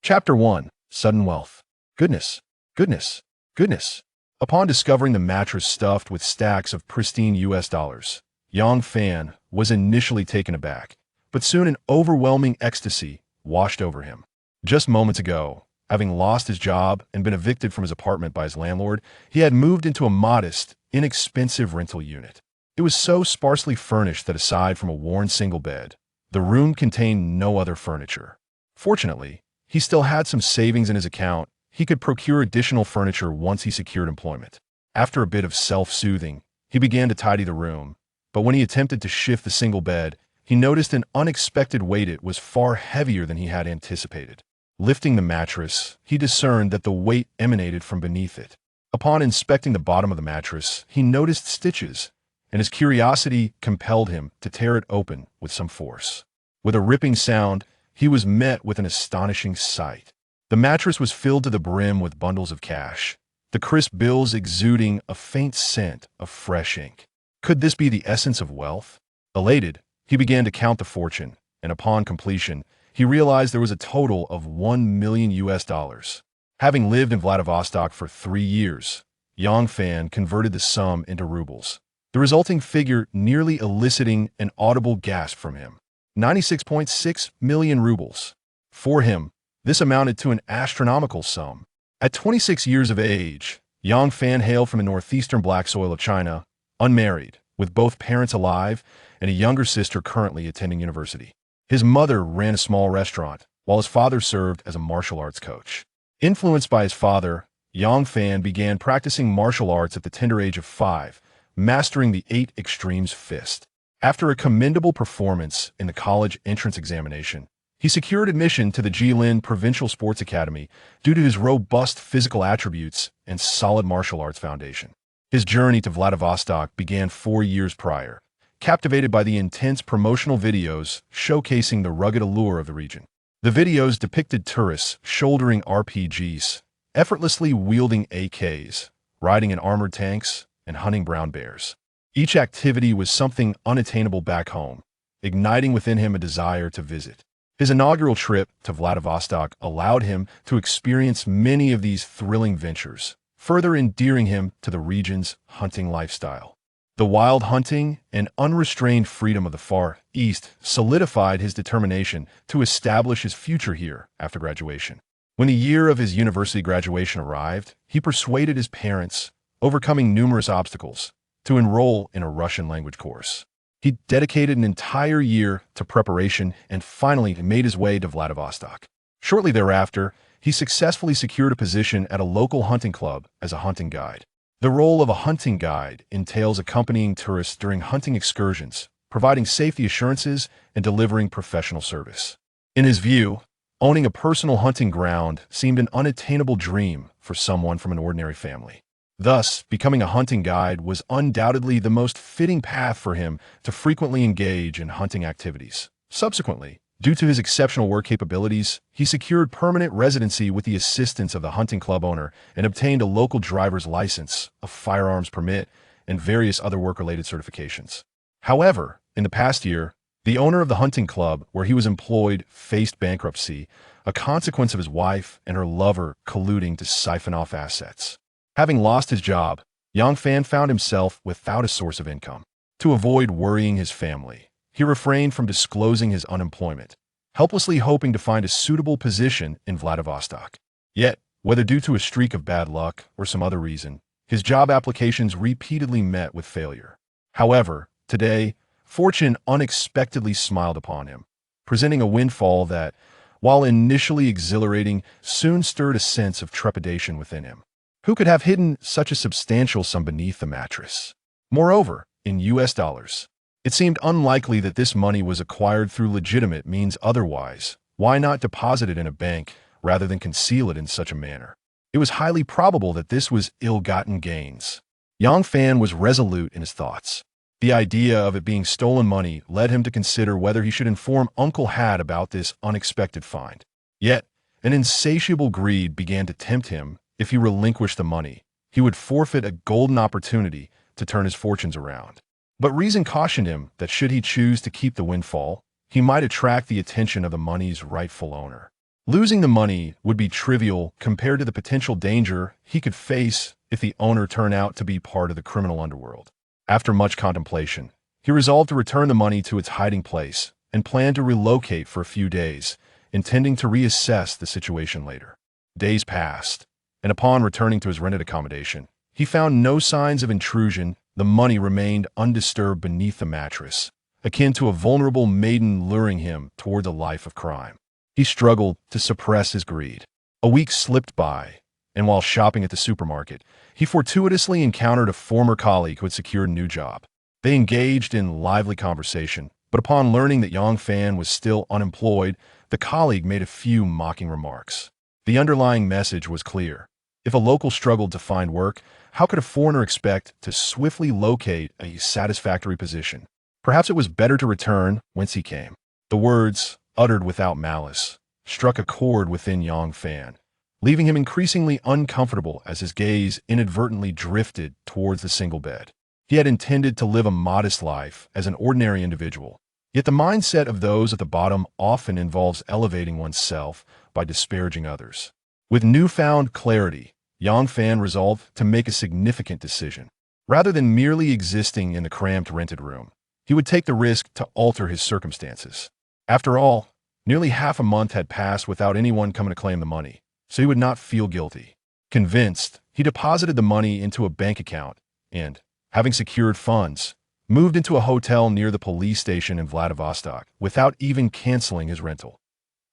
Chapter 1. Sudden Wealth. Goodness, goodness, goodness. Upon discovering the mattress stuffed with stacks of pristine US dollars, Yang Fan was initially taken aback, but soon an overwhelming ecstasy washed over him. Just moments ago, having lost his job and been evicted from his apartment by his landlord, he had moved into a modest, inexpensive rental unit. It was so sparsely furnished that aside from a worn single bed, the room contained no other furniture. Fortunately, he still had some savings in his account. He could procure additional furniture once he secured employment. After a bit of self-soothing, he began to tidy the room, but when he attempted to shift the single bed, he noticed an unexpected weight. It was far heavier than he had anticipated. Lifting the mattress, he discerned that the weight emanated from beneath it. Upon inspecting the bottom of the mattress, he noticed stitches, and his curiosity compelled him to tear it open with some force. With a ripping sound, he was met with an astonishing sight. The mattress was filled to the brim with bundles of cash, the crisp bills exuding a faint scent of fresh ink. Could this be the essence of wealth? Elated, he began to count the fortune, and upon completion, he realized there was a total of 1 million US dollars. Having lived in Vladivostok for 3 years, Yang Fan converted the sum into rubles, the resulting figure nearly eliciting an audible gasp from him. 96.6 million rubles. For him, this amounted to an astronomical sum. At 26 years of age, Yang Fan hailed from the northeastern black soil of China, unmarried, with both parents alive and a younger sister currently attending university. His mother ran a small restaurant, while his father served as a martial arts coach. Influenced by his father, Yang Fan began practicing martial arts at the tender age of 5, mastering the 8 extremes fist. After a commendable performance in the college entrance examination, he secured admission to the Jilin Provincial Sports Academy due to his robust physical attributes and solid martial arts foundation. His journey to Vladivostok began 4 years prior, captivated by the intense promotional videos showcasing the rugged allure of the region. The videos depicted tourists shouldering RPGs, effortlessly wielding AKs, riding in armored tanks, and hunting brown bears. Each activity was something unattainable back home, igniting within him a desire to visit. His inaugural trip to Vladivostok allowed him to experience many of these thrilling ventures, further endearing him to the region's hunting lifestyle. The wild hunting and unrestrained freedom of the Far East solidified his determination to establish his future here after graduation. When the year of his university graduation arrived, he persuaded his parents, overcoming numerous obstacles, to enroll in a Russian language course. He dedicated an entire year to preparation and finally made his way to Vladivostok. Shortly thereafter, he successfully secured a position at a local hunting club as a hunting guide. The role of a hunting guide entails accompanying tourists during hunting excursions, providing safety assurances, and delivering professional service. In his view, owning a personal hunting ground seemed an unattainable dream for someone from an ordinary family. Thus, becoming a hunting guide was undoubtedly the most fitting path for him to frequently engage in hunting activities. Subsequently, due to his exceptional work capabilities, he secured permanent residency with the assistance of the hunting club owner and obtained a local driver's license, a firearms permit, and various other work-related certifications. However, in the past year, the owner of the hunting club where he was employed faced bankruptcy, a consequence of his wife and her lover colluding to siphon off assets. Having lost his job, Yang Fan found himself without a source of income. To avoid worrying his family, he refrained from disclosing his unemployment, helplessly hoping to find a suitable position in Vladivostok. Yet, whether due to a streak of bad luck or some other reason, his job applications repeatedly met with failure. However, today, fortune unexpectedly smiled upon him, presenting a windfall that, while initially exhilarating, soon stirred a sense of trepidation within him. Who could have hidden such a substantial sum beneath the mattress? Moreover, in US dollars. It seemed unlikely that this money was acquired through legitimate means otherwise. Why not deposit it in a bank rather than conceal it in such a manner? It was highly probable that this was ill-gotten gains. Yang Fan was resolute in his thoughts. The idea of it being stolen money led him to consider whether he should inform Uncle Had about this unexpected find. Yet, an insatiable greed began to tempt him. If he relinquished the money, he would forfeit a golden opportunity to turn his fortunes around. But reason cautioned him that should he choose to keep the windfall, he might attract the attention of the money's rightful owner. Losing the money would be trivial compared to the potential danger he could face if the owner turned out to be part of the criminal underworld. After much contemplation, he resolved to return the money to its hiding place and planned to relocate for a few days, intending to reassess the situation later. Days passed, and upon returning to his rented accommodation, he found no signs of intrusion. The money remained undisturbed beneath the mattress, akin to a vulnerable maiden luring him toward a life of crime. He struggled to suppress his greed. A week slipped by, and while shopping at the supermarket, he fortuitously encountered a former colleague who had secured a new job. They engaged in lively conversation, but upon learning that Yang Fan was still unemployed, the colleague made a few mocking remarks. The underlying message was clear. If a local struggled to find work, how could a foreigner expect to swiftly locate a satisfactory position? Perhaps it was better to return whence he came. The words, uttered without malice, struck a chord within Yang Fan, leaving him increasingly uncomfortable as his gaze inadvertently drifted towards the single bed. He had intended to live a modest life as an ordinary individual, yet the mindset of those at the bottom often involves elevating oneself by disparaging others. With newfound clarity, Yang Fan resolved to make a significant decision. Rather than merely existing in the cramped rented room, he would take the risk to alter his circumstances. After all, nearly half a month had passed without anyone coming to claim the money, so he would not feel guilty. Convinced, he deposited the money into a bank account and, having secured funds, moved into a hotel near the police station in Vladivostok without even canceling his rental.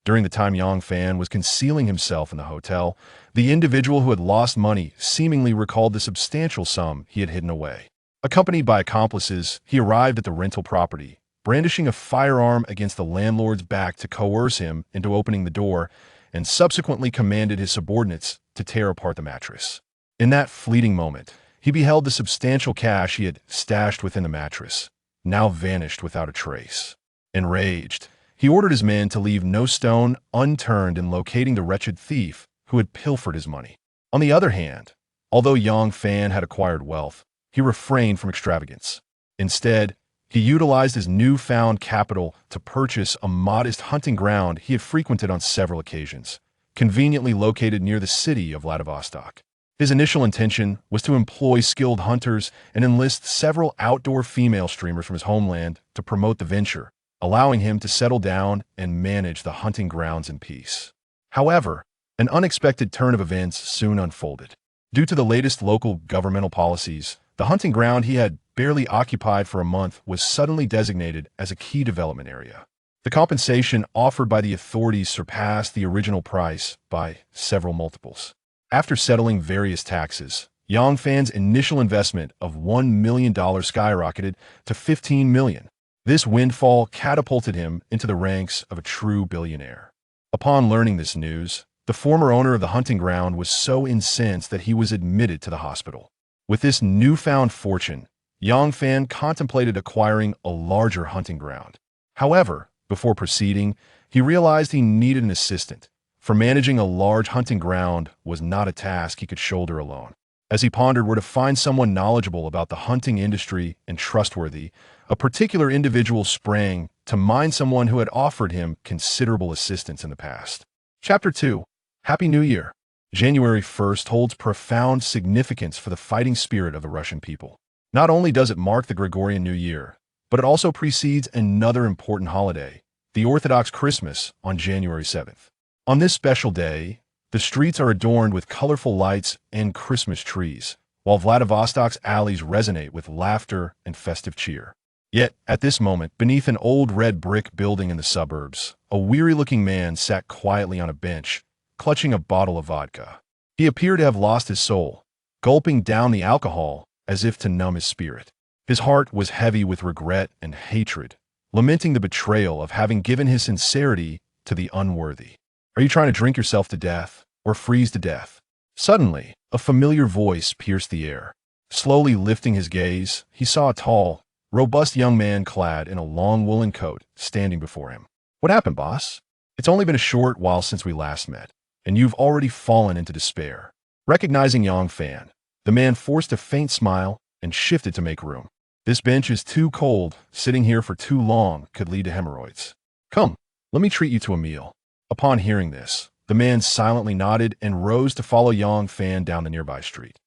During the time Yang Fan was concealing himself in the hotel, the individual who had lost money seemingly recalled the substantial sum he had hidden away. Accompanied by accomplices, he arrived at the rental property, brandishing a firearm against the landlord's back to coerce him into opening the door, and subsequently commanded his subordinates to tear apart the mattress. In that fleeting moment, he beheld the substantial cash he had stashed within the mattress, now vanished without a trace. Enraged, he ordered his men to leave no stone unturned in locating the wretched thief who had pilfered his money. On the other hand, although Yang Fan had acquired wealth, he refrained from extravagance. Instead, he utilized his newfound capital to purchase a modest hunting ground he had frequented on several occasions, conveniently located near the city of Vladivostok. His initial intention was to employ skilled hunters and enlist several outdoor female streamers from his homeland to promote the venture, allowing him to settle down and manage the hunting grounds in peace. However, an unexpected turn of events soon unfolded. Due to the latest local governmental policies, the hunting ground he had barely occupied for a month was suddenly designated as a key development area. The compensation offered by the authorities surpassed the original price by several multiples. After settling various taxes, Yang Fan's initial investment of $1 million skyrocketed to $15 million. This windfall catapulted him into the ranks of a true billionaire. Upon learning this news, the former owner of the hunting ground was so incensed that he was admitted to the hospital. With this newfound fortune, Yang Fan contemplated acquiring a larger hunting ground. However, before proceeding, he realized he needed an assistant, for managing a large hunting ground was not a task he could shoulder alone. As he pondered where to find someone knowledgeable about the hunting industry and trustworthy, a particular individual sprang to mind, someone who had offered him considerable assistance in the past. Chapter 2. Happy New Year! January 1st holds profound significance for the fighting spirit of the Russian people. Not only does it mark the Gregorian New Year, but it also precedes another important holiday, the Orthodox Christmas on January 7th. On this special day, the streets are adorned with colorful lights and Christmas trees, while Vladivostok's alleys resonate with laughter and festive cheer. Yet, at this moment, beneath an old red brick building in the suburbs, a weary-looking man sat quietly on a bench, clutching a bottle of vodka. He appeared to have lost his soul, gulping down the alcohol as if to numb his spirit. His heart was heavy with regret and hatred, lamenting the betrayal of having given his sincerity to the unworthy. Are you trying to drink yourself to death or freeze to death? Suddenly, a familiar voice pierced the air. Slowly lifting his gaze, he saw a tall, robust young man clad in a long woolen coat standing before him. What happened, boss? It's only been a short while since we last met, and you've already fallen into despair. Recognizing Yang Fan, the man forced a faint smile and shifted to make room. This bench is too cold. Sitting here for too long could lead to hemorrhoids. Come, let me treat you to a meal. Upon hearing this, the man silently nodded and rose to follow Yang Fan down the nearby street.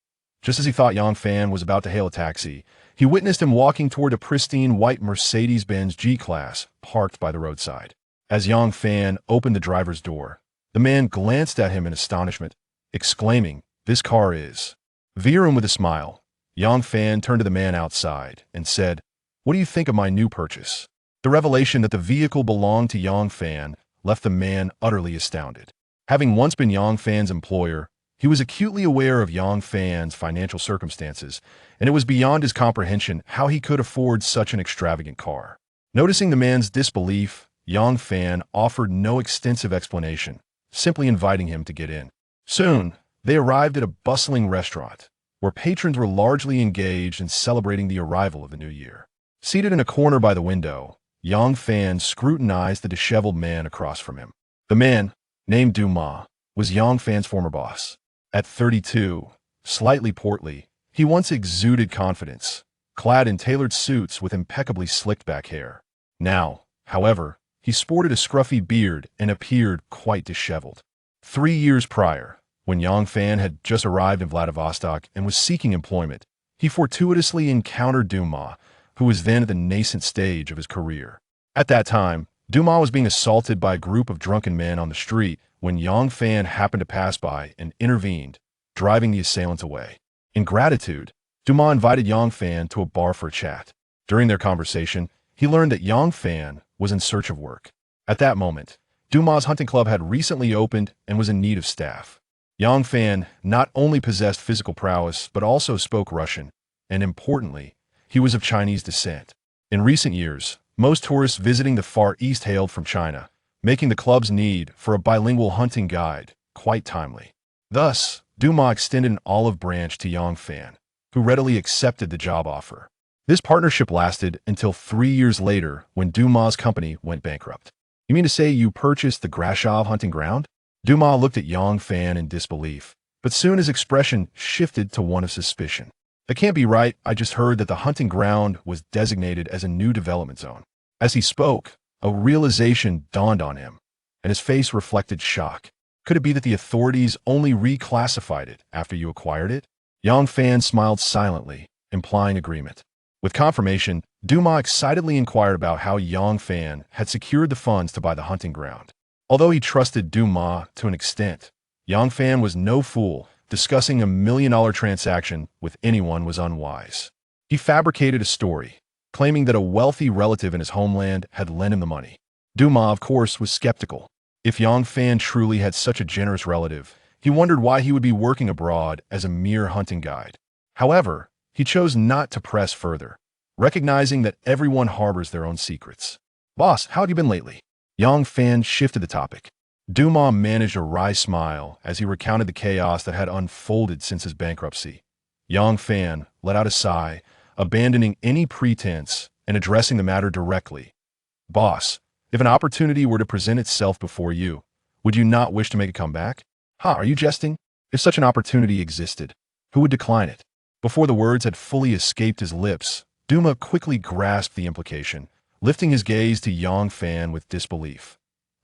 Just as he thought Yang Fan was about to hail a taxi, he witnessed him walking toward a pristine white Mercedes-Benz G-Class parked by the roadside. As Yang Fan opened the driver's door, the man glanced at him in astonishment, exclaiming, "This car is." Veering with a smile, Yang Fan turned to the man outside and said, "What do you think of my new purchase?" The revelation that the vehicle belonged to Yang Fan left the man utterly astounded. Having once been Yang Fan's employer, he was acutely aware of Yang Fan's financial circumstances, and it was beyond his comprehension how he could afford such an extravagant car. Noticing the man's disbelief, Yang Fan offered no extensive explanation, simply inviting him to get in. Soon, they arrived at a bustling restaurant, where patrons were largely engaged in celebrating the arrival of the new year. Seated in a corner by the window, Yang Fan scrutinized the disheveled man across from him. The man, named Dumas, was Yang Fan's former boss. At 32, slightly portly, he once exuded confidence, clad in tailored suits with impeccably slicked-back hair. Now, however, he sported a scruffy beard and appeared quite disheveled. 3 years prior, when Yang Fan had just arrived in Vladivostok and was seeking employment, he fortuitously encountered Dumas, who was then at the nascent stage of his career. At that time, Dumas was being assaulted by a group of drunken men on the street when Yang Fan happened to pass by and intervened, driving the assailants away. In gratitude, Dumas invited Yang Fan to a bar for a chat. During their conversation, he learned that Yang Fan was in search of work. At that moment, Dumas' hunting club had recently opened and was in need of staff. Yang Fan not only possessed physical prowess but also spoke Russian, and importantly, he was of Chinese descent. In recent years, most tourists visiting the Far East hailed from China, making the club's need for a bilingual hunting guide quite timely. Thus, Dumas extended an olive branch to Yang Fan, who readily accepted the job offer. This partnership lasted until 3 years later when Dumas' company went bankrupt. "You mean to say you purchased the Grashov hunting ground?" Dumas looked at Yang Fan in disbelief, but soon his expression shifted to one of suspicion. "That can't be right. I just heard that the hunting ground was designated as a new development zone." As he spoke, a realization dawned on him, and his face reflected shock. Could it be that the authorities only reclassified it after you acquired it? Yang Fan smiled silently, implying agreement. With confirmation, Dumas excitedly inquired about how Yang Fan had secured the funds to buy the hunting ground. Although he trusted Dumas to an extent, Yang Fan was no fool. Discussing a $1 million transaction with anyone was unwise. He fabricated a story, claiming that a wealthy relative in his homeland had lent him the money. Dumas, of course, was skeptical. If Yang Fan truly had such a generous relative, he wondered why he would be working abroad as a mere hunting guide. However, he chose not to press further, recognizing that everyone harbors their own secrets. "Boss, how have you been lately?" Yang Fan shifted the topic. Dumas managed a wry smile as he recounted the chaos that had unfolded since his bankruptcy. Yang Fan let out a sigh, abandoning any pretense and addressing the matter directly. "Boss, if an opportunity were to present itself before you, would you not wish to make a comeback?" "Ha, are you jesting? If such an opportunity existed, who would decline it?" Before the words had fully escaped his lips, Dumas quickly grasped the implication, lifting his gaze to Yang Fan with disbelief.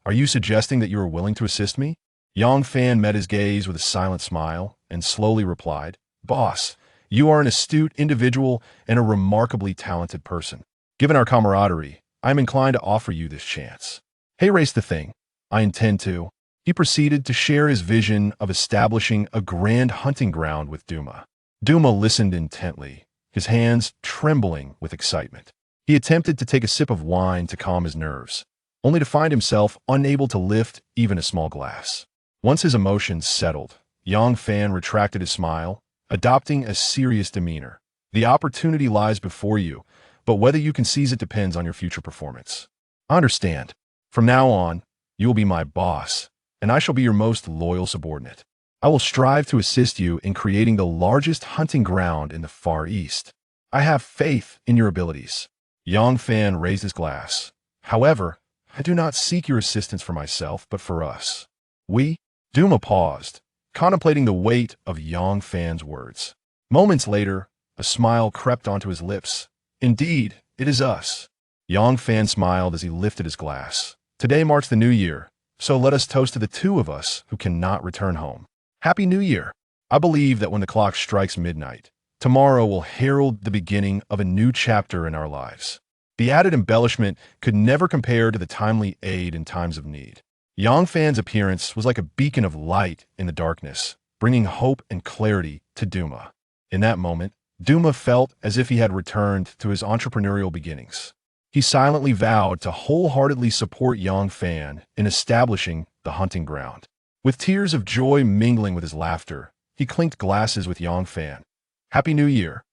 "Are you suggesting that you are willing to assist me?" Yang Fan met his gaze with a silent smile and slowly replied, "Boss, you are an astute individual and a remarkably talented person. Given our camaraderie, I am inclined to offer you this chance." "Hey, race the thing. I intend to." He proceeded to share his vision of establishing a grand hunting ground with Dumas. Dumas listened intently, his hands trembling with excitement. He attempted to take a sip of wine to calm his nerves, only to find himself unable to lift even a small glass. Once his emotions settled, Yang Fan retracted his smile, adopting a serious demeanor. "The opportunity lies before you, but whether you can seize it depends on your future performance. I understand. From now on, you will be my boss, and I shall be your most loyal subordinate. I will strive to assist you in creating the largest hunting ground in the Far East. I have faith in your abilities." Yang Fan raised his glass. "However, I do not seek your assistance for myself, but for us." "We?" Dumas paused, contemplating the weight of Yang Fan's words. Moments later, a smile crept onto his lips. "Indeed, it is us." Yang Fan smiled as he lifted his glass. "Today marks the new year, So let us toast to the two of us who cannot return home. Happy New Year! I believe that when the clock strikes midnight, tomorrow will herald the beginning of a new chapter in our lives. The added embellishment could never compare to the timely aid in times of need. Yang Fan's appearance was like a beacon of light in the darkness, bringing hope and clarity to Duma. In that moment, Duma felt as if he had returned to his entrepreneurial beginnings. He silently vowed to wholeheartedly support Yang Fan in establishing the hunting ground. With tears of joy mingling with his laughter, he clinked glasses with Yang Fan. Happy New Year!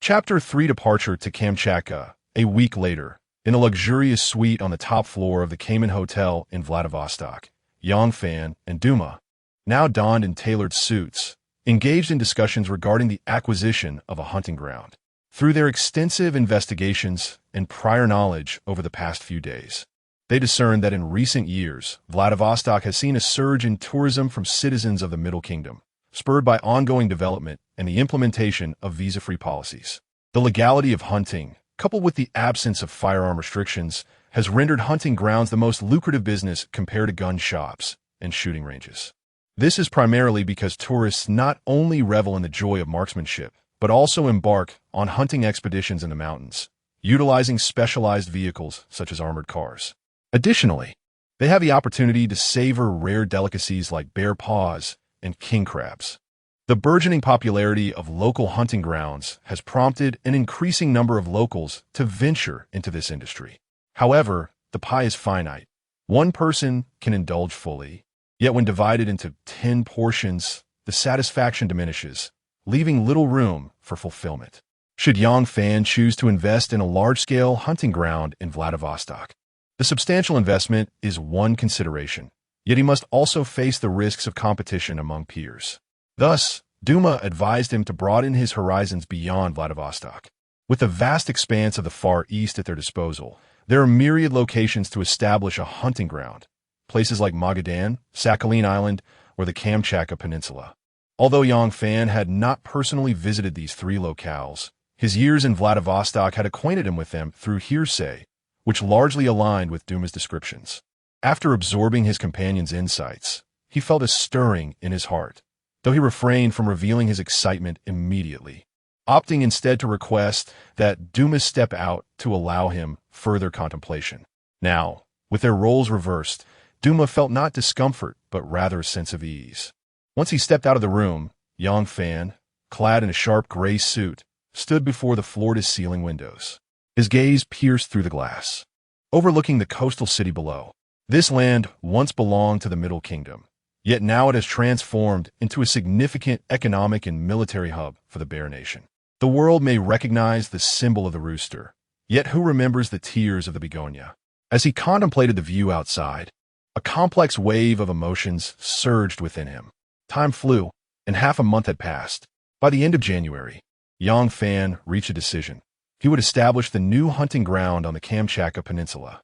Chapter 3: Departure to Kamchatka. A week later, in a luxurious suite on the top floor of the Cayman Hotel in Vladivostok, Yang Fan and Duma, now donned in tailored suits, engaged in discussions regarding the acquisition of a hunting ground. Through their extensive investigations and prior knowledge over the past few days, they discerned that in recent years, Vladivostok has seen a surge in tourism from citizens of the Middle Kingdom, spurred by ongoing development and the implementation of visa-free policies. The legality of hunting, coupled with the absence of firearm restrictions, has rendered hunting grounds the most lucrative business compared to gun shops and shooting ranges. This is primarily because tourists not only revel in the joy of marksmanship, but also embark on hunting expeditions in the mountains, utilizing specialized vehicles such as armored cars. Additionally, they have the opportunity to savor rare delicacies like bear paws and king crabs. The burgeoning popularity of local hunting grounds has prompted an increasing number of locals to venture into this industry. However, the pie is finite. One person can indulge fully, yet when divided into 10 portions, the satisfaction diminishes, leaving little room for fulfillment. Should Yang Fan choose to invest in a large-scale hunting ground in Vladivostok, the substantial investment is one consideration, yet he must also face the risks of competition among peers. Thus, Duma advised him to broaden his horizons beyond Vladivostok. With the vast expanse of the Far East at their disposal, there are myriad locations to establish a hunting ground, places like Magadan, Sakhalin Island, or the Kamchatka Peninsula. Although Yang Fan had not personally visited these three locales, his years in Vladivostok had acquainted him with them through hearsay, which largely aligned with Duma's descriptions. After absorbing his companion's insights, he felt a stirring in his heart, though he refrained from revealing his excitement immediately, opting instead to request that Duma step out to allow him further contemplation. Now, with their roles reversed, Duma felt not discomfort, but rather a sense of ease. Once he stepped out of the room, Yang Fan, clad in a sharp gray suit, stood before the floor-to-ceiling windows. His gaze pierced through the glass, overlooking the coastal city below. This land once belonged to the Middle Kingdom, yet now it has transformed into a significant economic and military hub for the Bear Nation. The world may recognize the symbol of the rooster, yet who remembers the tears of the begonia? As he contemplated the view outside, a complex wave of emotions surged within him. Time flew, and half a month had passed. By the end of January, Yang Fan reached a decision. He would establish the new hunting ground on the Kamchatka Peninsula.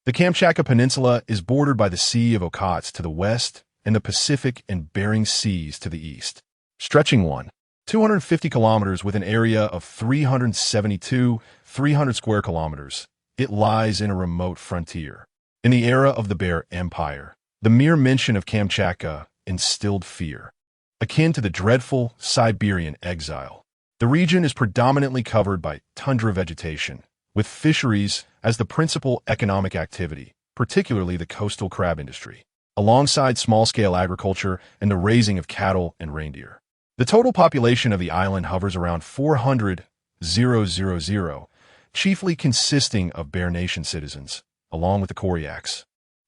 The Kamchatka Peninsula is bordered by the Sea of Okhotsk to the west and the Pacific and Bering Seas to the east, stretching 250 kilometers with an area of 300 square kilometers. It lies in a remote frontier. In the era of the Bear Empire, the mere mention of Kamchatka instilled fear, akin to the dreadful Siberian exile. The region is predominantly covered by tundra vegetation, with fisheries as the principal economic activity, particularly the coastal crab industry, alongside small-scale agriculture and the raising of cattle and reindeer. The total population of the island hovers around 400,000, chiefly consisting of Bear Nation citizens, along with the Koryaks,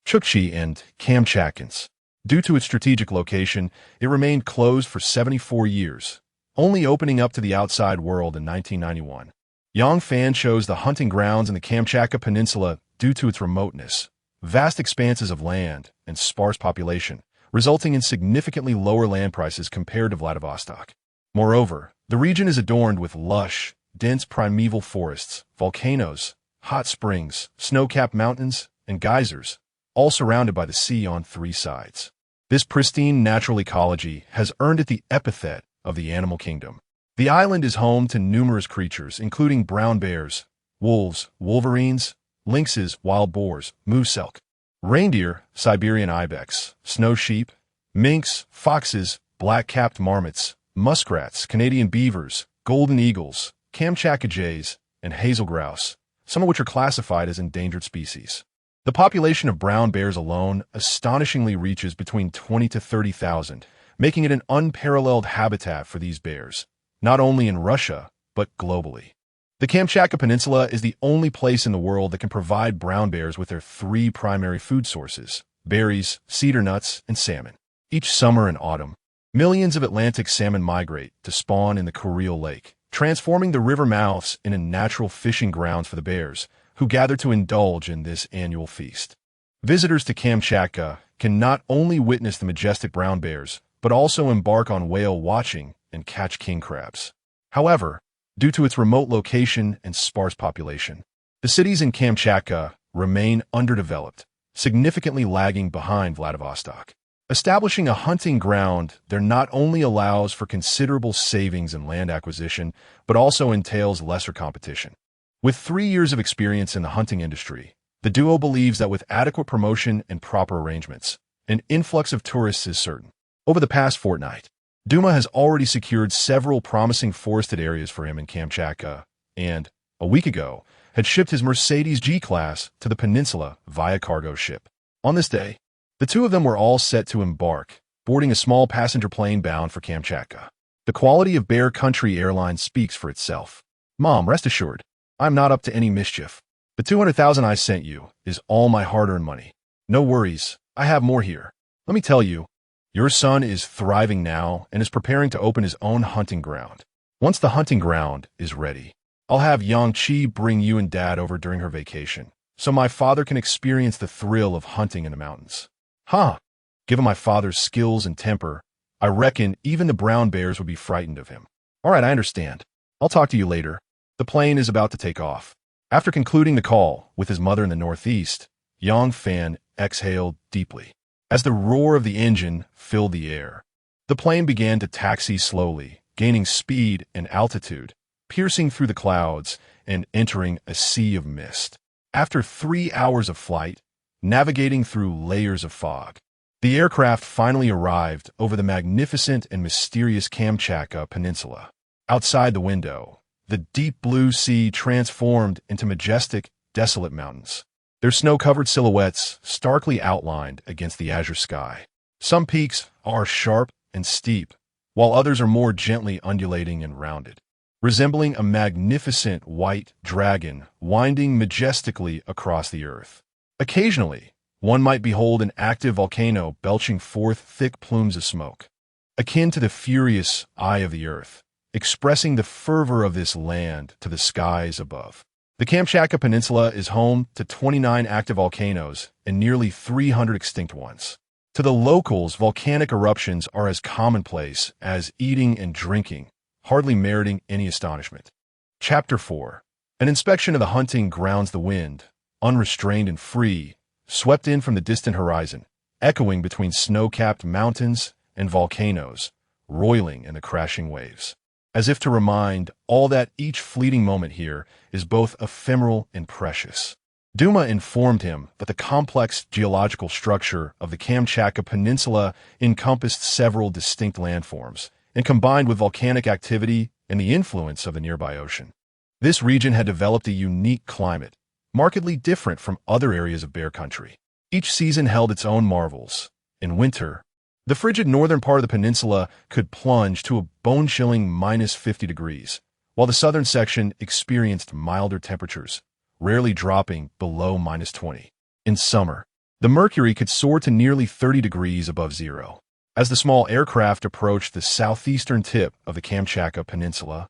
Chukchi, and Kamchatkans. Due to its strategic location, it remained closed for 74 years, only opening up to the outside world in 1991. Yang Fan chose the hunting grounds in the Kamchatka Peninsula due to its remoteness, vast expanses of land, and sparse population, resulting in significantly lower land prices compared to Vladivostok. Moreover, the region is adorned with lush, dense primeval forests, volcanoes, hot springs, snow-capped mountains, and geysers, all surrounded by the sea on three sides. This pristine natural ecology has earned it the epithet of the animal kingdom. The island is home to numerous creatures, including brown bears, wolves, wolverines, lynxes, wild boars, moose elk, Reindeer, Siberian ibex, snow sheep, minks, foxes, black-capped marmots, muskrats, Canadian beavers, golden eagles, Kamchatka jays, and hazel grouse, some of which are classified as endangered species. The population of brown bears alone astonishingly reaches between 20 to 30,000, making it an unparalleled habitat for these bears, not only in Russia, but globally. The Kamchatka Peninsula is the only place in the world that can provide brown bears with their three primary food sources: berries, cedar nuts, and salmon. Each summer and autumn, millions of Atlantic salmon migrate to spawn in the Kuriil Lake, transforming the river mouths into natural fishing grounds for the bears, who gather to indulge in this annual feast. Visitors to Kamchatka can not only witness the majestic brown bears, but also embark on whale watching and catch king crabs. However, due to its remote location and sparse population, the cities in Kamchatka remain underdeveloped, significantly lagging behind Vladivostok. Establishing a hunting ground there not only allows for considerable savings in land acquisition, but also entails lesser competition. With 3 years of experience in the hunting industry, the duo believes that with adequate promotion and proper arrangements, an influx of tourists is certain. Over the past fortnight, Duma has already secured several promising forested areas for him in Kamchatka, and, a week ago, had shipped his Mercedes G-Class to the peninsula via cargo ship. On this day, the two of them were all set to embark, boarding a small passenger plane bound for Kamchatka. The quality of Bear Country Airlines speaks for itself. Mom, rest assured, I'm not up to any mischief. The $200,000 I sent you is all my hard-earned money. No worries, I have more here. Let me tell you, your son is thriving now and is preparing to open his own hunting ground. Once the hunting ground is ready, I'll have Yang Chi bring you and Dad over during her vacation, so my father can experience the thrill of hunting in the mountains. Huh. Given my father's skills and temper, I reckon even the brown bears would be frightened of him. All right, I understand. I'll talk to you later. The plane is about to take off. After concluding the call with his mother in the northeast, Yang Fan exhaled deeply. As the roar of the engine filled the air, the plane began to taxi slowly, gaining speed and altitude, piercing through the clouds and entering a sea of mist. After 3 hours of flight, navigating through layers of fog, the aircraft finally arrived over the magnificent and mysterious Kamchatka Peninsula. Outside the window, the deep blue sea transformed into majestic, desolate mountains, their snow-covered silhouettes starkly outlined against the azure sky. Some peaks are sharp and steep, while others are more gently undulating and rounded, resembling a magnificent white dragon winding majestically across the earth. Occasionally, one might behold an active volcano belching forth thick plumes of smoke, akin to the furious eye of the earth, expressing the fervor of this land to the skies above. The Kamchatka Peninsula is home to 29 active volcanoes and nearly 300 extinct ones. To the locals, volcanic eruptions are as commonplace as eating and drinking, hardly meriting any astonishment. Chapter 4. An inspection of the hunting grounds. The wind, unrestrained and free, swept in from the distant horizon, echoing between snow-capped mountains and volcanoes, roiling in the crashing waves, as if to remind all that each fleeting moment here is both ephemeral and precious. Duma informed him that the complex geological structure of the Kamchatka Peninsula encompassed several distinct landforms, and combined with volcanic activity and the influence of the nearby ocean, this region had developed a unique climate, markedly different from other areas of Bear Country. Each season held its own marvels. In winter, the frigid northern part of the peninsula could plunge to a bone-chilling -50 degrees, while the southern section experienced milder temperatures, rarely dropping below -20. In summer, the mercury could soar to nearly 30 degrees above zero. As the small aircraft approached the southeastern tip of the Kamchatka Peninsula,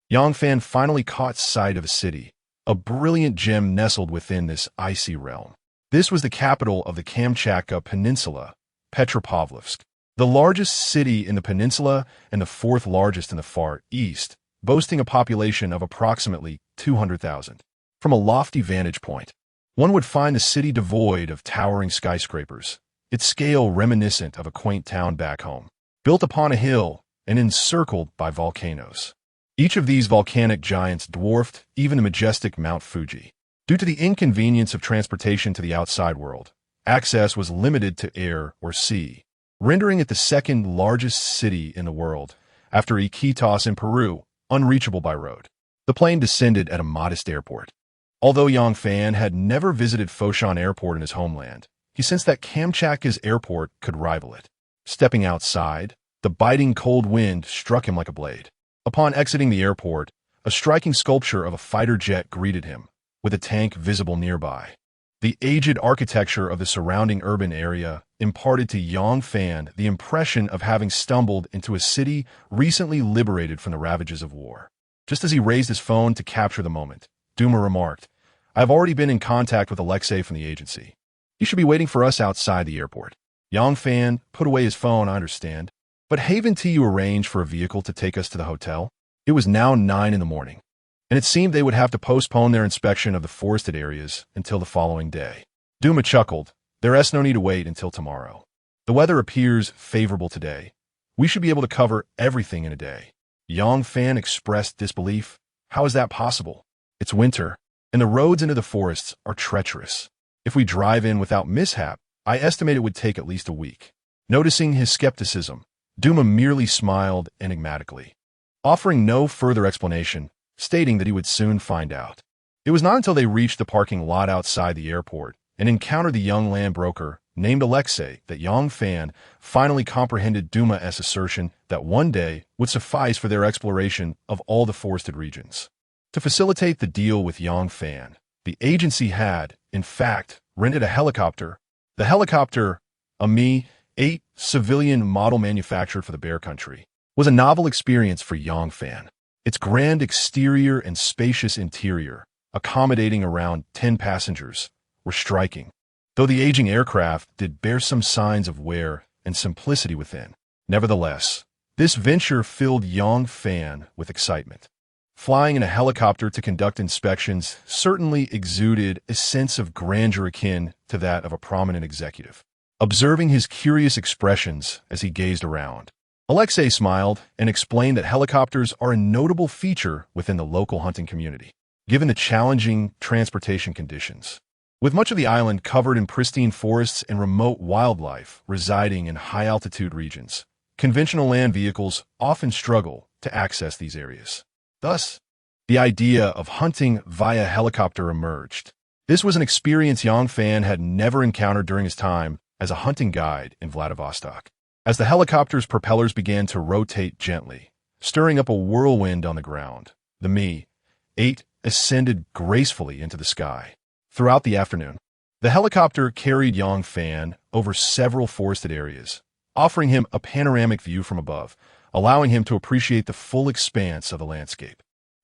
Yangfan finally caught sight of a city, a brilliant gem nestled within this icy realm. This was the capital of the Kamchatka Peninsula, Petropavlovsk, the largest city in the peninsula and the fourth largest in the far east, boasting a population of approximately 200,000. From a lofty vantage point, one would find the city devoid of towering skyscrapers, its scale reminiscent of a quaint town back home, built upon a hill and encircled by volcanoes. Each of these volcanic giants dwarfed even the majestic Mount Fuji. Due to the inconvenience of transportation to the outside world, access was limited to air or sea, rendering it the second largest city in the world, after Iquitos in Peru, unreachable by road. The plane descended at a modest airport. Although Yang Fan had never visited Foshan Airport in his homeland, he sensed that Kamchatka's airport could rival it. Stepping outside, the biting cold wind struck him like a blade. Upon exiting the airport, a striking sculpture of a fighter jet greeted him, with a tank visible nearby. The aged architecture of the surrounding urban area imparted to Yang Fan the impression of having stumbled into a city recently liberated from the ravages of war. Just as he raised his phone to capture the moment, Duma remarked, "I've already been in contact with Alexei from the agency. He should be waiting for us outside the airport." Yang Fan put away his phone, "I understand. But haven't you arranged for a vehicle to take us to the hotel?" It was now 9 in the morning, and it seemed they would have to postpone their inspection of the forested areas until the following day. Duma chuckled, "There's no need to wait until tomorrow. The weather appears favorable today. We should be able to cover everything in a day." Yang Fan expressed disbelief. "How is that possible? It's winter, and the roads into the forests are treacherous. If we drive in without mishap, I estimate it would take at least a week." Noticing his skepticism, Duma merely smiled enigmatically, offering no further explanation, stating that he would soon find out. It was not until they reached the parking lot outside the airport and encountered the young land broker named Alexei that Yang Fan finally comprehended Duma's assertion that one day would suffice for their exploration of all the forested regions. To facilitate the deal with Yang Fan, the agency had, in fact, rented a helicopter. The helicopter, a Mi-8 civilian model manufactured for the Bear Country, was a novel experience for Yang Fan. Its grand exterior and spacious interior, accommodating around 10 passengers, were striking, though the aging aircraft did bear some signs of wear and simplicity within. Nevertheless, this venture filled Yang Fan with excitement. Flying in a helicopter to conduct inspections certainly exuded a sense of grandeur akin to that of a prominent executive. Observing his curious expressions as he gazed around, Alexei smiled and explained that helicopters are a notable feature within the local hunting community, given the challenging transportation conditions. With much of the island covered in pristine forests and remote wildlife residing in high-altitude regions, conventional land vehicles often struggle to access these areas. Thus, the idea of hunting via helicopter emerged. This was an experience Yang Fan had never encountered during his time as a hunting guide in Vladivostok. As the helicopter's propellers began to rotate gently, stirring up a whirlwind on the ground, the Mi-8 ascended gracefully into the sky. Throughout the afternoon, the helicopter carried Yang Fan over several forested areas, offering him a panoramic view from above, allowing him to appreciate the full expanse of the landscape.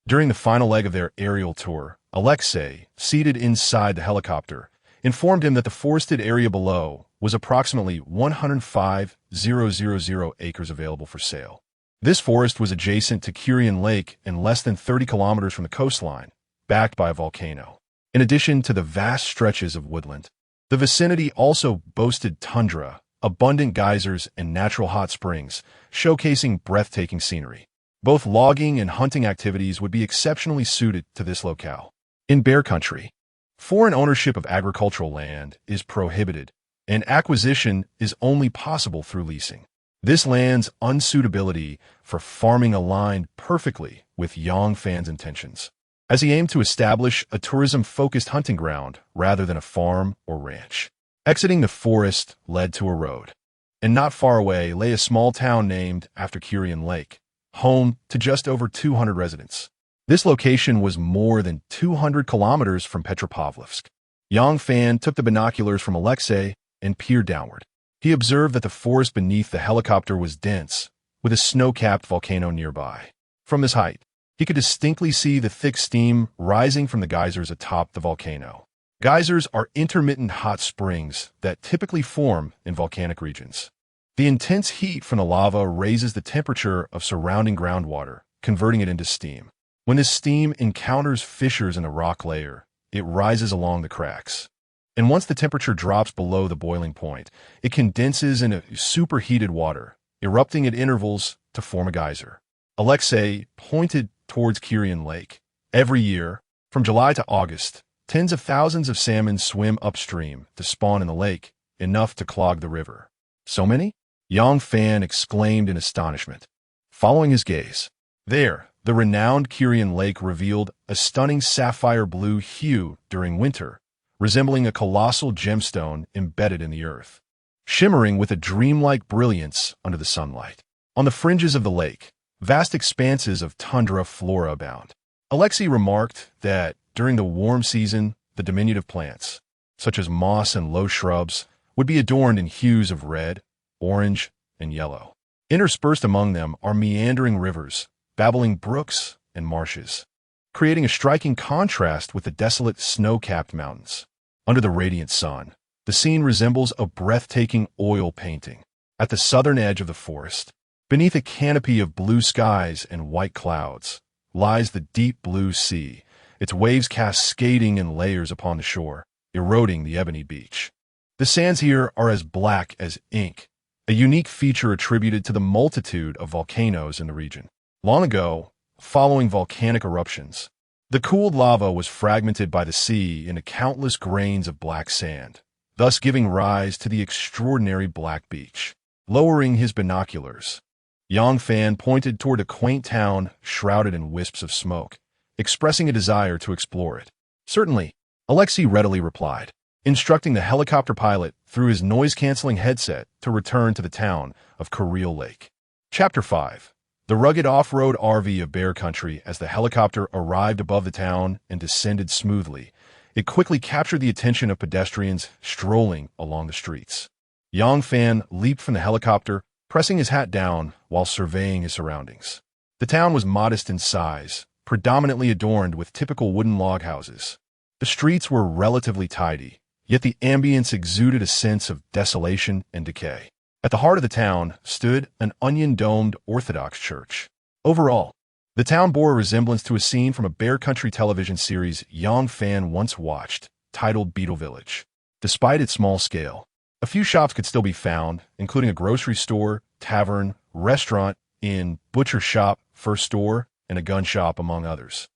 During the final leg of their aerial tour, Alexei, seated inside the helicopter, informed him that the forested area below was approximately 105,000 acres available for sale. This forest was adjacent to Cuisine Lake and less than 30 kilometers from the coastline, backed by a volcano. In addition to the vast stretches of woodland, the vicinity also boasted tundra, abundant geysers, and natural hot springs, showcasing breathtaking scenery. Both logging and hunting activities would be exceptionally suited to this locale. In Bear Country, foreign ownership of agricultural land is prohibited, and acquisition is only possible through leasing. This land's unsuitability for farming aligned perfectly with Yang Fan's intentions, as he aimed to establish a tourism-focused hunting ground rather than a farm or ranch. Exiting the forest led to a road, and not far away lay a small town named after Cuisine Lake, home to just over 200 residents. This location was more than 200 kilometers from Petropavlovsk. Yang Fan took the binoculars from Alexei and peered downward. He observed that the forest beneath the helicopter was dense, with a snow-capped volcano nearby. From this height, he could distinctly see the thick steam rising from the geysers atop the volcano. Geysers are intermittent hot springs that typically form in volcanic regions. The intense heat from the lava raises the temperature of surrounding groundwater, converting it into steam. When this steam encounters fissures in the rock layer, it rises along the cracks. And once the temperature drops below the boiling point, it condenses into superheated water, erupting at intervals to form a geyser. Alexei pointed towards Cuisine Lake. Every year, from July to August, Tens of thousands of salmon swim upstream to spawn in the lake, enough to clog the river. So many? Yang Fan exclaimed in astonishment. Following his gaze, there, the renowned Kurian Lake revealed a stunning sapphire blue hue during winter, resembling a colossal gemstone embedded in the earth, shimmering with a dreamlike brilliance under the sunlight. On the fringes of the lake, vast expanses of tundra flora abound. Alexei remarked that during the warm season, the diminutive plants, such as moss and low shrubs, would be adorned in hues of red, orange, and yellow. Interspersed among them are meandering rivers, babbling brooks, and marshes, creating a striking contrast with the desolate snow-capped mountains. Under the radiant sun, the scene resembles a breathtaking oil painting. At the southern edge of the forest, beneath a canopy of blue skies and white clouds, lies the deep blue sea, its waves cascading in layers upon the shore, eroding the ebony beach. The sands here are as black as ink, a unique feature attributed to the multitude of volcanoes in the region. Long ago, following volcanic eruptions, the cooled lava was fragmented by the sea into countless grains of black sand, thus giving rise to the extraordinary black beach. Lowering his binoculars, Yang Fan pointed toward a quaint town shrouded in wisps of smoke, expressing a desire to explore it. Certainly, Alexei readily replied, instructing the helicopter pilot through his noise-canceling headset to return to the town of Kuriel Lake. Chapter 5. The rugged off-road RV of Bear Country. As the helicopter arrived above the town and descended smoothly, it quickly captured the attention of pedestrians strolling along the streets. Yang Fan leaped from the helicopter, pressing his hat down while surveying his surroundings. The town was modest in size, predominantly adorned with typical wooden log houses. The streets were relatively tidy, yet the ambience exuded a sense of desolation and decay. At the heart of the town stood an onion-domed Orthodox church. Overall, the town bore a resemblance to a scene from a Bear Country television series Yang Fan once watched, titled Beetle Village. Despite its small scale, a few shops could still be found, including a grocery store, tavern, restaurant, inn, butcher shop, fur store, and a gun shop, among others.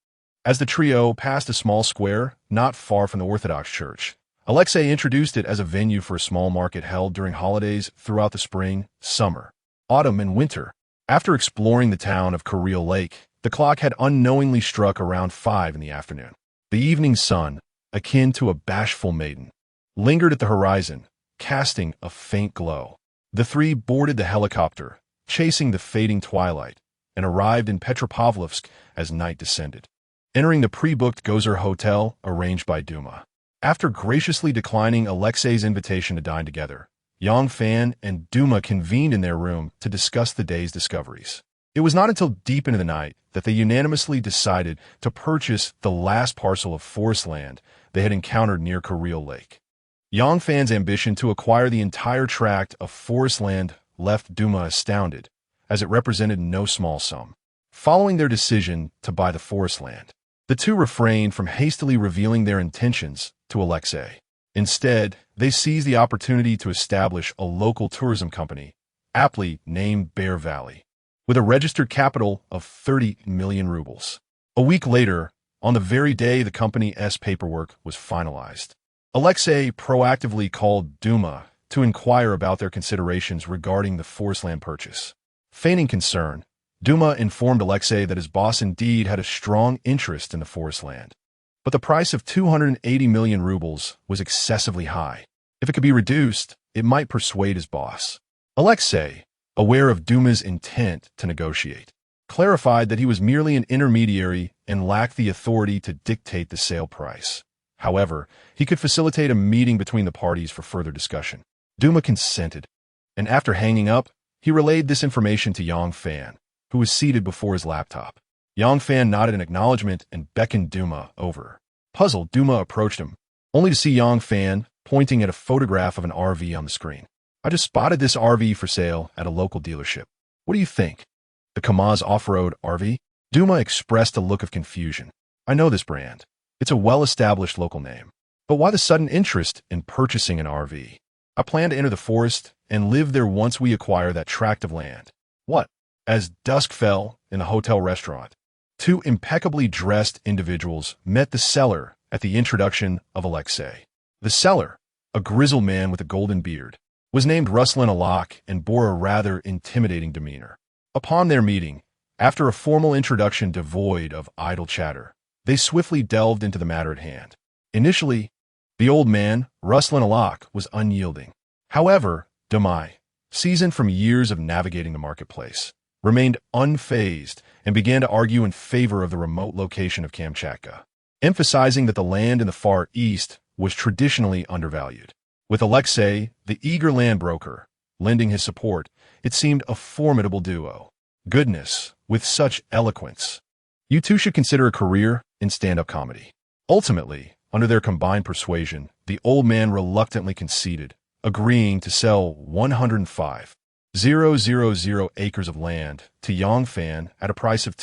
As the trio passed a small square not far from the Orthodox church, Alexei introduced it as a venue for a small market held during holidays throughout the spring, summer, autumn, and winter. After exploring the town of Kuriel Lake, the clock had unknowingly struck around 5 in the afternoon. The evening sun, akin to a bashful maiden, lingered at the horizon, casting a faint glow. The three boarded the helicopter, chasing the fading twilight, and arrived in Petropavlovsk as night descended, entering the pre-booked Gozer Hotel arranged by Duma. After graciously declining Alexei's invitation to dine together, Yang Fan and Duma convened in their room to discuss the day's discoveries. It was not until deep into the night that they unanimously decided to purchase the last parcel of forest land they had encountered near Kuriel Lake. Yang Fan's ambition to acquire the entire tract of forest land left Duma astounded, as it represented no small sum. Following their decision to buy the forest land, the two refrained from hastily revealing their intentions to Alexei. Instead, they seized the opportunity to establish a local tourism company, aptly named Bear Valley, with a registered capital of 30 million rubles. A week later, on the very day the company's paperwork was finalized, Alexei proactively called Duma to inquire about their considerations regarding the forest land purchase. Feigning concern, Duma informed Alexei that his boss indeed had a strong interest in the forest land, but the price of 280 million rubles was excessively high. If it could be reduced, it might persuade his boss. Alexei, aware of Duma's intent to negotiate, clarified that he was merely an intermediary and lacked the authority to dictate the sale price. However, he could facilitate a meeting between the parties for further discussion. Duma consented, and after hanging up, he relayed this information to Yang Fan, who was seated before his laptop. Yang Fan nodded in acknowledgement and beckoned Duma over. Puzzled, Duma approached him, only to see Yang Fan pointing at a photograph of an RV on the screen. "I just spotted this RV for sale at a local dealership. What do you think?" "The Kamaz off-road RV?" Duma expressed a look of confusion. "I know this brand. It's a well-established local name. But why the sudden interest in purchasing an RV? I plan to enter the forest and live there once we acquire that tract of land." "What?" As dusk fell in the hotel restaurant, two impeccably dressed individuals met the seller at the introduction of Alexei. The seller, a grizzled man with a golden beard, was named Ruslan Alak and bore a rather intimidating demeanor. Upon their meeting, after a formal introduction devoid of idle chatter, they swiftly delved into the matter at hand. Initially, the old man, Ruslan Alak, was unyielding. However, Dumai, seasoned from years of navigating the marketplace, remained unfazed and began to argue in favor of the remote location of Kamchatka, emphasizing that the land in the Far East was traditionally undervalued. With Alexei, the eager land broker, lending his support, it seemed a formidable duo. Goodness, with such eloquence. You two should consider a career in stand-up comedy. Ultimately, under their combined persuasion, the old man reluctantly conceded, agreeing to sell 105,000 acres of land to Yang Fan at a price of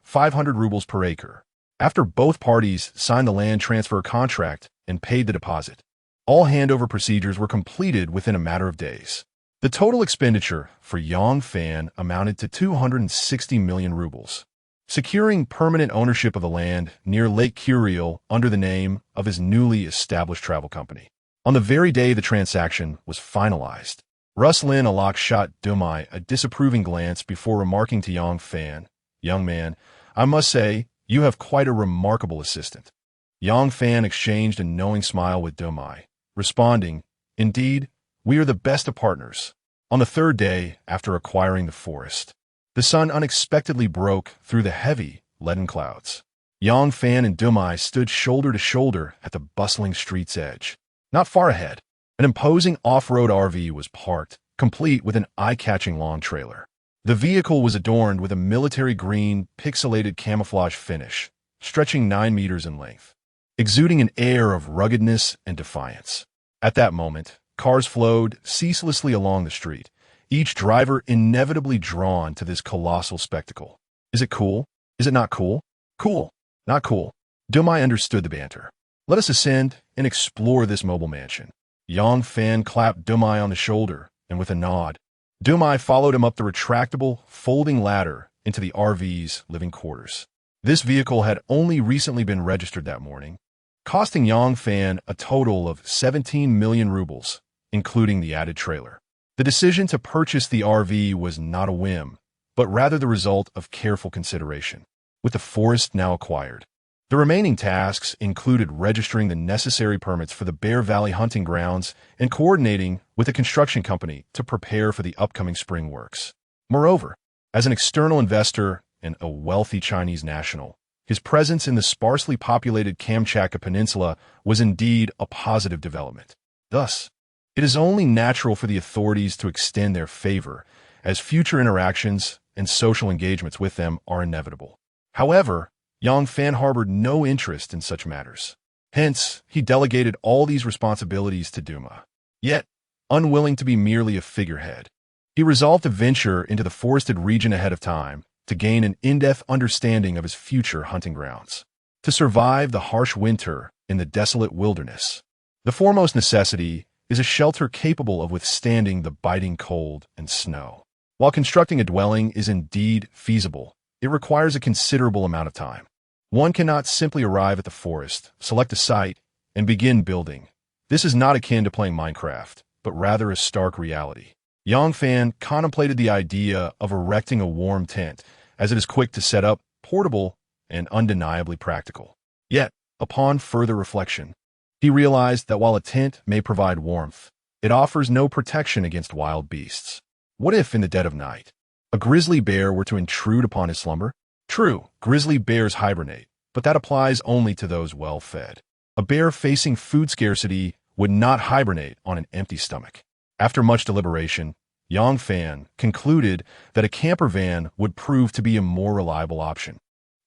500 rubles per acre. After both parties signed the land transfer contract and paid the deposit, all handover procedures were completed within a matter of days. The total expenditure for Yang Fan amounted to 260 million rubles, securing permanent ownership of the land near Lake Kuriel under the name of his newly established travel company. On the very day the transaction was finalized, Ruslan Alak shot Dumai a disapproving glance before remarking to Yang Fan, "Young man, I must say, you have quite a remarkable assistant." Yang Fan exchanged a knowing smile with Dumai, responding, "Indeed, we are the best of partners." On the third day after acquiring the forest, the sun unexpectedly broke through the heavy, leaden clouds. Yang Fan and Dumai stood shoulder to shoulder at the bustling street's edge. Not far ahead, an imposing off-road RV was parked, complete with an eye-catching long trailer. The vehicle was adorned with a military green, pixelated camouflage finish, stretching 9 meters in length, exuding an air of ruggedness and defiance. At that moment, cars flowed ceaselessly along the street, each driver inevitably drawn to this colossal spectacle. Is it cool? Is it not cool? Cool. Not cool. Dumai understood the banter. Let us ascend and explore this mobile mansion. Yang Fan clapped Dumai on the shoulder, and with a nod, Dumai followed him up the retractable, folding ladder into the RV's living quarters. This vehicle had only recently been registered that morning, costing Yang Fan a total of 17 million rubles, including the added trailer. The decision to purchase the RV was not a whim, but rather the result of careful consideration. With the forest now acquired, the remaining tasks included registering the necessary permits for the Bear Valley hunting grounds and coordinating with a construction company to prepare for the upcoming spring works. Moreover, as an external investor and a wealthy Chinese national, his presence in the sparsely populated Kamchatka Peninsula was indeed a positive development. Thus, it is only natural for the authorities to extend their favor, as future interactions and social engagements with them are inevitable. However, Yang Fan harbored no interest in such matters. Hence, he delegated all these responsibilities to Duma. Yet, unwilling to be merely a figurehead, he resolved to venture into the forested region ahead of time to gain an in-depth understanding of his future hunting grounds. To survive the harsh winter in the desolate wilderness, the foremost necessity is a shelter capable of withstanding the biting cold and snow. While constructing a dwelling is indeed feasible, it requires a considerable amount of time. One cannot simply arrive at the forest, select a site, and begin building. This is not akin to playing Minecraft, but rather a stark reality. Yang Fan contemplated the idea of erecting a warm tent, as it is quick to set up, portable, and undeniably practical. Yet, upon further reflection, he realized that while a tent may provide warmth, it offers no protection against wild beasts. What if, in the dead of night, a grizzly bear were to intrude upon his slumber? True, grizzly bears hibernate, but that applies only to those well-fed. A bear facing food scarcity would not hibernate on an empty stomach. After much deliberation, Yang Fan concluded that a camper van would prove to be a more reliable option.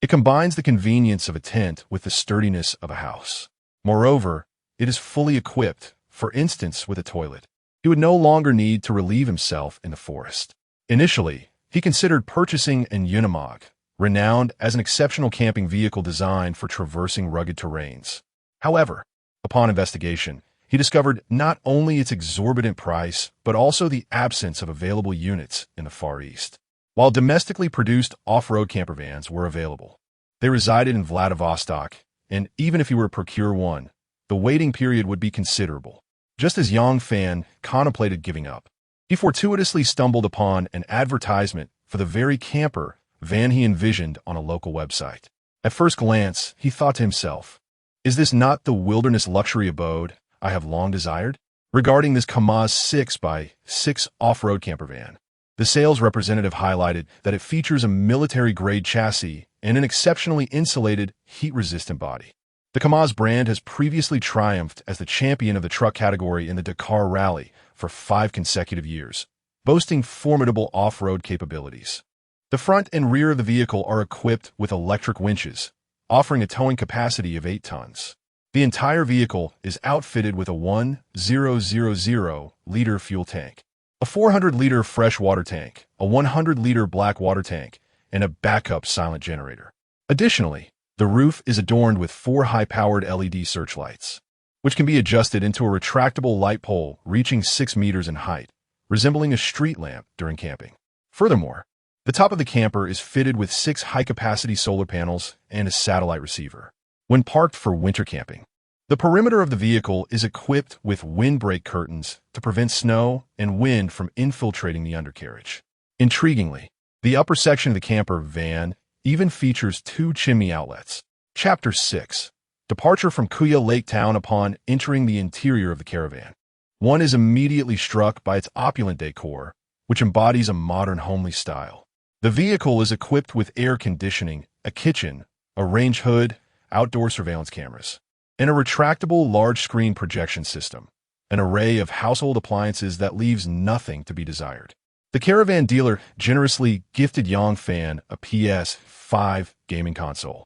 It combines the convenience of a tent with the sturdiness of a house. Moreover, it is fully equipped, for instance with a toilet. He would no longer need to relieve himself in the forest. Initially, he considered purchasing an Unimog, renowned as an exceptional camping vehicle designed for traversing rugged terrains. However, upon investigation, he discovered not only its exorbitant price, but also the absence of available units in the Far East. While domestically produced off-road campervans were available, they resided in Vladivostok and even if he were to procure one, the waiting period would be considerable. Just as Yang Fan contemplated giving up, he fortuitously stumbled upon an advertisement for the very camper van he envisioned on a local website. At first glance, he thought to himself, "Is this not the wilderness luxury abode I have long desired?" Regarding this Kamaz 6x6 off-road camper van, the sales representative highlighted that it features a military-grade chassis and an exceptionally insulated, heat-resistant body. The Kamaz brand has previously triumphed as the champion of the truck category in the Dakar Rally for 5 consecutive years, boasting formidable off-road capabilities. The front and rear of the vehicle are equipped with electric winches, offering a towing capacity of 8 tons. The entire vehicle is outfitted with a 1,000-liter fuel tank, a 400-liter fresh water tank, a 100-liter black water tank, and a backup silent generator. Additionally, the roof is adorned with 4 high-powered LED searchlights, which can be adjusted into a retractable light pole reaching 6 meters in height, resembling a street lamp during camping. Furthermore, the top of the camper is fitted with 6 high-capacity solar panels and a satellite receiver. When parked for winter camping, the perimeter of the vehicle is equipped with windbreak curtains to prevent snow and wind from infiltrating the undercarriage. Intriguingly, the upper section of the camper van even features 2 chimney outlets. Chapter 6. Departure from Kuya Lake Town. Upon entering the interior of the caravan, one is immediately struck by its opulent decor, which embodies a modern homely style. The vehicle is equipped with air conditioning, a kitchen, a range hood, outdoor surveillance cameras, and a retractable large-screen projection system, an array of household appliances that leaves nothing to be desired. The caravan dealer generously gifted Yang Fan a PS5 gaming console.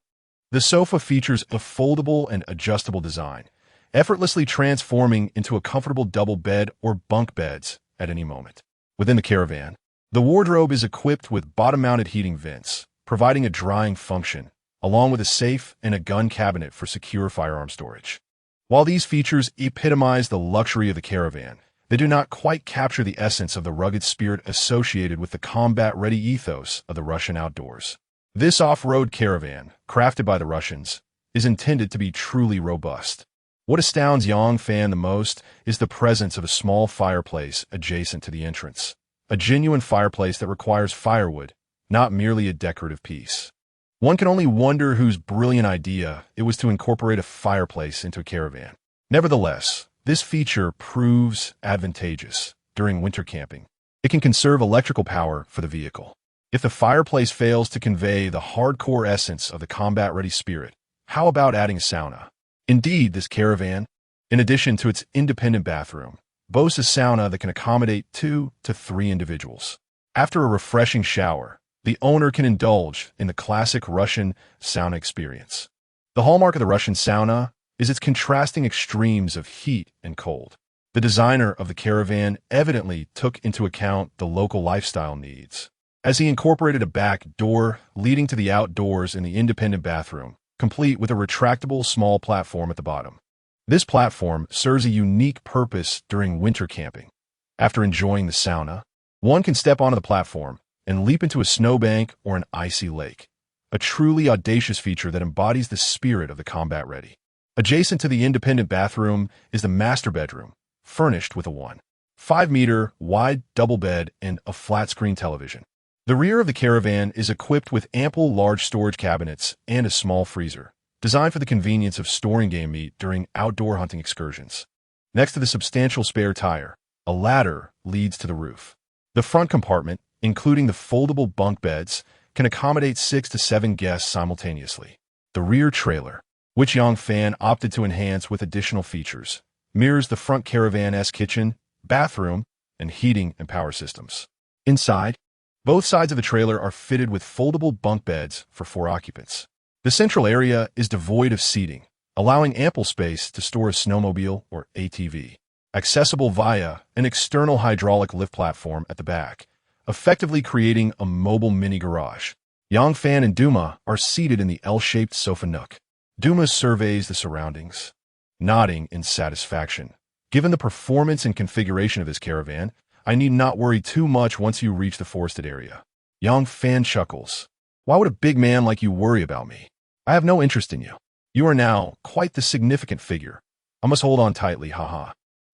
The sofa features a foldable and adjustable design, effortlessly transforming into a comfortable double bed or bunk beds at any moment. Within the caravan, the wardrobe is equipped with bottom-mounted heating vents, providing a drying function, along with a safe and a gun cabinet for secure firearm storage. While these features epitomize the luxury of the caravan, they do not quite capture the essence of the rugged spirit associated with the combat-ready ethos of the Russian outdoors. This off-road caravan, crafted by the Russians, is intended to be truly robust. What astounds Yang Fan the most is the presence of a small fireplace adjacent to the entrance, a genuine fireplace that requires firewood, not merely a decorative piece. One can only wonder whose brilliant idea it was to incorporate a fireplace into a caravan. Nevertheless, this feature proves advantageous during winter camping. It can conserve electrical power for the vehicle. If the fireplace fails to convey the hardcore essence of the combat-ready spirit, how about adding a sauna? Indeed, this caravan, in addition to its independent bathroom, boasts a sauna that can accommodate 2 to 3 individuals. After a refreshing shower, the owner can indulge in the classic Russian sauna experience. The hallmark of the Russian sauna is its contrasting extremes of heat and cold. The designer of the caravan evidently took into account the local lifestyle needs, as he incorporated a back door leading to the outdoors in the independent bathroom, complete with a retractable small platform at the bottom. This platform serves a unique purpose during winter camping. After enjoying the sauna, one can step onto the platform and leap into a snowbank or an icy lake, a truly audacious feature that embodies the spirit of the combat ready. Adjacent to the independent bathroom is the master bedroom, furnished with a 1.5-meter wide double bed and a flat-screen television. The rear of the caravan is equipped with ample large storage cabinets and a small freezer, designed for the convenience of storing game meat during outdoor hunting excursions. Next to the substantial spare tire, a ladder leads to the roof. The front compartment, including the foldable bunk beds, can accommodate 6 to 7 guests simultaneously. The rear trailer, which Yang Fan opted to enhance with additional features, mirrors the front caravan's kitchen, bathroom, and heating and power systems. Inside, both sides of the trailer are fitted with foldable bunk beds for 4 occupants. The central area is devoid of seating, allowing ample space to store a snowmobile or ATV, accessible via an external hydraulic lift platform at the back, effectively creating a mobile mini garage. Yang Fan and Duma are seated in the L-shaped sofa nook. Duma surveys the surroundings, nodding in satisfaction. Given the performance and configuration of this caravan, I need not worry too much once you reach the forested area. Yang Fan chuckles. Why would a big man like you worry about me? I have no interest in you. You are now quite the significant figure. I must hold on tightly, haha.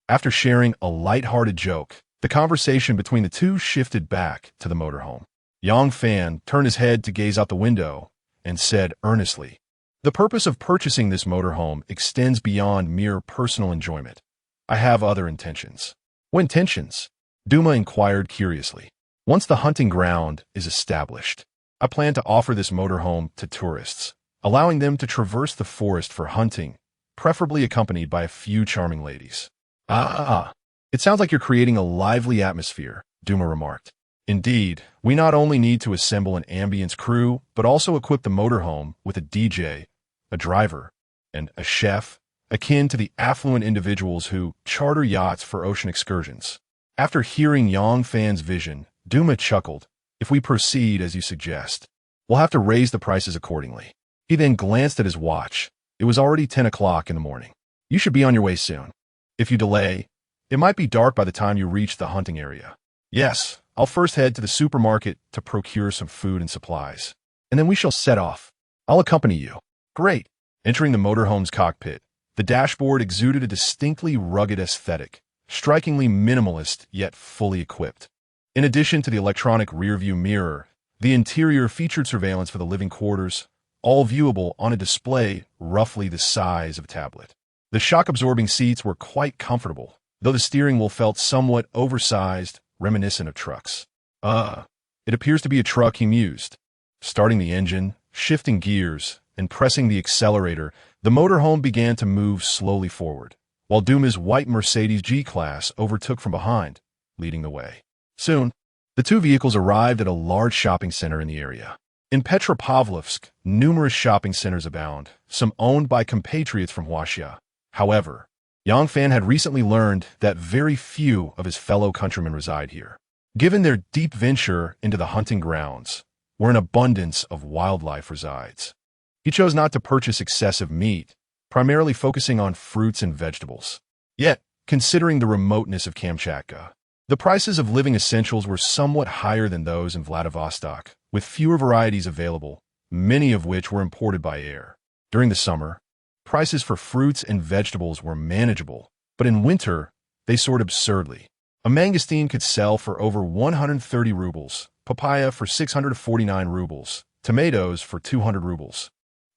After sharing a light-hearted joke, the conversation between the two shifted back to the motorhome. Yang Fan turned his head to gaze out the window and said earnestly, "The purpose of purchasing this motorhome extends beyond mere personal enjoyment. I have other intentions." "What intentions?" Duma inquired curiously. "Once the hunting ground is established, I plan to offer this motorhome to tourists, allowing them to traverse the forest for hunting, preferably accompanied by a few charming ladies." "Ah, it sounds like you're creating a lively atmosphere," Duma remarked. "Indeed, we not only need to assemble an ambience crew, but also equip the motorhome with a DJ, a driver, and a chef, akin to the affluent individuals who charter yachts for ocean excursions." After hearing Yang Fan's vision, Duma chuckled. "If we proceed as you suggest, we'll have to raise the prices accordingly." He then glanced at his watch. It was already 10 o'clock in the morning. "You should be on your way soon. If you delay, it might be dark by the time you reach the hunting area." "Yes, I'll first head to the supermarket to procure some food and supplies, and then we shall set off. I'll accompany you." "Great." Entering the motorhome's cockpit, the dashboard exuded a distinctly rugged aesthetic, strikingly minimalist yet fully equipped. In addition to the electronic rearview mirror, the interior featured surveillance for the living quarters, all viewable on a display roughly the size of a tablet. The shock-absorbing seats were quite comfortable, though the steering wheel felt somewhat oversized, reminiscent of trucks. It appears to be a truck," he mused. Starting the engine, shifting gears, and pressing the accelerator, the motorhome began to move slowly forward, while Duma's white Mercedes G-Class overtook from behind, leading the way. Soon, the two vehicles arrived at a large shopping center in the area. In Petropavlovsk, numerous shopping centers abound, some owned by compatriots from Huaxia. However, Yang Fan had recently learned that very few of his fellow countrymen reside here. Given their deep venture into the hunting grounds, where an abundance of wildlife resides, he chose not to purchase excessive meat, primarily focusing on fruits and vegetables. Yet, considering the remoteness of Kamchatka, the prices of living essentials were somewhat higher than those in Vladivostok, with fewer varieties available, many of which were imported by air. During the summer, prices for fruits and vegetables were manageable, but in winter, they soared absurdly. A mangosteen could sell for over 130 rubles, papaya for 649 rubles, tomatoes for 200 rubles,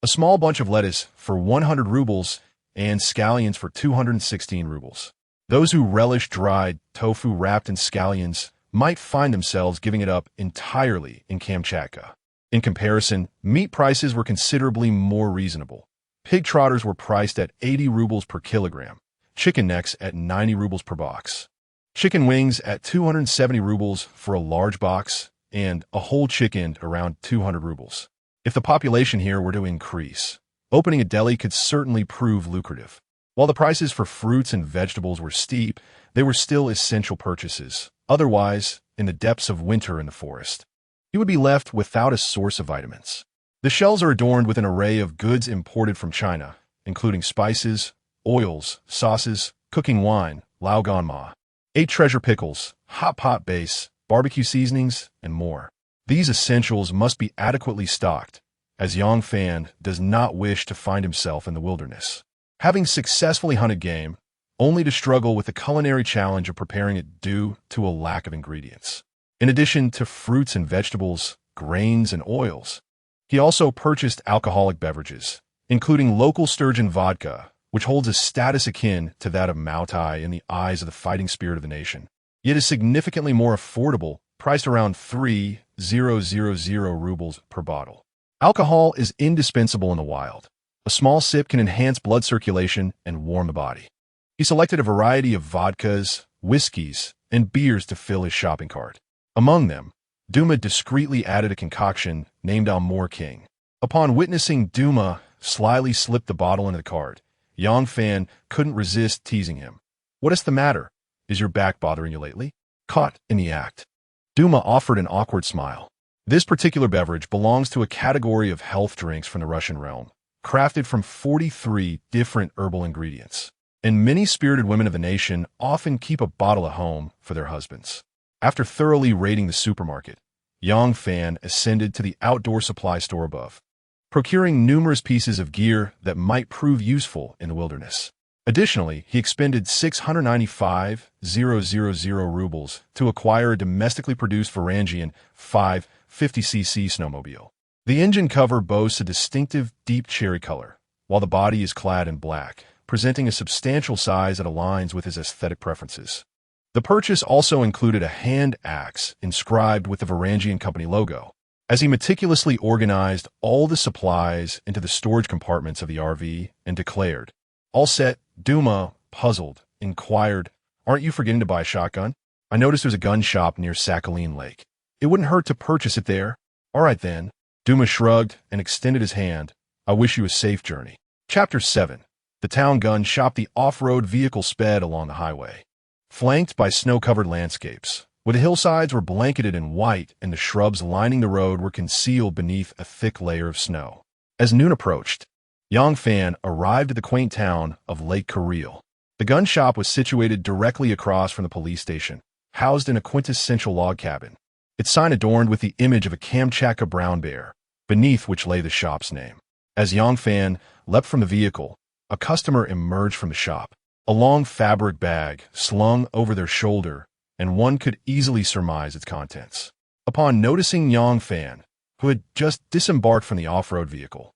a small bunch of lettuce for 100 rubles, and scallions for 216 rubles. Those who relish dried tofu wrapped in scallions might find themselves giving it up entirely in Kamchatka. In comparison, meat prices were considerably more reasonable. Pig trotters were priced at 80 rubles per kilogram, chicken necks at 90 rubles per box, chicken wings at 270 rubles for a large box, and a whole chicken around 200 rubles. If the population here were to increase, opening a deli could certainly prove lucrative. While the prices for fruits and vegetables were steep, they were still essential purchases. Otherwise, in the depths of winter in the forest, he would be left without a source of vitamins. The shelves are adorned with an array of goods imported from China, including spices, oils, sauces, cooking wine, laoganma, 8 treasure pickles, hot pot base, barbecue seasonings, and more. These essentials must be adequately stocked, as Yang Fan does not wish to find himself in the wilderness, having successfully hunted game, only to struggle with the culinary challenge of preparing it due to a lack of ingredients. In addition to fruits and vegetables, grains, and oils, he also purchased alcoholic beverages, including local sturgeon vodka, which holds a status akin to that of Moutai in the eyes of the fighting spirit of the nation, yet is significantly more affordable, priced around 3,000 rubles per bottle. Alcohol is indispensable in the wild. A small sip can enhance blood circulation and warm the body. He selected a variety of vodkas, whiskeys, and beers to fill his shopping cart. Among them, Duma discreetly added a concoction named Almor King. Upon witnessing Duma slyly slip the bottle into the cart, Yang Fan couldn't resist teasing him. "What is the matter? Is your back bothering you lately?" Caught in the act, Duma offered an awkward smile. This particular beverage belongs to a category of health drinks from the Russian realm, crafted from 43 different herbal ingredients, and many spirited women of the nation often keep a bottle at home for their husbands. After thoroughly raiding the supermarket, Yang Fan ascended to the outdoor supply store above. procuring numerous pieces of gear that might prove useful in the wilderness. Additionally, he expended 695,000 rubles to acquire a domestically produced Foraging 550cc snowmobile. The engine cover boasts a distinctive deep cherry color, while the body is clad in black, presenting a substantial size that aligns with his aesthetic preferences. The purchase also included a hand axe inscribed with the Foraging Company logo. As he meticulously organized all the supplies into the storage compartments of the RV and declared, "All set," Duma, puzzled, inquired, "Aren't you forgetting to buy a shotgun? I noticed there's a gun shop near Sakhalin Lake. It wouldn't hurt to purchase it there." "All right then." Duma shrugged and extended his hand. "I wish you a safe journey." Chapter 7. The town gun shop. The off-road vehicle sped along the highway, flanked by snow-covered landscapes, where the hillsides were blanketed in white and the shrubs lining the road were concealed beneath a thick layer of snow. As noon approached, Yang Fan arrived at the quaint town of Lake Kareel. The gun shop was situated directly across from the police station, housed in a quintessential log cabin, its sign adorned with the image of a Kamchatka brown bear, beneath which lay the shop's name. As Yang Fan leapt from the vehicle, a customer emerged from the shop, a long fabric bag slung over their shoulder, and one could easily surmise its contents. Upon noticing Yang Fan, who had just disembarked from the off-road vehicle,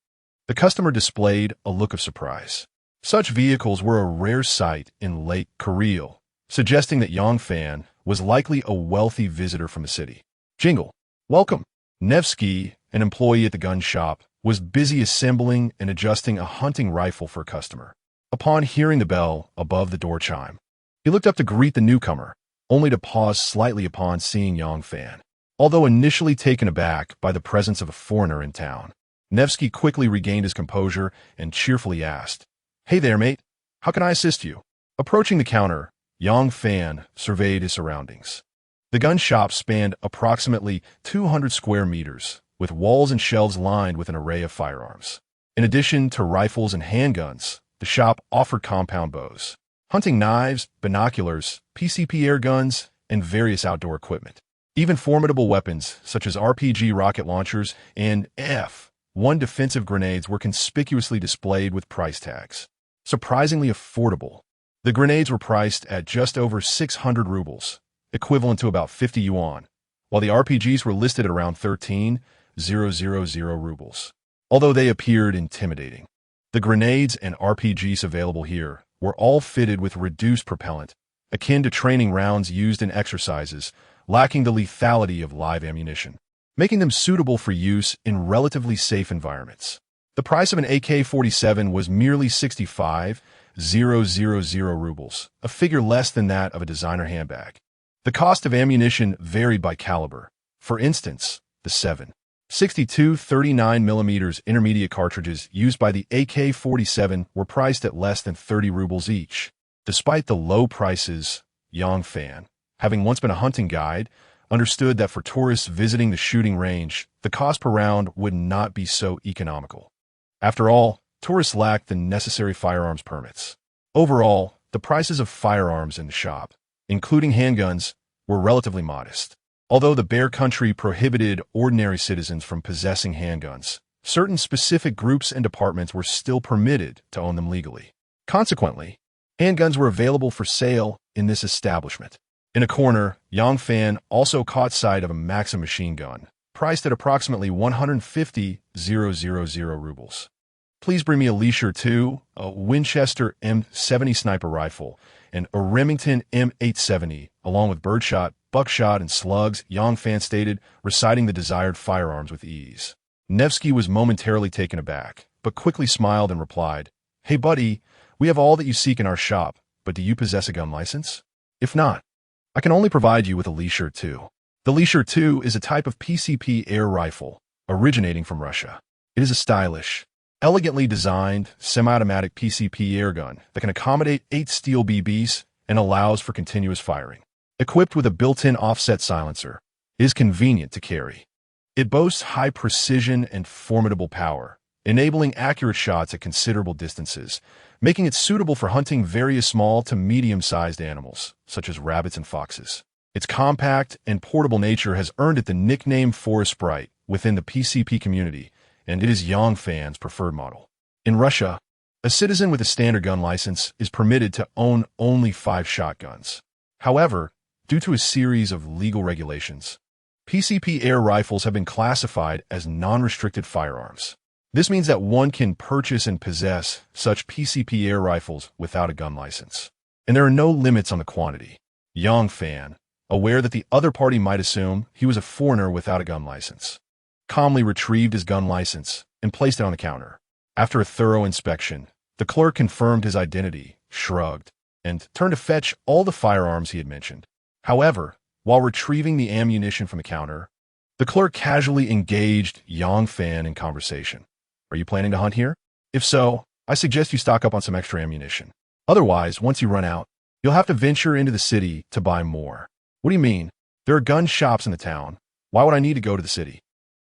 the customer displayed a look of surprise. Such vehicles were a rare sight in Lake Kareel, suggesting that Yang Fan was likely a wealthy visitor from the city. "Jingle, welcome." Nevsky, an employee at the gun shop, was busy assembling and adjusting a hunting rifle for a customer. Upon hearing the bell above the door chime, he looked up to greet the newcomer, only to pause slightly upon seeing Yang Fan. Although initially taken aback by the presence of a foreigner in town, Nevsky quickly regained his composure and cheerfully asked, "Hey there, mate. How can I assist you?" Approaching the counter, Yang Fan surveyed his surroundings. The gun shop spanned approximately 200 square meters, with walls and shelves lined with an array of firearms. In addition to rifles and handguns, the shop offered compound bows, hunting knives, binoculars, PCP air guns, and various outdoor equipment. Even formidable weapons such as RPG rocket launchers and F-1 defensive grenades were conspicuously displayed with price tags. Surprisingly affordable, the grenades were priced at just over 600 rubles, equivalent to about 50 yuan, while the RPGs were listed at around 13,000 rubles. Although they appeared intimidating, the grenades and RPGs available here were all fitted with reduced propellant, akin to training rounds used in exercises, lacking the lethality of live ammunition, making them suitable for use in relatively safe environments. The price of an AK-47 was merely 65,000 rubles, a figure less than that of a designer handbag. The cost of ammunition varied by caliber. For instance, the 7.62 39mm intermediate cartridges used by the AK-47 were priced at less than 30 rubles each. Despite the low prices, Yang Fan, having once been a hunting guide, understood that for tourists visiting the shooting range, the cost per round would not be so economical. After all, tourists lacked the necessary firearms permits. Overall, the prices of firearms in the shop, including handguns, were relatively modest. Although the Bear Country prohibited ordinary citizens from possessing handguns, certain specific groups and departments were still permitted to own them legally. Consequently, handguns were available for sale in this establishment. In a corner, Yang Fan also caught sight of a Maxim machine gun, priced at approximately 150,000 rubles. "Please bring me a Leisure 2, a Winchester M70 sniper rifle, and a Remington M870, along with birdshot, buckshot, and slugs," Yang Fan stated, reciting the desired firearms with ease. Nevsky was momentarily taken aback, but quickly smiled and replied, "Hey buddy, we have all that you seek in our shop, but do you possess a gun license? If not, I can only provide you with a Leisure 2. The Leisure 2 is a type of PCP air rifle, originating from Russia. It is a stylish, elegantly designed, semi-automatic PCP airgun that can accommodate 8 steel BBs and allows for continuous firing. Equipped with a built-in offset silencer, it is convenient to carry. It boasts high precision and formidable power, enabling accurate shots at considerable distances, making it suitable for hunting various small to medium-sized animals, such as rabbits and foxes. Its compact and portable nature has earned it the nickname Forest Sprite within the PCP community, and it is Yang Fan's preferred model. In Russia, a citizen with a standard gun license is permitted to own only 5 shotguns. However, due to a series of legal regulations, PCP air rifles have been classified as non-restricted firearms. This means that one can purchase and possess such PCP air rifles without a gun license. And there are no limits on the quantity. Yang Fan, aware that the other party might assume he was a foreigner without a gun license, calmly retrieved his gun license and placed it on the counter. After a thorough inspection, the clerk confirmed his identity, shrugged, and turned to fetch all the firearms he had mentioned. However, while retrieving the ammunition from the counter, the clerk casually engaged Yang Fan in conversation. Are you planning to hunt here? If so, I suggest you stock up on some extra ammunition. Otherwise, once you run out, you'll have to venture into the city to buy more. What do you mean? There are gun shops in the town. Why would I need to go to the city?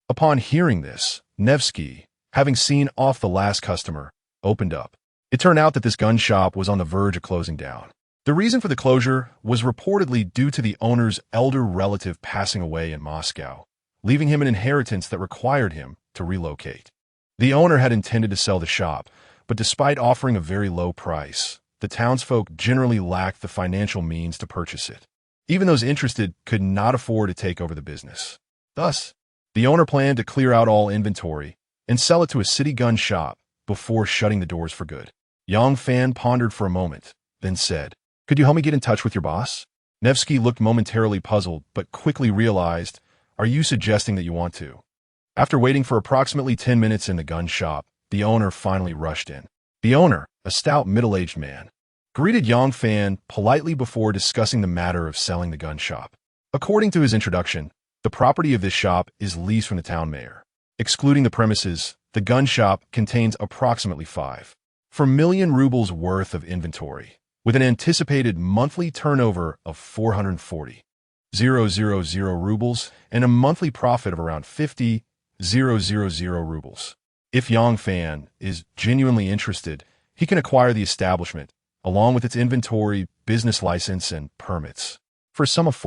Upon hearing this, Nevsky, having seen off the last customer, opened up. It turned out that this gun shop was on the verge of closing down. The reason for the closure was reportedly due to the owner's elder relative passing away in Moscow, leaving him an inheritance that required him to relocate. The owner had intended to sell the shop, but despite offering a very low price, the townsfolk generally lacked the financial means to purchase it. Even those interested could not afford to take over the business. Thus, the owner planned to clear out all inventory and sell it to a city gun shop before shutting the doors for good. Yang Fan pondered for a moment, then said, "Could you help me get in touch with your boss?" Nevsky looked momentarily puzzled, but quickly realized, "Are you suggesting that you want to?" After waiting for approximately 10 minutes in the gun shop, the owner finally rushed in. The owner, a stout middle-aged man, greeted Yang Fan politely before discussing the matter of selling the gun shop. According to his introduction, the property of this shop is leased from the town mayor. Excluding the premises, the gun shop contains approximately 5 million rubles worth of inventory, with an anticipated monthly turnover of 440,000 rubles and a monthly profit of around 50,000 rubles. If Yang Fan is genuinely interested, he can acquire the establishment, along with its inventory, business license, and permits, for a sum of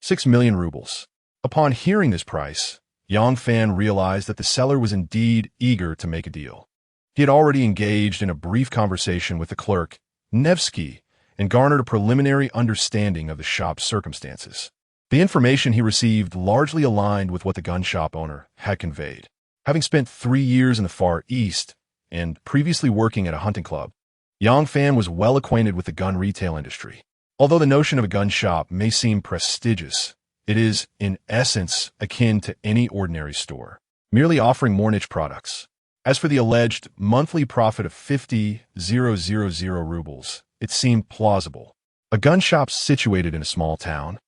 6 million rubles. Upon hearing this price, Yang Fan realized that the seller was indeed eager to make a deal. He had already engaged in a brief conversation with the clerk, Nevsky, and garnered a preliminary understanding of the shop's circumstances. The information he received largely aligned with what the gun shop owner had conveyed. Having spent 3 years in the Far East and previously working at a hunting club, Yang Fan was well acquainted with the gun retail industry. Although the notion of a gun shop may seem prestigious, it is, in essence, akin to any ordinary store, merely offering more niche products. As for the alleged monthly profit of 50,000 rubles, it seemed plausible. A gun shop situated in a small town,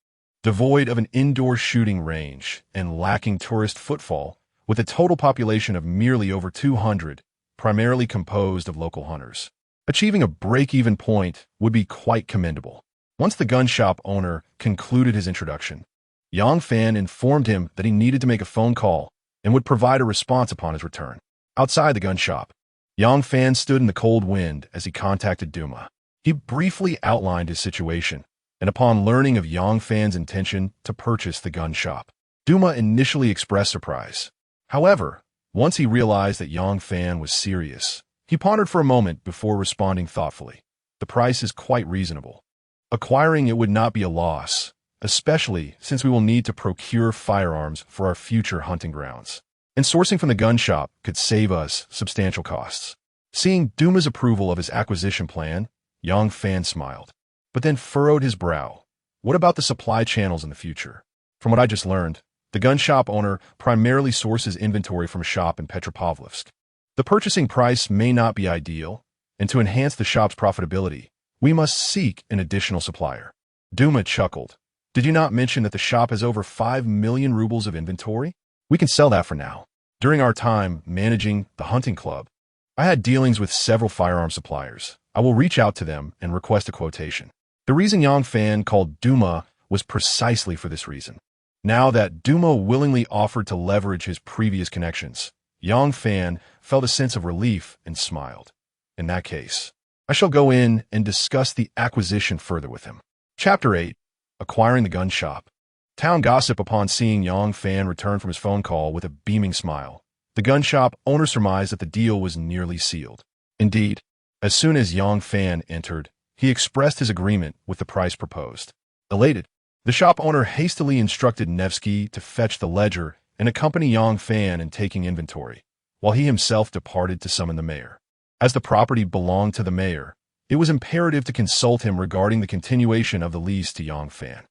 devoid of an indoor shooting range and lacking tourist footfall, with a total population of merely over 200, primarily composed of local hunters. Achieving a break-even point would be quite commendable. Once the gun shop owner concluded his introduction, Yang Fan informed him that he needed to make a phone call and would provide a response upon his return. Outside the gun shop, Yang Fan stood in the cold wind as he contacted Duma. He briefly outlined his situation, and upon learning of Yang Fan's intention to purchase the gun shop, Duma initially expressed surprise. However, once he realized that Yang Fan was serious, he pondered for a moment before responding thoughtfully. The price is quite reasonable. Acquiring it would not be a loss, especially since we will need to procure firearms for our future hunting grounds. And sourcing from the gun shop could save us substantial costs. Seeing Duma's approval of his acquisition plan, Yang Fan smiled, but then furrowed his brow. What about the supply channels in the future? From what I just learned, the gun shop owner primarily sources inventory from a shop in Petropavlovsk. The purchasing price may not be ideal, and to enhance the shop's profitability, we must seek an additional supplier. Duma chuckled. Did you not mention that the shop has over 5 million rubles of inventory? We can sell that for now. During our time managing the hunting club, I had dealings with several firearm suppliers. I will reach out to them and request a quotation. The reason Yang Fan called Duma was precisely for this reason. Now that Duma willingly offered to leverage his previous connections, Yang Fan felt a sense of relief and smiled. In that case, I shall go in and discuss the acquisition further with him. Chapter 8. Acquiring the gun shop. Town gossip upon seeing Yang Fan return from his phone call with a beaming smile The gun shop owner surmised that the deal was nearly sealed. Indeed, as soon as Yang Fan entered, he expressed his agreement with the price proposed. Elated, the shop owner hastily instructed Nevsky to fetch the ledger and accompany Yang Fan in taking inventory, while he himself departed to summon the mayor. As the property belonged to the mayor, it was imperative to consult him regarding the continuation of the lease to Yang Fan.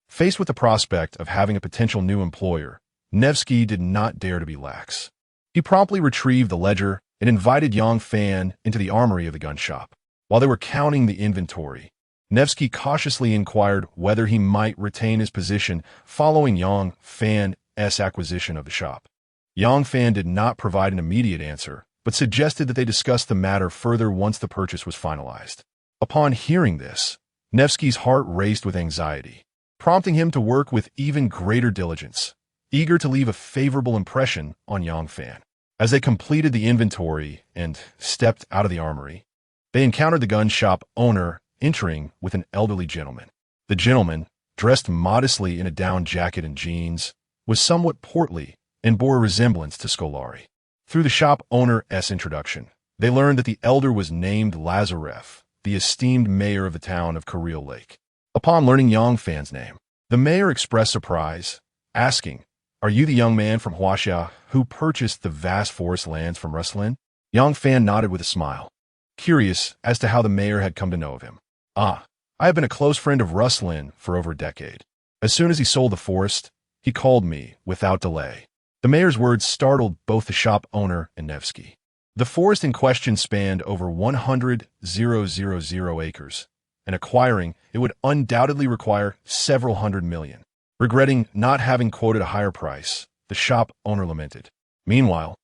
Faced with the prospect of having a potential new employer, Nevsky did not dare to be lax. He promptly retrieved the ledger and invited Yang Fan into the armory of the gun shop. While they were counting the inventory, Nevsky cautiously inquired whether he might retain his position following Yang Fan's acquisition of the shop. Yang Fan did not provide an immediate answer, but suggested that they discuss the matter further once the purchase was finalized. Upon hearing this, Nevsky's heart raced with anxiety, prompting him to work with even greater diligence, eager to leave a favorable impression on Yang Fan. As they completed the inventory and stepped out of the armory, they encountered the gun shop owner entering with an elderly gentleman. The gentleman, dressed modestly in a down jacket and jeans, was somewhat portly and bore a resemblance to Scolari. Through the shop owner's introduction, they learned that the elder was named Lazarev, the esteemed mayor of the town of Kareel Lake. Upon learning Yang Fan's name, the mayor expressed surprise, asking, "Are you the young man from Huaxia who purchased the vast forest lands from Ruslan?" Yang Fan nodded with a smile, curious as to how the mayor had come to know of him. "Ah, I have been a close friend of Ruslan for over a decade. As soon as he sold the forest, he called me without delay." The mayor's words startled both the shop owner and Nevsky. The forest in question spanned over 100,000 acres, and acquiring it would undoubtedly require several hundred million. Regretting not having quoted a higher price, the shop owner lamented. Meanwhile,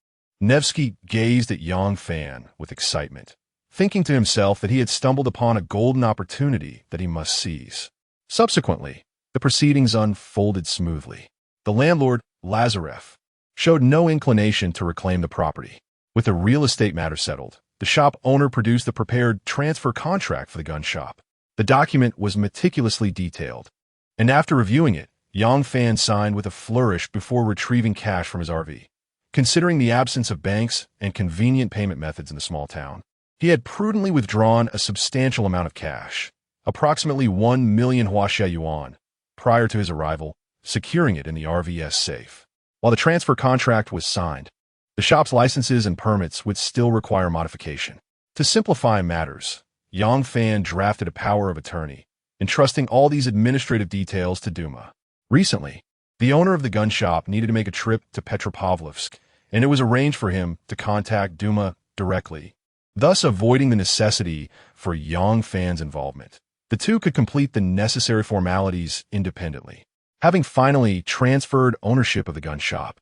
Nevsky gazed at Yang Fan with excitement, thinking to himself that he had stumbled upon a golden opportunity that he must seize. Subsequently, the proceedings unfolded smoothly. The landlord, Lazarev, showed no inclination to reclaim the property. With the real estate matter settled, the shop owner produced the prepared transfer contract for the gun shop. The document was meticulously detailed, and after reviewing it, Yang Fan signed with a flourish before retrieving cash from his RV. Considering the absence of banks and convenient payment methods in the small town, he had prudently withdrawn a substantial amount of cash, approximately 1 million Huaxia yuan, prior to his arrival, securing it in the RV's safe. While the transfer contract was signed, the shop's licenses and permits would still require modification. To simplify matters, Yang Fan drafted a power of attorney, entrusting all these administrative details to Duma. Recently, the owner of the gun shop needed to make a trip to Petropavlovsk, and it was arranged for him to contact Duma directly, thus avoiding the necessity for Yang Fan's involvement. The two could complete the necessary formalities independently. Having finally transferred ownership of the gun shop,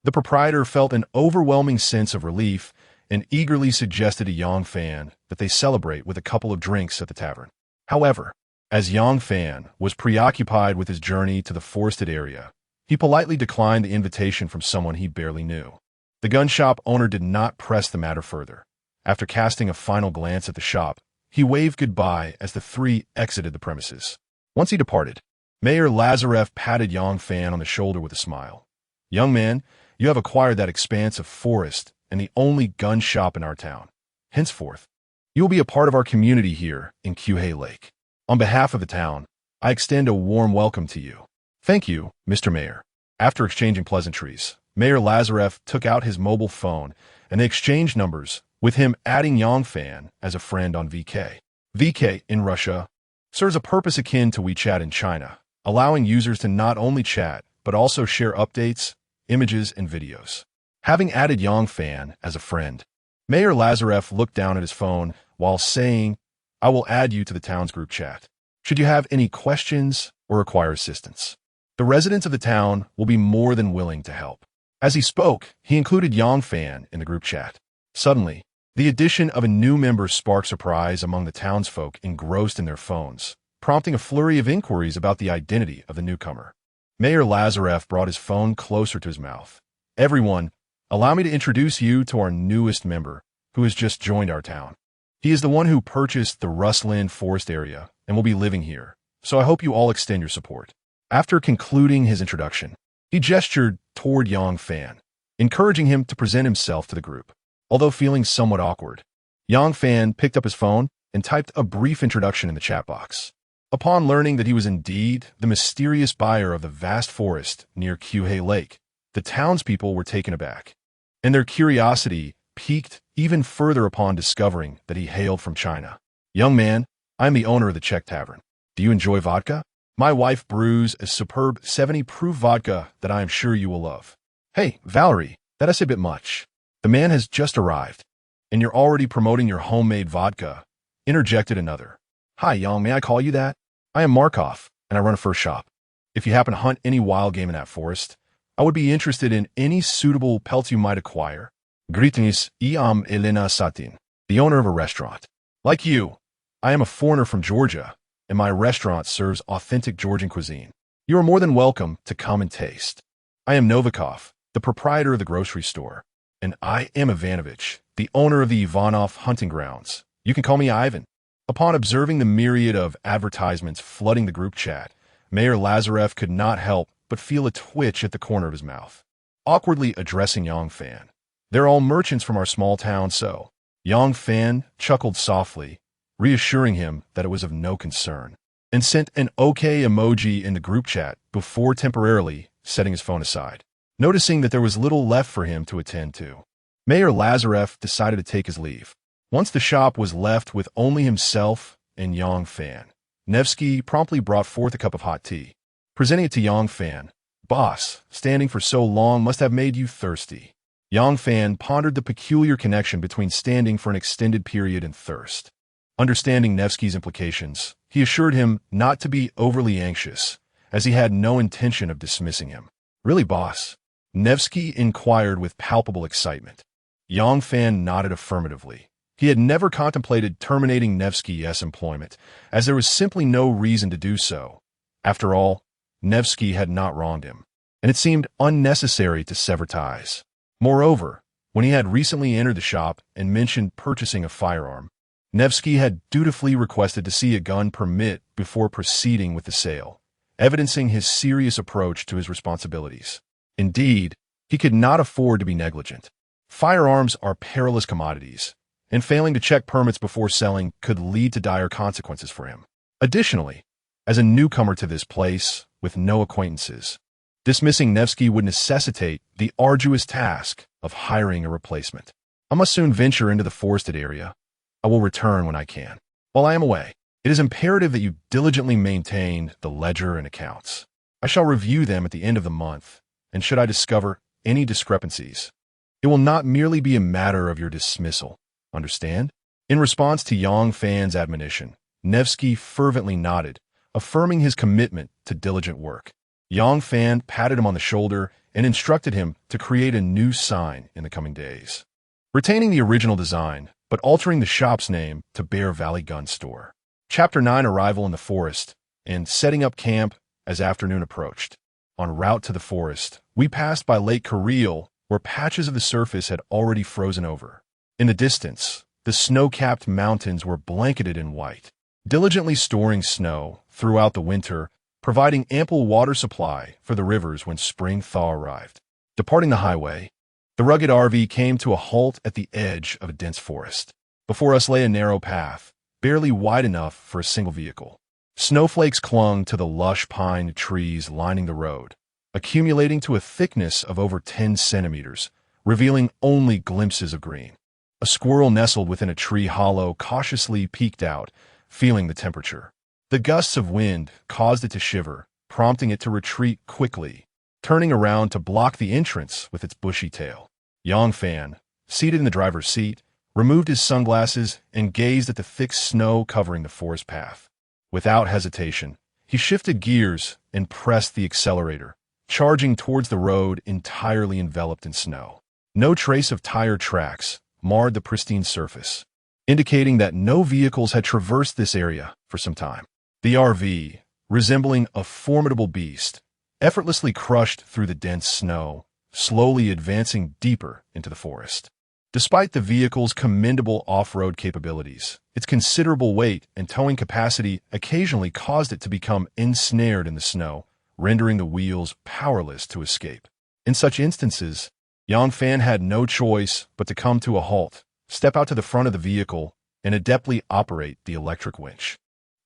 the proprietor felt an overwhelming sense of relief and eagerly suggested to Yang Fan that they celebrate with a couple of drinks at the tavern. However, as Yang Fan was preoccupied with his journey to the forested area, he politely declined the invitation from someone he barely knew. The gun shop owner did not press the matter further. After casting a final glance at the shop, he waved goodbye as the three exited the premises. Once he departed, Mayor Lazarev patted Yang Fan on the shoulder with a smile. "Young man, you have acquired that expanse of forest and the only gun shop in our town. Henceforth, you will be a part of our community here in Cuisine Lake. On behalf of the town, I extend a warm welcome to you." "Thank you, Mr. Mayor." After exchanging pleasantries, Mayor Lazarev took out his mobile phone and they exchanged numbers, with him adding Yang Fan as a friend on VK. VK in Russia serves a purpose akin to WeChat in China, allowing users to not only chat, but also share updates, images, and videos. Having added Yang Fan as a friend, Mayor Lazarev looked down at his phone while saying, "I will add you to the town's group chat. Should you have any questions or require assistance, the residents of the town will be more than willing to help." As he spoke, he included Yang Fan in the group chat. Suddenly, the addition of a new member sparked surprise among the townsfolk engrossed in their phones, prompting a flurry of inquiries about the identity of the newcomer. Mayor Lazarev brought his phone closer to his mouth. "Everyone, allow me to introduce you to our newest member, who has just joined our town. He is the one who purchased the Ruslan forest area and will be living here, so I hope you all extend your support." After concluding his introduction, he gestured toward Yang Fan. encouraging him to present himself to the group. Although feeling somewhat awkward, Yang Fan picked up his phone and typed a brief introduction in the chat box. Upon learning that he was indeed the mysterious buyer of the vast forest near Kyuhei Lake, the townspeople were taken aback, and their curiosity piqued even further upon discovering that he hailed from China. "Young man, I am the owner of the Czech Tavern. Do you enjoy vodka? My wife brews a superb 70-proof vodka that I am sure you will love." "Hey, Valerie, that is a bit much. The man has just arrived, and you're already promoting your homemade vodka," interjected another. "Hi, Yang, may I call you that? I am Markov, and I run a fur shop. If you happen to hunt any wild game in that forest, I would be interested in any suitable pelts you might acquire. Greetings, I am Elena Satin, the owner of a restaurant. Like you, I am a foreigner from Georgia, and my restaurant serves authentic Georgian cuisine. You are more than welcome to come and taste. I am Novikov, the proprietor of the grocery store, and I am Ivanovich, the owner of the Ivanov hunting grounds. You can call me Ivan." Upon observing the myriad of advertisements flooding the group chat, Mayor Lazarev could not help but feel a twitch at the corner of his mouth. Awkwardly addressing Yang Fan, "They're all merchants from our small town, so." Yang Fan chuckled softly, reassuring him that it was of no concern, and sent an OK emoji in the group chat before temporarily setting his phone aside. Noticing that there was little left for him to attend to, Mayor Lazarev decided to take his leave. Once the shop was left with only himself and Yang Fan, Nevsky promptly brought forth a cup of hot tea. Presenting it to Yang Fan, "Boss, standing for so long must have made you thirsty." Yang Fan pondered the peculiar connection between standing for an extended period and thirst. Understanding Nevsky's implications, he assured him not to be overly anxious, as he had no intention of dismissing him. "Really, boss?" Nevsky inquired with palpable excitement. Yang Fan nodded affirmatively. He had never contemplated terminating Nevsky's employment, as there was simply no reason to do so. After all, Nevsky had not wronged him, and it seemed unnecessary to sever ties. Moreover, when he had recently entered the shop and mentioned purchasing a firearm, Nevsky had dutifully requested to see a gun permit before proceeding with the sale, evidencing his serious approach to his responsibilities. Indeed, he could not afford to be negligent. Firearms are perilous commodities, and failing to check permits before selling could lead to dire consequences for him. Additionally, as a newcomer to this place, with no acquaintances, dismissing Nevsky would necessitate the arduous task of hiring a replacement. "I must soon venture into the forested area. I will return when I can. While I am away, it is imperative that you diligently maintain the ledger and accounts. I shall review them at the end of the month, and should I discover any discrepancies, it will not merely be a matter of your dismissal. Understand?" In response to Yang Fan's admonition, Nevsky fervently nodded, affirming his commitment to diligent work. Yang Fan patted him on the shoulder and instructed him to create a new sign in the coming days, retaining the original design, but altering the shop's name to Bear Valley Gun Store. Chapter 9: Arrival in the Forest and Setting Up Camp as afternoon approached. En route to the forest, we passed by Lake Kareel, where patches of the surface had already frozen over. In the distance, the snow-capped mountains were blanketed in white, diligently storing snow throughout the winter, providing ample water supply for the rivers when spring thaw arrived. Departing the highway, the rugged RV came to a halt at the edge of a dense forest. Before us lay a narrow path, barely wide enough for a single vehicle. Snowflakes clung to the lush pine trees lining the road, accumulating to a thickness of over 10 centimeters, revealing only glimpses of green. A squirrel nestled within a tree hollow cautiously peeked out, feeling the temperature. The gusts of wind caused it to shiver, prompting it to retreat quickly, turning around to block the entrance with its bushy tail. Yang Fan, seated in the driver's seat, removed his sunglasses and gazed at the thick snow covering the forest path. Without hesitation, he shifted gears and pressed the accelerator, charging towards the road entirely enveloped in snow. No trace of tire tracks marred the pristine surface, indicating that no vehicles had traversed this area for some time. The RV, resembling a formidable beast, effortlessly crushed through the dense snow, slowly advancing deeper into the forest. Despite the vehicle's commendable off-road capabilities, its considerable weight and towing capacity occasionally caused it to become ensnared in the snow, rendering the wheels powerless to escape. In such instances, Yang Fan had no choice but to come to a halt, step out to the front of the vehicle, and adeptly operate the electric winch.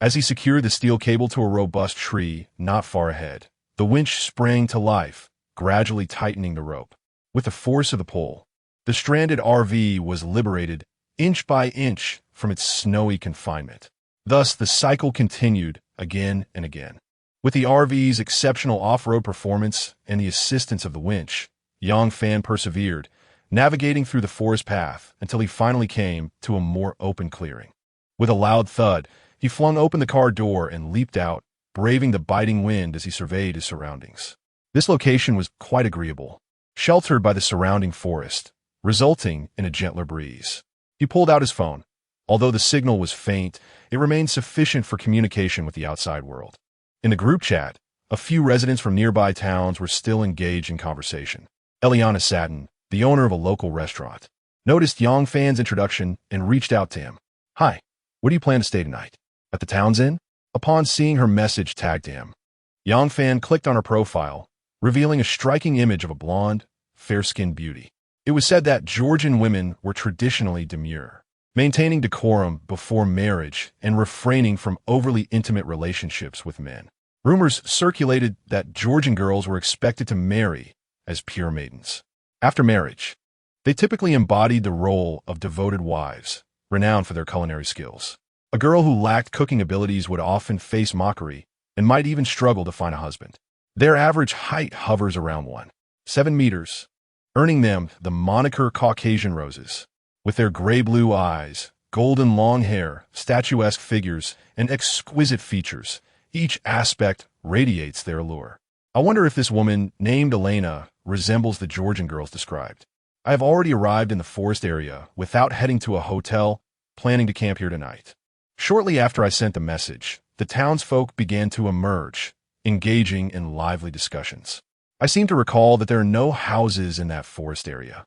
As he secured the steel cable to a robust tree not far ahead, the winch sprang to life, gradually tightening the rope. With the force of the pull, the stranded RV was liberated inch by inch from its snowy confinement. Thus, the cycle continued again and again. With the RV's exceptional off-road performance and the assistance of the winch, Yang Fan persevered, navigating through the forest path until he finally came to a more open clearing. With a loud thud, he flung open the car door and leaped out, braving the biting wind as he surveyed his surroundings. This location was quite agreeable, sheltered by the surrounding forest, resulting in a gentler breeze. He pulled out his phone. Although the signal was faint, it remained sufficient for communication with the outside world. In the group chat, a few residents from nearby towns were still engaged in conversation. Eliana Satin, the owner of a local restaurant, noticed Yang Fan's introduction and reached out to him. "Hi, where do you plan to stay tonight? At the town's inn?" Upon seeing her message tagged to him, Yang Fan clicked on her profile, revealing a striking image of a blonde, fair-skinned beauty. It was said that Georgian women were traditionally demure, maintaining decorum before marriage and refraining from overly intimate relationships with men. Rumors circulated that Georgian girls were expected to marry as pure maidens. After marriage, they typically embodied the role of devoted wives, renowned for their culinary skills. A girl who lacked cooking abilities would often face mockery and might even struggle to find a husband. Their average height hovers around 1.7 meters, earning them the moniker Caucasian Roses. With their gray-blue eyes, golden long hair, statuesque figures, and exquisite features, each aspect radiates their allure. I wonder if this woman, named Elena, resembles the Georgian girls described. I have already arrived in the forest area without heading to a hotel, planning to camp here tonight. Shortly after I sent the message, the townsfolk began to emerge, engaging in lively discussions. I seem to recall that there are no houses in that forest area.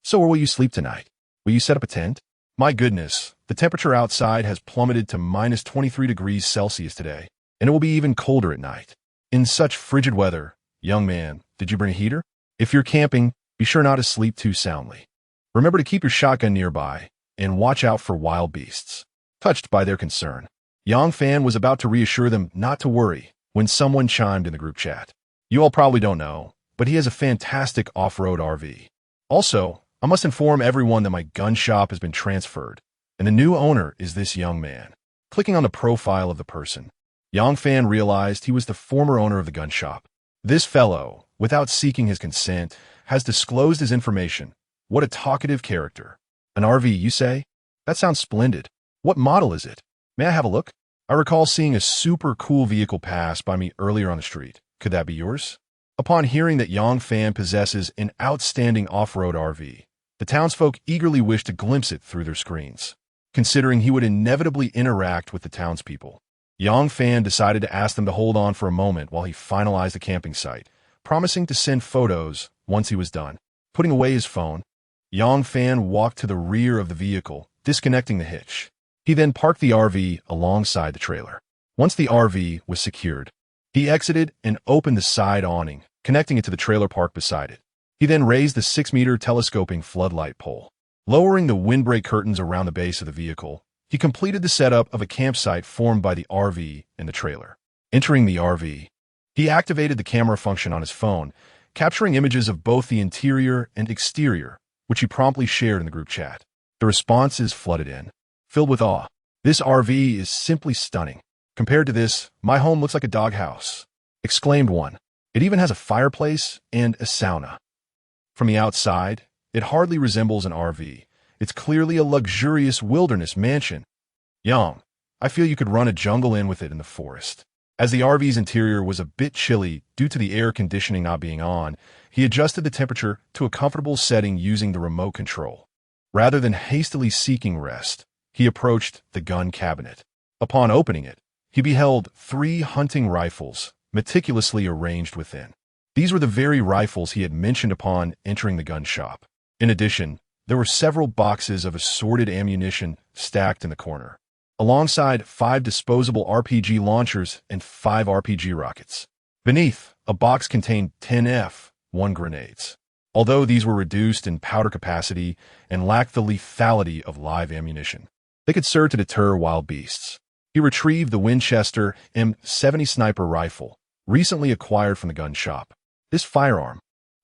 "So where will you sleep tonight? Will you set up a tent?" My goodness, the temperature outside has plummeted to minus 23 degrees Celsius today, and it will be even colder at night. In such frigid weather, young man, did you bring a heater? If you're camping, be sure not to sleep too soundly. Remember to keep your shotgun nearby, and watch out for wild beasts. Touched by their concern, Yang Fan was about to reassure them not to worry when someone chimed in the group chat. "You all probably don't know, but he has a fantastic off-road RV. Also, I must inform everyone that my gun shop has been transferred, and the new owner is this young man." Clicking on the profile of the person, Yang Fan realized he was the former owner of the gun shop. This fellow, without seeking his consent, has disclosed his information. What a talkative character. "An RV, you say? That sounds splendid. What model is it? May I have a look? I recall seeing a super cool vehicle pass by me earlier on the street. Could that be yours?" Upon hearing that Yang Fan possesses an outstanding off-road RV, the townsfolk eagerly wished to glimpse it through their screens. Considering he would inevitably interact with the townspeople, Yang Fan decided to ask them to hold on for a moment while he finalized the camping site, promising to send photos once he was done. Putting away his phone, Yang Fan walked to the rear of the vehicle, disconnecting the hitch. He then parked the RV alongside the trailer. Once the RV was secured, he exited and opened the side awning, connecting it to the trailer park beside it. He then raised the 6-meter telescoping floodlight pole. Lowering the windbreak curtains around the base of the vehicle, he completed the setup of a campsite formed by the RV and the trailer. Entering the RV, he activated the camera function on his phone, capturing images of both the interior and exterior, which he promptly shared in the group chat. The responses flooded in, filled with awe. "This RV is simply stunning. Compared to this, my home looks like a doghouse," exclaimed one. "It even has a fireplace and a sauna." From the outside, it hardly resembles an RV. It's clearly a luxurious wilderness mansion. "Yang, I feel you could run a jungle inn with it in the forest." As the RV's interior was a bit chilly due to the air conditioning not being on, he adjusted the temperature to a comfortable setting using the remote control. Rather than hastily seeking rest, he approached the gun cabinet. Upon opening it, he beheld 3 hunting rifles meticulously arranged within. These were the very rifles he had mentioned upon entering the gun shop. In addition, there were several boxes of assorted ammunition stacked in the corner, alongside 5 disposable RPG launchers and 5 RPG rockets. Beneath, a box contained 10 F1 grenades. although these were reduced in powder capacity and lacked the lethality of live ammunition. They could serve to deter wild beasts. He retrieved the Winchester M70 sniper rifle, recently acquired from the gun shop. This firearm,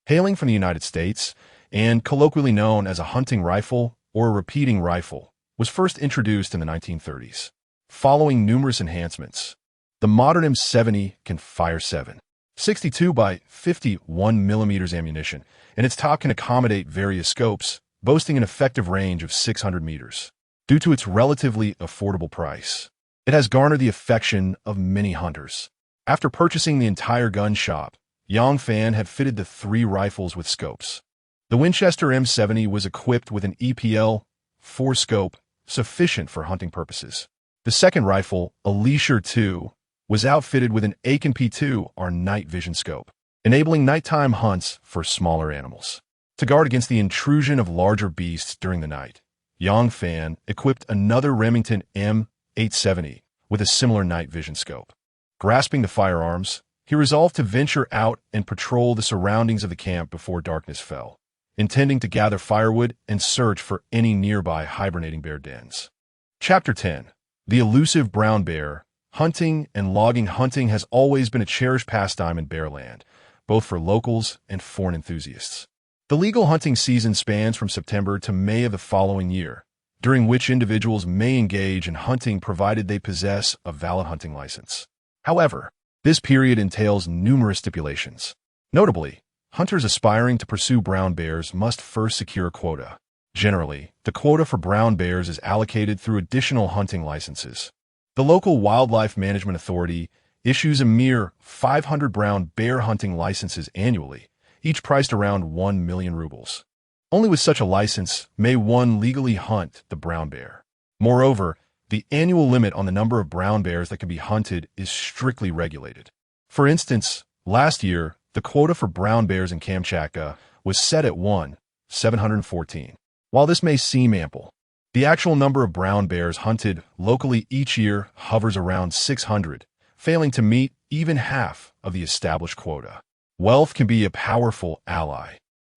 hailing from the United States and colloquially known as a hunting rifle or a repeating rifle, was first introduced in the 1930s. Following numerous enhancements, the modern M70 can fire 7.62 by 51 millimeters ammunition, and its top can accommodate various scopes, boasting an effective range of 600 meters. Due to its relatively affordable price, it has garnered the affection of many hunters. After purchasing the entire gun shop, Yang Fan had fitted the 3 rifles with scopes. The Winchester M70 was equipped with an EPL 4 scope, sufficient for hunting purposes. The second rifle, a Leisure 2, was outfitted with an Aiken P2 or night vision scope, enabling nighttime hunts for smaller animals. To guard against the intrusion of larger beasts during the night, Yang Fan equipped another Remington M870 with a similar night vision scope. Grasping the firearms, he resolved to venture out and patrol the surroundings of the camp before darkness fell, intending to gather firewood and search for any nearby hibernating bear dens. Chapter 10. The Elusive Brown Bear. Hunting and logging. Hunting has always been a cherished pastime in Bearland, both for locals and foreign enthusiasts. The legal hunting season spans from September to May of the following year, during which individuals may engage in hunting provided they possess a valid hunting license. However, this period entails numerous stipulations. Notably, hunters aspiring to pursue brown bears must first secure a quota. Generally, the quota for brown bears is allocated through additional hunting licenses. The local Wildlife Management Authority issues a mere 500 brown bear hunting licenses annually, each priced around 1 million rubles. Only with such a license may one legally hunt the brown bear. Moreover, the annual limit on the number of brown bears that can be hunted is strictly regulated. For instance, last year, the quota for brown bears in Kamchatka was set at 714. While this may seem ample, the actual number of brown bears hunted locally each year hovers around 600, failing to meet even half of the established quota. Wealth can be a powerful ally.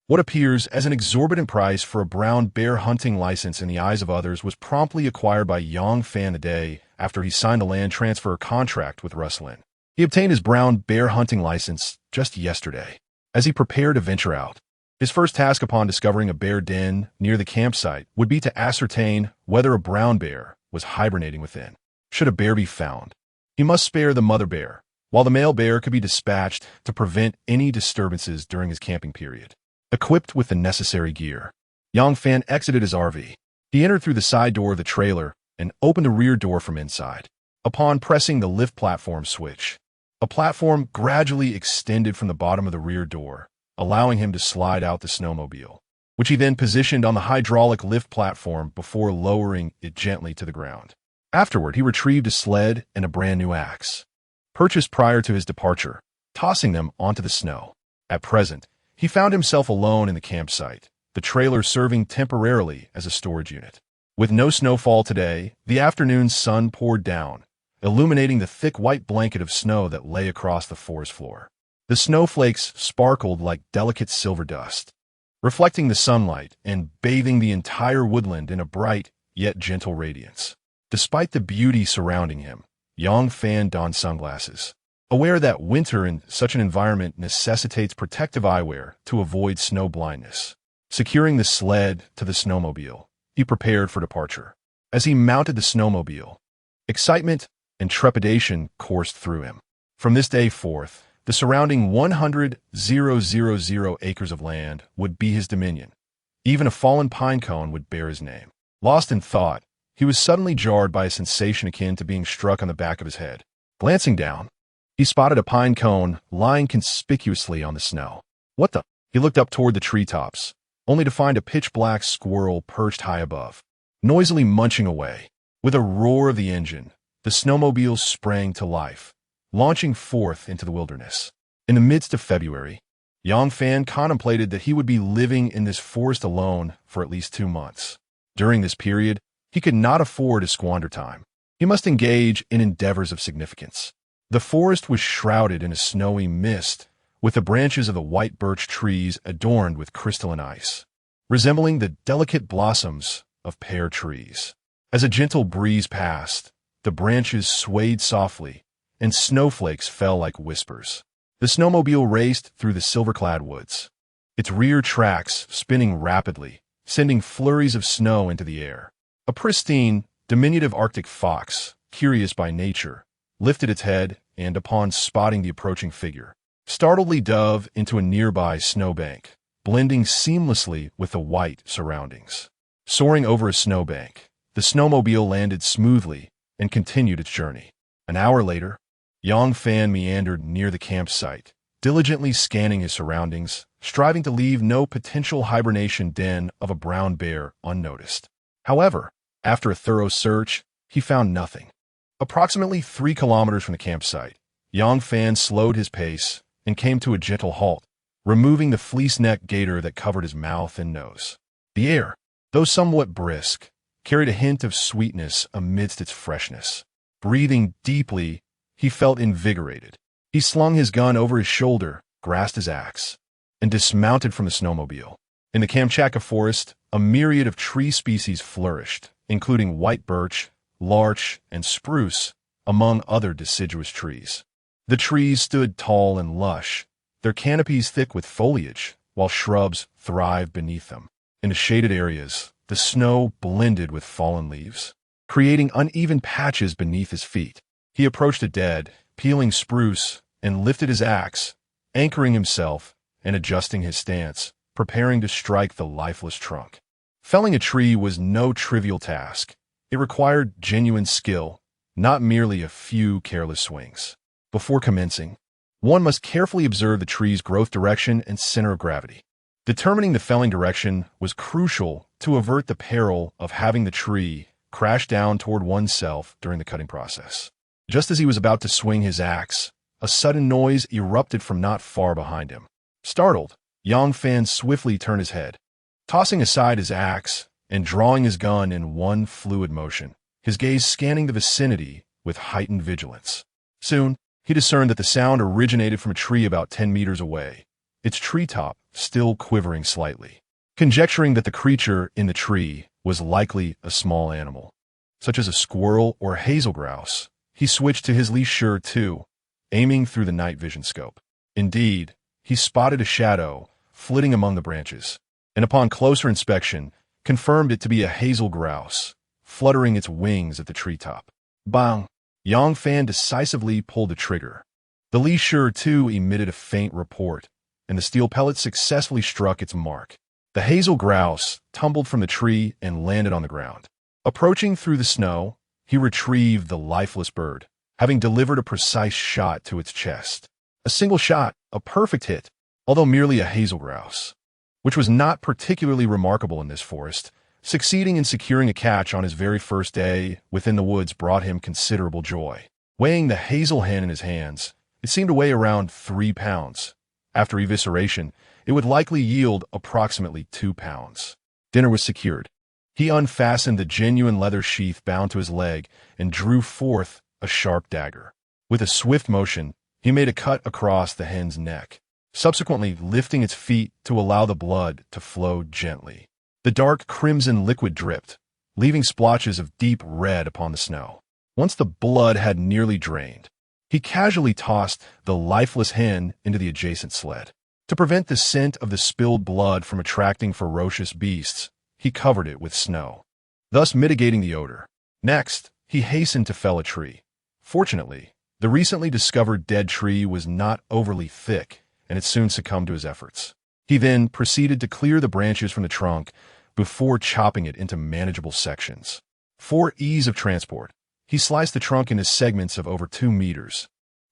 What appears as an exorbitant price for a brown bear hunting license in the eyes of others was promptly acquired by Yang Fan the day after he signed a land transfer contract with Russlin. He obtained his brown bear hunting license just yesterday. As he prepared to venture out, his first task upon discovering a bear den near the campsite would be to ascertain whether a brown bear was hibernating within. Should a bear be found, he must spare the mother bear, while the male bear could be dispatched to prevent any disturbances during his camping period. Equipped with the necessary gear, Yang Fan exited his RV. He entered through the side door of the trailer and opened the rear door from inside. Upon pressing the lift platform switch, a platform gradually extended from the bottom of the rear door, allowing him to slide out the snowmobile, which he then positioned on the hydraulic lift platform before lowering it gently to the ground. Afterward, he retrieved a sled and a brand new axe, purchased prior to his departure, tossing them onto the snow. At present, he found himself alone in the campsite, the trailer serving temporarily as a storage unit. With no snowfall today, the afternoon sun poured down, illuminating the thick white blanket of snow that lay across the forest floor. The snowflakes sparkled like delicate silver dust, reflecting the sunlight and bathing the entire woodland in a bright yet gentle radiance. Despite the beauty surrounding him, Yang Fan donned sunglasses, aware that winter in such an environment necessitates protective eyewear to avoid snow blindness. Securing the sled to the snowmobile, he prepared for departure. As he mounted the snowmobile, excitement and trepidation coursed through him. From this day forth, the surrounding 100,000 acres of land would be his dominion. Even a fallen pine cone would bear his name. Lost in thought, he was suddenly jarred by a sensation akin to being struck on the back of his head. Glancing down, he spotted a pine cone lying conspicuously on the snow. What the? He looked up toward the treetops, only to find a pitch-black squirrel perched high above, noisily munching away. With a roar of the engine, the snowmobile sprang to life, launching forth into the wilderness. In the midst of February, Yang Fan contemplated that he would be living in this forest alone for at least 2 months. During this period, he could not afford to squander time. He must engage in endeavors of significance. The forest was shrouded in a snowy mist, with the branches of the white birch trees adorned with crystalline ice, resembling the delicate blossoms of pear trees. As a gentle breeze passed, the branches swayed softly, and snowflakes fell like whispers. The snowmobile raced through the silver-clad woods, its rear tracks spinning rapidly, sending flurries of snow into the air. A pristine, diminutive Arctic fox, curious by nature, lifted its head and, upon spotting the approaching figure, startledly dove into a nearby snowbank, blending seamlessly with the white surroundings. Soaring over a snowbank, the snowmobile landed smoothly and continued its journey. An hour later, Yang Fan meandered near the campsite, diligently scanning his surroundings, striving to leave no potential hibernation den of a brown bear unnoticed. However, after a thorough search, he found nothing. Approximately 3 kilometers from the campsite, Yang Fan slowed his pace and came to a gentle halt, removing the fleece-neck gaiter that covered his mouth and nose. The air, though somewhat brisk, carried a hint of sweetness amidst its freshness. Breathing deeply, he felt invigorated. He slung his gun over his shoulder, grasped his axe, and dismounted from the snowmobile. In the Kamchatka forest, a myriad of tree species flourished, including white birch, larch, and spruce, among other deciduous trees. The trees stood tall and lush, their canopies thick with foliage, while shrubs thrived beneath them. In the shaded areas, the snow blended with fallen leaves, creating uneven patches beneath his feet. He approached a dead, peeling spruce and lifted his axe, anchoring himself and adjusting his stance, preparing to strike the lifeless trunk. Felling a tree was no trivial task. It required genuine skill, not merely a few careless swings. Before commencing, one must carefully observe the tree's growth direction and center of gravity. Determining the felling direction was crucial to avert the peril of having the tree crash down toward oneself during the cutting process. Just as he was about to swing his axe, a sudden noise erupted from not far behind him. Startled, Yang Fan swiftly turned his head, tossing aside his axe and drawing his gun in one fluid motion, his gaze scanning the vicinity with heightened vigilance. Soon, he discerned that the sound originated from a tree about 10 meters away, its treetop still quivering slightly. Conjecturing that the creature in the tree was likely a small animal, such as a squirrel or hazel grouse, he switched to his leash .2, aiming through the night vision scope. Indeed, he spotted a shadow flitting among the branches, and upon closer inspection, confirmed it to be a hazel grouse, fluttering its wings at the treetop. Bang! Yang Fan decisively pulled the trigger. The leash .2 emitted a faint report, and the steel pellet successfully struck its mark. The hazel grouse tumbled from the tree and landed on the ground. Approaching through the snow, he retrieved the lifeless bird, having delivered a precise shot to its chest. A single shot, a perfect hit, although merely a hazel grouse, which was not particularly remarkable in this forest. Succeeding in securing a catch on his very first day within the woods brought him considerable joy. Weighing the hazel hen in his hands, it seemed to weigh around 3 pounds. After evisceration, it would likely yield approximately 2 pounds. Dinner was secured. He unfastened the genuine leather sheath bound to his leg and drew forth a sharp dagger. With a swift motion, he made a cut across the hen's neck, subsequently lifting its feet to allow the blood to flow gently. The dark crimson liquid dripped, leaving splotches of deep red upon the snow. Once the blood had nearly drained, he casually tossed the lifeless hen into the adjacent sled. To prevent the scent of the spilled blood from attracting ferocious beasts, he covered it with snow, thus mitigating the odor. Next, he hastened to fell a tree. Fortunately, the recently discovered dead tree was not overly thick, and it soon succumbed to his efforts. He then proceeded to clear the branches from the trunk before chopping it into manageable sections. For ease of transport, he sliced the trunk into segments of over 2 meters,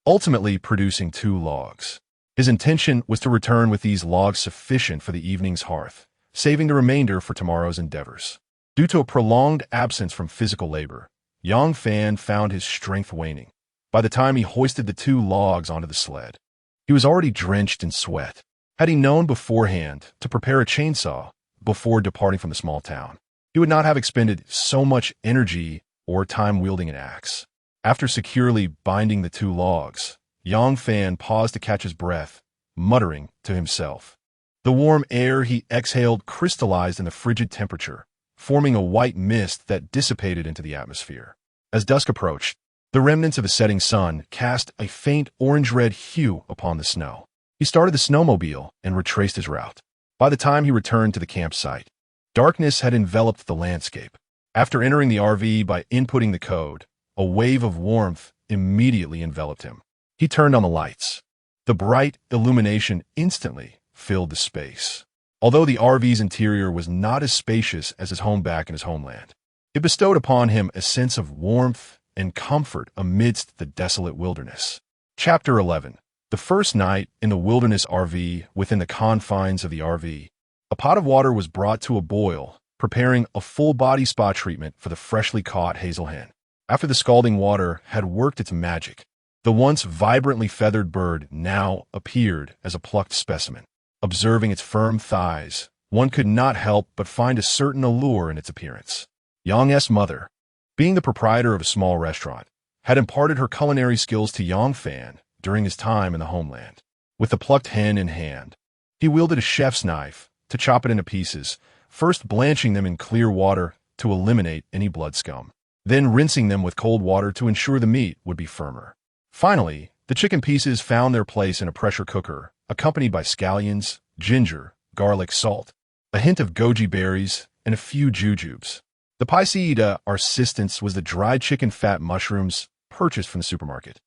ultimately producing 2 logs. His intention was to return with these logs sufficient for the evening's hearth, saving the remainder for tomorrow's endeavors. Due to a prolonged absence from physical labor, Yang Fan found his strength waning. By the time he hoisted the 2 logs onto the sled, he was already drenched in sweat. Had he known beforehand to prepare a chainsaw before departing from the small town, he would not have expended so much energy or time wielding an axe. After securely binding the 2 logs, Yang Fan paused to catch his breath muttering to himself. The warm air he exhaled crystallized in the frigid temperature, forming a white mist that dissipated into the atmosphere. As dusk approached, the remnants of a setting sun cast a faint orange-red hue upon the snow. He started the snowmobile and retraced his route. By the time he returned to the campsite, darkness had enveloped the landscape. After entering the RV by inputting the code, a wave of warmth immediately enveloped him. He turned on the lights. The bright illumination instantly filled the space. Although the RV's interior was not as spacious as his home back in his homeland, it bestowed upon him a sense of warmth and comfort amidst the desolate wilderness. Chapter 11. The first night in the wilderness RV within the confines of the RV. A pot of water was brought to a boil, preparing a full-body spa treatment for the freshly caught hazel hen. After the scalding water had worked its magic, the once vibrantly feathered bird now appeared as a plucked specimen. Observing its firm thighs, one could not help but find a certain allure in its appearance. Yang's mother, being the proprietor of a small restaurant, had imparted her culinary skills to Yang Fan during his time in the homeland. With the plucked hen in hand, he wielded a chef's knife to chop it into pieces, first blanching them in clear water to eliminate any blood scum, then rinsing them with cold water to ensure the meat would be firmer. Finally, the chicken pieces found their place in a pressure cooker, accompanied by scallions, ginger, garlic, salt, a hint of goji berries, and a few jujubes. The paisita assistance was the dried chicken fat mushrooms purchased from the supermarket.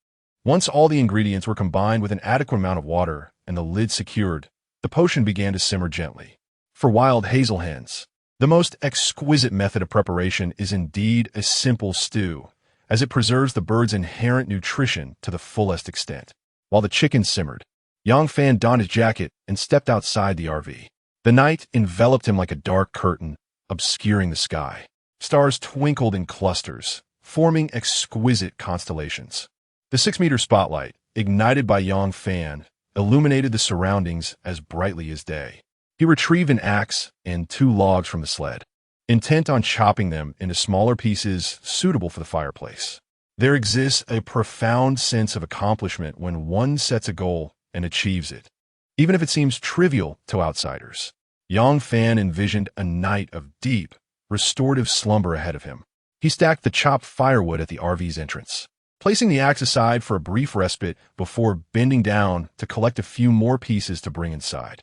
Once all the ingredients were combined with an adequate amount of water and the lid secured, the potion began to simmer gently. For wild hazel hens, the most exquisite method of preparation is indeed a simple stew, as it preserves the bird's inherent nutrition to the fullest extent. While the chicken simmered, Yang Fan donned his jacket and stepped outside the RV. The night enveloped him like a dark curtain, obscuring the sky. Stars twinkled in clusters, forming exquisite constellations. The 6-meter spotlight, ignited by Yang Fan, illuminated the surroundings as brightly as day. He retrieved an axe and 2 logs from the sled, intent on chopping them into smaller pieces suitable for the fireplace. There exists a profound sense of accomplishment when one sets a goal and achieves it, even if it seems trivial to outsiders. Yang Fan envisioned a night of deep, restorative slumber ahead of him. He stacked the chopped firewood at the RV's entrance, placing the axe aside for a brief respite before bending down to collect a few more pieces to bring inside.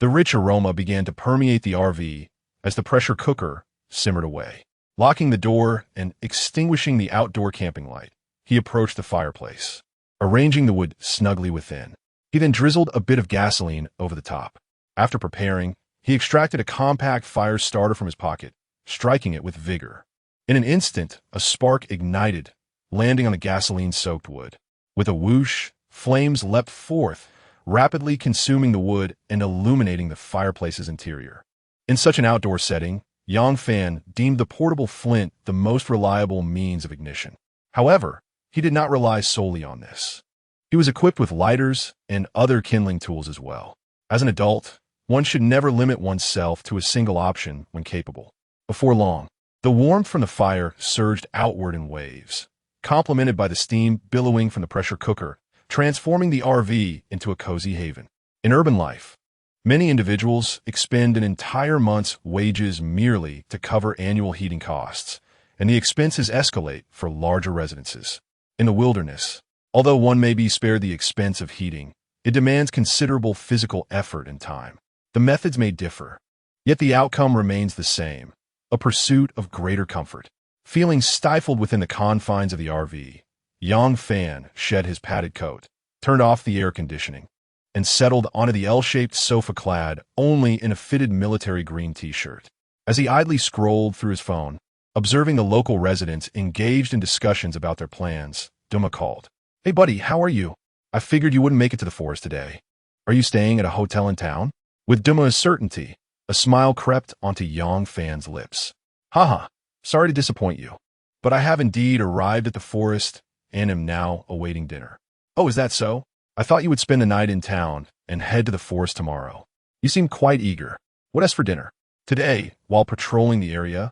The rich aroma began to permeate the RV as the pressure cooker simmered away. Locking the door and extinguishing the outdoor camping light, he approached the fireplace, arranging the wood snugly within. He then drizzled a bit of gasoline over the top. After preparing, he extracted a compact fire starter from his pocket, striking it with vigor. In an instant, a spark ignited, landing on the gasoline-soaked wood. With a whoosh, flames leapt forth, rapidly consuming the wood and illuminating the fireplace's interior. In such an outdoor setting, Yang Fan deemed the portable flint the most reliable means of ignition. However, he did not rely solely on this. He was equipped with lighters and other kindling tools as well. As an adult, one should never limit oneself to a single option when capable. Before long, the warmth from the fire surged outward in waves, complemented by the steam billowing from the pressure cooker, transforming the RV into a cozy haven. In urban life, many individuals expend an entire month's wages merely to cover annual heating costs, and the expenses escalate for larger residences. In the wilderness, although one may be spared the expense of heating, it demands considerable physical effort and time. The methods may differ, yet the outcome remains the same, a pursuit of greater comfort. Feeling stifled within the confines of the RV, Yang Fan shed his padded coat, turned off the air conditioning, and settled onto the L-shaped sofa clad only in a fitted military green t-shirt. As he idly scrolled through his phone, observing the local residents engaged in discussions about their plans, Duma called. "Hey buddy, how are you? I figured you wouldn't make it to the forest today. Are you staying at a hotel in town?" With Duma's certainty, a smile crept onto Yang Fan's lips. "Haha, sorry to disappoint you, but I have indeed arrived at the forest and am now awaiting dinner." "Oh, is that so? I thought you would spend the night in town and head to the forest tomorrow. You seem quite eager. What is for dinner?" "Today, while patrolling the area,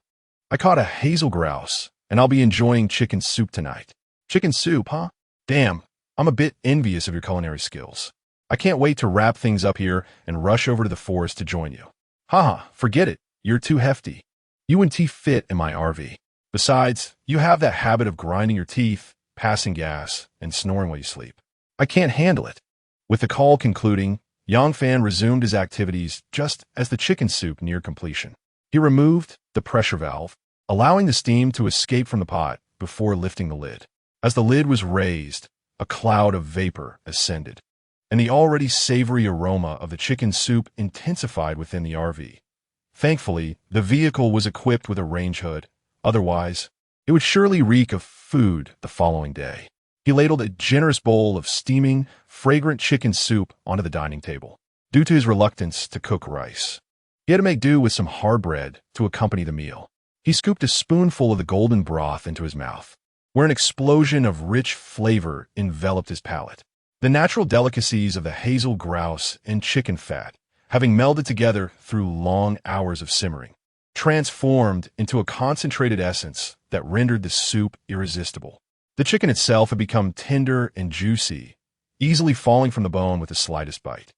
I caught a hazel grouse, and I'll be enjoying chicken soup tonight." "Chicken soup, huh? Damn, I'm a bit envious of your culinary skills. I can't wait to wrap things up here and rush over to the forest to join you. Haha, forget it. You're too hefty. You wouldn't fit in my RV. Besides, you have that habit of grinding your teeth, passing gas, and snoring while you sleep. I can't handle it. With the call concluding, Yang Fan resumed his activities just as the chicken soup neared completion. He removed the pressure valve, allowing the steam to escape from the pot before lifting the lid. As the lid was raised, a cloud of vapor ascended, and the already savory aroma of the chicken soup intensified within the RV. Thankfully, the vehicle was equipped with a range hood. Otherwise, it would surely reek of food the following day. He ladled a generous bowl of steaming, fragrant chicken soup onto the dining table. Due to his reluctance to cook rice, he had to make do with some hard bread to accompany the meal. He scooped a spoonful of the golden broth into his mouth, where an explosion of rich flavor enveloped his palate. The natural delicacies of the hazel grouse and chicken fat, having melded together through long hours of simmering, transformed into a concentrated essence that rendered the soup irresistible. The chicken itself had become tender and juicy, easily falling from the bone with the slightest bite.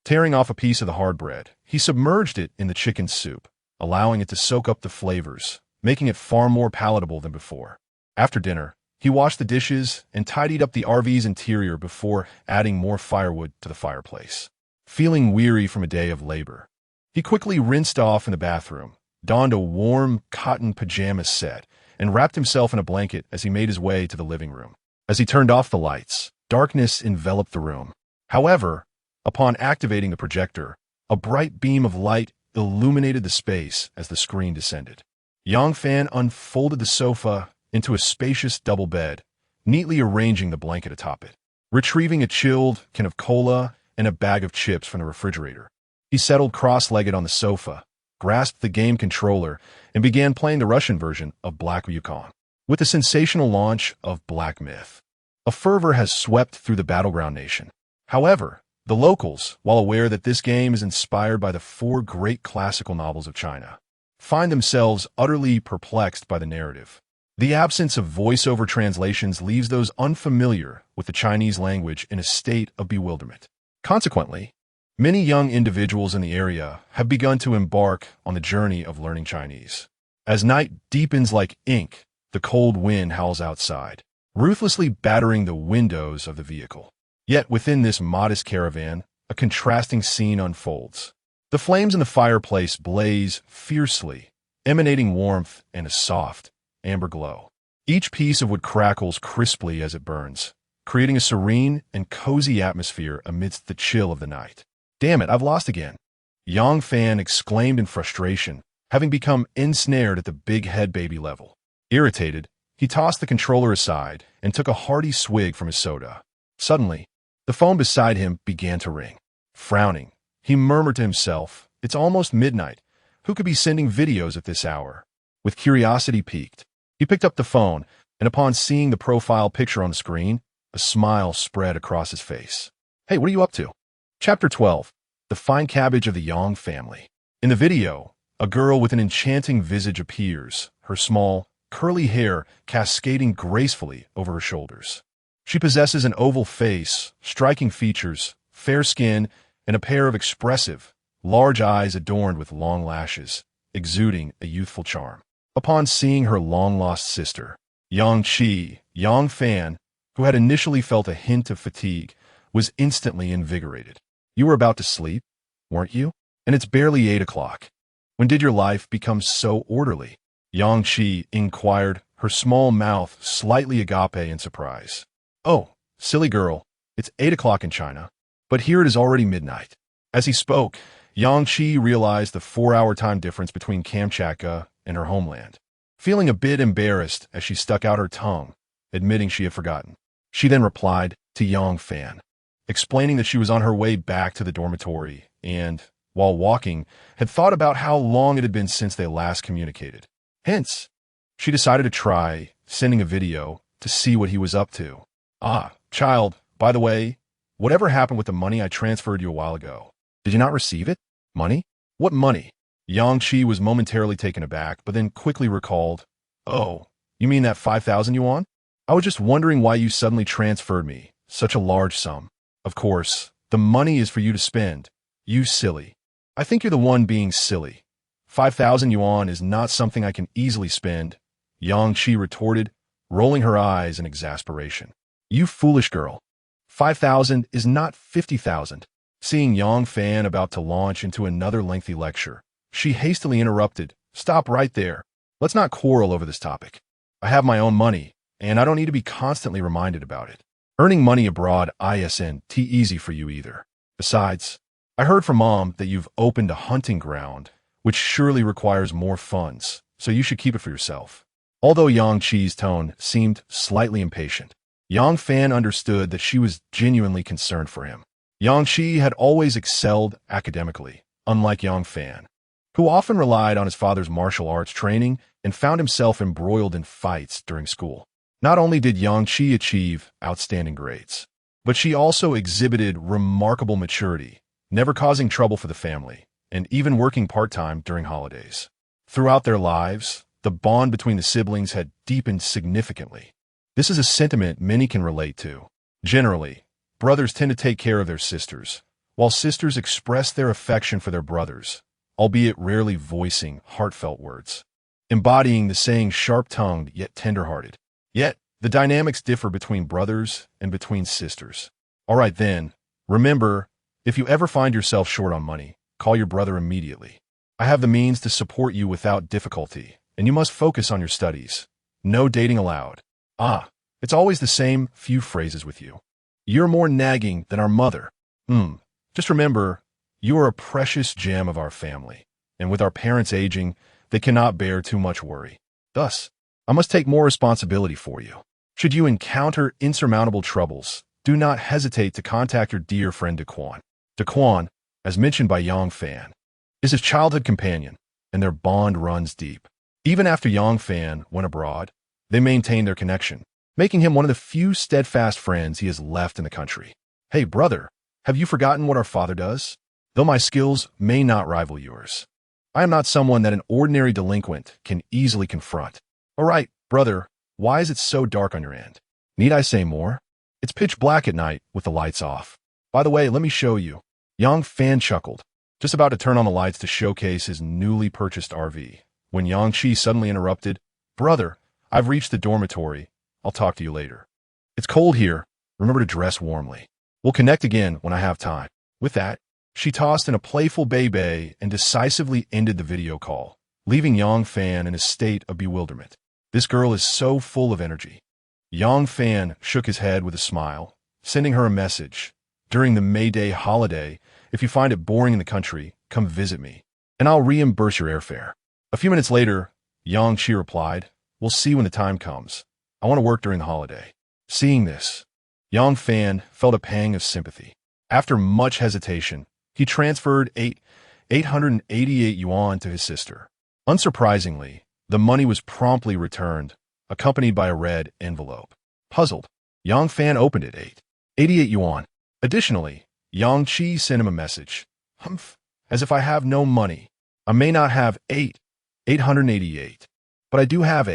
Tearing off a piece of the hard bread, he submerged it in the chicken soup, allowing it to soak up the flavors, making it far more palatable than before. After dinner, he washed the dishes and tidied up the RV's interior before adding more firewood to the fireplace. Feeling weary from a day of labor, he quickly rinsed off in the bathroom, donned a warm cotton pajama set, and wrapped himself in a blanket as he made his way to the living room. As he turned off the lights, darkness enveloped the room. However, upon activating the projector, a bright beam of light illuminated the space as the screen descended. Yang Fan unfolded the sofa into a spacious double bed, neatly arranging the blanket atop it. Retrieving a chilled can of cola and a bag of chips from the refrigerator, he settled cross-legged on the sofa, grasped the game controller, and began playing the Russian version of Black Yukon. With the sensational launch of Black Myth, a fervor has swept through the battleground nation. However, the locals, while aware that this game is inspired by the 4 great classical novels of China, find themselves utterly perplexed by the narrative. The absence of voiceover translations leaves those unfamiliar with the Chinese language in a state of bewilderment. Consequently, many young individuals in the area have begun to embark on the journey of learning Chinese. As night deepens like ink, the cold wind howls outside, ruthlessly battering the windows of the vehicle. Yet within this modest caravan, a contrasting scene unfolds. The flames in the fireplace blaze fiercely, emanating warmth and a soft, amber glow. Each piece of wood crackles crisply as it burns, creating a serene and cozy atmosphere amidst the chill of the night. Damn it, I've lost again. Yang Fan exclaimed in frustration, having become ensnared at the big head baby level. Irritated, he tossed the controller aside and took a hearty swig from his soda. Suddenly, the phone beside him began to ring. Frowning, he murmured to himself, "It's almost midnight. Who could be sending videos at this hour?" With curiosity piqued, he picked up the phone, and upon seeing the profile picture on the screen, a smile spread across his face. "Hey, what are you up to?" Chapter 12. The Fine Cabbage of the Yang Family. In the video, a girl with an enchanting visage appears, her small, curly hair cascading gracefully over her shoulders. She possesses an oval face, striking features, fair skin, and a pair of expressive, large eyes adorned with long lashes, exuding a youthful charm. Upon seeing her long-lost sister, Yang Fan, who had initially felt a hint of fatigue, was instantly invigorated. "You were about to sleep, weren't you? And it's barely 8 o'clock. When did your life become so orderly?" Yang inquired, her small mouth slightly agape in surprise. "Oh, silly girl, it's 8 o'clock in China, but here it is already midnight." As he spoke, Yang realized the 4-hour time difference between Kamchatka and her homeland. Feeling a bit embarrassed as she stuck out her tongue, admitting she had forgotten, she then replied to Yang Fan, explaining that she was on her way back to the dormitory and, while walking, had thought about how long it had been since they last communicated. Hence, she decided to try sending a video to see what he was up to. "Ah, child, by the way, whatever happened with the money I transferred you a while ago? Did you not receive it? Money? What money?" Yang was momentarily taken aback, but then quickly recalled, "Oh, you mean that 5,000 yuan? I was just wondering why you suddenly transferred me such a large sum." Of course, The money is for you to spend. You silly. I think you're the one being silly. 5,000 yuan is not something I can easily spend, Yang Qi retorted, rolling her eyes in exasperation. You foolish girl. 5,000 is not 50,000. Seeing Yang Fan about to launch into another lengthy lecture, she hastily interrupted. Stop right there. Let's not quarrel over this topic. I have my own money, and I don't need to be constantly reminded about it. Earning money abroad isn't easy for you either. Besides, I heard from Mom that you've opened a hunting ground, which surely requires more funds, so you should keep it for yourself. Although Yang Qi's tone seemed slightly impatient, Yang Fan understood that she was genuinely concerned for him. Yang Qi had always excelled academically, unlike Yang Fan, who often relied on his father's martial arts training and found himself embroiled in fights during school. Not only did Yang Qi achieve outstanding grades, but she also exhibited remarkable maturity, never causing trouble for the family, and even working part-time during holidays. Throughout their lives, the bond between the siblings had deepened significantly. This is a sentiment many can relate to. Generally, brothers tend to take care of their sisters, while sisters express their affection for their brothers, albeit rarely voicing heartfelt words, embodying the saying sharp-tongued yet tender-hearted. Yet, the dynamics differ between brothers and between sisters. All right then, remember, if you ever find yourself short on money, call your brother immediately. I have the means to support you without difficulty, and you must focus on your studies. No dating allowed. It's always the same few phrases with you. You're more nagging than our mother. Just remember, you are a precious gem of our family, and with our parents aging, they cannot bear too much worry. Thus, I must take more responsibility for you. Should you encounter insurmountable troubles, do not hesitate to contact your dear friend Daquan. Daquan, as mentioned by Yang Fan, is his childhood companion, and their bond runs deep. Even after Yang Fan went abroad, they maintained their connection, making him one of the few steadfast friends he has left in the country. Hey, brother, have you forgotten what our father does? Though my skills may not rival yours, I am not someone that an ordinary delinquent can easily confront. All right, brother, why is it so dark on your end? Need I say more? It's pitch black at night with the lights off. By the way, let me show you. Yang Fan chuckled, just about to turn on the lights to showcase his newly purchased RV, when Yang Qi suddenly interrupted. Brother, I've reached the dormitory. I'll talk to you later. It's cold here. Remember to dress warmly. We'll connect again when I have time. With that, she tossed in a playful bay and decisively ended the video call, leaving Yang Fan in a state of bewilderment. This girl is so full of energy. Yang Fan shook his head with a smile, sending her a message. During the May Day holiday, if you find it boring in the country, come visit me, and I'll reimburse your airfare. A few minutes later, Yang Qi replied, we'll see when the time comes. I want to work during the holiday. Seeing this, Yang Fan felt a pang of sympathy. After much hesitation, he transferred 888 yuan to his sister. Unsurprisingly, the money was promptly returned, accompanied by a red envelope. Puzzled, Yang Fan opened it. 88 yuan. Additionally, Yang Qi sent him a message. As if I have no money. I may not have 888, but I do have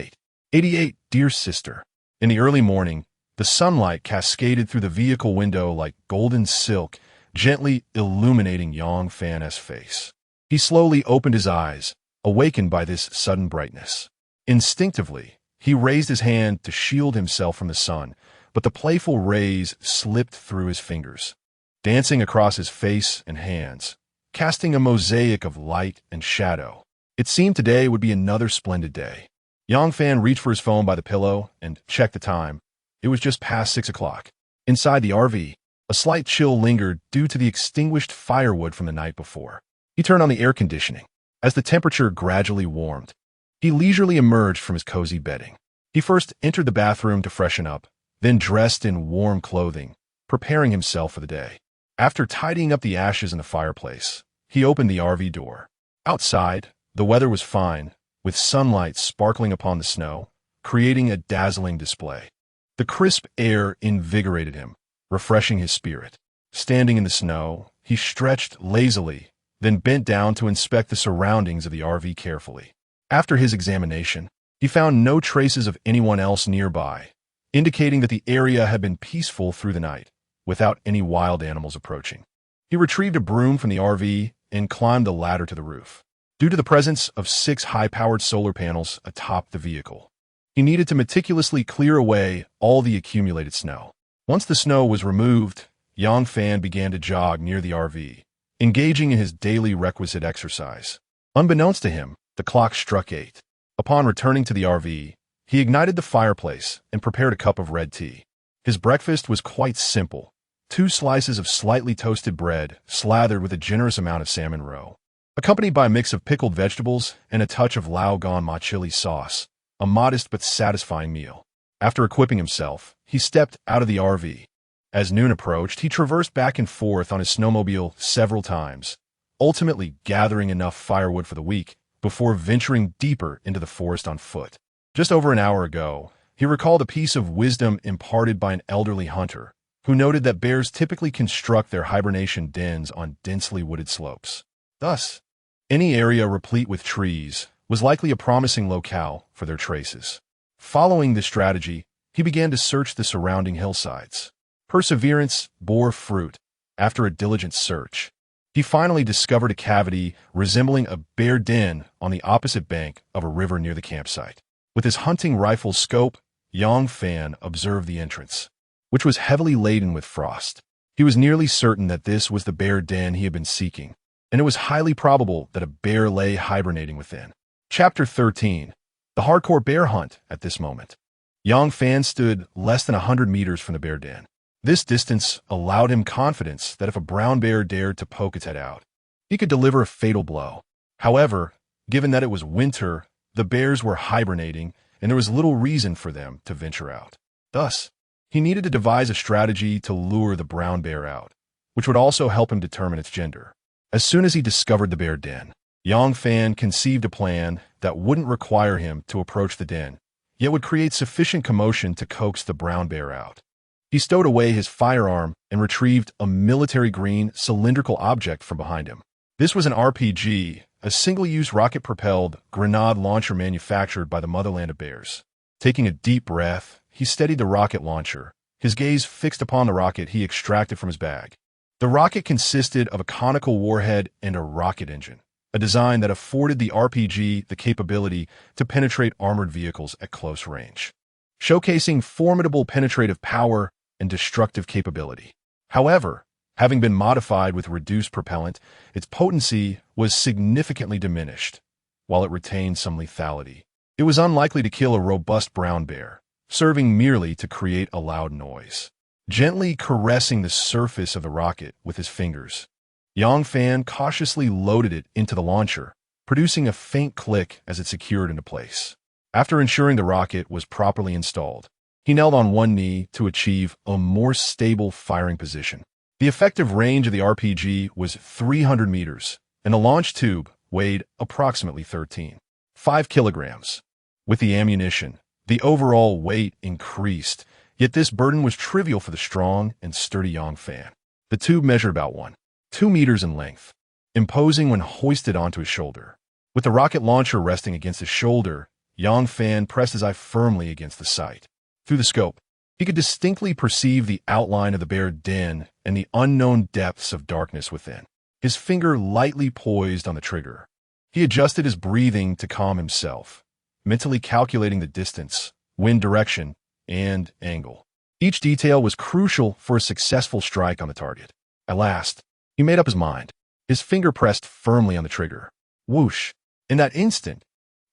88, dear sister. In the early morning, the sunlight cascaded through the vehicle window like golden silk, gently illuminating Yang Fan's face. He slowly opened his eyes, awakened by this sudden brightness. Instinctively, he raised his hand to shield himself from the sun, but the playful rays slipped through his fingers, dancing across his face and hands, casting a mosaic of light and shadow. It seemed today would be another splendid day. Yang Fan reached for his phone by the pillow and checked the time. It was just past 6 o'clock. Inside the RV, a slight chill lingered due to the extinguished firewood from the night before. He turned on the air conditioning. As the temperature gradually warmed, he leisurely emerged from his cozy bedding. He first entered the bathroom to freshen up, then dressed in warm clothing, preparing himself for the day. After tidying up the ashes in the fireplace, he opened the RV door. Outside, the weather was fine, with sunlight sparkling upon the snow, creating a dazzling display. The crisp air invigorated him, refreshing his spirit. Standing in the snow, he stretched lazily, then bent down to inspect the surroundings of the RV carefully. After his examination, he found no traces of anyone else nearby, indicating that the area had been peaceful through the night. without any wild animals approaching. He retrieved a broom from the RV and climbed the ladder to the roof. Due to the presence of 6 high-powered solar panels atop the vehicle, he needed to meticulously clear away all the accumulated snow. Once the snow was removed, Yang Fan began to jog near the RV, engaging in his daily requisite exercise. Unbeknownst to him, the clock struck 8. Upon returning to the RV, he ignited the fireplace and prepared a cup of red tea. His breakfast was quite simple: 2 slices of slightly toasted bread slathered with a generous amount of salmon roe, accompanied by a mix of pickled vegetables and a touch of Lao Gan Ma chili sauce, a modest but satisfying meal. After equipping himself, he stepped out of the RV. As noon approached, he traversed back and forth on his snowmobile several times, ultimately gathering enough firewood for the week before venturing deeper into the forest on foot. Just over an hour ago, he recalled a piece of wisdom imparted by an elderly hunter who noted that bears typically construct their hibernation dens on densely wooded slopes. Thus, any area replete with trees was likely a promising locale for their traces. Following this strategy, he began to search the surrounding hillsides. Perseverance bore fruit. After a diligent search, he finally discovered a cavity resembling a bear den on the opposite bank of a river near the campsite. With his hunting rifle's scope, Yang Fan observed the entrance, which was heavily laden with frost. He was nearly certain that this was the bear den he had been seeking, and it was highly probable that a bear lay hibernating within. Chapter 13. The Hardcore Bear Hunt. At this moment, Yang Fan stood less than 100 meters from the bear den. This distance allowed him confidence that if a brown bear dared to poke its head out, he could deliver a fatal blow. However, given that it was winter, the bears were hibernating, and there was little reason for them to venture out. Thus, he needed to devise a strategy to lure the brown bear out, which would also help him determine its gender. As soon as he discovered the bear den, Yang Fan conceived a plan that wouldn't require him to approach the den, yet would create sufficient commotion to coax the brown bear out. He stowed away his firearm and retrieved a military-green cylindrical object from behind him. This was an RPG, a single-use rocket-propelled grenade launcher manufactured by the motherland of bears. Taking a deep breath, he steadied the rocket launcher, his gaze fixed upon the rocket he extracted from his bag. The rocket consisted of a conical warhead and a rocket engine, a design that afforded the RPG the capability to penetrate armored vehicles at close range, showcasing formidable penetrative power and destructive capability. However, having been modified with reduced propellant, its potency was significantly diminished, while it retained some lethality. It was unlikely to kill a robust brown bear, serving merely to create a loud noise. Gently caressing the surface of the rocket with his fingers, Yang Fan cautiously loaded it into the launcher, producing a faint click as it secured into place. After ensuring the rocket was properly installed, he knelt on one knee to achieve a more stable firing position. The effective range of the RPG was 300 meters, and the launch tube weighed approximately 13.5 kilograms. With the ammunition, the overall weight increased, yet this burden was trivial for the strong and sturdy Yang Fan. The tube measured about 1.2 meters in length, imposing when hoisted onto his shoulder. With the rocket launcher resting against his shoulder, Yang Fan pressed his eye firmly against the sight. Through the scope, he could distinctly perceive the outline of the bear den and the unknown depths of darkness within. His finger lightly poised on the trigger. He adjusted his breathing to calm himself, mentally calculating the distance, wind direction, and angle. Each detail was crucial for a successful strike on the target. At last, he made up his mind. His finger pressed firmly on the trigger. Whoosh! In that instant,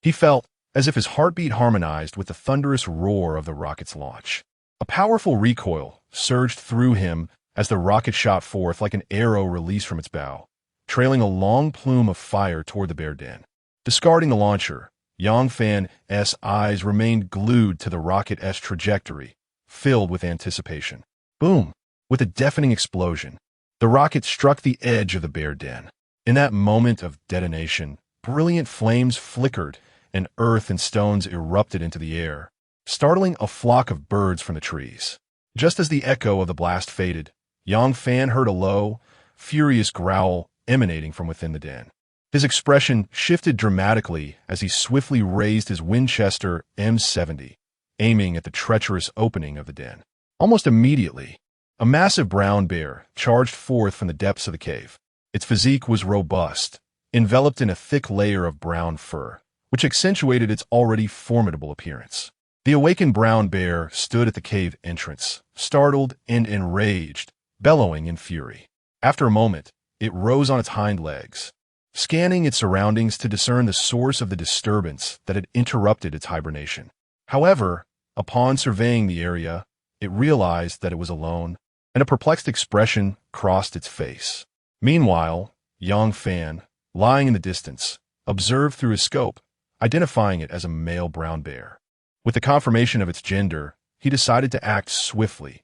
he felt as if his heartbeat harmonized with the thunderous roar of the rocket's launch. A powerful recoil surged through him as the rocket shot forth like an arrow released from its bow, trailing a long plume of fire toward the bear den. Discarding the launcher, Yang Fan's eyes remained glued to the rocket's trajectory, filled with anticipation. Boom! With a deafening explosion, the rocket struck the edge of the bear den. In that moment of detonation, brilliant flames flickered, and earth and stones erupted into the air, startling a flock of birds from the trees. Just as the echo of the blast faded, Yang Fan heard a low, furious growl emanating from within the den. His expression shifted dramatically as he swiftly raised his Winchester M70, aiming at the treacherous opening of the den. Almost immediately, A massive brown bear charged forth from the depths of the cave. Its physique was robust, enveloped in a thick layer of brown fur, which accentuated its already formidable appearance. The awakened brown bear stood at the cave entrance, startled and enraged, bellowing in fury. After a moment, it rose on its hind legs, scanning its surroundings to discern the source of the disturbance that had interrupted its hibernation. However, upon surveying the area, it realized that it was alone, and a perplexed expression crossed its face. Meanwhile, Yang Fan, lying in the distance, observed through his scope, identifying it as a male brown bear. With the confirmation of its gender, he decided to act swiftly.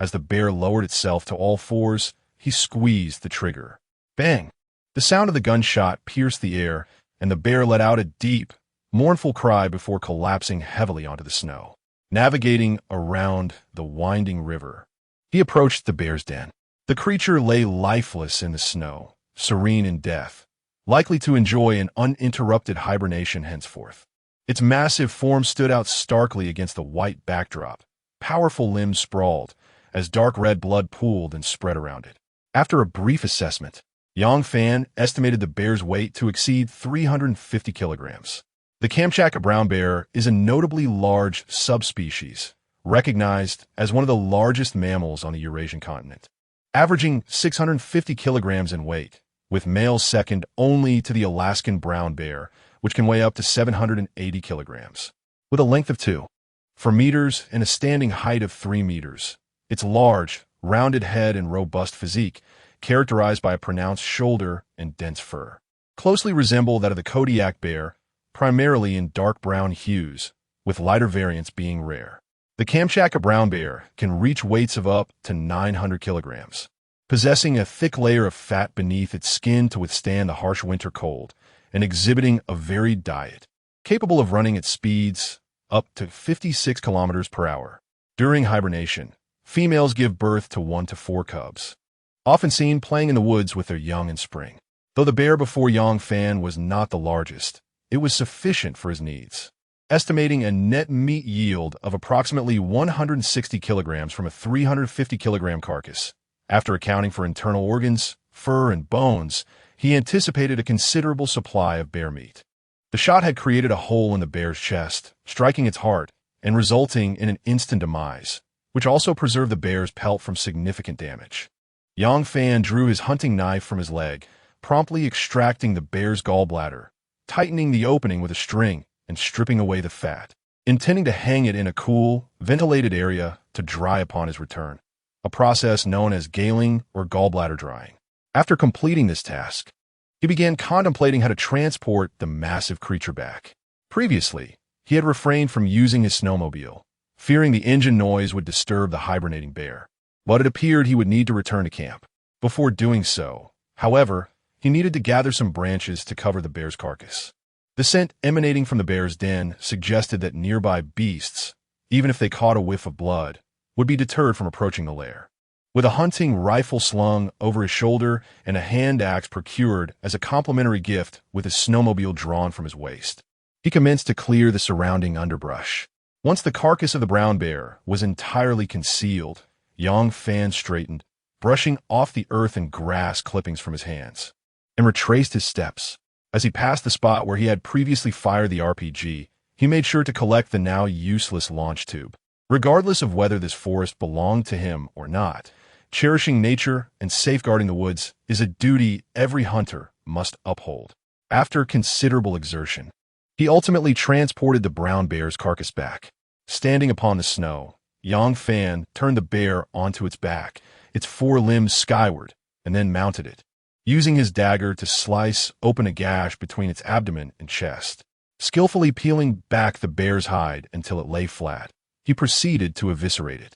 As the bear lowered itself to all fours, he squeezed the trigger. Bang! The sound of the gunshot pierced the air, and the bear let out a deep, mournful cry before collapsing heavily onto the snow. Navigating around the winding river, he approached the bear's den. The creature lay lifeless in the snow, serene in death, likely to enjoy an uninterrupted hibernation henceforth. Its massive form stood out starkly against the white backdrop. Powerful limbs sprawled, as dark red blood pooled and spread around it. After a brief assessment, Yang Fan estimated the bear's weight to exceed 350 kilograms. The Kamchatka brown bear is a notably large subspecies, recognized as one of the largest mammals on the Eurasian continent, averaging 650 kilograms in weight, with males second only to the Alaskan brown bear, which can weigh up to 780 kilograms. With a length of 2.4 meters and a standing height of 3 meters, its large, rounded head and robust physique, characterized by a pronounced shoulder and dense fur, closely resemble that of the Kodiak bear, primarily in dark brown hues, with lighter variants being rare. The Kamchatka brown bear can reach weights of up to 900 kilograms, possessing a thick layer of fat beneath its skin to withstand the harsh winter cold, and exhibiting a varied diet, capable of running at speeds up to 56 kilometers per hour. During hibernation, females give birth to 1 to 4 cubs, often seen playing in the woods with their young in spring. Though the bear before Yang Fan was not the largest, it was sufficient for his needs, estimating a net meat yield of approximately 160 kilograms from a 350-kilogram carcass. After accounting for internal organs, fur, and bones, he anticipated a considerable supply of bear meat. The shot had created a hole in the bear's chest, striking its heart and resulting in an instant demise, which also preserved the bear's pelt from significant damage. Yang Fan drew his hunting knife from his leg, promptly extracting the bear's gallbladder, tightening the opening with a string, and stripping away the fat, intending to hang it in a cool, ventilated area to dry upon his return, a process known as galing or gallbladder drying. After completing this task, he began contemplating how to transport the massive creature back. Previously, he had refrained from using his snowmobile, fearing the engine noise would disturb the hibernating bear, but it appeared he would need to return to camp. Before doing so, however, he needed to gather some branches to cover the bear's carcass. The scent emanating from the bear's den suggested that nearby beasts, even if they caught a whiff of blood, would be deterred from approaching the lair. With a hunting rifle slung over his shoulder and a hand axe procured as a complimentary gift with his snowmobile drawn from his waist, he commenced to clear the surrounding underbrush. Once the carcass of the brown bear was entirely concealed, Yang Fan straightened, brushing off the earth and grass clippings from his hands, and retraced his steps. As he passed the spot where he had previously fired the RPG, he made sure to collect the now useless launch tube. Regardless of whether this forest belonged to him or not, cherishing nature and safeguarding the woods is a duty every hunter must uphold. After considerable exertion, he ultimately transported the brown bear's carcass back. Standing upon the snow, Yang Fan turned the bear onto its back, its 4 limbs skyward, and then mounted it, using his dagger to slice open a gash between its abdomen and chest. Skillfully peeling back the bear's hide until it lay flat, he proceeded to eviscerate it.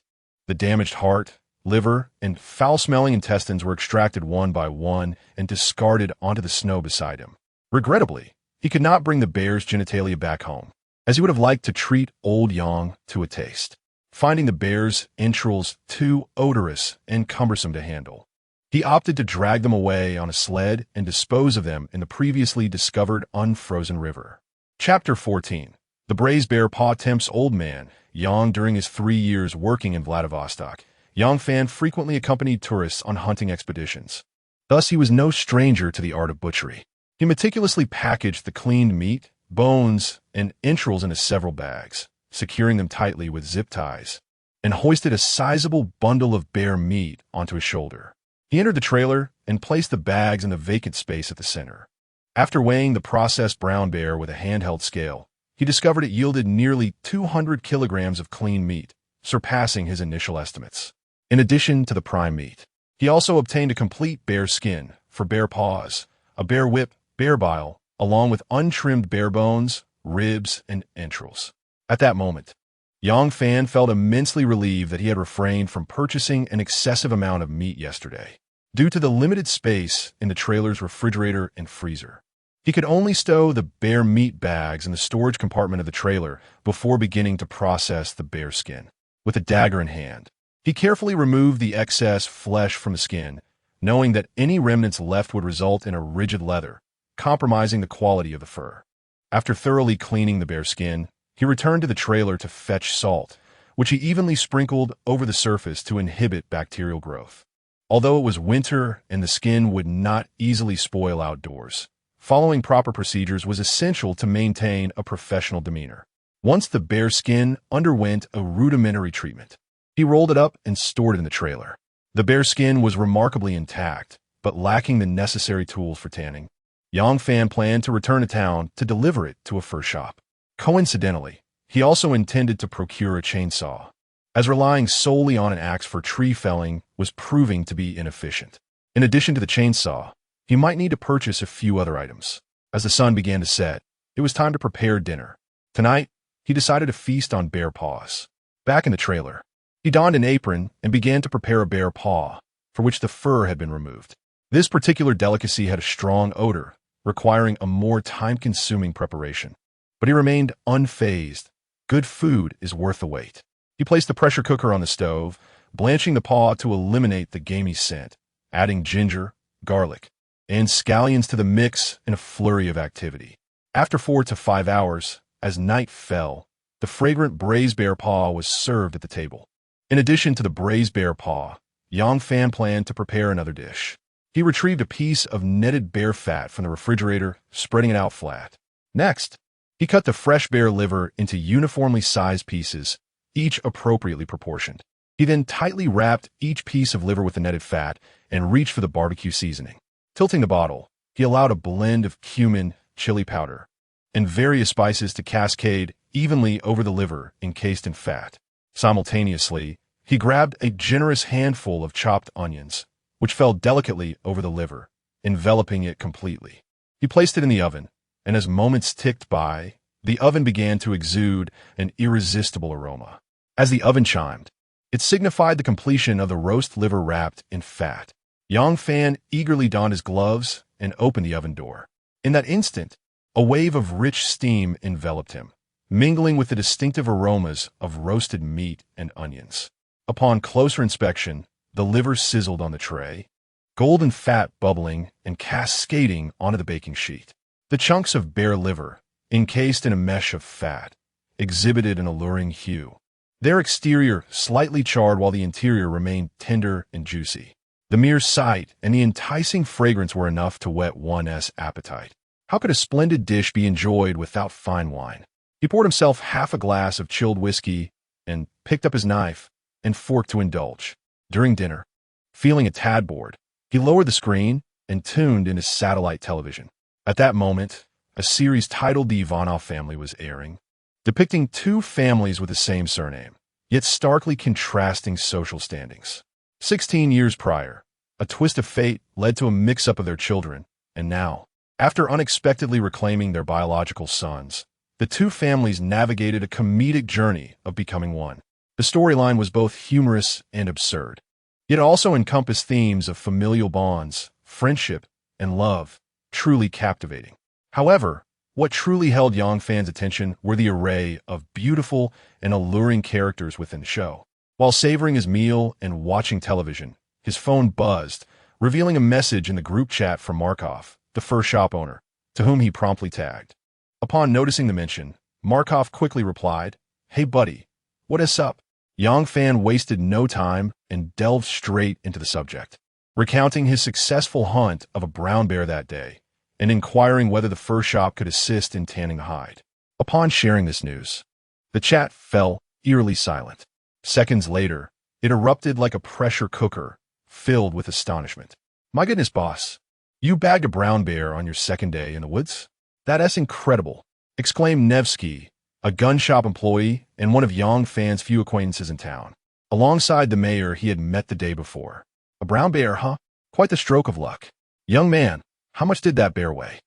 The damaged heart, liver, and foul-smelling intestines were extracted one by one and discarded onto the snow beside him. Regrettably, he could not bring the bear's genitalia back home, as he would have liked to treat old Yang to a taste, finding the bear's entrails too odorous and cumbersome to handle. He opted to drag them away on a sled and dispose of them in the previously discovered unfrozen river. Chapter 14. The Braised Bear Paw tempts old man Yang during his 3 years working in Vladivostok. Yang Fan frequently accompanied tourists on hunting expeditions. Thus, he was no stranger to the art of butchery. He meticulously packaged the cleaned meat, bones, and entrails into several bags, securing them tightly with zip ties, and hoisted a sizable bundle of bear meat onto his shoulder. He entered the trailer and placed the bags in the vacant space at the center. After weighing the processed brown bear with a handheld scale, he discovered it yielded nearly 200 kilograms of clean meat, surpassing his initial estimates. In addition to the prime meat, he also obtained a complete bear skin for bear paws, a bear whip, bear bile, along with untrimmed bear bones, ribs, and entrails. At that moment, Yang Fan felt immensely relieved that he had refrained from purchasing an excessive amount of meat yesterday. Due to the limited space in the trailer's refrigerator and freezer, he could only stow the bear meat bags in the storage compartment of the trailer before beginning to process the bear skin. With a dagger in hand, he carefully removed the excess flesh from the skin, knowing that any remnants left would result in a rigid leather, compromising the quality of the fur. After thoroughly cleaning the bear skin, he returned to the trailer to fetch salt, which he evenly sprinkled over the surface to inhibit bacterial growth. Although it was winter and the skin would not easily spoil outdoors, following proper procedures was essential to maintain a professional demeanor. Once the bear skin underwent a rudimentary treatment, he rolled it up and stored it in the trailer. The bear skin was remarkably intact, but lacking the necessary tools for tanning. Yang Fan planned to return to town to deliver it to a fur shop. Coincidentally, he also intended to procure a chainsaw, as relying solely on an axe for tree felling was proving to be inefficient. In addition to the chainsaw, he might need to purchase a few other items. As the sun began to set, it was time to prepare dinner. Tonight, he decided to feast on bear paws. Back in the trailer, he donned an apron and began to prepare a bear paw, for which the fur had been removed. This particular delicacy had a strong odor, requiring a more time-consuming preparation. But he remained unfazed. Good food is worth the wait. He placed the pressure cooker on the stove, blanching the paw to eliminate the gamey scent, adding ginger, garlic, and scallions to the mix in a flurry of activity. After 4 to 5 hours, as night fell, the fragrant braised bear paw was served at the table. In addition to the braised bear paw, Yang Fan planned to prepare another dish. He retrieved a piece of netted bear fat from the refrigerator, spreading it out flat. Next, he cut the fresh bear liver into uniformly sized pieces, each appropriately proportioned. He then tightly wrapped each piece of liver with the netted fat and reached for the barbecue seasoning. Tilting the bottle, he allowed a blend of cumin, chili powder, and various spices to cascade evenly over the liver encased in fat. Simultaneously, he grabbed a generous handful of chopped onions, which fell delicately over the liver, enveloping it completely. He placed it in the oven, and as moments ticked by, the oven began to exude an irresistible aroma. As the oven chimed, it signified the completion of the roast liver wrapped in fat. Yang Fan eagerly donned his gloves and opened the oven door. In that instant, a wave of rich steam enveloped him, mingling with the distinctive aromas of roasted meat and onions. Upon closer inspection, the liver sizzled on the tray, golden fat bubbling and cascading onto the baking sheet. The chunks of bear liver, encased in a mesh of fat, exhibited an alluring hue. Their exterior slightly charred while the interior remained tender and juicy. The mere sight and the enticing fragrance were enough to whet one's appetite. How could a splendid dish be enjoyed without fine wine? He poured himself half a glass of chilled whiskey and picked up his knife and fork to indulge. During dinner, feeling a tad bored, he lowered the screen and tuned in his satellite television. At that moment, a series titled The Ivanov Family was airing, depicting two families with the same surname, yet starkly contrasting social standings. 16 years prior, a twist of fate led to a mix-up of their children, and now, after unexpectedly reclaiming their biological sons, the two families navigated a comedic journey of becoming one. The storyline was both humorous and absurd, yet also encompassed themes of familial bonds, friendship, and love, truly captivating. However, what truly held Yang Fan's attention were the array of beautiful and alluring characters within the show. While savoring his meal and watching television, his phone buzzed, revealing a message in the group chat from Markov, the fur shop owner, to whom he promptly tagged. Upon noticing the mention, Markov quickly replied, "Hey buddy, what is up? Yang Fan wasted no time and delved straight into the subject, recounting his successful hunt of a brown bear that day and inquiring whether the fur shop could assist in tanning the hide. Upon sharing this news, the chat fell eerily silent. Seconds later, it erupted like a pressure cooker, filled with astonishment. "My goodness, boss. You bagged a brown bear on your second day in the woods? That's incredible," exclaimed Nevsky, a gun shop employee and one of Yang Fan's few acquaintances in town. Alongside the mayor he had met the day before. "A brown bear, huh? Quite the stroke of luck. Young man, how much did that bear weigh?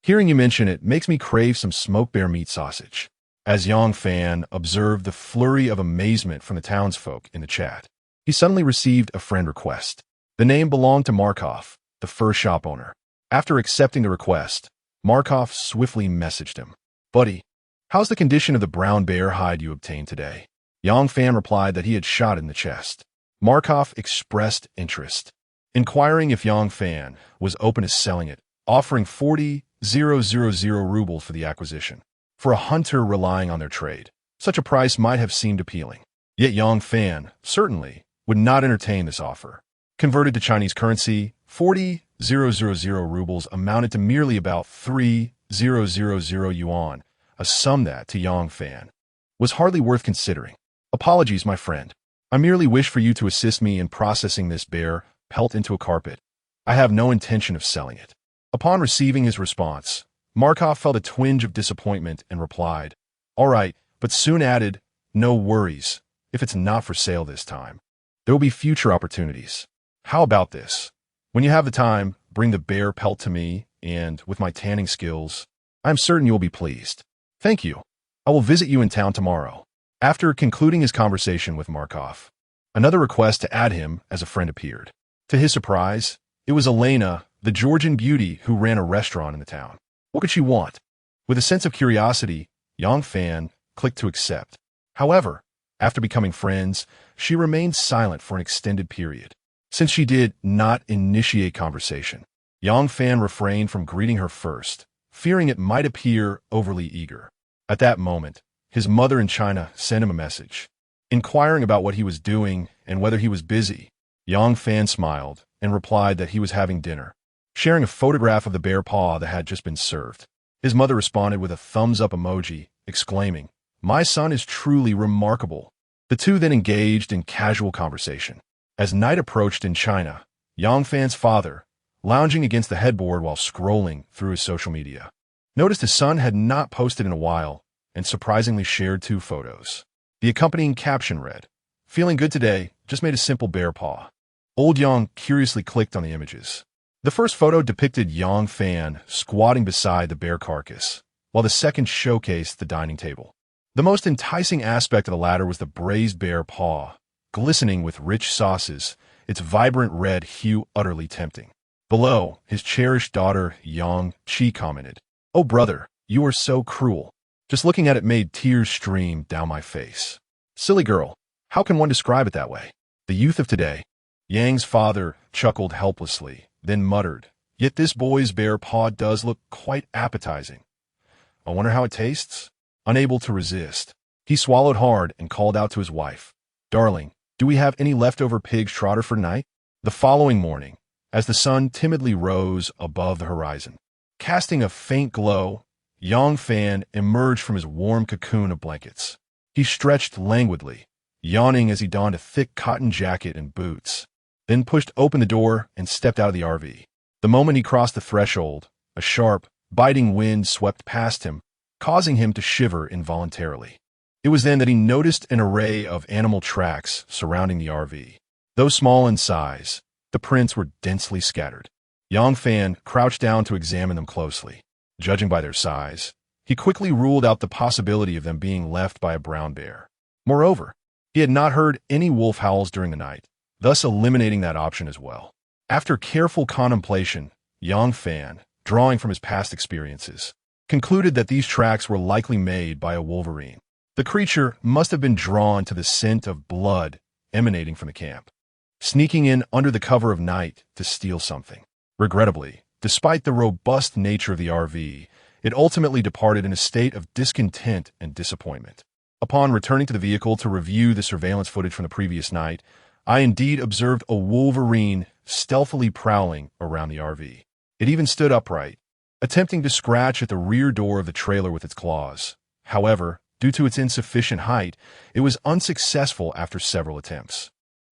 Hearing you mention it makes me crave some smoked bear meat sausage." As Yang Fan observed the flurry of amazement from the townsfolk in the chat, he suddenly received a friend request. The name belonged to Markov, the fur shop owner. After accepting the request, Markov swiftly messaged him. "Buddy, how's the condition of the brown bear hide you obtained today?" Yang Fan replied that he had shot it in the chest. Markov expressed interest, inquiring if Yang Fan was open to selling it, offering 40,000 rubles for the acquisition. For a hunter relying on their trade, such a price might have seemed appealing. Yet Yang Fan, certainly, would not entertain this offer. Converted to Chinese currency, 40,000 rubles amounted to merely about 3,000 yuan, a sum that, to Yang Fan, was hardly worth considering. "Apologies, my friend. I merely wish for you to assist me in processing this bear pelt into a carpet. I have no intention of selling it." Upon receiving his response, Markov felt a twinge of disappointment and replied, "All right," but soon added, "No worries, if it's not for sale this time. There will be future opportunities. How about this? When you have the time, bring the bear pelt to me, and, with my tanning skills, I am certain you will be pleased. Thank you. I will visit you in town tomorrow." After concluding his conversation with Markov, another request to add him as a friend appeared. To his surprise, it was Elena, the Georgian beauty who ran a restaurant in the town. What could she want? With a sense of curiosity, Yang Fan clicked to accept. However, after becoming friends, she remained silent for an extended period. Since she did not initiate conversation, Yang Fan refrained from greeting her first, fearing it might appear overly eager. At that moment, his mother in China sent him a message, inquiring about what he was doing and whether he was busy. Yang Fan smiled and replied that he was having dinner, sharing a photograph of the bear paw that had just been served. His mother responded with a thumbs-up emoji, exclaiming, "My son is truly remarkable." The two then engaged in casual conversation. As night approached in China, Yang Fan's father, lounging against the headboard while scrolling through his social media, noticed his son had not posted in a while and surprisingly shared 2 photos. The accompanying caption read, "Feeling good today, just made a simple bear paw." Old Yang curiously clicked on the images. The first photo depicted Yang Fan squatting beside the bear carcass, while the second showcased the dining table. The most enticing aspect of the latter was the braised bear paw, glistening with rich sauces, its vibrant red hue utterly tempting. Below, his cherished daughter, Yang Chi, commented, "Oh brother, you are so cruel. Just looking at it made tears stream down my face." Silly girl, how can one describe it that way? The youth of today. Yang's father chuckled helplessly, then muttered, "Yet this boy's bear paw does look quite appetizing. I wonder how it tastes?" Unable to resist, he swallowed hard and called out to his wife, "Darling, do we have any leftover pig's trotter for night?" The following morning, as the sun timidly rose above the horizon, casting a faint glow, Yang Fan emerged from his warm cocoon of blankets. He stretched languidly, yawning as he donned a thick cotton jacket and boots, then pushed open the door and stepped out of the RV. The moment he crossed the threshold, a sharp, biting wind swept past him, causing him to shiver involuntarily. It was then that he noticed an array of animal tracks surrounding the RV. Though small in size, the prints were densely scattered. Yang Fan crouched down to examine them closely. Judging by their size, he quickly ruled out the possibility of them being left by a brown bear. Moreover, he had not heard any wolf howls during the night, thus eliminating that option as well. After careful contemplation, Yang Fan, drawing from his past experiences, concluded that these tracks were likely made by a wolverine. The creature must have been drawn to the scent of blood emanating from the camp, sneaking in under the cover of night to steal something. Regrettably, despite the robust nature of the RV, it ultimately departed in a state of discontent and disappointment. Upon returning to the vehicle to review the surveillance footage from the previous night, I indeed observed a wolverine stealthily prowling around the RV. It even stood upright, attempting to scratch at the rear door of the trailer with its claws. However, due to its insufficient height, it was unsuccessful after several attempts.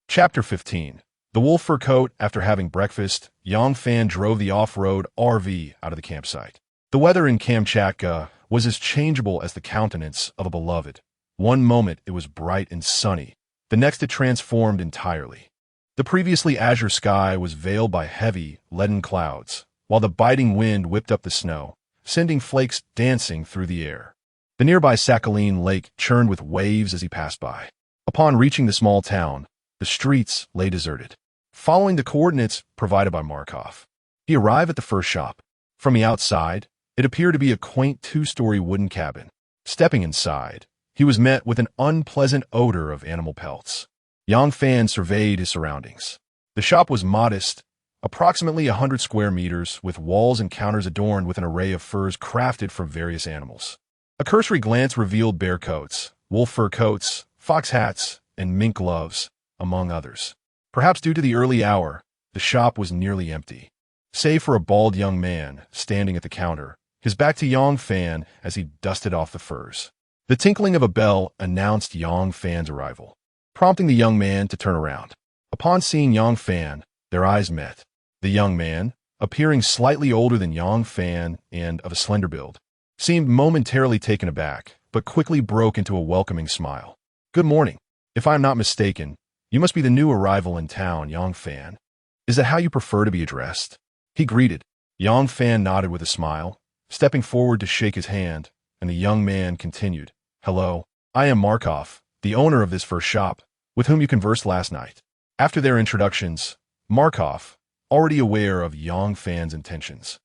Chapter 15. The wolf fur coat. After having breakfast, Yang Fan drove the off-road RV out of the campsite. The weather in Kamchatka was as changeable as the countenance of a beloved. One moment it was bright and sunny, the next it transformed entirely. The previously azure sky was veiled by heavy, leaden clouds, while the biting wind whipped up the snow, sending flakes dancing through the air. The nearby Sakhalin Lake churned with waves as he passed by. Upon reaching the small town, the streets lay deserted. Following the coordinates provided by Markov, he arrived at the first shop. From the outside, it appeared to be a quaint two-story wooden cabin. Stepping inside, he was met with an unpleasant odor of animal pelts. Yang Fan surveyed his surroundings. The shop was modest, approximately 100 square meters, with walls and counters adorned with an array of furs crafted from various animals. A cursory glance revealed bear coats, wolf fur coats, fox hats, and mink gloves, among others. Perhaps due to the early hour, the shop was nearly empty, save for a bald young man standing at the counter, his back to Yang Fan as he dusted off the furs. The tinkling of a bell announced Yang Fan's arrival, prompting the young man to turn around. Upon seeing Yang Fan, their eyes met. The young man, appearing slightly older than Yang Fan and of a slender build, seemed momentarily taken aback, but quickly broke into a welcoming smile. "Good morning. If I am not mistaken, you must be the new arrival in town, Yang Fan. Is that how you prefer to be addressed?" He greeted. Yang Fan nodded with a smile, stepping forward to shake his hand, and the young man continued. "Hello, I am Markov, the owner of this first shop, with whom you conversed last night." After their introductions, Markov, already aware of Yang Fan's intentions,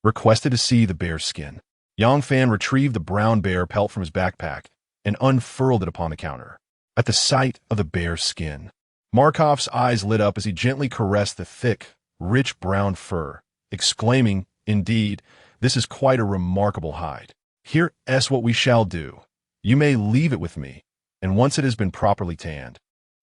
requested to see the bear's skin. Yang Fan retrieved the brown bear pelt from his backpack and unfurled it upon the counter. At the sight of the bear's skin, Markov's eyes lit up as he gently caressed the thick, rich brown fur, exclaiming, "Indeed, this is quite a remarkable hide. Here's what we shall do. You may leave it with me, and once it has been properly tanned,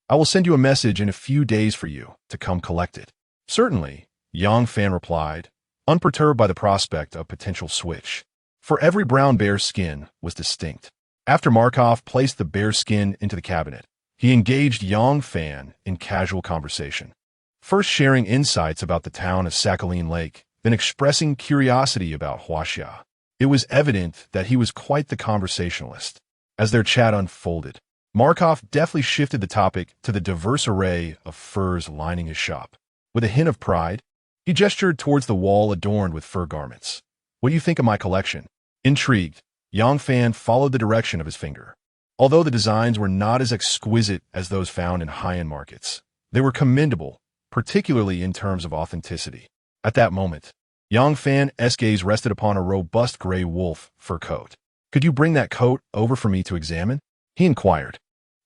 I will send you a message in a few days for you to come collect it." "Certainly," Yang Fan replied, unperturbed by the prospect of potential switch. For every brown bear skin was distinct. After Markov placed the bear skin into the cabinet, he engaged Yang Fan in casual conversation, first sharing insights about the town of Sakhalin Lake, then expressing curiosity about Huaxia. It was evident that he was quite the conversationalist. As their chat unfolded, Markov deftly shifted the topic to the diverse array of furs lining his shop. With a hint of pride, he gestured towards the wall adorned with fur garments. "What do you think of my collection?" Intrigued, Yang Fan followed the direction of his finger. Although the designs were not as exquisite as those found in high-end markets, they were commendable, particularly in terms of authenticity. At that moment, Yang Fan's gaze rested upon a robust gray wolf fur coat. "Could you bring that coat over for me to examine?" he inquired.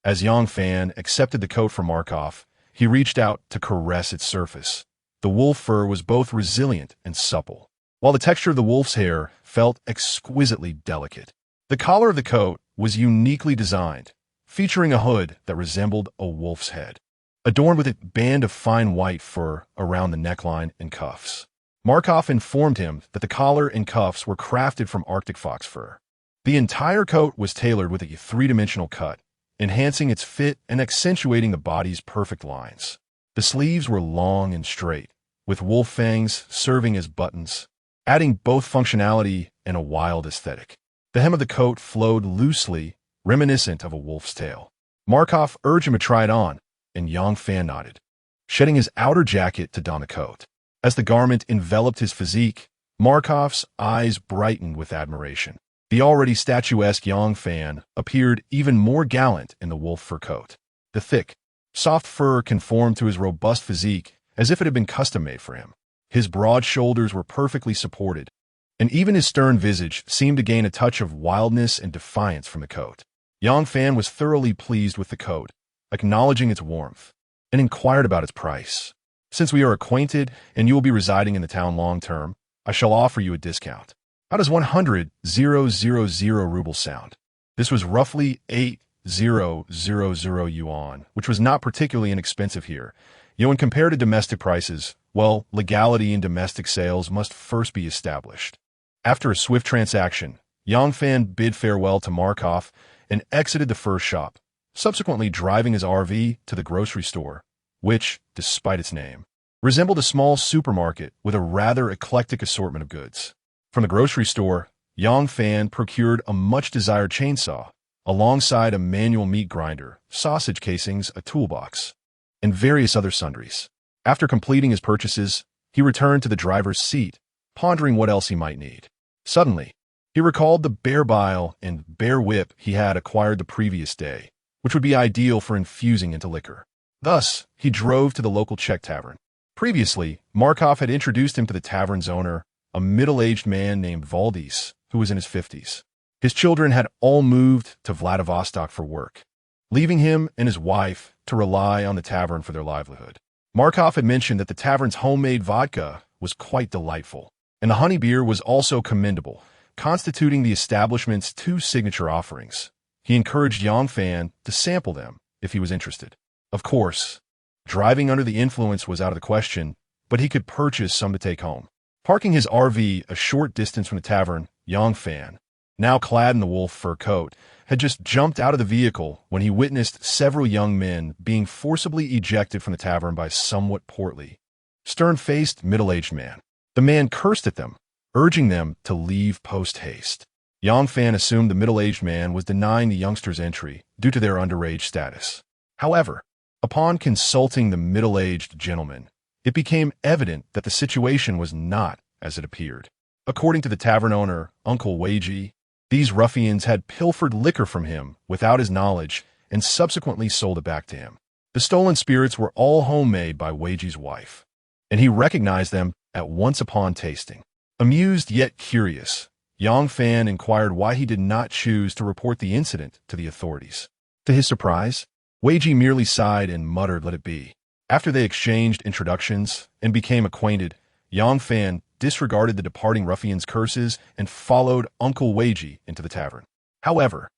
As Yang Fan accepted the coat from Markov, he reached out to caress its surface. The wolf fur was both resilient and supple, while the texture of the wolf's hair felt exquisitely delicate. The collar of the coat was uniquely designed, featuring a hood that resembled a wolf's head, adorned with a band of fine white fur around the neckline and cuffs. Markov informed him that the collar and cuffs were crafted from Arctic fox fur. The entire coat was tailored with a three-dimensional cut, enhancing its fit and accentuating the body's perfect lines. The sleeves were long and straight, with wolf fangs serving as buttons, adding both functionality and a wild aesthetic. The hem of the coat flowed loosely, reminiscent of a wolf's tail. Markov urged him to try it on, and Yang Fan nodded, shedding his outer jacket to don the coat. As the garment enveloped his physique, Markov's eyes brightened with admiration. The already statuesque Yang Fan appeared even more gallant in the wolf fur coat. The thick, soft fur conformed to his robust physique as if it had been custom-made for him. His broad shoulders were perfectly supported, and even his stern visage seemed to gain a touch of wildness and defiance from the coat. Yang Fan was thoroughly pleased with the coat, acknowledging its warmth, and inquired about its price. "Since we are acquainted and you will be residing in the town long-term, I shall offer you a discount. How does 100,000 rubles sound?" This was roughly 0.000 yuan, which was not particularly inexpensive here. When compared to domestic prices, well, legality in domestic sales must first be established. After a swift transaction, Yang Fan bid farewell to Markov and exited the fur shop, subsequently driving his RV to the grocery store, which, despite its name, resembled a small supermarket with a rather eclectic assortment of goods. From the grocery store, Yang Fan procured a much-desired chainsaw, alongside a manual meat grinder, sausage casings, a toolbox, and various other sundries. After completing his purchases, he returned to the driver's seat, pondering what else he might need. Suddenly, he recalled the bear bile and bear whip he had acquired the previous day, which would be ideal for infusing into liquor. Thus, he drove to the local Czech tavern. Previously, Markov had introduced him to the tavern's owner, a middle-aged man named Valdis, who was in his 50s. His children had all moved to Vladivostok for work, leaving him and his wife to rely on the tavern for their livelihood. Markov had mentioned that the tavern's homemade vodka was quite delightful, and the honey beer was also commendable, constituting the establishment's two signature offerings. He encouraged Yang Fan to sample them if he was interested. Of course, driving under the influence was out of the question, but he could purchase some to take home. Parking his RV a short distance from the tavern, Yang Fan, now clad in the wolf fur coat, had just jumped out of the vehicle when he witnessed several young men being forcibly ejected from the tavern by a somewhat portly, stern-faced, middle-aged man. The man cursed at them, urging them to leave post-haste. Yang Fan assumed the middle-aged man was denying the youngsters entry due to their underage status. However, upon consulting the middle-aged gentleman, it became evident that the situation was not as it appeared. According to the tavern owner, Uncle Weiji, these ruffians had pilfered liquor from him without his knowledge and subsequently sold it back to him. The stolen spirits were all homemade by Weiji's wife, and he recognized them at once upon tasting. Amused yet curious, Yang Fan inquired why he did not choose to report the incident to the authorities. To his surprise, Weiji merely sighed and muttered, "Let it be." After they exchanged introductions and became acquainted, Yang Fan disregarded the departing ruffian's curses and followed Uncle Weiji into the tavern. However,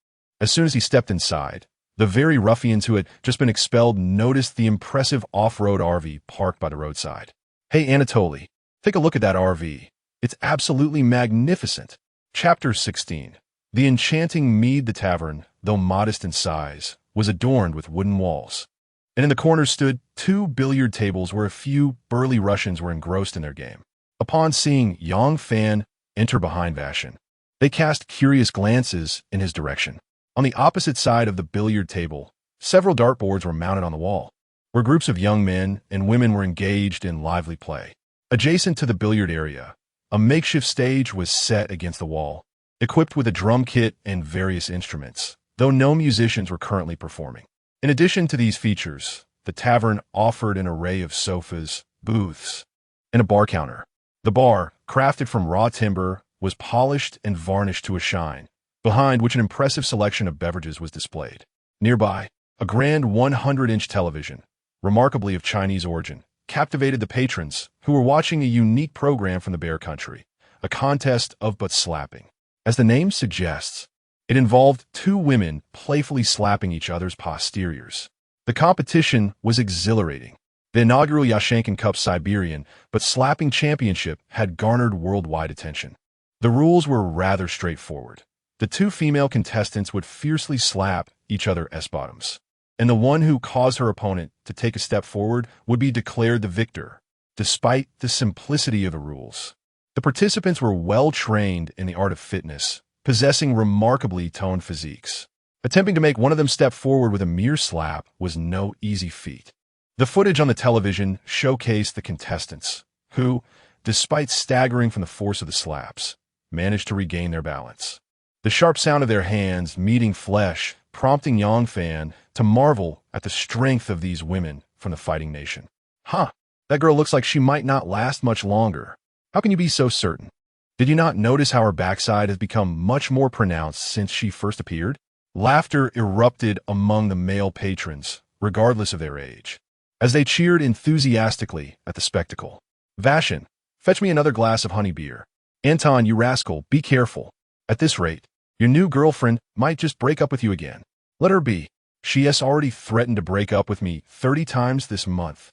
as soon as he stepped inside, the very ruffians who had just been expelled noticed the impressive off-road RV parked by the roadside. "Hey, Anatoly, take a look at that RV. It's absolutely magnificent." Chapter 16. The enchanting mead. The tavern, though modest in size, was adorned with wooden walls, and in the corners stood two billiard tables where a few burly Russians were engrossed in their game. Upon seeing Yang Fan enter behind Vashin, they cast curious glances in his direction. On the opposite side of the billiard table, several dartboards were mounted on the wall, where groups of young men and women were engaged in lively play. Adjacent to the billiard area, a makeshift stage was set against the wall, equipped with a drum kit and various instruments, though no musicians were currently performing. In addition to these features, the tavern offered an array of sofas, booths, and a bar counter. The bar, crafted from raw timber, was polished and varnished to a shine, behind which an impressive selection of beverages was displayed. Nearby, a grand 100-inch television, remarkably of Chinese origin, captivated the patrons who were watching a unique program from the Bear Country, a contest of butt slapping. As the name suggests, it involved two women playfully slapping each other's posteriors. The competition was exhilarating. The inaugural Yashenkin Cup Siberian but slapping championship had garnered worldwide attention. The rules were rather straightforward. The two female contestants would fiercely slap each other S-bottoms, and the one who caused her opponent to take a step forward would be declared the victor. Despite the simplicity of the rules, the participants were well trained in the art of fitness, possessing remarkably toned physiques. Attempting to make one of them step forward with a mere slap was no easy feat. The footage on the television showcased the contestants, who, despite staggering from the force of the slaps, managed to regain their balance. The sharp sound of their hands meeting flesh prompting Yang Fan to marvel at the strength of these women from the fighting nation. "Huh, that girl looks like she might not last much longer. How can you be so certain? Did you not notice how her backside has become much more pronounced since she first appeared?" Laughter erupted among the male patrons, regardless of their age, as they cheered enthusiastically at the spectacle. "Vashin, fetch me another glass of honey beer. Anton, you rascal, be careful. At this rate, your new girlfriend might just break up with you again." Let her be. She has already threatened to break up with me 30 times this month.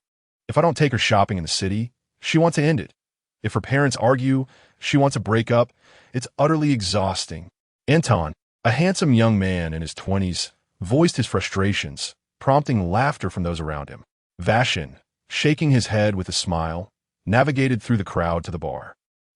If I don't take her shopping in the city, she wants to end it. If her parents argue, she wants to break up. It's utterly exhausting. Anton, a handsome young man in his 20s, voiced his frustrations, prompting laughter from those around him. Vashin, shaking his head with a smile, navigated through the crowd to the bar,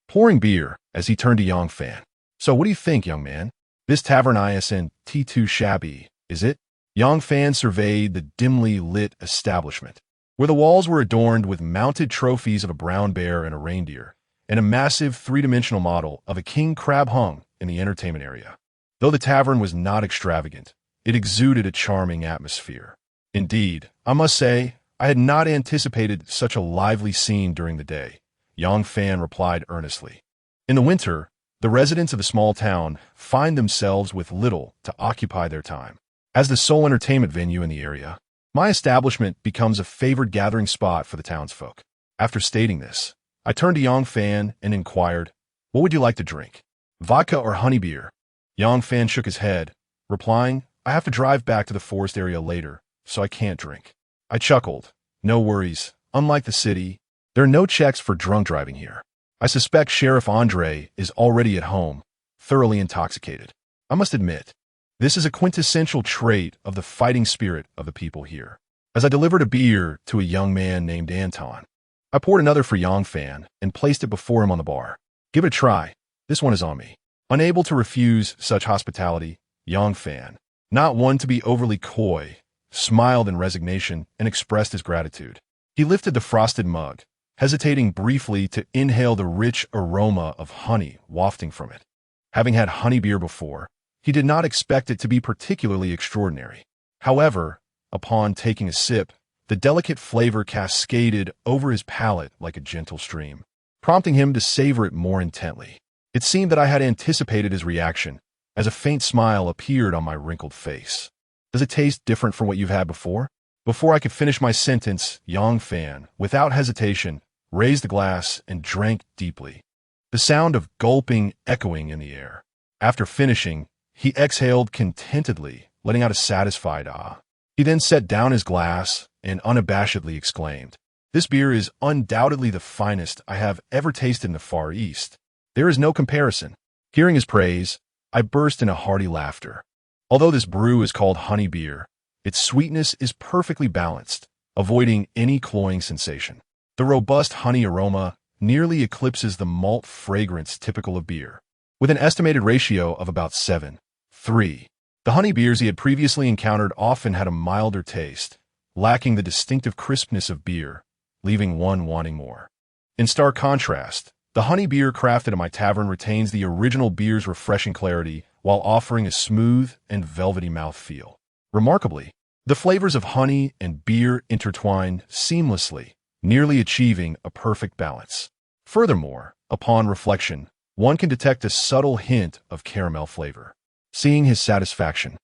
pouring beer as he turned to Yongfan. So what do you think, young man? This tavern isn't too shabby, is it? Yongfan surveyed the dimly lit establishment, where the walls were adorned with mounted trophies of a brown bear and a reindeer, and a massive three-dimensional model of a king crab hung in the entertainment area. Though the tavern was not extravagant, it exuded a charming atmosphere. Indeed, I must say, I had not anticipated such a lively scene during the day, Yongfan replied earnestly. In the winter, the residents of a small town find themselves with little to occupy their time. As the sole entertainment venue in the area, my establishment becomes a favored gathering spot for the townsfolk. After stating this, I turned to Yongfan and inquired, "What would you like to drink? Vodka or honey beer?" Yongfan shook his head, replying, "I have to drive back to the forest area later, so I can't drink." I chuckled. "No worries. Unlike the city, there are no checks for drunk driving here. I suspect Sheriff Andre is already at home, thoroughly intoxicated. I must admit, this is a quintessential trait of the fighting spirit of the people here." As I delivered a beer to a young man named Anton, I poured another for Yongfan and placed it before him on the bar. "Give it a try. This one is on me." Unable to refuse such hospitality, Yongfan, not one to be overly coy, smiled in resignation and expressed his gratitude. He lifted the frosted mug, hesitating briefly to inhale the rich aroma of honey wafting from it. Having had honey beer before, he did not expect it to be particularly extraordinary. However, upon taking a sip, the delicate flavor cascaded over his palate like a gentle stream, prompting him to savor it more intently. It seemed that I had anticipated his reaction, as a faint smile appeared on my wrinkled face. "Does it taste different from what you've had before?" Before I could finish my sentence, Yongfan, without hesitation, raised the glass and drank deeply, the sound of gulping echoing in the air. After finishing, he exhaled contentedly, letting out a satisfied ah. He then set down his glass and unabashedly exclaimed, "This beer is undoubtedly the finest I have ever tasted in the Far East. There is no comparison." Hearing his praise, I burst into hearty laughter. Although this brew is called honey beer, its sweetness is perfectly balanced, avoiding any cloying sensation. The robust honey aroma nearly eclipses the malt fragrance typical of beer, with an estimated ratio of about 7:3. The honey beers he had previously encountered often had a milder taste, lacking the distinctive crispness of beer, leaving one wanting more. In stark contrast, the honey beer crafted at my tavern retains the original beer's refreshing clarity while offering a smooth and velvety mouthfeel. Remarkably, the flavors of honey and beer intertwine seamlessly, nearly achieving a perfect balance. Furthermore, upon reflection, one can detect a subtle hint of caramel flavor. Seeing his satisfaction,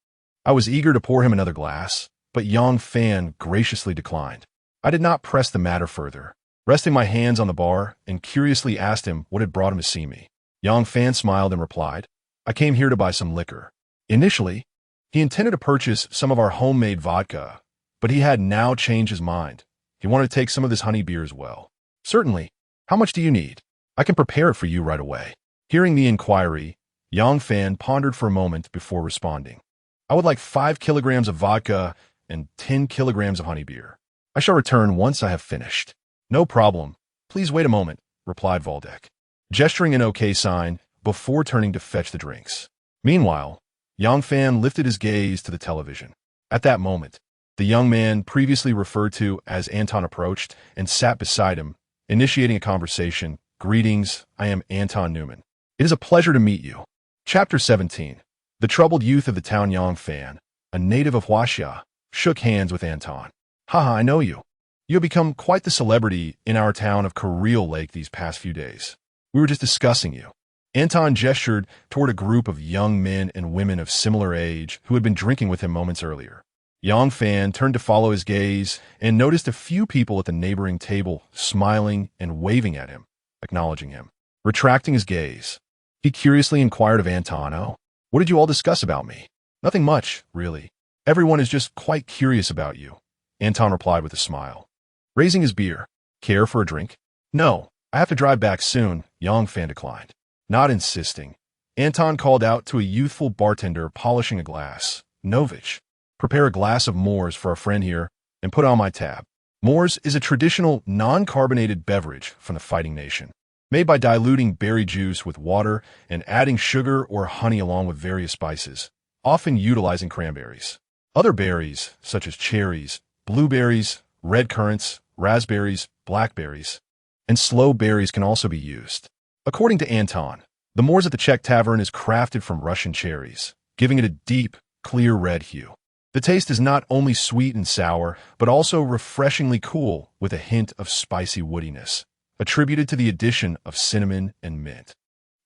I was eager to pour him another glass, but Yongfan graciously declined. I did not press the matter further, resting my hands on the bar and curiously asked him what had brought him to see me. Yongfan smiled and replied, "I came here to buy some liquor." Initially, he intended to purchase some of our homemade vodka, but he had now changed his mind. He wanted to take some of this honey beer as well. "Certainly. How much do you need? I can prepare it for you right away." Hearing the inquiry, Yongfan pondered for a moment before responding. "I would like 5 kilograms of vodka and 10 kilograms of honey beer. I shall return once I have finished." "No problem. Please wait a moment," replied Valdek, gesturing an OK sign before turning to fetch the drinks. Meanwhile, Yongfan lifted his gaze to the television. At that moment, the young man previously referred to as Anton approached and sat beside him, initiating a conversation. "Greetings, I am Anton Newman. It is a pleasure to meet you." Chapter 17. The troubled youth of the town Yongfan, a native of Huaxia, shook hands with Anton. "Haha, I know you. You have become quite the celebrity in our town of Kareel Lake these past few days. We were just discussing you." Anton gestured toward a group of young men and women of similar age who had been drinking with him moments earlier. Yongfan turned to follow his gaze and noticed a few people at the neighboring table smiling and waving at him, acknowledging him. Retracting his gaze, he curiously inquired of Anton, "Oh, what did you all discuss about me?" "Nothing much, really. Everyone is just quite curious about you, Anton replied with a smile. Raising his beer. Care for a drink? No, I have to drive back soon, Yang Fan declined. Not insisting, Anton called out to a youthful bartender polishing a glass. Novich, prepare a glass of Moors for our friend here and put on my tab. Moors is a traditional non-carbonated beverage from the Fighting Nation, made by diluting berry juice with water and adding sugar or honey along with various spices, often utilizing cranberries. Other berries, such as cherries, blueberries, red currants, raspberries, blackberries, and sloe berries can also be used. According to Anton, the Moors at the Czech Tavern is crafted from Russian cherries, giving it a deep, clear red hue. The taste is not only sweet and sour, but also refreshingly cool with a hint of spicy woodiness, attributed to the addition of cinnamon and mint.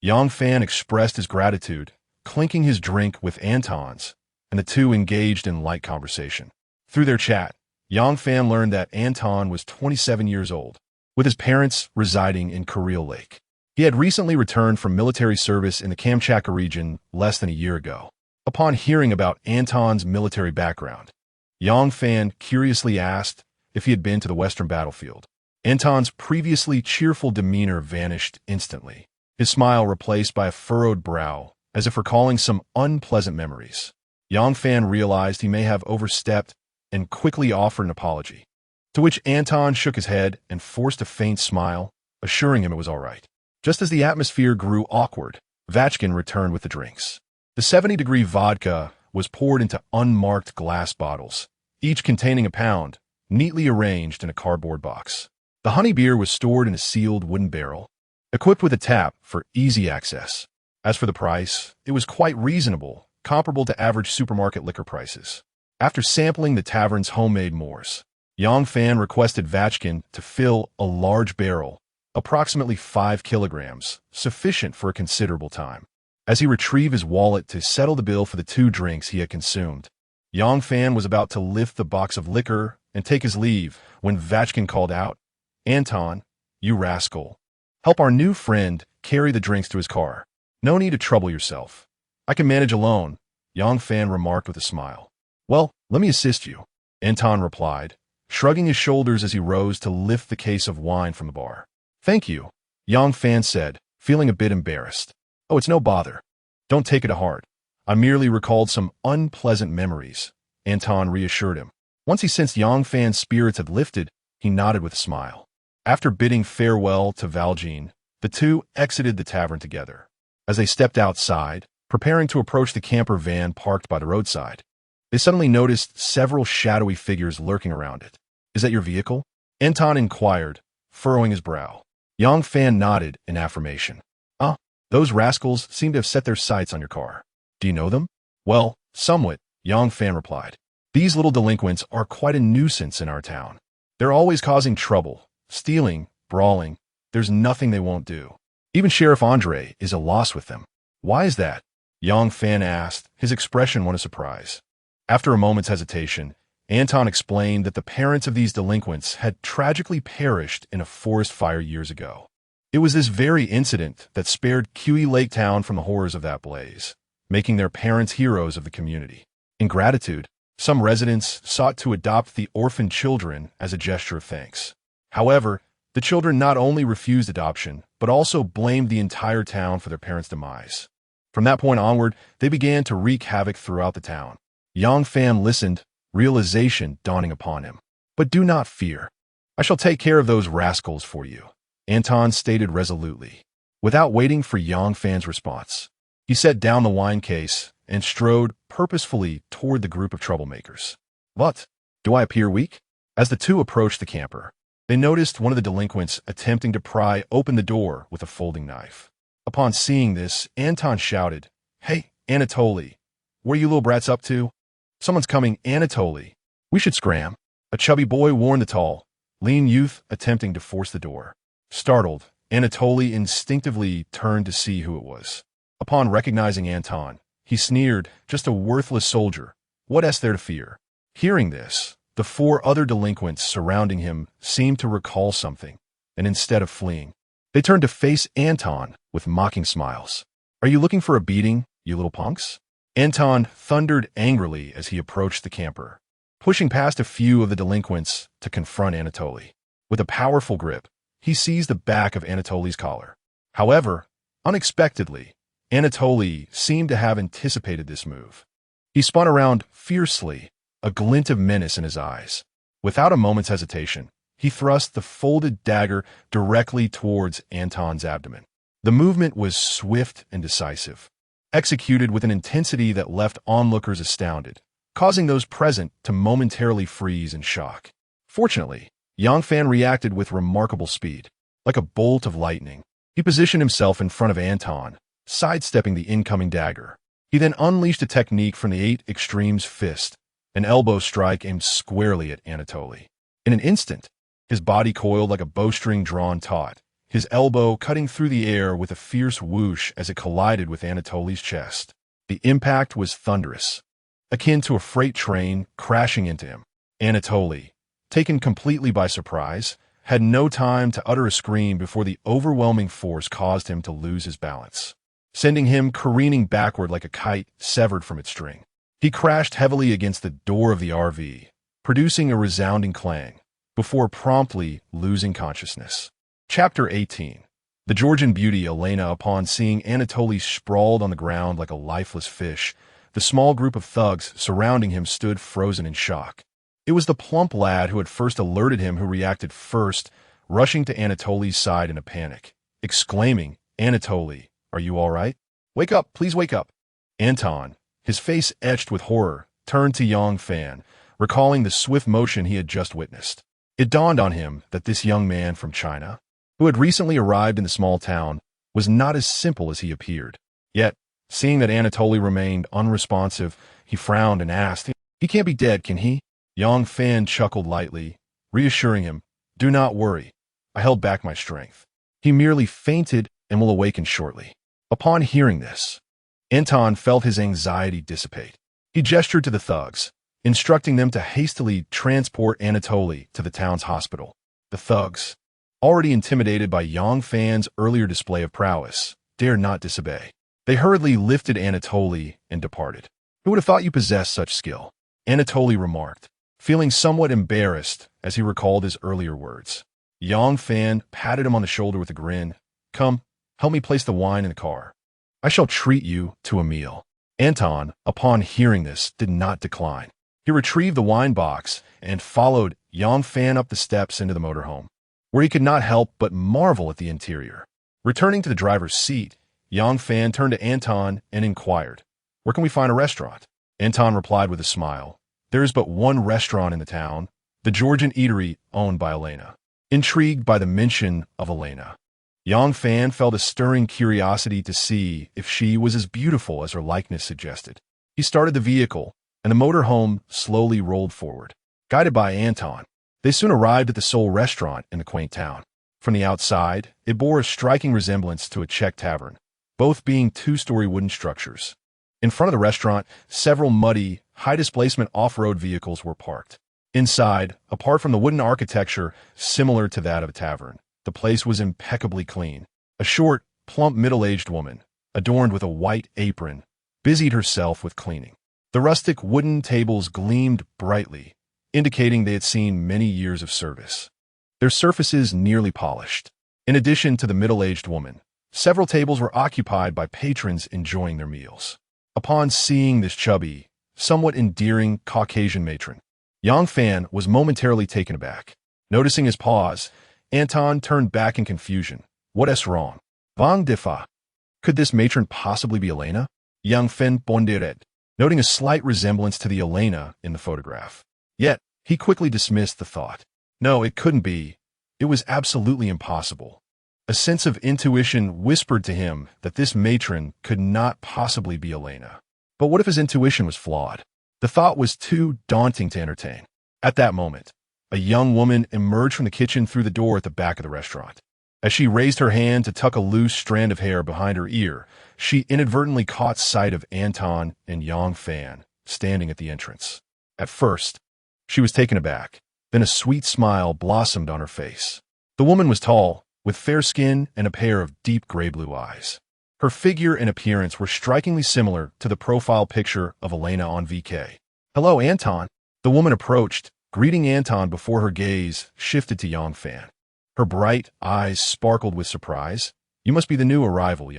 Yang Fan expressed his gratitude, clinking his drink with Anton's, and the two engaged in light conversation. Through their chat, Yang Fan learned that Anton was 27 years old, with his parents residing in Kuriel Lake. He had recently returned from military service in the Kamchatka region less than a year ago. Upon hearing about Anton's military background, Yang Fan curiously asked if he had been to the Western battlefield. Anton's previously cheerful demeanor vanished instantly, his smile replaced by a furrowed brow, as if recalling some unpleasant memories. Yang Fan realized he may have overstepped and quickly offered an apology, to which Anton shook his head and forced a faint smile, assuring him it was all right. Just as the atmosphere grew awkward, Vachkin returned with the drinks. The 70-degree vodka was poured into unmarked glass bottles, each containing a pound, neatly arranged in a cardboard box. The honey beer was stored in a sealed wooden barrel, equipped with a tap for easy access. As for the price, it was quite reasonable, comparable to average supermarket liquor prices. After sampling the tavern's homemade Moors, Yang Fan requested Vachkin to fill a large barrel, approximately 5 kilograms, sufficient for a considerable time. As he retrieved his wallet to settle the bill for the 2 drinks he had consumed, Yang Fan was about to lift the box of liquor and take his leave when Vachkin called out, Anton, you rascal. Help our new friend carry the drinks to his car. No need to trouble yourself. I can manage alone, Yang Fan remarked with a smile. Well, let me assist you, Anton replied, shrugging his shoulders as he rose to lift the case of wine from the bar. Thank you, Yang Fan said, feeling a bit embarrassed. Oh, it's no bother. Don't take it to heart. I merely recalled some unpleasant memories, Anton reassured him. Once he sensed Yang Fan's spirits had lifted, he nodded with a smile. After bidding farewell to Valjean, the two exited the tavern together. As they stepped outside, preparing to approach the camper van parked by the roadside, they suddenly noticed several shadowy figures lurking around it. Is that your vehicle? Anton inquired, furrowing his brow. Yang Fan nodded in affirmation. Those rascals seem to have set their sights on your car. Do you know them? Well, somewhat, Yang Fan replied. These little delinquents are quite a nuisance in our town. They're always causing trouble, stealing, brawling. There's nothing they won't do. Even Sheriff Andre is a loss with them. Why is that? Yang Fan asked, his expression one of surprise. After a moment's hesitation, Anton explained that the parents of these delinquents had tragically perished in a forest fire years ago. It was this very incident that spared Cuisine Lake Town from the horrors of that blaze, making their parents heroes of the community. In gratitude, some residents sought to adopt the orphaned children as a gesture of thanks. However, the children not only refused adoption, but also blamed the entire town for their parents' demise. From that point onward, they began to wreak havoc throughout the town. Yang Fan listened, realization dawning upon him. But do not fear. I shall take care of those rascals for you, Anton stated resolutely. Without waiting for Yang Fan's response, he set down the wine case and strode purposefully toward the group of troublemakers. What? Do I appear weak? As the two approached the camper, they noticed one of the delinquents attempting to pry open the door with a folding knife. Upon seeing this, Anton shouted, Hey, Anatoly, what are you little brats up to? Someone's coming, Anatoly. We should scram. A chubby boy warned the tall, lean youth attempting to force the door. Startled, Anatoly instinctively turned to see who it was. Upon recognizing Anton, he sneered, just a worthless soldier. What is there to fear? Hearing this, the 4 other delinquents surrounding him seemed to recall something, and instead of fleeing, they turned to face Anton with mocking smiles. Are you looking for a beating, you little punks? Anton thundered angrily as he approached the camper, pushing past a few of the delinquents to confront Anatoly. With a powerful grip, he seized the back of Anatoly's collar. However, unexpectedly, Anatoly seemed to have anticipated this move. He spun around fiercely, a glint of menace in his eyes. Without a moment's hesitation, he thrust the folded dagger directly towards Anton's abdomen. The movement was swift and decisive, executed with an intensity that left onlookers astounded, causing those present to momentarily freeze in shock. Fortunately, Yang Fan reacted with remarkable speed. Like a bolt of lightning, he positioned himself in front of Anton, sidestepping the incoming dagger. He then unleashed a technique from the 8 Extremes fist, an elbow strike aimed squarely at Anatoly. In an instant, his body coiled like a bowstring drawn taut, his elbow cutting through the air with a fierce whoosh as it collided with Anatoly's chest. The impact was thunderous, akin to a freight train crashing into him. Anatoly, taken completely by surprise, had no time to utter a scream before the overwhelming force caused him to lose his balance, sending him careening backward like a kite severed from its string. He crashed heavily against the door of the RV, producing a resounding clang, before promptly losing consciousness. Chapter 18. The Georgian beauty Elena, upon seeing Anatoly sprawled on the ground like a lifeless fish, the small group of thugs surrounding him stood frozen in shock. It was the plump lad who had first alerted him who reacted first, rushing to Anatoly's side in a panic, exclaiming, "Anatoly, are you all right? Wake up, please wake up." Anton, his face etched with horror, turned to Yang Fan, recalling the swift motion he had just witnessed. It dawned on him that this young man from China, who had recently arrived in the small town, was not as simple as he appeared. Yet, seeing that Anatoly remained unresponsive, he frowned and asked, "He can't be dead, can he?" Yang Fan chuckled lightly, reassuring him, "Do not worry. I held back my strength. He merely fainted and will awaken shortly." Upon hearing this, Anton felt his anxiety dissipate. He gestured to the thugs, instructing them to hastily transport Anatoly to the town's hospital. The thugs, already intimidated by Yang Fan's earlier display of prowess, dared not disobey. They hurriedly lifted Anatoly and departed. "Who would have thought you possessed such skill?" Anatoly remarked, feeling somewhat embarrassed as he recalled his earlier words. Yang Fan patted him on the shoulder with a grin. "Come, help me place the wine in the car. I shall treat you to a meal." Anton, upon hearing this, did not decline. He retrieved the wine box and followed Yang Fan up the steps into the motorhome, where he could not help but marvel at the interior. Returning to the driver's seat, Yang Fan turned to Anton and inquired, "Where can we find a restaurant?" Anton replied with a smile, "There is but one restaurant in the town, the Georgian eatery owned by Elena." Intrigued by the mention of Elena, Yang Fan felt a stirring curiosity to see if she was as beautiful as her likeness suggested. He started the vehicle, and the motorhome slowly rolled forward. Guided by Anton, they soon arrived at the sole restaurant in the quaint town. From the outside, it bore a striking resemblance to a Czech tavern, both being 2-story wooden structures. In front of the restaurant, several muddy, high-displacement off-road vehicles were parked. Inside, apart from the wooden architecture similar to that of a tavern, the place was impeccably clean. A short, plump middle-aged woman, adorned with a white apron, busied herself with cleaning. The rustic wooden tables gleamed brightly, indicating they had seen many years of service, their surfaces nearly polished. In addition to the middle-aged woman, several tables were occupied by patrons enjoying their meals. Upon seeing this chubby, somewhat endearing Caucasian matron, Yang Fan was momentarily taken aback. Noticing his pause, Anton turned back in confusion. "What is wrong? Vang Difa? Could this matron possibly be Elena?" Yang Fan pondered, noting a slight resemblance to the Elena in the photograph. Yet, he quickly dismissed the thought. No, it couldn't be. It was absolutely impossible. A sense of intuition whispered to him that this matron could not possibly be Elena. But what if his intuition was flawed? The thought was too daunting to entertain. At that moment, a young woman emerged from the kitchen through the door at the back of the restaurant. As she raised her hand to tuck a loose strand of hair behind her ear, she inadvertently caught sight of Anton and Yang Fan standing at the entrance. At first, she was taken aback. Then a sweet smile blossomed on her face. The woman was tall, with fair skin and a pair of deep gray-blue eyes. Her figure and appearance were strikingly similar to the profile picture of Elena on VK. "Hello, Anton." The woman approached, greeting Anton before her gaze shifted to Yang Fan. Her bright eyes sparkled with surprise. "You must be the new arrival,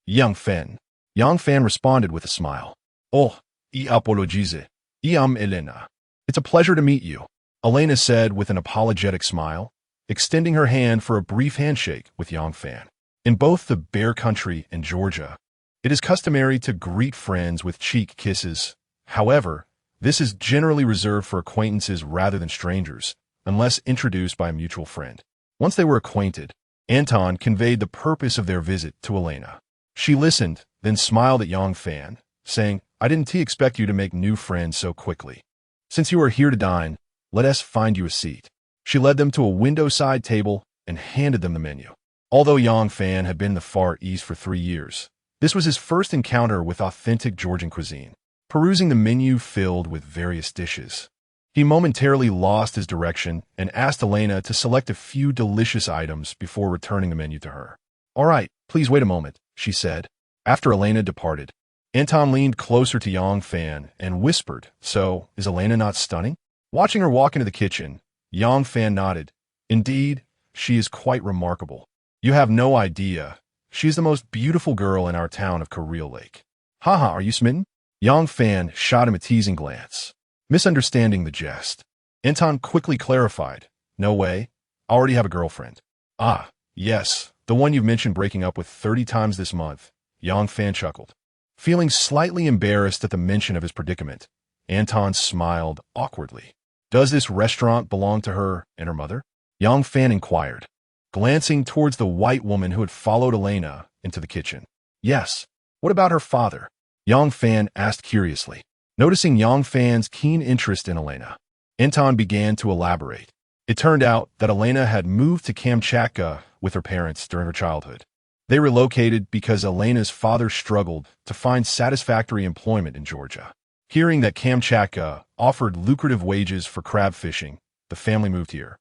Yang Fan." Yang Fan responded with a smile. "Oh, I apologize. I am Elena." "It's a pleasure to meet you," Elena said with an apologetic smile, extending her hand for a brief handshake with Yang Fan. In both the Bear Country and Georgia, it is customary to greet friends with cheek kisses. However, this is generally reserved for acquaintances rather than strangers, unless introduced by a mutual friend. Once they were acquainted, Anton conveyed the purpose of their visit to Elena. She listened, then smiled at Yang Fan, saying, "I didn't expect you to make new friends so quickly. Since you are here to dine, let us find you a seat." She led them to a window-side table and handed them the menu. Although Yang Fan had been in the Far East for 3 years, this was his first encounter with authentic Georgian cuisine. Perusing the menu filled with various dishes, he momentarily lost his direction and asked Elena to select a few delicious items before returning the menu to her. "All right, please wait a moment," she said. After Elena departed, Anton leaned closer to Yang Fan and whispered, "So, is Elena not stunning?" Watching her walk into the kitchen, Yang Fan nodded. "Indeed, she is quite remarkable. You have no idea. She is the most beautiful girl in our town of Kareel Lake." "Haha, are you smitten?" Yang Fan shot him a teasing glance. Misunderstanding the jest, Anton quickly clarified, "No way. I already have a girlfriend." "Ah, yes, the one you've mentioned breaking up with 30 times this month," Yang Fan chuckled. Feeling slightly embarrassed at the mention of his predicament, Anton smiled awkwardly. "Does this restaurant belong to her and her mother?" Yang Fan inquired, glancing towards the white woman who had followed Elena into the kitchen. "Yes. What about her father?" Yang Fan asked curiously. Noticing Yang Fan's keen interest in Elena, Anton began to elaborate. It turned out that Elena had moved to Kamchatka with her parents during her childhood. They relocated because Elena's father struggled to find satisfactory employment in Georgia. Hearing that Kamchatka offered lucrative wages for crab fishing, the family moved here,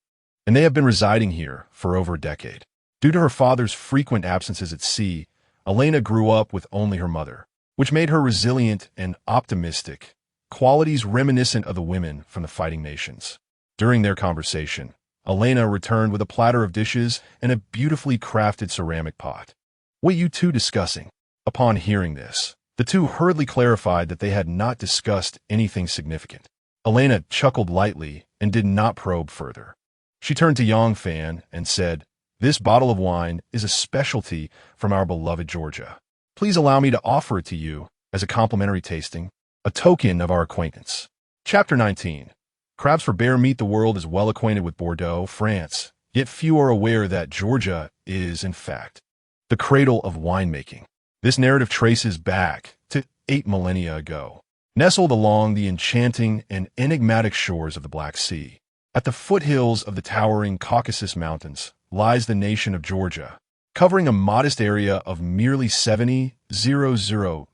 and they have been residing here for over a decade. Due to her father's frequent absences at sea, Elena grew up with only her mother, which made her resilient and optimistic, qualities reminiscent of the women from the fighting nations. During their conversation, Elena returned with a platter of dishes and a beautifully crafted ceramic pot. "What are you two discussing?" Upon hearing this, the two hurriedly clarified that they had not discussed anything significant. Elena chuckled lightly and did not probe further. She turned to Yang Fan and said, "This bottle of wine is a specialty from our beloved Georgia. Please allow me to offer it to you as a complimentary tasting, a token of our acquaintance." Chapter 19. Crabs for bear meat. The world is well acquainted with Bordeaux, France, yet few are aware that Georgia is, in fact, the cradle of winemaking. This narrative traces back to 8 millennia ago. Nestled along the enchanting and enigmatic shores of the Black Sea, at the foothills of the towering Caucasus Mountains, lies the nation of Georgia, covering a modest area of merely 70,000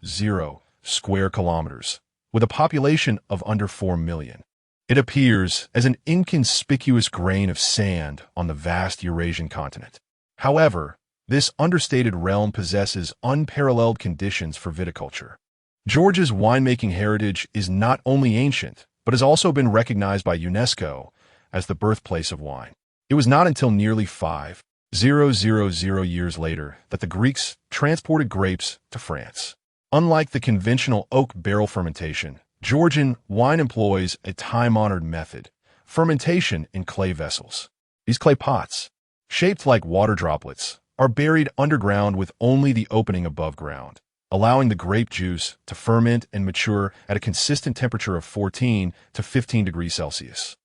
square kilometers, with a population of under 4 million. It appears as an inconspicuous grain of sand on the vast Eurasian continent. However, this understated realm possesses unparalleled conditions for viticulture. Georgia's winemaking heritage is not only ancient, but has also been recognized by UNESCO as the birthplace of wine. It was not until nearly 5,000 years later that the Greeks transported grapes to France. Unlike the conventional oak barrel fermentation, Georgian wine employs a time-honored method, fermentation in clay vessels. These clay pots, shaped like water droplets, are buried underground with only the opening above ground, allowing the grape juice to ferment and mature at a consistent temperature of 14 to 15 degrees Celsius.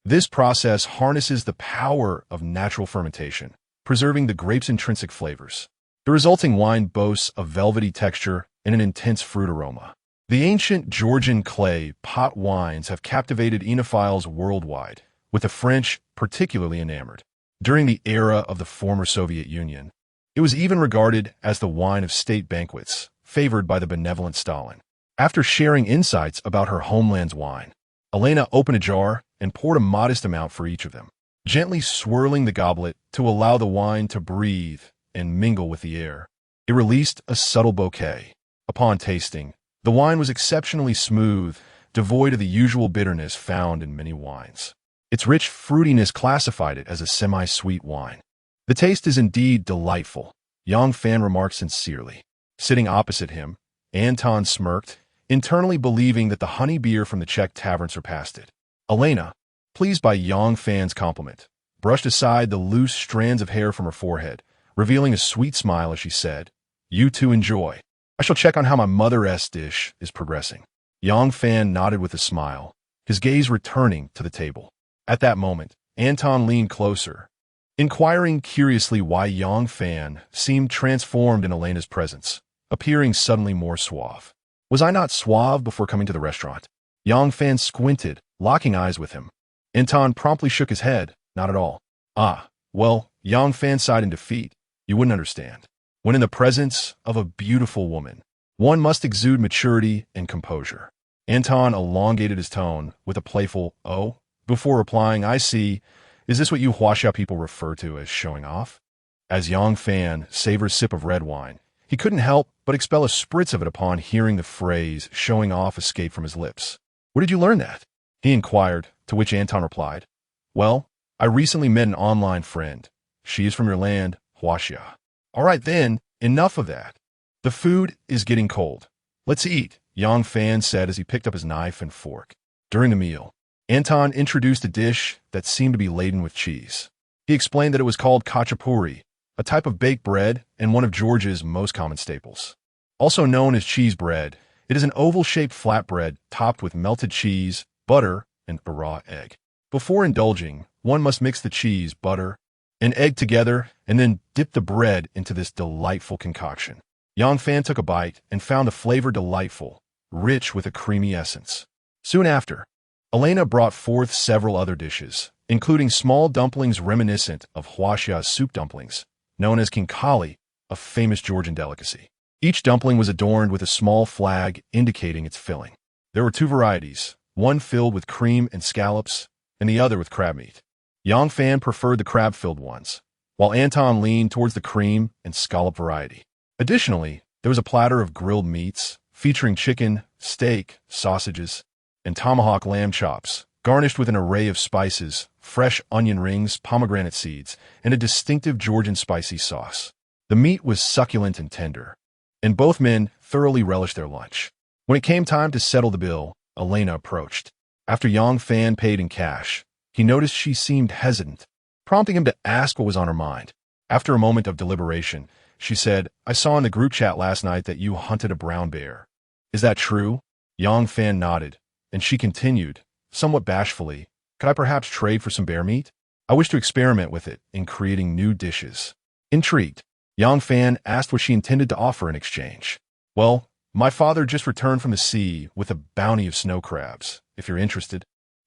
This process harnesses the power of natural fermentation, preserving the grape's intrinsic flavors. The resulting wine boasts a velvety texture and an intense fruit aroma. The ancient Georgian clay pot wines have captivated enophiles worldwide, with the French particularly enamored. During the era of the former Soviet Union, it was even regarded as the wine of state banquets, favored by the benevolent Stalin. After sharing insights about her homeland's wine, Elena opened a jar and poured a modest amount for each of them, gently swirling the goblet to allow the wine to breathe and mingle with the air. It released a subtle bouquet. Upon tasting, the wine was exceptionally smooth, devoid of the usual bitterness found in many wines. Its rich fruitiness classified it as a semi-sweet wine. The taste is indeed delightful, Yang Fan remarked sincerely. Sitting opposite him, Anton smirked, internally believing that the honey beer from the Czech tavern surpassed it. Elena, pleased by Yang Fan's compliment, brushed aside the loose strands of hair from her forehead, revealing a sweet smile as she said, "You two enjoy. I shall check on how my mother's dish is progressing." Yang Fan nodded with a smile, his gaze returning to the table. At that moment, Anton leaned closer, inquiring curiously why Yang Fan seemed transformed in Elena's presence, appearing suddenly more suave. "Was I not suave before coming to the restaurant?" Yang Fan squinted, locking eyes with him. Anton promptly shook his head, "Not at all." "Ah, well," Yang Fan sighed in defeat, "you wouldn't understand. When in the presence of a beautiful woman, one must exude maturity and composure." Anton elongated his tone with a playful, "Oh," before replying, "I see. Is this what you Huaxia people refer to as showing off?" As Yang Fan savored a sip of red wine, he couldn't help but expel a spritz of it upon hearing the phrase "showing off" escape from his lips. "Where did you learn that?" he inquired, to which Anton replied, "Well, I recently met an online friend. She is from your land, Huaxia." "All right then, enough of that. The food is getting cold. Let's eat," Yang Fan said as he picked up his knife and fork. During the meal, Anton introduced a dish that seemed to be laden with cheese. He explained that it was called khachapuri, a type of baked bread and one of Georgia's most common staples. Also known as cheese bread, it is an oval-shaped flatbread topped with melted cheese, butter, and a raw egg. Before indulging, one must mix the cheese, butter, and egg together and then dip the bread into this delightful concoction. Yang Fan took a bite and found the flavor delightful, rich with a creamy essence. Soon after, Elena brought forth several other dishes, including small dumplings reminiscent of Huaxia's soup dumplings, known as kinkali, a famous Georgian delicacy. Each dumpling was adorned with a small flag indicating its filling. There were two varieties, one filled with cream and scallops, and the other with crab meat. Yang Fan preferred the crab-filled ones, while Anton leaned towards the cream and scallop variety. Additionally, there was a platter of grilled meats, featuring chicken, steak, sausages, and tomahawk lamb chops, garnished with an array of spices, fresh onion rings, pomegranate seeds, and a distinctive Georgian spicy sauce. The meat was succulent and tender, and both men thoroughly relished their lunch. When it came time to settle the bill, Elena approached. After Yang Fan paid in cash, he noticed she seemed hesitant, prompting him to ask what was on her mind. After a moment of deliberation, she said, "I saw in the group chat last night that you hunted a brown bear. Is that true?" Yang Fan nodded, and she continued, somewhat bashfully, "Could I perhaps trade for some bear meat? I wish to experiment with it in creating new dishes." Intrigued, Yang Fan asked what she intended to offer in exchange. "Well, my father just returned from the sea with a bounty of snow crabs. If you're interested,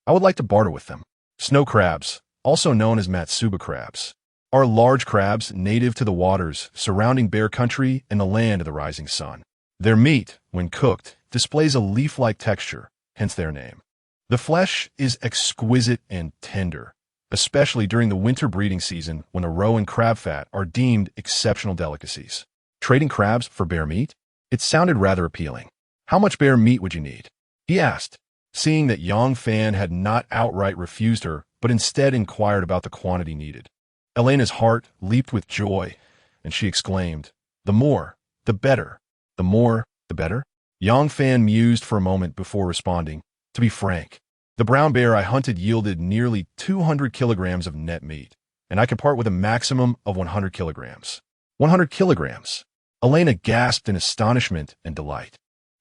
I would like to barter with them." Snow crabs, also known as Matsuba crabs, are large crabs native to the waters surrounding Bear Country and the land of the rising sun. Their meat, when cooked, displays a leaf-like texture, hence their name. The flesh is exquisite and tender, especially during the winter breeding season when the roe and crab fat are deemed exceptional delicacies. Trading crabs for bear meat? It sounded rather appealing. "How much bear meat would you need?" he asked, seeing that Yang Fan had not outright refused her, but instead inquired about the quantity needed. Elena's heart leaped with joy, and she exclaimed, "The more, the better. The more, the better?" Yang Fan mused for a moment before responding, "To be frank, the brown bear I hunted yielded nearly 200 kilograms of net meat, and I could part with a maximum of 100 kilograms. 100 kilograms? Elena gasped in astonishment and delight.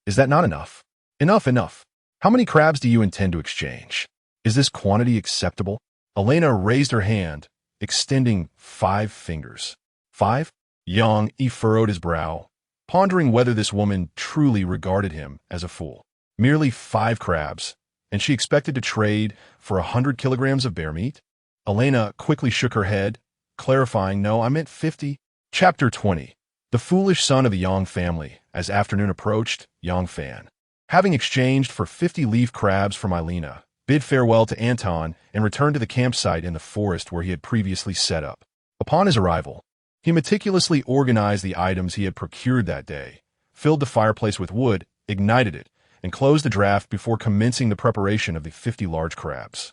"Is that not enough?" "Enough, enough. How many crabs do you intend to exchange? Is this quantity acceptable?" Elena raised her hand, extending 5 fingers. 5? Yang furrowed his brow, pondering whether this woman truly regarded him as a fool. Merely 5 crabs, and she expected to trade for 100 kilograms of bear meat? Elena quickly shook her head, clarifying, "No, I meant 50. Chapter 20. The foolish son of the Yang family. As afternoon approached, Yang Fan, having exchanged for 50 leaf crabs from Elena, bid farewell to Anton and returned to the campsite in the forest where he had previously set up. Upon his arrival, He meticulously organized the items he had procured that day, filled the fireplace with wood, ignited it, and closed the draft before commencing the preparation of the 50 large crabs.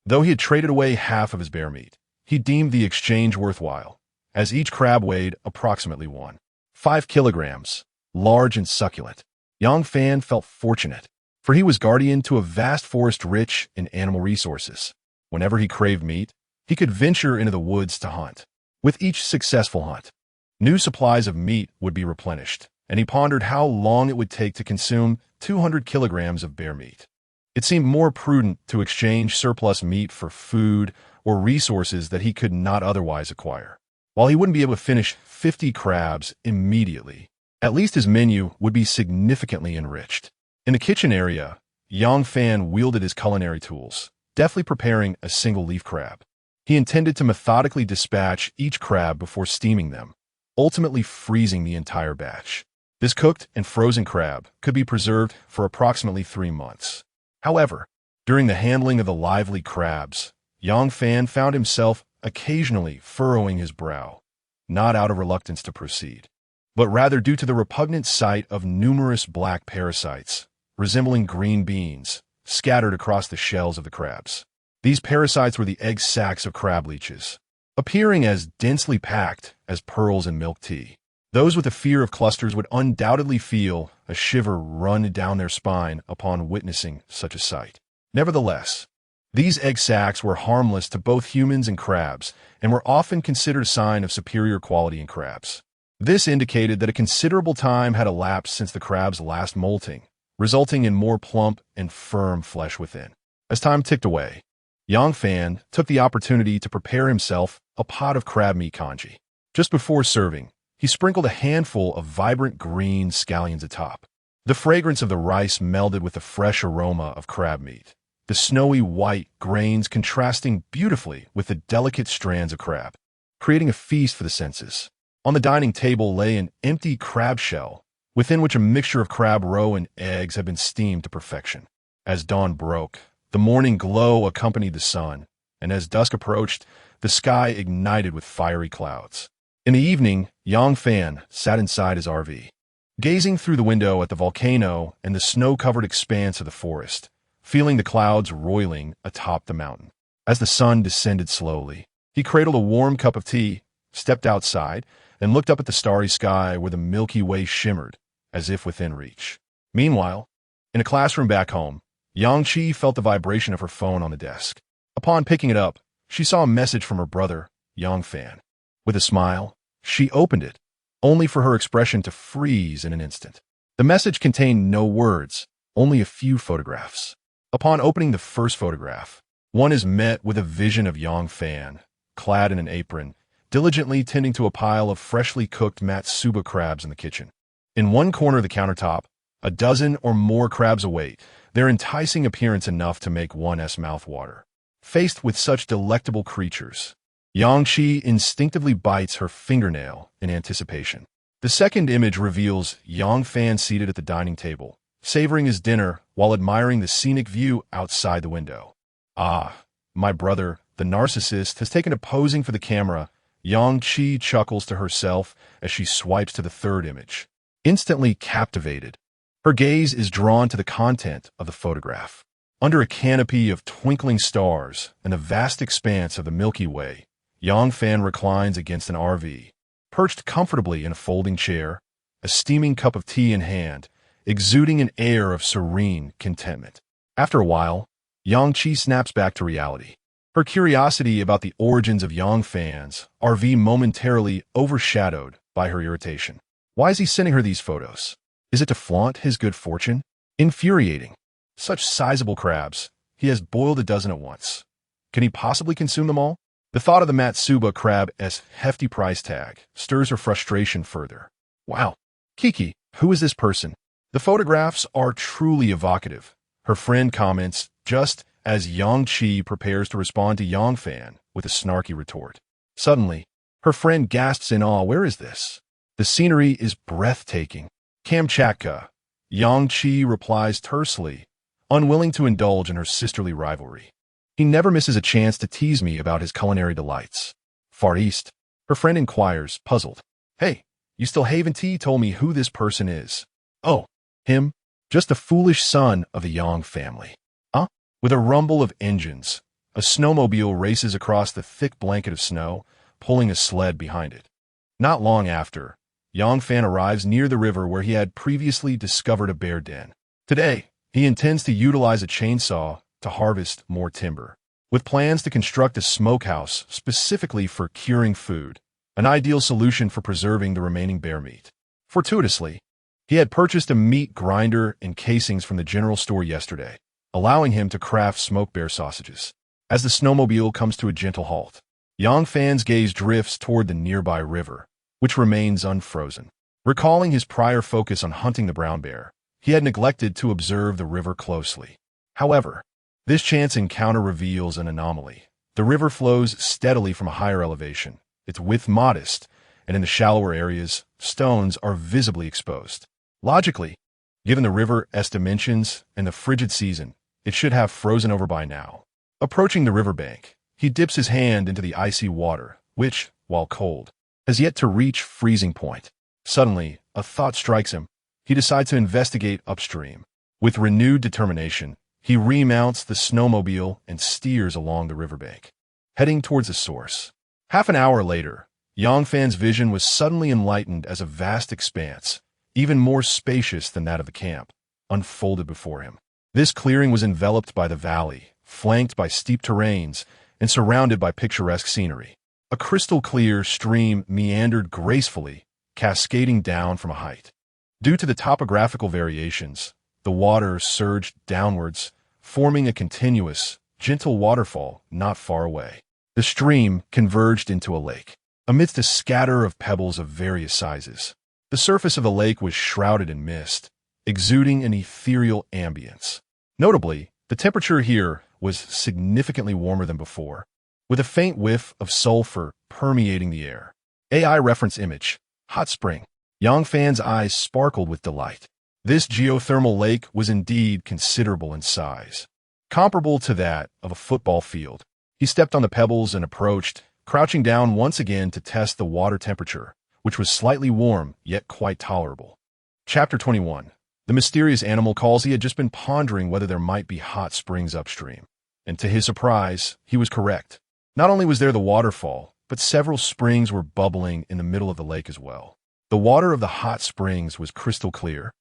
Though he had traded away half of his bear meat, he deemed the exchange worthwhile, as each crab weighed approximately 1.5 kilograms, large and succulent. Yang Fan felt fortunate, for he was guardian to a vast forest rich in animal resources. Whenever he craved meat, he could venture into the woods to hunt. With each successful hunt, new supplies of meat would be replenished, and he pondered how long it would take to consume 200 kilograms of bear meat. It seemed more prudent to exchange surplus meat for food or resources that he could not otherwise acquire. While he wouldn't be able to finish 50 crabs immediately, at least his menu would be significantly enriched. In the kitchen area, Yang Fan wielded his culinary tools, deftly preparing a single leaf crab. He intended to methodically dispatch each crab before steaming them, ultimately freezing the entire batch. This cooked and frozen crab could be preserved for approximately 3 months. However, during the handling of the lively crabs, Yang Fan found himself occasionally furrowing his brow, not out of reluctance to proceed, but rather due to the repugnant sight of numerous black parasites, resembling green beans, scattered across the shells of the crabs. These parasites were the egg sacs of crab leeches, appearing as densely packed as pearls in milk tea. Those with a fear of clusters would undoubtedly feel a shiver run down their spine upon witnessing such a sight. Nevertheless, these egg sacs were harmless to both humans and crabs and were often considered a sign of superior quality in crabs. This indicated that a considerable time had elapsed since the crab's last molting, resulting in more plump and firm flesh within. As time ticked away, Yang Fan took the opportunity to prepare himself a pot of crab meat congee. Just before serving, he sprinkled a handful of vibrant green scallions atop. The fragrance of the rice melded with the fresh aroma of crab meat, the snowy white grains contrasting beautifully with the delicate strands of crab, creating a feast for the senses. On the dining table lay an empty crab shell, within which a mixture of crab roe and eggs had been steamed to perfection. As dawn broke, the morning glow accompanied the sun, and as dusk approached, the sky ignited with fiery clouds. In the evening, Yang Fan sat inside his RV, gazing through the window at the volcano and the snow-covered expanse of the forest, feeling the clouds roiling atop the mountain. As the sun descended slowly, he cradled a warm cup of tea, stepped outside, and looked up at the starry sky where the Milky Way shimmered, as if within reach. Meanwhile, in a classroom back home, Yang Chi felt the vibration of her phone on the desk. Upon picking it up, she saw a message from her brother, Yang Fan. With a smile, she opened it, only for her expression to freeze in an instant. The message contained no words, only a few photographs. Upon opening the first photograph, one is met with a vision of Yang Fan, clad in an apron, diligently tending to a pile of freshly cooked matsuba crabs in the kitchen. In one corner of the countertop, a dozen or more crabs await, their enticing appearance enough to make one's mouth water. Faced with such delectable creatures, Yang Chi instinctively bites her fingernail in anticipation. The second image reveals Yang Fan seated at the dining table, savoring his dinner while admiring the scenic view outside the window. Ah, my brother, the narcissist, has taken to posing for the camera. Yang Chi chuckles to herself as she swipes to the third image. Instantly captivated, her gaze is drawn to the content of the photograph. Under a canopy of twinkling stars and the vast expanse of the Milky Way, Yang Fan reclines against an RV, perched comfortably in a folding chair, a steaming cup of tea in hand, exuding an air of serene contentment. After a while, Yang Chi snaps back to reality. Her curiosity about the origins of Yang Fan's RV momentarily overshadowed by her irritation. Why is he sending her these photos? Is it to flaunt his good fortune? Infuriating. Such sizable crabs. He has boiled a dozen at once. Can he possibly consume them all? The thought of the Matsuba crab's hefty price tag stirs her frustration further. Wow. Kiki, who is this person? The photographs are truly evocative. Her friend comments just as Yang Chi prepares to respond to Yang Fan with a snarky retort. Suddenly, her friend gasps in awe. Where is this? The scenery is breathtaking. Kamchatka. Yang Chi replies tersely, unwilling to indulge in her sisterly rivalry. He never misses a chance to tease me about his culinary delights. Far East. Her friend inquires, puzzled. Hey, you still haven't told me who this person is. Oh, him? Just the foolish son of the Yang family. Huh? With a rumble of engines, a snowmobile races across the thick blanket of snow, pulling a sled behind it. Not long after, Yang Fan arrives near the river where he had previously discovered a bear den. Today, he intends to utilize a chainsaw to harvest more timber, with plans to construct a smokehouse specifically for curing food, an ideal solution for preserving the remaining bear meat. Fortuitously, he had purchased a meat grinder and casings from the general store yesterday, allowing him to craft smoked bear sausages. As the snowmobile comes to a gentle halt, Yang Fan's gaze drifts toward the nearby river, which remains unfrozen. Recalling his prior focus on hunting the brown bear, he had neglected to observe the river closely. However, this chance encounter reveals an anomaly. The river flows steadily from a higher elevation, its width modest, and in the shallower areas, stones are visibly exposed. Logically, given the river's dimensions and the frigid season, it should have frozen over by now. Approaching the riverbank, he dips his hand into the icy water, which, while cold, has yet to reach freezing point. Suddenly, a thought strikes him. He decides to investigate upstream. With renewed determination, he remounts the snowmobile and steers along the riverbank, heading towards the source. Half an hour later, Yang Fan's vision was suddenly enlightened as a vast expanse, even more spacious than that of the camp, unfolded before him. This clearing was enveloped by the valley, flanked by steep terrains, and surrounded by picturesque scenery. A crystal-clear stream meandered gracefully, cascading down from a height. Due to the topographical variations, the water surged downwards, forming a continuous, gentle waterfall not far away. The stream converged into a lake, amidst a scatter of pebbles of various sizes. The surface of the lake was shrouded in mist, exuding an ethereal ambience. Notably, the temperature here was significantly warmer than before, with a faint whiff of sulfur permeating the air. AI reference image, hot spring. Yang Fan's eyes sparkled with delight. This geothermal lake was indeed considerable in size, comparable to that of a football field. He stepped on the pebbles and approached, crouching down once again to test the water temperature, which was slightly warm, yet quite tolerable. Chapter 21. The mysterious animal calls. He had just been pondering whether there might be hot springs upstream, and to his surprise, he was correct. Not only was there the waterfall, but several springs were bubbling in the middle of the lake as well. The water of the hot springs was crystal clear,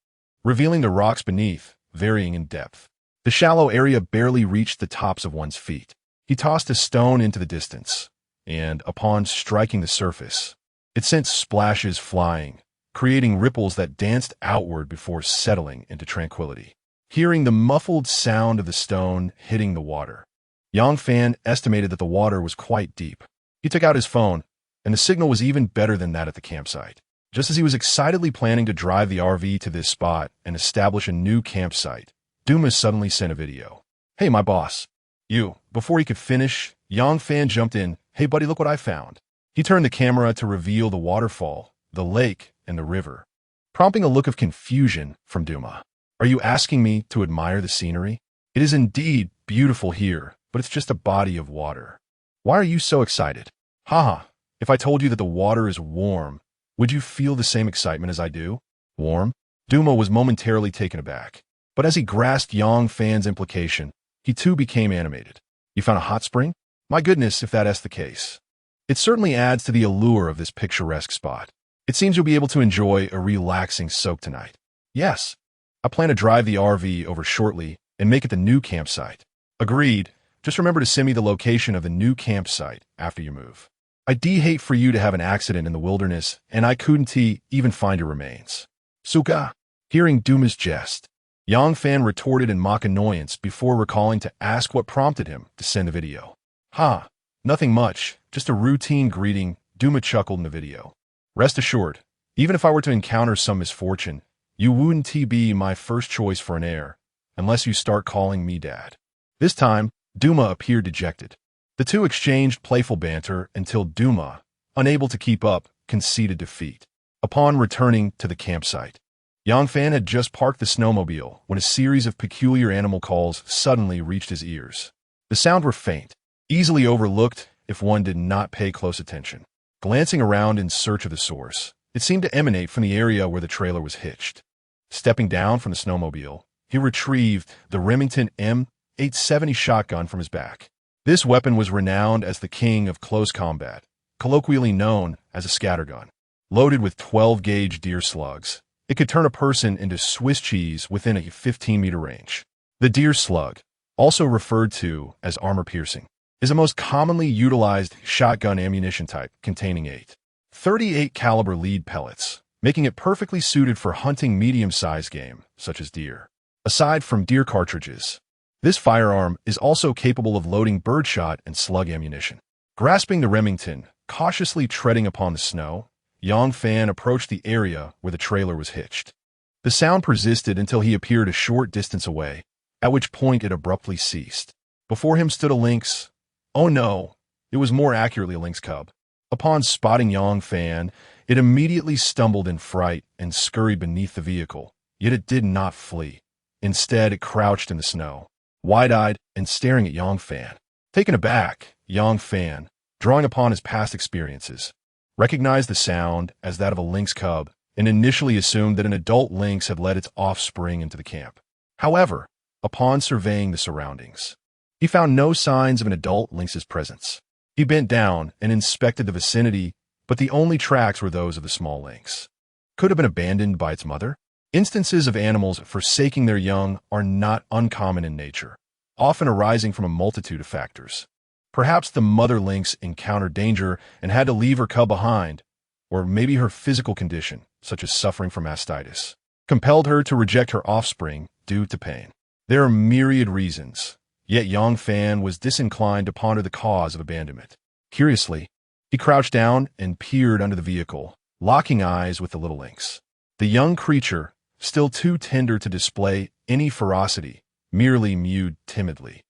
revealing the rocks beneath, varying in depth. The shallow area barely reached the tops of one's feet. He tossed a stone into the distance, and upon striking the surface, it sent splashes flying, creating ripples that danced outward before settling into tranquility. Hearing the muffled sound of the stone hitting the water, Yang Fan estimated that the water was quite deep. He took out his phone, and the signal was even better than that at the campsite. Just as he was excitedly planning to drive the RV to this spot and establish a new campsite, Dumas suddenly sent a video. Hey, my boss. You. Before he could finish, Yang Fan jumped in. Hey, buddy, look what I found. He turned the camera to reveal the waterfall, the lake, and the river, prompting a look of confusion from Duma. Are you asking me to admire the scenery? It is indeed beautiful here, but it's just a body of water. Why are you so excited? Haha, if I told you that the water is warm, would you feel the same excitement as I do? Warm? Duma was momentarily taken aback, but as he grasped Yang Fan's implication, he too became animated. You found a hot spring? My goodness, if that's the case. It certainly adds to the allure of this picturesque spot. It seems you'll be able to enjoy a relaxing soak tonight. Yes. I plan to drive the RV over shortly and make it the new campsite. Agreed. Just remember to send me the location of the new campsite after you move. I'd hate for you to have an accident in the wilderness, and I couldn't even find your remains. Suka. Hearing Duma's jest, Yang Fan retorted in mock annoyance before recalling to ask what prompted him to send the video. Ha, nothing much, just a routine greeting, Duma chuckled in the video. Rest assured, even if I were to encounter some misfortune, you wouldn't be my first choice for an heir, unless you start calling me dad. This time, Duma appeared dejected. The two exchanged playful banter until Duma, unable to keep up, conceded defeat. Upon returning to the campsite, Yang Fan had just parked the snowmobile when a series of peculiar animal calls suddenly reached his ears. The sounds were faint, easily overlooked if one did not pay close attention. Glancing around in search of the source, it seemed to emanate from the area where the trailer was hitched. Stepping down from the snowmobile, he retrieved the Remington M870 shotgun from his back. This weapon was renowned as the king of close combat, colloquially known as a scattergun. Loaded with 12-gauge deer slugs, it could turn a person into Swiss cheese within a 15-meter range. The deer slug, also referred to as armor-piercing, is a most commonly utilized shotgun ammunition type containing 8.38 caliber lead pellets, making it perfectly suited for hunting medium-sized game, such as deer. Aside from deer cartridges, this firearm is also capable of loading birdshot and slug ammunition. Grasping the Remington, cautiously treading upon the snow, Yang Fan approached the area where the trailer was hitched. The sound persisted until he appeared a short distance away, at which point it abruptly ceased. Before him stood a lynx. Oh no, it was more accurately a lynx cub. Upon spotting Yang Fan, it immediately stumbled in fright and scurried beneath the vehicle, yet it did not flee. Instead, it crouched in the snow, wide-eyed and staring at Yang Fan. Taken aback, Yang Fan, drawing upon his past experiences, recognized the sound as that of a lynx cub and initially assumed that an adult lynx had led its offspring into the camp. However, upon surveying the surroundings, he found no signs of an adult lynx's presence. He bent down and inspected the vicinity, but the only tracks were those of the small lynx. Could have been abandoned by its mother? Instances of animals forsaking their young are not uncommon in nature, often arising from a multitude of factors. Perhaps the mother lynx encountered danger and had to leave her cub behind, or maybe her physical condition, such as suffering from mastitis, compelled her to reject her offspring due to pain. There are myriad reasons, yet Yang Fan was disinclined to ponder the cause of abandonment. Curiously, he crouched down and peered under the vehicle, locking eyes with the little lynx. The young creature, still too tender to display any ferocity, merely mewed timidly,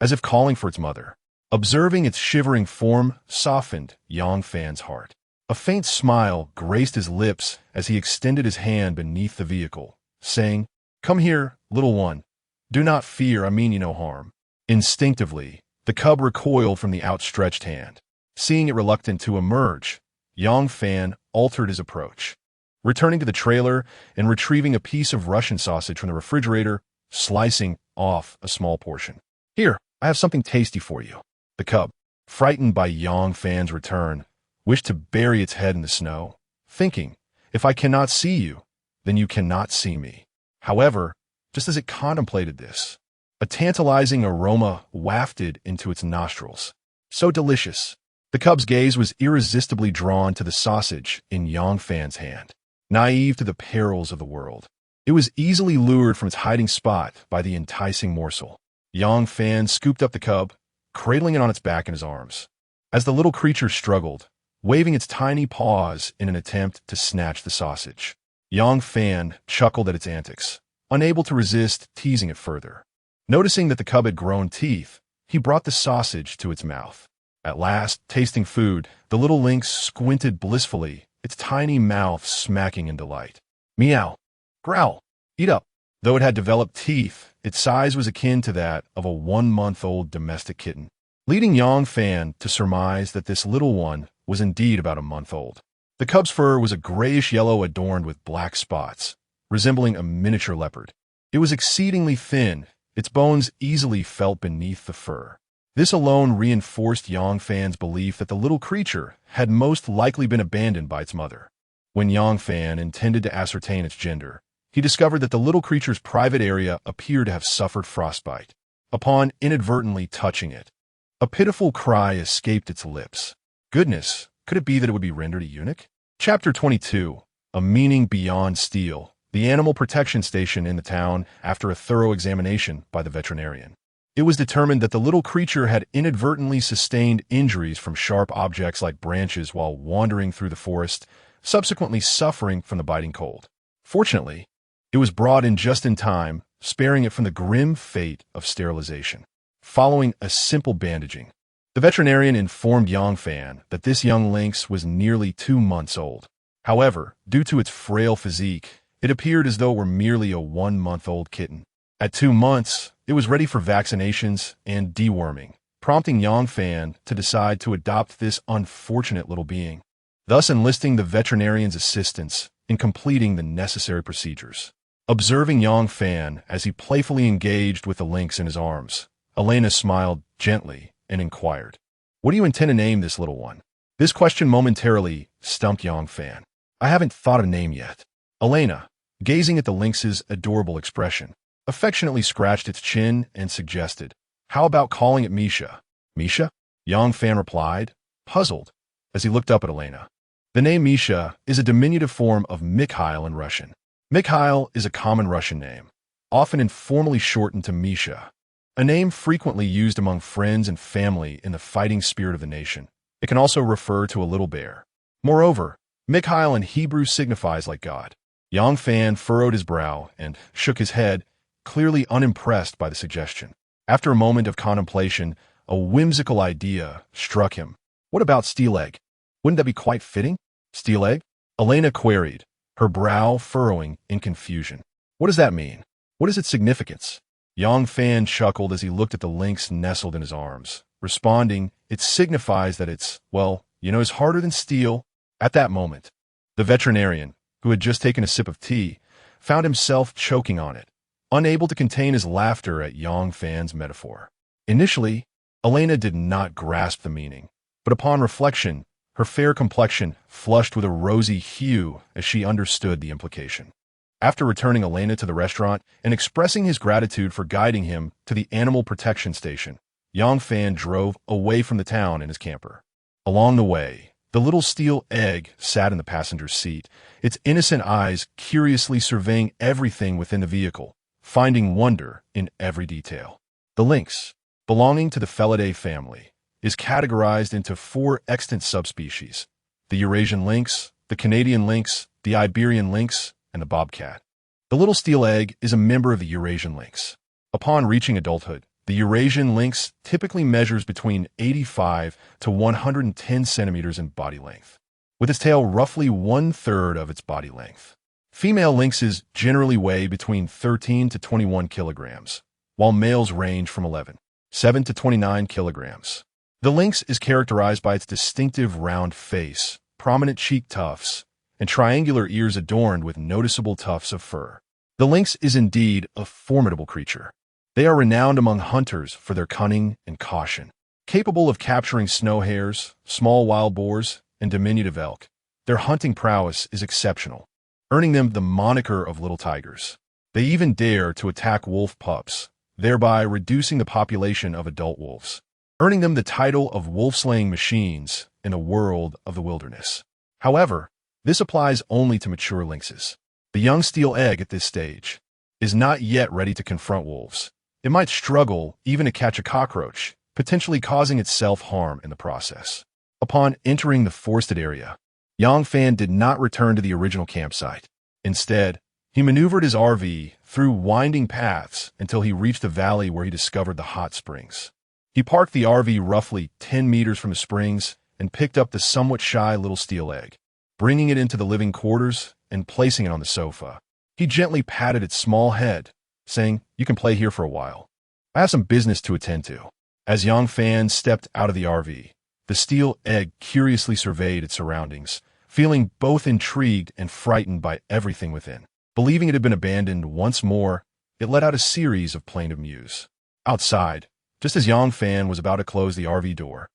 as if calling for its mother. Observing its shivering form softened Yang Fan's heart. A faint smile graced his lips as he extended his hand beneath the vehicle, saying, "Come here, little one. Do not fear, I mean you no harm." Instinctively, the cub recoiled from the outstretched hand. Seeing it reluctant to emerge, Yang Fan altered his approach. Returning to the trailer and retrieving a piece of Russian sausage from the refrigerator, slicing off a small portion. "Here, I have something tasty for you." The cub, frightened by Yang Fan's return, wished to bury its head in the snow, thinking, "If I cannot see you, then you cannot see me." However, just as it contemplated this, a tantalizing aroma wafted into its nostrils. So delicious, the cub's gaze was irresistibly drawn to the sausage in Yang Fan's hand. Naive to the perils of the world, it was easily lured from its hiding spot by the enticing morsel. Yang Fan scooped up the cub, cradling it on its back in his arms. As the little creature struggled, waving its tiny paws in an attempt to snatch the sausage, Yang Fan chuckled at its antics, unable to resist teasing it further. Noticing that the cub had grown teeth, he brought the sausage to its mouth. At last, tasting food, the little lynx squinted blissfully, its tiny mouth smacking in delight. Meow. Growl. Eat up. Though it had developed teeth, its size was akin to that of a 1-month-old domestic kitten, leading Yang Fan to surmise that this little one was indeed about a month old. The cub's fur was a grayish-yellow adorned with black spots, resembling a miniature leopard. It was exceedingly thin, its bones easily felt beneath the fur. This alone reinforced Yang Fan's belief that the little creature had most likely been abandoned by its mother. When Yang Fan intended to ascertain its gender, he discovered that the little creature's private area appeared to have suffered frostbite. Upon inadvertently touching it, a pitiful cry escaped its lips. Goodness, could it be that it would be rendered a eunuch? Chapter 22. A Meaning Beyond Steel. The animal protection station in the town after a thorough examination by the veterinarian. It was determined that the little creature had inadvertently sustained injuries from sharp objects like branches while wandering through the forest, subsequently suffering from the biting cold. Fortunately, it was brought in just in time, sparing it from the grim fate of sterilization. Following a simple bandaging, the veterinarian informed Yang Fan that this young lynx was nearly 2 months old. However, due to its frail physique, it appeared as though it were merely a 1-month-old kitten. At 2 months, it was ready for vaccinations and deworming, prompting Yang Fan to decide to adopt this unfortunate little being. thus enlisting the veterinarian's assistance in completing the necessary procedures. Observing Yang Fan as he playfully engaged with the lynx in his arms, Elena smiled gently and inquired, "What do you intend to name this little one?" This question momentarily stumped Yang Fan. "I haven't thought of a name yet." Elena, gazing at the lynx's adorable expression, affectionately scratched its chin and suggested, "How about calling it Misha?" "Misha?" Yang Fan replied, puzzled, as he looked up at Elena. The name Misha is a diminutive form of Mikhail in Russian. Mikhail is a common Russian name, often informally shortened to Misha, a name frequently used among friends and family in the fighting spirit of the nation. It can also refer to a little bear. Moreover, Mikhail in Hebrew signifies like God. Yang Fan furrowed his brow and shook his head, clearly unimpressed by the suggestion. After a moment of contemplation, a whimsical idea struck him. "What about Steel Egg? Wouldn't that be quite fitting?" "Steel Egg?" Elena queried, her brow furrowing in confusion. "What does that mean? What is its significance?" Yang Fan chuckled as he looked at the lynx nestled in his arms, responding, "It signifies that it's harder than steel." At that moment, the veterinarian, who had just taken a sip of tea, found himself choking on it, unable to contain his laughter at Yang Fan's metaphor. Initially, Elena did not grasp the meaning, but upon reflection, her fair complexion flushed with a rosy hue as she understood the implication. After returning Elena to the restaurant and expressing his gratitude for guiding him to the animal protection station, Yang Fan drove away from the town in his camper. Along the way, the little Steel Egg sat in the passenger's seat, its innocent eyes curiously surveying everything within the vehicle, finding wonder in every detail. The lynx, belonging to the Felidae family, is categorized into 4 extant subspecies: the Eurasian lynx, the Canadian lynx, the Iberian lynx, and the bobcat. The little Steel Egg is a member of the Eurasian lynx. Upon reaching adulthood, the Eurasian lynx typically measures between 85 to 110 centimeters in body length, with its tail roughly 1/3 of its body length. Female lynxes generally weigh between 13 to 21 kilograms, while males range from 11.7 to 29 kilograms. The lynx is characterized by its distinctive round face, prominent cheek tufts, and triangular ears adorned with noticeable tufts of fur. The lynx is indeed a formidable creature. They are renowned among hunters for their cunning and caution. Capable of capturing snow hares, small wild boars, and diminutive elk, their hunting prowess is exceptional, earning them the moniker of little tigers. They even dare to attack wolf pups, thereby reducing the population of adult wolves, earning them the title of wolf-slaying machines in the world of the wilderness. However, this applies only to mature lynxes. The young Steel Egg at this stage is not yet ready to confront wolves. It might struggle even to catch a cockroach, potentially causing itself harm in the process. Upon entering the forested area, Yang Fan did not return to the original campsite. Instead, he maneuvered his RV through winding paths until he reached the valley where he discovered the hot springs. He parked the RV roughly 10 meters from the springs and picked up the somewhat shy little Steel Egg, bringing it into the living quarters and placing it on the sofa. He gently patted its small head, saying, "You can play here for a while. I have some business to attend to." As Yang Fan stepped out of the RV, the Steel Egg curiously surveyed its surroundings, feeling both intrigued and frightened by everything within. Believing it had been abandoned once more, it let out a series of plaintive mews. Outside, just as Yang Fan was about to close the RV door,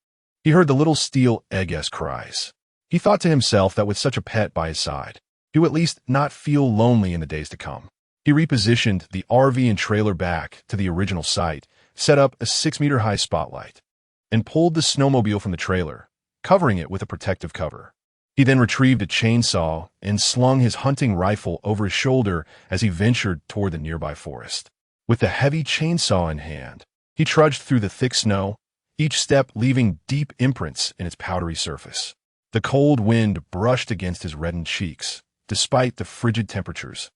he heard the little Steel Egg's cries. He thought to himself that with such a pet by his side, he would at least not feel lonely in the days to come. He repositioned the RV and trailer back to the original site, set up a 6-meter-high spotlight, and pulled the snowmobile from the trailer, covering it with a protective cover. He then retrieved a chainsaw and slung his hunting rifle over his shoulder as he ventured toward the nearby forest. With the heavy chainsaw in hand, he trudged through the thick snow, each step leaving deep imprints in its powdery surface. The cold wind brushed against his reddened cheeks, despite the frigid temperatures.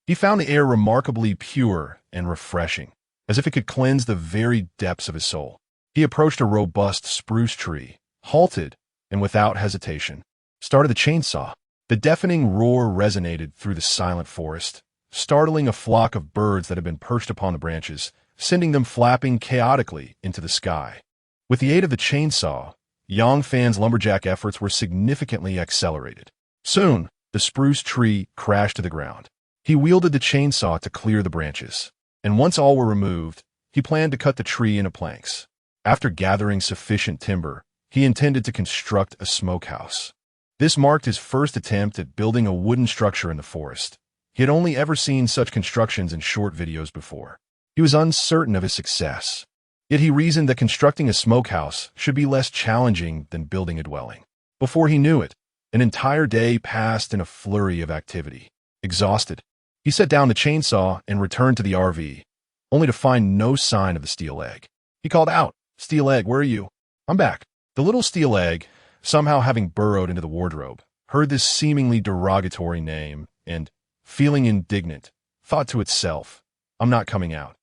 He found the air remarkably pure and refreshing, as if it could cleanse the very depths of his soul. He approached a robust spruce tree, halted, and without hesitation, started the chainsaw. The deafening roar resonated through the silent forest, startling a flock of birds that had been perched upon the branches, sending them flapping chaotically into the sky. With the aid of the chainsaw, Yang Fan's lumberjack efforts were significantly accelerated. Soon, the spruce tree crashed to the ground. He wielded the chainsaw to clear the branches, and once all were removed, he planned to cut the tree into planks. After gathering sufficient timber, he intended to construct a smokehouse. This marked his first attempt at building a wooden structure in the forest. He had only ever seen such constructions in short videos before. He was uncertain of his success. Yet he reasoned that constructing a smokehouse should be less challenging than building a dwelling. Before he knew it, an entire day passed in a flurry of activity. Exhausted, he set down the chainsaw and returned to the RV, only to find no sign of the steel egg. He called out, "Steel egg, where are you?" "I'm back." The little steel egg, somehow having burrowed into the wardrobe, heard this seemingly derogatory name and, feeling indignant, thought to itself, "I'm not coming out.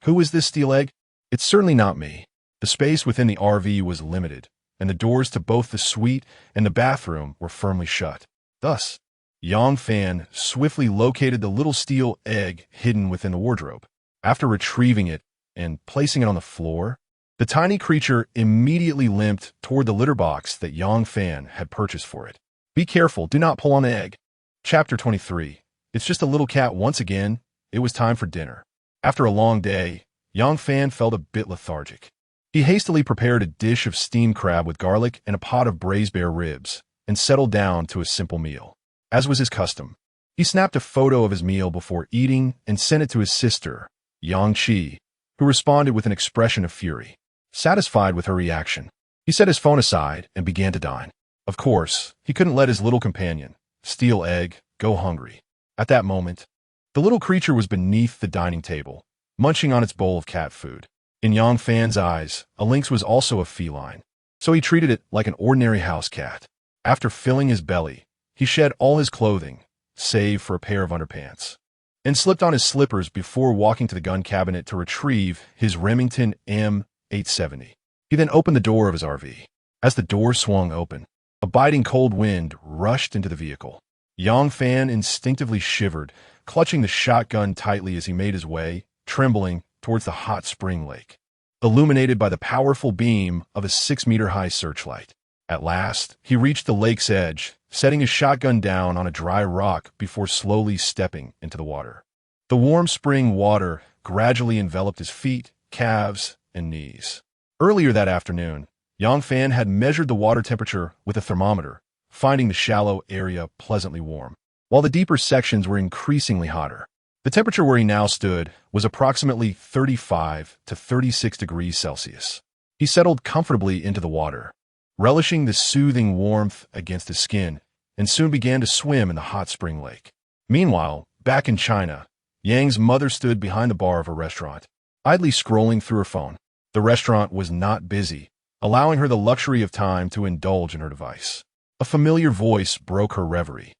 Who is this steel egg? It's certainly not me." The space within the RV was limited, and the doors to both the suite and the bathroom were firmly shut. Thus, Yang Fan swiftly located the little steel egg hidden within the wardrobe. After retrieving it and placing it on the floor, the tiny creature immediately limped toward the litter box that Yang Fan had purchased for it. "Be careful, do not pull on the egg." Chapter 23. It's just a little cat once again. It was time for dinner. After a long day, Yang Fan felt a bit lethargic. He hastily prepared a dish of steamed crab with garlic and a pot of braised bear ribs, and settled down to a simple meal. As was his custom, he snapped a photo of his meal before eating and sent it to his sister, Yang Chi, who responded with an expression of fury. Satisfied with her reaction, he set his phone aside and began to dine. Of course, he couldn't let his little companion, Steel Egg, go hungry. At that moment, the little creature was beneath the dining table, munching on its bowl of cat food. In Yang Fan's eyes, a lynx was also a feline, so he treated it like an ordinary house cat. After filling his belly, he shed all his clothing, save for a pair of underpants, and slipped on his slippers before walking to the gun cabinet to retrieve his Remington M870. He then opened the door of his RV. As the door swung open, a biting cold wind rushed into the vehicle. Yang Fan instinctively shivered, clutching the shotgun tightly as he made his way, trembling, towards the hot spring lake, illuminated by the powerful beam of a 6-meter-high searchlight. At last, he reached the lake's edge, setting his shotgun down on a dry rock before slowly stepping into the water. The warm spring water gradually enveloped his feet, calves, and knees. Earlier that afternoon, Yang Fan had measured the water temperature with a thermometer, finding the shallow area pleasantly warm, while the deeper sections were increasingly hotter. The temperature where he now stood was approximately 35 to 36 degrees Celsius. He settled comfortably into the water, relishing the soothing warmth against his skin, and soon began to swim in the hot spring lake. Meanwhile, back in China, Yang's mother stood behind the bar of a restaurant, idly scrolling through her phone. The restaurant was not busy, allowing her the luxury of time to indulge in her device. A familiar voice broke her reverie,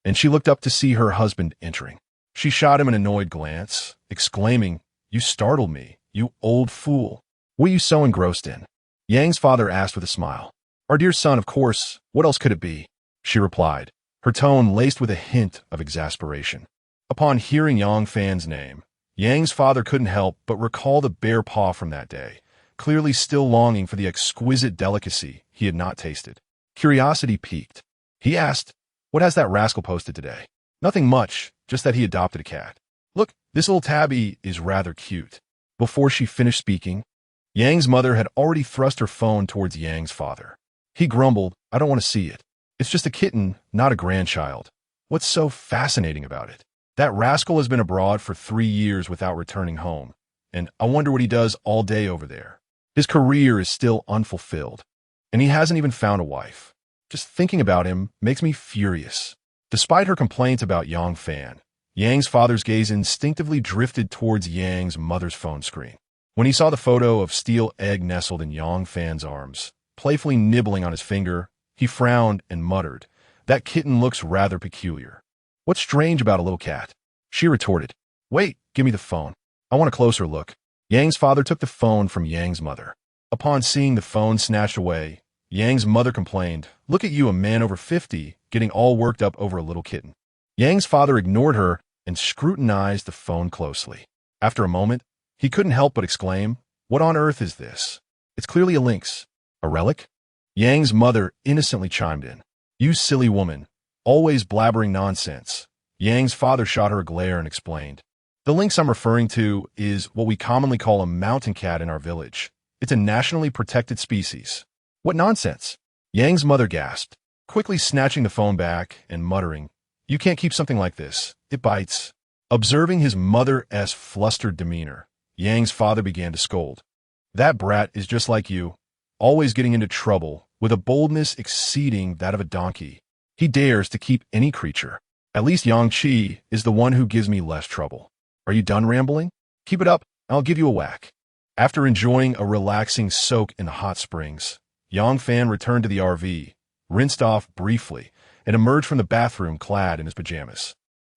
and she looked up to see her husband entering. She shot him an annoyed glance, exclaiming, "You startled me, you old fool. What are you so engrossed in?" Yang's father asked with a smile. "Our dear son, of course. What else could it be?" she replied, her tone laced with a hint of exasperation. Upon hearing Yang Fan's name, Yang's father couldn't help but recall the bear paw from that day, clearly still longing for the exquisite delicacy he had not tasted. Curiosity piqued. He asked, "What has that rascal posted today?" "Nothing much, just that he adopted a cat. Look, this little tabby is rather cute." Before she finished speaking, Yang's mother had already thrust her phone towards Yang's father. He grumbled, "I don't want to see it. It's just a kitten, not a grandchild. What's so fascinating about it? That rascal has been abroad for 3 years without returning home, and I wonder what he does all day over there. His career is still unfulfilled, and he hasn't even found a wife. Just thinking about him makes me furious." Despite her complaints about Yang Fan, Yang's father's gaze instinctively drifted towards Yang's mother's phone screen. When he saw the photo of Steel Egg nestled in Yang Fan's arms, playfully nibbling on his finger, he frowned and muttered, "That kitten looks rather peculiar. What's strange about a little cat?" She retorted, "Wait, give me the phone. I want a closer look." Yang's father took the phone from Yang's mother. Upon seeing the phone snatched away, Yang's mother complained, "Look at you, a man over 50, getting all worked up over a little kitten." Yang's father ignored her and scrutinized the phone closely. After a moment, he couldn't help but exclaim, "What on earth is this? It's clearly a lynx. A relic?" Yang's mother innocently chimed in. You silly woman, always blabbering nonsense. Yang's father shot her a glare and explained. The lynx I'm referring to is what we commonly call a mountain cat in our village. It's a nationally protected species. What nonsense? Yang's mother gasped, quickly snatching the phone back and muttering, You can't keep something like this. It bites. Observing his mother's flustered demeanor, Yang's father began to scold. That brat is just like you, always getting into trouble, with a boldness exceeding that of a donkey. He dares to keep any creature. At least Yang Chi is the one who gives me less trouble. Are you done rambling? Keep it up, and I'll give you a whack. After enjoying a relaxing soak in the hot springs, Yang Fan returned to the RV, rinsed off briefly, and emerged from the bathroom clad in his pajamas.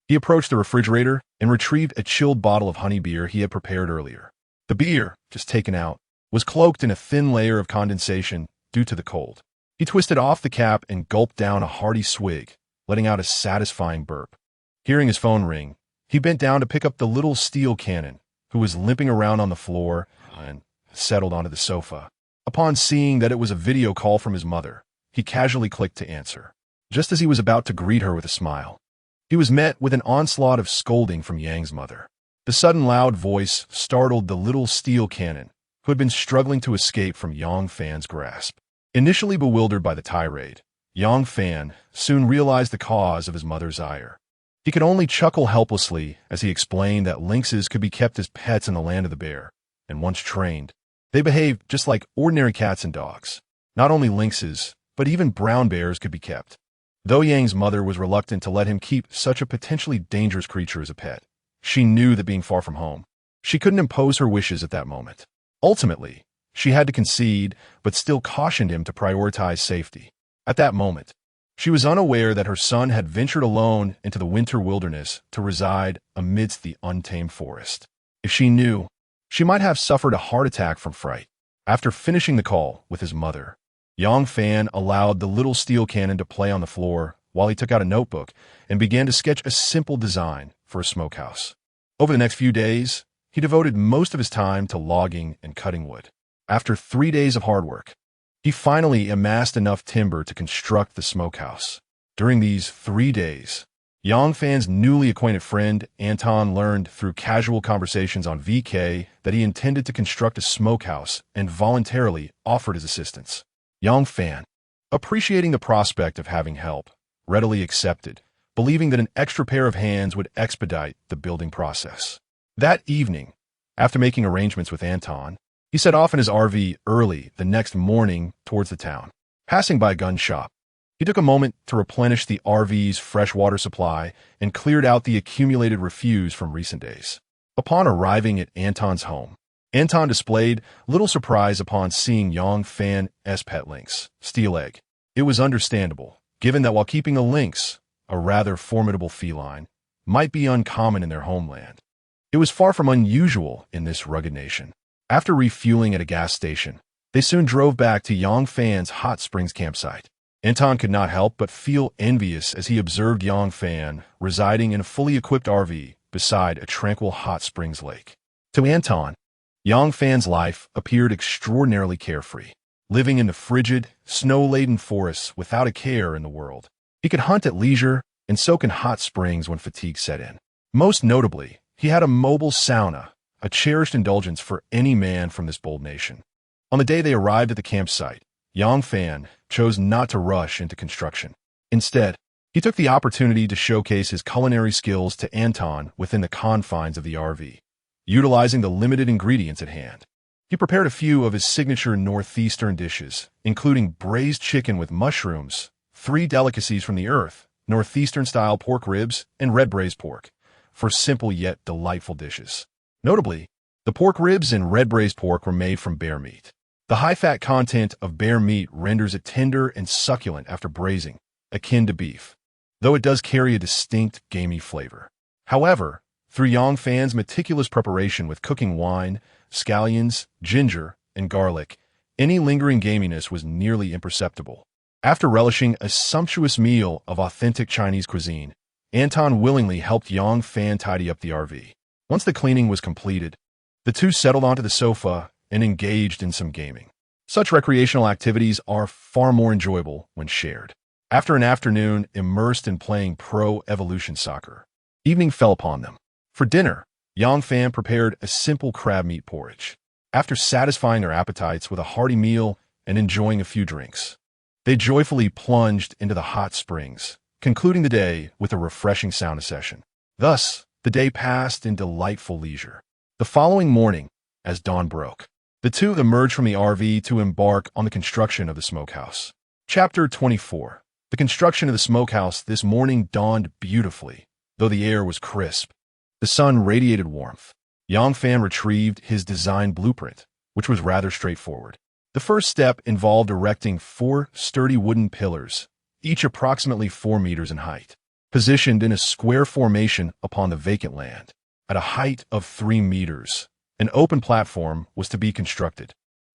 He approached the refrigerator and retrieved a chilled bottle of honey beer he had prepared earlier. The beer, just taken out, was cloaked in a thin layer of condensation due to the cold. He twisted off the cap and gulped down a hearty swig, letting out a satisfying burp. Hearing his phone ring, he bent down to pick up the little steel cannon, who was limping around on the floor, and settled onto the sofa. Upon seeing that it was a video call from his mother, he casually clicked to answer. Just as he was about to greet her with a smile, he was met with an onslaught of scolding from Yang's mother. The sudden loud voice startled the little steel cannon, who had been struggling to escape from Yang Fan's grasp. Initially bewildered by the tirade, Yang Fan soon realized the cause of his mother's ire. He could only chuckle helplessly as he explained that lynxes could be kept as pets in the land of the bear, and once trained, they behaved just like ordinary cats and dogs. Not only lynxes, but even brown bears could be kept. Though Yang's mother was reluctant to let him keep such a potentially dangerous creature as a pet, she knew that being far from home, she couldn't impose her wishes at that moment. Ultimately, she had to concede, but still cautioned him to prioritize safety. At that moment, she was unaware that her son had ventured alone into the winter wilderness to reside amidst the untamed forest. If she knew, she might have suffered a heart attack from fright. After finishing the call with his mother, Yang Fan allowed the little steel cannon to play on the floor while he took out a notebook and began to sketch a simple design for a smokehouse. Over the next few days, he devoted most of his time to logging and cutting wood. After 3 days of hard work, he finally amassed enough timber to construct the smokehouse. During these 3 days, Yang Fan's newly acquainted friend Anton learned through casual conversations on VK that he intended to construct a smokehouse and voluntarily offered his assistance. Yang Fan, appreciating the prospect of having help, readily accepted, believing that an extra pair of hands would expedite the building process. That evening, after making arrangements with Anton, he set off in his RV early the next morning towards the town. Passing by a gun shop, he took a moment to replenish the RV's fresh water supply and cleared out the accumulated refuse from recent days. Upon arriving at Anton's home, Anton displayed little surprise upon seeing Yang Fan's pet lynx, Steel Egg. It was understandable, given that while keeping a lynx, a rather formidable feline, might be uncommon in their homeland, it was far from unusual in this rugged nation. After refueling at a gas station, they soon drove back to Yang Fan's hot springs campsite. Anton could not help but feel envious as he observed Yang Fan residing in a fully equipped RV beside a tranquil hot springs lake. To Anton, Yang Fan's life appeared extraordinarily carefree, living in the frigid, snow-laden forests without a care in the world. He could hunt at leisure and soak in hot springs when fatigue set in. Most notably, he had a mobile sauna, a cherished indulgence for any man from this bold nation. On the day they arrived at the campsite, Yang Fan chose not to rush into construction. Instead, he took the opportunity to showcase his culinary skills to Anton within the confines of the RV. Utilizing the limited ingredients at hand, he prepared a few of his signature northeastern dishes, including braised chicken with mushrooms, 3 delicacies from the earth, northeastern-style pork ribs, and red braised pork, for simple yet delightful dishes. Notably, the pork ribs and red braised pork were made from bear meat. The high-fat content of bear meat renders it tender and succulent after braising, akin to beef, though it does carry a distinct gamey flavor. However, through Yang Fan's meticulous preparation with cooking wine, scallions, ginger, and garlic, any lingering gaminess was nearly imperceptible. After relishing a sumptuous meal of authentic Chinese cuisine, Anton willingly helped Yang Fan tidy up the RV. Once the cleaning was completed, the two settled onto the sofa and engaged in some gaming. Such recreational activities are far more enjoyable when shared. After an afternoon immersed in playing pro evolution soccer, evening fell upon them. For dinner, Yang Fan prepared a simple crab meat porridge. After satisfying their appetites with a hearty meal and enjoying a few drinks, they joyfully plunged into the hot springs, concluding the day with a refreshing sauna session. Thus, the day passed in delightful leisure. The following morning, as dawn broke, the two emerged from the RV to embark on the construction of the smokehouse. Chapter 24. The construction of the smokehouse this morning dawned beautifully, though the air was crisp. The sun radiated warmth. Yang Fan retrieved his design blueprint, which was rather straightforward. The first step involved erecting 4 sturdy wooden pillars, each approximately 4 meters in height, positioned in a square formation upon the vacant land. At a height of 3 meters, an open platform was to be constructed.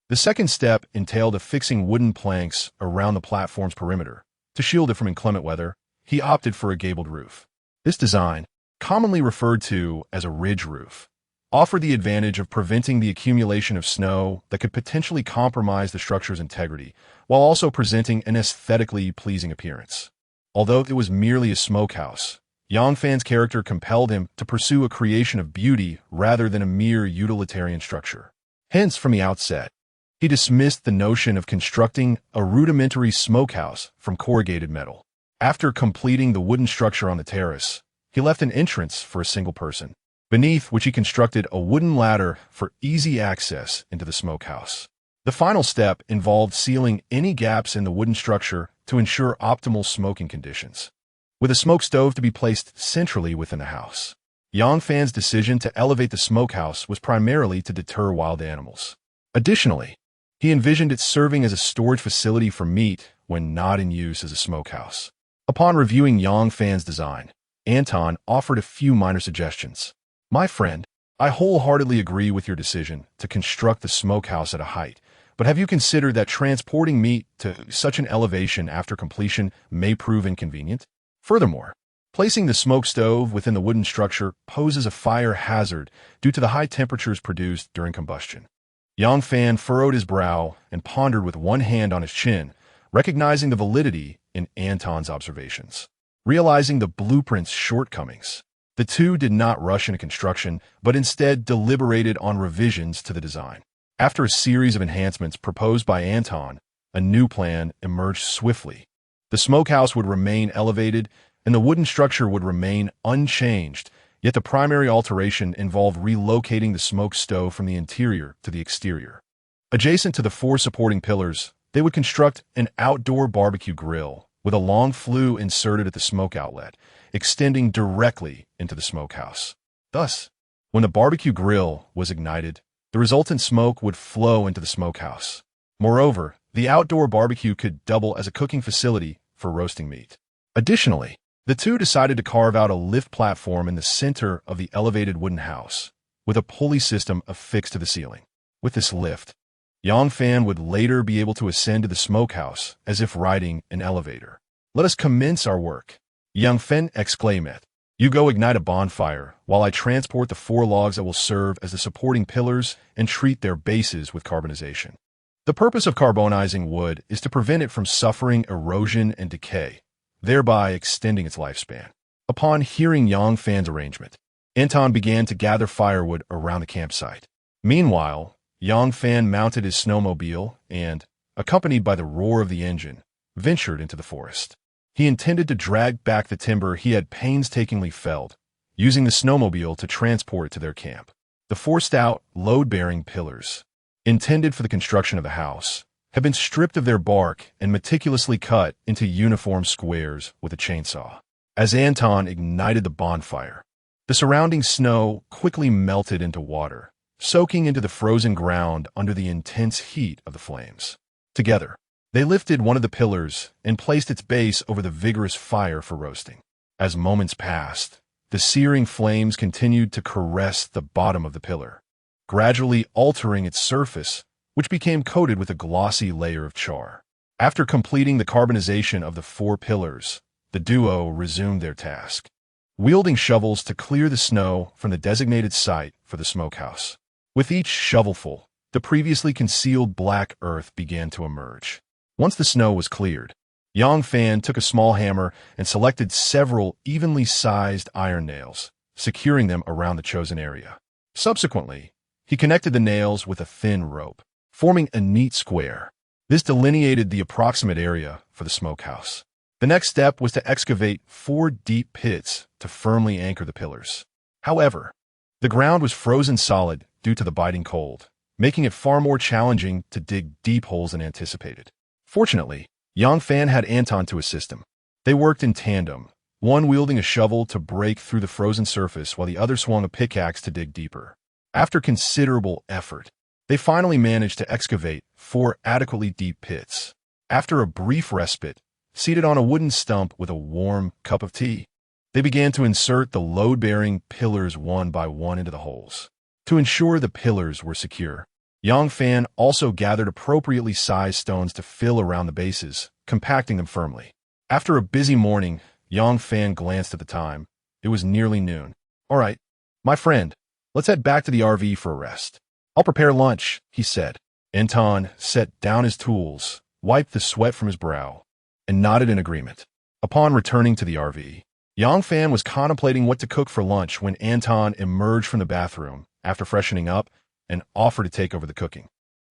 The second step entailed affixing wooden planks around the platform's perimeter. To shield it from inclement weather, he opted for a gabled roof. This design, commonly referred to as a ridge roof, offered the advantage of preventing the accumulation of snow that could potentially compromise the structure's integrity, while also presenting an aesthetically pleasing appearance. Although it was merely a smokehouse, Yang Fan's character compelled him to pursue a creation of beauty rather than a mere utilitarian structure. Hence, from the outset, he dismissed the notion of constructing a rudimentary smokehouse from corrugated metal. After completing the wooden structure on the terrace, he left an entrance for a single person, beneath which he constructed a wooden ladder for easy access into the smokehouse. The final step involved sealing any gaps in the wooden structure to ensure optimal smoking conditions, with a smoke stove to be placed centrally within the house. Yang Fan's decision to elevate the smokehouse was primarily to deter wild animals. Additionally, he envisioned it serving as a storage facility for meat when not in use as a smokehouse. Upon reviewing Yang Fan's design, Anton offered a few minor suggestions. "My friend, I wholeheartedly agree with your decision to construct the smokehouse at a height, but have you considered that transporting meat to such an elevation after completion may prove inconvenient? Furthermore, placing the smoke stove within the wooden structure poses a fire hazard due to the high temperatures produced during combustion." Yang Fan furrowed his brow and pondered with one hand on his chin, recognizing the validity in Anton's observations. Realizing the blueprint's shortcomings, the two did not rush into construction, but instead deliberated on revisions to the design. After a series of enhancements proposed by Anton, a new plan emerged swiftly. The smokehouse would remain elevated, and the wooden structure would remain unchanged, yet the primary alteration involved relocating the smoke stove from the interior to the exterior. Adjacent to the 4 supporting pillars, they would construct an outdoor barbecue grill with a long flue inserted at the smoke outlet, extending directly into the smokehouse. Thus, when the barbecue grill was ignited, the resultant smoke would flow into the smokehouse. Moreover, the outdoor barbecue could double as a cooking facility for roasting meat. Additionally, the two decided to carve out a lift platform in the center of the elevated wooden house, with a pulley system affixed to the ceiling. With this lift, Yang Fan would later be able to ascend to the smokehouse as if riding an elevator. "Let us commence our work," Yang Fan exclaimed. "You go ignite a bonfire, while I transport the 4 logs that will serve as the supporting pillars and treat their bases with carbonization." The purpose of carbonizing wood is to prevent it from suffering erosion and decay, thereby extending its lifespan. Upon hearing Yang Fan's arrangement, Anton began to gather firewood around the campsite. Meanwhile, Yang Fan mounted his snowmobile and, accompanied by the roar of the engine, ventured into the forest. He intended to drag back the timber he had painstakingly felled, using the snowmobile to transport it to their camp. The 4 stout, load-bearing pillars, intended for the construction of the house, had been stripped of their bark and meticulously cut into uniform squares with a chainsaw. As Anton ignited the bonfire, the surrounding snow quickly melted into water, soaking into the frozen ground under the intense heat of the flames. Together, they lifted one of the pillars and placed its base over the vigorous fire for roasting. As moments passed, the searing flames continued to caress the bottom of the pillar, gradually altering its surface, which became coated with a glossy layer of char. After completing the carbonization of the 4 pillars, the duo resumed their task, wielding shovels to clear the snow from the designated site for the smokehouse. With each shovelful, the previously concealed black earth began to emerge. Once the snow was cleared, Yang Fan took a small hammer and selected several evenly sized iron nails, securing them around the chosen area. Subsequently, he connected the nails with a thin rope, forming a neat square. This delineated the approximate area for the smokehouse. The next step was to excavate 4 deep pits to firmly anchor the pillars. However, the ground was frozen solid due to the biting cold, making it far more challenging to dig deep holes than anticipated. Fortunately, Yang Fan had Anton to assist him. They worked in tandem, one wielding a shovel to break through the frozen surface while the other swung a pickaxe to dig deeper. After considerable effort, they finally managed to excavate 4 adequately deep pits. After a brief respite, seated on a wooden stump with a warm cup of tea, they began to insert the load-bearing pillars one by one into the holes. To ensure the pillars were secure, Yang Fan also gathered appropriately sized stones to fill around the bases, compacting them firmly. After a busy morning, Yang Fan glanced at the time. It was nearly noon. "All right, my friend, let's head back to the RV for a rest. I'll prepare lunch," he said. Anton set down his tools, wiped the sweat from his brow, and nodded in agreement. Upon returning to the RV, Yang Fan was contemplating what to cook for lunch when Anton emerged from the bathroom after freshening up and offered to take over the cooking.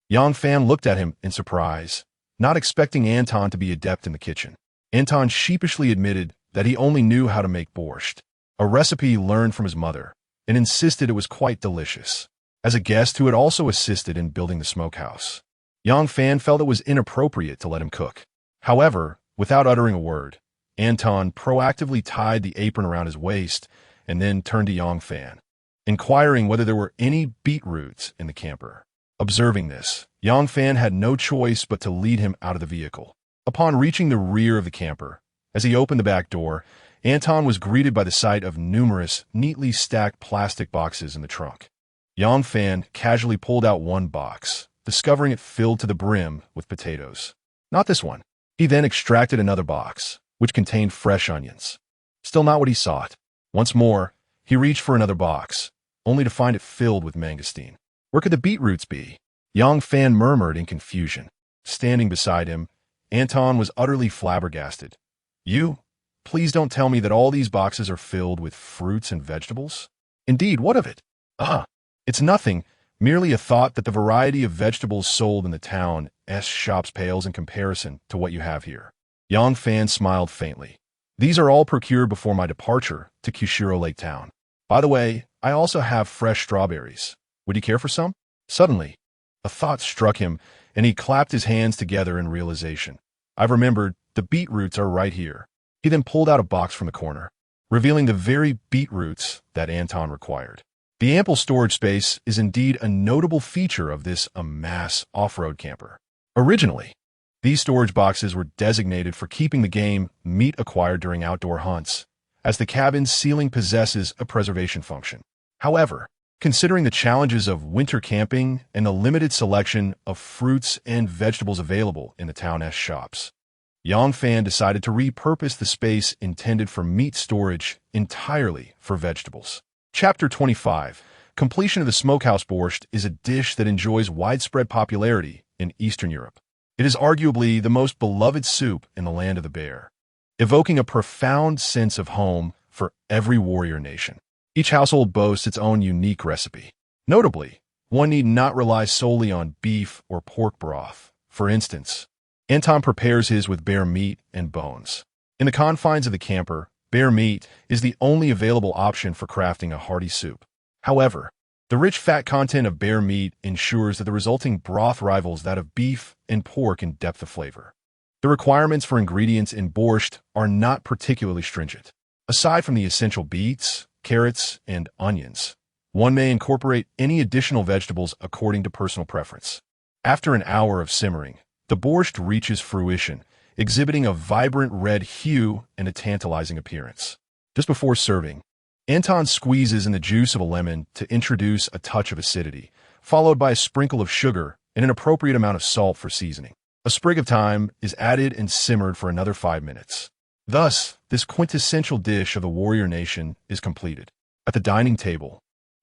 Yang Fan looked at him in surprise, not expecting Anton to be adept in the kitchen. Anton sheepishly admitted that he only knew how to make borscht, a recipe he learned from his mother, and insisted it was quite delicious. As a guest who had also assisted in building the smokehouse, Yang Fan felt it was inappropriate to let him cook. However, without uttering a word, Anton proactively tied the apron around his waist and then turned to Yang Fan, inquiring whether there were any beetroots in the camper. Observing this, Yang Fan had no choice but to lead him out of the vehicle. Upon reaching the rear of the camper, as he opened the back door, Anton was greeted by the sight of numerous, neatly stacked plastic boxes in the trunk. Yang Fan casually pulled out one box, discovering it filled to the brim with potatoes. Not this one. He then extracted another box, which contained fresh onions. Still not what he sought. Once more, he reached for another box, only to find it filled with mangosteen. Where could the beetroots be? Yang Fan murmured in confusion. Standing beside him, Anton was utterly flabbergasted. "You? Please don't tell me that all these boxes are filled with fruits and vegetables?" "Indeed, what of it?" It's nothing, merely a thought that the variety of vegetables sold in the town's shops pales in comparison to what you have here." Yang Fan smiled faintly. "These are all procured before my departure to Kushiro Lake Town. By the way, I also have fresh strawberries. Would you care for some?" Suddenly, a thought struck him, and he clapped his hands together in realization. "I've remembered, the beetroots are right here." He then pulled out a box from the corner, revealing the very beetroots that Anton required. The ample storage space is indeed a notable feature of this mass off-road camper. Originally, these storage boxes were designated for keeping the game meat acquired during outdoor hunts, as the cabin's ceiling possesses a preservation function. However, considering the challenges of winter camping and the limited selection of fruits and vegetables available in the town's shops, Yang Fan decided to repurpose the space intended for meat storage entirely for vegetables. Chapter 25. Completion of the smokehouse borscht is a dish that enjoys widespread popularity in Eastern Europe. It is arguably the most beloved soup in the land of the bear, evoking a profound sense of home for every warrior nation. Each household boasts its own unique recipe. Notably, one need not rely solely on beef or pork broth. For instance, Anton prepares his with bear meat and bones. In the confines of the camper, bear meat is the only available option for crafting a hearty soup. However, the rich fat content of bear meat ensures that the resulting broth rivals that of beef and pork in depth of flavor. The requirements for ingredients in borscht are not particularly stringent. Aside from the essential beets, carrots, and onions, one may incorporate any additional vegetables according to personal preference. After an hour of simmering, the borscht reaches fruition, exhibiting a vibrant red hue and a tantalizing appearance. Just before serving, Anton squeezes in the juice of a lemon to introduce a touch of acidity, followed by a sprinkle of sugar and an appropriate amount of salt for seasoning. A sprig of thyme is added and simmered for another 5 minutes. Thus, this quintessential dish of the warrior nation is completed. At the dining table,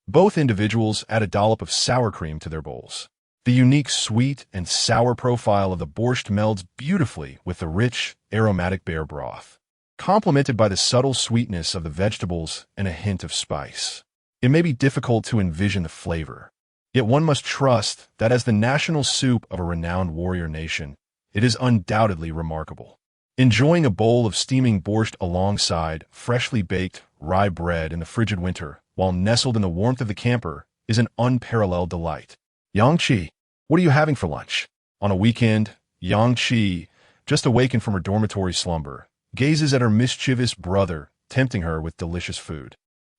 both individuals add a dollop of sour cream to their bowls. The unique sweet and sour profile of the borscht melds beautifully with the rich, aromatic bear broth, complemented by the subtle sweetness of the vegetables and a hint of spice. It may be difficult to envision the flavor, yet one must trust that as the national soup of a renowned warrior nation, it is undoubtedly remarkable. Enjoying a bowl of steaming borscht alongside freshly baked rye bread in the frigid winter while nestled in the warmth of the camper is an unparalleled delight. Yang-Chi, what are you having for lunch? On a weekend, Yang-Chi, just awakened from her dormitory slumber, gazes at her mischievous brother, tempting her with delicious food.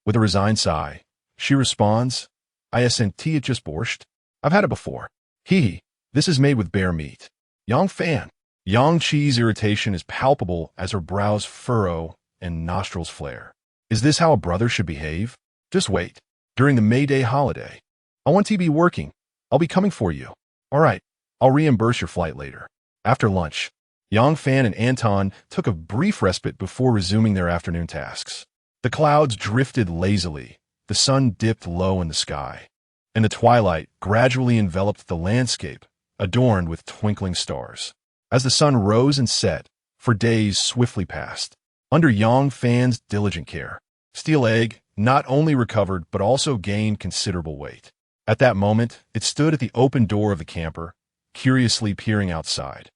With a resigned sigh, she responds, I sent it just borscht. I've had it before. Hee, this is made with bear meat. Yang Fan. Yang-Chi's irritation is palpable as her brows furrow and nostrils flare. Is this how a brother should behave? Just wait. During the May Day holiday, I want to be working. I'll be coming for you. All right, I'll reimburse your flight later. After lunch, Yang Fan and Anton took a brief respite before resuming their afternoon tasks. The clouds drifted lazily, the sun dipped low in the sky, and the twilight gradually enveloped the landscape, adorned with twinkling stars. As the sun rose and set, for days swiftly passed. Under Yang Fan's diligent care, Steel Egg not only recovered but also gained considerable weight. At that moment, it stood at the open door of the camper, curiously peering outside.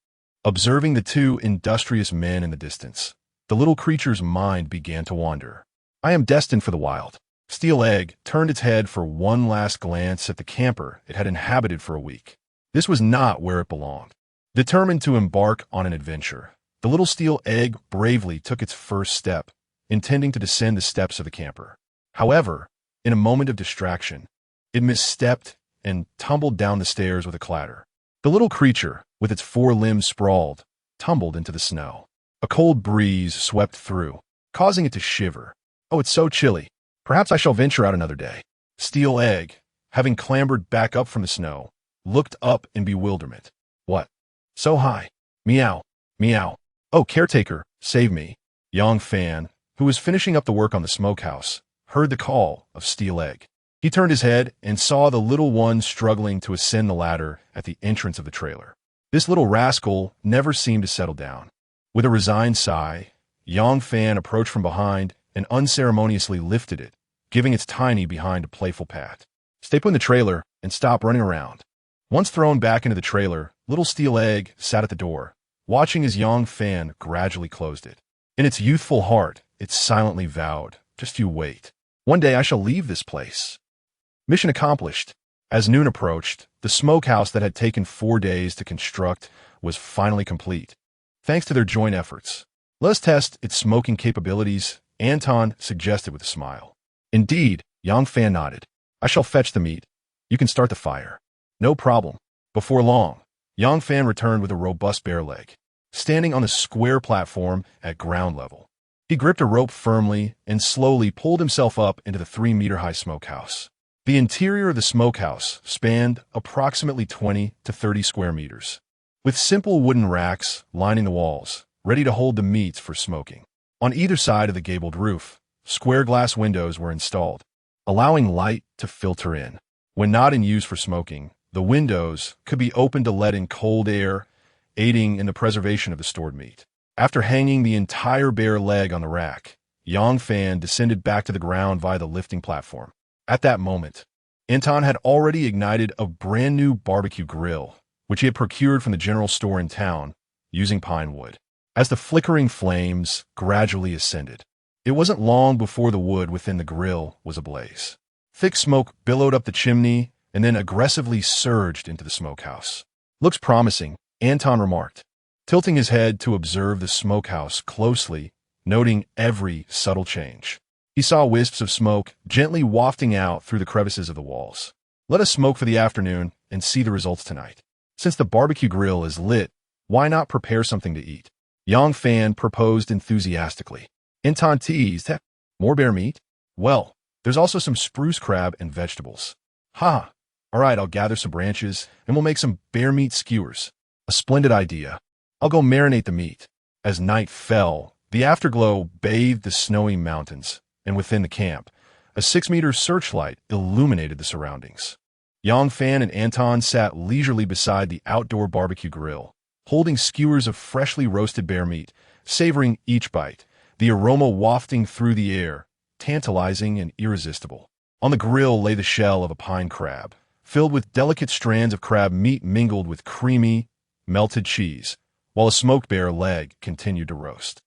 Observing the two industrious men in the distance, the little creature's mind began to wander. I am destined for the wild. Steel Egg turned its head for one last glance at the camper it had inhabited for a week. This was not where it belonged. Determined to embark on an adventure, the little Steel Egg bravely took its first step, intending to descend the steps of the camper. However, in a moment of distraction, it misstepped and tumbled down the stairs with a clatter. The little creature, with its four limbs sprawled, tumbled into the snow. A cold breeze swept through, causing it to shiver. Oh, it's so chilly. Perhaps I shall venture out another day. Steel Egg, having clambered back up from the snow, looked up in bewilderment. What? So high. Meow. Meow. Oh, caretaker, save me. Yang Fan, who was finishing up the work on the smokehouse, heard the call of Steel Egg. He turned his head and saw the little one struggling to ascend the ladder at the entrance of the trailer. This little rascal never seemed to settle down. With a resigned sigh, Yang Fan approached from behind and unceremoniously lifted it, giving its tiny behind a playful pat. Stay put in the trailer and stop running around. Once thrown back into the trailer, little Steel Egg sat at the door, watching as Yang Fan gradually closed it. In its youthful heart, it silently vowed, just you wait. One day I shall leave this place. Mission accomplished. As noon approached, the smokehouse that had taken 4 days to construct was finally complete. Thanks to their joint efforts. Let us test its smoking capabilities, Anton suggested with a smile. Indeed, Yang Fan nodded. I shall fetch the meat. You can start the fire. No problem. Before long, Yang Fan returned with a robust bear leg, standing on the square platform at ground level. He gripped a rope firmly and slowly pulled himself up into the 3-meter-high smokehouse. The interior of the smokehouse spanned approximately 20 to 30 square meters, with simple wooden racks lining the walls, ready to hold the meats for smoking. On either side of the gabled roof, square glass windows were installed, allowing light to filter in. When not in use for smoking, the windows could be opened to let in cold air, aiding in the preservation of the stored meat. After hanging the entire bear leg on the rack, Yang Fan descended back to the ground via the lifting platform. At that moment, Anton had already ignited a brand new barbecue grill, which he had procured from the general store in town, using pine wood. As the flickering flames gradually ascended, it wasn't long before the wood within the grill was ablaze. Thick smoke billowed up the chimney and then aggressively surged into the smokehouse. Looks promising, Anton remarked, tilting his head to observe the smokehouse closely, noting every subtle change. He saw wisps of smoke gently wafting out through the crevices of the walls. Let us smoke for the afternoon and see the results tonight. Since the barbecue grill is lit, why not prepare something to eat? Yang Fan proposed enthusiastically. Anton teased, more bear meat? Well, there's also some spruce crab and vegetables. Ha! All right, I'll gather some branches and we'll make some bear meat skewers. A splendid idea. I'll go marinate the meat. As night fell, the afterglow bathed the snowy mountains, and within the camp, a 6-meter searchlight illuminated the surroundings. Yang Fan and Anton sat leisurely beside the outdoor barbecue grill, holding skewers of freshly roasted bear meat, savoring each bite, the aroma wafting through the air, tantalizing and irresistible. On the grill lay the shell of a pine crab, filled with delicate strands of crab meat mingled with creamy, melted cheese, while a smoked bear leg continued to roast.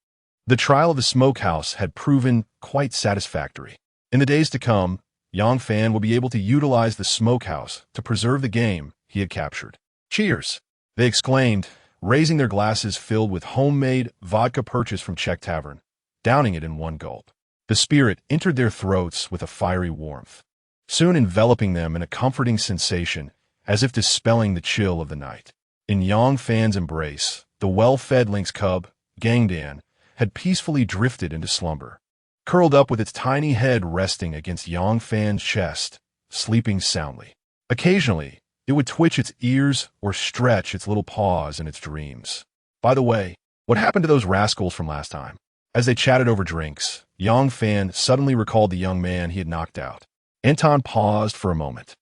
The trial of the smokehouse had proven quite satisfactory. In the days to come, Yang Fan will be able to utilize the smokehouse to preserve the game he had captured. "Cheers!" they exclaimed, raising their glasses filled with homemade vodka purchased from Czech Tavern, downing it in one gulp. The spirit entered their throats with a fiery warmth, soon enveloping them in a comforting sensation as if dispelling the chill of the night. In Yang Fan's embrace, the well-fed lynx cub, Gangdan, had peacefully drifted into slumber, curled up with its tiny head resting against Yang Fan's chest, sleeping soundly. Occasionally, it would twitch its ears or stretch its little paws in its dreams. By the way, what happened to those rascals from last time? As they chatted over drinks, Yang Fan suddenly recalled the young man he had knocked out. Anton paused for a moment,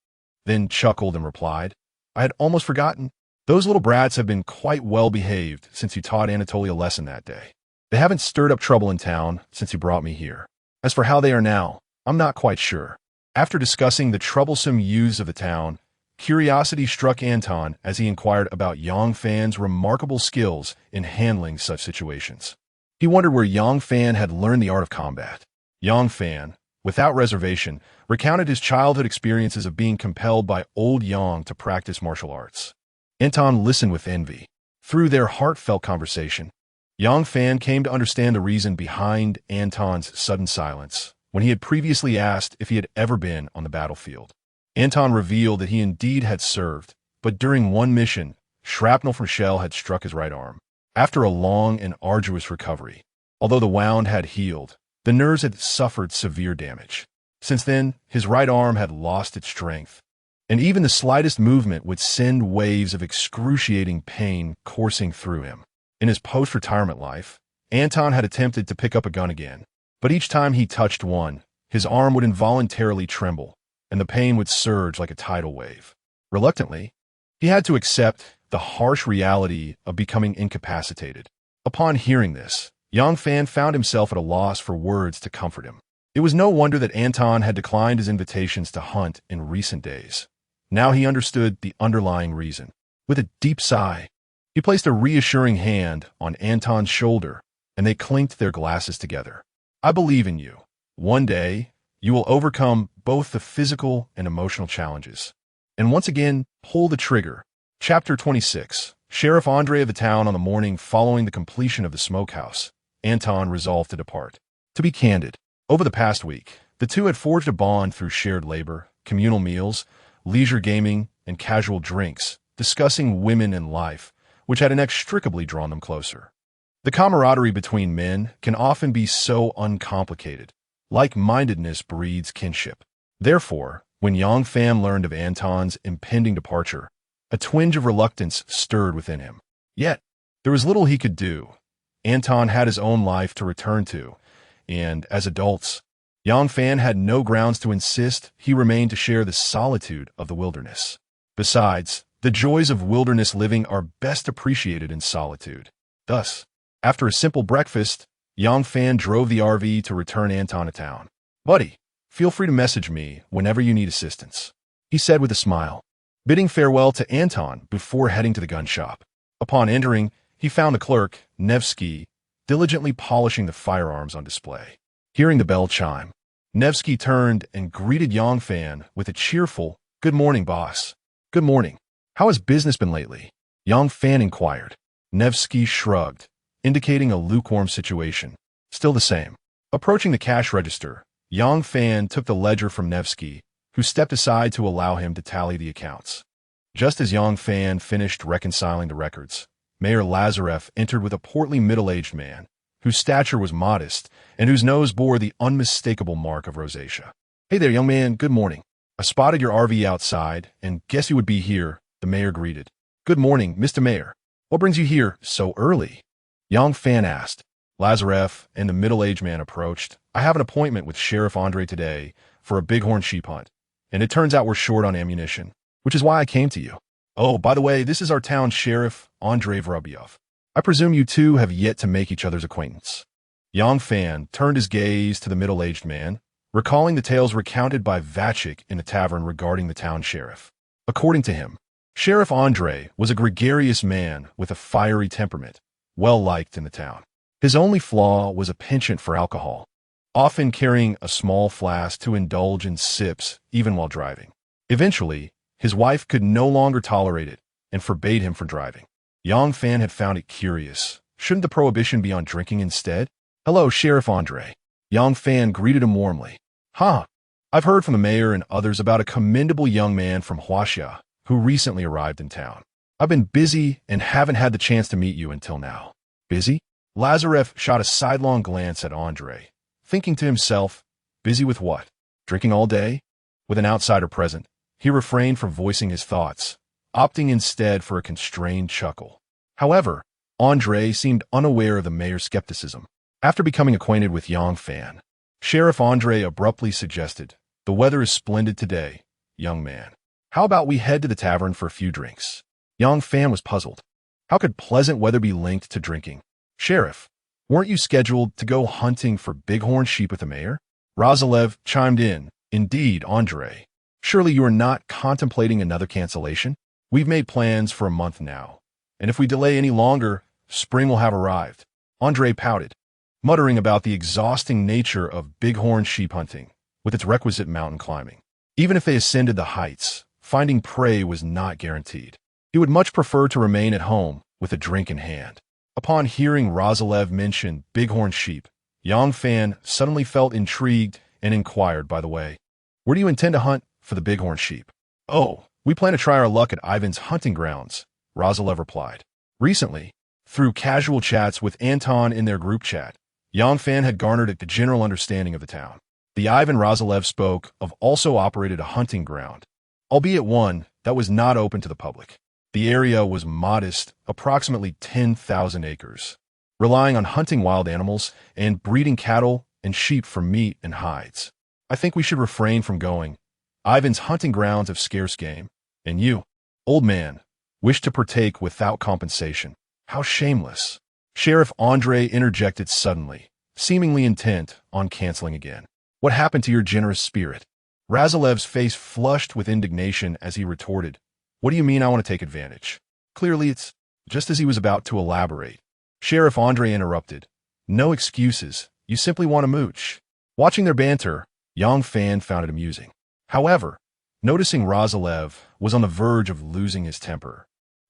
then chuckled and replied, "I had almost forgotten. Those little brats have been quite well behaved since you taught Anatoly a lesson that day. They haven't stirred up trouble in town since you brought me here. As for how they are now, I'm not quite sure." After discussing the troublesome youths of the town, curiosity struck Anton as he inquired about Yang Fan's remarkable skills in handling such situations. He wondered where Yang Fan had learned the art of combat. Yang Fan, without reservation, recounted his childhood experiences of being compelled by old Yang to practice martial arts. Anton listened with envy. Through their heartfelt conversation, Yang Fan came to understand the reason behind Anton's sudden silence when he had previously asked if he had ever been on the battlefield. Anton revealed that he indeed had served, but during one mission, shrapnel from shell had struck his right arm. After a long and arduous recovery, although the wound had healed, the nerves had suffered severe damage. Since then, his right arm had lost its strength, and even the slightest movement would send waves of excruciating pain coursing through him. In his post-retirement life, Anton had attempted to pick up a gun again, but each time he touched one, his arm would involuntarily tremble, and the pain would surge like a tidal wave. Reluctantly, he had to accept the harsh reality of becoming incapacitated. Upon hearing this, Yang Fan found himself at a loss for words to comfort him. It was no wonder that Anton had declined his invitations to hunt in recent days. Now he understood the underlying reason. With a deep sigh, he placed a reassuring hand on Anton's shoulder, and they clinked their glasses together. "I believe in you. One day, you will overcome both the physical and emotional challenges, and once again, pull the trigger." Chapter 26. Sheriff Andre of the town. On the morning following the completion of the smokehouse, Anton resolved to depart. To be candid, over the past week, the two had forged a bond through shared labor, communal meals, leisure gaming, and casual drinks, discussing women and life, which had inextricably drawn them closer. The camaraderie between men can often be so uncomplicated. Like-mindedness breeds kinship. Therefore, when Yang Fan learned of Anton's impending departure, a twinge of reluctance stirred within him. Yet, there was little he could do. Anton had his own life to return to, and as adults, Yang Fan had no grounds to insist he remain to share the solitude of the wilderness. Besides, the joys of wilderness living are best appreciated in solitude. Thus, after a simple breakfast, Yang Fan drove the RV to return Anton to town. "Buddy, feel free to message me whenever you need assistance," he said with a smile, bidding farewell to Anton before heading to the gun shop. Upon entering, he found the clerk, Nevsky, diligently polishing the firearms on display. Hearing the bell chime, Nevsky turned and greeted Yang Fan with a cheerful, "Good morning, boss." "Good morning. How has business been lately?" Yang Fan inquired. Nevsky shrugged, indicating a lukewarm situation. "Still the same." Approaching the cash register, Yang Fan took the ledger from Nevsky, who stepped aside to allow him to tally the accounts. Just as Yang Fan finished reconciling the records, Mayor Lazarev entered with a portly middle-aged man, whose stature was modest and whose nose bore the unmistakable mark of rosacea. "Hey there, young man, good morning. I spotted your RV outside and guess you would be here," the mayor greeted. "Good morning, Mr. Mayor. What brings you here so early?" Yang Fan asked. Lazarev and the middle-aged man approached. "I have an appointment with Sheriff Andre today for a bighorn sheep hunt, and it turns out we're short on ammunition. which is why I came to you. Oh, by the way, this is our town sheriff, Andrei Voробyev. I presume you two have yet to make each other's acquaintance." Young Fan turned his gaze to the middle-aged man, recalling the tales recounted by Vachik in the tavern regarding the town sheriff. According to him, Sheriff Andrei was a gregarious man with a fiery temperament, well-liked in the town. His only flaw was a penchant for alcohol, often carrying a small flask to indulge in sips even while driving. Eventually, his wife could no longer tolerate it and forbade him from driving. Young Fan had found it curious. Shouldn't the prohibition be on drinking instead? "Hello, Sheriff Andrei." Young Fan greeted him warmly. "Huh. I've heard from the mayor and others about a commendable young man from Huaxia who recently arrived in town. I've been busy and haven't had the chance to meet you until now." "Busy?" Lazarev shot a sidelong glance at Andrei, thinking to himself, busy with what? Drinking all day? With an outsider present, he refrained from voicing his thoughts, opting instead for a constrained chuckle. However, Andrei seemed unaware of the mayor's skepticism. After becoming acquainted with Young Fan, Sheriff Andrei abruptly suggested, "The weather is splendid today, young man. How about we head to the tavern for a few drinks?" Young Fan was puzzled. How could pleasant weather be linked to drinking? "Sheriff, weren't you scheduled to go hunting for bighorn sheep with the mayor?" Razilev chimed in. "Indeed, Andrei. Surely you are not contemplating another cancellation? We've made plans for a month now, and if we delay any longer, spring will have arrived." Andrei pouted, muttering about the exhausting nature of bighorn sheep hunting, with its requisite mountain climbing. Even if they ascended the heights, finding prey was not guaranteed. He would much prefer to remain at home with a drink in hand. Upon hearing Razilev mention bighorn sheep, Young Fan suddenly felt intrigued and inquired, "By the way, where do you intend to hunt for the bighorn sheep?" "Oh, we plan to try our luck at Ivan's hunting grounds," Razilev replied. Recently, through casual chats with Anton in their group chat, Young Fan had garnered a general understanding of the town. The Ivan Razilev spoke of also operated a hunting ground, albeit one that was not open to the public. The area was modest, approximately 10,000 acres, relying on hunting wild animals and breeding cattle and sheep for meat and hides. "I think we should refrain from going. Ivan's hunting grounds have scarce game, and you, old man, wish to partake without compensation. How shameless." Sheriff Andrei interjected suddenly, seemingly intent on canceling again. "What happened to your generous spirit?" Razilev's face flushed with indignation as he retorted, "What do you mean I want to take advantage?" Clearly it's just as he was about to elaborate. Sheriff Andrei interrupted. "No excuses. You simply want to mooch." Watching their banter, Young Fan found it amusing. However, noticing Razilev was on the verge of losing his temper,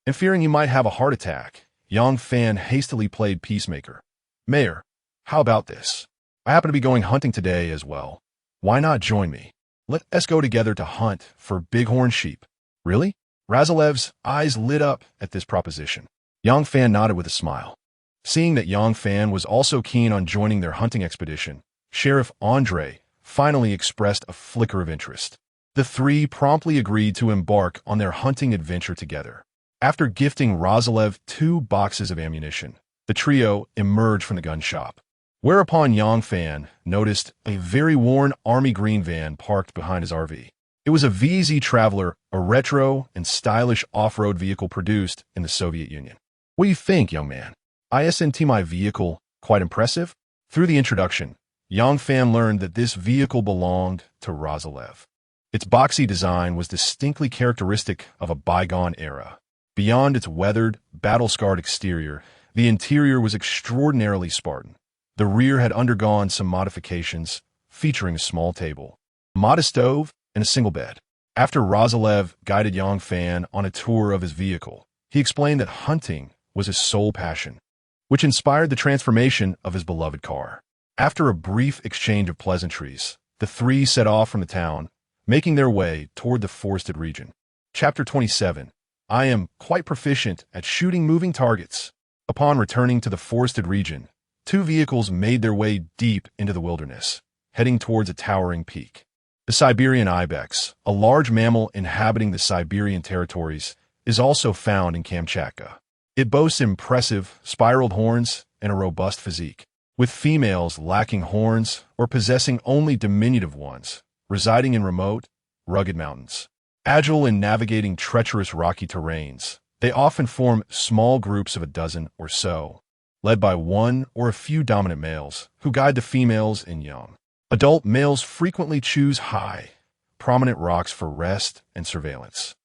and fearing he might have a heart attack, Young Fan hastily played peacemaker. "Mayor, how about this? I happen to be going hunting today as well. Why not join me? Let us go together to hunt for bighorn sheep." "Really?" Razilev's eyes lit up at this proposition. Young Fan nodded with a smile. Seeing that Young Fan was also keen on joining their hunting expedition, Sheriff Andrei finally expressed a flicker of interest. The three promptly agreed to embark on their hunting adventure together. After gifting Razilev 2 boxes of ammunition, the trio emerged from the gun shop. Whereupon Young Fan noticed a very worn army green van parked behind his RV. It was a VZ Traveler, a retro and stylish off-road vehicle produced in the Soviet Union. "What do you think, young man? Isn't my vehicle quite impressive?" Through the introduction, Young Fan learned that this vehicle belonged to Razilev. Its boxy design was distinctly characteristic of a bygone era. Beyond its weathered, battle-scarred exterior, the interior was extraordinarily Spartan. The rear had undergone some modifications, featuring a small table, a modest stove, and a single bed. After Razilev guided Young Fan on a tour of his vehicle, he explained that hunting was his sole passion, which inspired the transformation of his beloved car. After a brief exchange of pleasantries, the three set off from the town, making their way toward the forested region. Chapter 27. I am quite proficient at shooting moving targets. Upon returning to the forested region, 2 vehicles made their way deep into the wilderness, heading towards a towering peak. The Siberian ibex, a large mammal inhabiting the Siberian territories, is also found in Kamchatka. It boasts impressive, spiraled horns and a robust physique, with females lacking horns or possessing only diminutive ones, residing in remote, rugged mountains. Agile in navigating treacherous rocky terrains, they often form small groups of a dozen or so, led by one or a few dominant males who guide the females and young. Adult males frequently choose high, prominent rocks for rest and surveillance,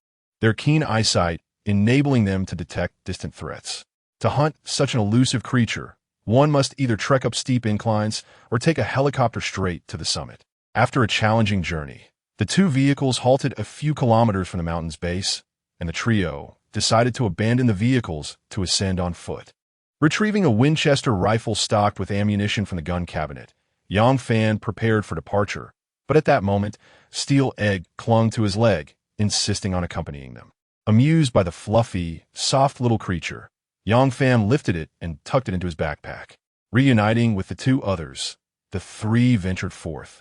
their keen eyesight enabling them to detect distant threats. To hunt such an elusive creature, one must either trek up steep inclines or take a helicopter straight to the summit. After a challenging journey, the two vehicles halted a few kilometers from the mountain's base, and the trio decided to abandon the vehicles to ascend on foot. Retrieving a Winchester rifle stocked with ammunition from the gun cabinet, Yang Fan prepared for departure, but at that moment, Steel Egg clung to his leg, insisting on accompanying them. Amused by the fluffy, soft little creature, Yang Fan lifted it and tucked it into his backpack. Reuniting with the two others, the three ventured forth,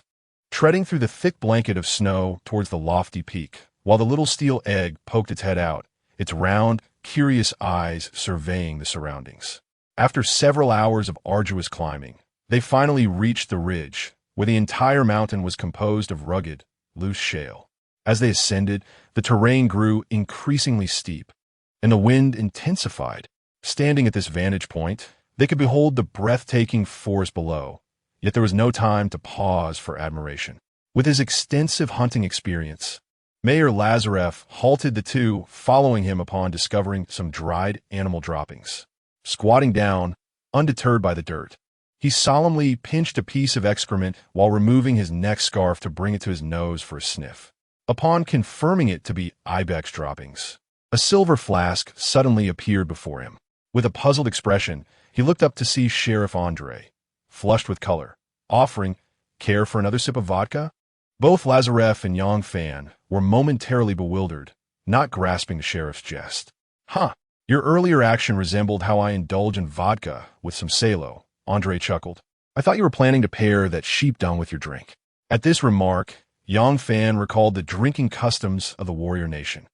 treading through the thick blanket of snow towards the lofty peak, while the little steel egg poked its head out, its round, curious eyes surveying the surroundings. After several hours of arduous climbing, they finally reached the ridge, where the entire mountain was composed of rugged, loose shale. As they ascended, the terrain grew increasingly steep, and the wind intensified. Standing at this vantage point, they could behold the breathtaking forest below, yet there was no time to pause for admiration. With his extensive hunting experience, Mayor Lazarev halted the two, following him upon discovering some dried animal droppings. Squatting down, undeterred by the dirt, he solemnly pinched a piece of excrement while removing his neck scarf to bring it to his nose for a sniff. Upon confirming it to be ibex droppings, a silver flask suddenly appeared before him. With a puzzled expression, he looked up to see Sheriff Andre, flushed with color, offering, "Care for another sip of vodka?" Both Lazarev and Yang Fan were momentarily bewildered, not grasping the sheriff's jest. "Huh, your earlier action resembled how I indulge in vodka with some Salo," Andre chuckled. "I thought you were planning to pair that sheep dung with your drink." At this remark, Yang Fan recalled the drinking customs of the warrior nation.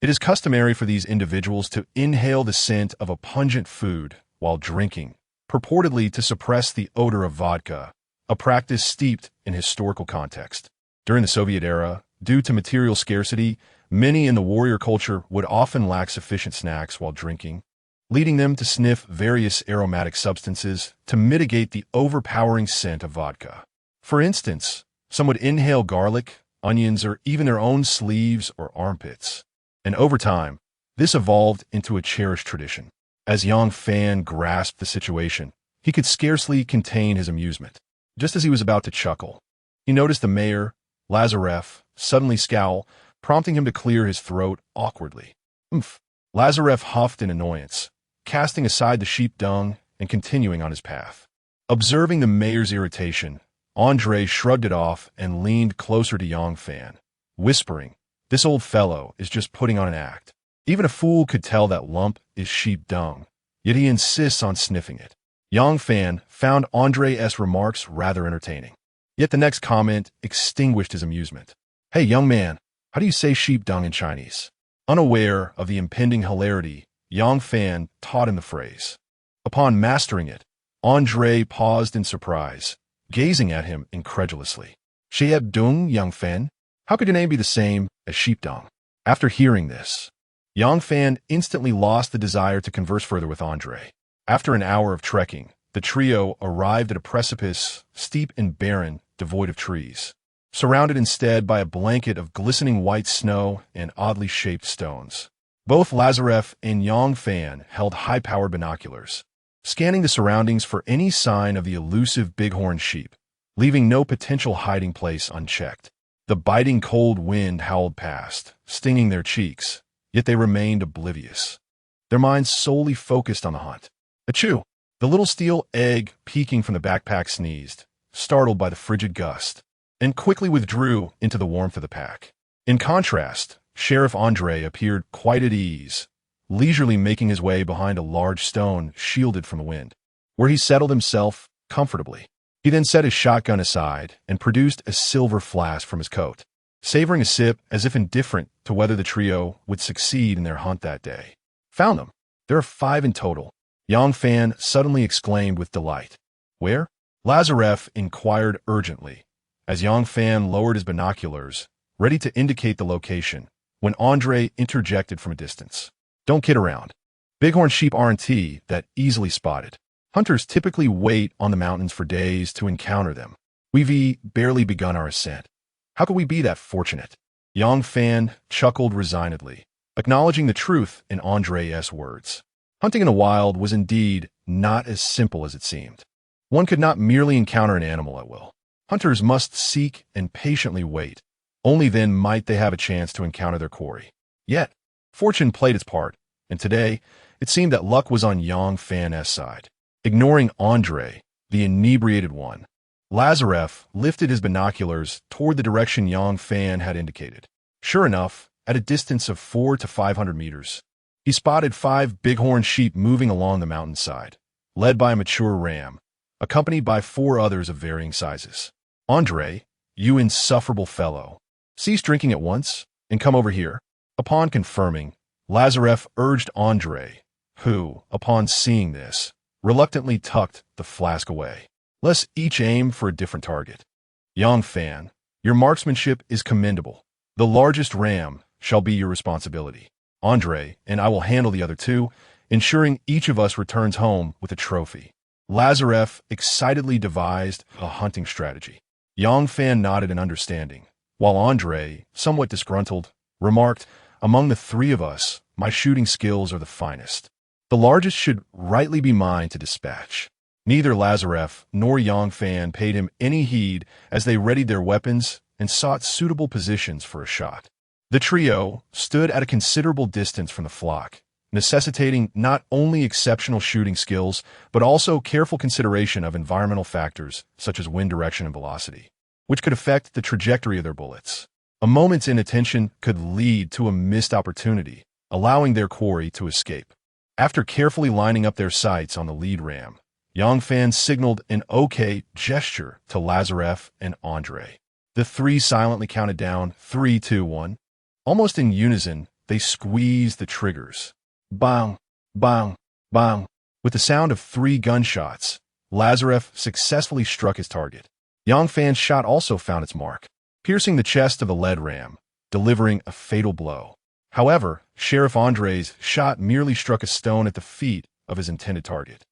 It is customary for these individuals to inhale the scent of a pungent food while drinking, purportedly to suppress the odor of vodka, a practice steeped in historical context. During the Soviet era, due to material scarcity, many in the warrior culture would often lack sufficient snacks while drinking, leading them to sniff various aromatic substances to mitigate the overpowering scent of vodka. For instance, some would inhale garlic, onions, or even their own sleeves or armpits. And over time, this evolved into a cherished tradition. As Yang Fan grasped the situation, he could scarcely contain his amusement. Just as he was about to chuckle, he noticed the mayor, Lazarev, suddenly scowl, prompting him to clear his throat awkwardly. "Oomph." Lazarev huffed in annoyance, casting aside the sheep dung and continuing on his path. Observing the mayor's irritation, Andre shrugged it off and leaned closer to Yang Fan, whispering, "This old fellow is just putting on an act. Even a fool could tell that lump is sheep dung, yet he insists on sniffing it." Yang Fan found Andre's remarks rather entertaining. Yet the next comment extinguished his amusement. "Hey, young man, how do you say sheep dung in Chinese?" Unaware of the impending hilarity, Yang Fan taught him the phrase. Upon mastering it, Andre paused in surprise, gazing at him incredulously. "Sheep dung, Yang Fan? How could your name be the same as sheep dung?" After hearing this, Yang Fan instantly lost the desire to converse further with Andre. After an hour of trekking, the trio arrived at a precipice steep and barren, devoid of trees, surrounded instead by a blanket of glistening white snow and oddly shaped stones. Both Lazarev and Yang Fan held high-powered binoculars, scanning the surroundings for any sign of the elusive bighorn sheep, leaving no potential hiding place unchecked. The biting cold wind howled past, stinging their cheeks, yet they remained oblivious, their minds solely focused on the hunt. Achoo! The little steel egg peeking from the backpack sneezed, startled by the frigid gust, and quickly withdrew into the warmth of the pack. In contrast, Sheriff Andre appeared quite at ease, leisurely making his way behind a large stone shielded from the wind, where he settled himself comfortably. He then set his shotgun aside and produced a silver flask from his coat, savoring a sip as if indifferent to whether the trio would succeed in their hunt that day. "Found them. There are 5 in total," Yang Fan suddenly exclaimed with delight. "Where?" Lazarev inquired urgently, as Yang Fan lowered his binoculars, ready to indicate the location, when Andre interjected from a distance. Don't kid around. Bighorn sheep aren't that easily spotted. Hunters typically wait on the mountains for days to encounter them. We've barely begun our ascent. How could we be that fortunate? Yang Fan chuckled resignedly, acknowledging the truth in Andre's words. Hunting in the wild was indeed not as simple as it seemed. One could not merely encounter an animal at will. Hunters must seek and patiently wait. Only then might they have a chance to encounter their quarry. Yet, fortune played its part, and today, it seemed that luck was on Yang Fan's side. Ignoring Andre, the inebriated one, Lazarev lifted his binoculars toward the direction Yang Fan had indicated. Sure enough, at a distance of 400 to 500 meters, he spotted 5 bighorn sheep moving along the mountainside, led by a mature ram, accompanied by 4 others of varying sizes. Andre, you insufferable fellow, cease drinking at once and come over here. Upon confirming, Lazarev urged Andre, who, upon seeing this, reluctantly tucked the flask away. Let's each aim for a different target. Yang Fan, your marksmanship is commendable. The largest ram shall be your responsibility. Andre and I will handle the other 2, ensuring each of us returns home with a trophy. Lazarev excitedly devised a hunting strategy. Yang Fan nodded in understanding, while Andre, somewhat disgruntled, remarked, among the 3 of us, my shooting skills are the finest. The largest should rightly be mine to dispatch. Neither Lazarev nor Yang Fan paid him any heed as they readied their weapons and sought suitable positions for a shot. The trio stood at a considerable distance from the flock, necessitating not only exceptional shooting skills, but also careful consideration of environmental factors such as wind direction and velocity, which could affect the trajectory of their bullets. A moment's inattention could lead to a missed opportunity, allowing their quarry to escape. After carefully lining up their sights on the lead ram, Yang Fan signaled an OK gesture to Lazarev and Andre. The 3 silently counted down 3, 2, 1. Almost in unison, they squeezed the triggers. Bang, bang, bang. With the sound of 3 gunshots, Lazarev successfully struck his target. Yang Fan's shot also found its mark, piercing the chest of the lead ram, delivering a fatal blow. However, Sheriff Andre's shot merely struck a stone at the feet of his intended target.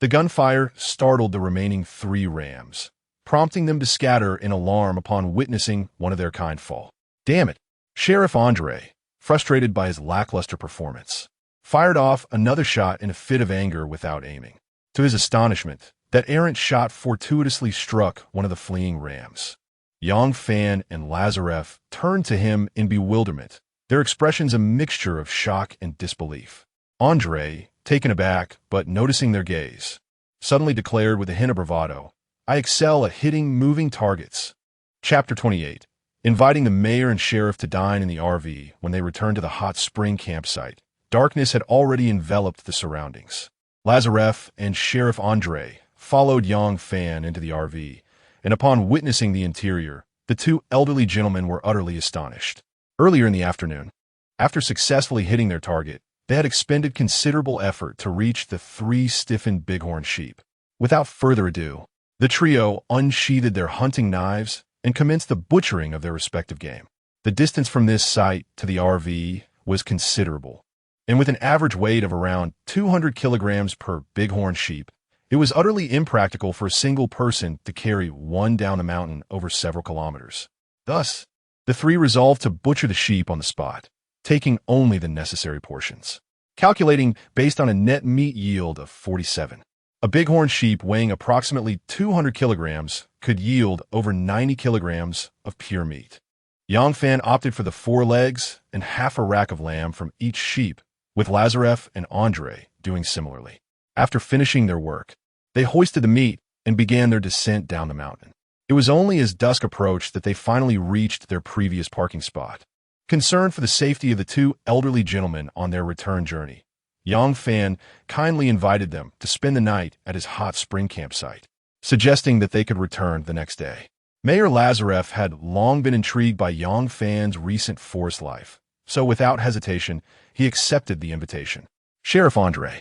The gunfire startled the remaining 3 rams, prompting them to scatter in alarm upon witnessing one of their kind fall. Damn it! Sheriff Andre, frustrated by his lackluster performance, fired off another shot in a fit of anger without aiming. To his astonishment, that errant shot fortuitously struck one of the fleeing rams. Yang Fan and Lazarev turned to him in bewilderment, their expressions a mixture of shock and disbelief. Andre, taken aback but noticing their gaze, suddenly declared with a hint of bravado, I excel at hitting moving targets. Chapter 28. Inviting the mayor and sheriff to dine in the RV when they returned to the hot spring campsite, darkness had already enveloped the surroundings. Lazarev and Sheriff Andre followed Yang Fan into the RV, and upon witnessing the interior, the 2 elderly gentlemen were utterly astonished. Earlier in the afternoon, after successfully hitting their target, they had expended considerable effort to reach the 3 stiffened bighorn sheep. Without further ado, the trio unsheathed their hunting knives and commenced the butchering of their respective game. The distance from this site to the RV was considerable, and with an average weight of around 200 kilograms per bighorn sheep, it was utterly impractical for a single person to carry one down the mountain over several kilometers. Thus, the 3 resolved to butcher the sheep on the spot, taking only the necessary portions. Calculating based on a net meat yield of 47. A bighorn sheep weighing approximately 200 kilograms could yield over 90 kilograms of pure meat. Yang Fan opted for the 4 legs and half a rack of lamb from each sheep, with Lazarev and Andre doing similarly. After finishing their work, they hoisted the meat and began their descent down the mountain. It was only as dusk approached that they finally reached their previous parking spot. Concerned for the safety of the 2 elderly gentlemen on their return journey, Yang Fan kindly invited them to spend the night at his hot spring campsite, suggesting that they could return the next day. Mayor Lazarev had long been intrigued by Yang Fan's recent forest life, so without hesitation, he accepted the invitation. Sheriff Andre,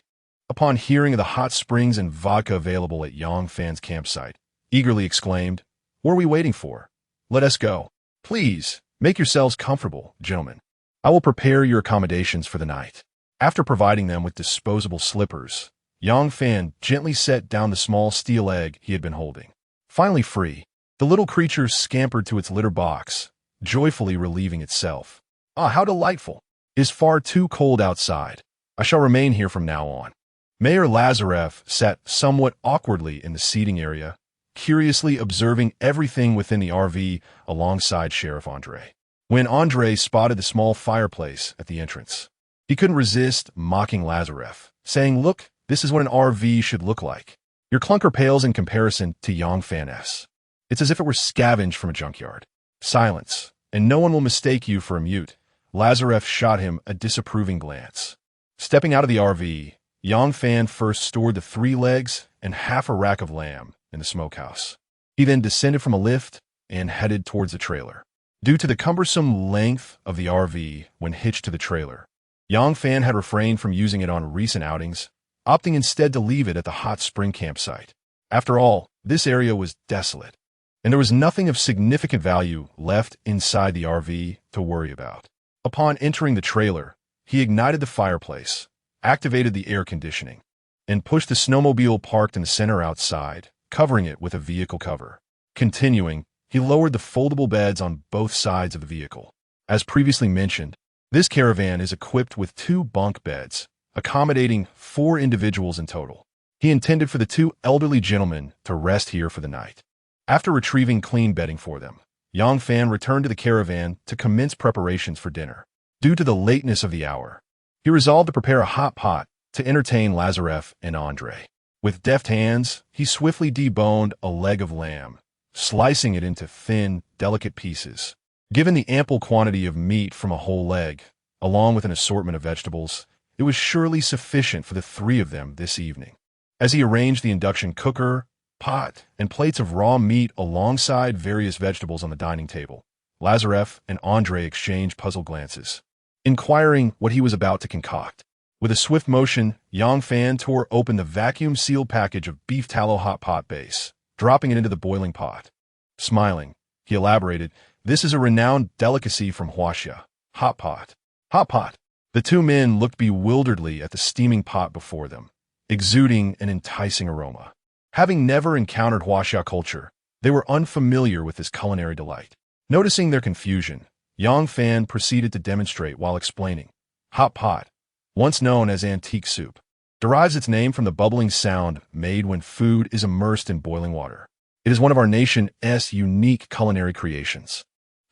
upon hearing of the hot springs and vodka available at Yang Fan's campsite, eagerly exclaimed, What are we waiting for? Let us go. Please, make yourselves comfortable, gentlemen. I will prepare your accommodations for the night." After providing them with disposable slippers, Yang Fan gently set down the small steel egg he had been holding. Finally free, the little creature scampered to its litter box, joyfully relieving itself. "Ah, how delightful! It is far too cold outside. I shall remain here from now on." Mayor Lazarev sat somewhat awkwardly in the seating area, curiously observing everything within the RV alongside Sheriff Andre. When Andre spotted the small fireplace at the entrance, he couldn't resist mocking Lazarev, saying, "Look, this is what an RV should look like. Your clunker pales in comparison to Yang Fan's. It's as if it were scavenged from a junkyard." Silence, and no one will mistake you for a mute. Lazarev shot him a disapproving glance. Stepping out of the RV, Yang Fan first stored the 3 legs and half a rack of lamb in the smokehouse. He then descended from a lift and headed towards the trailer. Due to the cumbersome length of the RV when hitched to the trailer, Yang Fan had refrained from using it on recent outings, opting instead to leave it at the hot spring campsite. After all, this area was desolate, and there was nothing of significant value left inside the RV to worry about. Upon entering the trailer, he ignited the fireplace, activated the air conditioning, and pushed the snowmobile parked in the center outside, covering it with a vehicle cover. Continuing, he lowered the foldable beds on both sides of the vehicle. As previously mentioned, this caravan is equipped with 2 bunk beds, accommodating 4 individuals in total. He intended for the 2 elderly gentlemen to rest here for the night. After retrieving clean bedding for them, Yang Fan returned to the caravan to commence preparations for dinner. Due to the lateness of the hour, he resolved to prepare a hot pot to entertain Lazarev and Andre. With deft hands, he swiftly deboned a leg of lamb, slicing it into thin, delicate pieces. Given the ample quantity of meat from a whole leg, along with an assortment of vegetables, it was surely sufficient for the 3 of them this evening. As he arranged the induction cooker, pot, and plates of raw meat alongside various vegetables on the dining table, Lazarev and Andre exchanged puzzled glances, inquiring what he was about to concoct. With a swift motion, Yang Fan tore open the vacuum-sealed package of beef tallow hot pot base, dropping it into the boiling pot. Smiling, he elaborated, "This is a renowned delicacy from Huaxia. Hot pot. Hot pot." The 2 men looked bewilderedly at the steaming pot before them, exuding an enticing aroma. Having never encountered Huaxia culture, they were unfamiliar with this culinary delight. Noticing their confusion, Yang Fan proceeded to demonstrate while explaining. Hot pot, once known as antique soup, derives its name from the bubbling sound made when food is immersed in boiling water. It is one of our nation's unique culinary creations.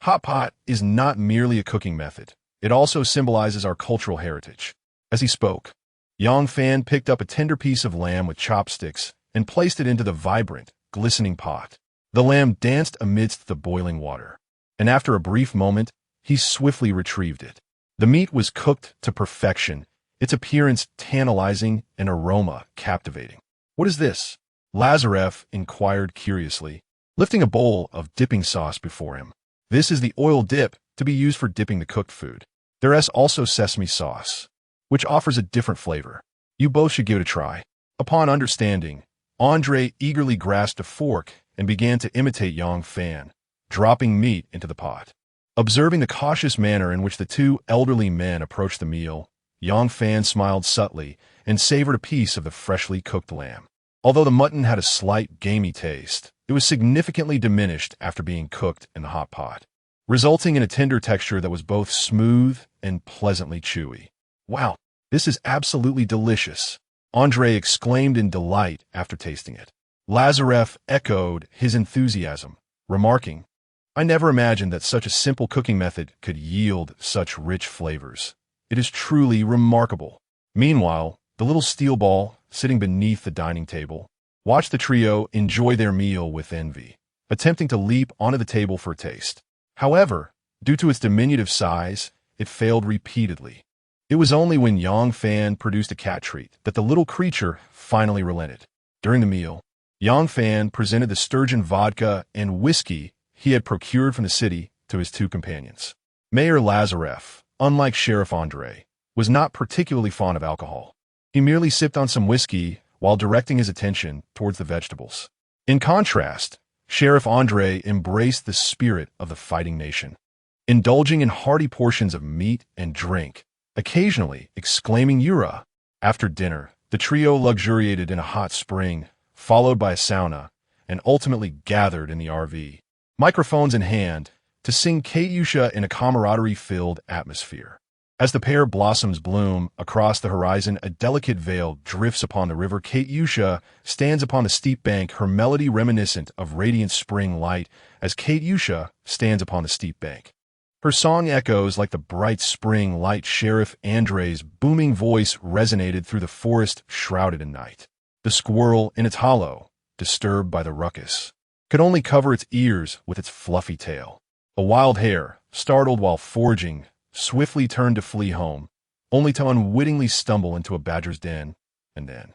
Hot pot is not merely a cooking method. It also symbolizes our cultural heritage. As he spoke, Yang Fan picked up a tender piece of lamb with chopsticks and placed it into the vibrant, glistening pot. The lamb danced amidst the boiling water, and after a brief moment, he swiftly retrieved it. The meat was cooked to perfection, its appearance tantalizing and aroma captivating. "What is this?" Lazarev inquired curiously, lifting a bowl of dipping sauce before him. "This is the oil dip to be used for dipping the cooked food. There is also sesame sauce, which offers a different flavor. You both should give it a try." Upon understanding, Andre eagerly grasped a fork and began to imitate Yang Fan, dropping meat into the pot. Observing the cautious manner in which the 2 elderly men approached the meal, Yang Fan smiled subtly and savored a piece of the freshly cooked lamb. Although the mutton had a slight gamey taste, it was significantly diminished after being cooked in the hot pot, resulting in a tender texture that was both smooth and pleasantly chewy. "Wow, this is absolutely delicious," Andre exclaimed in delight after tasting it. Lazarev echoed his enthusiasm, remarking, "I never imagined that such a simple cooking method could yield such rich flavors. It is truly remarkable." Meanwhile, the little steel ball, sitting beneath the dining table, watched the trio enjoy their meal with envy, attempting to leap onto the table for a taste. However, due to its diminutive size, it failed repeatedly. It was only when Yang Fan produced a cat treat that the little creature finally relented. During the meal, Yang Fan presented the sturgeon vodka and whiskey he had procured from the city to his 2 companions. Mayor Lazarev, unlike Sheriff Andre, was not particularly fond of alcohol. He merely sipped on some whiskey while directing his attention towards the vegetables. In contrast, Sheriff Andre embraced the spirit of the fighting nation. indulging in hearty portions of meat and drink, occasionally exclaiming "Yura!" After dinner, the trio luxuriated in a hot spring, followed by a sauna, and ultimately gathered in the RV, microphones in hand, to sing Katyusha in a camaraderie-filled atmosphere. As the pear blossoms bloom, across the horizon a delicate veil drifts upon the river. Katyusha stands upon the steep bank, her melody reminiscent of radiant spring light as Katyusha stands upon the steep bank. Her song echoes like the bright spring light. Sheriff Andre's booming voice resonated through the forest shrouded in night. The squirrel in its hollow, disturbed by the ruckus, could only cover its ears with its fluffy tail. A wild hare, startled while foraging, swiftly turned to flee home, only to unwittingly stumble into a badger's den, and then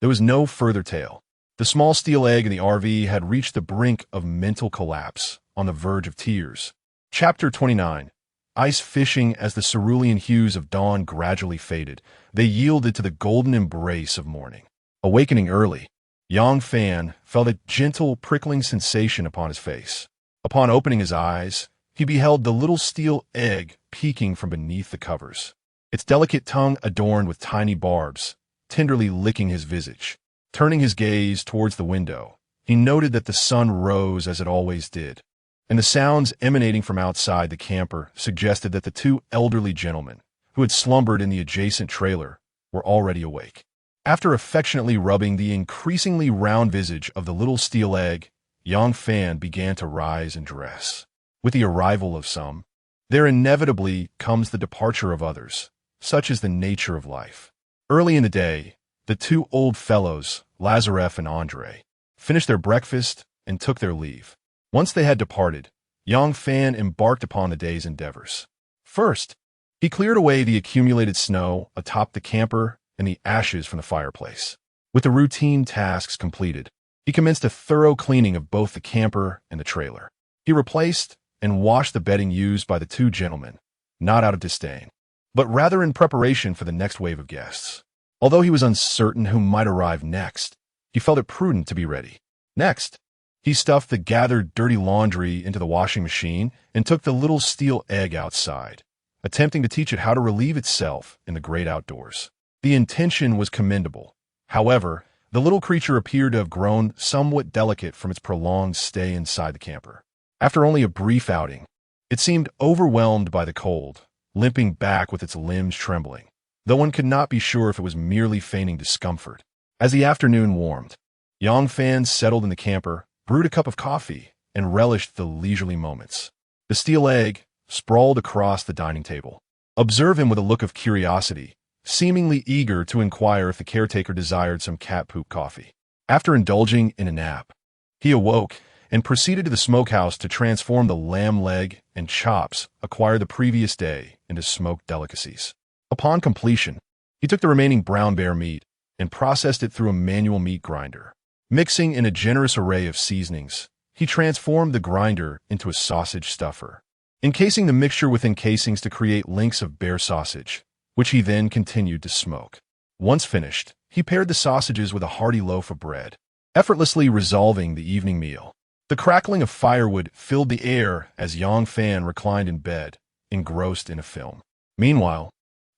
there was no further tale. The small steel egg in the RV had reached the brink of mental collapse, on the verge of tears. Chapter 29. Ice fishing. As the cerulean hues of dawn gradually faded, they yielded to the golden embrace of morning. Awakening early, Yang Fan felt a gentle, prickling sensation upon his face. Upon opening his eyes, he beheld the little steel egg peeking from beneath the covers, its delicate tongue adorned with tiny barbs, tenderly licking his visage. Turning his gaze towards the window, he noted that the sun rose as it always did, and the sounds emanating from outside the camper suggested that the two elderly gentlemen, who had slumbered in the adjacent trailer, were already awake. After affectionately rubbing the increasingly round visage of the little steel egg, Yang Fan began to rise and dress. With the arrival of some, there inevitably comes the departure of others. Such is the nature of life. Early in the day, the two old fellows, Lazarev and Andre, finished their breakfast and took their leave. Once they had departed, Yang Fan embarked upon the day's endeavors. First, he cleared away the accumulated snow atop the camper and the ashes from the fireplace. With the routine tasks completed, he commenced a thorough cleaning of both the camper and the trailer. He replaced and washed the bedding used by the two gentlemen, not out of disdain, but rather in preparation for the next wave of guests. Although he was uncertain who might arrive next, he felt it prudent to be ready. Next, he stuffed the gathered dirty laundry into the washing machine and took the little steel egg outside, attempting to teach it how to relieve itself in the great outdoors. The intention was commendable. However, the little creature appeared to have grown somewhat delicate from its prolonged stay inside the camper. After only a brief outing, it seemed overwhelmed by the cold, limping back with its limbs trembling, though one could not be sure if it was merely feigning discomfort. As the afternoon warmed, Yang Fan settled in the camper, brewed a cup of coffee, and relished the leisurely moments. The steel egg sprawled across the dining table. Observe him with a look of curiosity, seemingly eager to inquire if the caretaker desired some cat poop coffee. After indulging in a nap, he awoke and proceeded to the smokehouse to transform the lamb leg and chops acquired the previous day into smoked delicacies. Upon completion, he took the remaining brown bear meat and processed it through a manual meat grinder. Mixing in a generous array of seasonings, he transformed the grinder into a sausage stuffer, encasing the mixture within casings to create links of bear sausage, which he then continued to smoke. Once finished, he paired the sausages with a hearty loaf of bread, effortlessly resolving the evening meal. The crackling of firewood filled the air as Yang Fan reclined in bed, engrossed in a film. Meanwhile,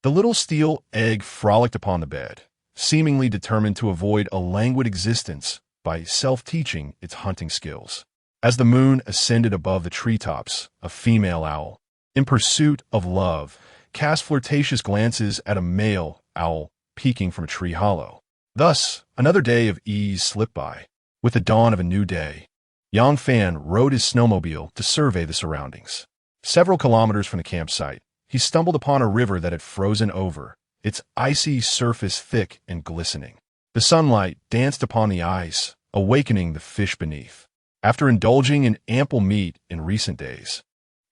the little steel egg frolicked upon the bed, seemingly determined to avoid a languid existence by self-teaching its hunting skills. As the moon ascended above the treetops, a female owl, in pursuit of love, cast flirtatious glances at a male owl peeking from a tree hollow. Thus, another day of ease slipped by. With the dawn of a new day, Yang Fan rode his snowmobile to survey the surroundings. Several kilometers from the campsite, he stumbled upon a river that had frozen over, its icy surface thick and glistening. The sunlight danced upon the ice, awakening the fish beneath. After indulging in ample meat in recent days,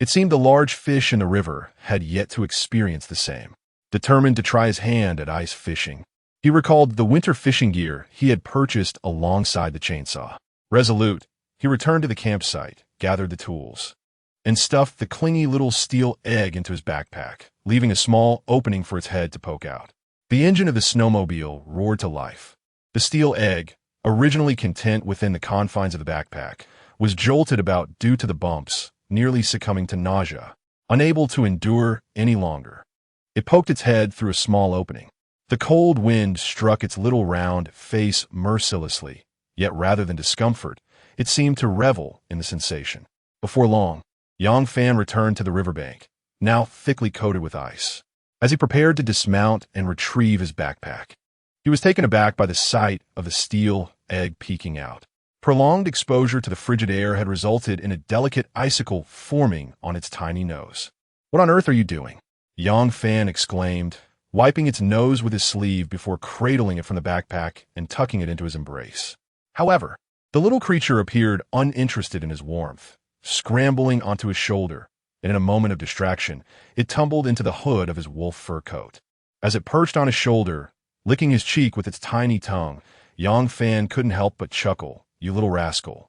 it seemed the large fish in the river had yet to experience the same. Determined to try his hand at ice fishing, he recalled the winter fishing gear he had purchased alongside the chainsaw. Resolute, he returned to the campsite, gathered the tools, and stuffed the clingy little steel egg into his backpack, leaving a small opening for its head to poke out. The engine of the snowmobile roared to life. The steel egg, originally content within the confines of the backpack, was jolted about due to the bumps, nearly succumbing to nausea. Unable to endure any longer, it poked its head through a small opening. The cold wind struck its little round face mercilessly, yet rather than discomfort, it seemed to revel in the sensation. Before long, Yang Fan returned to the riverbank, now thickly coated with ice. As he prepared to dismount and retrieve his backpack, he was taken aback by the sight of the steel egg peeking out. Prolonged exposure to the frigid air had resulted in a delicate icicle forming on its tiny nose. "What on earth are you doing?" Yang Fan exclaimed, wiping its nose with his sleeve before cradling it from the backpack and tucking it into his embrace. However, the little creature appeared uninterested in his warmth, scrambling onto his shoulder, and in a moment of distraction, it tumbled into the hood of his wolf fur coat. As it perched on his shoulder, licking his cheek with its tiny tongue, Yang Fan couldn't help but chuckle. "You little rascal.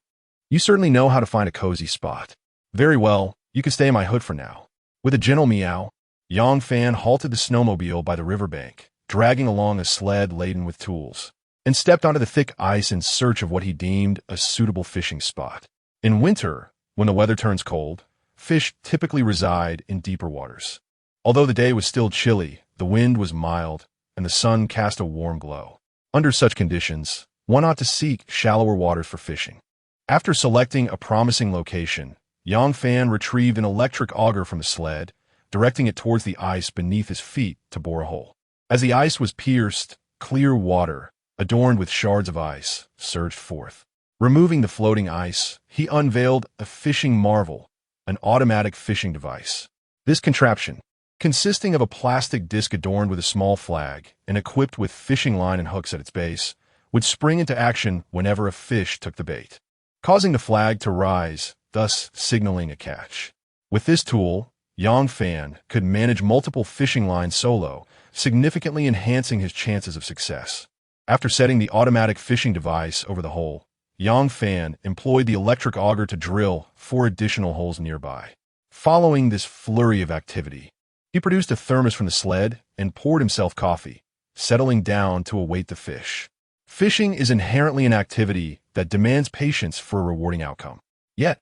You certainly know how to find a cozy spot. Very well, you can stay in my hood for now." With a gentle meow, Yang Fan halted the snowmobile by the riverbank, dragging along a sled laden with tools, and stepped onto the thick ice in search of what he deemed a suitable fishing spot. In winter, when the weather turns cold, fish typically reside in deeper waters. Although the day was still chilly, the wind was mild, and the sun cast a warm glow. Under such conditions, one ought to seek shallower waters for fishing. After selecting a promising location, Yang Fan retrieved an electric auger from the sled, directing it towards the ice beneath his feet to bore a hole. As the ice was pierced, clear water, adorned with shards of ice, surged forth. Removing the floating ice, he unveiled a fishing marvel, an automatic fishing device. This contraption, consisting of a plastic disc adorned with a small flag and equipped with fishing line and hooks at its base, would spring into action whenever a fish took the bait, causing the flag to rise, thus signaling a catch. With this tool, Yang Fan could manage multiple fishing lines solo, significantly enhancing his chances of success. After setting the automatic fishing device over the hole, Yang Fan employed the electric auger to drill 4 additional holes nearby. Following this flurry of activity, he produced a thermos from the sled and poured himself coffee, settling down to await the fish. Fishing is inherently an activity that demands patience for a rewarding outcome. Yet,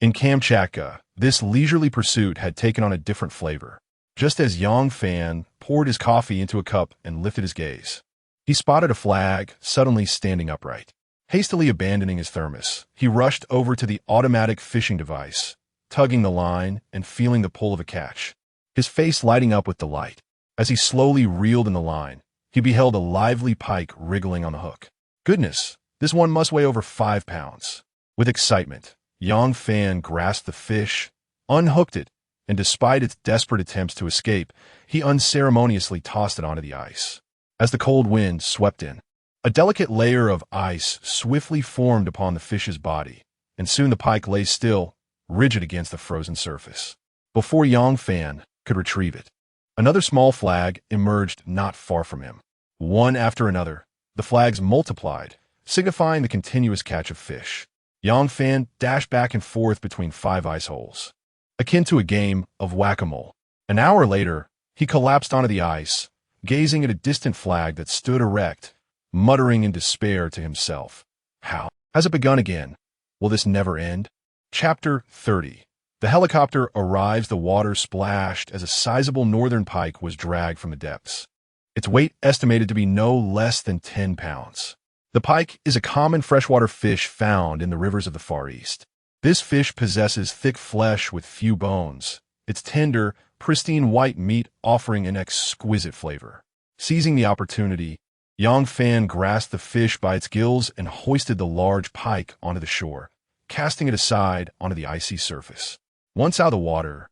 in Kamchatka, this leisurely pursuit had taken on a different flavor. Just as Yang Fan poured his coffee into a cup and lifted his gaze, he spotted a flag suddenly standing upright. Hastily abandoning his thermos, he rushed over to the automatic fishing device, tugging the line and feeling the pull of a catch, his face lighting up with delight. As he slowly reeled in the line, he beheld a lively pike wriggling on the hook. Goodness, this one must weigh over 5 pounds. With excitement, Yang Fan grasped the fish, unhooked it, and despite its desperate attempts to escape, he unceremoniously tossed it onto the ice. As the cold wind swept in, a delicate layer of ice swiftly formed upon the fish's body, and soon the pike lay still, rigid against the frozen surface. Before Yang Fan could retrieve it, another small flag emerged not far from him. One after another, the flags multiplied, signifying the continuous catch of fish. Yang Fan dashed back and forth between 5 ice holes, akin to a game of whack-a-mole. An hour later, he collapsed onto the ice, gazing at a distant flag that stood erect, muttering in despair to himself. How has it begun again? Will this never end? Chapter 30. The helicopter arrives. The water splashed as a sizable northern pike was dragged from the depths. Its weight estimated to be no less than 10 pounds. The pike is a common freshwater fish found in the rivers of the Far East. This fish possesses thick flesh with few bones, its tender, pristine white meat offering an exquisite flavor. Seizing the opportunity, Yang Fan grasped the fish by its gills and hoisted the large pike onto the shore, casting it aside onto the icy surface. Once out of the water,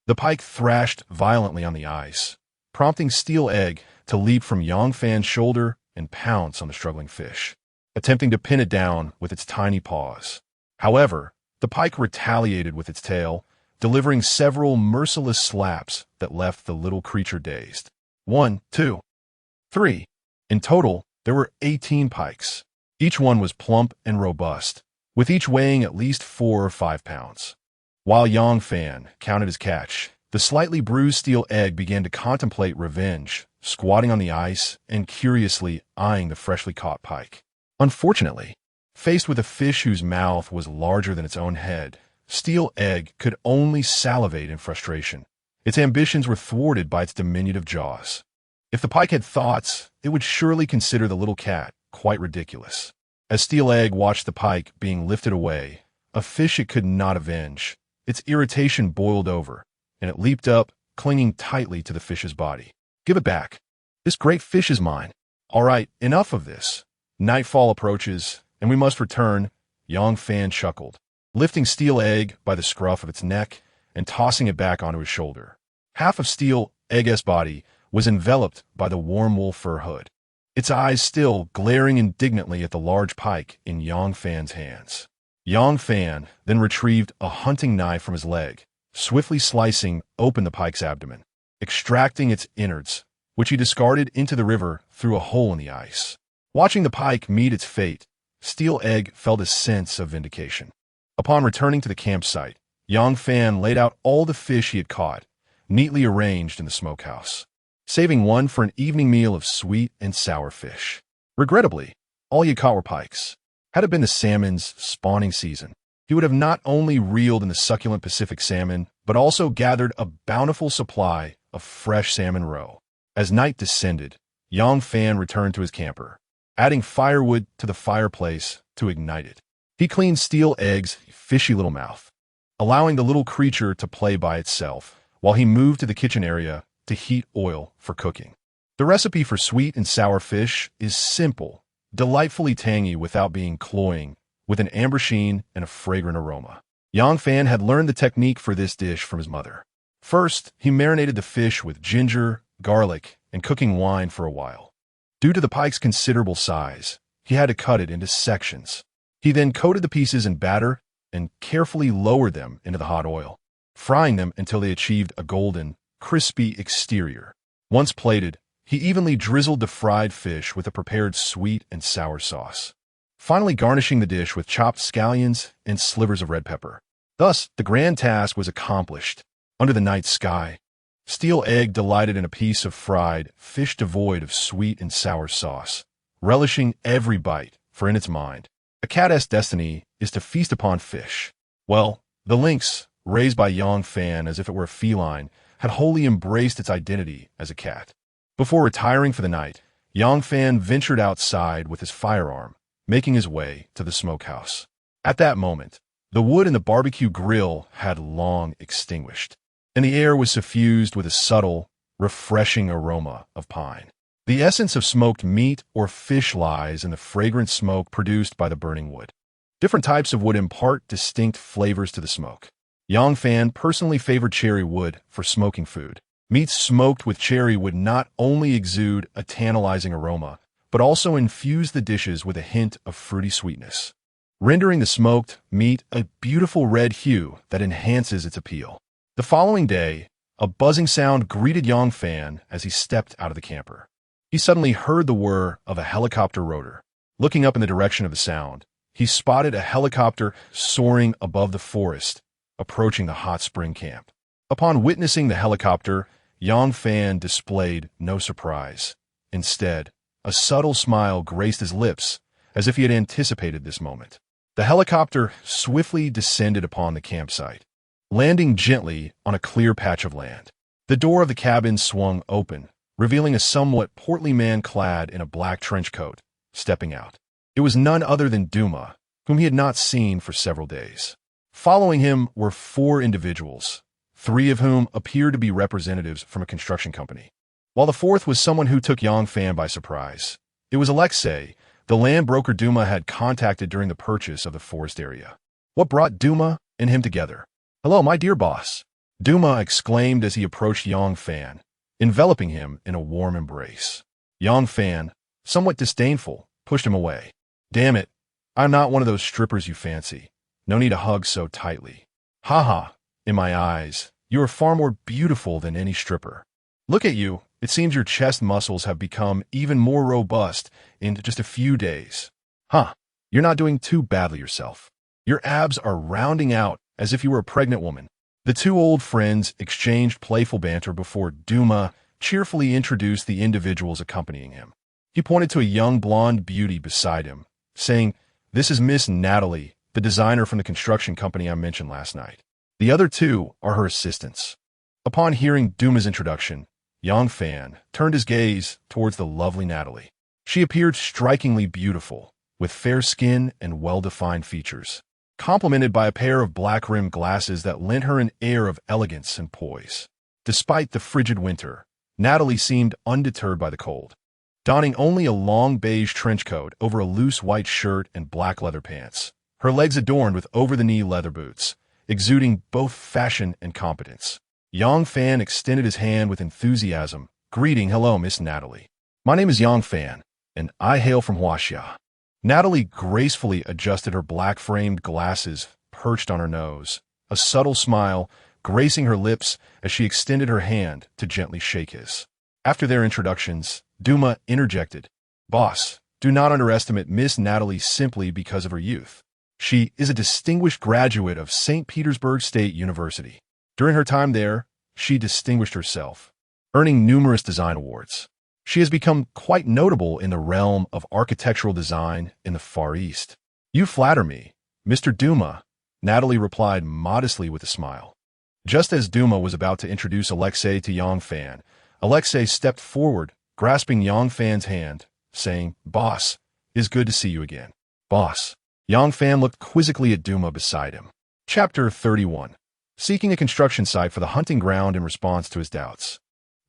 the pike thrashed violently on the ice, prompting Steel Egg to leap from Yang Fan's shoulder and pounce on the struggling fish, attempting to pin it down with its tiny paws. However, the pike retaliated with its tail, delivering several merciless slaps that left the little creature dazed. 1, 2, 3. In total, there were 18 pikes. Each one was plump and robust, with each weighing at least 4 or 5 pounds. While Yang Fan counted his catch, the slightly bruised Steel Egg began to contemplate revenge, squatting on the ice and curiously eyeing the freshly caught pike. Unfortunately, faced with a fish whose mouth was larger than its own head, Steel Egg could only salivate in frustration. Its ambitions were thwarted by its diminutive jaws. If the pike had thoughts, it would surely consider the little cat quite ridiculous. As Steel Egg watched the pike being lifted away, a fish it could not avenge, its irritation boiled over, and it leaped up, clinging tightly to the fish's body. "Give it back. This great fish is mine." "All right, enough of this. Nightfall approaches, and we must return," Yang Fan chuckled, lifting Steel Egg by the scruff of its neck and tossing it back onto his shoulder. Half of Steel Egg's body was enveloped by the warm wool fur hood, its eyes still glaring indignantly at the large pike in Yang Fan's hands. Yang Fan then retrieved a hunting knife from his leg, swiftly slicing open the pike's abdomen, extracting its innards, which he discarded into the river through a hole in the ice. Watching the pike meet its fate, Steel Egg felt a sense of vindication. Upon returning to the campsite, Yang Fan laid out all the fish he had caught, neatly arranged in the smokehouse, saving one for an evening meal of sweet and sour fish. Regrettably, all he had caught were pikes. Had it been the salmon's spawning season, he would have not only reeled in the succulent Pacific salmon, but also gathered a bountiful supply of fresh salmon roe. As night descended, Yang Fan returned to his camper, adding firewood to the fireplace to ignite it. He cleaned Steel Egg's fishy little mouth, allowing the little creature to play by itself, while he moved to the kitchen area to heat oil for cooking. The recipe for sweet and sour fish is simple, delightfully tangy without being cloying, with an amber sheen and a fragrant aroma. Yang Fan had learned the technique for this dish from his mother. First, he marinated the fish with ginger, garlic, and cooking wine for a while. Due to the pike's considerable size, he had to cut it into sections. He then coated the pieces in batter and carefully lowered them into the hot oil, frying them until they achieved a golden, crispy exterior. Once plated, he evenly drizzled the fried fish with a prepared sweet and sour sauce, finally garnishing the dish with chopped scallions and slivers of red pepper. Thus, the grand task was accomplished. Under the night sky, Steel Egg delighted in a piece of fried fish devoid of sweet and sour sauce, relishing every bite, for in its mind, a cat's destiny is to feast upon fish. Well, the lynx, raised by Yang Fan as if it were a feline, had wholly embraced its identity as a cat. Before retiring for the night, Yang Fan ventured outside with his firearm, making his way to the smokehouse. At that moment, the wood in the barbecue grill had long extinguished, and the air was suffused with a subtle, refreshing aroma of pine. The essence of smoked meat or fish lies in the fragrant smoke produced by the burning wood. Different types of wood impart distinct flavors to the smoke. Yang Fan personally favored cherry wood for smoking food. Meat smoked with cherry would not only exude a tantalizing aroma, but also infuse the dishes with a hint of fruity sweetness, rendering the smoked meat a beautiful red hue that enhances its appeal. The following day, a buzzing sound greeted Yang Fan as he stepped out of the camper. He suddenly heard the whir of a helicopter rotor. Looking up in the direction of the sound, he spotted a helicopter soaring above the forest, approaching the hot spring camp. Upon witnessing the helicopter, Yang Fan displayed no surprise. Instead, a subtle smile graced his lips, as if he had anticipated this moment. The helicopter swiftly descended upon the campsite, landing gently on a clear patch of land. The door of the cabin swung open, revealing a somewhat portly man clad in a black trench coat, stepping out. It was none other than Duma, whom he had not seen for several days. Following him were 4 individuals, 3 of whom appeared to be representatives from a construction company, while the 4th was someone who took Yang Fan by surprise. It was Alexei, the land broker Duma had contacted during the purchase of the forest area. What brought Duma and him together? "Hello, my dear boss," Duma exclaimed as he approached Yang Fan, enveloping him in a warm embrace. Yang Fan, somewhat disdainful, pushed him away. "Damn it, I'm not one of those strippers you fancy. No need to hug so tightly. Ha. In my eyes, you are far more beautiful than any stripper. Look at you, it seems your chest muscles have become even more robust in just a few days. You're not doing too badly yourself. Your abs are rounding out as if you were a pregnant woman." The 2 old friends exchanged playful banter before Duma cheerfully introduced the individuals accompanying him. He pointed to a young blonde beauty beside him, saying, "This is Miss Natalie, the designer from the construction company I mentioned last night. The other two are her assistants. Upon hearing Duma's introduction, Yang Fan turned his gaze towards the lovely Natalie. She appeared strikingly beautiful, with fair skin and well-defined features, complemented by a pair of black-rimmed glasses that lent her an air of elegance and poise. Despite the frigid winter, Natalie seemed undeterred by the cold, donning only a long beige trench coat over a loose white shirt and black leather pants, her legs adorned with over-the-knee leather boots, exuding both fashion and competence. Yang Fan extended his hand with enthusiasm, greeting, "Hello, Miss Natalie. My name is Yang Fan, and I hail from Huaxia." Natalie gracefully adjusted her black-framed glasses perched on her nose, a subtle smile gracing her lips as she extended her hand to gently shake his. After their introductions, Duma interjected, "Boss, do not underestimate Miss Natalie simply because of her youth. She is a distinguished graduate of St. Petersburg State University. During her time there, she distinguished herself, earning numerous design awards. She has become quite notable in the realm of architectural design in the Far East." "You flatter me, Mr. Duma," Natalie replied modestly with a smile. Just as Duma was about to introduce Alexei to Yang Fan, Alexei stepped forward, grasping Yang Fan's hand, saying, "Boss, it is good to see you again." "Boss." Yang Fan looked quizzically at Duma beside him. Chapter 31. Seeking a construction site for the hunting ground in response to his doubts.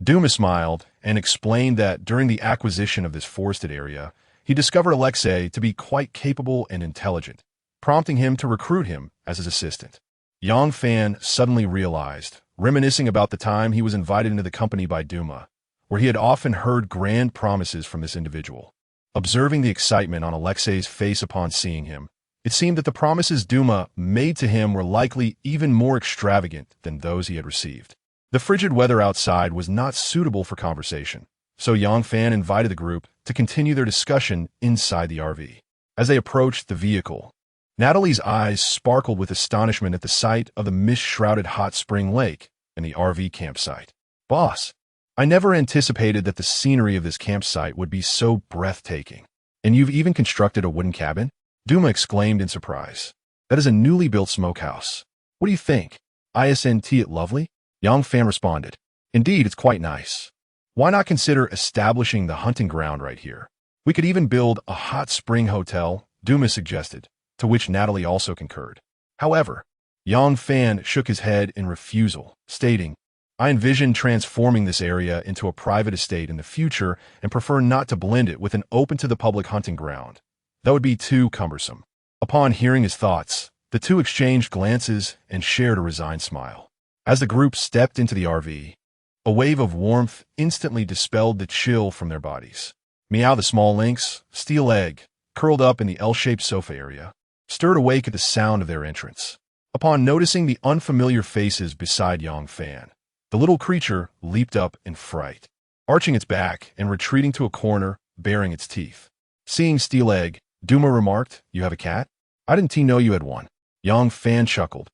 Duma smiled and explained that during the acquisition of this forested area, he discovered Alexei to be quite capable and intelligent, prompting him to recruit him as his assistant. Yang Fan suddenly realized, reminiscing about the time he was invited into the company by Duma, where he had often heard grand promises from this individual. Observing the excitement on Alexei's face upon seeing him, it seemed that the promises Duma made to him were likely even more extravagant than those he had received. The frigid weather outside was not suitable for conversation, so Yang Fan invited the group to continue their discussion inside the RV. As they approached the vehicle, Natalie's eyes sparkled with astonishment at the sight of the mist-shrouded hot spring lake and the RV campsite. "Boss, I never anticipated that the scenery of this campsite would be so breathtaking. And you've even constructed a wooden cabin?" Duma exclaimed in surprise. "That is a newly built smokehouse. What do you think? Isn't it lovely?" Yang Fan responded, "Indeed, it's quite nice. Why not consider establishing the hunting ground right here? We could even build a hot spring hotel," Duma suggested, to which Natalie also concurred. However, Yang Fan shook his head in refusal, stating, "I envision transforming this area into a private estate in the future and prefer not to blend it with an open-to-the-public hunting ground. That would be too cumbersome." Upon hearing his thoughts, the two exchanged glances and shared a resigned smile. As the group stepped into the RV, a wave of warmth instantly dispelled the chill from their bodies. Meow the small lynx, Steel Egg, curled up in the L-shaped sofa area, stirred awake at the sound of their entrance. Upon noticing the unfamiliar faces beside Yang Fan, the little creature leaped up in fright, arching its back and retreating to a corner, baring its teeth. Seeing Steel Egg, Duma remarked, "You have a cat? I didn't know you had one." Yang Fan chuckled,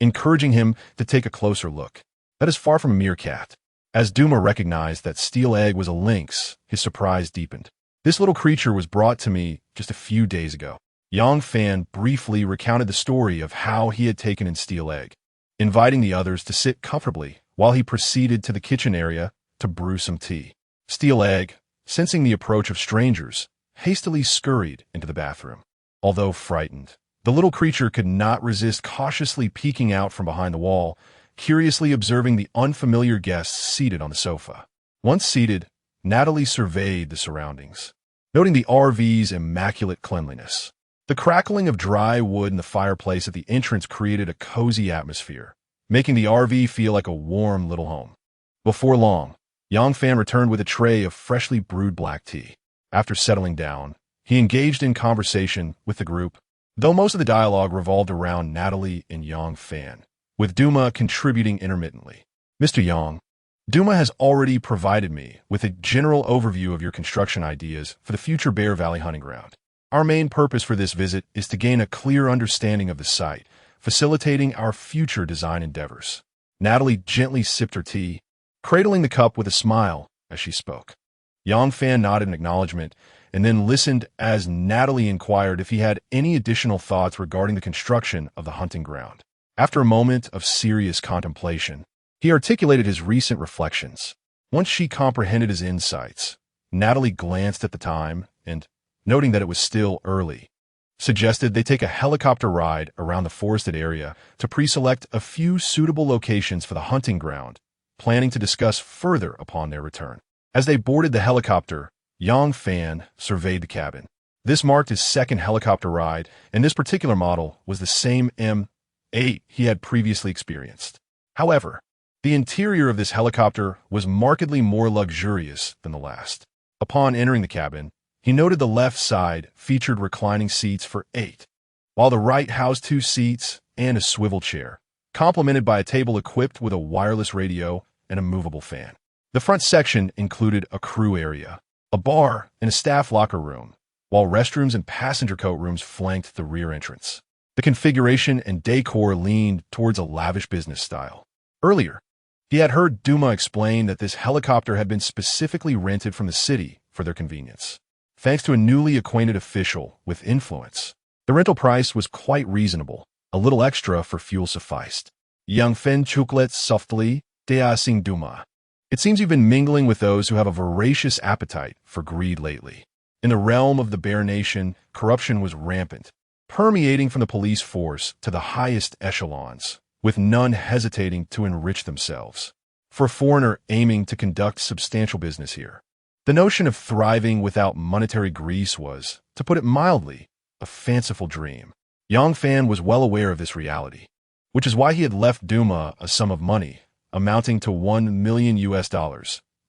encouraging him to take a closer look. "That is far from a meerkat." As Duma recognized that Steel Egg was a lynx, his surprise deepened. "This little creature was brought to me just a few days ago." Yang Fan briefly recounted the story of how he had taken in Steel Egg, inviting the others to sit comfortably while he proceeded to the kitchen area to brew some tea. Steel Egg, sensing the approach of strangers, hastily scurried into the bathroom. Although frightened, the little creature could not resist cautiously peeking out from behind the wall, curiously observing the unfamiliar guests seated on the sofa. Once seated, Natalie surveyed the surroundings, noting the RV's immaculate cleanliness. The crackling of dry wood in the fireplace at the entrance created a cozy atmosphere, making the RV feel like a warm little home. Before long, Yang Fan returned with a tray of freshly brewed black tea. After settling down, he engaged in conversation with the group, though most of the dialogue revolved around Natalie and Yang Fan, with Duma contributing intermittently. "Mr. Yang, Duma has already provided me with a general overview of your construction ideas for the future Bear Valley hunting ground. Our main purpose for this visit is to gain a clear understanding of the site, facilitating our future design endeavors." Natalie gently sipped her tea, cradling the cup with a smile as she spoke. Yang Fan nodded in acknowledgement and then listened as Natalie inquired if he had any additional thoughts regarding the construction of the hunting ground. After a moment of serious contemplation, he articulated his recent reflections. Once she comprehended his insights, Natalie glanced at the time and, noting that it was still early, suggested they take a helicopter ride around the forested area to pre-select a few suitable locations for the hunting ground, planning to discuss further upon their return. As they boarded the helicopter, Yang Fan surveyed the cabin. This marked his second helicopter ride, and this particular model was the same M8 he had previously experienced. However, the interior of this helicopter was markedly more luxurious than the last. Upon entering the cabin, he noted the left side featured reclining seats for 8, while the right housed 2 seats and a swivel chair, complemented by a table equipped with a wireless radio and a movable fan. The front section included a crew area, a bar, and a staff locker room, while restrooms and passenger coat rooms flanked the rear entrance. The configuration and decor leaned towards a lavish business style. Earlier, he had heard Duma explain that this helicopter had been specifically rented from the city for their convenience. Thanks to a newly acquainted official with influence, the rental price was quite reasonable. A little extra for fuel sufficed. Yang Fen chuklet softly, dea sing Duma. It seems you've been mingling with those who have a voracious appetite for greed lately. In the realm of the Bear Nation, corruption was rampant, permeating from the police force to the highest echelons, with none hesitating to enrich themselves. For a foreigner aiming to conduct substantial business here, the notion of thriving without monetary grease was, to put it mildly, a fanciful dream. Yang Fan was well aware of this reality, which is why he had left Duma a sum of money, amounting to $1 million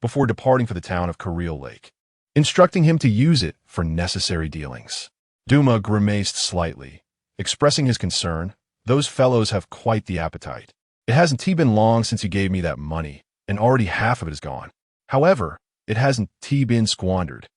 before departing for the town of Kareel Lake, instructing him to use it for necessary dealings. Duma grimaced slightly, expressing his concern. Those fellows have quite the appetite. It hasn't been long since you gave me that money, and already half of it is gone. However, it hasn't been squandered.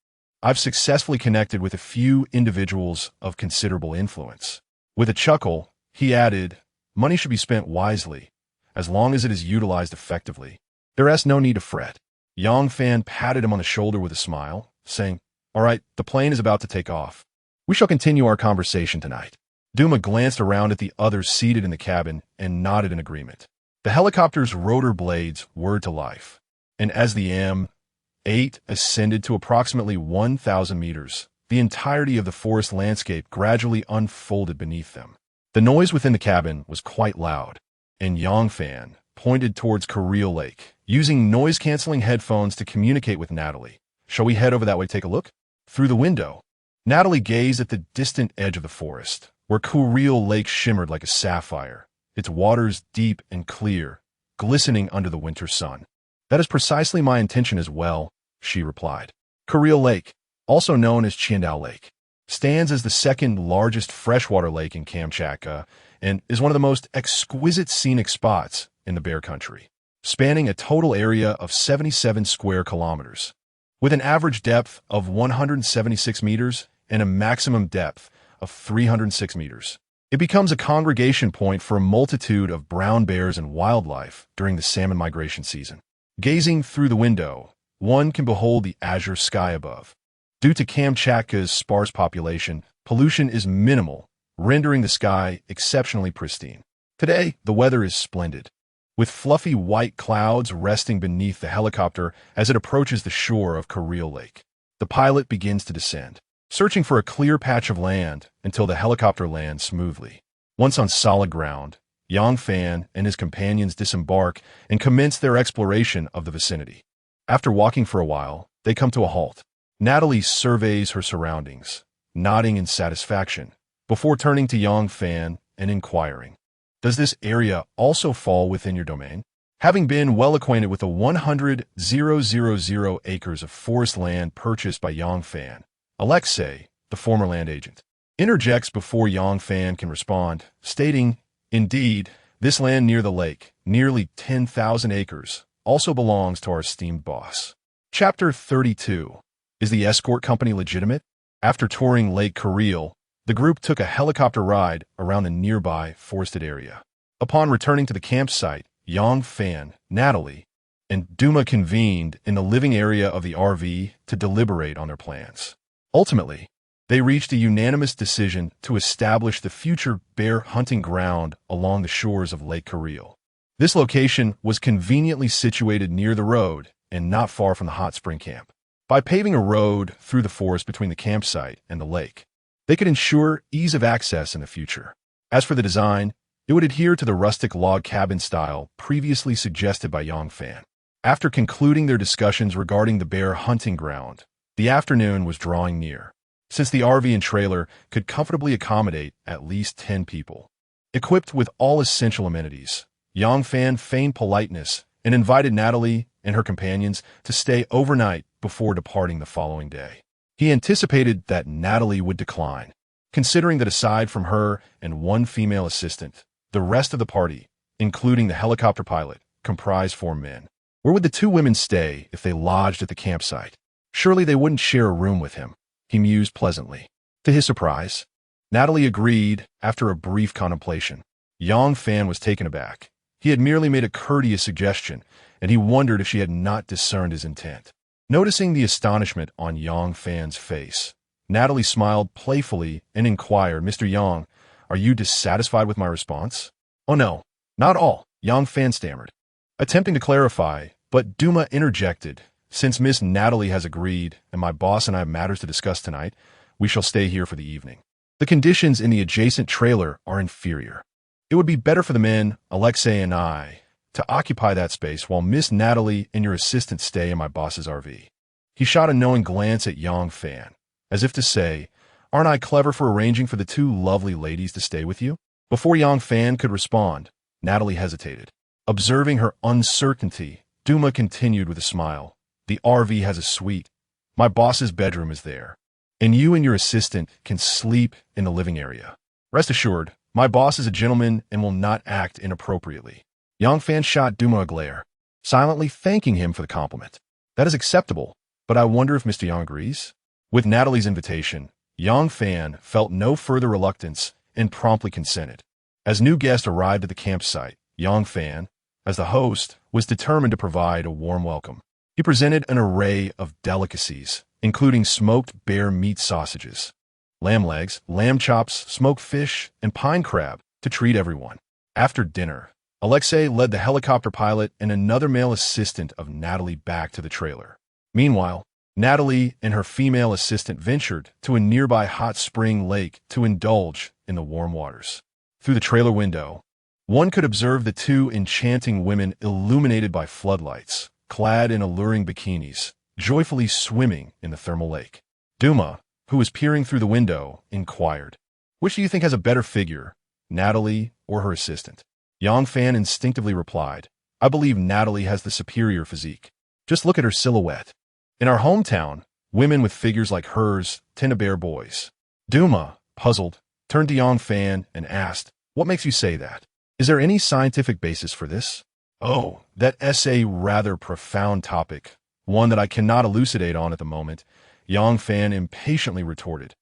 I've successfully connected with a few individuals of considerable influence. With a chuckle, he added, money should be spent wisely, as long as it is utilized effectively. There is no need to fret. Yang Fan patted him on the shoulder with a smile, saying, all right, the plane is about to take off. We shall continue our conversation tonight. Duma glanced around at the others seated in the cabin and nodded in agreement. The helicopter's rotor blades whirred to life, and as the M8 ascended to approximately 1,000 meters, the entirety of the forest landscape gradually unfolded beneath them. The noise within the cabin was quite loud, and Yang Fan pointed towards Kareel Lake, using noise-canceling headphones to communicate with Natalie. Shall we head over that way to take a look? Through the window, Natalie gazed at the distant edge of the forest, where Kareel Lake shimmered like a sapphire, its waters deep and clear, glistening under the winter sun. That is precisely my intention as well, she replied. Kareel Lake, also known as Chiandao Lake, stands as the second largest freshwater lake in Kamchatka and is one of the most exquisite scenic spots in the Bear Country, spanning a total area of 77 square kilometers, with an average depth of 176 meters and a maximum depth of 306 meters. It becomes a congregation point for a multitude of brown bears and wildlife during the salmon migration season. Gazing through the window, one can behold the azure sky above. Due to Kamchatka's sparse population, pollution is minimal, rendering the sky exceptionally pristine. Today, the weather is splendid, with fluffy white clouds resting beneath the helicopter as it approaches the shore of Kareel Lake. The pilot begins to descend, searching for a clear patch of land until the helicopter lands smoothly. Once on solid ground, Yang Fan and his companions disembark and commence their exploration of the vicinity. After walking for a while, they come to a halt. Natalie surveys her surroundings, nodding in satisfaction, before turning to Yang Fan and inquiring, does this area also fall within your domain? Having been well acquainted with the 100,000 acres of forest land purchased by Yang Fan, Alexei, the former land agent, interjects before Yang Fan can respond, stating, indeed, this land near the lake, nearly 10,000 acres, also belongs to our esteemed boss. Chapter 32. Is the escort company legitimate? After touring Lake Kareel, the group took a helicopter ride around the nearby forested area. Upon returning to the campsite, Yang Fan, Natalie, and Duma convened in the living area of the RV to deliberate on their plans. Ultimately, they reached a unanimous decision to establish the future bear hunting ground along the shores of Lake Kareel. This location was conveniently situated near the road and not far from the hot spring camp. By paving a road through the forest between the campsite and the lake, they could ensure ease of access in the future. As for the design, it would adhere to the rustic log cabin style previously suggested by Yongfan. After concluding their discussions regarding the bear hunting ground, the afternoon was drawing near. Since the RV and trailer could comfortably accommodate at least 10 people. Equipped with all essential amenities, Yongfan feigned politeness and invited Natalie and her companions to stay overnight before departing the following day. He anticipated that Natalie would decline, considering that aside from her and one female assistant, the rest of the party, including the helicopter pilot, comprised 4 men. Where would the 2 women stay if they lodged at the campsite? Surely they wouldn't share a room with him, he mused pleasantly. To his surprise, Natalie agreed after a brief contemplation. Yongfan was taken aback. He had merely made a courteous suggestion, and he wondered if she had not discerned his intent. Noticing the astonishment on Yongfan's face, Natalie smiled playfully and inquired, "Mr. Yang, are you dissatisfied with my response?" "Oh no, not all," Yongfan stammered, attempting to clarify, but Duma interjected, "Since Miss Natalie has agreed, and my boss and I have matters to discuss tonight, we shall stay here for the evening. The conditions in the adjacent trailer are inferior. It would be better for the men, Alexei and I, to occupy that space while Miss Natalie and your assistant stay in my boss's RV." He shot a knowing glance at Yongfan, as if to say, "Aren't I clever for arranging for the 2 lovely ladies to stay with you?" Before Yongfan could respond, Natalie hesitated. Observing her uncertainty, Duma continued with a smile, "The RV has a suite. My boss's bedroom is there, and you and your assistant can sleep in the living area. Rest assured, my boss is a gentleman and will not act inappropriately." Yongfan shot Duma a glare, silently thanking him for the compliment. "That is acceptable, but I wonder if Mr. Yang agrees?" With Natalie's invitation, Yongfan felt no further reluctance and promptly consented. As new guests arrived at the campsite, Yongfan, as the host, was determined to provide a warm welcome. He presented an array of delicacies, including smoked bear meat sausages, lamb legs, lamb chops, smoked fish, and pine crab to treat everyone. After dinner, Alexei led the helicopter pilot and another male assistant of Natalie back to the trailer. Meanwhile, Natalie and her female assistant ventured to a nearby hot spring lake to indulge in the warm waters. Through the trailer window, one could observe the 2 enchanting women illuminated by floodlights, clad in alluring bikinis, joyfully swimming in the thermal lake. Duma, who was peering through the window, inquired, "Which do you think has a better figure, Natalie or her assistant?" Yongfan instinctively replied, "I believe Natalie has the superior physique. Just look at her silhouette. In our hometown, women with figures like hers tend to bear boys." Duma, puzzled, turned to Yongfan and asked, "What makes you say that? Is there any scientific basis for this?" "Oh, that's a rather profound topic, one that I cannot elucidate on at the moment," Yongfan impatiently retorted,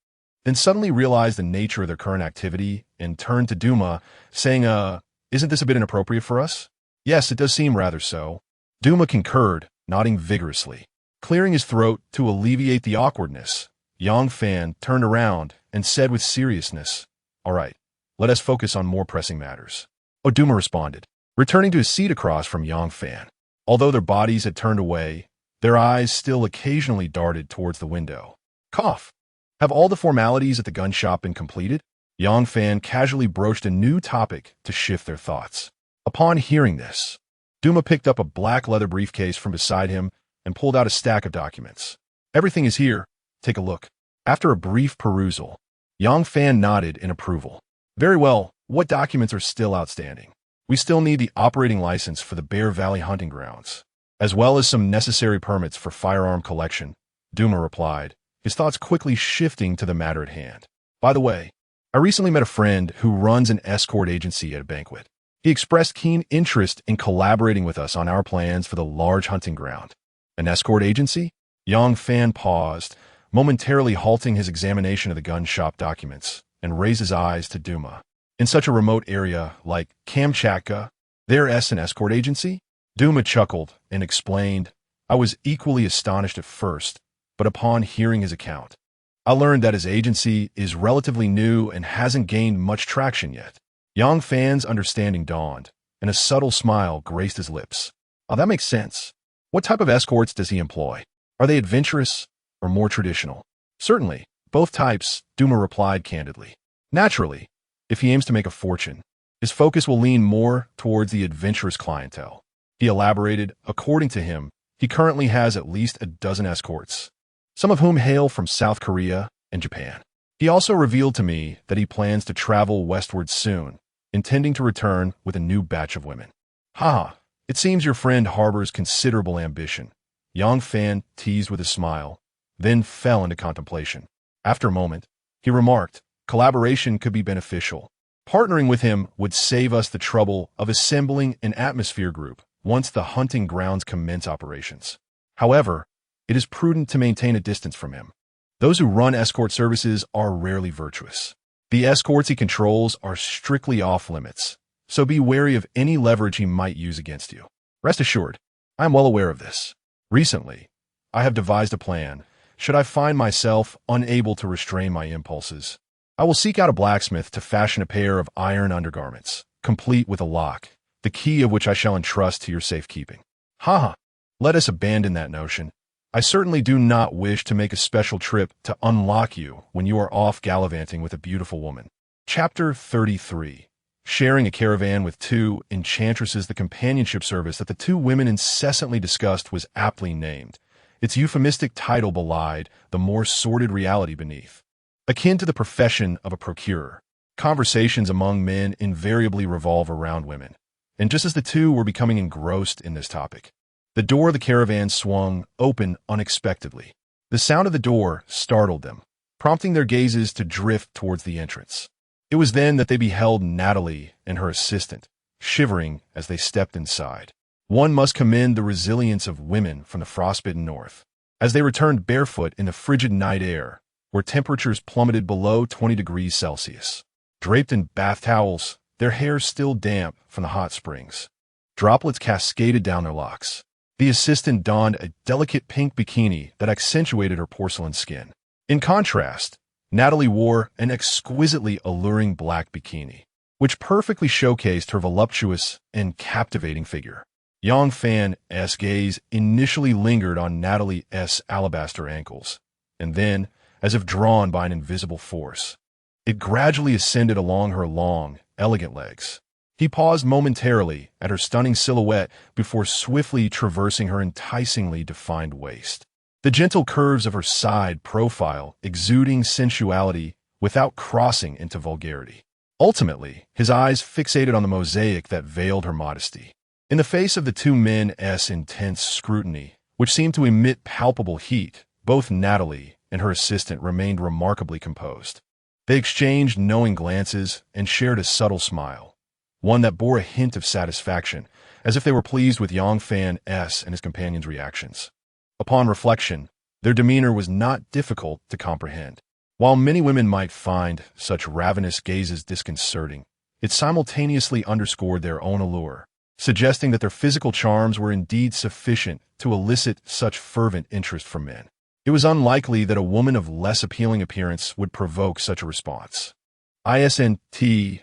then suddenly realized the nature of their current activity and turned to Duma, saying, "Isn't this a bit inappropriate for us?" "Yes, it does seem rather so." Duma concurred, nodding vigorously. Clearing his throat to alleviate the awkwardness, Yongfan turned around and said with seriousness, "All right, let us focus on more pressing matters." Duma responded, returning to his seat across from Yongfan. Although their bodies had turned away, their eyes still occasionally darted towards the window. "Cough. Have all the formalities at the gun shop been completed?" Yongfan casually broached a new topic to shift their thoughts. Upon hearing this, Duma picked up a black leather briefcase from beside him and pulled out a stack of documents. "Everything is here. Take a look." After a brief perusal, Yongfan nodded in approval. "Very well. What documents are still outstanding?" "We still need the operating license for the Bear Valley hunting grounds, as well as some necessary permits for firearm collection," Duma replied, his thoughts quickly shifting to the matter at hand. "By the way, I recently met a friend who runs an escort agency at a banquet. He expressed keen interest in collaborating with us on our plans for the large hunting ground." "An escort agency?" Yongfan paused, momentarily halting his examination of the gun shop documents, and raised his eyes to Duma. "In such a remote area like Kamchatka, there's an escort agency?" Duma chuckled and explained, "I was equally astonished at first, but upon hearing his account, I learned that his agency is relatively new and hasn't gained much traction yet. Yang Fan's understanding dawned, and a subtle smile graced his lips. Oh, that makes sense. What type of escorts does he employ? Are they adventurous or more traditional? Certainly, both types, Duma replied candidly. Naturally, if he aims to make a fortune, his focus will lean more towards the adventurous clientele. He elaborated, according to him, he currently has at least a dozen escorts, some of whom hail from South Korea and Japan. He also revealed to me that he plans to travel westward soon, intending to return with a new batch of women. Ha! It seems your friend harbors considerable ambition. Yang Fan teased with a smile, then fell into contemplation. After a moment, he remarked, collaboration could be beneficial. Partnering with him would save us the trouble of assembling an atmosphere group once the hunting grounds commence operations. However, it is prudent to maintain a distance from him. Those who run escort services are rarely virtuous. The escorts he controls are strictly off-limits, so be wary of any leverage he might use against you. Rest assured, I am well aware of this. Recently, I have devised a plan. Should I find myself unable to restrain my impulses, I will seek out a blacksmith to fashion a pair of iron undergarments, complete with a lock, the key of which I shall entrust to your safekeeping. Ha! Let us abandon that notion. I certainly do not wish to make a special trip to unlock you when you are off gallivanting with a beautiful woman. Chapter 33. Sharing a caravan with two enchantresses. The companionship service that the two women incessantly discussed was aptly named. Its euphemistic title belied the more sordid reality beneath. Akin to the profession of a procurer, conversations among men invariably revolve around women. And just as the two were becoming engrossed in this topic, the door of the caravan swung open unexpectedly. The sound of the door startled them, prompting their gazes to drift towards the entrance. It was then that they beheld Natalie and her assistant, shivering as they stepped inside. One must commend the resilience of women from the frostbitten north, as they returned barefoot in the frigid night air, where temperatures plummeted below 20 degrees Celsius. Draped in bath towels, their hair still damp from the hot springs. Droplets cascaded down their locks. The assistant donned a delicate pink bikini that accentuated her porcelain skin. In contrast, Natalie wore an exquisitely alluring black bikini, which perfectly showcased her voluptuous and captivating figure. Yang Fan's gaze initially lingered on Natalie's alabaster ankles, and then, as if drawn by an invisible force, it gradually ascended along her long, elegant legs. He paused momentarily at her stunning silhouette before swiftly traversing her enticingly defined waist. The gentle curves of her side profile exuding sensuality without crossing into vulgarity. Ultimately, his eyes fixated on the mosaic that veiled her modesty. In the face of the two men's intense scrutiny, which seemed to emit palpable heat, both Natalie and her assistant remained remarkably composed. They exchanged knowing glances and shared a subtle smile, one that bore a hint of satisfaction, as if they were pleased with Yang Fan's and his companion's reactions. Upon reflection, their demeanor was not difficult to comprehend. While many women might find such ravenous gazes disconcerting, it simultaneously underscored their own allure, suggesting that their physical charms were indeed sufficient to elicit such fervent interest from men. It was unlikely that a woman of less appealing appearance would provoke such a response. Isn't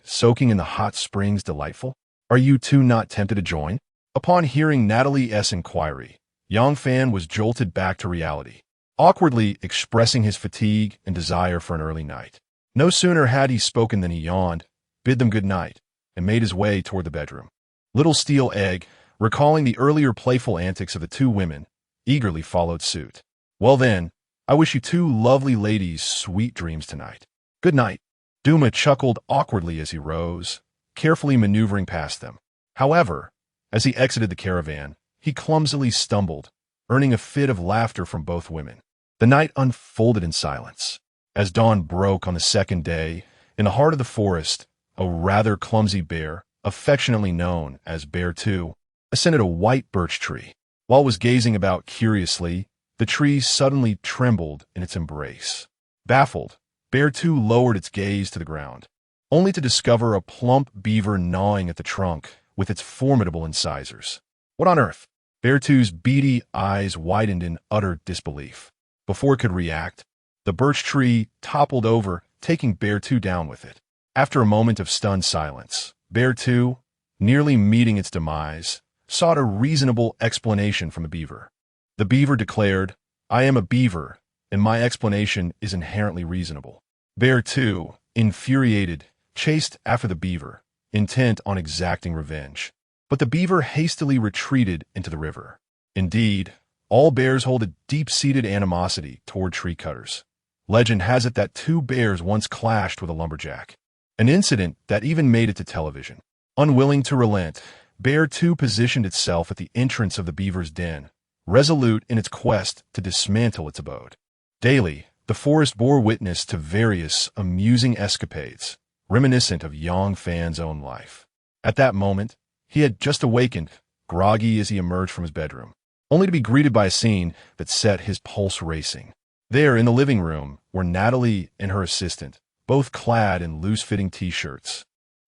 soaking in the hot springs delightful? Are you two not tempted to join? Upon hearing Natalie's inquiry, Yang Fan was jolted back to reality, awkwardly expressing his fatigue and desire for an early night. No sooner had he spoken than he yawned, bid them good night, and made his way toward the bedroom. Little Steel Egg, recalling the earlier playful antics of the two women, eagerly followed suit. Well then, I wish you two lovely ladies sweet dreams tonight. Good night. Duma chuckled awkwardly as he rose, carefully maneuvering past them. However, as he exited the caravan, he clumsily stumbled, earning a fit of laughter from both women. The night unfolded in silence. As dawn broke on the second day, in the heart of the forest, a rather clumsy bear, affectionately known as Bear 2, ascended a white birch tree. While it was gazing about curiously, the tree suddenly trembled in its embrace. Baffled, Bear 2 lowered its gaze to the ground, only to discover a plump beaver gnawing at the trunk with its formidable incisors. What on earth? Bear 2's beady eyes widened in utter disbelief. Before it could react, The birch tree toppled over, taking Bear 2 down with it. After a moment of stunned silence, Bear 2, nearly meeting its demise, sought a reasonable explanation from the beaver. The beaver declared, "I am a beaver, and my explanation is inherently reasonable." Bear 2, infuriated, chased after the beaver, intent on exacting revenge. But the beaver hastily retreated into the river. Indeed, all bears hold a deep-seated animosity toward tree cutters. Legend has it that 2 bears once clashed with a lumberjack, an incident that even made it to television. Unwilling to relent, Bear 2 positioned itself at the entrance of the beaver's den, resolute in its quest to dismantle its abode. Daily, the forest bore witness to various amusing escapades, reminiscent of Yang Fan's own life. At that moment, he had just awakened, groggy as he emerged from his bedroom, only to be greeted by a scene that set his pulse racing. There, in the living room, were Natalie and her assistant, both clad in loose-fitting t-shirts,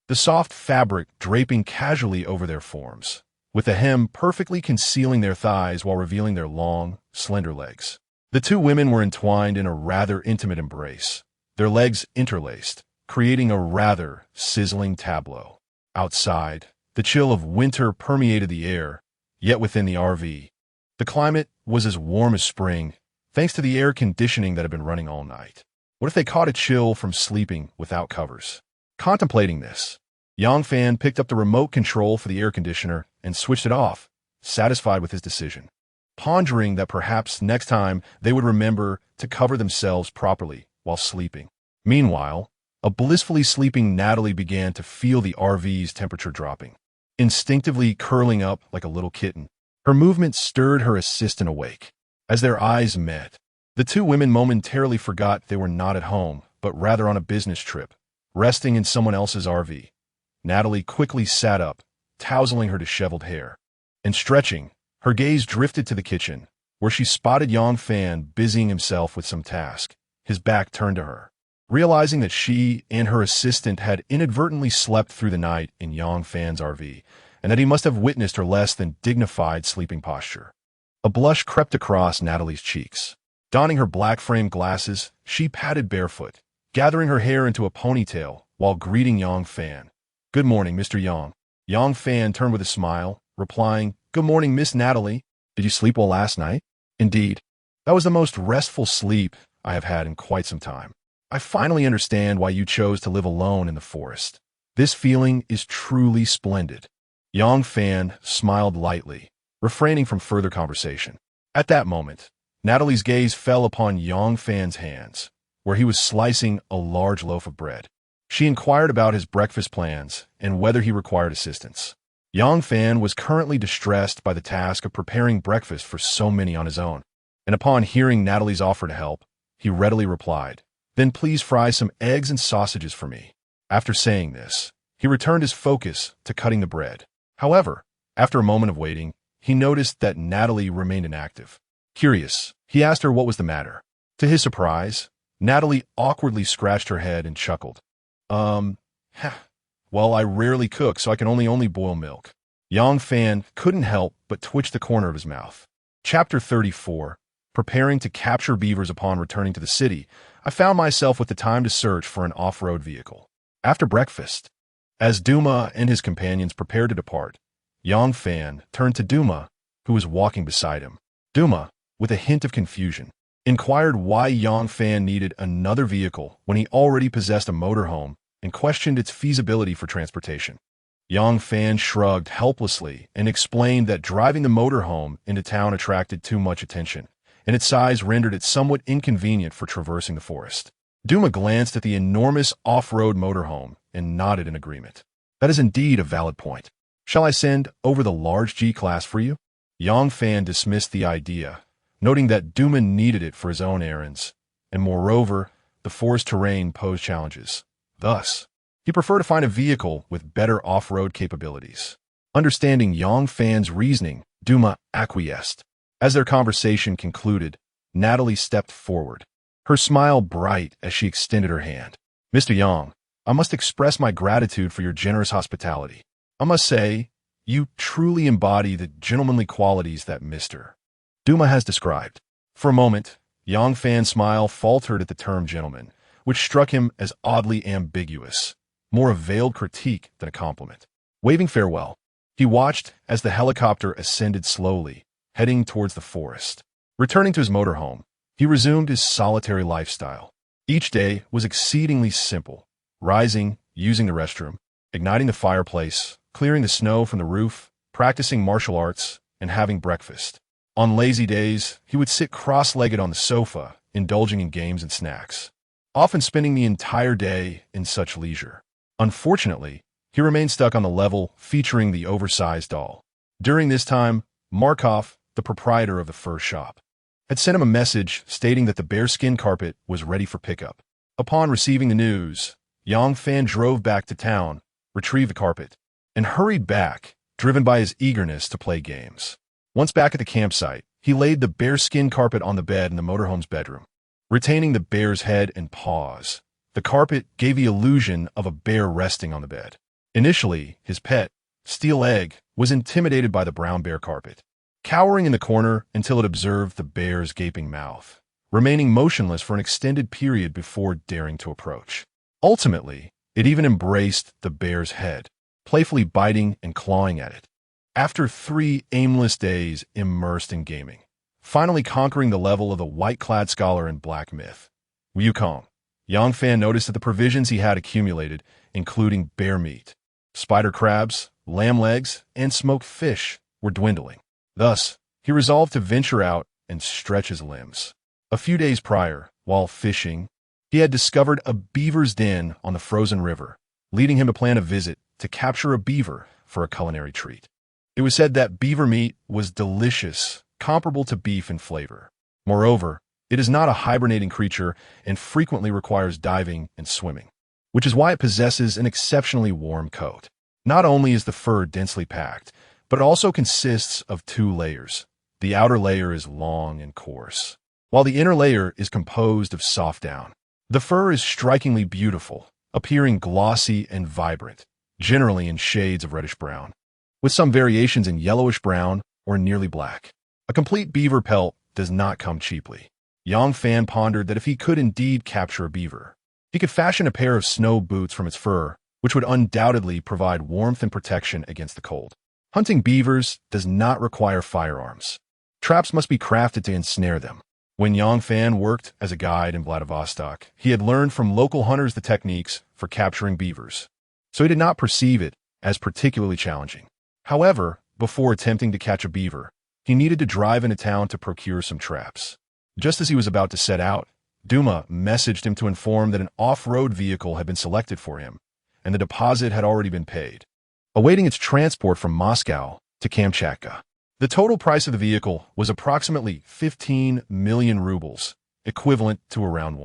the soft fabric draping casually over their forms, with the hem perfectly concealing their thighs while revealing their long, slender legs. The 2 women were entwined in a rather intimate embrace, their legs interlaced, creating a rather sizzling tableau. Outside, the chill of winter permeated the air, yet within the RV, the climate was as warm as spring, thanks to the air conditioning that had been running all night. What if they caught a chill from sleeping without covers? Contemplating this, Yang Fan picked up the remote control for the air conditioner and switched it off, satisfied with his decision, pondering that perhaps next time they would remember to cover themselves properly while sleeping. Meanwhile, a blissfully sleeping Natalie began to feel the RV's temperature dropping. Instinctively curling up like a little kitten, her movement stirred her assistant awake. As their eyes met, the 2 women momentarily forgot they were not at home, but rather on a business trip, resting in someone else's RV. Natalie quickly sat up, tousling her disheveled hair, and stretching, her gaze drifted to the kitchen, where she spotted Yang Fan busying himself with some task, his back turned to her. Realizing that she and her assistant had inadvertently slept through the night in Yang Fan's RV, and that he must have witnessed her less than dignified sleeping posture, a blush crept across Natalie's cheeks. Donning her black-framed glasses, she padded barefoot, gathering her hair into a ponytail while greeting Yang Fan. "Good morning, Mr. Yang." Yang Fan turned with a smile, replying, "Good morning, Miss Natalie. Did you sleep well last night?" "Indeed. That was the most restful sleep I have had in quite some time. I finally understand why you chose to live alone in the forest. This feeling is truly splendid." Yang Fan smiled lightly, refraining from further conversation. At that moment, Natalie's gaze fell upon Yang Fan's hands, where he was slicing a large loaf of bread. She inquired about his breakfast plans and whether he required assistance. Yang Fan was currently distressed by the task of preparing breakfast for so many on his own, and upon hearing Natalie's offer to help, he readily replied, "Then please fry some eggs and sausages for me." After saying this, he returned his focus to cutting the bread. However, after a moment of waiting, he noticed that Natalie remained inactive. Curious, he asked her what was the matter. To his surprise, Natalie awkwardly scratched her head and chuckled. Well, I rarely cook, so I can only boil milk." Yang Fan couldn't help but twitch the corner of his mouth. Chapter 34. Preparing to capture beavers upon returning to the city, I found myself with the time to search for an off-road vehicle. After breakfast, as Duma and his companions prepared to depart, Yang Fan turned to Duma, who was walking beside him. Duma, with a hint of confusion, inquired why Yang Fan needed another vehicle when he already possessed a motorhome and questioned its feasibility for transportation. Yang Fan shrugged helplessly and explained that driving the motorhome into town attracted too much attention, and its size rendered it somewhat inconvenient for traversing the forest. Duma glanced at the enormous off-road motorhome and nodded in agreement. "That is indeed a valid point. Shall I send over the large G-Class for you?" Yang Fan dismissed the idea, noting that Duma needed it for his own errands, and moreover, the forest terrain posed challenges. Thus, he preferred to find a vehicle with better off-road capabilities. Understanding Yang Fan's reasoning, Duma acquiesced. As their conversation concluded, Natalie stepped forward, her smile bright as she extended her hand. "Mr. Yang, I must express my gratitude for your generous hospitality. I must say, you truly embody the gentlemanly qualities that Mr. Duma has described." For a moment, Yang Fan's smile faltered at the term gentleman, which struck him as oddly ambiguous, more a veiled critique than a compliment. Waving farewell, he watched as the helicopter ascended slowly, heading towards the forest. Returning to his motorhome, he resumed his solitary lifestyle. Each day was exceedingly simple: rising, using the restroom, igniting the fireplace, clearing the snow from the roof, practicing martial arts, and having breakfast. On lazy days, he would sit cross-legged on the sofa, indulging in games and snacks, often spending the entire day in such leisure. Unfortunately, he remained stuck on the level featuring the oversized doll. During this time, Markov, the proprietor of the fur shop, had sent him a message stating that the bearskin carpet was ready for pickup. Upon receiving the news, Yang Fan drove back to town, retrieved the carpet, and hurried back, driven by his eagerness to play games. Once back at the campsite, he laid the bearskin carpet on the bed in the motorhome's bedroom. Retaining the bear's head and paws, the carpet gave the illusion of a bear resting on the bed. Initially, his pet, Steel Egg, was intimidated by the brown bear carpet, cowering in the corner until it observed the bear's gaping mouth, remaining motionless for an extended period before daring to approach. Ultimately, it even embraced the bear's head, playfully biting and clawing at it. After 3 aimless days immersed in gaming, finally conquering the level of the white-clad scholar in Black Myth, Wukong, Yang Fan noticed that the provisions he had accumulated, including bear meat, spider crabs, lamb legs, and smoked fish, were dwindling. Thus, he resolved to venture out and stretch his limbs. A few days prior, while fishing, he had discovered a beaver's den on the frozen river, leading him to plan a visit to capture a beaver for a culinary treat. It was said that beaver meat was delicious, comparable to beef in flavor. Moreover, it is not a hibernating creature and frequently requires diving and swimming, which is why it possesses an exceptionally warm coat. Not only is the fur densely packed, but it also consists of 2 layers. The outer layer is long and coarse, while the inner layer is composed of soft down. The fur is strikingly beautiful, appearing glossy and vibrant, generally in shades of reddish-brown, with some variations in yellowish-brown or nearly black. A complete beaver pelt does not come cheaply. Yang Fan pondered that if he could indeed capture a beaver, he could fashion a pair of snow boots from its fur, which would undoubtedly provide warmth and protection against the cold. Hunting beavers does not require firearms. Traps must be crafted to ensnare them. When Yang Fan worked as a guide in Vladivostok, he had learned from local hunters the techniques for capturing beavers, so he did not perceive it as particularly challenging. However, before attempting to catch a beaver, he needed to drive into town to procure some traps. Just as he was about to set out, Duma messaged him to inform that an off-road vehicle had been selected for him, and the deposit had already been paid, awaiting its transport from Moscow to Kamchatka. The total price of the vehicle was approximately 15 million rubles, equivalent to around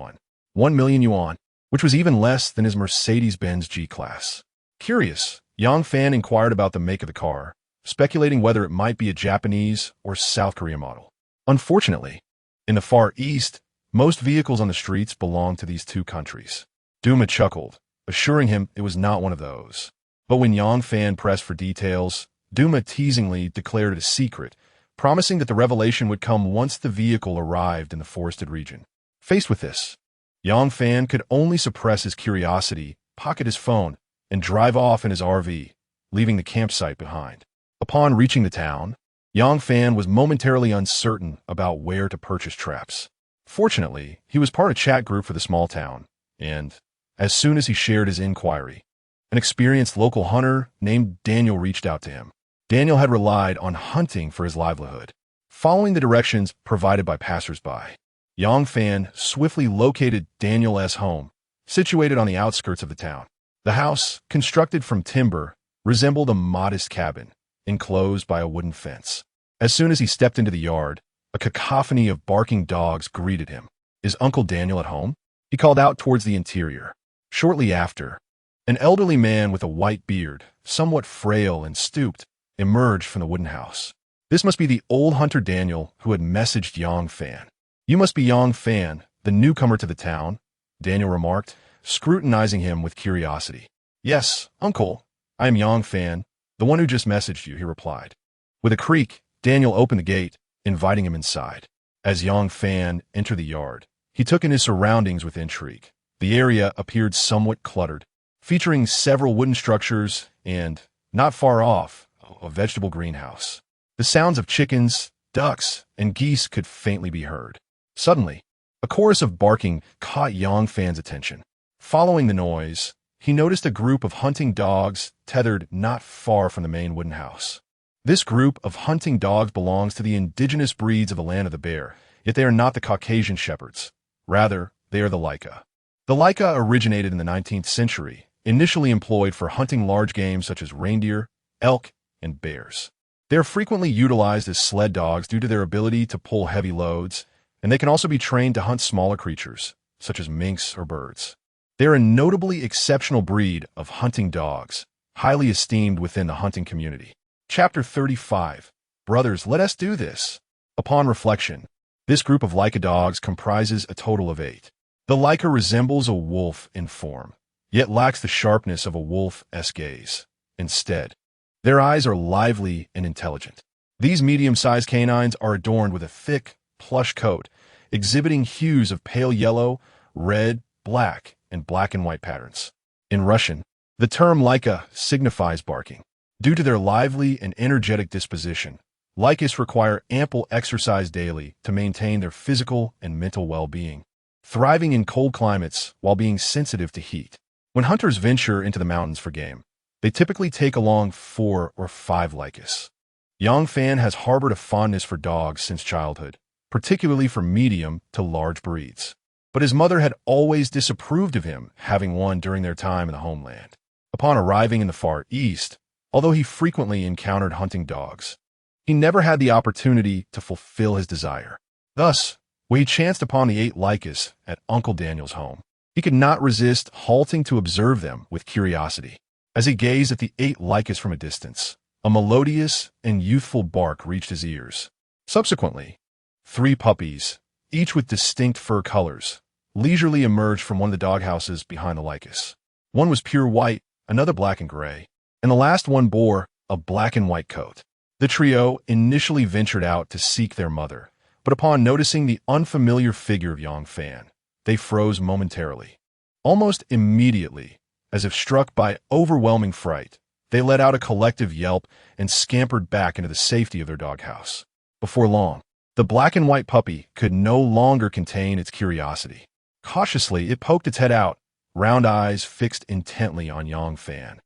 1 million yuan, which was even less than his Mercedes-Benz G-Class. Curious, Yang Fan inquired about the make of the car, speculating whether it might be a Japanese or South Korean model. Unfortunately, in the Far East, most vehicles on the streets belong to these 2 countries. Duma chuckled, assuring him it was not one of those. But when Yang Fan pressed for details, Duma teasingly declared it a secret, promising that the revelation would come once the vehicle arrived in the forested region. Faced with this, Yang Fan could only suppress his curiosity, pocket his phone, and drive off in his RV, leaving the campsite behind. Upon reaching the town, Yang Fan was momentarily uncertain about where to purchase traps. Fortunately, he was part of a chat group for the small town, and, as soon as he shared his inquiry, an experienced local hunter named Daniel reached out to him. Daniel had relied on hunting for his livelihood. Following the directions provided by passersby, Yang Fan swiftly located Daniel's home, situated on the outskirts of the town. The house, constructed from timber, resembled a modest cabin, enclosed by a wooden fence. As soon as he stepped into the yard, a cacophony of barking dogs greeted him. "Is Uncle Daniel at home?" he called out towards the interior. Shortly after, an elderly man with a white beard, somewhat frail and stooped, emerged from the wooden house. This must be the old hunter Daniel who had messaged Yang Fan. "You must be Yang Fan, the newcomer to the town," Daniel remarked, scrutinizing him with curiosity. "Yes, Uncle, I am Yang Fan, the one who just messaged you," he replied. With a creak, Daniel opened the gate, inviting him inside. As Yang Fan entered the yard, he took in his surroundings with intrigue. The area appeared somewhat cluttered, featuring several wooden structures and, not far off, a vegetable greenhouse. The sounds of chickens, ducks, and geese could faintly be heard. Suddenly, a chorus of barking caught Yang Fan's attention. Following the noise, he noticed a group of hunting dogs tethered not far from the main wooden house. This group of hunting dogs belongs to the indigenous breeds of the land of the bear, yet they are not the Caucasian shepherds. Rather, they are the Laika. The Laika originated in the 19th century, initially employed for hunting large game such as reindeer, elk, and bears. They are frequently utilized as sled dogs due to their ability to pull heavy loads, and they can also be trained to hunt smaller creatures, such as minks or birds. They are a notably exceptional breed of hunting dogs, highly esteemed within the hunting community. Chapter 35. Brothers, let us do this. Upon reflection, this group of Laika dogs comprises a total of 8. The Laika resembles a wolf in form, yet lacks the sharpness of a wolf's gaze. Instead, their eyes are lively and intelligent. These medium-sized canines are adorned with a thick, plush coat, exhibiting hues of pale yellow, red, black, and black and white patterns. In Russian, the term Laika signifies barking. Due to their lively and energetic disposition, Laikas require ample exercise daily to maintain their physical and mental well-being, thriving in cold climates while being sensitive to heat. When hunters venture into the mountains for game, they typically take along 4 or 5 Laikas. Yang Fan has harbored a fondness for dogs since childhood, particularly for medium to large breeds. But his mother had always disapproved of him having one during their time in the homeland. Upon arriving in the Far East, although he frequently encountered hunting dogs, he never had the opportunity to fulfill his desire. Thus, when he chanced upon the 8 Laikas at Uncle Daniel's home, he could not resist halting to observe them with curiosity. As he gazed at the 8 Laikas from a distance, a melodious and youthful bark reached his ears. Subsequently, 3 puppies, each with distinct fur colors, leisurely emerged from one of the doghouses behind the Laikas. One was pure white, another black and gray, and the last one bore a black and white coat. The trio initially ventured out to seek their mother, but upon noticing the unfamiliar figure of Yang Fan, they froze momentarily. Almost immediately, as if struck by overwhelming fright, they let out a collective yelp and scampered back into the safety of their doghouse. Before long, the black and white puppy could no longer contain its curiosity. Cautiously, it poked its head out, round eyes fixed intently on Yang Fan,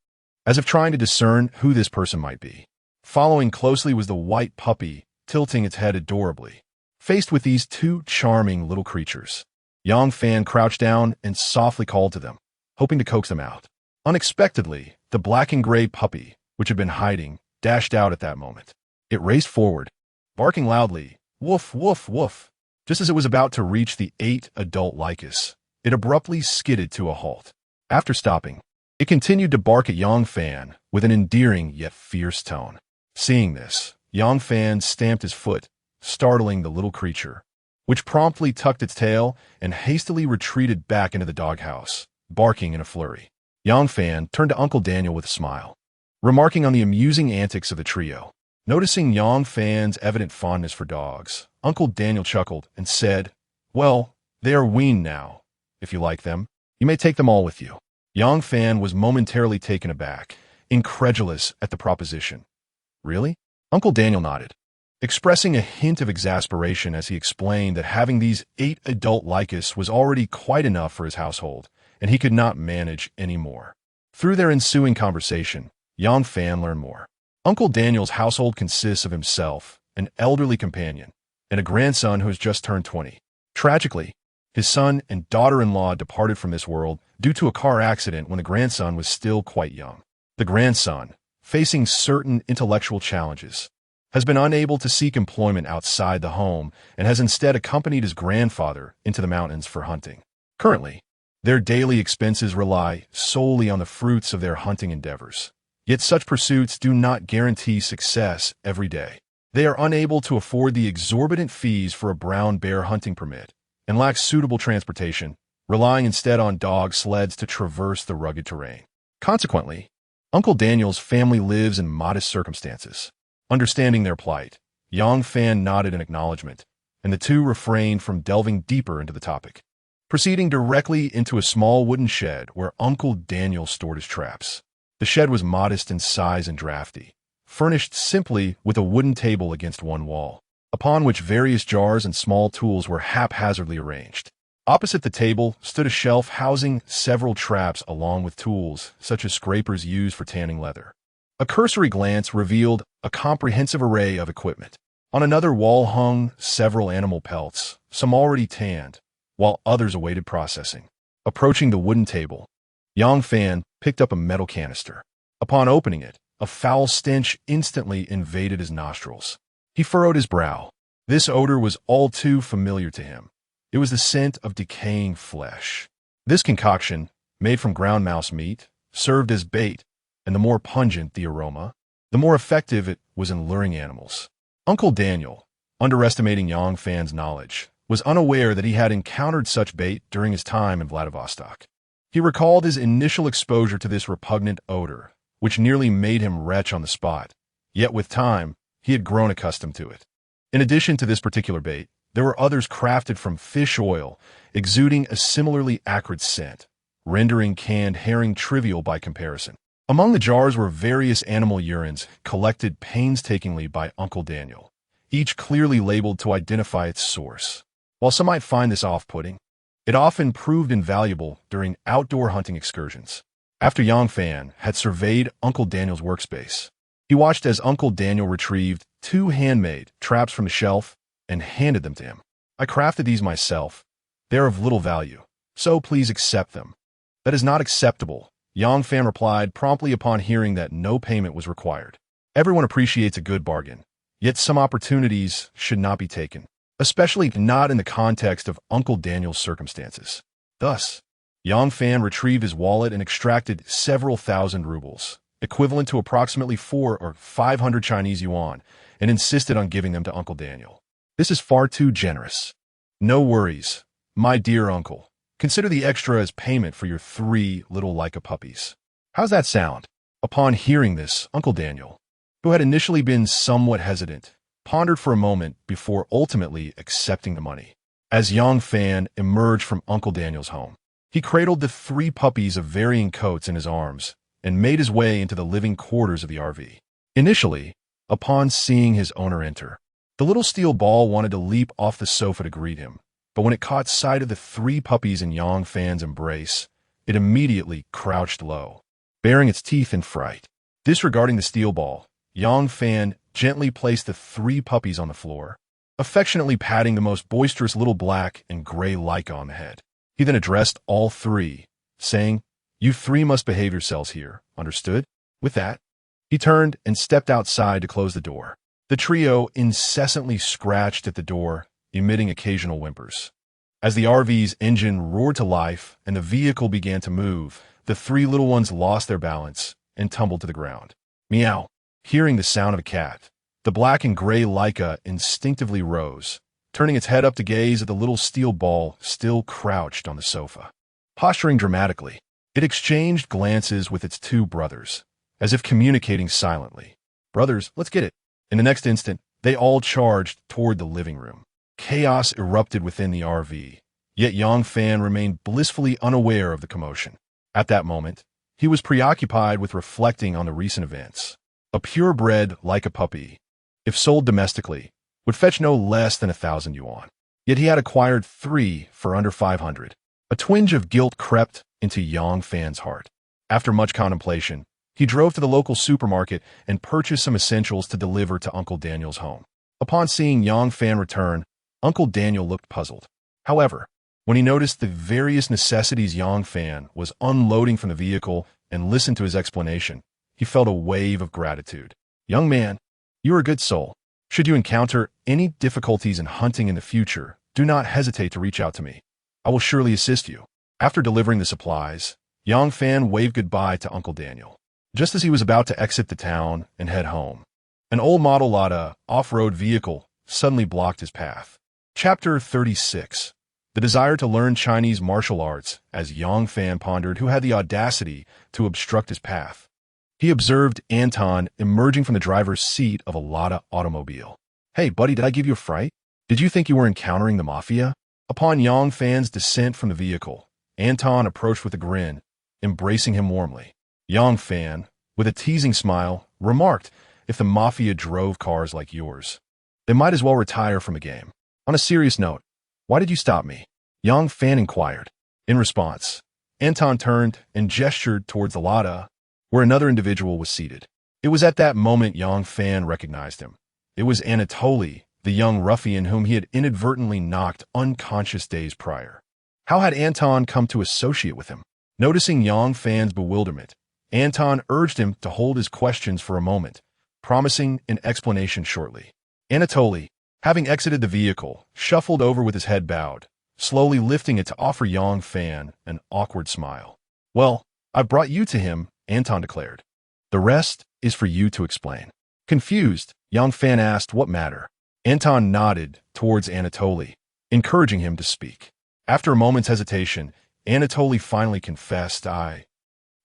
as if trying to discern who this person might be. Following closely was the white puppy, tilting its head adorably. Faced with these 2 charming little creatures, Yang Fan crouched down and softly called to them, hoping to coax them out. Unexpectedly, the black and gray puppy, which had been hiding, dashed out at that moment. It raced forward, barking loudly, woof, woof, woof. Just as it was about to reach the 8 adult Laikas, it abruptly skidded to a halt. After stopping, it continued to bark at Yang Fan with an endearing yet fierce tone. Seeing this, Yang Fan stamped his foot, startling the little creature, which promptly tucked its tail and hastily retreated back into the doghouse, barking in a flurry. Yang Fan turned to Uncle Daniel with a smile, remarking on the amusing antics of the trio. Noticing Yang Fan's evident fondness for dogs, Uncle Daniel chuckled and said, "Well, they are weaned now. If you like them, you may take them all with you." Yang Fan was momentarily taken aback, incredulous at the proposition. "Really?" Uncle Daniel nodded, expressing a hint of exasperation as he explained that having these 8 adult Laikas was already quite enough for his household, and he could not manage any more. Through their ensuing conversation, Yang Fan learned more. Uncle Daniel's household consists of himself, an elderly companion, and a grandson who has just turned 20. Tragically, his son and daughter-in-law departed from this world due to a car accident when the grandson was still quite young. The grandson, facing certain intellectual challenges, has been unable to seek employment outside the home and has instead accompanied his grandfather into the mountains for hunting. Currently, their daily expenses rely solely on the fruits of their hunting endeavors. Yet such pursuits do not guarantee success every day. They are unable to afford the exorbitant fees for a brown bear hunting permit and lack suitable transportation, relying instead on dog sleds to traverse the rugged terrain. Consequently, Uncle Daniel's family lives in modest circumstances. Understanding their plight, Yang Fan nodded in acknowledgement, and the two refrained from delving deeper into the topic, proceeding directly into a small wooden shed where Uncle Daniel stored his traps. The shed was modest in size and drafty, furnished simply with a wooden table against one wall, upon which various jars and small tools were haphazardly arranged. Opposite the table stood a shelf housing several traps along with tools, such as scrapers used for tanning leather. A cursory glance revealed a comprehensive array of equipment. On another wall hung several animal pelts, some already tanned, while others awaited processing. Approaching the wooden table, Yang Fan picked up a metal canister. Upon opening it, a foul stench instantly invaded his nostrils. He furrowed his brow. This odor was all too familiar to him. It was the scent of decaying flesh. This concoction, made from ground mouse meat, served as bait, and the more pungent the aroma, the more effective it was in luring animals. Uncle Daniel, underestimating Yang Fan's knowledge, was unaware that he had encountered such bait during his time in Vladivostok. He recalled his initial exposure to this repugnant odor, which nearly made him retch on the spot, yet with time, he had grown accustomed to it. In addition to this particular bait, there were others crafted from fish oil, exuding a similarly acrid scent, rendering canned herring trivial by comparison. Among the jars were various animal urines collected painstakingly by Uncle Daniel, each clearly labeled to identify its source. While some might find this off-putting, it often proved invaluable during outdoor hunting excursions. After Yang Fan had surveyed Uncle Daniel's workspace, he watched as Uncle Daniel retrieved 2 handmade traps from the shelf and handed them to him. "I crafted these myself. They are of little value, so please accept them." "That is not acceptable," Yang Fan replied promptly upon hearing that no payment was required. Everyone appreciates a good bargain, yet some opportunities should not be taken, especially not in the context of Uncle Daniel's circumstances. Thus, Yang Fan retrieved his wallet and extracted several thousand rubles, equivalent to approximately 400 or 500 Chinese yuan, and insisted on giving them to Uncle Daniel. "This is far too generous." "No worries, my dear uncle. Consider the extra as payment for your 3 little Laika puppies. How's that sound?" Upon hearing this, Uncle Daniel, who had initially been somewhat hesitant, pondered for a moment before ultimately accepting the money. As Yang Fan emerged from Uncle Daniel's home, he cradled the 3 puppies of varying coats in his arms and made his way into the living quarters of the RV. Initially, upon seeing his owner enter, the little steel ball wanted to leap off the sofa to greet him, but when it caught sight of the 3 puppies in Yang Fan's embrace, it immediately crouched low, baring its teeth in fright. Disregarding the steel ball, Yang Fan gently placed the 3 puppies on the floor, affectionately patting the most boisterous little black and gray Laika on the head. He then addressed all 3, saying, "You 3 must behave yourselves here, understood?" With that, he turned and stepped outside to close the door. The trio incessantly scratched at the door, emitting occasional whimpers. As the RV's engine roared to life and the vehicle began to move, the 3 little ones lost their balance and tumbled to the ground. Meow. Hearing the sound of a cat, the black and gray Laika instinctively rose, turning its head up to gaze at the little steel ball still crouched on the sofa. Posturing dramatically, it exchanged glances with its 2 brothers, as if communicating silently. "Brothers, let's get it." In the next instant, they all charged toward the living room. Chaos erupted within the RV, yet Yang Fan remained blissfully unaware of the commotion. At that moment, he was preoccupied with reflecting on the recent events. A purebred Laika puppy, if sold domestically, would fetch no less than 1,000 yuan. Yet he had acquired 3 for under 500. A twinge of guilt crept into Yang Fan's heart. After much contemplation, he drove to the local supermarket and purchased some essentials to deliver to Uncle Daniel's home. Upon seeing Yang Fan return, Uncle Daniel looked puzzled. However, when he noticed the various necessities Yang Fan was unloading from the vehicle and listened to his explanation, he felt a wave of gratitude. "Young man, you are a good soul. Should you encounter any difficulties in hunting in the future, do not hesitate to reach out to me. I will surely assist you." After delivering the supplies, Yang Fan waved goodbye to Uncle Daniel. Just as he was about to exit the town and head home, an old model Lada off-road vehicle suddenly blocked his path. Chapter 36. The desire to learn Chinese martial arts as Yang Fan pondered who had the audacity to obstruct his path. He observed Anton emerging from the driver's seat of a Lada automobile. "Hey, buddy, did I give you a fright?" Did you think you were encountering the mafia? Upon Yang Fan's descent from the vehicle, Anton approached with a grin, embracing him warmly. Yang Fan, with a teasing smile, remarked, "If the mafia drove cars like yours, they might as well retire from a game." On a serious note, why did you stop me? Yang Fan inquired. In response, Anton turned and gestured towards the ladle, where another individual was seated. It was at that moment Yang Fan recognized him. It was Anatoly, the young ruffian whom he had inadvertently knocked unconscious days prior. How had Anton come to associate with him? Noticing Yang Fan's bewilderment, Anton urged him to hold his questions for a moment, promising an explanation shortly. Anatoly, having exited the vehicle, shuffled over with his head bowed, slowly lifting it to offer Yang Fan an awkward smile. "Well, I brought you to him," Anton declared. "The rest is for you to explain." Confused, Yang Fan asked what matter. Anton nodded towards Anatoly, encouraging him to speak. After a moment's hesitation, Anatoly finally confessed, I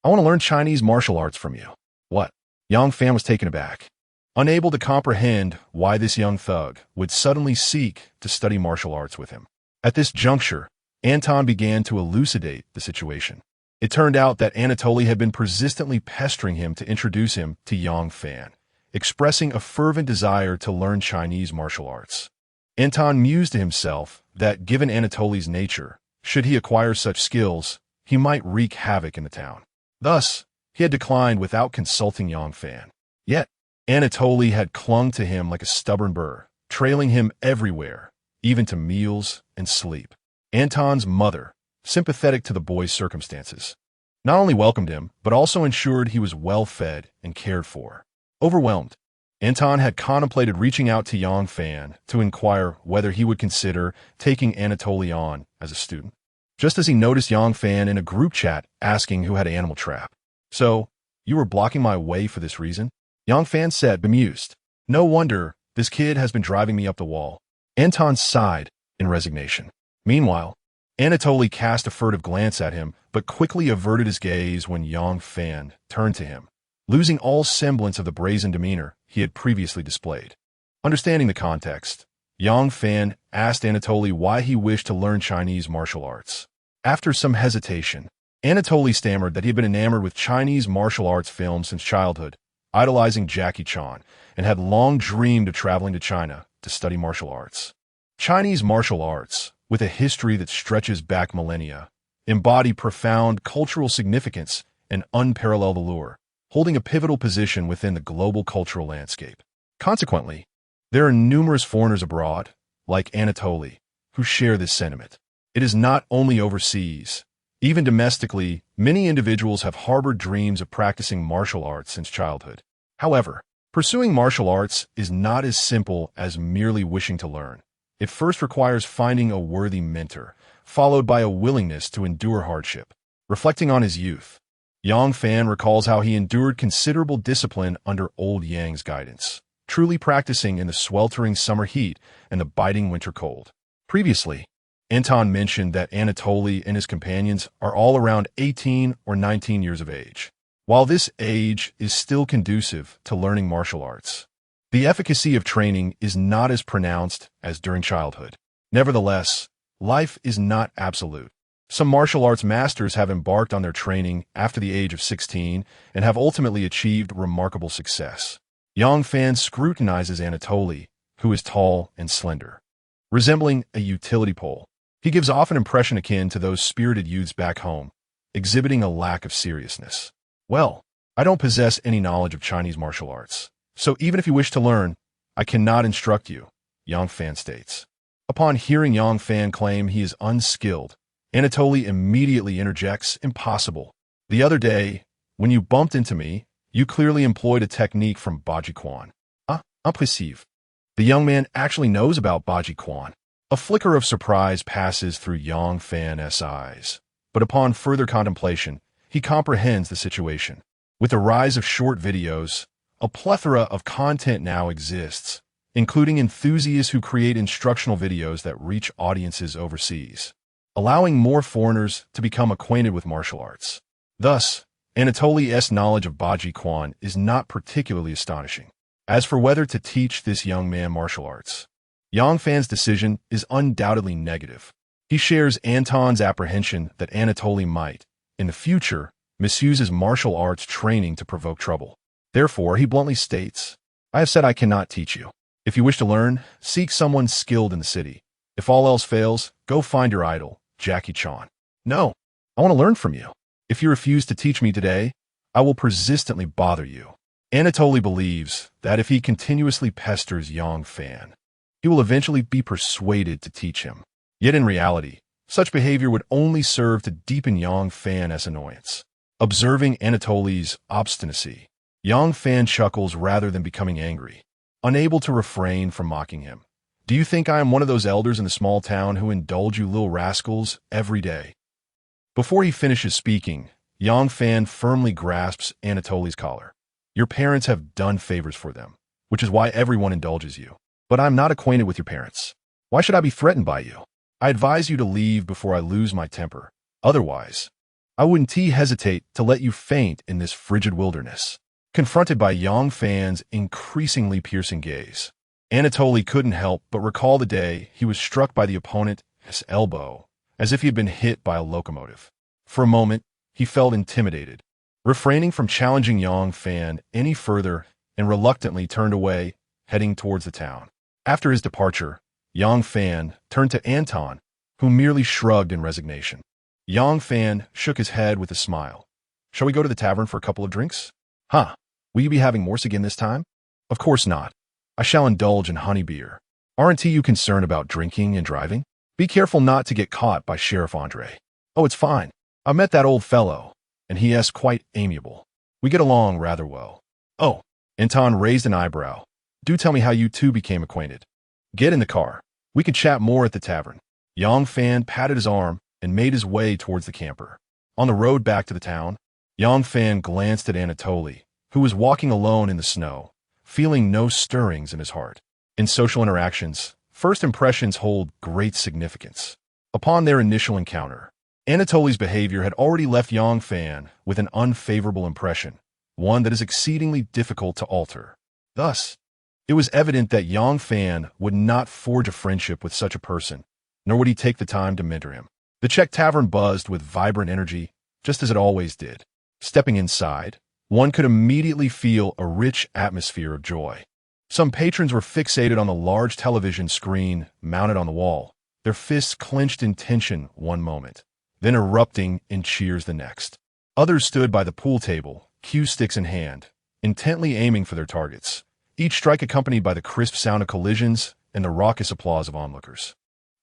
want to learn Chinese martial arts from you." "What?" Yang Fan was taken aback, unable to comprehend why this young thug would suddenly seek to study martial arts with him. At this juncture, Anton began to elucidate the situation. It turned out that Anatoly had been persistently pestering him to introduce him to Yang Fan, expressing a fervent desire to learn Chinese martial arts. Anton mused to himself that given Anatoly's nature, should he acquire such skills, he might wreak havoc in the town. Thus, he had declined without consulting Yang Fan. Yet, Anatoly had clung to him like a stubborn burr, trailing him everywhere, even to meals and sleep. Anton's mother, sympathetic to the boy's circumstances, not only welcomed him, but also ensured he was well fed and cared for. Overwhelmed, Anton had contemplated reaching out to Yang Fan to inquire whether he would consider taking Anatoly on as a student, just as he noticed Yang Fan in a group chat asking who had an animal trap. "So, you were blocking my way for this reason?" Yang Fan said, bemused. "No wonder this kid has been driving me up the wall." Anton sighed in resignation. Meanwhile, Anatoly cast a furtive glance at him, but quickly averted his gaze when Yang Fan turned to him, losing all semblance of the brazen demeanor he had previously displayed. Understanding the context, Yang Fan asked Anatoly why he wished to learn Chinese martial arts. After some hesitation, Anatoly stammered that he had been enamored with Chinese martial arts films since childhood, idolizing Jackie Chan, and had long dreamed of traveling to China to study martial arts. Chinese martial arts, with a history that stretches back millennia, embody profound cultural significance and unparalleled allure, holding a pivotal position within the global cultural landscape. Consequently, there are numerous foreigners abroad, like Anatoly, who share this sentiment. It is not only overseas. Even domestically, many individuals have harbored dreams of practicing martial arts since childhood. However, pursuing martial arts is not as simple as merely wishing to learn. It first requires finding a worthy mentor, followed by a willingness to endure hardship. Reflecting on his youth, Yang Fan recalls how he endured considerable discipline under old Yang's guidance, truly practicing in the sweltering summer heat and the biting winter cold. Previously, Anton mentioned that Anatoly and his companions are all around 18 or 19 years of age. While this age is still conducive to learning martial arts, the efficacy of training is not as pronounced as during childhood. Nevertheless, life is not absolute. Some martial arts masters have embarked on their training after the age of 16 and have ultimately achieved remarkable success. Yang Fan scrutinizes Anatoly, who is tall and slender, resembling a utility pole. He gives off an impression akin to those spirited youths back home, exhibiting a lack of seriousness. "Well, I don't possess any knowledge of Chinese martial arts, so even if you wish to learn, I cannot instruct you," Yang Fan states. Upon hearing Yang Fan claim he is unskilled, Anatoly immediately interjects, "Impossible. The other day, when you bumped into me, you clearly employed a technique from Baji Quan." Impressive. The young man actually knows about Baji Quan. A flicker of surprise passes through Yang Fan's eyes, but upon further contemplation, he comprehends the situation. With the rise of short videos, a plethora of content now exists, including enthusiasts who create instructional videos that reach audiences overseas, allowing more foreigners to become acquainted with martial arts. Thus, Anatoly's knowledge of Baji Quan is not particularly astonishing. As for whether to teach this young man martial arts, Yang Fan's decision is undoubtedly negative. He shares Anton's apprehension that Anatoly might, in the future, misuse his martial arts training to provoke trouble. Therefore, he bluntly states, I have said I cannot teach you. If you wish to learn, seek someone skilled in the city. If all else fails, go find your idol, Jackie Chan. No, I want to learn from you. If you refuse to teach me today, I will persistently bother you. Anatoly believes that if he continuously pesters Yang Fan, he will eventually be persuaded to teach him. Yet in reality, such behavior would only serve to deepen Yang Fan's annoyance. Observing Anatoly's obstinacy, Yang Fan chuckles rather than becoming angry, unable to refrain from mocking him. Do you think I am one of those elders in the small town who indulge you little rascals every day? Before he finishes speaking, Yang Fan firmly grasps Anatoly's collar. Your parents have done favors for them, which is why everyone indulges you. But I'm not acquainted with your parents. Why should I be threatened by you? I advise you to leave before I lose my temper. Otherwise, I wouldn't hesitate to let you faint in this frigid wilderness. Confronted by Yang Fan's increasingly piercing gaze, Anatoly couldn't help but recall the day he was struck by the opponent, his elbow, as if he had been hit by a locomotive. For a moment, he felt intimidated, refraining from challenging Yang Fan any further and reluctantly turned away, heading towards the town. After his departure, Yang Fan turned to Anton, who merely shrugged in resignation. Yang Fan shook his head with a smile. Shall we go to the tavern for a couple of drinks? Huh. Will you be having more again this time? Of course not. I shall indulge in honey beer. Aren't you concerned about drinking and driving? Be careful not to get caught by Sheriff Andre. Oh, it's fine. I met that old fellow, and he is quite amiable. We get along rather well. Oh, Anton raised an eyebrow. Do tell me how you two became acquainted. Get in the car. We can chat more at the tavern. Yang Fan patted his arm and made his way towards the camper. On the road back to the town, Yang Fan glanced at Anatoly, who was walking alone in the snow, feeling no stirrings in his heart. In social interactions, first impressions hold great significance. Upon their initial encounter, Anatoly's behavior had already left Yang Fan with an unfavorable impression, one that is exceedingly difficult to alter. Thus, it was evident that Yang Fan would not forge a friendship with such a person, nor would he take the time to mentor him. The Czech tavern buzzed with vibrant energy, just as it always did. Stepping inside, one could immediately feel a rich atmosphere of joy. Some patrons were fixated on the large television screen mounted on the wall, their fists clenched in tension one moment, then erupting in cheers the next. Others stood by the pool table, cue sticks in hand, intently aiming for their targets, each strike accompanied by the crisp sound of collisions and the raucous applause of onlookers.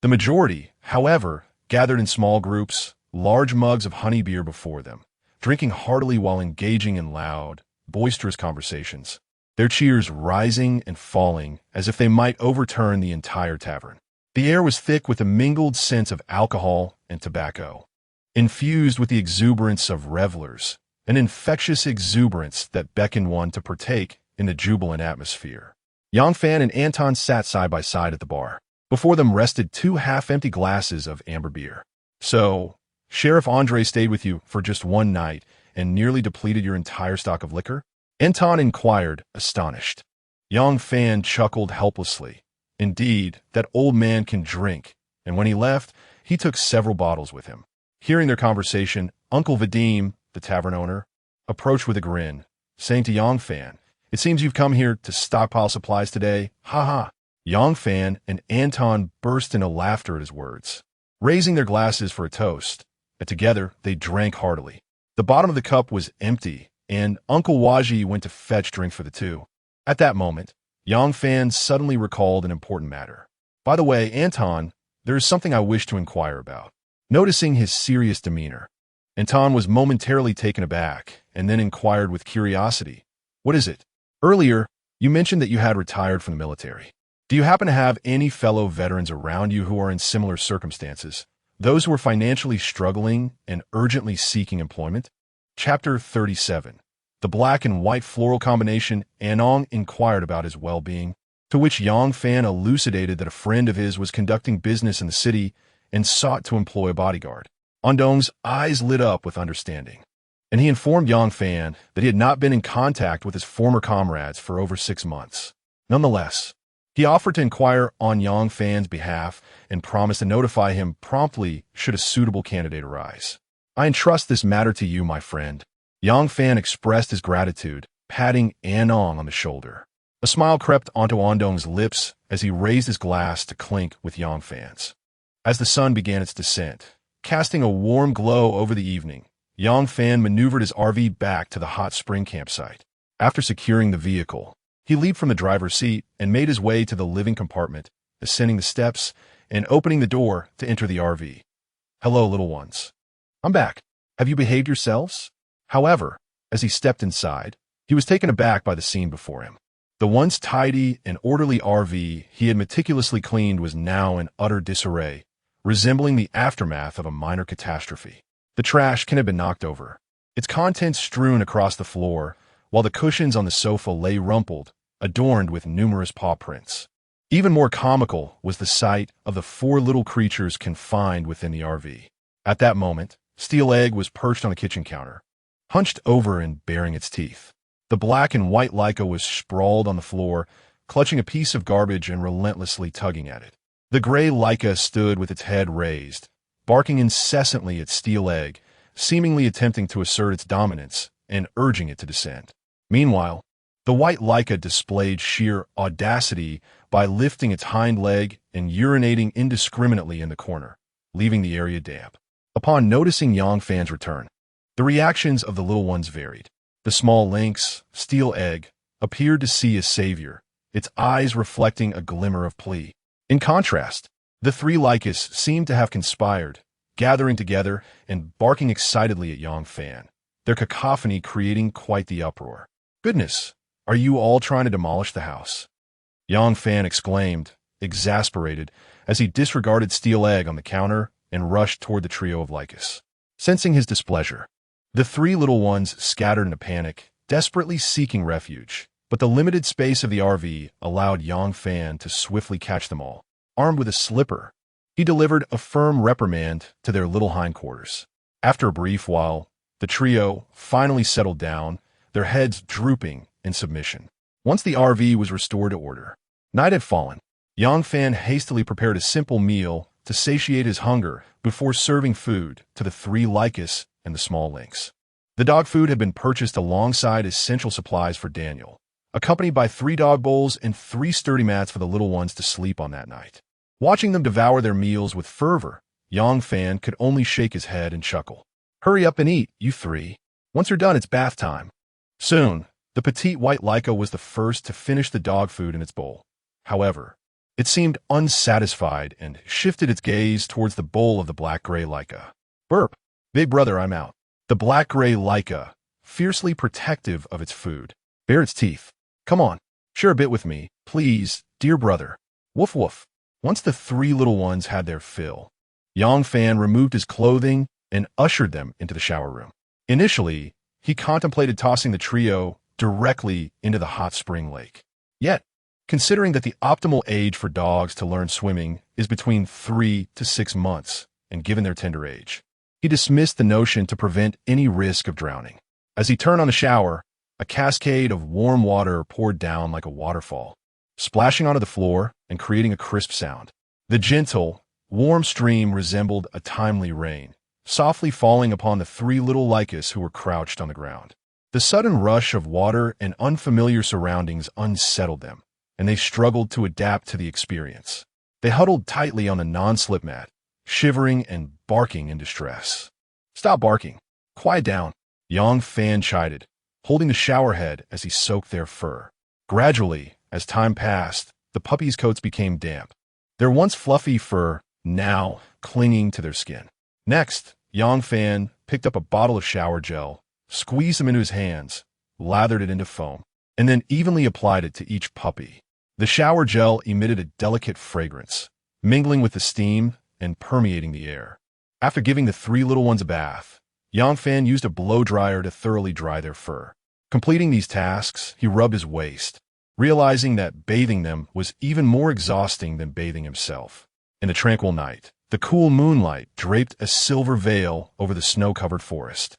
The majority, however, gathered in small groups, large mugs of honey beer before them, drinking heartily while engaging in loud, boisterous conversations, their cheers rising and falling as if they might overturn the entire tavern. The air was thick with a mingled sense of alcohol and tobacco, infused with the exuberance of revelers, an infectious exuberance that beckoned one to partake in the jubilant atmosphere. Yang Fan and Anton sat side by side at the bar. Before them rested two half-empty glasses of amber beer. So, Sheriff Andre stayed with you for just one night and nearly depleted your entire stock of liquor? Anton inquired, astonished. Yang Fan chuckled helplessly. Indeed, that old man can drink, and when he left, he took several bottles with him. Hearing their conversation, Uncle Vadim, the tavern owner, approached with a grin, saying to Yang Fan, "It seems you've come here to stockpile supplies today. Ha ha." Yang Fan and Anton burst into laughter at his words, raising their glasses for a toast, and together they drank heartily. The bottom of the cup was empty, and Uncle Waji went to fetch drinks for the two. At that moment, Yang Fan suddenly recalled an important matter. By the way, Anton, there is something I wish to inquire about. Noticing his serious demeanor, Anton was momentarily taken aback, and then inquired with curiosity, "What is it? Earlier, you mentioned that you had retired from the military. Do you happen to have any fellow veterans around you who are in similar circumstances, those who are financially struggling and urgently seeking employment?" Chapter 37. The black and white floral combination. Anong inquired about his well-being, to which Yang Fan elucidated that a friend of his was conducting business in the city and sought to employ a bodyguard. Andong's eyes lit up with understanding, and he informed Yang Fan that he had not been in contact with his former comrades for over 6 months. Nonetheless, He offered to inquire on Yang Fan's behalf and promised to notify him promptly should a suitable candidate arise. I entrust this matter to you, my friend. Yang Fan expressed his gratitude, patting Anong on the shoulder. A smile crept onto Andong's lips as he raised his glass to clink with Yang Fan's. As the sun began its descent, casting a warm glow over the evening, Yang Fan maneuvered his RV back to the hot spring campsite. After securing the vehicle, he leaped from the driver's seat and made his way to the living compartment, ascending the steps and opening the door to enter the RV. Hello, little ones. I'm back. Have you behaved yourselves? However, as he stepped inside, he was taken aback by the scene before him. The once tidy and orderly RV he had meticulously cleaned was now in utter disarray, resembling the aftermath of a minor catastrophe. The trash can have been knocked over, its contents strewn across the floor, while the cushions on the sofa lay rumpled, adorned with numerous paw prints. Even more comical was the sight of the 4 little creatures confined within the RV. At that moment, Steel Egg was perched on the kitchen counter, hunched over and baring its teeth. The black and white Laika was sprawled on the floor, clutching a piece of garbage and relentlessly tugging at it. The gray Laika stood with its head raised, barking incessantly at Steel Egg, seemingly attempting to assert its dominance and urging it to descend. Meanwhile, the white Laika displayed sheer audacity by lifting its hind leg and urinating indiscriminately in the corner, leaving the area damp. Upon noticing Yang Fan's return, the reactions of the little ones varied. The small lynx, Steel Egg, appeared to see his savior, its eyes reflecting a glimmer of plea. In contrast, the 3 Laikas seemed to have conspired, gathering together and barking excitedly at Yang Fan, their cacophony creating quite the uproar. Goodness, are you all trying to demolish the house? Yang Fan exclaimed, exasperated, as he disregarded Steel Egg on the counter and rushed toward the trio of Laikas. Sensing his displeasure, the 3 little ones scattered in a panic, desperately seeking refuge, but the limited space of the RV allowed Yang Fan to swiftly catch them all. Armed with a slipper, he delivered a firm reprimand to their little hindquarters. After a brief while, the trio finally settled down, their heads drooping in submission. Once the RV was restored to order, night had fallen. Yang Fan hastily prepared a simple meal to satiate his hunger before serving food to the 3 Laikas and the small lynx. The dog food had been purchased alongside essential supplies for Daniel, accompanied by 3 dog bowls and 3 sturdy mats for the little ones to sleep on that night. Watching them devour their meals with fervor, Yang Fan could only shake his head and chuckle. Hurry up and eat, you 3. Once you're done, it's bath time. Soon, the petite white Laika was the first to finish the dog food in its bowl. However, it seemed unsatisfied and shifted its gaze towards the bowl of the black-gray Laika. Burp. Big brother, I'm out. The black-gray Laika, fiercely protective of its food, bared its teeth. Come on, share a bit with me, please, dear brother. Woof woof. Once the 3 little ones had their fill, Yang Fan removed his clothing and ushered them into the shower room. Initially, he contemplated tossing the trio directly into the hot spring lake. Yet, considering that the optimal age for dogs to learn swimming is between 3 to 6 months, and given their tender age, he dismissed the notion to prevent any risk of drowning. As he turned on the shower, a cascade of warm water poured down like a waterfall, splashing onto the floor and creating a crisp sound. The gentle, warm stream resembled a timely rain, softly falling upon the 3 little Laikas who were crouched on the ground. The sudden rush of water and unfamiliar surroundings unsettled them, and they struggled to adapt to the experience. They huddled tightly on the non-slip mat, shivering and barking in distress. Stop barking. Quiet down, Yang Fan chided, holding the shower head as he soaked their fur. Gradually, as time passed, the puppies' coats became damp, their once fluffy fur now clinging to their skin. Next, Yang Fan picked up a bottle of shower gel, squeezed them into his hands, lathered it into foam, and then evenly applied it to each puppy. The shower gel emitted a delicate fragrance, mingling with the steam and permeating the air. After giving the 3 little ones a bath, Yang Fan used a blow dryer to thoroughly dry their fur. Completing these tasks, he rubbed his waist, realizing that bathing them was even more exhausting than bathing himself. In the tranquil night, the cool moonlight draped a silver veil over the snow-covered forest.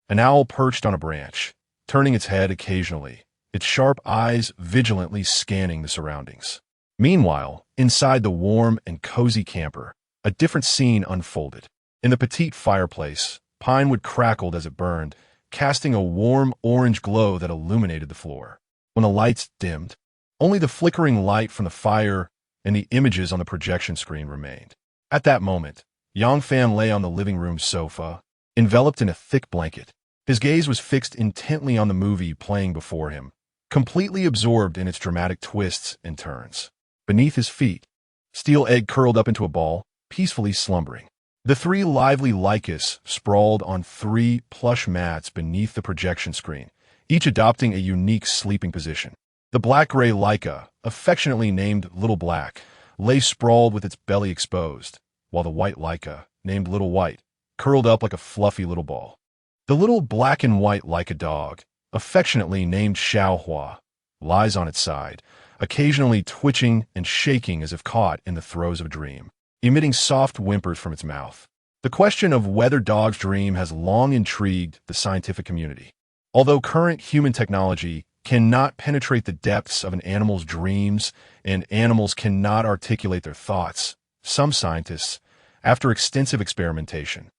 An owl perched on a branch, turning its head occasionally, its sharp eyes vigilantly scanning the surroundings. Meanwhile, inside the warm and cozy camper, a different scene unfolded. In the petite fireplace, pine wood crackled as it burned, casting a warm orange glow that illuminated the floor. When the lights dimmed, only the flickering light from the fire and the images on the projection screen remained. At that moment, Yang Fan lay on the living room sofa, enveloped in a thick blanket. His gaze was fixed intently on the movie playing before him, completely absorbed in its dramatic twists and turns. Beneath his feet, Steel Egg curled up into a ball, peacefully slumbering. The three lively Lycas sprawled on 3 plush mats beneath the projection screen, each adopting a unique sleeping position. The black-gray Lyca, affectionately named Little Black, lay sprawled with its belly exposed, while the white Lyca, named Little White, curled up like a fluffy little ball. The little black and white Lyca dog, affectionately named Xiaohua, lies on its side, occasionally twitching and shaking as if caught in the throes of a dream, emitting soft whimpers from its mouth. The question of whether dogs dream has long intrigued the scientific community. Although current human technology cannot penetrate the depths of an animal's dreams and animals cannot articulate their thoughts, some scientists, after extensive experimentation,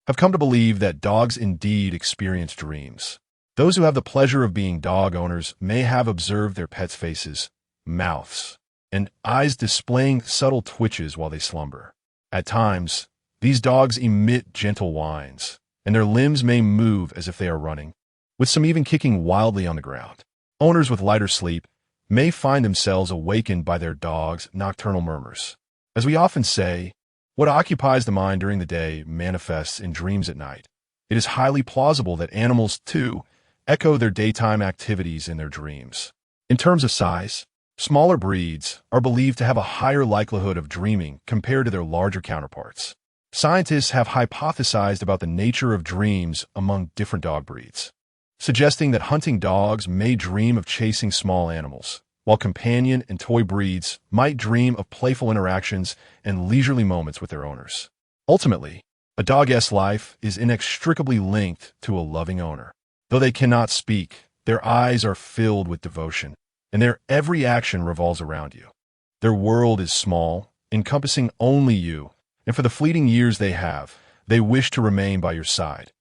have come to believe that dogs indeed experience dreams. Those who have the pleasure of being dog owners may have observed their pets' faces, mouths, and eyes displaying subtle twitches while they slumber. At times, these dogs emit gentle whines, and their limbs may move as if they are running, with some even kicking wildly on the ground. Owners with lighter sleep may find themselves awakened by their dog's nocturnal murmurs. As we often say, what occupies the mind during the day manifests in dreams at night. It is highly plausible that animals, too, echo their daytime activities in their dreams. In terms of size, smaller breeds are believed to have a higher likelihood of dreaming compared to their larger counterparts. Scientists have hypothesized about the nature of dreams among different dog breeds, suggesting that hunting dogs may dream of chasing small animals, while companion and toy breeds might dream of playful interactions and leisurely moments with their owners. Ultimately, a dog's life is inextricably linked to a loving owner. Though they cannot speak, their eyes are filled with devotion, and their every action revolves around you. Their world is small, encompassing only you, and for the fleeting years they have, they wish to remain by your side,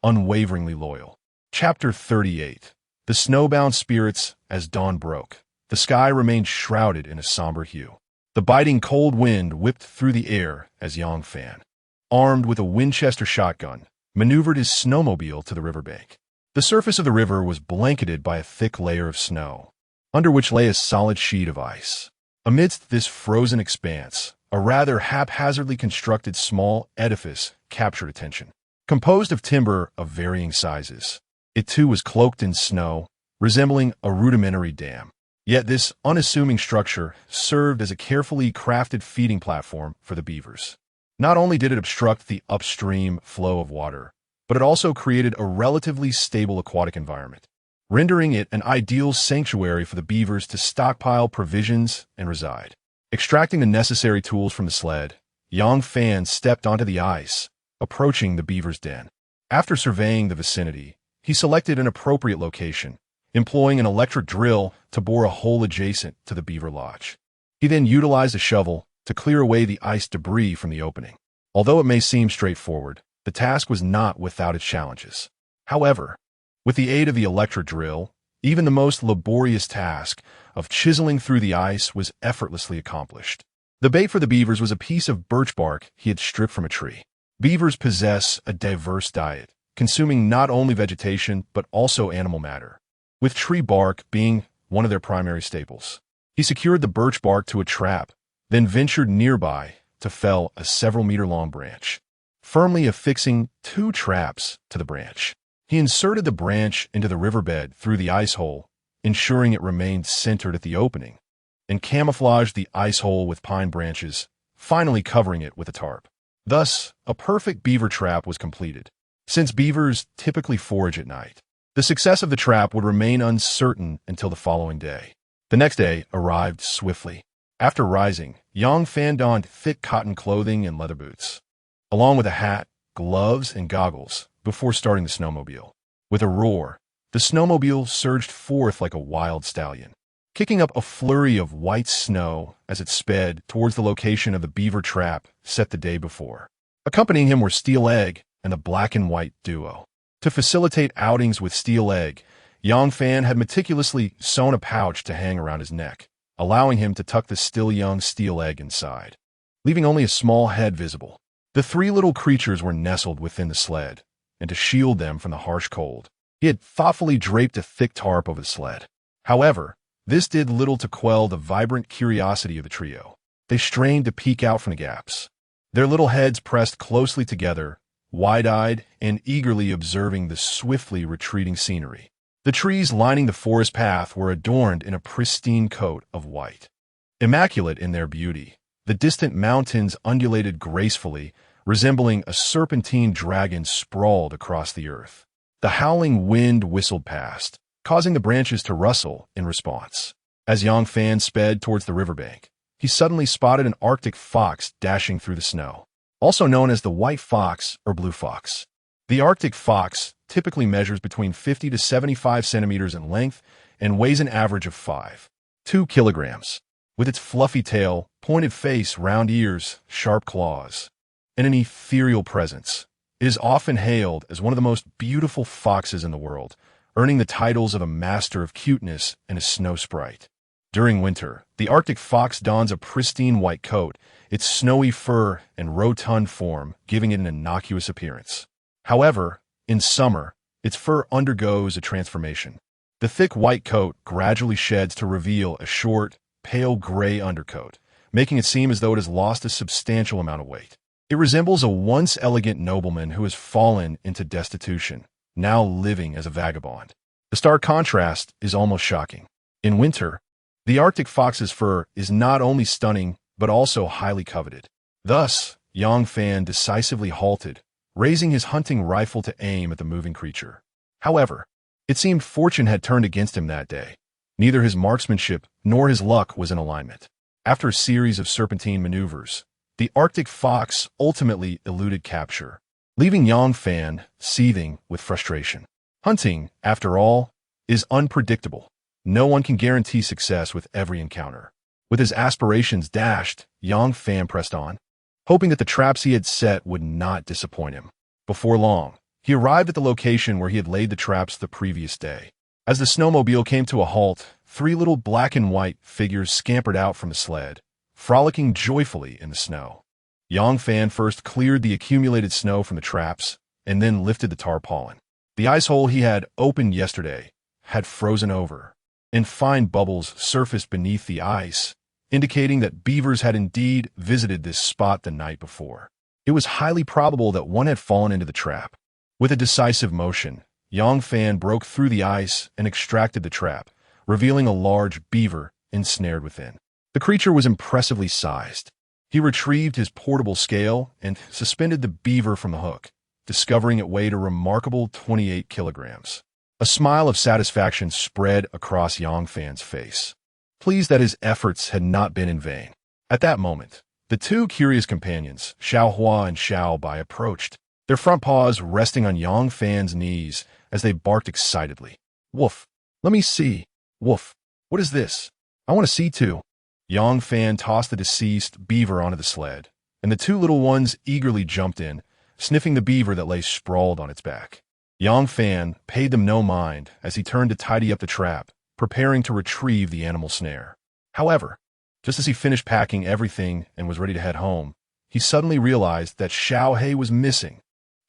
unwaveringly loyal. Chapter 38. The snowbound spirits as dawn broke. The sky remained shrouded in a somber hue. The biting cold wind whipped through the air as Yang Fan, armed with a Winchester shotgun, maneuvered his snowmobile to the riverbank. The surface of the river was blanketed by a thick layer of snow, under which lay a solid sheet of ice. Amidst this frozen expanse, a rather haphazardly constructed small edifice captured attention. Composed of timber of varying sizes, it too was cloaked in snow, resembling a rudimentary dam. Yet this unassuming structure served as a carefully crafted feeding platform for the beavers. Not only did it obstruct the upstream flow of water, but it also created a relatively stable aquatic environment, rendering it an ideal sanctuary for the beavers to stockpile provisions and reside. Extracting the necessary tools from the sled, Yang Fan stepped onto the ice, approaching the beaver's den. After surveying the vicinity, he selected an appropriate location, employing an electric drill to bore a hole adjacent to the beaver lodge. He then utilized a shovel to clear away the ice debris from the opening. Although it may seem straightforward, the task was not without its challenges. However, with the aid of the electric drill, even the most laborious task of chiseling through the ice was effortlessly accomplished. The bait for the beavers was a piece of birch bark he had stripped from a tree. Beavers possess a diverse diet, consuming not only vegetation but also animal matter, with tree bark being one of their primary staples. He secured the birch bark to a trap, then ventured nearby to fell a several-meter-long branch, firmly affixing 2 traps to the branch. He inserted the branch into the riverbed through the ice hole, ensuring it remained centered at the opening, and camouflaged the ice hole with pine branches, finally covering it with a tarp. Thus, a perfect beaver trap was completed. Since beavers typically forage at night, the success of the trap would remain uncertain until the following day. The next day arrived swiftly. After rising, Yang Fan donned thick cotton clothing and leather boots, along with a hat, gloves, and goggles, before starting the snowmobile. With a roar, the snowmobile surged forth like a wild stallion. kicking up a flurry of white snow as it sped towards the location of the beaver trap set the day before. Accompanying him were Steel Egg and the black and white duo. To facilitate outings with Steel Egg, Yang Fan had meticulously sewn a pouch to hang around his neck, allowing him to tuck the still young Steel Egg inside, leaving only a small head visible. The three little creatures were nestled within the sled, and to shield them from the harsh cold, he had thoughtfully draped a thick tarp over the sled. However, this did little to quell the vibrant curiosity of the trio. They strained to peek out from the gaps, their little heads pressed closely together, wide-eyed and eagerly observing the swiftly retreating scenery. The trees lining the forest path were adorned in a pristine coat of white. Immaculate in their beauty, the distant mountains undulated gracefully, resembling a serpentine dragon sprawled across the earth. The howling wind whistled past, causing the branches to rustle in response. As Yang Fan sped towards the riverbank, he suddenly spotted an Arctic fox dashing through the snow, also known as the white fox or blue fox. The Arctic fox typically measures between 50 to 75 centimeters in length and weighs an average of 5.2 kilograms. With its fluffy tail, pointed face, round ears, sharp claws, and an ethereal presence, it is often hailed as one of the most beautiful foxes in the world, earning the titles of a master of cuteness and a snow sprite. During winter, the Arctic fox dons a pristine white coat, its snowy fur and rotund form giving it an innocuous appearance. However, in summer, its fur undergoes a transformation. The thick white coat gradually sheds to reveal a short, pale gray undercoat, making it seem as though it has lost a substantial amount of weight. It resembles a once elegant nobleman who has fallen into destitution, now living as a vagabond. The stark contrast is almost shocking. In winter, the Arctic fox's fur is not only stunning, but also highly coveted. Thus, Yang Fan decisively halted, raising his hunting rifle to aim at the moving creature. However, it seemed fortune had turned against him that day. Neither his marksmanship nor his luck was in alignment. After a series of serpentine maneuvers, the Arctic fox ultimately eluded capture, leaving Yang Fan seething with frustration. Hunting, after all, is unpredictable. No one can guarantee success with every encounter. With his aspirations dashed, Yang Fan pressed on, hoping that the traps he had set would not disappoint him. Before long, he arrived at the location where he had laid the traps the previous day. As the snowmobile came to a halt, three little black and white figures scampered out from the sled, frolicking joyfully in the snow. Yang Fan first cleared the accumulated snow from the traps and then lifted the tarpaulin. The ice hole he had opened yesterday had frozen over, and fine bubbles surfaced beneath the ice, indicating that beavers had indeed visited this spot the night before. It was highly probable that one had fallen into the trap. With a decisive motion, Yang Fan broke through the ice and extracted the trap, revealing a large beaver ensnared within. The creature was impressively sized. He retrieved his portable scale and suspended the beaver from the hook, discovering it weighed a remarkable 28 kilograms. A smile of satisfaction spread across Yang Fan's face, pleased that his efforts had not been in vain. At that moment, the two curious companions, Xiao Hua and Xiao Bai, approached, their front paws resting on Yang Fan's knees as they barked excitedly. "Woof! Let me see! Woof! What is this? I want to see too!" Yang Fan tossed the deceased beaver onto the sled, and the two little ones eagerly jumped in, sniffing the beaver that lay sprawled on its back. Yang Fan paid them no mind as he turned to tidy up the trap, preparing to retrieve the animal snare. However, just as he finished packing everything and was ready to head home, he suddenly realized that Xiao He was missing.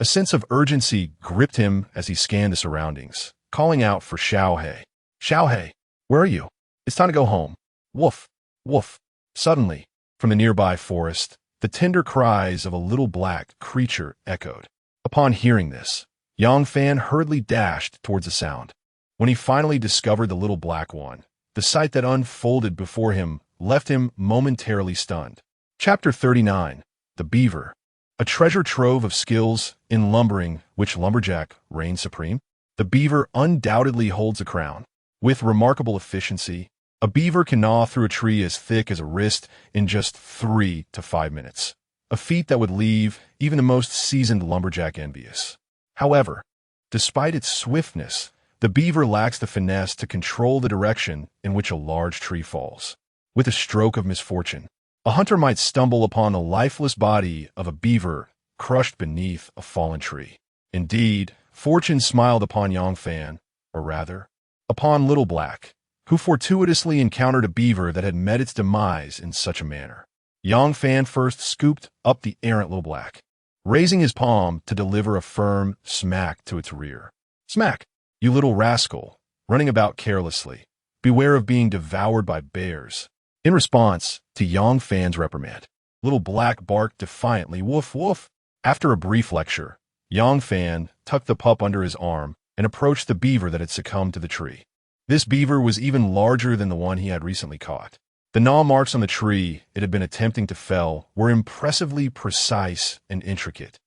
A sense of urgency gripped him as he scanned the surroundings, calling out for Xiao He. "Xiao He, where are you? It's time to go home. Woof, woof." Suddenly, from the nearby forest, the tender cries of a little black creature echoed. Upon hearing this, Yang Fan hurriedly dashed towards the sound. When he finally discovered the little black one, the sight that unfolded before him left him momentarily stunned. Chapter 39. The Beaver. A treasure trove of skills in lumbering which lumberjack reigns supreme. The beaver undoubtedly holds a crown. With remarkable efficiency, a beaver can gnaw through a tree as thick as a wrist in just 3 to 5 minutes, a feat that would leave even the most seasoned lumberjack envious. However, despite its swiftness, The beaver lacks the finesse to control the direction in which a large tree falls. With a stroke of misfortune, a hunter might stumble upon the lifeless body of a beaver crushed beneath a fallen tree. Indeed, fortune smiled upon Yang Fan, or rather, upon Little Black, who fortuitously encountered a beaver that had met its demise in such a manner. Yang Fan first scooped up the errant Little Black, raising his palm to deliver a firm smack to its rear. Smack! You little rascal, running about carelessly. Beware of being devoured by bears. In response to Yang Fan's reprimand, Little Black barked defiantly, woof woof. After a brief lecture, Yang Fan tucked the pup under his arm and approached the beaver that had succumbed to the tree. This beaver was even larger than the one he had recently caught. The gnaw marks on the tree it had been attempting to fell were impressively precise and intricate,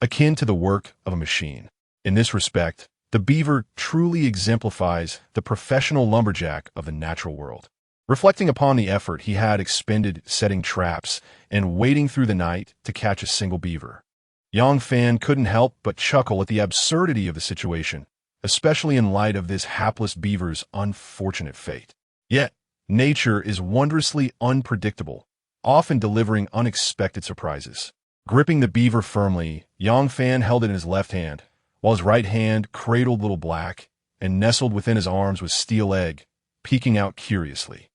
akin to the work of a machine. In this respect, the beaver truly exemplifies the professional lumberjack of the natural world. Reflecting upon the effort he had expended setting traps and waiting through the night to catch a single beaver, Yang Fan couldn't help but chuckle at the absurdity of the situation, especially in light of this hapless beaver's unfortunate fate. Yet, nature is wondrously unpredictable, often delivering unexpected surprises. Gripping the beaver firmly, Yang Fan held it in his left hand, while his right hand cradled Little Black, and nestled within his arms was Steel Egg, peeking out curiously.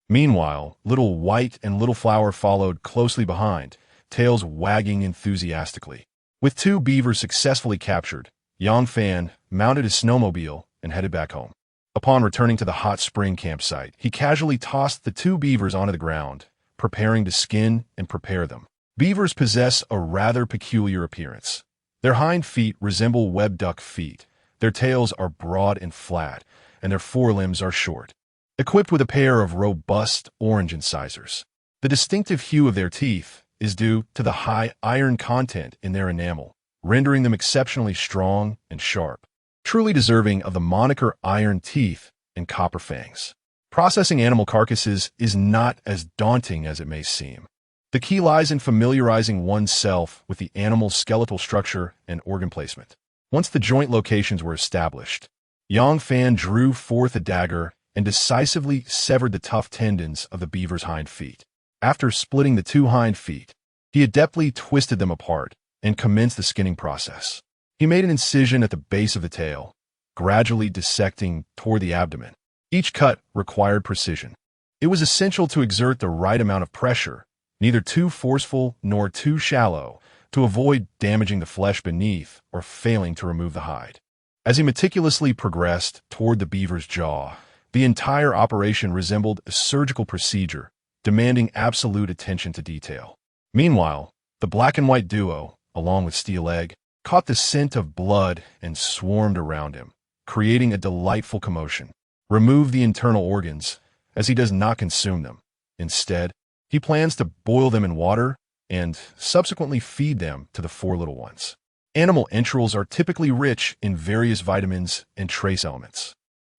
Meanwhile, Little White and Little Flower followed closely behind, tails wagging enthusiastically. With 2 beavers successfully captured, Yang Fan mounted his snowmobile and headed back home. Upon returning to the hot spring campsite, he casually tossed the 2 beavers onto the ground, preparing to skin and prepare them. Beavers possess a rather peculiar appearance. Their hind feet resemble webbed duck feet, their tails are broad and flat, and their forelimbs are short. Equipped with a pair of robust orange incisors, the distinctive hue of their teeth is due to the high iron content in their enamel, rendering them exceptionally strong and sharp, truly deserving of the moniker iron teeth and copper fangs. Processing animal carcasses is not as daunting as it may seem. The key lies in familiarizing oneself with the animal's skeletal structure and organ placement. Once the joint locations were established, Yang Fan drew forth a dagger and decisively severed the tough tendons of the beaver's hind feet. After splitting the 2 hind feet, he adeptly twisted them apart and commenced the skinning process. He made an incision at the base of the tail, gradually dissecting toward the abdomen. Each cut required precision. It was essential to exert the right amount of pressure, neither too forceful nor too shallow, to avoid damaging the flesh beneath or failing to remove the hide. As he meticulously progressed toward the beaver's jaw, the entire operation resembled a surgical procedure, demanding absolute attention to detail. Meanwhile, the black and white duo, along with Steel Egg, caught the scent of blood and swarmed around him, creating a delightful commotion. Remove the internal organs, as he does not consume them. Instead, he plans to boil them in water and subsequently feed them to the 4 little ones. Animal entrails are typically rich in various vitamins and trace elements,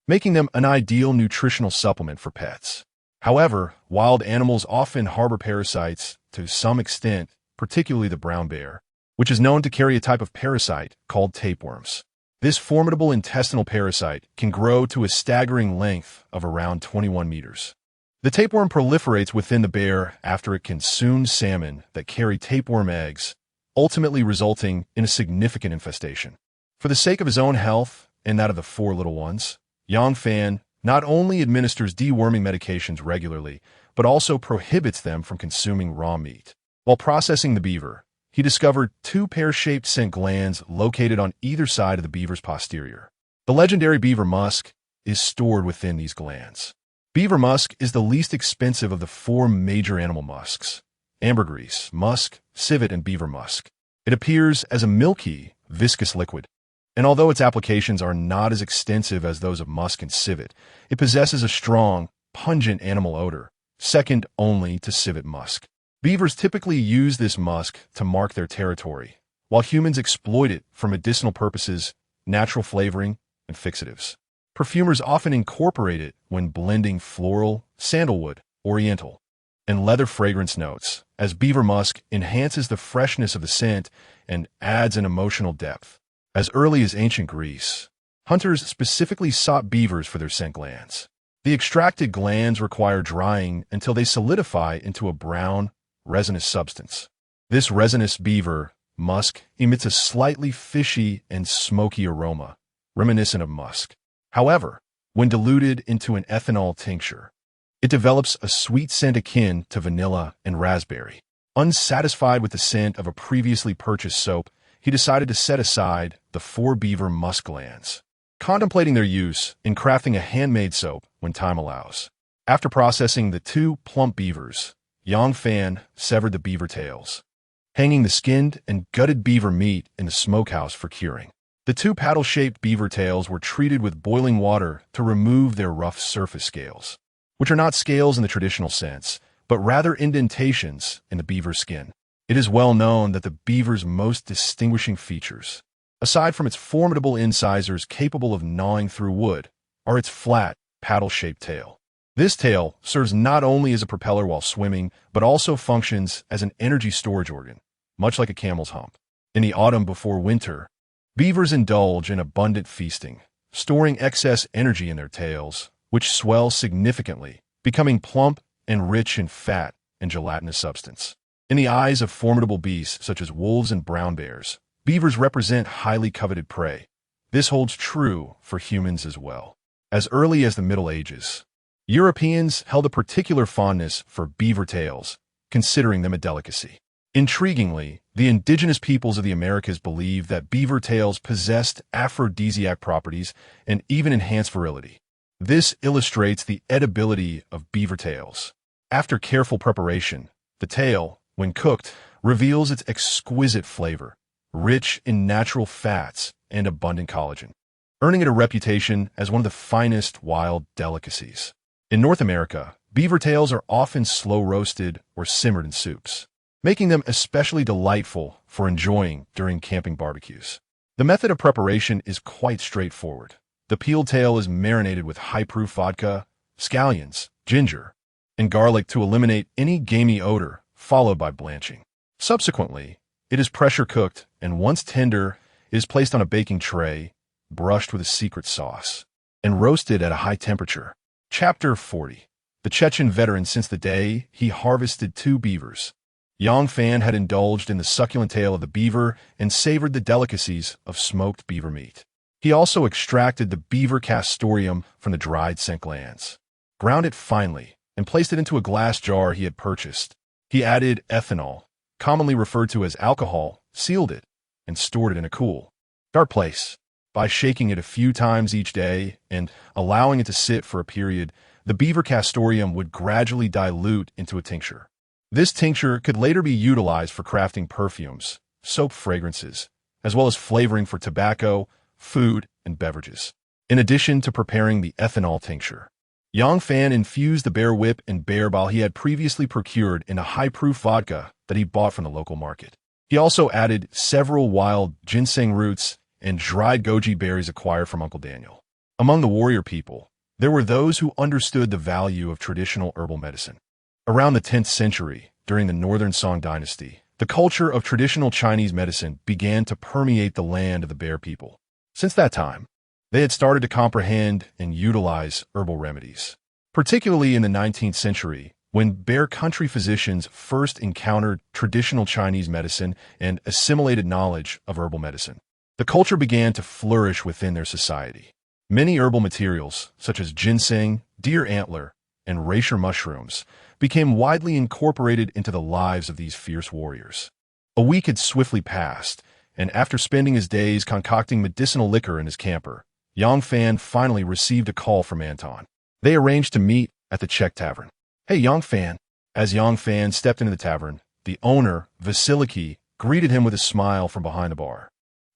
making them an ideal nutritional supplement for pets. However, wild animals often harbor parasites to some extent, particularly the brown bear, which is known to carry a type of parasite called tapeworms. This formidable intestinal parasite can grow to a staggering length of around 21 meters. The tapeworm proliferates within the bear after it consumes salmon that carry tapeworm eggs, ultimately resulting in a significant infestation. For the sake of his own health and that of the 4 little ones, Yang Fan not only administers deworming medications regularly, but also prohibits them from consuming raw meat. While processing the beaver, he discovered 2 pear-shaped scent glands located on either side of the beaver's posterior. The legendary beaver musk is stored within these glands. Beaver musk is the least expensive of the 4 major animal musks: ambergris, musk, civet, and beaver musk. It appears as a milky, viscous liquid, and although its applications are not as extensive as those of musk and civet, it possesses a strong, pungent animal odor, second only to civet musk. Beavers typically use this musk to mark their territory, while humans exploit it for medicinal purposes, natural flavoring, and fixatives. Perfumers often incorporate it when blending floral, sandalwood, oriental, and leather fragrance notes, as beaver musk enhances the freshness of the scent and adds an emotional depth. As early as ancient Greece, Hunters specifically sought beavers for their scent glands. The extracted glands require drying until they solidify into a brown, resinous substance. This resinous beaver musk emits a slightly fishy and smoky aroma, reminiscent of musk. However, when diluted into an ethanol tincture, it develops a sweet scent akin to vanilla and raspberry. Unsatisfied with the scent of a previously purchased soap, he decided to set aside the 4 beaver musk glands, contemplating their use in crafting a handmade soap when time allows. After processing the 2 plump beavers, Yang Fan severed the beaver tails, hanging the skinned and gutted beaver meat in the smokehouse for curing. The 2 paddle-shaped beaver tails were treated with boiling water to remove their rough surface scales, which are not scales in the traditional sense, but rather indentations in the beaver's skin. It is well known that the beaver's most distinguishing features, aside from its formidable incisors capable of gnawing through wood, are its flat, paddle-shaped tail. This tail serves not only as a propeller while swimming, but also functions as an energy storage organ, much like a camel's hump. In the autumn before winter, beavers indulge in abundant feasting, storing excess energy in their tails, which swell significantly, becoming plump and rich in fat and gelatinous substance. In the eyes of formidable beasts such as wolves and brown bears, beavers represent highly coveted prey. This holds true for humans as well. As early as the Middle Ages, Europeans held a particular fondness for beaver tails, considering them a delicacy. Intriguingly, the indigenous peoples of the Americas believed that beaver tails possessed aphrodisiac properties and even enhanced virility. This illustrates the edibility of beaver tails. After careful preparation, the tail, when cooked, reveals its exquisite flavor, rich in natural fats and abundant collagen, earning it a reputation as one of the finest wild delicacies. In North America, beaver tails are often slow-roasted or simmered in soups, making them especially delightful for enjoying during camping barbecues. The method of preparation is quite straightforward. The peeled tail is marinated with high-proof vodka, scallions, ginger, and garlic to eliminate any gamey odor, followed by blanching. Subsequently, it is pressure-cooked, and once tender, it is placed on a baking tray, brushed with a secret sauce, and roasted at a high temperature. Chapter 40. The Chechen veteran. Since the day he harvested 2 beavers, Yang Fan had indulged in the succulent tail of the beaver and savored the delicacies of smoked beaver meat. He also extracted the beaver castoreum from the dried scent glands, ground it finely, and placed it into a glass jar he had purchased. He added ethanol, commonly referred to as alcohol, sealed it, and stored it in a cool, dark place. By shaking it a few times each day and allowing it to sit for a period, the beaver castoreum would gradually dilute into a tincture. This tincture could later be utilized for crafting perfumes, soap fragrances, as well as flavoring for tobacco, food, and beverages. In addition to preparing the ethanol tincture, Yang Fan infused the bear whip and bear bile he had previously procured in a high-proof vodka that he bought from the local market. He also added several wild ginseng roots and dried goji berries acquired from Uncle Daniel. Among the warrior people, there were those who understood the value of traditional herbal medicine. Around the 10th century, during the Northern Song dynasty, the culture of traditional Chinese medicine began to permeate the land of the bear people. Since that time, they had started to comprehend and utilize herbal remedies, particularly in the 19th century, when bear country physicians first encountered traditional Chinese medicine and assimilated knowledge of herbal medicine. The culture began to flourish within their society. Many herbal materials, such as ginseng, deer antler, and reishi mushrooms, became widely incorporated into the lives of these fierce warriors. A week had swiftly passed, and after spending his days concocting medicinal liquor in his camper, Yang Fan finally received a call from Anton. They arranged to meet at the Czech tavern. "Hey, Yang Fan." As Yang Fan stepped into the tavern, the owner, Vasiliki, greeted him with a smile from behind the bar.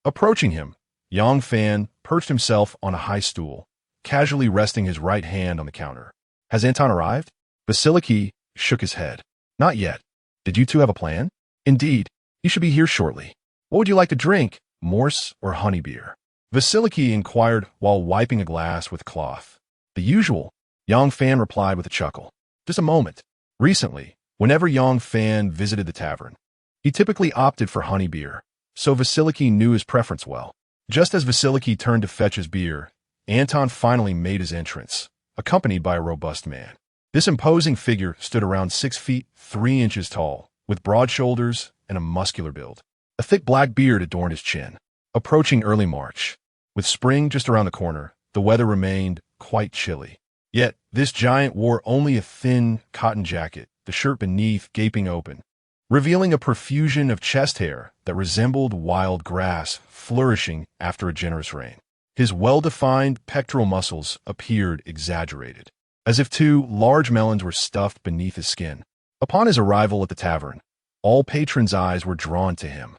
Approaching him, Yang Fan perched himself on a high stool, casually resting his right hand on the counter. "Has Anton arrived?" Vasiliki shook his head. "Not yet. Did you two have a plan?" "Indeed. He should be here shortly. What would you like to drink, morse or honey beer?" Vasiliki inquired while wiping a glass with cloth. "The usual," Yang Fan replied with a chuckle. "Just a moment." Recently, whenever Yang Fan visited the tavern, he typically opted for honey beer, so Vasiliki knew his preference well. Just as Vasiliki turned to fetch his beer, Anton finally made his entrance, accompanied by a robust man. This imposing figure stood around 6 feet 3 inches tall, with broad shoulders and a muscular build. A thick black beard adorned his chin. Approaching early March, with spring just around the corner, the weather remained quite chilly. Yet, this giant wore only a thin cotton jacket, the shirt beneath gaping open, revealing a profusion of chest hair that resembled wild grass flourishing after a generous rain. His well-defined pectoral muscles appeared exaggerated, as if 2 large melons were stuffed beneath his skin. Upon his arrival at the tavern, all patrons' eyes were drawn to him,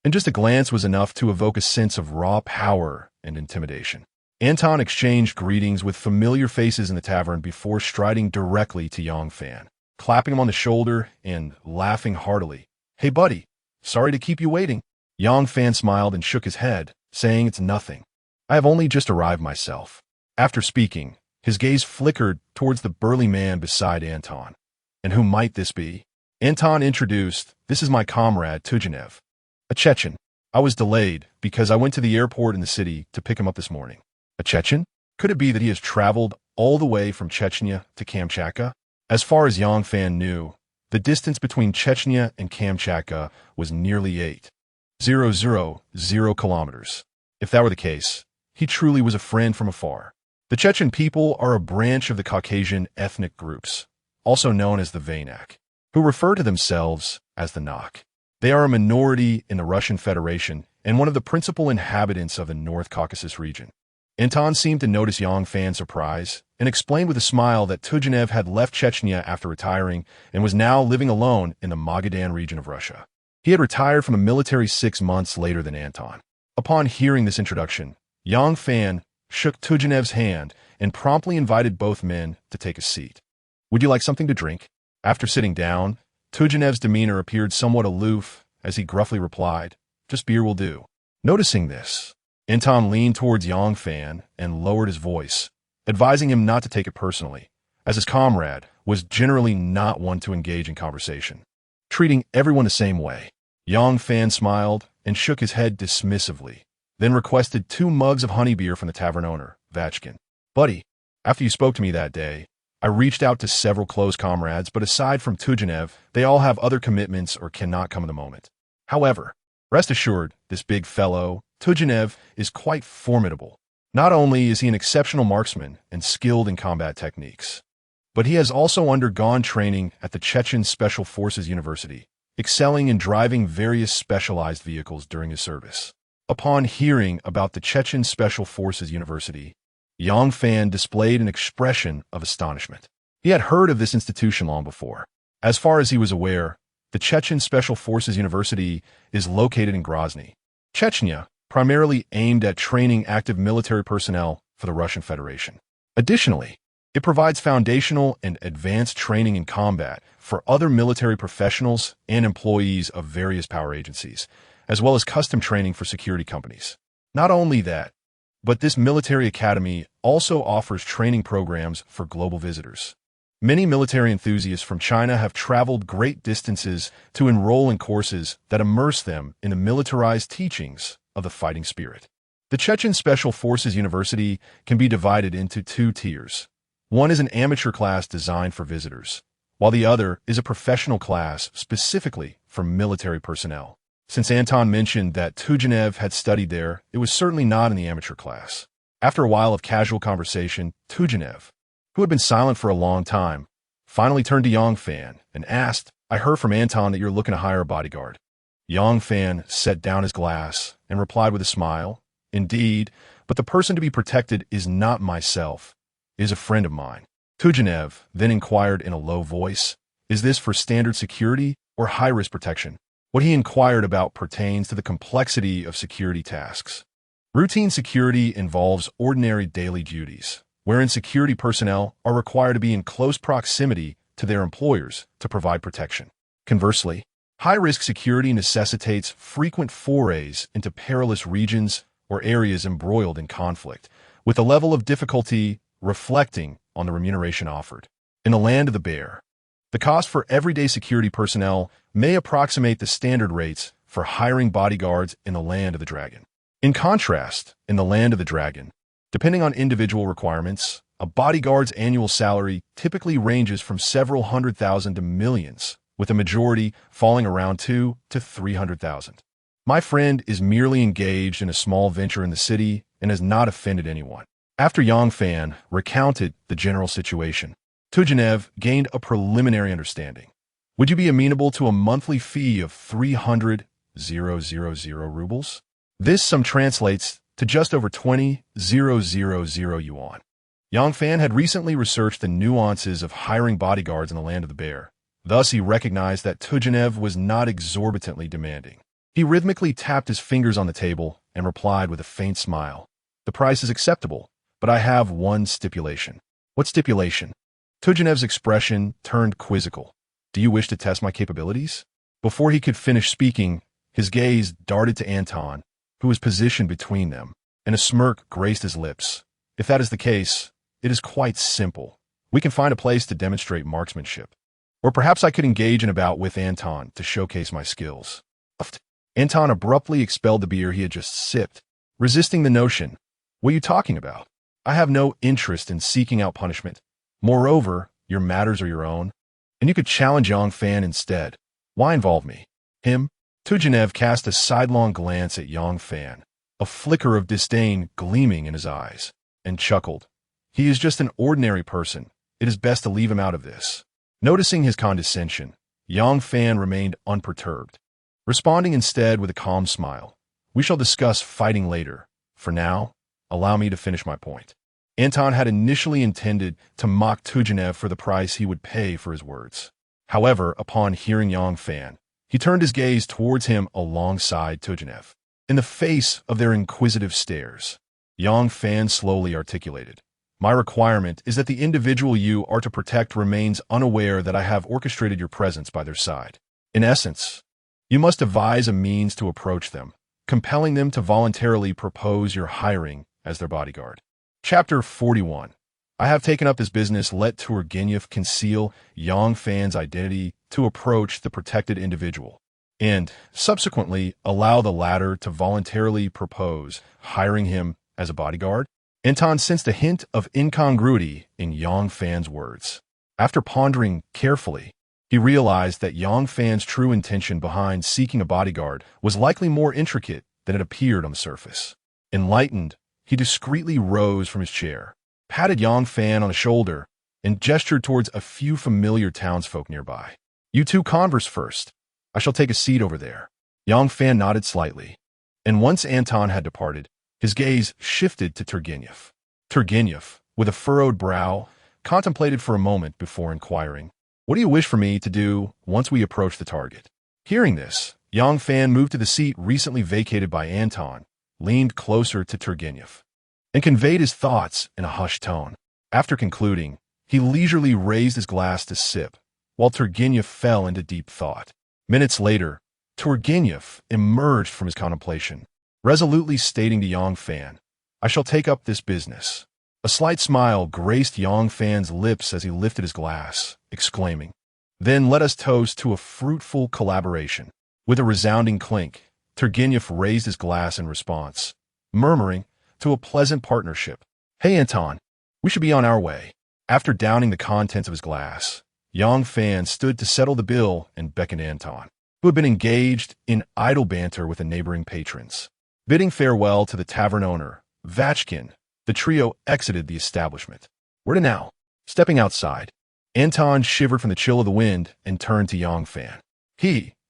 and just a glance was enough to evoke a sense of raw power and intimidation. Anton exchanged greetings with familiar faces in the tavern before striding directly to Yang Fan, clapping him on the shoulder and laughing heartily. "Hey, buddy, sorry to keep you waiting." Yang Fan smiled and shook his head, saying, "It's nothing. I have only just arrived myself." After speaking, his gaze flickered towards the burly man beside Anton. "And who might this be?" Anton introduced, "This is my comrade, Tujanev, a Chechen. I was delayed because I went to the airport in the city to pick him up this morning." "A Chechen? Could it be that he has traveled all the way from Chechnya to Kamchatka?" As far as Yang Fan knew, the distance between Chechnya and Kamchatka was nearly 8,000 kilometers. If that were the case, he truly was a friend from afar. The Chechen people are a branch of the Caucasian ethnic groups, also known as the Vanak, who refer to themselves as the Nak. They are a minority in the Russian Federation and one of the principal inhabitants of the North Caucasus region. Anton seemed to notice Yang Fan's surprise and explained with a smile that Tujanev had left Chechnya after retiring and was now living alone in the Magadan region of Russia. He had retired from the military 6 months later than Anton. Upon hearing this introduction, Yang Fan shook Tujanev's hand and promptly invited both men to take a seat. "Would you like something to drink?" After sitting down, Tujanev's demeanor appeared somewhat aloof as he gruffly replied, "Just beer will do." Noticing this, Anton leaned towards Yang Fan and lowered his voice, advising him not to take it personally, as his comrade was generally not one to engage in conversation, treating everyone the same way. Yang Fan smiled and shook his head dismissively, then requested 2 mugs of honey beer from the tavern owner, Vachkin. "Buddy, after you spoke to me that day, I reached out to several close comrades, but aside from Tujanev, they all have other commitments or cannot come at the moment. However, rest assured, this big fellow, Tujanev, is quite formidable. Not only is he an exceptional marksman and skilled in combat techniques, but he has also undergone training at the Chechen Special Forces University, excelling in driving various specialized vehicles during his service." Upon hearing about the Chechen Special Forces University, Yang Fan displayed an expression of astonishment. He had heard of this institution long before. As far as he was aware, the Chechen Special Forces University is located in Grozny, Chechnya, primarily aimed at training active military personnel for the Russian Federation. Additionally, it provides foundational and advanced training in combat for other military professionals and employees of various power agencies, as well as custom training for security companies. Not only that, but this military academy also offers training programs for global visitors. Many military enthusiasts from China have traveled great distances to enroll in courses that immerse them in the militarized teachings of the fighting spirit. The Chechen Special Forces University can be divided into 2 tiers. One is an amateur class designed for visitors, while the other is a professional class specifically for military personnel. Since Anton mentioned that Tujanev had studied there, it was certainly not in the amateur class. After a while of casual conversation, Tujanev, who had been silent for a long time, finally turned to Yang Fan and asked, "I heard from Anton that you're looking to hire a bodyguard." Yang Fan set down his glass and replied with a smile, "Indeed, but the person to be protected is not myself. It is a friend of mine." Tujanev then inquired in a low voice, "Is this for standard security or high-risk protection?" What he inquired about pertains to the complexity of security tasks. Routine security involves ordinary daily duties, wherein security personnel are required to be in close proximity to their employers to provide protection. Conversely, high-risk security necessitates frequent forays into perilous regions or areas embroiled in conflict, with a level of difficulty reflecting on the remuneration offered. In the land of the bear, the cost for everyday security personnel may approximate the standard rates for hiring bodyguards in the land of the dragon. In contrast, in the land of the dragon, depending on individual requirements, a bodyguard's annual salary typically ranges from several hundred thousand to millions, with a majority falling around 2 to 300,000. My friend is merely engaged in a small venture in the city and has not offended anyone. After Yang Fan recounted the general situation, Turgenev gained a preliminary understanding. Would you be amenable to a monthly fee of 300,000 rubles? This sum translates to just over 20,000 yuan. Yang Fan had recently researched the nuances of hiring bodyguards in the land of the bear. Thus, he recognized that Turgenev was not exorbitantly demanding. He rhythmically tapped his fingers on the table and replied with a faint smile. The price is acceptable, but I have one stipulation. What stipulation? Turgenev's expression turned quizzical. Do you wish to test my capabilities? Before he could finish speaking, his gaze darted to Anton, who was positioned between them, and a smirk graced his lips. If that is the case, it is quite simple. We can find a place to demonstrate marksmanship. Or perhaps I could engage in a bout with Anton to showcase my skills. Anton abruptly expelled the beer he had just sipped, resisting the notion. What are you talking about? I have no interest in seeking out punishment. Moreover, your matters are your own, and you could challenge Yang Fan instead. Why involve me? Him? Turgenev cast a sidelong glance at Yang Fan, a flicker of disdain gleaming in his eyes, and chuckled. He is just an ordinary person. It is best to leave him out of this. Noticing his condescension, Yang Fan remained unperturbed, responding instead with a calm smile. We shall discuss fighting later. For now, allow me to finish my point. Anton had initially intended to mock Turgenev for the price he would pay for his words. However, upon hearing Yang Fan, he turned his gaze towards him alongside Turgenev. In the face of their inquisitive stares, Yang Fan slowly articulated, My requirement is that the individual you are to protect remains unaware that I have orchestrated your presence by their side. In essence, you must devise a means to approach them, compelling them to voluntarily propose your hiring as their bodyguard. Chapter 41. I have taken up this business. Let Turgenev conceal Yang Fan's identity to approach the protected individual, and subsequently allow the latter to voluntarily propose hiring him as a bodyguard. Anton sensed a hint of incongruity in Yang Fan's words. After pondering carefully, he realized that Yang Fan's true intention behind seeking a bodyguard was likely more intricate than it appeared on the surface. Enlightened, he discreetly rose from his chair, patted Yang Fan on the shoulder, and gestured towards a few familiar townsfolk nearby. You two converse first. I shall take a seat over there. Yang Fan nodded slightly, and once Anton had departed, his gaze shifted to Turgenev. Turgenev, with a furrowed brow, contemplated for a moment before inquiring, What do you wish for me to do once we approach the target? Hearing this, Yang Fan moved to the seat recently vacated by Anton, leaned closer to Turgenev, and conveyed his thoughts in a hushed tone. After concluding, he leisurely raised his glass to sip, while Turgenev fell into deep thought. Minutes later, Turgenev emerged from his contemplation, resolutely stating to Yang Fan, I shall take up this business. A slight smile graced Yang Fan's lips as he lifted his glass, exclaiming, Then let us toast to a fruitful collaboration. With a resounding clink, Turgenev raised his glass in response, murmuring, To a pleasant partnership. Hey, Anton, we should be on our way. After downing the contents of his glass, Yang Fan stood to settle the bill and beckoned Anton, who had been engaged in idle banter with the neighboring patrons. Bidding farewell to the tavern owner, Vachkin, the trio exited the establishment. Where to now? Stepping outside, Anton shivered from the chill of the wind and turned to Yang Fan.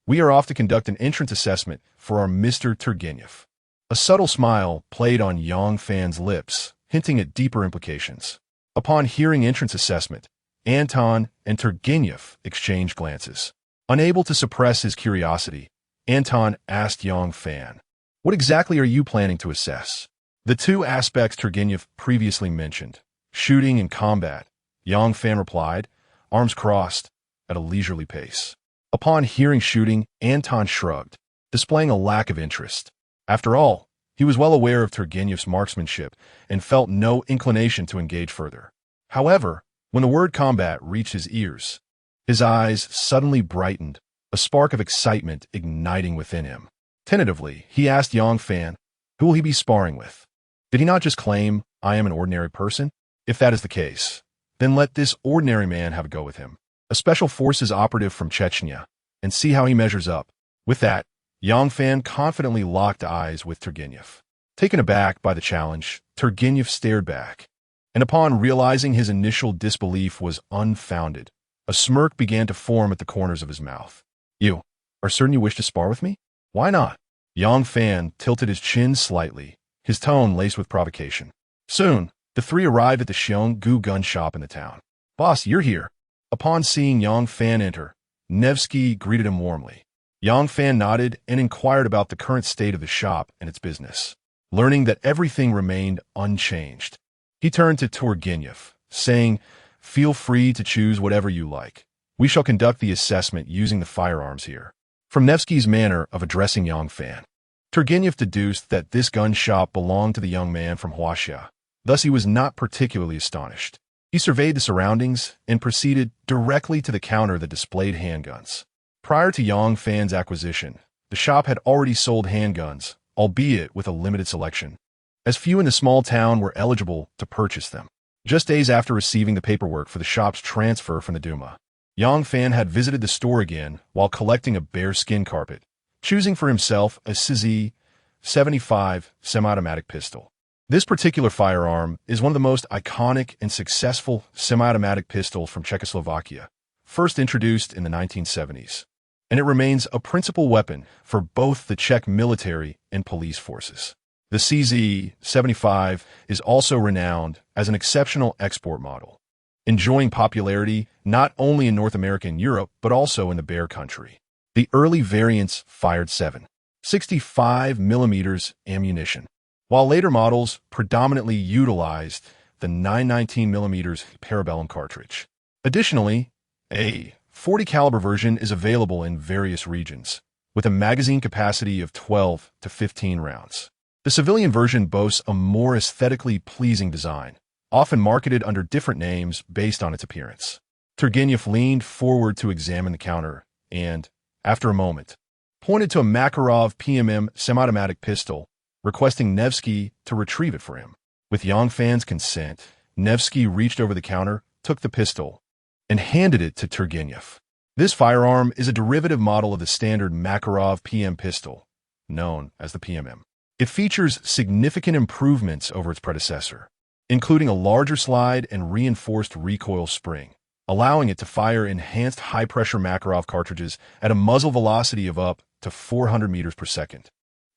We are off to conduct an entrance assessment for our Mr. Turgenev. A subtle smile played on Yang Fan's lips, hinting at deeper implications. Upon hearing entrance assessment, Anton and Turgenev exchanged glances. Unable to suppress his curiosity, Anton asked Yang Fan, What exactly are you planning to assess? The two aspects Turgenev previously mentioned, shooting and combat, Yang Fan replied, arms crossed, at a leisurely pace. Upon hearing shooting, Anton shrugged, displaying a lack of interest. After all, he was well aware of Turgenev's marksmanship and felt no inclination to engage further. However, when the word combat reached his ears, his eyes suddenly brightened, a spark of excitement igniting within him. Tentatively, he asked Yang Fan, Who will he be sparring with? Did he not just claim, "I am an ordinary person"? If that is the case, then let this ordinary man have a go with him, a special forces operative from Chechnya, and see how he measures up. With that, Yang Fan confidently locked eyes with Turgenev. Taken aback by the challenge, Turgenev stared back, and upon realizing his initial disbelief was unfounded, a smirk began to form at the corners of his mouth. "You are certain you wish to spar with me? Why not?" Yang Fan tilted his chin slightly, his tone laced with provocation. Soon, the three arrived at the Xionggu gun shop in the town. "Boss, you're here." Upon seeing Yang Fan enter, Nevsky greeted him warmly. Yang Fan nodded and inquired about the current state of the shop and its business. Learning that everything remained unchanged, he turned to Turgenev, saying, "Feel free to choose whatever you like. We shall conduct the assessment using the firearms here." From Nevsky's manner of addressing Yang Fan, Turgenev deduced that this gun shop belonged to the young man from Huaxia. Thus he was not particularly astonished. He surveyed the surroundings and proceeded directly to the counter that displayed handguns. Prior to Yang Fan's acquisition, the shop had already sold handguns, albeit with a limited selection, as few in the small town were eligible to purchase them. Just days after receiving the paperwork for the shop's transfer from the Duma, Yang Fan had visited the store again while collecting a bearskin carpet, choosing for himself a CZ-75 semi-automatic pistol. This particular firearm is one of the most iconic and successful semi-automatic pistols from Czechoslovakia, first introduced in the 1970s, and it remains a principal weapon for both the Czech military and police forces. The CZ-75 is also renowned as an exceptional export model, enjoying popularity not only in North America and Europe, but also in the Bear Country. The early variants fired 7.65 mm ammunition, while later models predominantly utilized the 9.19 mm Parabellum cartridge. Additionally, a .40 caliber version is available in various regions, with a magazine capacity of 12 to 15 rounds. The civilian version boasts a more aesthetically pleasing design, often marketed under different names based on its appearance. Turgenev leaned forward to examine the counter and, after a moment, pointed to a Makarov PMM semi-automatic pistol, requesting Nevsky to retrieve it for him. With Yang Fan's consent, Nevsky reached over the counter, took the pistol, and handed it to Turgenev. This firearm is a derivative model of the standard Makarov PM pistol, known as the PMM. It features significant improvements over its predecessor, including a larger slide and reinforced recoil spring, allowing it to fire enhanced high-pressure Makarov cartridges at a muzzle velocity of up to 400 meters per second.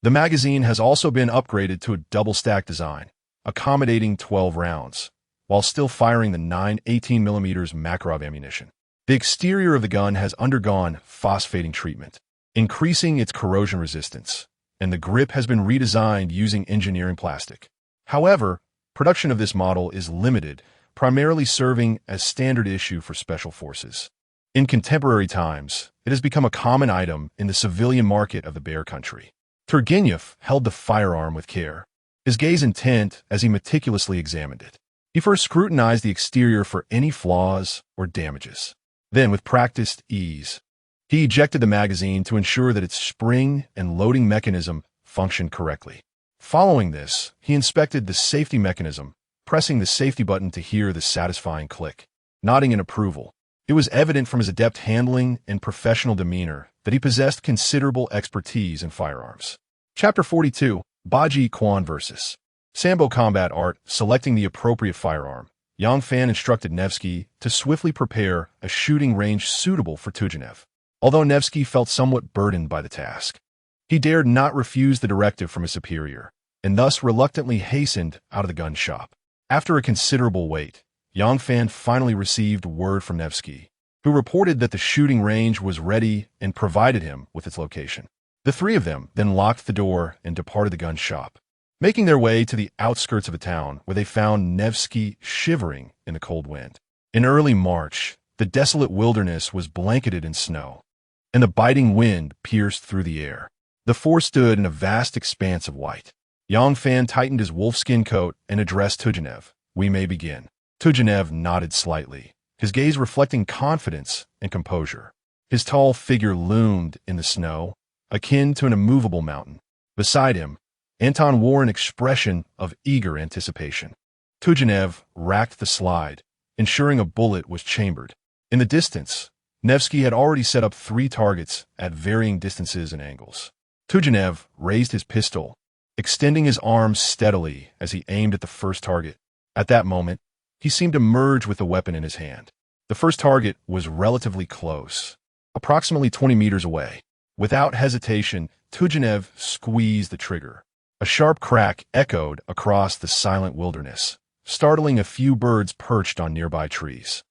The magazine has also been upgraded to a double-stack design, accommodating 12 rounds, while still firing the 9.18 mm Makarov ammunition. The exterior of the gun has undergone phosphating treatment, increasing its corrosion resistance, and the grip has been redesigned using engineering plastic. However, production of this model is limited, primarily serving as standard issue for special forces. In contemporary times, it has become a common item in the civilian market of the Bear Country. Turgenev held the firearm with care, his gaze intent as he meticulously examined it. He first scrutinized the exterior for any flaws or damages. Then, with practiced ease, he ejected the magazine to ensure that its spring and loading mechanism functioned correctly. Following this, he inspected the safety mechanism, pressing the safety button to hear the satisfying click. Nodding in approval, it was evident from his adept handling and professional demeanor that he possessed considerable expertise in firearms. Chapter 42, Baji Kwan vs. Sambo Combat Art. Selecting the appropriate firearm, Yang Fan instructed Nevsky to swiftly prepare a shooting range suitable for Turgenev. Although Nevsky felt somewhat burdened by the task, he dared not refuse the directive from his superior, and thus reluctantly hastened out of the gun shop. After a considerable wait, Yang Fan finally received word from Nevsky, who reported that the shooting range was ready and provided him with its location. The three of them then locked the door and departed the gun shop, making their way to the outskirts of the town where they found Nevsky shivering in the cold wind. In early March, the desolate wilderness was blanketed in snow, and the biting wind pierced through the air. The four stood in a vast expanse of white. Yang Fan tightened his wolfskin coat and addressed Turgenev. "We may begin." Turgenev nodded slightly, his gaze reflecting confidence and composure. His tall figure loomed in the snow, akin to an immovable mountain. Beside him, Anton wore an expression of eager anticipation. Turgenev racked the slide, ensuring a bullet was chambered. In the distance, Nevsky had already set up 3 targets at varying distances and angles. Turgenev raised his pistol, extending his arms steadily as he aimed at the first target. At that moment, he seemed to merge with the weapon in his hand. The first target was relatively close, approximately 20 meters away. Without hesitation, Turgenev squeezed the trigger. A sharp crack echoed across the silent wilderness, startling a few birds perched on nearby trees.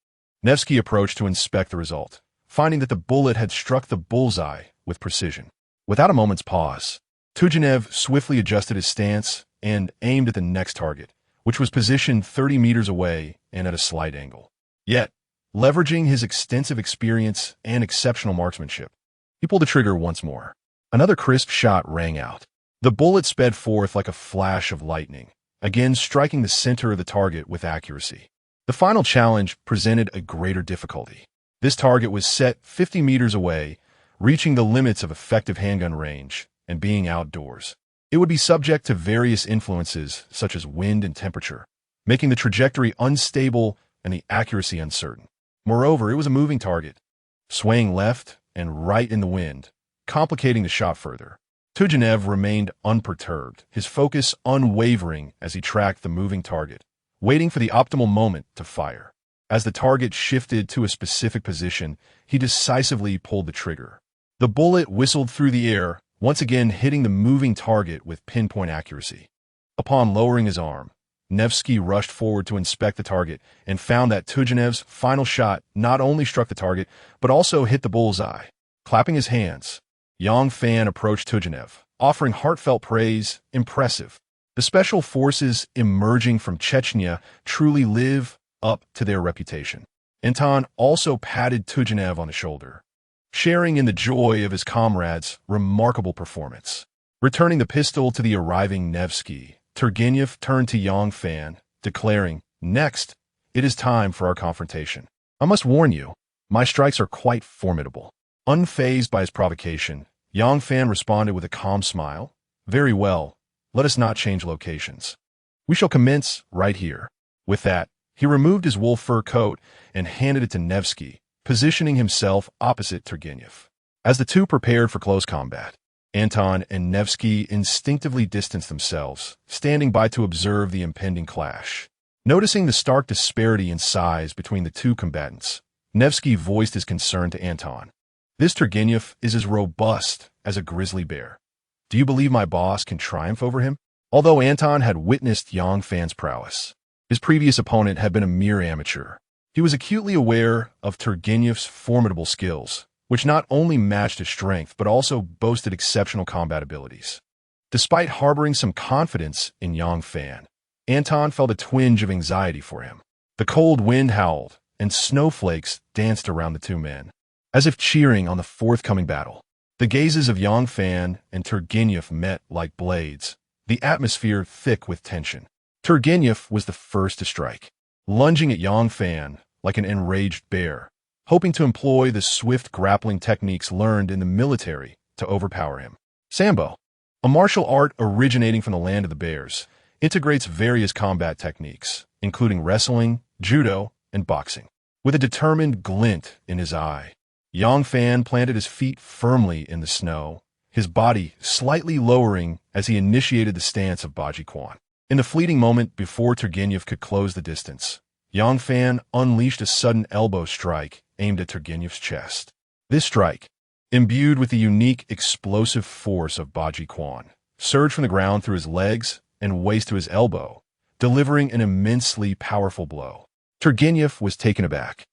Nevsky approached to inspect the result, finding that the bullet had struck the bullseye with precision. Without a moment's pause, Turgenev swiftly adjusted his stance and aimed at the next target, which was positioned 30 meters away and at a slight angle. Yet, leveraging his extensive experience and exceptional marksmanship, he pulled the trigger once more. Another crisp shot rang out. The bullet sped forth like a flash of lightning, again striking the center of the target with accuracy. The final challenge presented a greater difficulty. This target was set 50 meters away, reaching the limits of effective handgun range and being outdoors. It would be subject to various influences such as wind and temperature, making the trajectory unstable and the accuracy uncertain. Moreover, it was a moving target, swaying left and right in the wind, complicating the shot further. Turgenev remained unperturbed, his focus unwavering as he tracked the moving target, waiting for the optimal moment to fire. As the target shifted to a specific position, he decisively pulled the trigger. The bullet whistled through the air, once again hitting the moving target with pinpoint accuracy. Upon lowering his arm, Nevsky rushed forward to inspect the target and found that Turgenev's final shot not only struck the target, but also hit the bullseye. Clapping his hands, Yang Fan approached Turgenev, offering heartfelt praise. Impressive. The special forces emerging from Chechnya truly live up to their reputation. Anton also patted Turgenev on the shoulder, sharing in the joy of his comrades' remarkable performance. Returning the pistol to the arriving Nevsky, Turgenev turned to Yang Fan, declaring, "Next, it is time for our confrontation. I must warn you, my strikes are quite formidable." Unfazed by his provocation, Yang Fan responded with a calm smile. "Very well, let us not change locations. We shall commence right here." With that, he removed his wool fur coat and handed it to Nevsky, positioning himself opposite Turgenev. As the two prepared for close combat, Anton and Nevsky instinctively distanced themselves, standing by to observe the impending clash. Noticing the stark disparity in size between the two combatants, Nevsky voiced his concern to Anton. "This Turgenev is as robust as a grizzly bear. Do you believe my boss can triumph over him?" Although Anton had witnessed Yang Fan's prowess, his previous opponent had been a mere amateur. He was acutely aware of Turgenev's formidable skills, which not only matched his strength but also boasted exceptional combat abilities. Despite harboring some confidence in Yang Fan, Anton felt a twinge of anxiety for him. The cold wind howled, and snowflakes danced around the two men, as if cheering on the forthcoming battle. The gazes of Yang Fan and Turgenev met like blades, the atmosphere thick with tension. Turgenev was the first to strike, lunging at Yang Fan like an enraged bear, hoping to employ the swift grappling techniques learned in the military to overpower him. Sambo, a martial art originating from the land of the bears, integrates various combat techniques, including wrestling, judo, and boxing. With a determined glint in his eye, Yang Fan planted his feet firmly in the snow, his body slightly lowering as he initiated the stance of Baji Quan. In the fleeting moment before Turgenev could close the distance, Yang Fan unleashed a sudden elbow strike aimed at Turgenev's chest. This strike, imbued with the unique explosive force of Baji Quan, surged from the ground through his legs and waist to his elbow, delivering an immensely powerful blow. Turgenev was taken aback,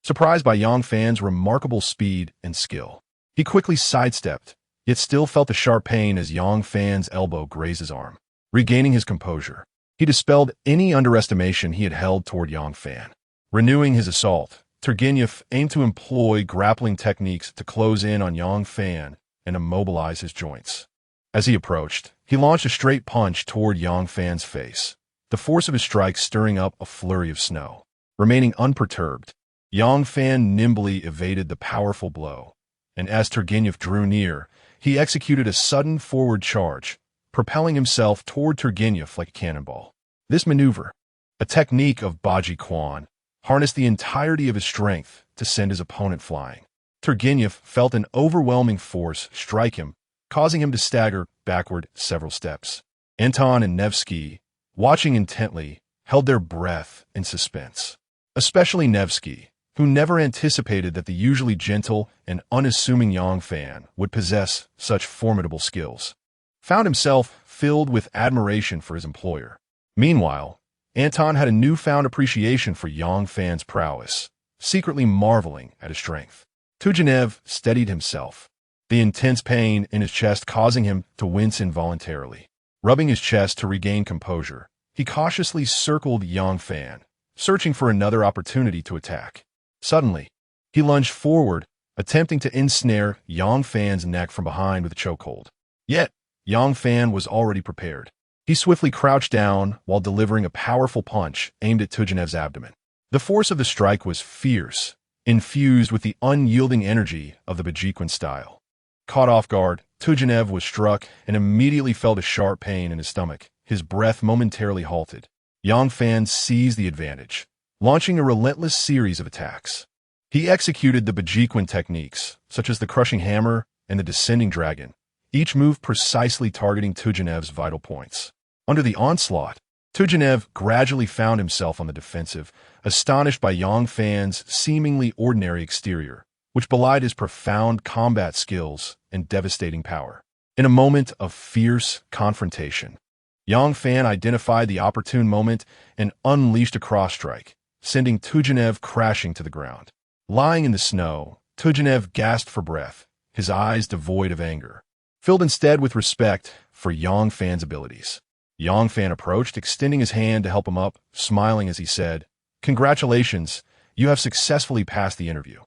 surprised by Yang Fan's remarkable speed and skill. He quickly sidestepped, yet still felt the sharp pain as Yang Fan's elbow grazed his arm. Regaining his composure, he dispelled any underestimation he had held toward Yang Fan. Renewing his assault, Turgenev aimed to employ grappling techniques to close in on Yang Fan and immobilize his joints. As he approached, he launched a straight punch toward Yang Fan's face, the force of his strike stirring up a flurry of snow. Remaining unperturbed, Yang Fan nimbly evaded the powerful blow, and as Turgenev drew near, he executed a sudden forward charge, propelling himself toward Turgenev like a cannonball. This maneuver, a technique of Baji Quan, harnessed the entirety of his strength to send his opponent flying. Turgenev felt an overwhelming force strike him, causing him to stagger backward several steps. Anton and Nevsky, watching intently, held their breath in suspense. Especially Nevsky, who never anticipated that the usually gentle and unassuming young fan would possess such formidable skills, found himself filled with admiration for his employer. Meanwhile, Anton had a newfound appreciation for Yang Fan's prowess, secretly marveling at his strength. Turgenev steadied himself, the intense pain in his chest causing him to wince involuntarily. Rubbing his chest to regain composure, he cautiously circled Yang Fan, searching for another opportunity to attack. Suddenly, he lunged forward, attempting to ensnare Yang Fan's neck from behind with a chokehold. Yet, Yang Fan was already prepared. He swiftly crouched down while delivering a powerful punch aimed at Turgenev's abdomen. The force of the strike was fierce, infused with the unyielding energy of the Bajikwan style. Caught off guard, Turgenev was struck and immediately felt a sharp pain in his stomach. His breath momentarily halted. Yang Fan seized the advantage, launching a relentless series of attacks. He executed the Bajikwan techniques, such as the crushing hammer and the descending dragon, each move precisely targeting Turgenev's vital points. Under the onslaught, Turgenev gradually found himself on the defensive, astonished by Yang Fan's seemingly ordinary exterior, which belied his profound combat skills and devastating power. In a moment of fierce confrontation, Yang Fan identified the opportune moment and unleashed a cross-strike, sending Turgenev crashing to the ground. Lying in the snow, Turgenev gasped for breath, his eyes devoid of anger, filled instead with respect for Yang Fan's abilities. Yang Fan approached, extending his hand to help him up, smiling as he said, "Congratulations, you have successfully passed the interview."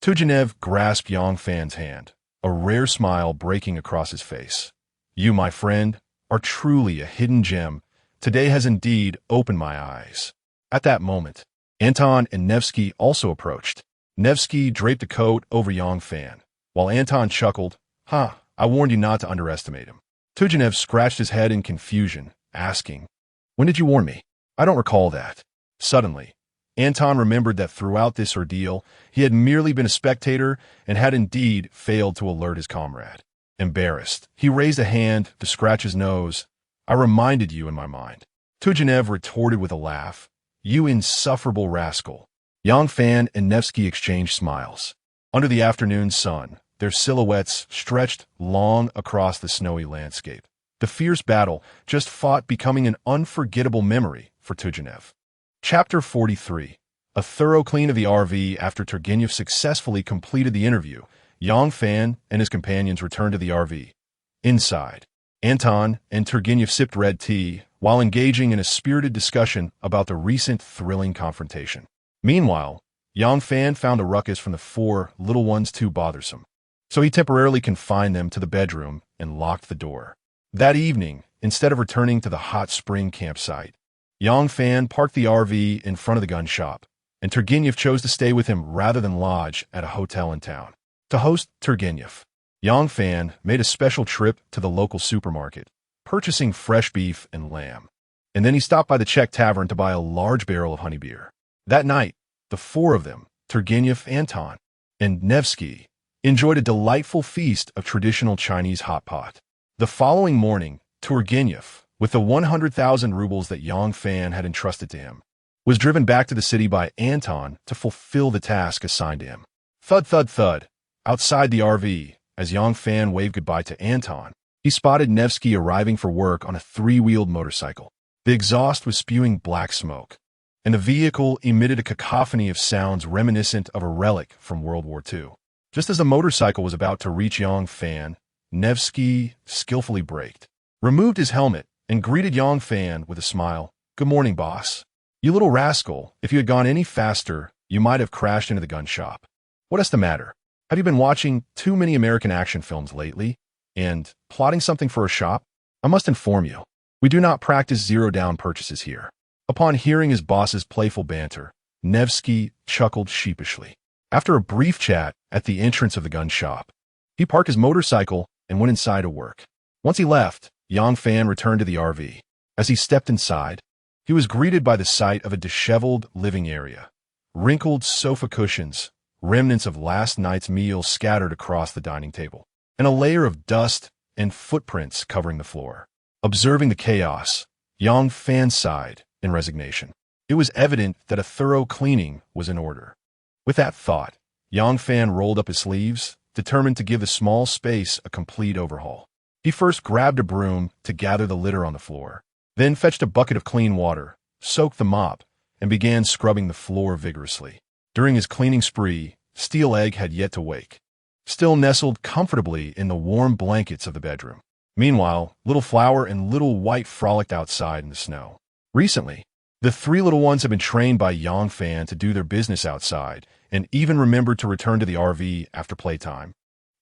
Turgenev grasped Yang Fan's hand, a rare smile breaking across his face. "You, my friend, are truly a hidden gem. Today has indeed opened my eyes." At that moment, Anton and Nevsky also approached. Nevsky draped a coat over Yang Fan, while Anton chuckled, "Ha, I warned you not to underestimate him." Turgenev scratched his head in confusion, asking, "When did you warn me? I don't recall that." Suddenly, Anton remembered that throughout this ordeal, he had merely been a spectator and had indeed failed to alert his comrade. Embarrassed, he raised a hand to scratch his nose. "I reminded you in my mind." Turgenev retorted with a laugh, "You insufferable rascal." Yang Fan and Nevsky exchanged smiles. Under the afternoon sun, their silhouettes stretched long across the snowy landscape. The fierce battle just fought becoming an unforgettable memory for Turgenev. Chapter 43. A thorough clean of the RV. After Turgenev successfully completed the interview, Yang Fan and his companions returned to the RV. Inside, Anton and Turgenev sipped red tea while engaging in a spirited discussion about the recent thrilling confrontation. Meanwhile, Yang Fan found a ruckus from the four little ones too bothersome, so he temporarily confined them to the bedroom and locked the door. That evening, instead of returning to the hot spring campsite, Yang Fan parked the RV in front of the gun shop, and Turgenev chose to stay with him rather than lodge at a hotel in town. To host Turgenev, Yang Fan made a special trip to the local supermarket, purchasing fresh beef and lamb. And then he stopped by the Czech tavern to buy a large barrel of honey beer. That night, the four of them, Turgenev, Anton, and Nevsky, enjoyed a delightful feast of traditional Chinese hot pot. The following morning, Turgenev, with the 100,000 rubles that Yang Fan had entrusted to him, was driven back to the city by Anton to fulfill the task assigned to him. Thud, thud, thud. Outside the RV, as Yang Fan waved goodbye to Anton, he spotted Nevsky arriving for work on a three-wheeled motorcycle. The exhaust was spewing black smoke, and the vehicle emitted a cacophony of sounds reminiscent of a relic from World War II. Just as the motorcycle was about to reach Yang Fan, Nevsky skillfully braked, removed his helmet, and greeted Yang Fan with a smile. "Good morning, boss. You little rascal, if you had gone any faster, you might have crashed into the gun shop. What is the matter? Have you been watching too many American action films lately and plotting something for a shop? I must inform you, we do not practice zero-down purchases here." Upon hearing his boss's playful banter, Nevsky chuckled sheepishly. After a brief chat at the entrance of the gun shop, he parked his motorcycle and went inside to work. Once he left, Yang Fan returned to the RV. As he stepped inside, he was greeted by the sight of a disheveled living area. Wrinkled sofa cushions, remnants of last night's meal scattered across the dining table, and a layer of dust and footprints covering the floor. Observing the chaos, Yang Fan sighed in resignation. It was evident that a thorough cleaning was in order. With that thought, Yang Fan rolled up his sleeves, determined to give the small space a complete overhaul. He first grabbed a broom to gather the litter on the floor, then fetched a bucket of clean water, soaked the mop, and began scrubbing the floor vigorously. During his cleaning spree, Steel Egg had yet to wake, still nestled comfortably in the warm blankets of the bedroom. Meanwhile, Little Flower and Little White frolicked outside in the snow. Recently, the three little ones had been trained by Yang Fan to do their business outside and even remembered to return to the RV after playtime.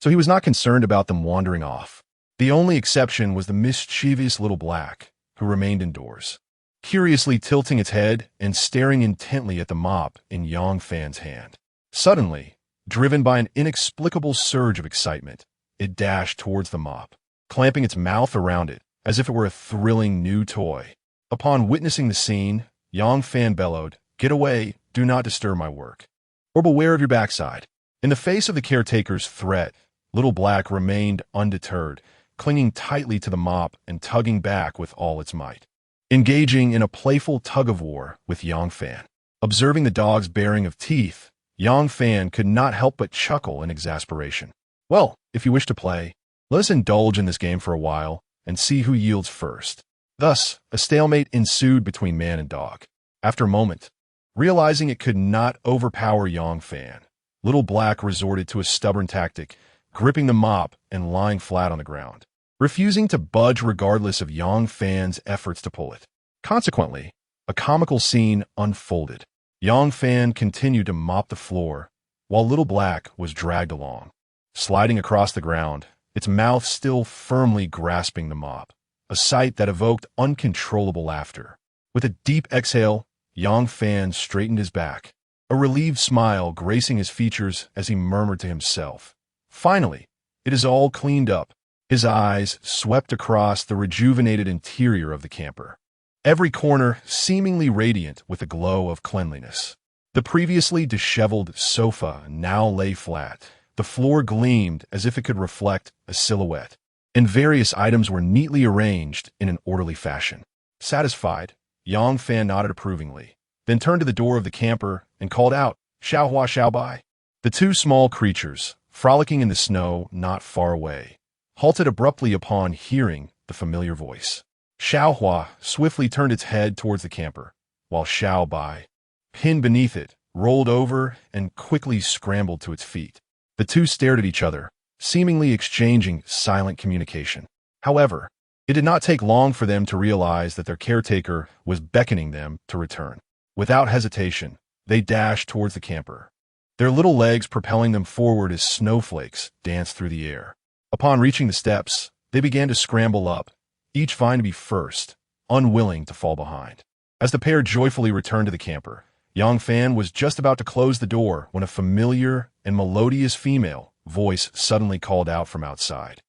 So he was not concerned about them wandering off. The only exception was the mischievous Little Black, who remained indoors, curiously tilting its head and staring intently at the mop in Yang Fan's hand. Suddenly, driven by an inexplicable surge of excitement, it dashed towards the mop, clamping its mouth around it as if it were a thrilling new toy. Upon witnessing the scene, Yang Fan bellowed, "Get away, do not disturb my work, or beware of your backside." In the face of the caretaker's threat, Little Black remained undeterred, clinging tightly to the mop and tugging back with all its might, engaging in a playful tug-of-war with Yang Fan. Observing the dog's baring of teeth, Yang Fan could not help but chuckle in exasperation. "Well, if you wish to play, let us indulge in this game for a while and see who yields first." Thus, a stalemate ensued between man and dog. After a moment, realizing it could not overpower Yang Fan, Little Black resorted to a stubborn tactic, gripping the mop and lying flat on the ground, refusing to budge regardless of Yang Fan's efforts to pull it. Consequently, a comical scene unfolded. Yang Fan continued to mop the floor, while Little Black was dragged along, sliding across the ground, its mouth still firmly grasping the mop, a sight that evoked uncontrollable laughter. With a deep exhale, Yang Fan straightened his back, a relieved smile gracing his features as he murmured to himself, "Finally, it is all cleaned up." His eyes swept across the rejuvenated interior of the camper, every corner seemingly radiant with a glow of cleanliness. The previously disheveled sofa now lay flat. The floor gleamed as if it could reflect a silhouette, and various items were neatly arranged in an orderly fashion. Satisfied, Yang Fan nodded approvingly, then turned to the door of the camper and called out, "Xiao Hua Xiao Bai." The two small creatures, frolicking in the snow not far away, halted abruptly upon hearing the familiar voice. Xiao Hua swiftly turned its head towards the camper, while Xiao Bai, pinned beneath it, rolled over and quickly scrambled to its feet. The two stared at each other, seemingly exchanging silent communication. However, it did not take long for them to realize that their caretaker was beckoning them to return. Without hesitation, they dashed towards the camper, their little legs propelling them forward as snowflakes danced through the air. Upon reaching the steps, they began to scramble up, each vying to be first, unwilling to fall behind. As the pair joyfully returned to the camper, Yang Fan was just about to close the door when a familiar and melodious female voice suddenly called out from outside.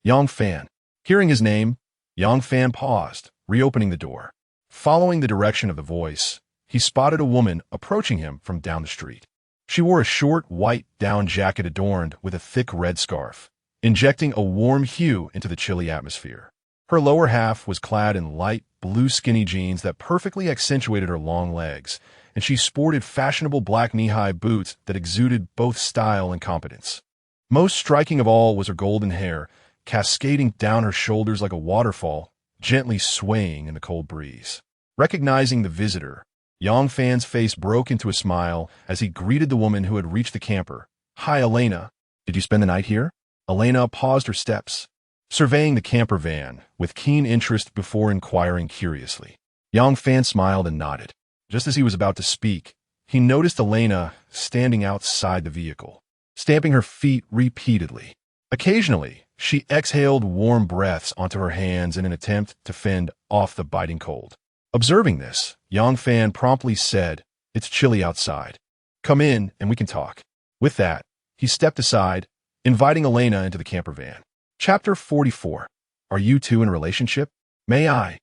"Yang Fan." Hearing his name, Yang Fan paused, reopening the door. Following the direction of the voice, he spotted a woman approaching him from down the street. She wore a short white down jacket adorned with a thick red scarf, injecting a warm hue into the chilly atmosphere. Her lower half was clad in light blue skinny jeans that perfectly accentuated her long legs, and she sported fashionable black knee-high boots that exuded both style and competence. Most striking of all was her golden hair, cascading down her shoulders like a waterfall, gently swaying in the cold breeze. Recognizing the visitor, Yang Fan's face broke into a smile as he greeted the woman who had reached the camper. "Hi, Elena. Did you spend the night here?" Elena paused her steps, surveying the camper van with keen interest before inquiring curiously. Yang Fan smiled and nodded. Just as he was about to speak, he noticed Elena standing outside the vehicle, stamping her feet repeatedly. Occasionally, she exhaled warm breaths onto her hands in an attempt to fend off the biting cold. Observing this, Yang Fan promptly said, "It's chilly outside. Come in and we can talk." With that, he stepped aside, inviting Elena into the camper van. Chapter 44. Are you two in a relationship? May I?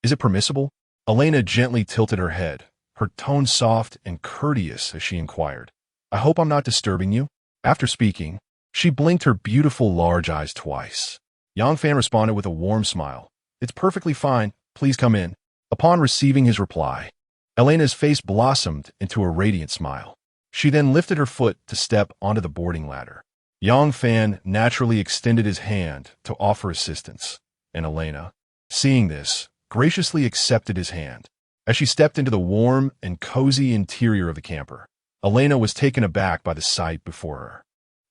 Is it permissible? Elena gently tilted her head, her tone soft and courteous as she inquired. I hope I'm not disturbing you. After speaking, she blinked her beautiful large eyes twice. Yang Fan responded with a warm smile. It's perfectly fine. Please come in. Upon receiving his reply, Elena's face blossomed into a radiant smile. She then lifted her foot to step onto the boarding ladder. Yang Fan naturally extended his hand to offer assistance, and Elena, seeing this, graciously accepted his hand. As she stepped into the warm and cozy interior of the camper, Elena was taken aback by the sight before her.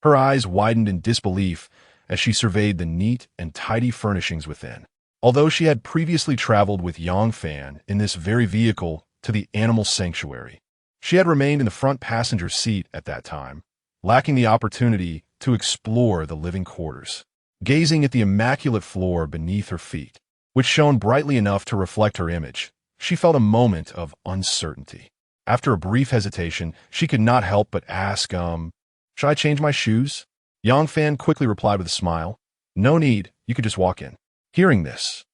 Her eyes widened in disbelief as she surveyed the neat and tidy furnishings within. Although she had previously traveled with Yang Fan in this very vehicle to the animal sanctuary, she had remained in the front passenger seat at that time, lacking the opportunity to explore the living quarters. Gazing at the immaculate floor beneath her feet, which shone brightly enough to reflect her image, she felt a moment of uncertainty. After a brief hesitation, she could not help but ask, should I change my shoes? Yang Fan quickly replied with a smile, no need, you could just walk in. Hearing this,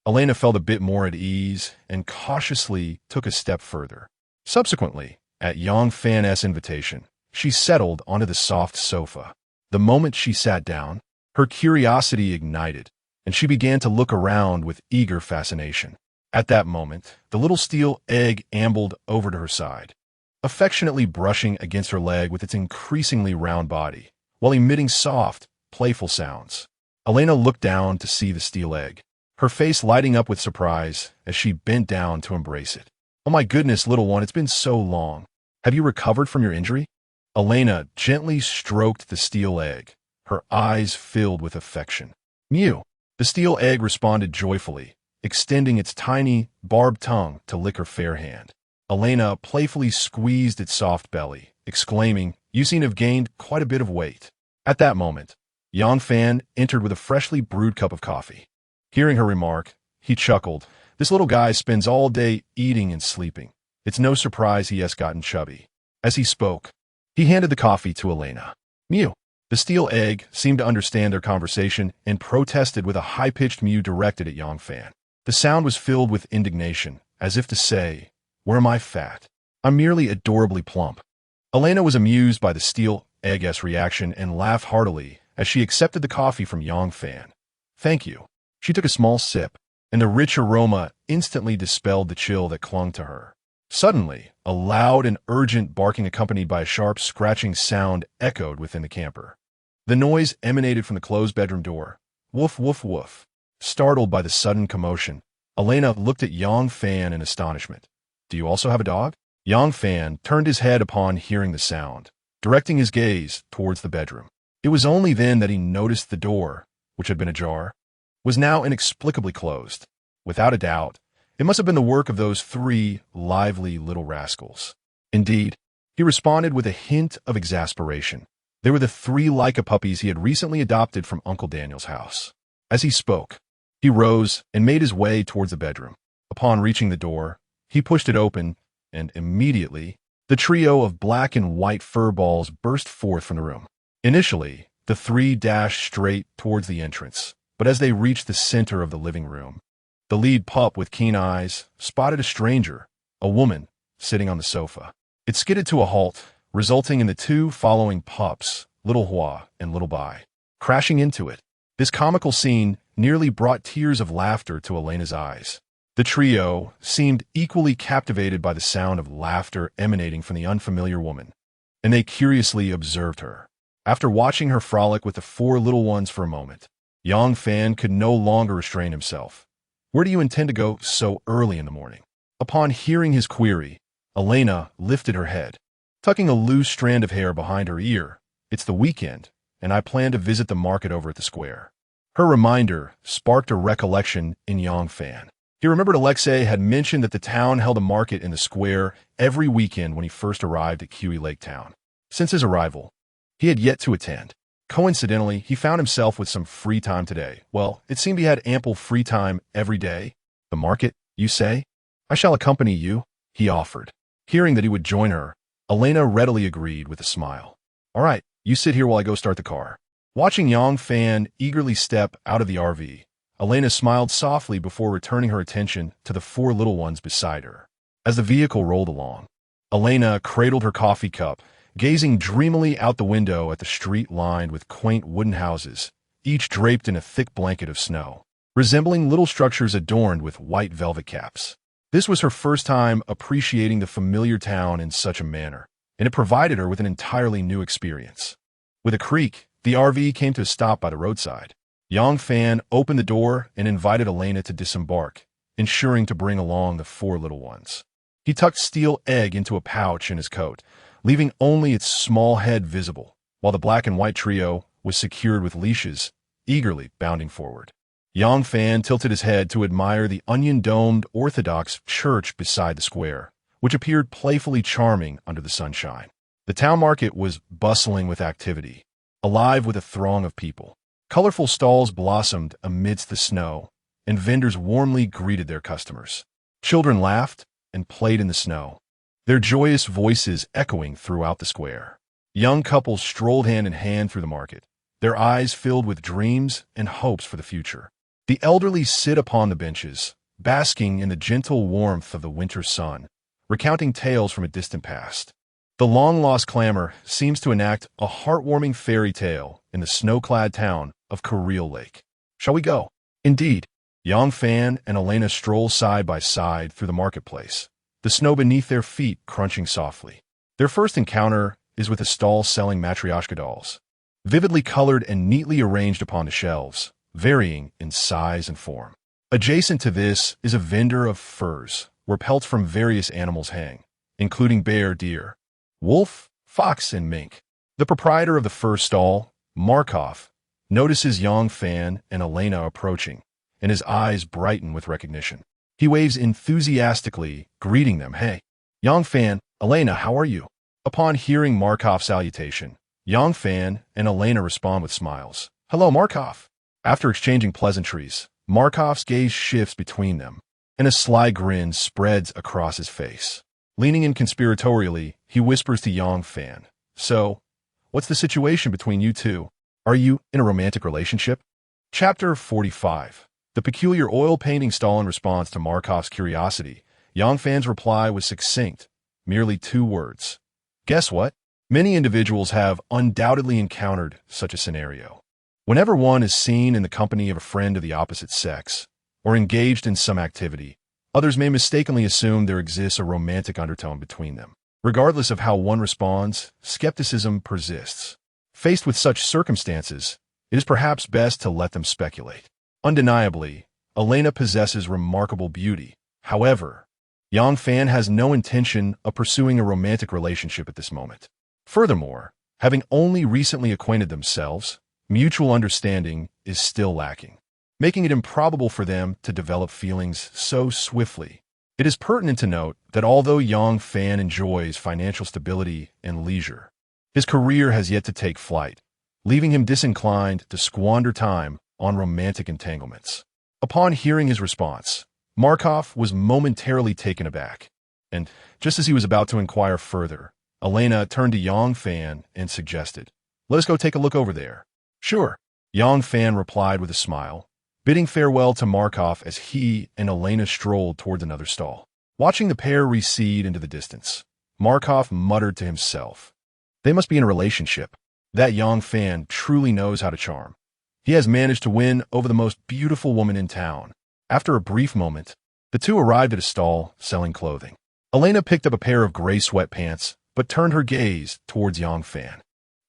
Elena felt a bit more at ease and cautiously took a step further. Subsequently, at Yang Fan's invitation, she settled onto the soft sofa. The moment she sat down, her curiosity ignited, and she began to look around with eager fascination. At that moment, the little steel egg ambled over to her side, affectionately brushing against her leg with its increasingly round body, while emitting soft, playful sounds. Elena looked down to see the steel egg, her face lighting up with surprise as she bent down to embrace it. Oh my goodness, little one, it's been so long. Have you recovered from your injury? Elena gently stroked the steel egg, her eyes filled with affection. Mew. The steel egg responded joyfully, extending its tiny, barbed tongue to lick her fair hand. Elena playfully squeezed its soft belly, exclaiming, you seem to have gained quite a bit of weight. At that moment, Yang Fan entered with a freshly brewed cup of coffee. Hearing her remark, he chuckled. This little guy spends all day eating and sleeping. It's no surprise he has gotten chubby. As he spoke, he handed the coffee to Elena. Mew. The steel egg seemed to understand their conversation and protested with a high-pitched mew directed at Yang Fan. The sound was filled with indignation, as if to say, where am I fat? I'm merely adorably plump. Elena was amused by the steel egg's reaction and laughed heartily as she accepted the coffee from Yang Fan. Thank you. She took a small sip, and the rich aroma instantly dispelled the chill that clung to her. Suddenly, a loud and urgent barking accompanied by a sharp scratching sound echoed within the camper. The noise emanated from the closed bedroom door. Woof, woof, woof. Startled by the sudden commotion, Elena looked at Yang Fan in astonishment. Do you also have a dog? Yang Fan turned his head upon hearing the sound, directing his gaze towards the bedroom. It was only then that he noticed the door, which had been ajar, was now inexplicably closed. Without a doubt, it must have been the work of those three lively little rascals. Indeed, he responded with a hint of exasperation. They were the three Laika puppies he had recently adopted from Uncle Daniel's house. As he spoke, he rose and made his way towards the bedroom. Upon reaching the door, he pushed it open, and immediately, the trio of black and white fur balls burst forth from the room. Initially, the three dashed straight towards the entrance, but as they reached the center of the living room, the lead pup with keen eyes spotted a stranger, a woman, sitting on the sofa. It skidded to a halt, resulting in the two following pups, Little Hua and Little Bai, crashing into it. This comical scene nearly brought tears of laughter to Elena's eyes. The trio seemed equally captivated by the sound of laughter emanating from the unfamiliar woman, and they curiously observed her. After watching her frolic with the four little ones for a moment, Yang Fan could no longer restrain himself. Where do you intend to go so early in the morning? Upon hearing his query, Elena lifted her head, tucking a loose strand of hair behind her ear. It's the weekend, and I plan to visit the market over at the square. Her reminder sparked a recollection in Yang Fan. He remembered Alexei had mentioned that the town held a market in the square every weekend when he first arrived at Kiwi Lake Town. Since his arrival, he had yet to attend. Coincidentally, he found himself with some free time today. Well, it seemed he had ample free time every day. The market, you say? I shall accompany you, he offered. Hearing that he would join her, Elena readily agreed with a smile. All right, you sit here while I go start the car. Watching Yang Fan eagerly step out of the RV, Elena smiled softly before returning her attention to the four little ones beside her. As the vehicle rolled along, Elena cradled her coffee cup, gazing dreamily out the window at the street lined with quaint wooden houses, each draped in a thick blanket of snow, resembling little structures adorned with white velvet caps. This was her first time appreciating the familiar town in such a manner, and it provided her with an entirely new experience. With a creak, the RV came to a stop by the roadside. Yang Fan opened the door and invited Elena to disembark, ensuring to bring along the four little ones. He tucked Steel Egg into a pouch in his coat, leaving only its small head visible, while the black and white trio was secured with leashes, eagerly bounding forward. Yang Fan tilted his head to admire the onion-domed Orthodox church beside the square, which appeared playfully charming under the sunshine. The town market was bustling with activity, alive with a throng of people. Colorful stalls blossomed amidst the snow, and vendors warmly greeted their customers. Children laughed and played in the snow, their joyous voices echoing throughout the square. Young couples strolled hand in hand through the market, their eyes filled with dreams and hopes for the future. The elderly sit upon the benches, basking in the gentle warmth of the winter sun, recounting tales from a distant past. The long-lost clamor seems to enact a heartwarming fairy tale in the snow-clad town of Kuriel Lake. Shall we go? Indeed. Yang Fan and Elena stroll side by side through the marketplace, the snow beneath their feet crunching softly. Their first encounter is with a stall selling matryoshka dolls, vividly colored and neatly arranged upon the shelves, varying in size and form. Adjacent to this is a vendor of furs, where pelts from various animals hang, including bear, deer, wolf, fox, and mink. The proprietor of the fur stall, Markov, notices Yang Fan and Elena approaching, and his eyes brighten with recognition. He waves enthusiastically, greeting them. Hey, Yang Fan, Elena, how are you? Upon hearing Markov's salutation, Yang Fan and Elena respond with smiles. Hello, Markov. After exchanging pleasantries, Markov's gaze shifts between them, and a sly grin spreads across his face. Leaning in conspiratorially, he whispers to Yang Fan, So, what's the situation between you two? Are you in a romantic relationship? Chapter 45. The peculiar oil painting stall. In response to Markov's curiosity, Yang Fan's reply was succinct, merely 2 words. Guess what? Many individuals have undoubtedly encountered such a scenario. Whenever one is seen in the company of a friend of the opposite sex, or engaged in some activity, others may mistakenly assume there exists a romantic undertone between them. Regardless of how one responds, skepticism persists. Faced with such circumstances, it is perhaps best to let them speculate. Undeniably, Elena possesses remarkable beauty. However, Yang Fan has no intention of pursuing a romantic relationship at this moment. Furthermore, having only recently acquainted themselves, mutual understanding is still lacking, making it improbable for them to develop feelings so swiftly. It is pertinent to note that although Yang Fan enjoys financial stability and leisure, his career has yet to take flight, leaving him disinclined to squander time on romantic entanglements. Upon hearing his response, Markov was momentarily taken aback, and just as he was about to inquire further, Elena turned to Yang Fan and suggested, Let us go take a look over there. Sure, Yang Fan replied with a smile, bidding farewell to Markov as he and Elena strolled towards another stall. Watching the pair recede into the distance, Markov muttered to himself, They must be in a relationship. That Yang Fan truly knows how to charm. He has managed to win over the most beautiful woman in town. After a brief moment, the two arrived at a stall selling clothing. Elena picked up a pair of gray sweatpants, but turned her gaze towards Yang Fan,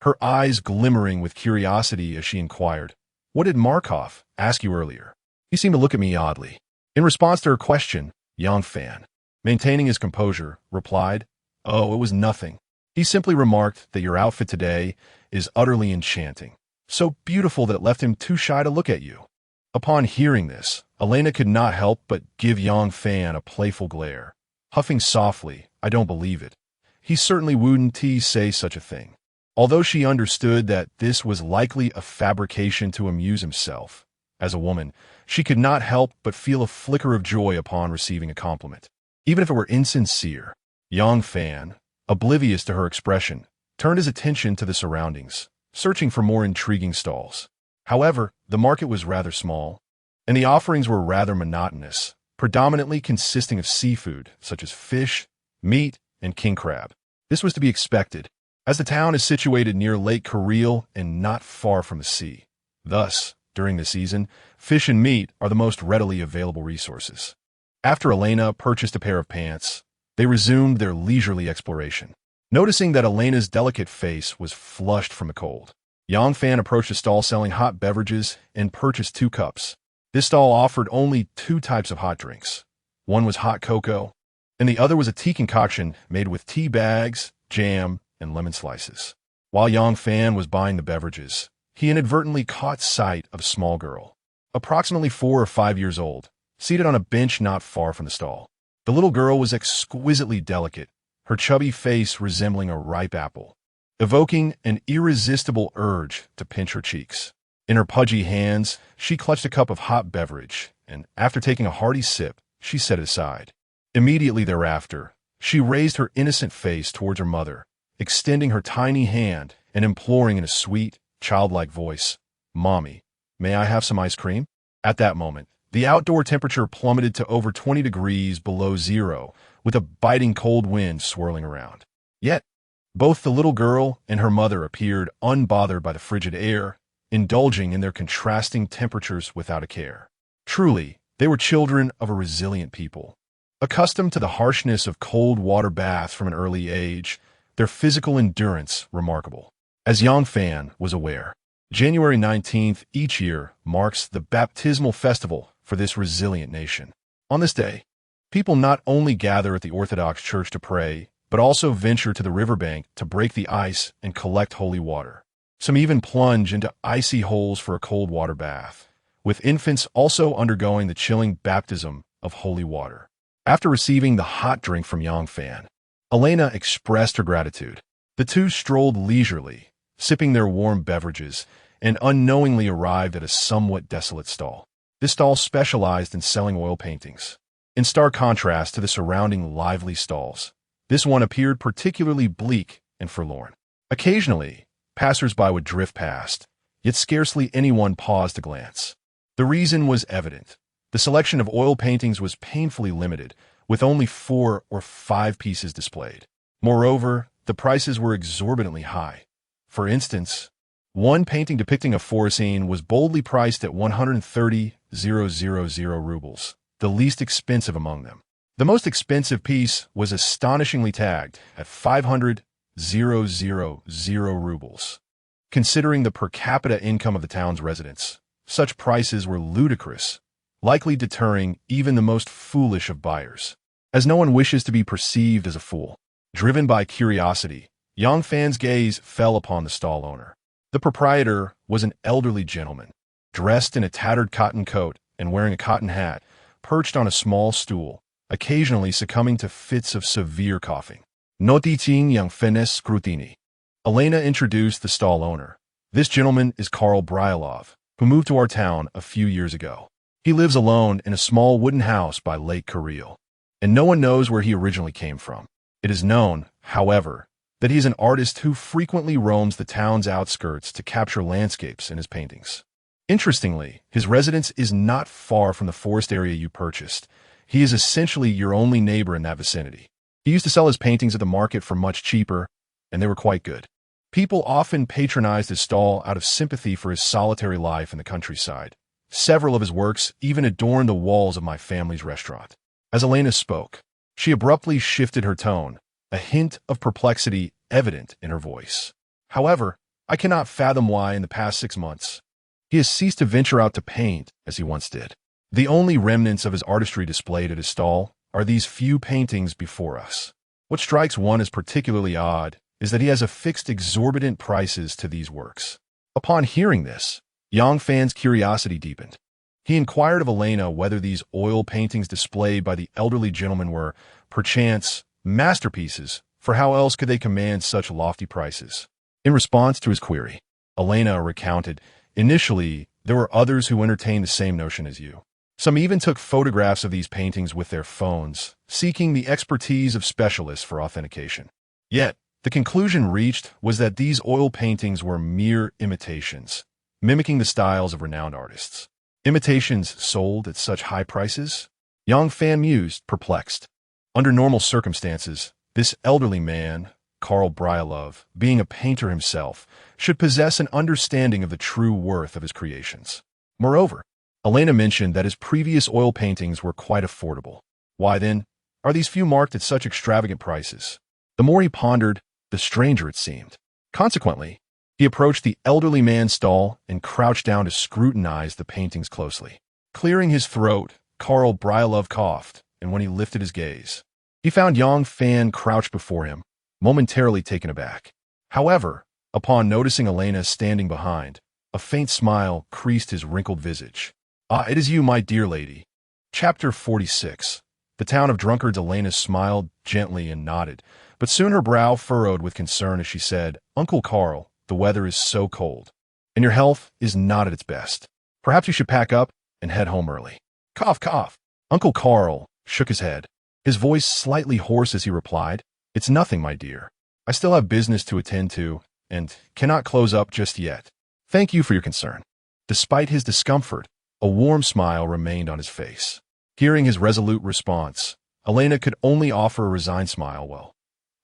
her eyes glimmering with curiosity as she inquired, What did Markov ask you earlier? He seemed to look at me oddly. In response to her question, Yang Fan, maintaining his composure, replied, Oh, it was nothing. He simply remarked that your outfit today is utterly enchanting, so beautiful that it left him too shy to look at you. Upon hearing this, Elena could not help but give Yang Fan a playful glare. Huffing softly, I don't believe it. He certainly wouldn't say such a thing. Although she understood that this was likely a fabrication to amuse himself, as a woman, she could not help but feel a flicker of joy upon receiving a compliment. Even if it were insincere, Yang Fan, oblivious to her expression, turned his attention to the surroundings, searching for more intriguing stalls. However, the market was rather small, and the offerings were rather monotonous, predominantly consisting of seafood, such as fish, meat, and king crab. This was to be expected, as the town is situated near Lake Kareel and not far from the sea. Thus, during the season, fish and meat are the most readily available resources. After Elena purchased a pair of pants, they resumed their leisurely exploration. Noticing that Elena's delicate face was flushed from the cold, Yang Fan approached a stall selling hot beverages and purchased 2 cups. This stall offered only 2 types of hot drinks. One was hot cocoa, and the other was a tea concoction made with tea bags, jam, and lemon slices. While Yang Fan was buying the beverages, he inadvertently caught sight of a small girl, approximately 4 or 5 years old, seated on a bench not far from the stall. The little girl was exquisitely delicate, her chubby face resembling a ripe apple, evoking an irresistible urge to pinch her cheeks. In her pudgy hands, she clutched a cup of hot beverage, and after taking a hearty sip, she set it aside. Immediately thereafter, she raised her innocent face towards her mother, extending her tiny hand and imploring in a sweet, childlike voice, "Mommy, may I have some ice cream?" At that moment, the outdoor temperature plummeted to over 20 degrees below zero, with a biting cold wind swirling around. Yet, both the little girl and her mother appeared unbothered by the frigid air, indulging in their contrasting temperatures without a care. Truly, they were children of a resilient people. Accustomed to the harshness of cold water baths from an early age, their physical endurance remarkable. As Yang Fan was aware, January 19th each year marks the baptismal festival for this resilient nation. On this day, people not only gather at the Orthodox Church to pray, but also venture to the riverbank to break the ice and collect holy water. Some even plunge into icy holes for a cold water bath, with infants also undergoing the chilling baptism of holy water. After receiving the hot drink from Yang Fan, Elena expressed her gratitude. The two strolled leisurely, sipping their warm beverages, and unknowingly arrived at a somewhat desolate stall. This stall specialized in selling oil paintings. In stark contrast to the surrounding lively stalls, this one appeared particularly bleak and forlorn. Occasionally, passers-by would drift past, yet scarcely anyone paused to glance. The reason was evident. The selection of oil paintings was painfully limited, with only 4 or 5 pieces displayed. Moreover, the prices were exorbitantly high. For instance, one painting depicting a forest scene was boldly priced at 130,000 rubles, the least expensive among them. The most expensive piece was astonishingly tagged at 500,000 rubles. Considering the per capita income of the town's residents, such prices were ludicrous, likely deterring even the most foolish of buyers. As no one wishes to be perceived as a fool, driven by curiosity, Yang Fan's gaze fell upon the stall owner. The proprietor was an elderly gentleman, dressed in a tattered cotton coat and wearing a cotton hat, perched on a small stool, occasionally succumbing to fits of severe coughing. No DJing Yang Fanes Scrutiny. Elena introduced the stall owner. This gentleman is Karl Bryalov, who moved to our town a few years ago. He lives alone in a small wooden house by Lake Kareel, and no one knows where he originally came from. It is known, however, that he is an artist who frequently roams the town's outskirts to capture landscapes in his paintings. Interestingly, his residence is not far from the forest area you purchased. He is essentially your only neighbor in that vicinity. He used to sell his paintings at the market for much cheaper, and they were quite good. People often patronized his stall out of sympathy for his solitary life in the countryside. Several of his works even adorn the walls of my family's restaurant. As Elena spoke, she abruptly shifted her tone, a hint of perplexity evident in her voice. However, I cannot fathom why in the past 6 months he has ceased to venture out to paint as he once did. The only remnants of his artistry displayed at his stall are these few paintings before us. What strikes one as particularly odd is that he has affixed exorbitant prices to these works. Upon hearing this, Yang Fan's curiosity deepened. He inquired of Elena whether these oil paintings displayed by the elderly gentleman were, perchance, masterpieces, for how else could they command such lofty prices? In response to his query, Elena recounted, "Initially, there were others who entertained the same notion as you. Some even took photographs of these paintings with their phones, seeking the expertise of specialists for authentication. Yet, the conclusion reached was that these oil paintings were mere imitations, mimicking the styles of renowned artists. Imitations sold at such high prices? Yang Fan mused, perplexed. Under normal circumstances, this elderly man, Karl Bryalov, being a painter himself, should possess an understanding of the true worth of his creations. Moreover, Elena mentioned that his previous oil paintings were quite affordable. Why then are these few marked at such extravagant prices? The more he pondered, the stranger it seemed. Consequently, he approached the elderly man's stall and crouched down to scrutinize the paintings closely. Clearing his throat, Karl Bryalov coughed, and when he lifted his gaze, he found Yang Fan crouched before him, momentarily taken aback. However, upon noticing Elena standing behind, a faint smile creased his wrinkled visage. "Ah, it is you, my dear lady." Chapter 46. The town of drunkards. Elena smiled gently and nodded, but soon her brow furrowed with concern as she said, "Uncle Karl, the weather is so cold, and your health is not at its best. Perhaps you should pack up and head home early." Cough, cough. Uncle Karl shook his head, his voice slightly hoarse as he replied, "It's nothing, my dear. I still have business to attend to and cannot close up just yet. Thank you for your concern." Despite his discomfort, a warm smile remained on his face. Hearing his resolute response, Elena could only offer a resigned smile. "Well,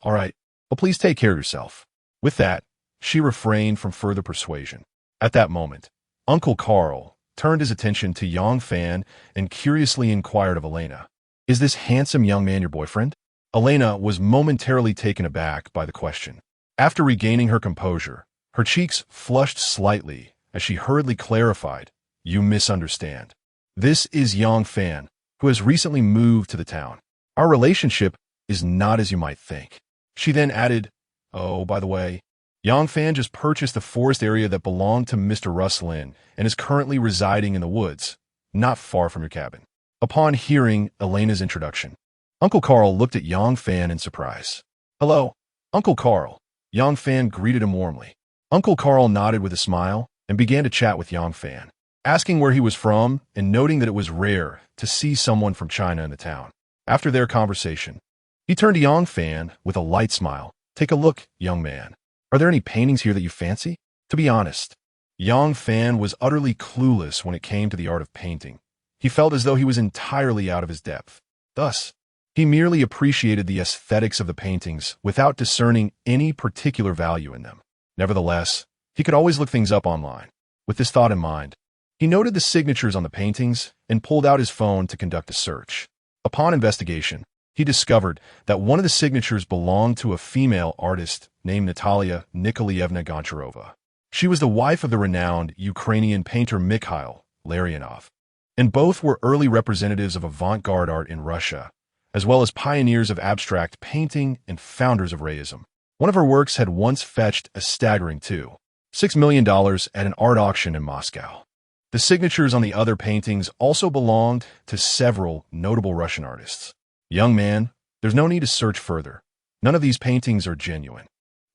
all right, well, please take care of yourself." With that, she refrained from further persuasion. At that moment, Uncle Karl turned his attention to Yang Fan and curiously inquired of Elena, "Is this handsome young man your boyfriend?" Elena was momentarily taken aback by the question. After regaining her composure, her cheeks flushed slightly as she hurriedly clarified, "You misunderstand. This is Yang Fan, who has recently moved to the town. Our relationship is not as you might think." She then added, "Oh, by the way, Yang Fan just purchased the forest area that belonged to Mr. Russlin and is currently residing in the woods, not far from your cabin." Upon hearing Elena's introduction, Uncle Karl looked at Yang Fan in surprise. "Hello, Uncle Karl." Yang Fan greeted him warmly. Uncle Karl nodded with a smile and began to chat with Yang Fan, asking where he was from and noting that it was rare to see someone from China in the town. After their conversation, he turned to Yang Fan with a light smile. "Take a look, young man. Are there any paintings here that you fancy?" To be honest, Yang Fan was utterly clueless when it came to the art of painting. He felt as though he was entirely out of his depth. Thus, he merely appreciated the aesthetics of the paintings without discerning any particular value in them. Nevertheless, he could always look things up online. With this thought in mind, he noted the signatures on the paintings and pulled out his phone to conduct a search. Upon investigation, he discovered that one of the signatures belonged to a female artist named Natalia Nikolaevna Goncharova. She was the wife of the renowned Ukrainian painter Mikhail Larionov, and both were early representatives of avant-garde art in Russia, as well as pioneers of abstract painting and founders of Realism. One of her works had once fetched a staggering $2.6 million at an art auction in Moscow. The signatures on the other paintings also belonged to several notable Russian artists. "Young man, there's no need to search further. None of these paintings are genuine."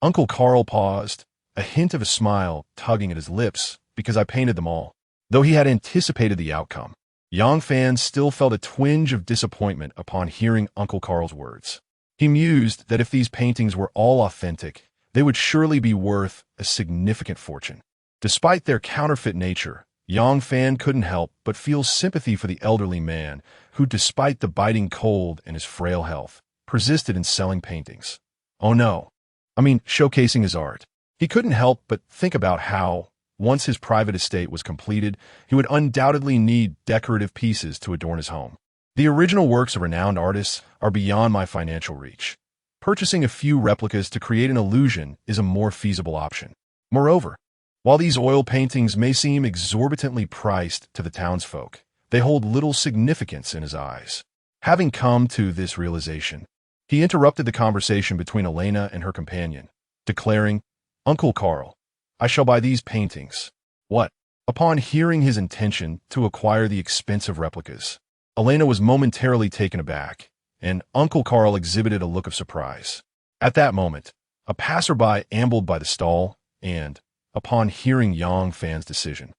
Uncle Karl paused, a hint of a smile tugging at his lips, "because I painted them all." Though he had anticipated the outcome, Yang Fan still felt a twinge of disappointment upon hearing Uncle Karl's words. He mused that if these paintings were all authentic, they would surely be worth a significant fortune. Despite their counterfeit nature, Yang Fan couldn't help but feel sympathy for the elderly man who, despite the biting cold and his frail health, persisted in selling paintings. Oh no, showcasing his art. He couldn't help but think about how, once his private estate was completed, he would undoubtedly need decorative pieces to adorn his home. The original works of renowned artists are beyond my financial reach. Purchasing a few replicas to create an illusion is a more feasible option. Moreover, while these oil paintings may seem exorbitantly priced to the townsfolk, they hold little significance in his eyes. Having come to this realization, he interrupted the conversation between Elena and her companion, declaring, "Uncle Karl, I shall buy these paintings." "What?" Upon hearing his intention to acquire the expensive replicas, Elena was momentarily taken aback, and Uncle Karl exhibited a look of surprise. At that moment, a passerby ambled by the stall and, upon hearing Yang Fan's decision,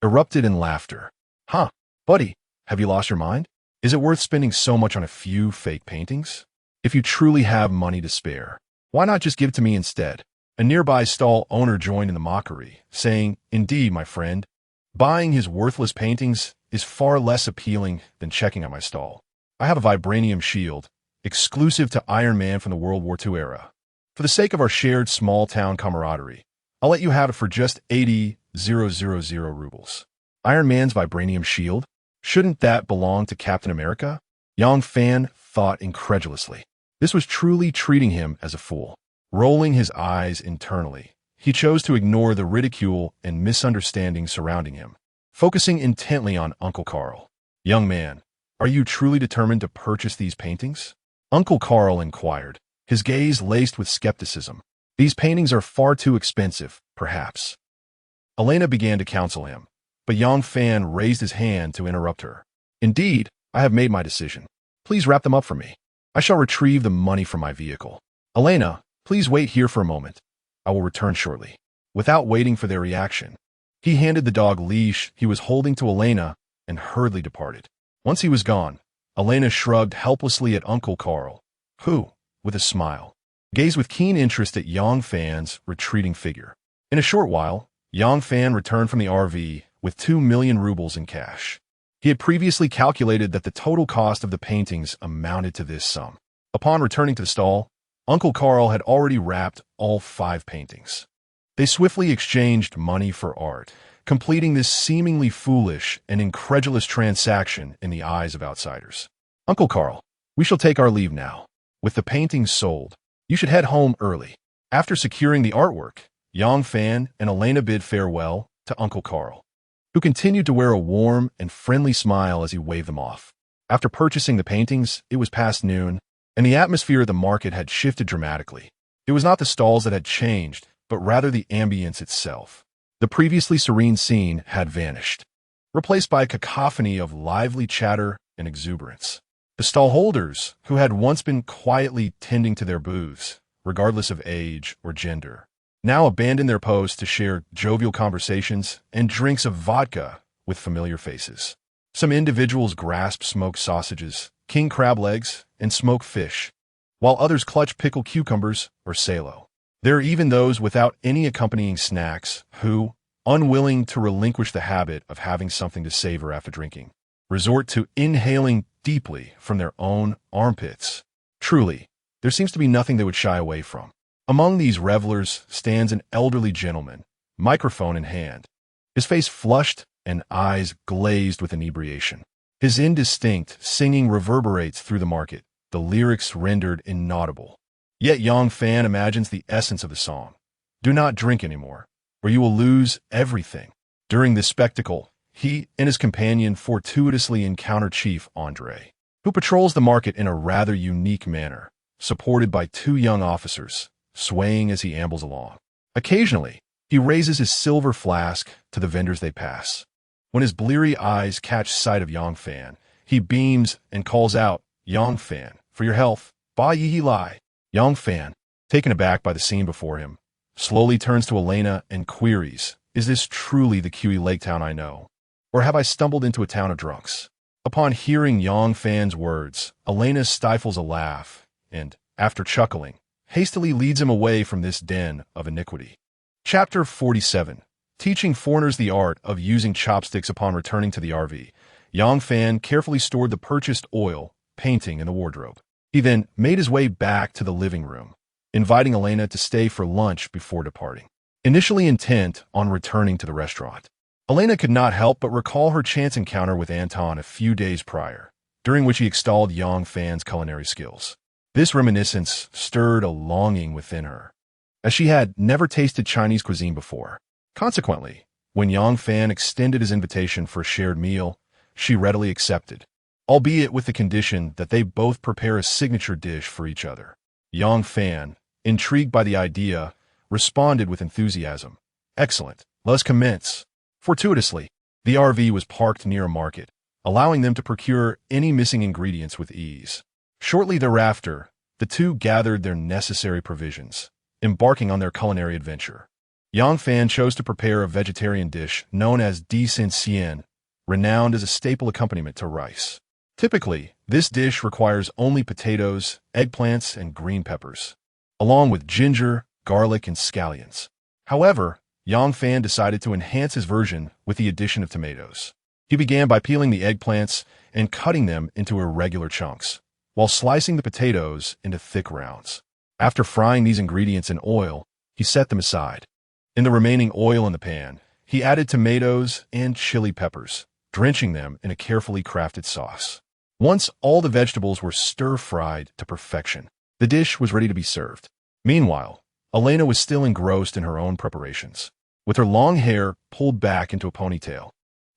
erupted in laughter. "Huh, buddy, have you lost your mind? Is it worth spending so much on a few fake paintings? If you truly have money to spare, why not just give it to me instead?" A nearby stall owner joined in the mockery, saying, "Indeed, my friend, Buying his worthless paintings is far less appealing than checking out my stall. I have a vibranium shield, exclusive to Iron Man from the World War II era. For the sake of our shared small-town camaraderie, I'll let you have it for just 80,000 rubles. Iron Man's vibranium shield? Shouldn't that belong to Captain America? Yang Fan thought incredulously. This was truly treating him as a fool. Rolling his eyes internally, he chose to ignore the ridicule and misunderstanding surrounding him, focusing intently on Uncle Carl. "Young man, are you truly determined to purchase these paintings?" Uncle Carl inquired, his gaze laced with skepticism. "These paintings are far too expensive, perhaps." Elena began to counsel him, but Yang Fan raised his hand to interrupt her. "Indeed, I have made my decision. Please wrap them up for me. I shall retrieve the money from my vehicle. Elena, please wait here for a moment. I will return shortly." Without waiting for their reaction, he handed the dog leash he was holding to Elena and hurriedly departed. Once he was gone, Elena shrugged helplessly at Uncle Carl, who, with a smile, gazed with keen interest at Yang Fan's retreating figure. In a short while, Yang Fan returned from the RV with 2 million rubles in cash. He had previously calculated that the total cost of the paintings amounted to this sum. Upon returning to the stall, Uncle Carl had already wrapped all 5 paintings. They swiftly exchanged money for art, completing this seemingly foolish and incredulous transaction in the eyes of outsiders. "Uncle Carl, we shall take our leave now. With the paintings sold, you should head home early." After securing the artwork, Yang Fan and Elena bid farewell to Uncle Carl, who continued to wear a warm and friendly smile as he waved them off. After purchasing the paintings, it was past noon, and the atmosphere of the market had shifted dramatically. It was not the stalls that had changed, but rather the ambience itself. The previously serene scene had vanished, replaced by a cacophony of lively chatter and exuberance. The stallholders, who had once been quietly tending to their booths, regardless of age or gender, now abandoned their posts to share jovial conversations and drinks of vodka with familiar faces. Some individuals grasped smoked sausages, king crab legs, and smoked fish, while others clutched pickled cucumbers or salo. There are even those without any accompanying snacks who, unwilling to relinquish the habit of having something to savor after drinking, resort to inhaling deeply from their own armpits. Truly, there seems to be nothing they would shy away from. Among these revelers stands an elderly gentleman, microphone in hand, his face flushed and eyes glazed with inebriation. His indistinct singing reverberates through the market, the lyrics rendered inaudible. Yet Yang Fan imagines the essence of the song. "Do not drink anymore, or you will lose everything." During this spectacle, he and his companion fortuitously encounter Chief Andre, who patrols the market in a rather unique manner, supported by 2 young officers, swaying as he ambles along. Occasionally, he raises his silver flask to the vendors they pass. When his bleary eyes catch sight of Yang Fan, he beams and calls out, "Yang Fan, for your health, ba yi lai." Yang Fan, taken aback by the scene before him, slowly turns to Elena and queries, "Is this truly the Kiwi Lake town I know? Or have I stumbled into a town of drunks?" Upon hearing Yang Fan's words, Elena stifles a laugh and, after chuckling, hastily leads him away from this den of iniquity. Chapter 47. Teaching foreigners the art of using chopsticks upon returning to the RV. Yang Fan carefully stored the purchased oil, painting in the wardrobe. He then made his way back to the living room, inviting Elena to stay for lunch before departing. Initially intent on returning to the restaurant, Elena could not help but recall her chance encounter with Anton a few days prior, during which he extolled Yang Fan's culinary skills. This reminiscence stirred a longing within her, as she had never tasted Chinese cuisine before. Consequently, when Yang Fan extended his invitation for a shared meal, she readily accepted, albeit with the condition that they both prepare a signature dish for each other. Yang Fan, intrigued by the idea, responded with enthusiasm. "Excellent, let us commence." Fortuitously, the RV was parked near a market, allowing them to procure any missing ingredients with ease. Shortly thereafter, the two gathered their necessary provisions, embarking on their culinary adventure. Yang Fan chose to prepare a vegetarian dish known as Cuisine, renowned as a staple accompaniment to rice. Typically, this dish requires only potatoes, eggplants, and green peppers, along with ginger, garlic, and scallions. However, Yang Fan decided to enhance his version with the addition of tomatoes. He began by peeling the eggplants and cutting them into irregular chunks, while slicing the potatoes into thick rounds. After frying these ingredients in oil, he set them aside. In the remaining oil in the pan, he added tomatoes and chili peppers, drenching them in a carefully crafted sauce. Once all the vegetables were stir-fried to perfection, the dish was ready to be served. Meanwhile, Elena was still engrossed in her own preparations. With her long hair pulled back into a ponytail,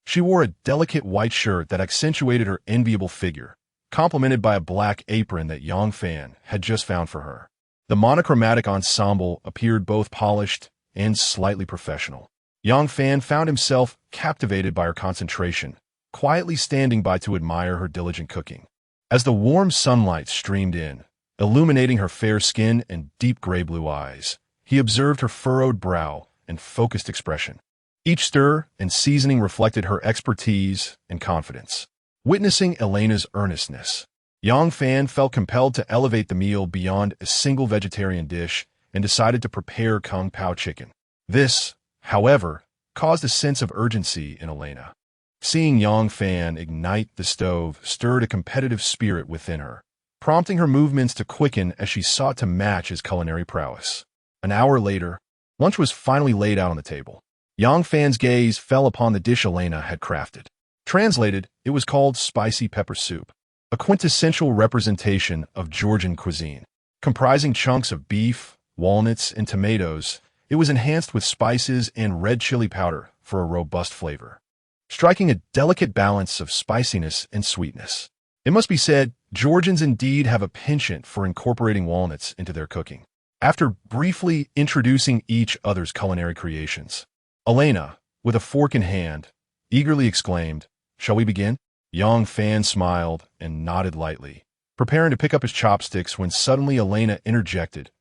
she wore a delicate white shirt that accentuated her enviable figure, complemented by a black apron that Yang Fan had just found for her. The monochromatic ensemble appeared both polished and slightly professional. Yang Fan found himself captivated by her concentration, quietly standing by to admire her diligent cooking. As the warm sunlight streamed in, illuminating her fair skin and deep gray-blue eyes, he observed her furrowed brow and focused expression. Each stir and seasoning reflected her expertise and confidence. Witnessing Elena's earnestness, Yang Fan felt compelled to elevate the meal beyond a single vegetarian dish and decided to prepare Kung Pao chicken. This, however, caused a sense of urgency in Elena. Seeing Yang Fan ignite the stove stirred a competitive spirit within her, prompting her movements to quicken as she sought to match his culinary prowess. An hour later, lunch was finally laid out on the table. Yang Fan's gaze fell upon the dish Elena had crafted. Translated, it was called spicy pepper soup, a quintessential representation of Georgian cuisine. Comprising chunks of beef, walnuts, and tomatoes, it was enhanced with spices and red chili powder for a robust flavor, striking a delicate balance of spiciness and sweetness. It must be said, Georgians indeed have a penchant for incorporating walnuts into their cooking. After briefly introducing each other's culinary creations, Elena, with a fork in hand, eagerly exclaimed, "Shall we begin?" Yang Fan smiled and nodded lightly, preparing to pick up his chopsticks when suddenly Elena interjected,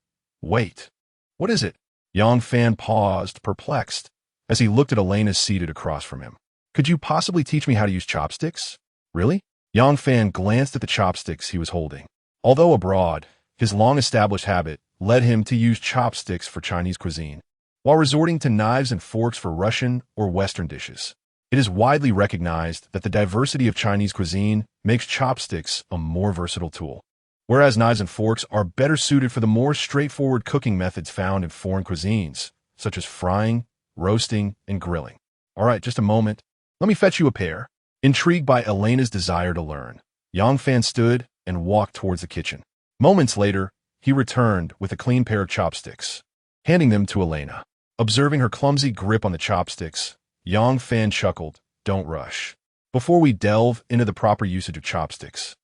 "Wait, what is it?" Yang Fan paused, perplexed, as he looked at Elena seated across from him. "Could you possibly teach me how to use chopsticks? Really?" Yang Fan glanced at the chopsticks he was holding. Although abroad, his long-established habit led him to use chopsticks for Chinese cuisine, while resorting to knives and forks for Russian or Western dishes. It is widely recognized that the diversity of Chinese cuisine makes chopsticks a more versatile tool, whereas knives and forks are better suited for the more straightforward cooking methods found in foreign cuisines, such as frying, roasting, and grilling. All right, just a moment. Let me fetch you a pair. Intrigued by Elena's desire to learn, Yang Fan stood and walked towards the kitchen. Moments later, he returned with a clean pair of chopsticks, handing them to Elena. Observing her clumsy grip on the chopsticks, Yang Fan chuckled, "Don't rush. Before we delve into the proper usage of chopsticks,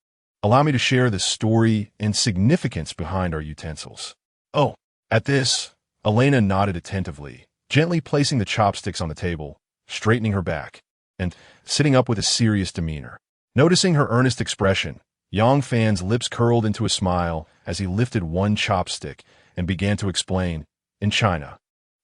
allow me to share the story and significance behind our utensils." "Oh." At this, Elena nodded attentively, gently placing the chopsticks on the table, straightening her back, and sitting up with a serious demeanor. Noticing her earnest expression, Yang Fan's lips curled into a smile as he lifted one chopstick and began to explain, "In China,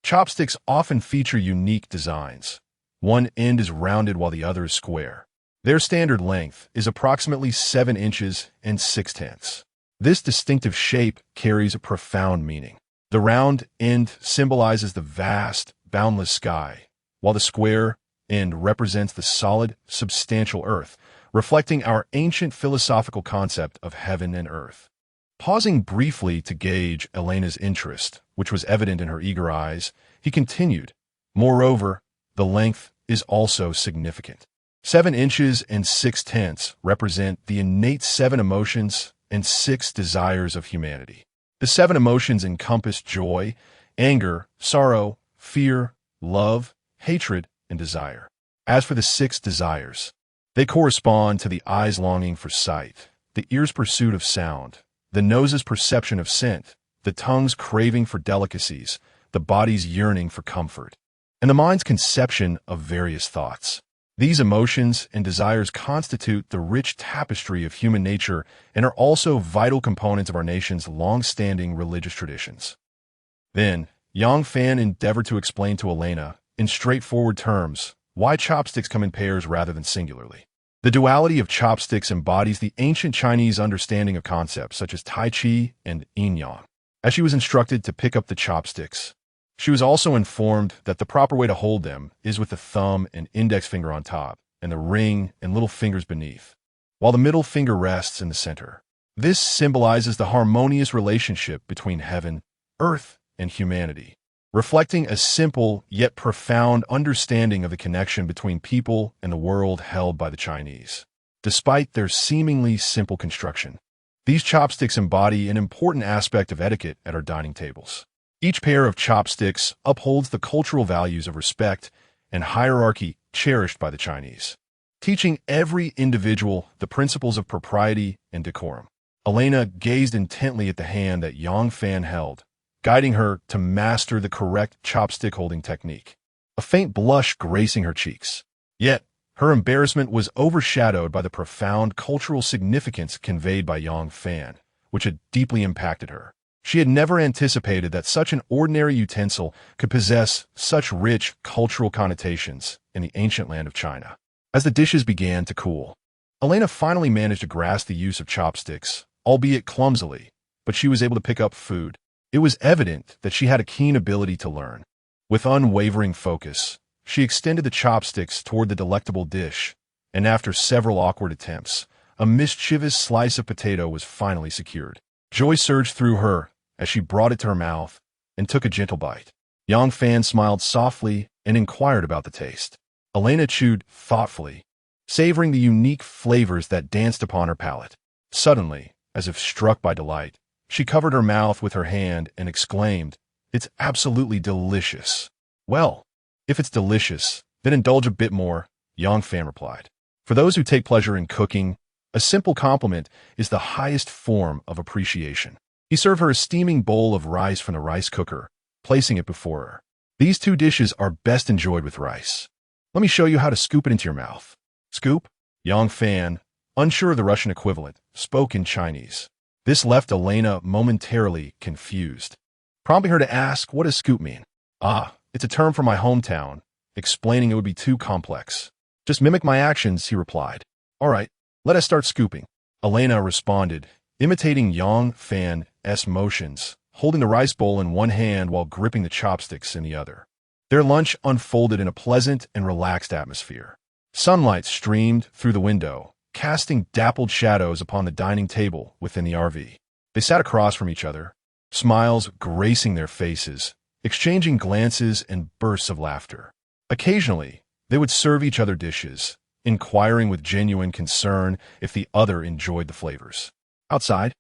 chopsticks often feature unique designs. One end is rounded while the other is square. Their standard length is approximately 7 inches and 6/10. This distinctive shape carries a profound meaning. The round end symbolizes the vast, boundless sky, while the square end represents the solid, substantial earth, reflecting our ancient philosophical concept of heaven and earth." Pausing briefly to gauge Elena's interest, which was evident in her eager eyes, he continued, "Moreover, the length is also significant. 7 inches and 6/10 represent the innate 7 emotions and 6 desires of humanity. The 7 emotions encompass joy, anger, sorrow, fear, love, hatred, and desire. As for the 6 desires, they correspond to the eye's longing for sight, the ear's pursuit of sound, the nose's perception of scent, the tongue's craving for delicacies, the body's yearning for comfort, and the mind's conception of various thoughts. These emotions and desires constitute the rich tapestry of human nature and are also vital components of our nation's long-standing religious traditions." Then, Yang Fan endeavored to explain to Elena, in straightforward terms, why chopsticks come in pairs rather than singularly. The duality of chopsticks embodies the ancient Chinese understanding of concepts such as Tai Chi and Yin Yang. As she was instructed to pick up the chopsticks, She was also informed that the proper way to hold them is with the thumb and index finger on top, and the ring and little fingers beneath, while the middle finger rests in the center. This symbolizes the harmonious relationship between heaven, earth, and humanity, reflecting a simple yet profound understanding of the connection between people and the world held by the Chinese. Despite their seemingly simple construction, these chopsticks embody an important aspect of etiquette at our dining tables. Each pair of chopsticks upholds the cultural values of respect and hierarchy cherished by the Chinese, teaching every individual the principles of propriety and decorum. Elena gazed intently at the hand that Yang Fan held, guiding her to master the correct chopstick-holding technique, a faint blush gracing her cheeks. Yet, her embarrassment was overshadowed by the profound cultural significance conveyed by Yang Fan, which had deeply impacted her. She had never anticipated that such an ordinary utensil could possess such rich cultural connotations in the ancient land of China. As the dishes began to cool, Elena finally managed to grasp the use of chopsticks, albeit clumsily, but she was able to pick up food. It was evident that she had a keen ability to learn. With unwavering focus, she extended the chopsticks toward the delectable dish, and after several awkward attempts, a mischievous slice of potato was finally secured. Joy surged through her as she brought it to her mouth and took a gentle bite. Yang Fan smiled softly and inquired about the taste. Elena chewed thoughtfully, savoring the unique flavors that danced upon her palate. Suddenly, as if struck by delight, she covered her mouth with her hand and exclaimed, "It's absolutely delicious." "Well, if it's delicious, then indulge a bit more," Yang Fan replied. For those who take pleasure in cooking, a simple compliment is the highest form of appreciation. He served her a steaming bowl of rice from the rice cooker, placing it before her. "These two dishes are best enjoyed with rice. Let me show you how to scoop it into your mouth." "Scoop?" Yang Fan, unsure of the Russian equivalent, spoke in Chinese. This left Elena momentarily confused, prompting her to ask, "What does scoop mean?" "Ah, it's a term from my hometown," explaining it would be too complex. "Just mimic my actions," he replied. "All right, let us start scooping." Elena responded, imitating Yang Fan's motions, holding the rice bowl in one hand while gripping the chopsticks in the other. Their lunch unfolded in a pleasant and relaxed atmosphere. Sunlight streamed through the window, casting dappled shadows upon the dining table within the RV. They sat across from each other, smiles gracing their faces, exchanging glances and bursts of laughter. Occasionally, they would serve each other dishes, inquiring with genuine concern if the other enjoyed the flavors. Outside,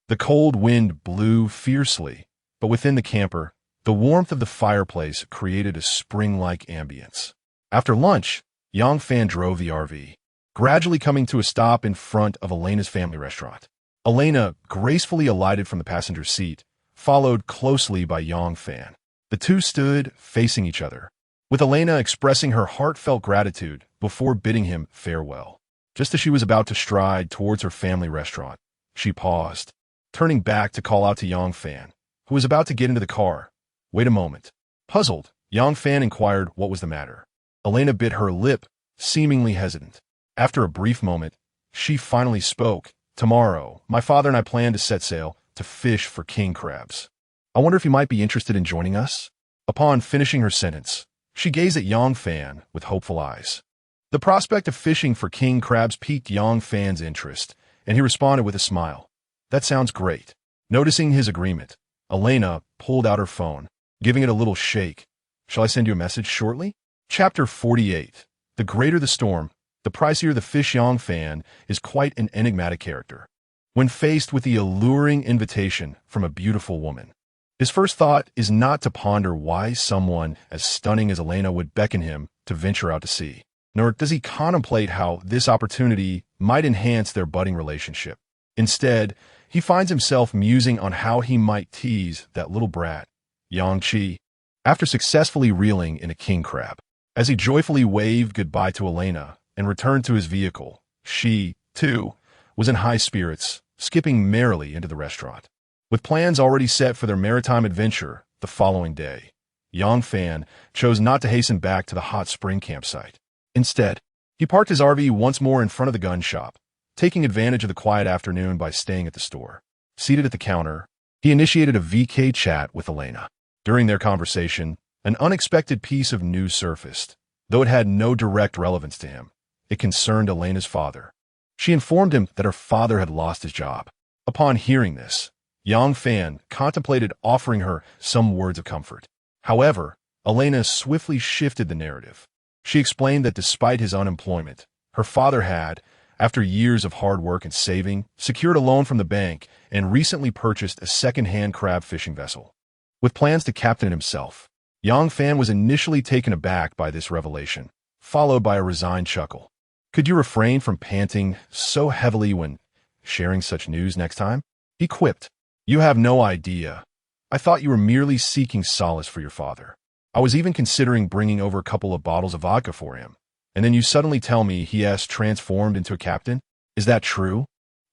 the cold wind blew fiercely, but within the camper, the warmth of the fireplace created a spring-like ambience. After lunch, Yang Fan drove the RV, gradually coming to a stop in front of Elena's family restaurant. Elena gracefully alighted from the passenger seat, followed closely by Yang Fan. The two stood facing each other, with Elena expressing her heartfelt gratitude before bidding him farewell. Just as she was about to stride towards her family restaurant, she paused, turning back to call out to Yang Fan, who was about to get into the car. "Wait a moment." Puzzled, Yang Fan inquired what was the matter. Elena bit her lip, seemingly hesitant. After a brief moment, she finally spoke. "Tomorrow, my father and I plan to set sail to fish for king crabs. I wonder if you might be interested in joining us?" Upon finishing her sentence, she gazed at Yang Fan with hopeful eyes. The prospect of fishing for king crabs piqued Yang Fan's interest, and he responded with a smile. "That sounds great." Noticing his agreement, Elena pulled out her phone, giving it a little shake. "Shall I send you a message shortly?" Chapter 48. The greater the storm, the pricier the fish. Yang Fan is quite an enigmatic character. When faced with the alluring invitation from a beautiful woman, his first thought is not to ponder why someone as stunning as Elena would beckon him to venture out to sea, nor does he contemplate how this opportunity might enhance their budding relationship. Instead, he finds himself musing on how he might tease that little brat, Yang Chi, after successfully reeling in a king crab. As he joyfully waved goodbye to Elena and returned to his vehicle, she, too, was in high spirits, skipping merrily into the restaurant. With plans already set for their maritime adventure the following day, Yang Fan chose not to hasten back to the hot spring campsite. Instead, he parked his RV once more in front of the gun shop, taking advantage of the quiet afternoon by staying at the store. Seated at the counter, he initiated a VK chat with Elena. During their conversation, an unexpected piece of news surfaced. Though it had no direct relevance to him, it concerned Elena's father. She informed him that her father had lost his job. Upon hearing this, Yang Fan contemplated offering her some words of comfort. However, Elena swiftly shifted the narrative. She explained that despite his unemployment, her father had, after years of hard work and saving, secured a loan from the bank and recently purchased a second-hand crab fishing vessel. With plans to captain it himself, Yang Fan was initially taken aback by this revelation, followed by a resigned chuckle. Could you refrain from panting so heavily when sharing such news next time? He quipped. You have no idea. I thought you were merely seeking solace for your father. I was even considering bringing over a couple of bottles of vodka for him. And then you suddenly tell me he has transformed into a captain? Is that true?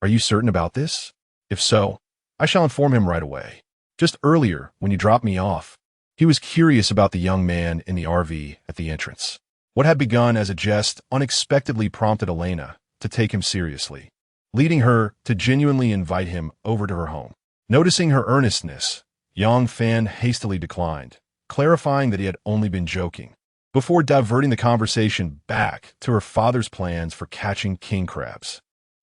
Are you certain about this? If so, I shall inform him right away. Just earlier, when you dropped me off, he was curious about the young man in the RV at the entrance. What had begun as a jest unexpectedly prompted Elena to take him seriously, leading her to genuinely invite him over to her home. Noticing her earnestness, Yang Fan hastily declined, clarifying that he had only been joking, before diverting the conversation back to her father's plans for catching king crabs.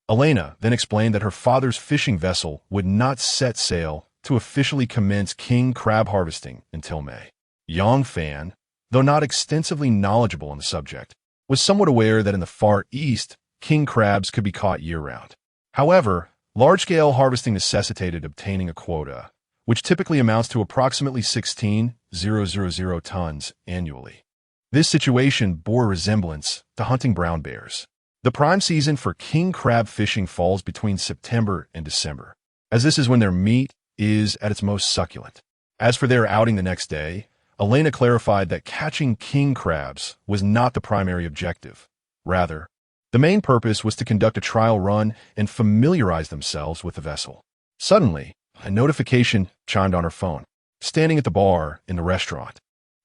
Elena then explained that her father's fishing vessel would not set sail to officially commence king crab harvesting until May. Yang Fan, though not extensively knowledgeable on the subject, was somewhat aware that in the Far East, king crabs could be caught year-round. However, large-scale harvesting necessitated obtaining a quota, which typically amounts to approximately 16,000 tons annually. This situation bore a resemblance to hunting brown bears. The prime season for king crab fishing falls between September and December, as this is when their meat is at its most succulent. As for their outing the next day, Elena clarified that catching king crabs was not the primary objective. Rather, the main purpose was to conduct a trial run and familiarize themselves with the vessel. Suddenly, a notification chimed on her phone. Standing at the bar in the restaurant,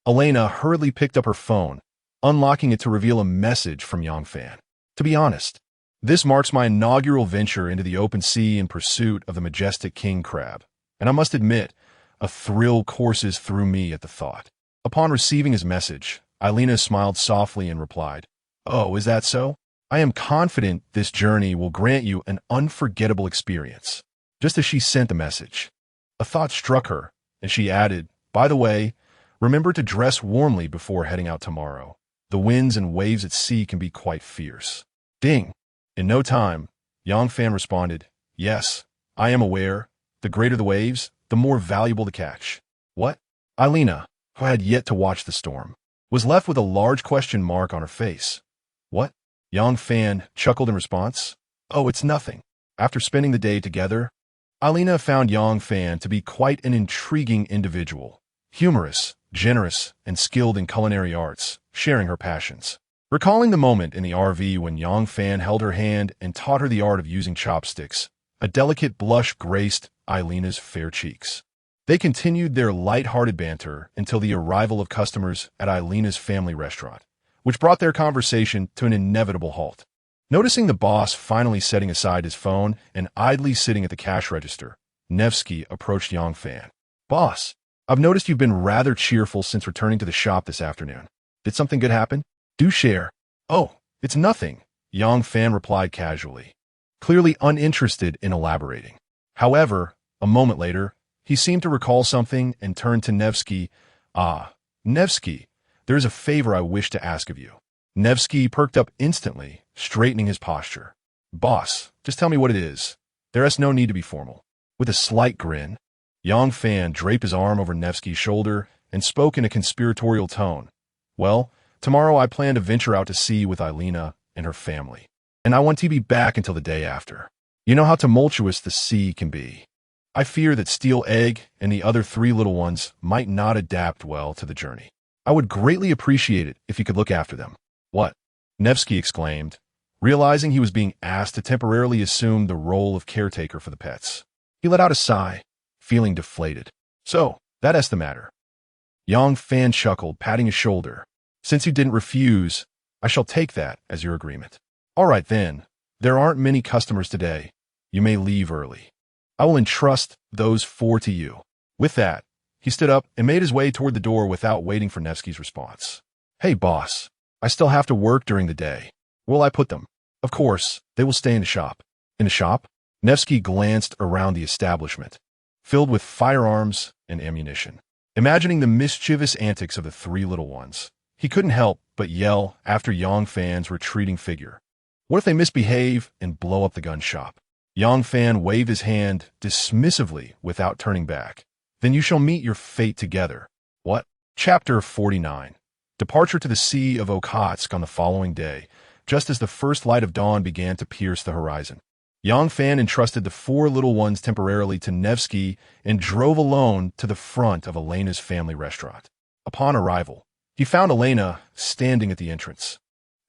Elena hurriedly picked up her phone, unlocking it to reveal a message from Yang Fan. To be honest, this marks my inaugural venture into the open sea in pursuit of the majestic king crab, and I must admit, a thrill courses through me at the thought. Upon receiving his message, Elena smiled softly and replied, "Oh, is that so? I am confident this journey will grant you an unforgettable experience." Just as she sent the message, a thought struck her, and she added, "By the way, remember to dress warmly before heading out tomorrow. The winds and waves at sea can be quite fierce." Ding! In no time, Yang Fan responded, "Yes, I am aware. The greater the waves, the more valuable the catch." What? Elena, who had yet to watch the storm, was left with a large question mark on her face. What? Yang Fan chuckled in response. "Oh, it's nothing." After spending the day together, Elena found Yang Fan to be quite an intriguing individual, humorous, generous, and skilled in culinary arts, sharing her passions. Recalling the moment in the RV when Yang Fan held her hand and taught her the art of using chopsticks, a delicate blush graced Elena's fair cheeks. They continued their light-hearted banter until the arrival of customers at Elena's family restaurant, which brought their conversation to an inevitable halt. Noticing the boss finally setting aside his phone and idly sitting at the cash register, Nevsky approached Yang Fan. "Boss, I've noticed you've been rather cheerful since returning to the shop this afternoon. Did something good happen? Do share." "Oh, it's nothing," Yang Fan replied casually, clearly uninterested in elaborating. However, a moment later, he seemed to recall something and turned to Nevsky. "Ah, Nevsky, there is a favor I wish to ask of you." Nevsky perked up instantly, straightening his posture. "Boss, just tell me what it is. There is no need to be formal." With a slight grin, Yang Fan draped his arm over Nevsky's shoulder and spoke in a conspiratorial tone. "Well, tomorrow I plan to venture out to sea with Elena and her family, and I want to be back until the day after. You know how tumultuous the sea can be. I fear that Steel Egg and the other 3 little ones might not adapt well to the journey. I would greatly appreciate it if you could look after them." "What?" Nevsky exclaimed, realizing he was being asked to temporarily assume the role of caretaker for the pets. He let out a sigh, feeling deflated. "So, that's the matter." Yang Fan chuckled, patting his shoulder. "Since you didn't refuse, I shall take that as your agreement. All right then, there aren't many customers today. You may leave early. I will entrust those 4 to you." With that, He stood up and made his way toward the door without waiting for Nevsky's response. Hey, boss. I still have to work during the day. Where will I put them? Of course, they will stay in the shop. In the shop? Nevsky glanced around the establishment, filled with firearms and ammunition. Imagining the mischievous antics of the three little ones, he couldn't help but yell after Yang Fan's retreating figure. What if they misbehave and blow up the gun shop? Yang Fan waved his hand dismissively without turning back. Then you shall meet your fate together. What? Chapter 49. Departure to the Sea of Okhotsk on the following day, just as the first light of dawn began to pierce the horizon. Yang Fan entrusted the four little ones temporarily to Nevsky and drove alone to the front of Elena's family restaurant. Upon arrival, he found Elena standing at the entrance,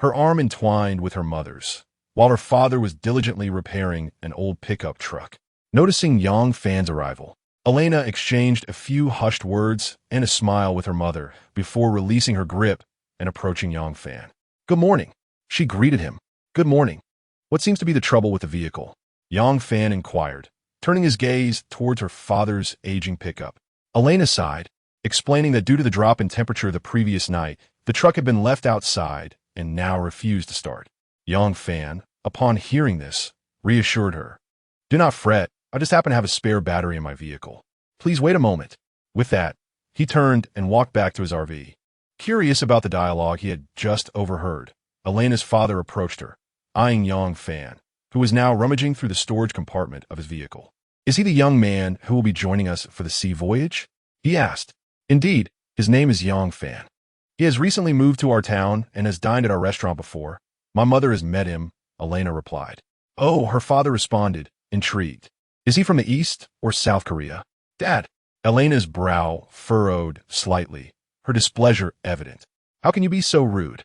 her arm entwined with her mother's, while her father was diligently repairing an old pickup truck. Noticing Yang Fan's arrival, Elena exchanged a few hushed words and a smile with her mother before releasing her grip and approaching Yang Fan. Good morning. She greeted him. Good morning. What seems to be the trouble with the vehicle? Yang Fan inquired, turning his gaze towards her father's aging pickup. Elena sighed, explaining that due to the drop in temperature the previous night, the truck had been left outside and now refused to start. Yang Fan, upon hearing this, reassured her. Do not fret, I just happen to have a spare battery in my vehicle. Please wait a moment. With that, he turned and walked back to his RV. Curious about the dialogue he had just overheard, Elena's father approached her, eyeing Yang Fan, who was now rummaging through the storage compartment of his vehicle. Is he the young man who will be joining us for the sea voyage? He asked. Indeed, his name is Yang Fan. He has recently moved to our town and has dined at our restaurant before. My mother has met him, Elena replied. Oh, her father responded, intrigued. Is he from the East or South Korea? Dad. Elena's brow furrowed slightly, her displeasure evident. How can you be so rude?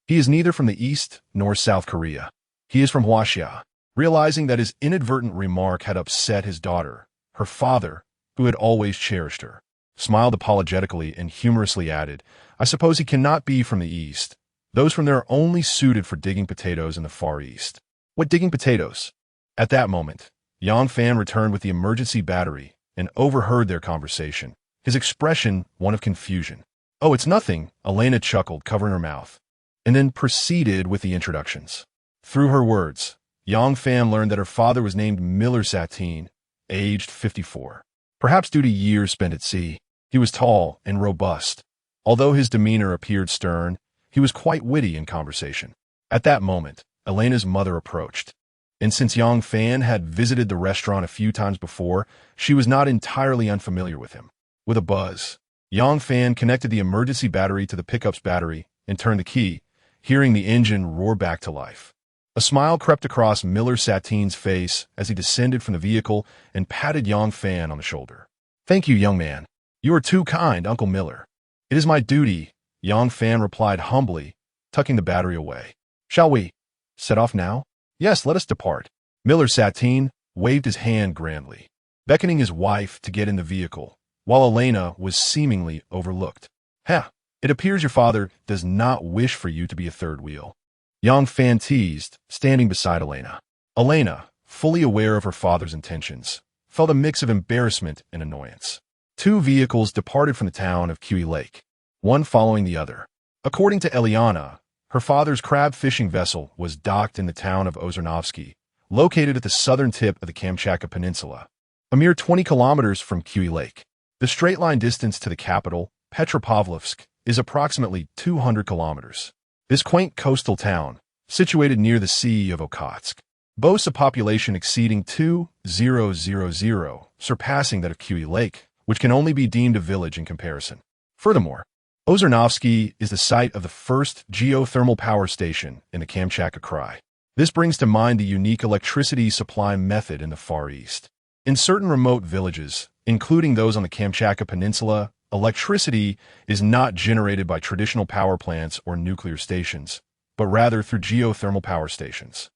He is neither from the East nor South Korea. He is from Huaxia. Realizing that his inadvertent remark had upset his daughter, her father, who had always cherished her, smiled apologetically and humorously added, I suppose he cannot be from the East. Those from there are only suited for digging potatoes in the Far East. What digging potatoes? At that moment, Yang Fan returned with the emergency battery and overheard their conversation, his expression one of confusion. Oh, it's nothing, Elena chuckled, covering her mouth, and then proceeded with the introductions. Through her words, Yang Fan learned that her father was named Miller Satine, aged 54. Perhaps due to years spent at sea, he was tall and robust. Although his demeanor appeared stern, he was quite witty in conversation. At that moment, Elena's mother approached, and since Yang Fan had visited the restaurant a few times before, she was not entirely unfamiliar with him. With a buzz, Yang Fan connected the emergency battery to the pickup's battery and turned the key, hearing the engine roar back to life. A smile crept across Miller Satine's face as he descended from the vehicle and patted Yang Fan on the shoulder. Thank you, young man. You are too kind, Uncle Miller. It is my duty, Yang Fan replied humbly, tucking the battery away. Shall we set off now? Yes, let us depart. Miller Satine waved his hand grandly, beckoning his wife to get in the vehicle, while Elena was seemingly overlooked. It appears your father does not wish for you to be a third wheel. Yang Fan teased, standing beside Elena. Elena, fully aware of her father's intentions, felt a mix of embarrassment and annoyance. Two vehicles departed from the town of Kui Lake, one following the other. According to Eliana, her father's crab fishing vessel was docked in the town of Ozernovsky, located at the southern tip of the Kamchatka Peninsula, a mere 20 kilometers from Kui Lake. The straight-line distance to the capital, Petropavlovsk, is approximately 200 kilometers. This quaint coastal town, situated near the Sea of Okhotsk, boasts a population exceeding 2,000, surpassing that of Kui Lake, which can only be deemed a village in comparison. Furthermore, Ozernovsky is the site of the first geothermal power station in the Kamchatka Krai. This brings to mind the unique electricity supply method in the Far East. In certain remote villages, including those on the Kamchatka Peninsula, electricity is not generated by traditional power plants or nuclear stations, but rather through geothermal power stations.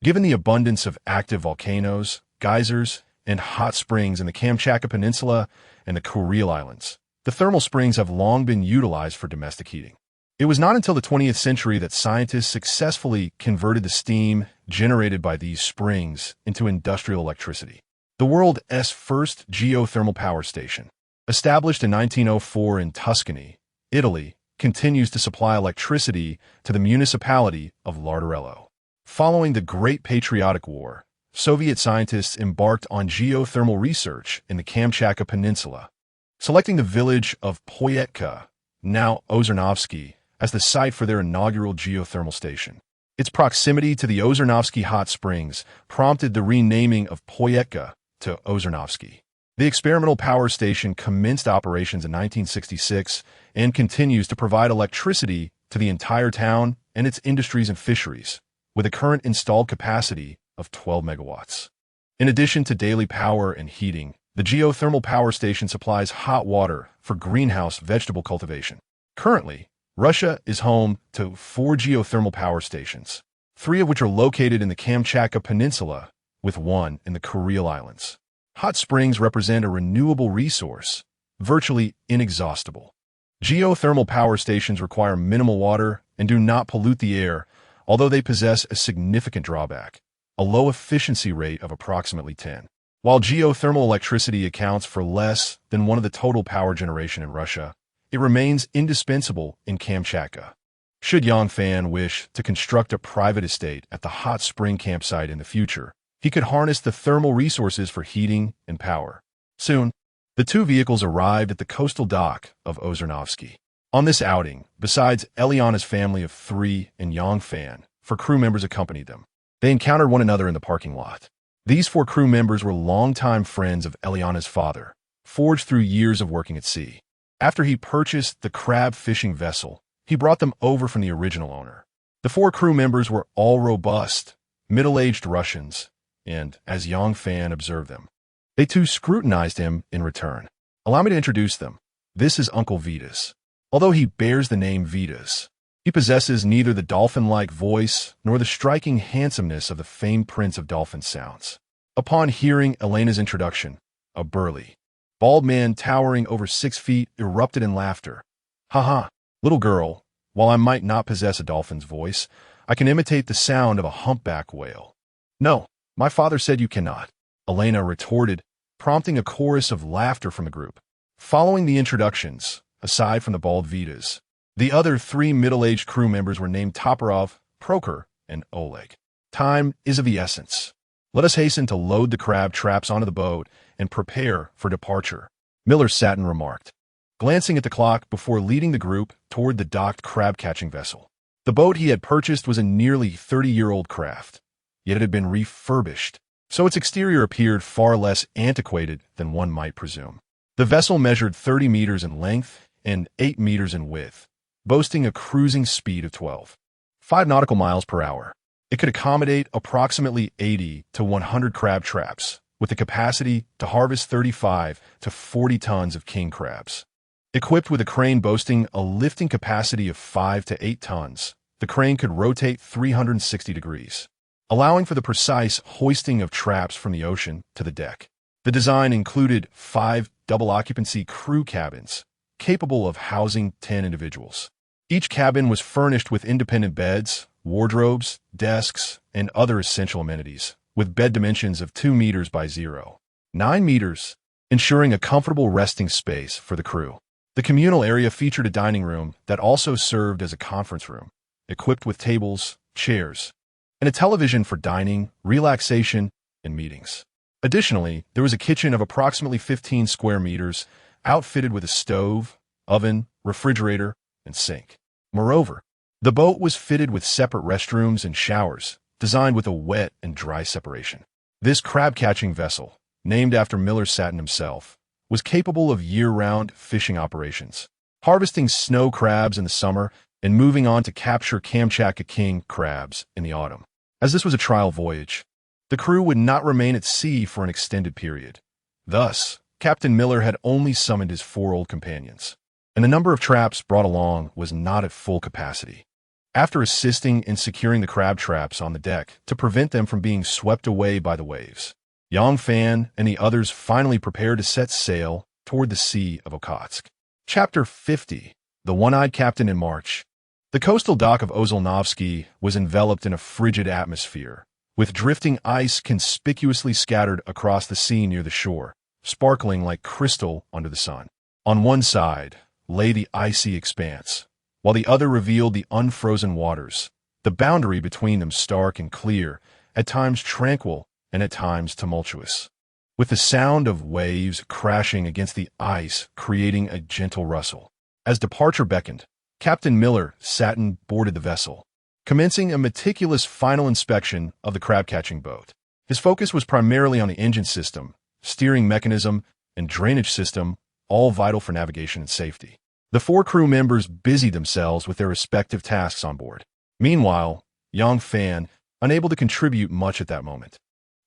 Given the abundance of active volcanoes, geysers, and hot springs in the Kamchatka Peninsula and the Kuril Islands, the thermal springs have long been utilized for domestic heating. It was not until the 20th century that scientists successfully converted the steam generated by these springs into industrial electricity. The world's first geothermal power station, established in 1904 in Tuscany, Italy, continues to supply electricity to the municipality of Lardarello. Following the Great Patriotic War, Soviet scientists embarked on geothermal research in the Kamchatka Peninsula, selecting the village of Poyetka, now Ozernovsky, as the site for their inaugural geothermal station. Its proximity to the Ozernovsky hot springs prompted the renaming of Poyetka to Ozernovsky. The experimental power station commenced operations in 1966 and continues to provide electricity to the entire town and its industries and fisheries, with a current installed capacity of 12 megawatts. In addition to daily power and heating, the geothermal power station supplies hot water for greenhouse vegetable cultivation. Currently, Russia is home to 4 geothermal power stations, 3 of which are located in the Kamchatka Peninsula, with 1 in the Kuril Islands. Hot springs represent a renewable resource, virtually inexhaustible. Geothermal power stations require minimal water and do not pollute the air, although they possess a significant drawback, a low efficiency rate of approximately 10. While geothermal electricity accounts for less than 1 of the total power generation in Russia, it remains indispensable in Kamchatka. Should Yongfan wish to construct a private estate at the hot spring campsite in the future, he could harness the thermal resources for heating and power. Soon, the 2 vehicles arrived at the coastal dock of Ozernovsky. On this outing, besides Eliana's family of 3 and Yongfan, 4 crew members accompanied them. They encountered one another in the parking lot. These 4 crew members were longtime friends of Eliana's father, forged through years of working at sea. After he purchased the crab fishing vessel, he brought them over from the original owner. The 4 crew members were all robust, middle-aged Russians, and, as Yongfan observed them, they too scrutinized him in return. Allow me to introduce them. This is Uncle Vitas. Although he bears the name Vitas, he possesses neither the dolphin-like voice nor the striking handsomeness of the famed Prince of Dolphin Sounds. Upon hearing Elena's introduction, a burly, bald man towering over 6 feet erupted in laughter. "Ha, little girl, while I might not possess a dolphin's voice, I can imitate the sound of a humpback whale." "No, my father said you cannot," Elena retorted, prompting a chorus of laughter from the group. Following the introductions, aside from the bald Vitas, the other 3 middle-aged crew members were named Toporov, Prokhor, and Oleg. Time is of the essence. Let us hasten to load the crab traps onto the boat and prepare for departure, Miller Satin remarked, glancing at the clock before leading the group toward the docked crab-catching vessel. The boat he had purchased was a nearly 30-year-old craft, yet it had been refurbished, so its exterior appeared far less antiquated than one might presume. The vessel measured 30 meters in length and 8 meters in width, boasting a cruising speed of 12.5 nautical miles per hour. It could accommodate approximately 80 to 100 crab traps, with the capacity to harvest 35 to 40 tons of king crabs. Equipped with a crane boasting a lifting capacity of 5 to 8 tons, the crane could rotate 360 degrees, allowing for the precise hoisting of traps from the ocean to the deck. The design included 5 double-occupancy crew cabins, capable of housing 10 individuals. Each cabin was furnished with independent beds, wardrobes, desks, and other essential amenities, with bed dimensions of 2 meters by 0.9 meters, ensuring a comfortable resting space for the crew. The communal area featured a dining room that also served as a conference room, equipped with tables, chairs, and a television for dining, relaxation, and meetings. Additionally, there was a kitchen of approximately 15 square meters, outfitted with a stove, oven, refrigerator, and sink. Moreover, the boat was fitted with separate restrooms and showers, designed with a wet and dry separation. This crab-catching vessel, named after Miller Satin himself, was capable of year-round fishing operations, harvesting snow crabs in the summer and moving on to capture Kamchatka king crabs in the autumn. As this was a trial voyage, the crew would not remain at sea for an extended period. Thus, Captain Miller had only summoned his 4 old companions, and the number of traps brought along was not at full capacity. After assisting in securing the crab traps on the deck to prevent them from being swept away by the waves, Yongfan and the others finally prepared to set sail toward the Sea of Okhotsk. Chapter 50. The One-Eyed Captain in March. The coastal dock of Ozernovsky was enveloped in a frigid atmosphere, with drifting ice conspicuously scattered across the sea near the shore, sparkling like crystal under the sun. On one side lay the icy expanse, while the other revealed the unfrozen waters, the boundary between them stark and clear, at times tranquil and at times tumultuous, with the sound of waves crashing against the ice creating a gentle rustle. As departure beckoned, Captain Miller Satin boarded the vessel, commencing a meticulous final inspection of the crab-catching boat. His focus was primarily on the engine system, steering mechanism, and drainage system, all vital for navigation and safety. The 4 crew members busied themselves with their respective tasks on board. Meanwhile, Yang Fan, unable to contribute much at that moment,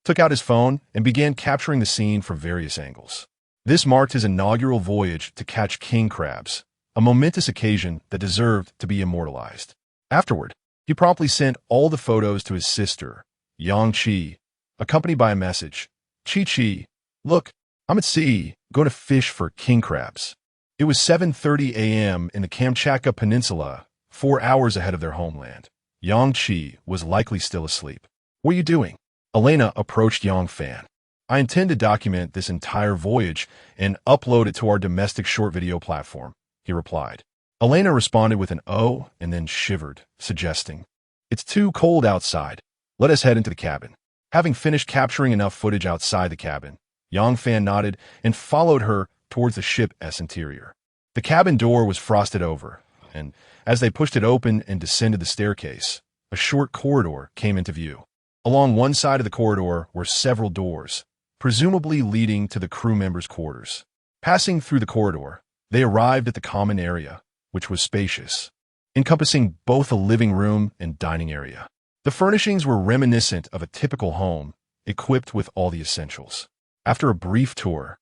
took out his phone and began capturing the scene from various angles. This marked his inaugural voyage to catch king crabs, a momentous occasion that deserved to be immortalized. Afterward, he promptly sent all the photos to his sister, Yang Chi, accompanied by a message. Chi, look, I'm at sea, going to fish for king crabs. It was 7:30 a.m. in the Kamchatka Peninsula, 4 hours ahead of their homeland. Yang Chi was likely still asleep. What are you doing? Elena approached Yang Fan. I intend to document this entire voyage and upload it to our domestic short video platform, he replied. Elena responded with an "oh" and then shivered, suggesting, It's too cold outside. Let us head into the cabin. Having finished capturing enough footage outside the cabin, Yang Fan nodded and followed her towards the ship's interior. The cabin door was frosted over, and as they pushed it open and descended the staircase, a short corridor came into view. Along one side of the corridor were several doors, presumably leading to the crew members' quarters. Passing through the corridor, they arrived at the common area, which was spacious, encompassing both a living room and dining area. The furnishings were reminiscent of a typical home, equipped with all the essentials. After a brief tour,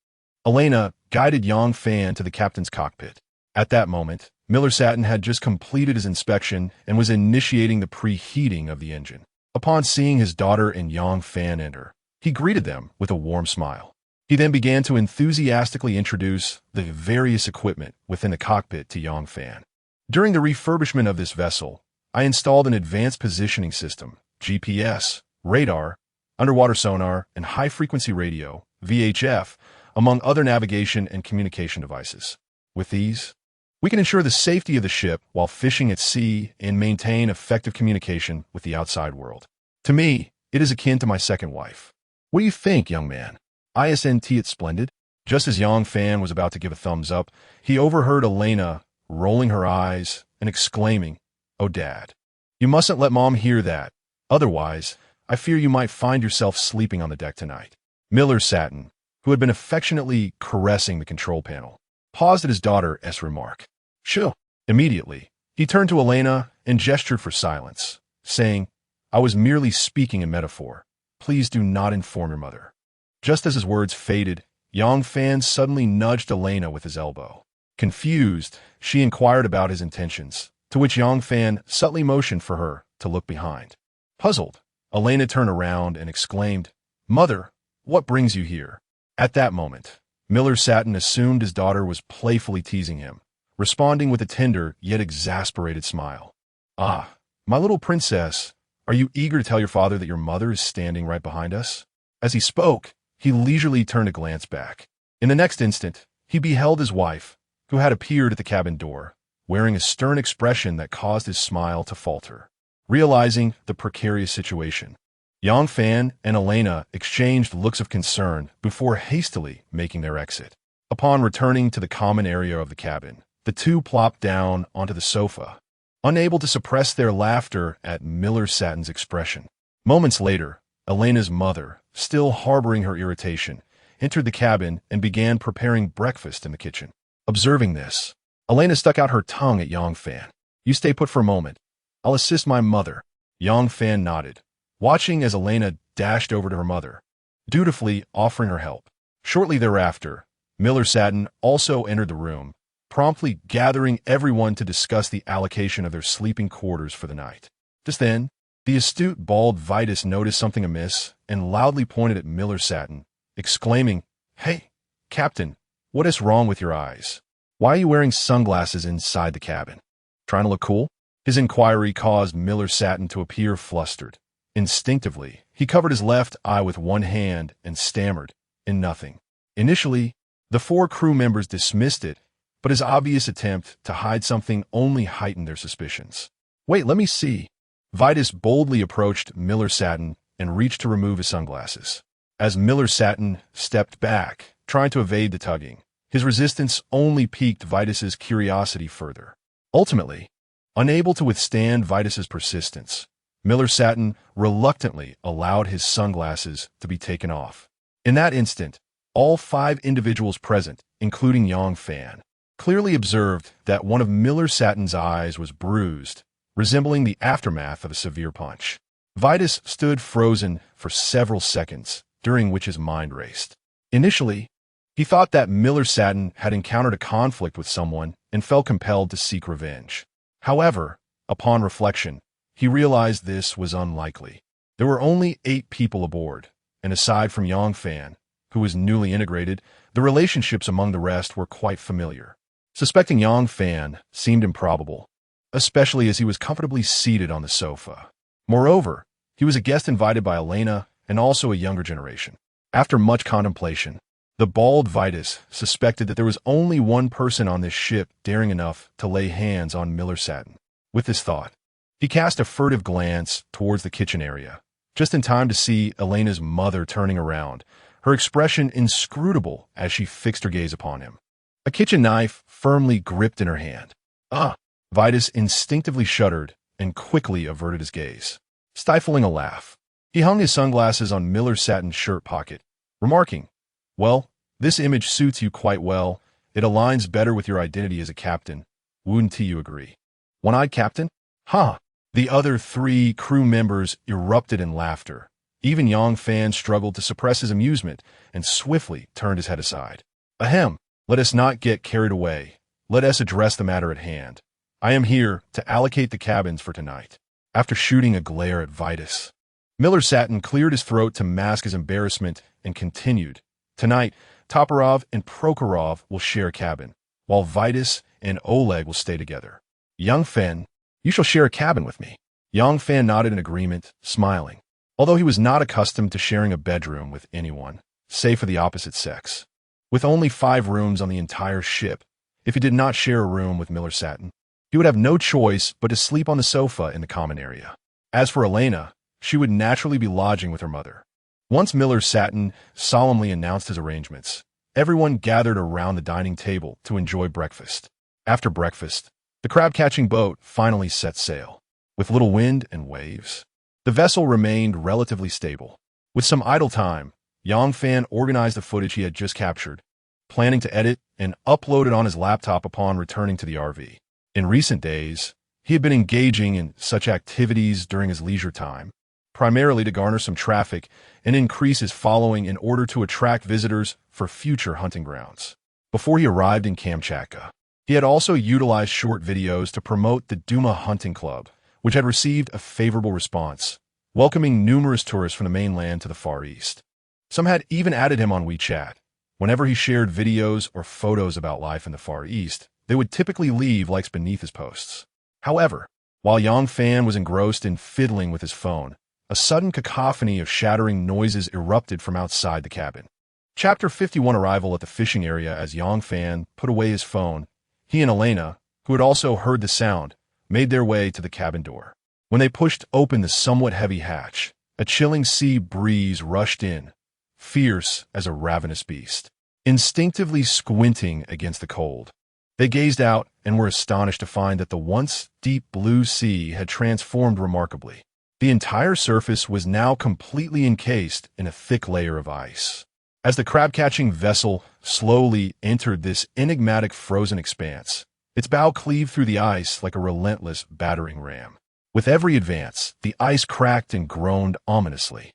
Elena guided Yang Fan to the captain's cockpit. At that moment, Miller Satin had just completed his inspection and was initiating the preheating of the engine. Upon seeing his daughter and Yang Fan enter, he greeted them with a warm smile. He then began to enthusiastically introduce the various equipment within the cockpit to Yang Fan. During the refurbishment of this vessel, I installed an advanced positioning system, GPS, radar, underwater sonar, and high-frequency radio, VHF, among other navigation and communication devices. With these, we can ensure the safety of the ship while fishing at sea and maintain effective communication with the outside world. To me, it is akin to my second wife. What do you think, young man? Isn't it splendid? Just as Yang Fan was about to give a thumbs up, he overheard Elena rolling her eyes and exclaiming, Oh, Dad, you mustn't let Mom hear that. Otherwise, I fear you might find yourself sleeping on the deck tonight. Miller Satin, who had been affectionately caressing the control panel, paused at his daughter's remark. Sure. Immediately, he turned to Elena and gestured for silence, saying, I was merely speaking in metaphor. Please do not inform your mother. Just as his words faded, Yang Fan suddenly nudged Elena with his elbow. Confused, she inquired about his intentions, to which Yang Fan subtly motioned for her to look behind. Puzzled, Elena turned around and exclaimed, Mother, what brings you here? At that moment, Miller Satin assumed his daughter was playfully teasing him, responding with a tender yet exasperated smile. Ah, my little princess, are you eager to tell your father that your mother is standing right behind us? As he spoke, he leisurely turned a glance back. In the next instant, he beheld his wife, who had appeared at the cabin door, wearing a stern expression that caused his smile to falter. Realizing the precarious situation, Yang Fan and Elena exchanged looks of concern before hastily making their exit. Upon returning to the common area of the cabin, the two plopped down onto the sofa, unable to suppress their laughter at Miller Satin's expression. Moments later, Elena's mother, still harboring her irritation, entered the cabin and began preparing breakfast in the kitchen. Observing this, Elena stuck out her tongue at Yang Fan. You stay put for a moment. I'll assist my mother. Yang Fan nodded, watching as Elena dashed over to her mother, dutifully offering her help. Shortly thereafter, Miller Satin also entered the room, promptly gathering everyone to discuss the allocation of their sleeping quarters for the night. Just then, the astute bald Vitus noticed something amiss and loudly pointed at Miller Satin, exclaiming, Hey, Captain, what is wrong with your eyes? Why are you wearing sunglasses inside the cabin? Trying to look cool? His inquiry caused Miller Satin to appear flustered. Instinctively, he covered his left eye with one hand and stammered, in nothing. Initially, The 4 crew members dismissed it, but his obvious attempt to hide something only heightened their suspicions. "Wait, let me see." Vitus boldly approached Miller Satin and reached to remove his sunglasses. As Miller Satin stepped back, trying to evade the tugging, his resistance only piqued Vitus's curiosity further. Ultimately, unable to withstand Vitus's persistence, Miller Satin reluctantly allowed his sunglasses to be taken off. In that instant, all 5 individuals present, including Yang Fan, clearly observed that one of Miller Satin's eyes was bruised, resembling the aftermath of a severe punch. Vitus stood frozen for several seconds, during which his mind raced. Initially, he thought that Miller Satin had encountered a conflict with someone and felt compelled to seek revenge. However, upon reflection, he realized this was unlikely. There were only 8 people aboard, and aside from Yang Fan, who was newly integrated, the relationships among the rest were quite familiar. Suspecting Yang Fan seemed improbable, especially as he was comfortably seated on the sofa. Moreover, he was a guest invited by Elena and also a younger generation. After much contemplation, the bald Vitus suspected that there was only one person on this ship daring enough to lay hands on Miller Satin. With this thought, he cast a furtive glance towards the kitchen area, just in time to see Elena's mother turning around, her expression inscrutable as she fixed her gaze upon him. A kitchen knife firmly gripped in her hand. "Ah!" Vitus instinctively shuddered and quickly averted his gaze. Stifling a laugh, he hung his sunglasses on Miller Satin's shirt pocket, remarking, "Well, this image suits you quite well. It aligns better with your identity as a captain. Wouldn't you agree?" "One-eyed captain? Ha!" The other 3 crew members erupted in laughter. Even Yang Fan struggled to suppress his amusement and swiftly turned his head aside. "Ahem, let us not get carried away. Let us address the matter at hand. I am here to allocate the cabins for tonight." After shooting a glare at Vitus, Miller Satin cleared his throat to mask his embarrassment and continued, "Tonight, Toporov and Prokhorov will share a cabin, while Vitus and Oleg will stay together. Young Fan, you shall share a cabin with me." Young Fan nodded in agreement, smiling, although he was not accustomed to sharing a bedroom with anyone, save for the opposite sex. With only 5 rooms on the entire ship, if he did not share a room with Miller Satin, he would have no choice but to sleep on the sofa in the common area. As for Elena, she would naturally be lodging with her mother. Once Miller Satin solemnly announced his arrangements, everyone gathered around the dining table to enjoy breakfast. After breakfast, the crab-catching boat finally set sail. With little wind and waves, the vessel remained relatively stable. With some idle time, Yang Fan organized the footage he had just captured, planning to edit and upload it on his laptop upon returning to the RV. In recent days, he had been engaging in such activities during his leisure time, primarily to garner some traffic and increase his following in order to attract visitors for future hunting grounds. Before he arrived in Kamchatka, he had also utilized short videos to promote the Duma Hunting Club, which had received a favorable response, welcoming numerous tourists from the mainland to the Far East. Some had even added him on WeChat. Whenever he shared videos or photos about life in the Far East, they would typically leave likes beneath his posts. However, while Yang Fan was engrossed in fiddling with his phone, a sudden cacophony of shattering noises erupted from outside the cabin. Chapter 51 Arrival at the fishing area. As Yang Fan put away his phone, he and Elena, who had also heard the sound, made their way to the cabin door. When they pushed open the somewhat heavy hatch, a chilling sea breeze rushed in, fierce as a ravenous beast. Instinctively squinting against the cold, they gazed out and were astonished to find that the once deep blue sea had transformed remarkably. The entire surface was now completely encased in a thick layer of ice. As the crab-catching vessel slowly entered this enigmatic frozen expanse, its bow cleaved through the ice like a relentless battering ram. With every advance, the ice cracked and groaned ominously.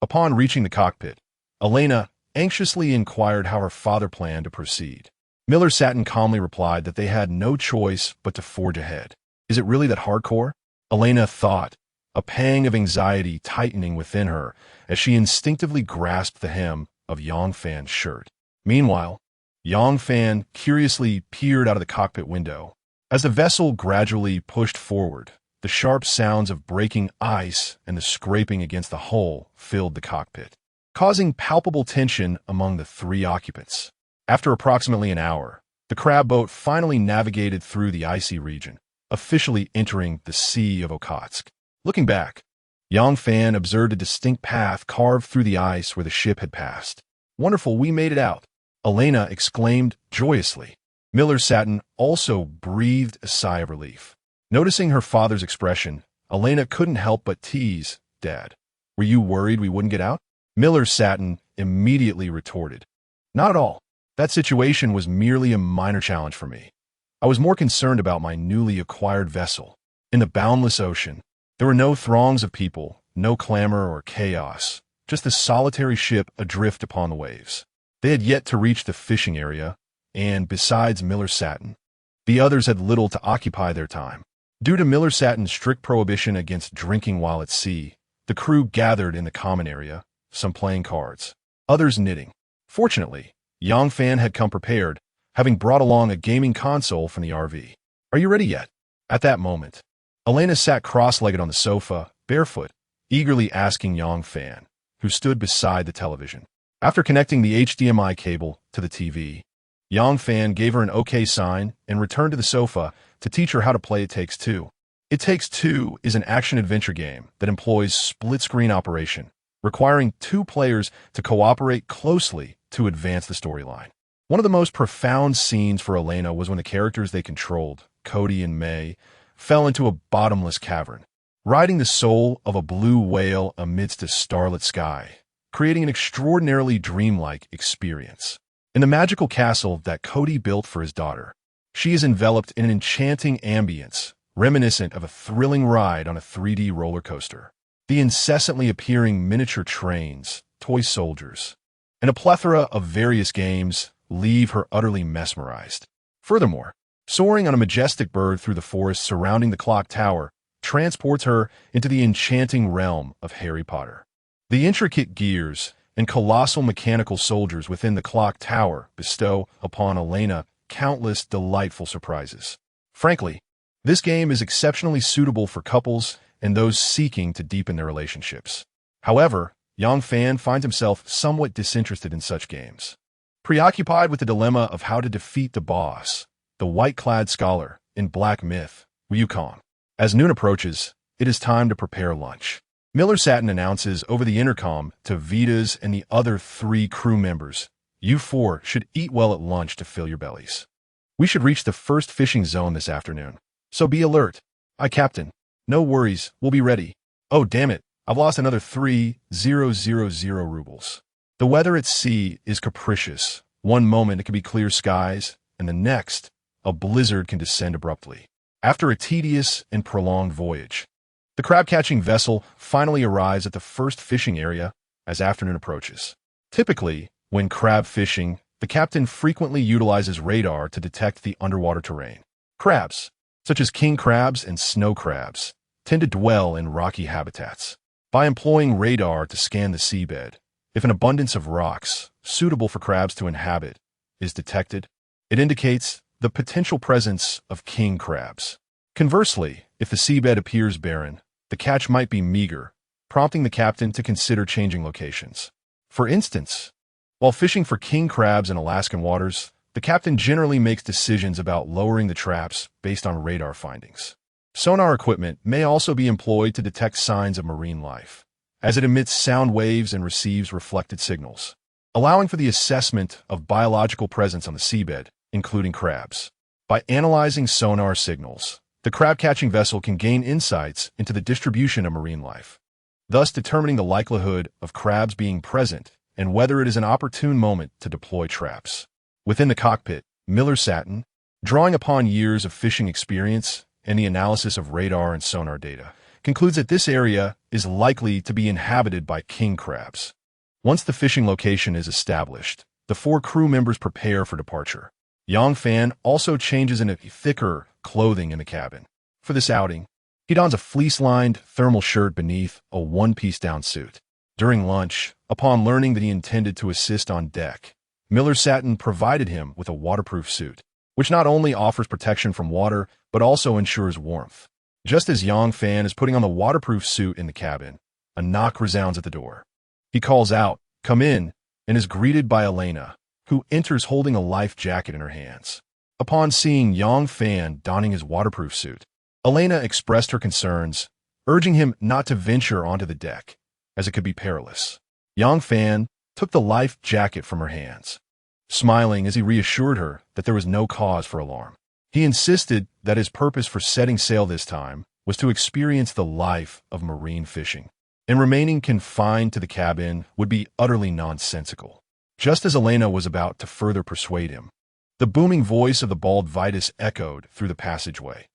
Upon reaching the cockpit, Elena anxiously inquired how her father planned to proceed. Miller Satin calmly replied that they had no choice but to forge ahead. Is it really that hardcore? Elena thought, a pang of anxiety tightening within her as she instinctively grasped the hem of Yang Fan's shirt. Meanwhile, Yang Fan curiously peered out of the cockpit window. As the vessel gradually pushed forward, the sharp sounds of breaking ice and the scraping against the hull filled the cockpit, causing palpable tension among the 3 occupants. After approximately an hour, the crab boat finally navigated through the icy region, officially entering the Sea of Okhotsk. Looking back, Yang Fan observed a distinct path carved through the ice where the ship had passed. "Wonderful, we made it out," Elena exclaimed joyously. Miller Satin also breathed a sigh of relief. Noticing her father's expression, Elena couldn't help but tease, "Dad, were you worried we wouldn't get out?" Miller Satin immediately retorted, "Not at all. That situation was merely a minor challenge for me. I was more concerned about my newly acquired vessel. In the boundless ocean, there were no throngs of people, no clamor or chaos, just a solitary ship adrift upon the waves. They had yet to reach the fishing area, and besides Miller Satin, the others had little to occupy their time. Due to Miller Satin's strict prohibition against drinking while at sea, the crew gathered in the common area, some playing cards, others knitting. Fortunately, Yang Fan had come prepared, having brought along a gaming console from the RV. "Are you ready yet?" At that moment, Elena sat cross-legged on the sofa, barefoot, eagerly asking Yang Fan, who stood beside the television. After connecting the HDMI cable to the TV, Yang Fan gave her an OK sign and returned to the sofa to teach her how to play It Takes Two. It Takes Two is an action-adventure game that employs split-screen operation, requiring two players to cooperate closely to advance the storyline. One of the most profound scenes for Elena was when the characters they controlled, Cody and May, fell into a bottomless cavern, riding the soul of a blue whale amidst a starlit sky, creating an extraordinarily dreamlike experience. In the magical castle that Cody built for his daughter, she is enveloped in an enchanting ambience, reminiscent of a thrilling ride on a 3D roller coaster. The incessantly appearing miniature trains, toy soldiers, and a plethora of various games leave her utterly mesmerized. Furthermore, soaring on a majestic bird through the forest surrounding the clock tower transports her into the enchanting realm of Harry Potter. The intricate gears and colossal mechanical soldiers within the clock tower bestow upon Elena countless delightful surprises. Frankly, this game is exceptionally suitable for couples and those seeking to deepen their relationships. However, Yang Fan finds himself somewhat disinterested in such games. Preoccupied with the dilemma of how to defeat the boss, the white-clad scholar in Black Myth, Wukong. As noon approaches, it is time to prepare lunch. Miller Satin announces over the intercom to Vitas and the other 3 crew members, "You 4 should eat well at lunch to fill your bellies. We should reach the first fishing zone this afternoon, so be alert." "Aye, Captain. No worries, we'll be ready." "Oh, damn it. I've lost another 3,000 rubles. The weather at sea is capricious. One moment it can be clear skies, and the next, a blizzard can descend abruptly." After a tedious and prolonged voyage, the crab-catching vessel finally arrives at the first fishing area as afternoon approaches. Typically, when crab fishing, the captain frequently utilizes radar to detect the underwater terrain. Crabs, such as king crabs and snow crabs, tend to dwell in rocky habitats. By employing radar to scan the seabed, if an abundance of rocks, suitable for crabs to inhabit, is detected, it indicates the potential presence of king crabs. Conversely, if the seabed appears barren, the catch might be meager, prompting the captain to consider changing locations. For instance, while fishing for king crabs in Alaskan waters, the captain generally makes decisions about lowering the traps based on radar findings. Sonar equipment may also be employed to detect signs of marine life, as it emits sound waves and receives reflected signals, allowing for the assessment of biological presence on the seabed, including crabs. By analyzing sonar signals, the crab-catching vessel can gain insights into the distribution of marine life, thus determining the likelihood of crabs being present and whether it is an opportune moment to deploy traps. Within the cockpit, Miller Satin, drawing upon years of fishing experience and the analysis of radar and sonar data, concludes that this area is likely to be inhabited by king crabs. Once the fishing location is established, the 4 crew members prepare for departure. Yang Fan also changes into thicker clothing in the cabin. For this outing, he dons a fleece-lined thermal shirt beneath a one-piece down suit. During lunch, upon learning that he intended to assist on deck, Miller Satin provided him with a waterproof suit, which not only offers protection from water, but also ensures warmth. Just as Yang Fan is putting on the waterproof suit in the cabin, a knock resounds at the door. He calls out, "Come in," and is greeted by Elena, who enters holding a life jacket in her hands. Upon seeing Yang Fan donning his waterproof suit, Elena expressed her concerns, urging him not to venture onto the deck, as it could be perilous. Yang Fan took the life jacket from her hands, smiling as he reassured her that there was no cause for alarm. He insisted that his purpose for setting sail this time was to experience the life of marine fishing, and remaining confined to the cabin would be utterly nonsensical. Just as Elena was about to further persuade him, the booming voice of the bald Vitus echoed through the passageway.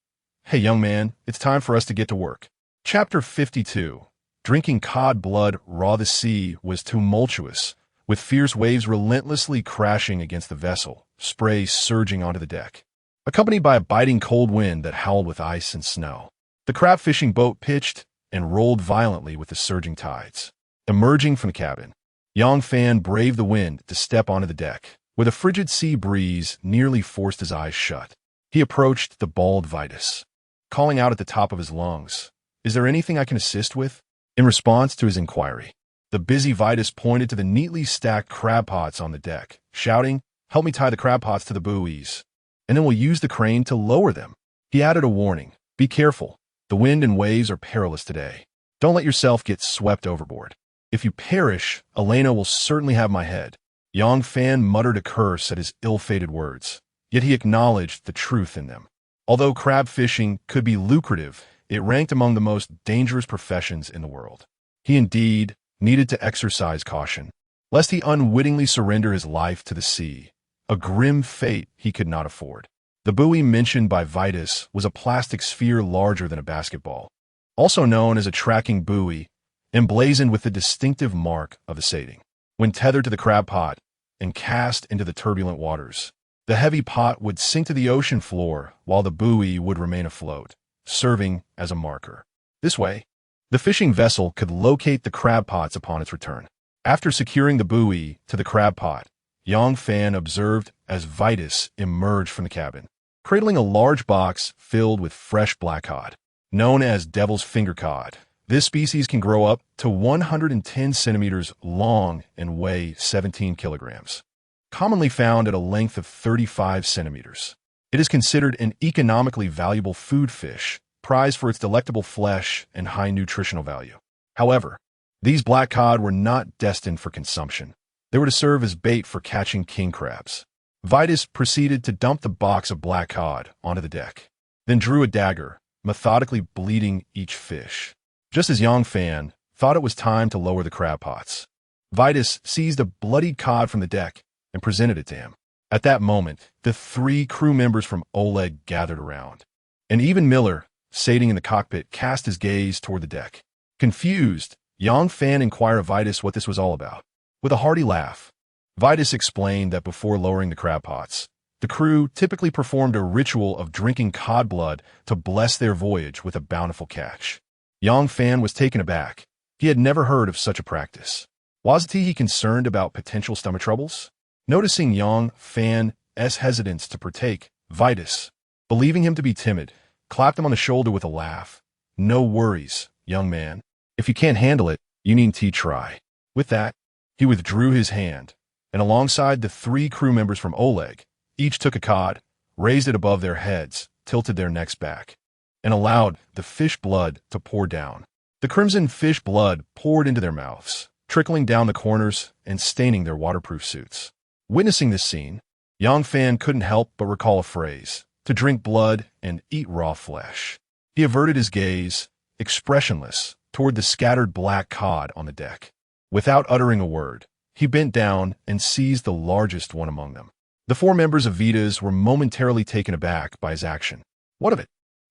"Hey, young man, it's time for us to get to work." Chapter 52. Drinking cod blood raw. The sea was tumultuous, with fierce waves relentlessly crashing against the vessel, spray surging onto the deck, accompanied by a biting cold wind that howled with ice and snow. The crab fishing boat pitched and rolled violently with the surging tides. Emerging from the cabin, Yang Fan braved the wind to step onto the deck, where the frigid sea breeze nearly forced his eyes shut. He approached the bald Vitus, calling out at the top of his lungs, "Is there anything I can assist with?" In response to his inquiry, the busy Vitus pointed to the neatly stacked crab pots on the deck, shouting, "Help me tie the crab pots to the buoys, and then we'll use the crane to lower them." He added a warning, "Be careful. The wind and waves are perilous today. Don't let yourself get swept overboard. If you perish, Elena will certainly have my head." Yang Fan muttered a curse at his ill-fated words, yet he acknowledged the truth in them. Although crab fishing could be lucrative, it ranked among the most dangerous professions in the world. He indeed needed to exercise caution, lest he unwittingly surrender his life to the sea, a grim fate he could not afford. The buoy mentioned by Vitus was a plastic sphere larger than a basketball, also known as a tracking buoy, emblazoned with the distinctive mark of the sating. When tethered to the crab pot and cast into the turbulent waters, the heavy pot would sink to the ocean floor while the buoy would remain afloat, serving as a marker. This way, the fishing vessel could locate the crab pots upon its return. After securing the buoy to the crab pot, Yang Fan observed as Vitus emerged from the cabin, cradling a large box filled with fresh black cod. Known as devil's finger cod, this species can grow up to 110 centimeters long and weigh 17 kilograms. Commonly found at a length of 35 centimeters. It is considered an economically valuable food fish, prized for its delectable flesh and high nutritional value. However, these black cod were not destined for consumption. They were to serve as bait for catching king crabs. Vitus proceeded to dump the box of black cod onto the deck, then drew a dagger, methodically bleeding each fish. Just as Yang Fan thought it was time to lower the crab pots, Vitus seized a bloodied cod from the deck and presented it to him. At that moment, the 3 crew members from Oleg gathered around, and even Miller, sitting in the cockpit, cast his gaze toward the deck. Confused, Yang Fan inquired of Vitus what this was all about. With a hearty laugh, Vitus explained that before lowering the crab pots, the crew typically performed a ritual of drinking cod blood to bless their voyage with a bountiful catch. Yang Fan was taken aback. He had never heard of such a practice. Wasn't he concerned about potential stomach troubles? Noticing Yang Fan's hesitance to partake, Vitus, believing him to be timid, clapped him on the shoulder with a laugh. "No worries, young man. If you can't handle it, you needn't try." With that, he withdrew his hand, and alongside the 3 crew members from Oleg, each took a cod, raised it above their heads, tilted their necks back, and allowed the fish blood to pour down. The crimson fish blood poured into their mouths, trickling down the corners and staining their waterproof suits. Witnessing this scene, Yang Fan couldn't help but recall a phrase, to drink blood and eat raw flesh. He averted his gaze, expressionless, toward the scattered black cod on the deck. Without uttering a word, he bent down and seized the largest one among them. The 4 members of Vitas were momentarily taken aback by his action. "What of it?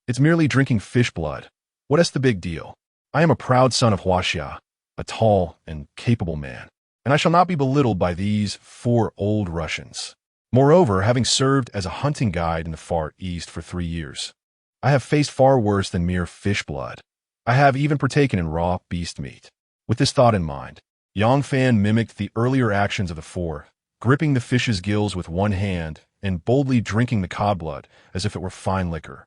It's merely drinking fish blood. What's the big deal? I am a proud son of Huaxia, a tall and capable man, and I shall not be belittled by these 4 old Russians. Moreover, having served as a hunting guide in the Far East for 3 years, I have faced far worse than mere fish blood. I have even partaken in raw beast meat." With this thought in mind, Yang Fan mimicked the earlier actions of the 4, gripping the fish's gills with one hand and boldly drinking the cod blood as if it were fine liquor.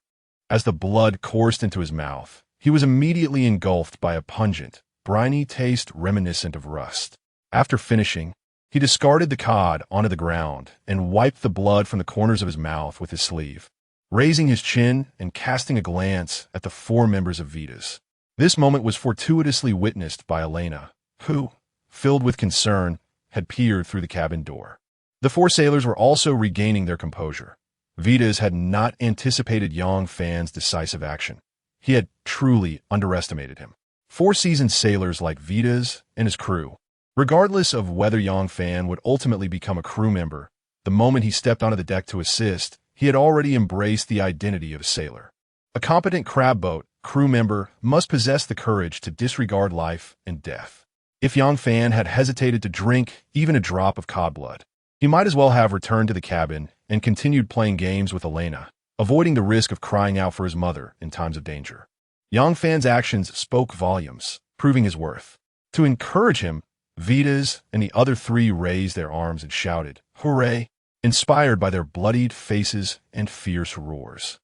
As the blood coursed into his mouth, he was immediately engulfed by a pungent, briny taste reminiscent of rust. After finishing, He discarded the cod onto the ground and wiped the blood from the corners of his mouth with his sleeve, raising his chin and casting a glance at the four members of Vitas. This moment was fortuitously witnessed by Elena, who, filled with concern, had peered through the cabin door. The four sailors were also regaining their composure. Vitas had not anticipated Yang Fan's decisive action. He had truly underestimated him. Four seasoned sailors like Vitas and his crew. Regardless of whether Yang Fan would ultimately become a crew member, the moment he stepped onto the deck to assist, he had already embraced the identity of a sailor. A competent crab boat crew member must possess the courage to disregard life and death. If Yang Fan had hesitated to drink even a drop of cod blood, he might as well have returned to the cabin and continued playing games with Elena, avoiding the risk of crying out for his mother in times of danger. Yang Fan's actions spoke volumes, proving his worth. To encourage him, Vitas and the other three raised their arms and shouted, "Hooray!" inspired by their bloodied faces and fierce roars.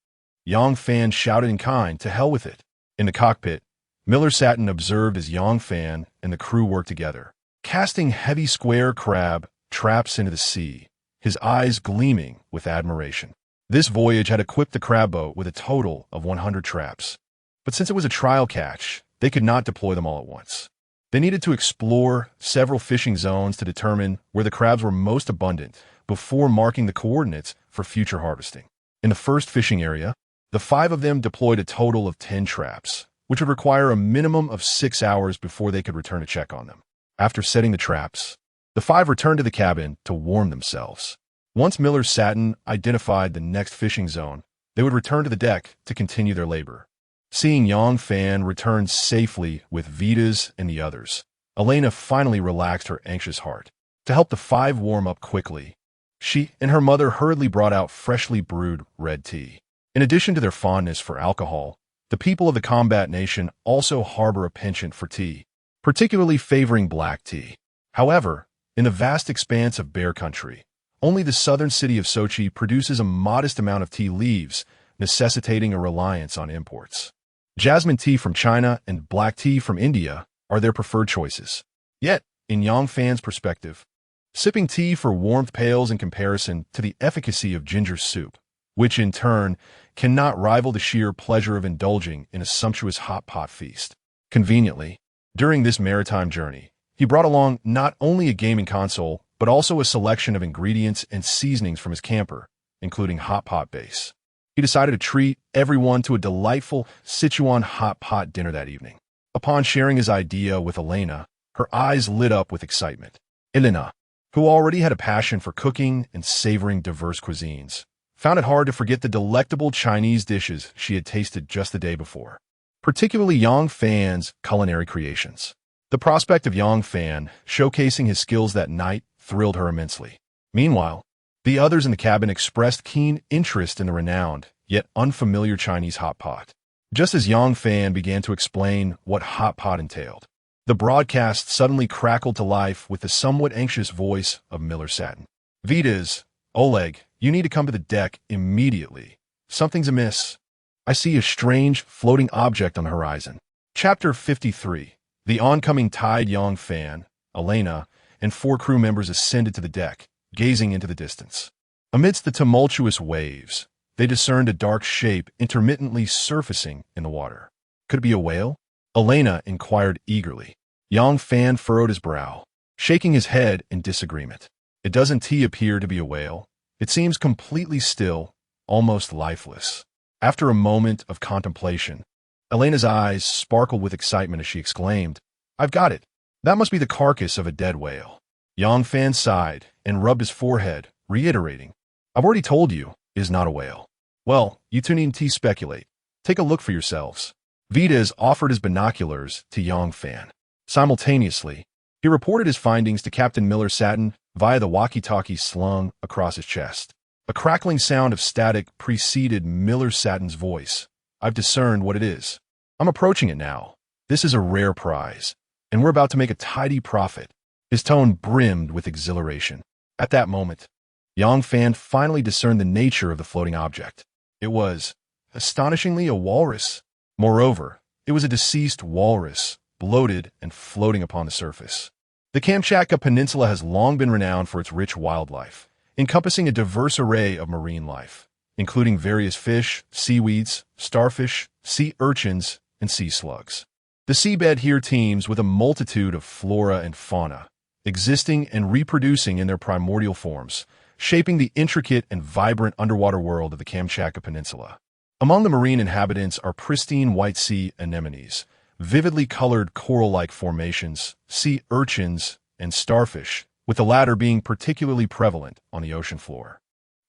Yang Fan shouted in kind, "To hell with it." In the cockpit, Miller Satin observed as Yang Fan and the crew worked together, casting heavy square crab traps into the sea, his eyes gleaming with admiration. This voyage had equipped the crab boat with a total of 100 traps. But since it was a trial catch, they could not deploy them all at once. They needed to explore several fishing zones to determine where the crabs were most abundant before marking the coordinates for future harvesting. In the first fishing area, the 5 of them deployed a total of 10 traps, which would require a minimum of 6 hours before they could return to check on them. After setting the traps, the 5 returned to the cabin to warm themselves. Once Miller Satin identified the next fishing zone, they would return to the deck to continue their labor. Seeing Yang Fan return safely with Vitas and the others, Elena finally relaxed her anxious heart. To help the 5 warm up quickly, she and her mother hurriedly brought out freshly brewed red tea. In addition to their fondness for alcohol, the people of the Combat Nation also harbor a penchant for tea, particularly favoring black tea. However, in the vast expanse of Bear Country, only the southern city of Sochi produces a modest amount of tea leaves, necessitating a reliance on imports. Jasmine tea from China and black tea from India are their preferred choices. Yet, in Yang Fan's perspective, sipping tea for warmth pales in comparison to the efficacy of ginger soup, which in turn cannot rival the sheer pleasure of indulging in a sumptuous hot pot feast. Conveniently, during this maritime journey, he brought along not only a gaming console, but also a selection of ingredients and seasonings from his camper, including hot pot base. He decided to treat everyone to a delightful Sichuan hot pot dinner that evening. Upon sharing his idea with Elena, her eyes lit up with excitement. Elena, who already had a passion for cooking and savoring diverse cuisines, found it hard to forget the delectable Chinese dishes she had tasted just the day before, particularly Yang Fan's culinary creations. The prospect of Yang Fan showcasing his skills that night thrilled her immensely. Meanwhile, the others in the cabin expressed keen interest in the renowned, yet unfamiliar Chinese hot pot. Just as Yang Fan began to explain what hot pot entailed, the broadcast suddenly crackled to life with the somewhat anxious voice of Miller Satin. "Vitas, Oleg, you need to come to the deck immediately. Something's amiss. I see a strange floating object on the horizon." Chapter 53. The oncoming tide. Yang Fan, Elena, and 4 crew members ascended to the deck, gazing into the distance. Amidst the tumultuous waves, they discerned a dark shape intermittently surfacing in the water. Could it be a whale? Elena inquired eagerly. Yang Fan furrowed his brow, shaking his head in disagreement. It doesn't appear to be a whale. It seems completely still, almost lifeless. After a moment of contemplation, Elena's eyes sparkled with excitement as she exclaimed, "I've got it. That must be the carcass of a dead whale." Yang Fan sighed and rubbed his forehead, reiterating, "I've already told you, it is not a whale." "Well, you two needn't speculate. Take a look for yourselves." Vitas offered his binoculars to Yang Fan. Simultaneously, he reported his findings to Captain Miller Satin via the walkie-talkie slung across his chest. A crackling sound of static preceded Miller Satin's voice. "I've discerned what it is. I'm approaching it now. This is a rare prize, and we're about to make a tidy profit." His tone brimmed with exhilaration. At that moment, Yang Fan finally discerned the nature of the floating object. It was, astonishingly, a walrus. Moreover, it was a deceased walrus, bloated and floating upon the surface. The Kamchatka Peninsula has long been renowned for its rich wildlife, encompassing a diverse array of marine life, including various fish, seaweeds, starfish, sea urchins, and sea slugs. The seabed here teems with a multitude of flora and fauna, existing and reproducing in their primordial forms, shaping the intricate and vibrant underwater world of the Kamchatka Peninsula. Among the marine inhabitants are pristine white sea anemones, vividly colored coral-like formations, sea urchins, and starfish, with the latter being particularly prevalent on the ocean floor.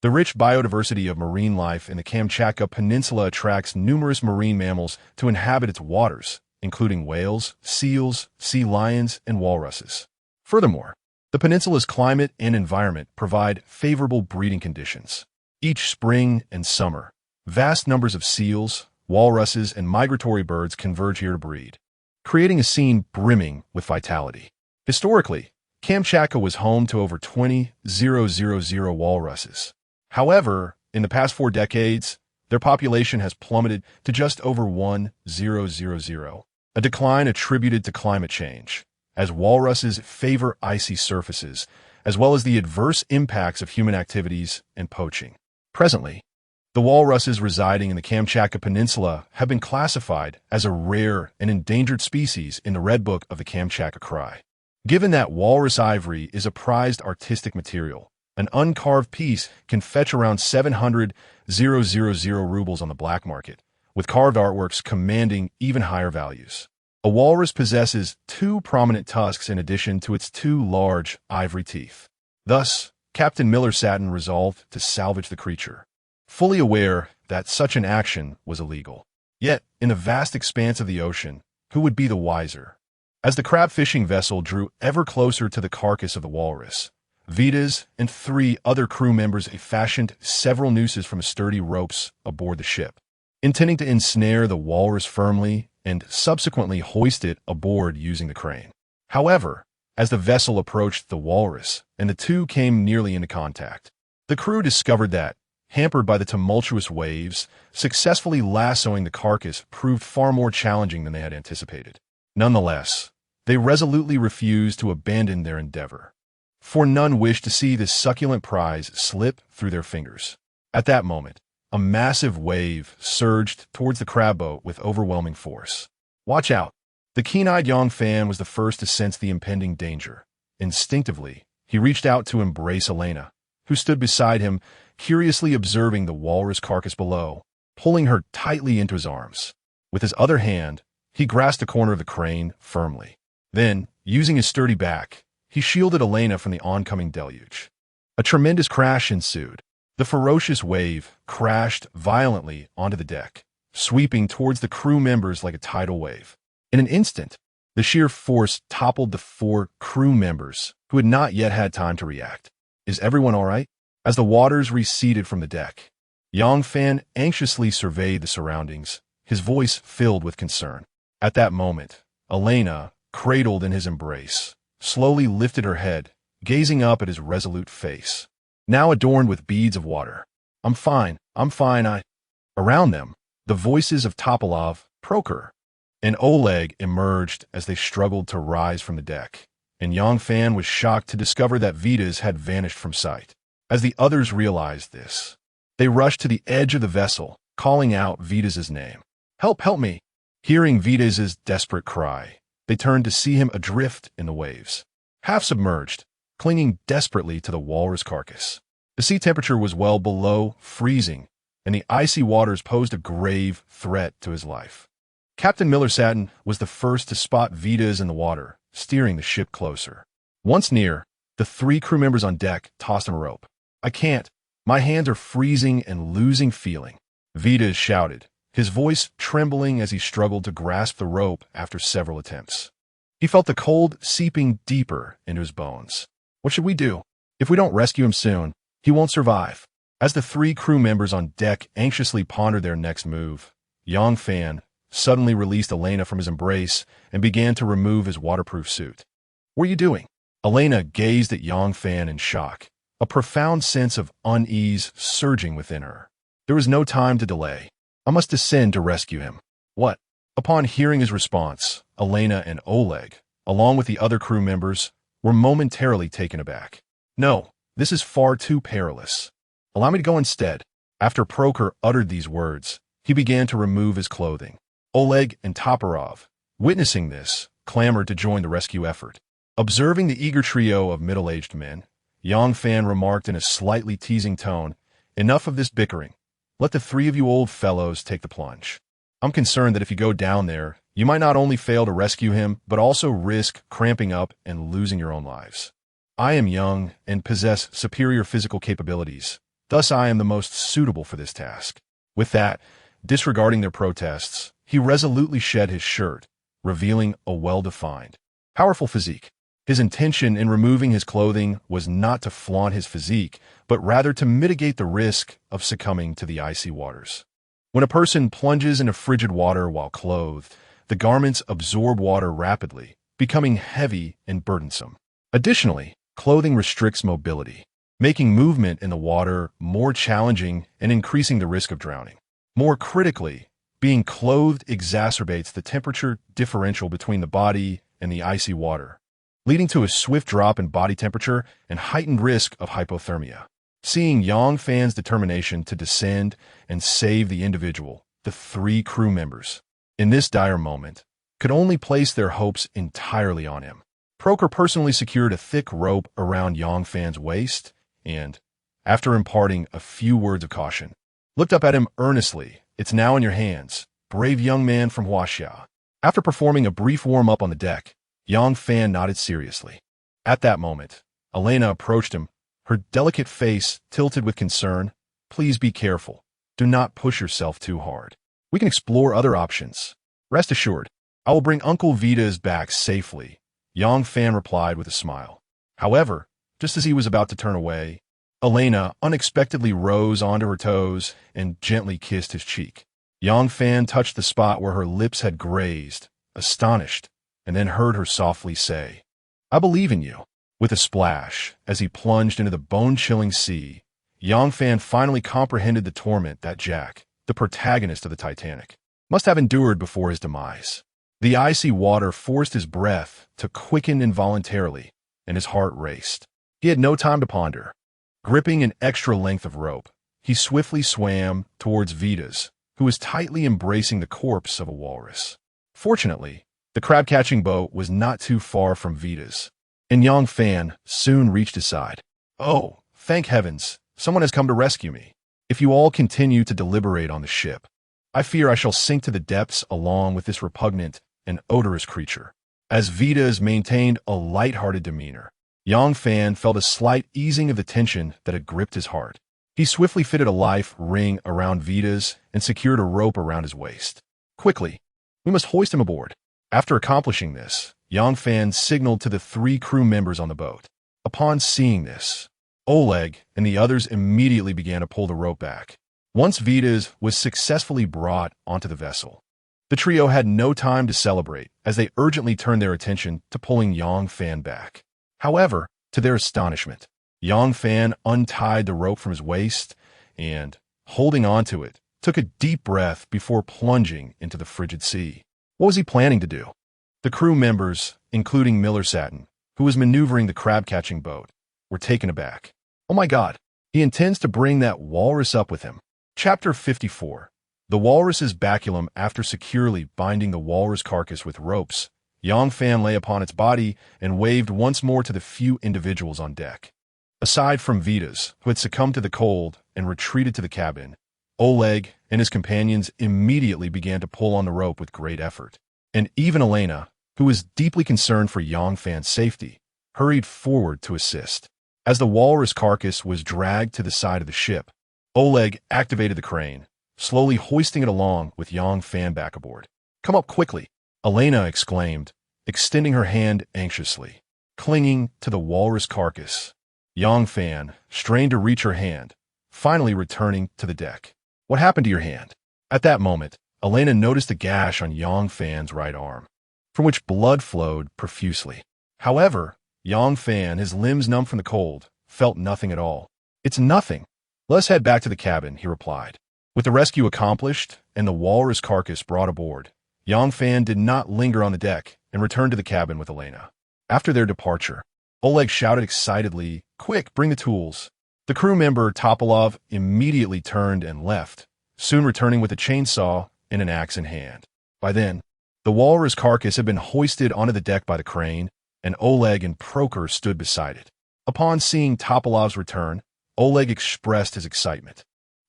The rich biodiversity of marine life in the Kamchatka Peninsula attracts numerous marine mammals to inhabit its waters, including whales, seals, sea lions, and walruses. Furthermore, the peninsula's climate and environment provide favorable breeding conditions. Each spring and summer, vast numbers of seals, walruses, and migratory birds converge here to breed, creating a scene brimming with vitality. Historically, Kamchatka was home to over 20,000 walruses. However, in the past 4 decades, their population has plummeted to just over 1,000, a decline attributed to climate change, as walruses favor icy surfaces, as well as the adverse impacts of human activities and poaching. Presently, the walruses residing in the Kamchatka Peninsula have been classified as a rare and endangered species in the Red Book of the Kamchatka Cry. Given that walrus ivory is a prized artistic material, an uncarved piece can fetch around 700,000 rubles on the black market, with carved artworks commanding even higher values. A walrus possesses 2 prominent tusks in addition to its 2 large ivory teeth. Thus, Captain Miller-Satin resolved to salvage the creature, fully aware that such an action was illegal. Yet, in the vast expanse of the ocean, who would be the wiser? As the crab fishing vessel drew ever closer to the carcass of the walrus, Vitas and 3 other crew members fashioned several nooses from sturdy ropes aboard the ship, intending to ensnare the walrus firmly and subsequently hoist it aboard using the crane. However, as the vessel approached the walrus and the 2 came nearly into contact, the crew discovered that, hampered by the tumultuous waves, successfully lassoing the carcass proved far more challenging than they had anticipated. Nonetheless, they resolutely refused to abandon their endeavor, for none wished to see this succulent prize slip through their fingers. At that moment, a massive wave surged towards the crab boat with overwhelming force. Watch out! The keen-eyed young fan was the first to sense the impending danger. Instinctively, he reached out to embrace Elena, who stood beside him, curiously observing the walrus carcass below, pulling her tightly into his arms. With his other hand, he grasped the corner of the crane firmly. Then, using his sturdy back, he shielded Elena from the oncoming deluge. A tremendous crash ensued. The ferocious wave crashed violently onto the deck, sweeping towards the crew members like a tidal wave. In an instant, the sheer force toppled the 4 crew members who had not yet had time to react. Is everyone all right? As the waters receded from the deck, Yang Fan anxiously surveyed the surroundings, his voice filled with concern. At that moment, Elena, cradled in his embrace, slowly lifted her head, gazing up at his resolute face, now adorned with beads of water. I'm fine, Around them, the voices of Topalov, Prokhor, and Oleg emerged as they struggled to rise from the deck, and Yang Fan was shocked to discover that Vitas had vanished from sight. As the others realized this, they rushed to the edge of the vessel, calling out Vitas's name. Help me! Hearing Vitas's desperate cry, they turned to see him adrift in the waves, half submerged, clinging desperately to the walrus carcass. The sea temperature was well below freezing, and the icy waters posed a grave threat to his life. Captain Miller-Satin was the first to spot Vitas in the water, steering the ship closer. Once near, the 3 crew members on deck tossed him a rope. I can't. My hands are freezing and losing feeling, Vitas shouted, his voice trembling as he struggled to grasp the rope after several attempts. He felt the cold seeping deeper into his bones. What should we do? If we don't rescue him soon, he won't survive. As the 3 crew members on deck anxiously pondered their next move, Yang Fan suddenly released Elena from his embrace and began to remove his waterproof suit. What are you doing? Elena gazed at Yang Fan in shock, a profound sense of unease surging within her. There was no time to delay. I must descend to rescue him. What? Upon hearing his response, Elena and Oleg, along with the other crew members, were momentarily taken aback. "No, this is far too perilous. Allow me to go instead." After Proker uttered these words, he began to remove his clothing. Oleg and Toporov, witnessing this, clamored to join the rescue effort. Observing the eager trio of middle-aged men, Yang Fan remarked in a slightly teasing tone, "Enough of this bickering. Let the three of you old fellows take the plunge. I'm concerned that if you go down there, you might not only fail to rescue him, but also risk cramping up and losing your own lives. I am young and possess superior physical capabilities. Thus I am the most suitable for this task." With that, disregarding their protests, he resolutely shed his shirt, revealing a well-defined, powerful physique. His intention in removing his clothing was not to flaunt his physique, but rather to mitigate the risk of succumbing to the icy waters. When a person plunges into frigid water while clothed, the garments absorb water rapidly, becoming heavy and burdensome. Additionally, clothing restricts mobility, making movement in the water more challenging and increasing the risk of drowning. More critically, being clothed exacerbates the temperature differential between the body and the icy water, leading to a swift drop in body temperature and heightened risk of hypothermia. Seeing Yang Fan's determination to descend and save the individual, the three crew members, in this dire moment, could only place their hopes entirely on him. Proker personally secured a thick rope around Yang Fan's waist and, after imparting a few words of caution, looked up at him earnestly. "It's now in your hands, brave young man from Huaxia." After performing a brief warm-up on the deck, Yang Fan nodded seriously. At that moment, Elena approached him, her delicate face tilted with concern. "Please be careful. Do not push yourself too hard. We can explore other options. Rest assured, I will bring Uncle Vita's back safely," Yang Fan replied with a smile. However, just as he was about to turn away, Elena unexpectedly rose onto her toes and gently kissed his cheek. Yang Fan touched the spot where her lips had grazed, astonished, and then heard her softly say, "I believe in you." With a splash, as he plunged into the bone-chilling sea, Yang Fan finally comprehended the torment that Jack, the protagonist of the Titanic, must have endured before his demise. The icy water forced his breath to quicken involuntarily, and his heart raced. He had no time to ponder. Gripping an extra length of rope, he swiftly swam towards Vita's, who was tightly embracing the corpse of a walrus. Fortunately, the crab-catching boat was not too far from Vita's, and Yang Fan soon reached his side. "Oh, thank heavens, someone has come to rescue me. If you all continue to deliberate on the ship, I fear I shall sink to the depths along with this repugnant and odorous creature." As Vita's maintained a light-hearted demeanor, Yang Fan felt a slight easing of the tension that had gripped his heart. He swiftly fitted a life ring around Vita's and secured a rope around his waist. "Quickly, we must hoist him aboard." After accomplishing this, Yang Fan signaled to the three crew members on the boat. Upon seeing this, Oleg and the others immediately began to pull the rope back. Once Vita's was successfully brought onto the vessel, the trio had no time to celebrate as they urgently turned their attention to pulling Yang Fan back. However, to their astonishment, Yang Fan untied the rope from his waist and, holding onto it, took a deep breath before plunging into the frigid sea. What was he planning to do? The crew members, including Miller Satin, who was maneuvering the crab-catching boat, were taken aback. "Oh my God, he intends to bring that walrus up with him." Chapter 54. The walrus's baculum. After securely binding the walrus carcass with ropes, Yang Fan lay upon its body and waved once more to the few individuals on deck. Aside from Vita's, who had succumbed to the cold and retreated to the cabin, Oleg and his companions immediately began to pull on the rope with great effort. And even Elena, who was deeply concerned for Yang Fan's safety, hurried forward to assist. As the walrus carcass was dragged to the side of the ship, Oleg activated the crane, slowly hoisting it along with Yang Fan back aboard. "Come up quickly," Elena exclaimed, extending her hand anxiously. Clinging to the walrus carcass, Yang Fan strained to reach her hand, finally returning to the deck. "What happened to your hand?" At that moment, Elena noticed a gash on Yang Fan's right arm, from which blood flowed profusely. However, Yang Fan, his limbs numb from the cold, felt nothing at all. "It's nothing. Let us head back to the cabin," he replied. With the rescue accomplished and the walrus carcass brought aboard, Yang Fan did not linger on the deck and returned to the cabin with Elena. After their departure, Oleg shouted excitedly, "Quick, bring the tools." The crew member, Topalov, immediately turned and left, soon returning with a chainsaw and an axe in hand. By then, the walrus carcass had been hoisted onto the deck by the crane, and Oleg and Proker stood beside it. Upon seeing Topalov's return, Oleg expressed his excitement.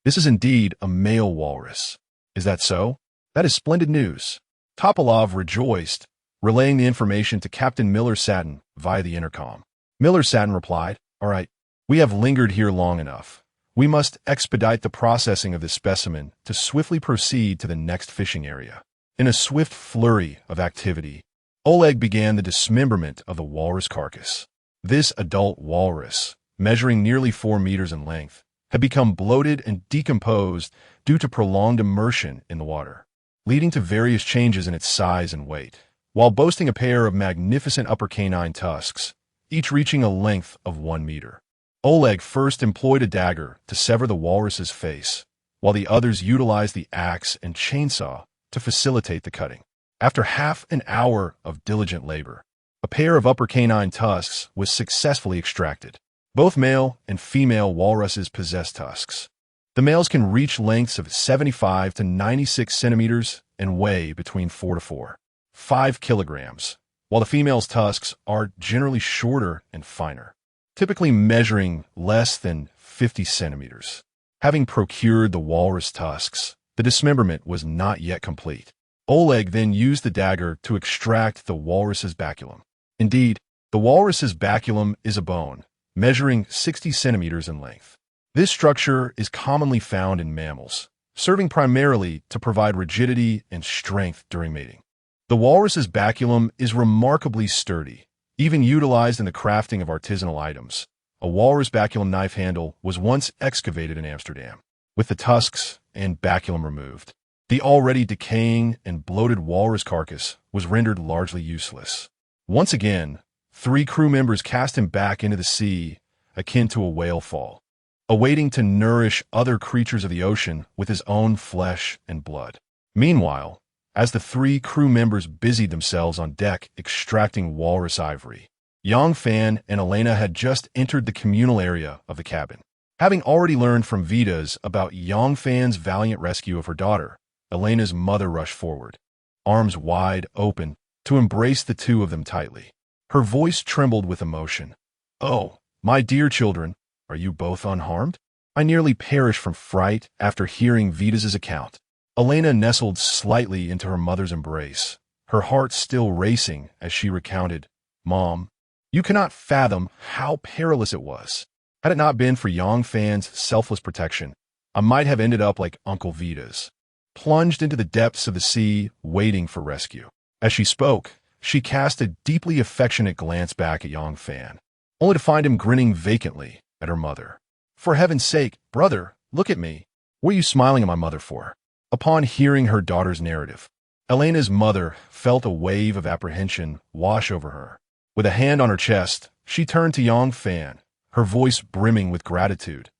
"This is indeed a male walrus. Is that so? That is splendid news." Topalov rejoiced, relaying the information to Captain Miller-Satin via the intercom. Miller-Satin replied, "All right, we have lingered here long enough. We must expedite the processing of this specimen to swiftly proceed to the next fishing area." In a swift flurry of activity, Oleg began the dismemberment of the walrus carcass. This adult walrus, measuring nearly 4 meters in length, had become bloated and decomposed due to prolonged immersion in the water, leading to various changes in its size and weight. While boasting a pair of magnificent upper canine tusks, each reaching a length of 1 meter. Oleg first employed a dagger to sever the walrus's face, while the others utilized the axe and chainsaw to facilitate the cutting. After half an hour of diligent labor, a pair of upper canine tusks was successfully extracted. Both male and female walruses possess tusks. The males can reach lengths of 75 to 96 centimeters and weigh between 4 to 5 kilograms, while the female's tusks are generally shorter and finer, typically measuring less than 50 centimeters. Having procured the walrus tusks, the dismemberment was not yet complete. Oleg then used the dagger to extract the walrus's baculum. Indeed, the walrus's baculum is a bone, measuring 60 centimeters in length. This structure is commonly found in mammals, serving primarily to provide rigidity and strength during mating. The walrus's baculum is remarkably sturdy, even utilized in the crafting of artisanal items. A walrus baculum knife handle was once excavated in Amsterdam, with the tusks and baculum removed. The already decaying and bloated walrus carcass was rendered largely useless. Once again, 3 crew members cast him back into the sea, akin to a whale fall, awaiting to nourish other creatures of the ocean with his own flesh and blood. Meanwhile, as the 3 crew members busied themselves on deck extracting walrus ivory, Yang Fan and Elena had just entered the communal area of the cabin. Having already learned from Vitas about Yang Fan's valiant rescue of her daughter, Elena's mother rushed forward, arms wide open, to embrace the two of them tightly. Her voice trembled with emotion. "Oh, my dear children, are you both unharmed? I nearly perished from fright after hearing Vitas's account." Elena nestled slightly into her mother's embrace, her heart still racing as she recounted, "Mom, you cannot fathom how perilous it was. Had it not been for Yang Fan's selfless protection, I might have ended up like Uncle Vitas, plunged into the depths of the sea, waiting for rescue." As she spoke, she cast a deeply affectionate glance back at Yang Fan, only to find him grinning vacantly at her mother. "For heaven's sake, brother, look at me. What are you smiling at my mother for?" Upon hearing her daughter's narrative, Elena's mother felt a wave of apprehension wash over her. With a hand on her chest, she turned to Yang Fan, her voice brimming with gratitude.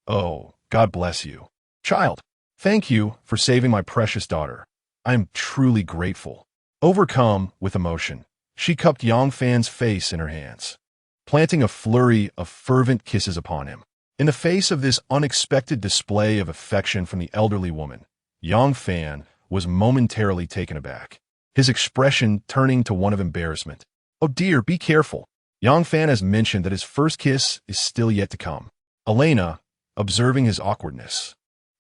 "Oh, God bless you, child. Thank you for saving my precious daughter. I am truly grateful." Overcome with emotion, she cupped Yang Fan's face in her hands, planting a flurry of fervent kisses upon him. In the face of this unexpected display of affection from the elderly woman, Yang Fan was momentarily taken aback, his expression turning to one of embarrassment. "Oh dear, be careful. Yang Fan has mentioned that his first kiss is still yet to come." Elena, observing his awkwardness,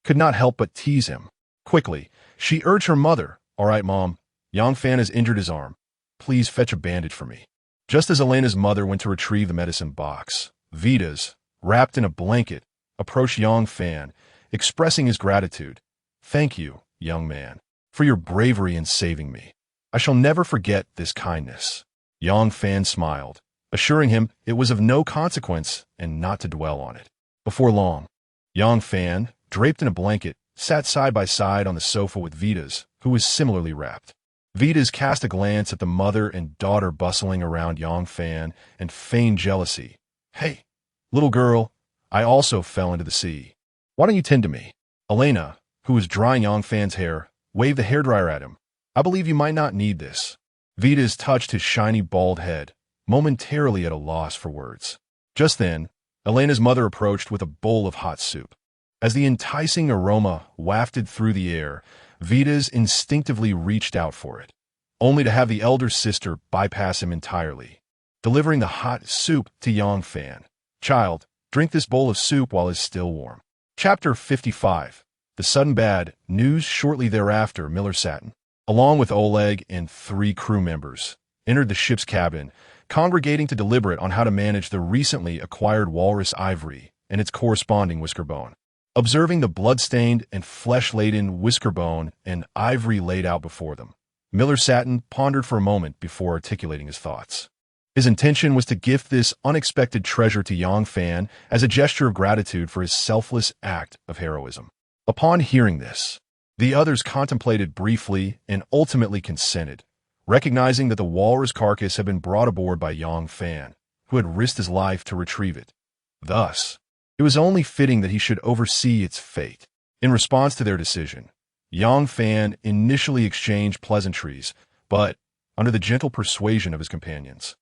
could not help but tease him. Quickly, she urged her mother, "All right, Mom, Yang Fan has injured his arm. Please fetch a bandage for me." Just as Elena's mother went to retrieve the medicine box, Vitas, wrapped in a blanket, approached Yang Fan, expressing his gratitude. "Thank you, young man, for your bravery in saving me. I shall never forget this kindness." Yang Fan smiled, assuring him it was of no consequence and not to dwell on it. Before long, Yang Fan, draped in a blanket, sat side by side on the sofa with Vitas, who was similarly wrapped. Vitas cast a glance at the mother and daughter bustling around Yang Fan and feigned jealousy. "Hey, little girl, I also fell into the sea. Why don't you tend to me?" Elena, who was drying Yang Fan's hair, waved the hairdryer at him. "I believe you might not need this." Vitas touched his shiny bald head, momentarily at a loss for words. Just then, Elena's mother approached with a bowl of hot soup. As the enticing aroma wafted through the air, Vitas instinctively reached out for it, only to have the elder sister bypass him entirely, delivering the hot soup to Yang Fan. "Child, drink this bowl of soup while it's still warm." Chapter 55. The sudden bad news. Shortly thereafter, Miller Satin, along with Oleg and 3 crew members, entered the ship's cabin, congregating to deliberate on how to manage the recently acquired walrus ivory and its corresponding whisker bone. Observing the blood-stained and flesh-laden whisker bone and ivory laid out before them, Miller Satin pondered for a moment before articulating his thoughts. His intention was to gift this unexpected treasure to Yang Fan as a gesture of gratitude for his selfless act of heroism. Upon hearing this, the others contemplated briefly and ultimately consented, recognizing that the walrus carcass had been brought aboard by Yang Fan, who had risked his life to retrieve it. Thus, it was only fitting that he should oversee its fate. In response to their decision, Yang Fan initially exchanged pleasantries, but, under the gentle persuasion of his companions,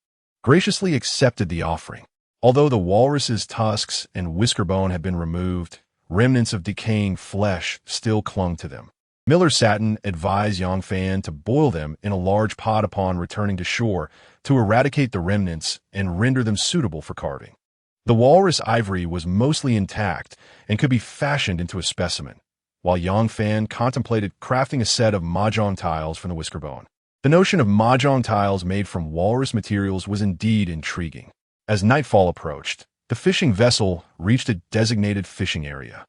graciously accepted the offering. Although the walrus's tusks and whisker bone had been removed, remnants of decaying flesh still clung to them. Miller Satin advised Yang Fan to boil them in a large pot upon returning to shore to eradicate the remnants and render them suitable for carving. The walrus ivory was mostly intact and could be fashioned into a specimen, while Yang Fan contemplated crafting a set of mahjong tiles from the whisker bone. The notion of mahjong tiles made from walrus materials was indeed intriguing. As nightfall approached, the fishing vessel reached a designated fishing area.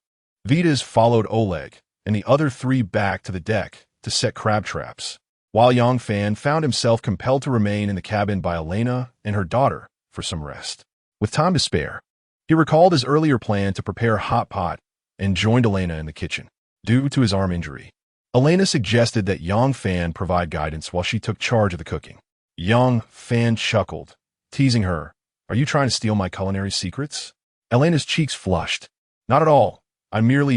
Vitas followed Oleg and the other 3 back to the deck to set crab traps, while Yang Fan found himself compelled to remain in the cabin by Elena and her daughter for some rest. With time to spare, he recalled his earlier plan to prepare a hot pot and joined Elena in the kitchen. Due to his arm injury, Elena suggested that Yang Fan provide guidance while she took charge of the cooking. Yang Fan chuckled, teasing her, "Are you trying to steal my culinary secrets?" Elena's cheeks flushed. "Not at all. I'm merely,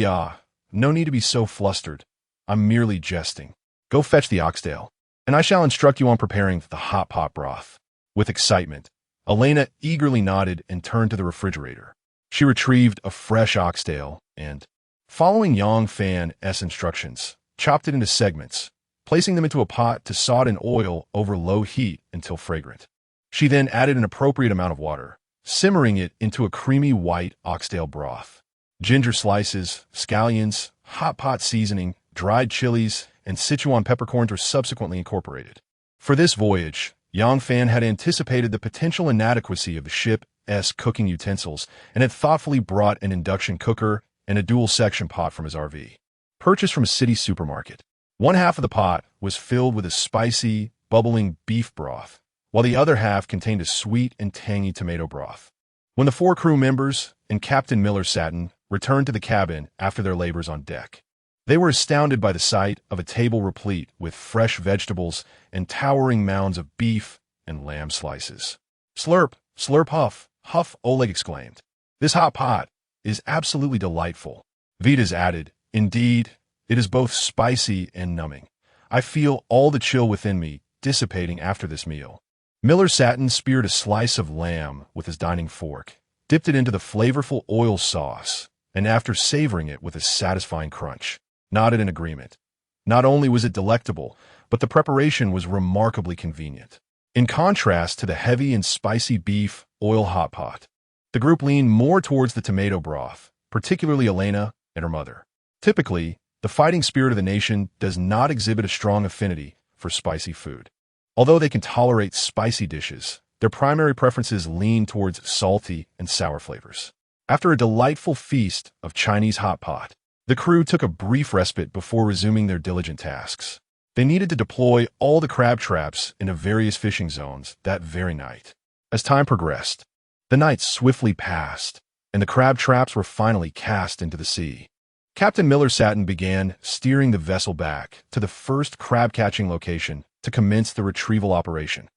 no need to be so flustered. I'm merely jesting. Go fetch the oxtail, and I shall instruct you on preparing the hot pot broth." With excitement, Elena eagerly nodded and turned to the refrigerator. She retrieved a fresh oxtail and, following Yang Fan's instructions, chopped it into segments, placing them into a pot to salt in oil over low heat until fragrant. She then added an appropriate amount of water, simmering it into a creamy white oxtail broth. Ginger slices, scallions, hot pot seasoning, dried chilies, and Sichuan peppercorns were subsequently incorporated. For this voyage, Yang Fan had anticipated the potential inadequacy of the ship's cooking utensils and had thoughtfully brought an induction cooker and a dual-section pot from his RV, purchased from a city supermarket. One half of the pot was filled with a spicy, bubbling beef broth, while the other half contained a sweet and tangy tomato broth. When the 4 crew members and Captain Miller Satin returned to the cabin after their labors on deck, they were astounded by the sight of a table replete with fresh vegetables and towering mounds of beef and lamb slices. "Slurp, slurp, huff, huff," Oleg exclaimed. "This hot pot is absolutely delightful." Vitas added, "Indeed, it is both spicy and numbing. I feel all the chill within me dissipating after this meal." Miller Satin speared a slice of lamb with his dining fork, dipped it into the flavorful oil sauce, and after savoring it with a satisfying crunch, nodded in agreement. Not only was it delectable, but the preparation was remarkably convenient. In contrast to the heavy and spicy beef oil hot pot, the group leaned more towards the tomato broth, particularly Elena and her mother. Typically, the fighting spirit of the nation does not exhibit a strong affinity for spicy food. Although they can tolerate spicy dishes, their primary preferences lean towards salty and sour flavors. After a delightful feast of Chinese hot pot, the crew took a brief respite before resuming their diligent tasks. They needed to deploy all the crab traps into various fishing zones that very night. As time progressed, the night swiftly passed, and the crab traps were finally cast into the sea. Captain Miller Satin began steering the vessel back to the first crab-catching location to commence the retrieval operation.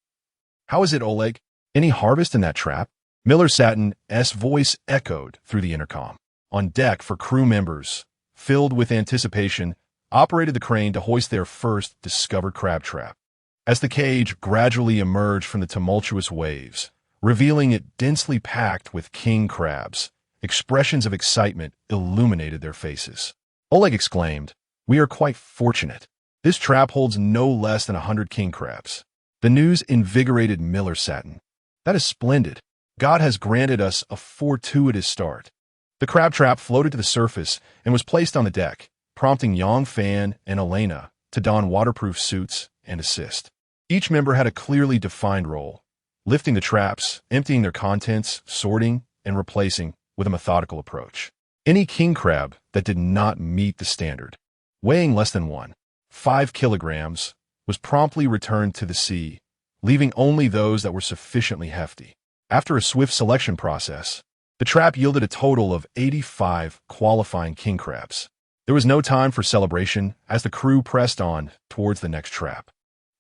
"How is it, Oleg? Any harvest in that trap?" Miller Satin's voice echoed through the intercom. On deck, for crew members, filled with anticipation, operated the crane to hoist their first discovered crab trap. as the cage gradually emerged from the tumultuous waves, revealing it densely packed with king crabs. Expressions of excitement illuminated their faces. Oleg exclaimed, "We are quite fortunate. This trap holds no less than 100 king crabs." The news invigorated Miller Satin. "That is splendid. God has granted us a fortuitous start." The crab trap floated to the surface and was placed on the deck, prompting Yang Fan and Elena to don waterproof suits and assist. Each member had a clearly defined role, lifting the traps, emptying their contents, sorting, and replacing with a methodical approach. Any king crab that did not meet the standard, weighing less than 1.5 kilograms, was promptly returned to the sea, leaving only those that were sufficiently hefty. After a swift selection process, the trap yielded a total of 85 qualifying king crabs. There was no time for celebration as the crew pressed on towards the next trap.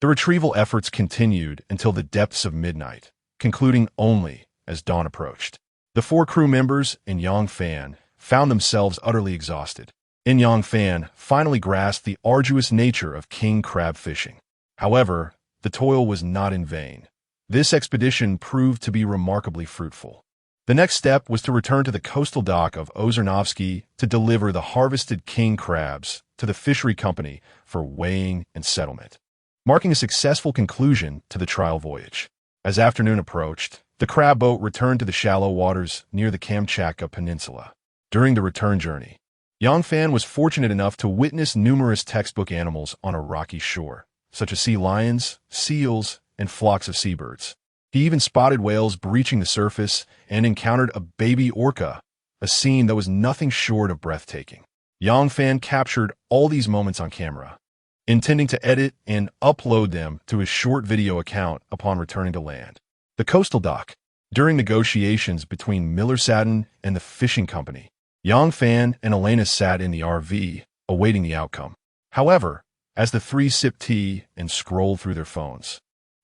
The retrieval efforts continued until the depths of midnight, concluding only as dawn approached. The 4 crew members and Yang Fan found themselves utterly exhausted. Yang Fan finally grasped the arduous nature of king crab fishing. However, the toil was not in vain. This expedition proved to be remarkably fruitful. The next step was to return to the coastal dock of Ozernovsky to deliver the harvested king crabs to the fishery company for weighing and settlement, marking a successful conclusion to the trial voyage. As afternoon approached, the crab boat returned to the shallow waters near the Kamchatka Peninsula. During the return journey, Yang Fan was fortunate enough to witness numerous textbook animals on a rocky shore, such as sea lions, seals, and flocks of seabirds. He even spotted whales breaching the surface and encountered a baby orca, a scene that was nothing short of breathtaking. Yang Fan captured all these moments on camera, intending to edit and upload them to his short video account upon returning to land. The coastal dock. During negotiations between Miller Satin and the fishing company, Yang Fan and Elena sat in the RV, awaiting the outcome. However, as the 3 sipped tea and scrolled through their phones,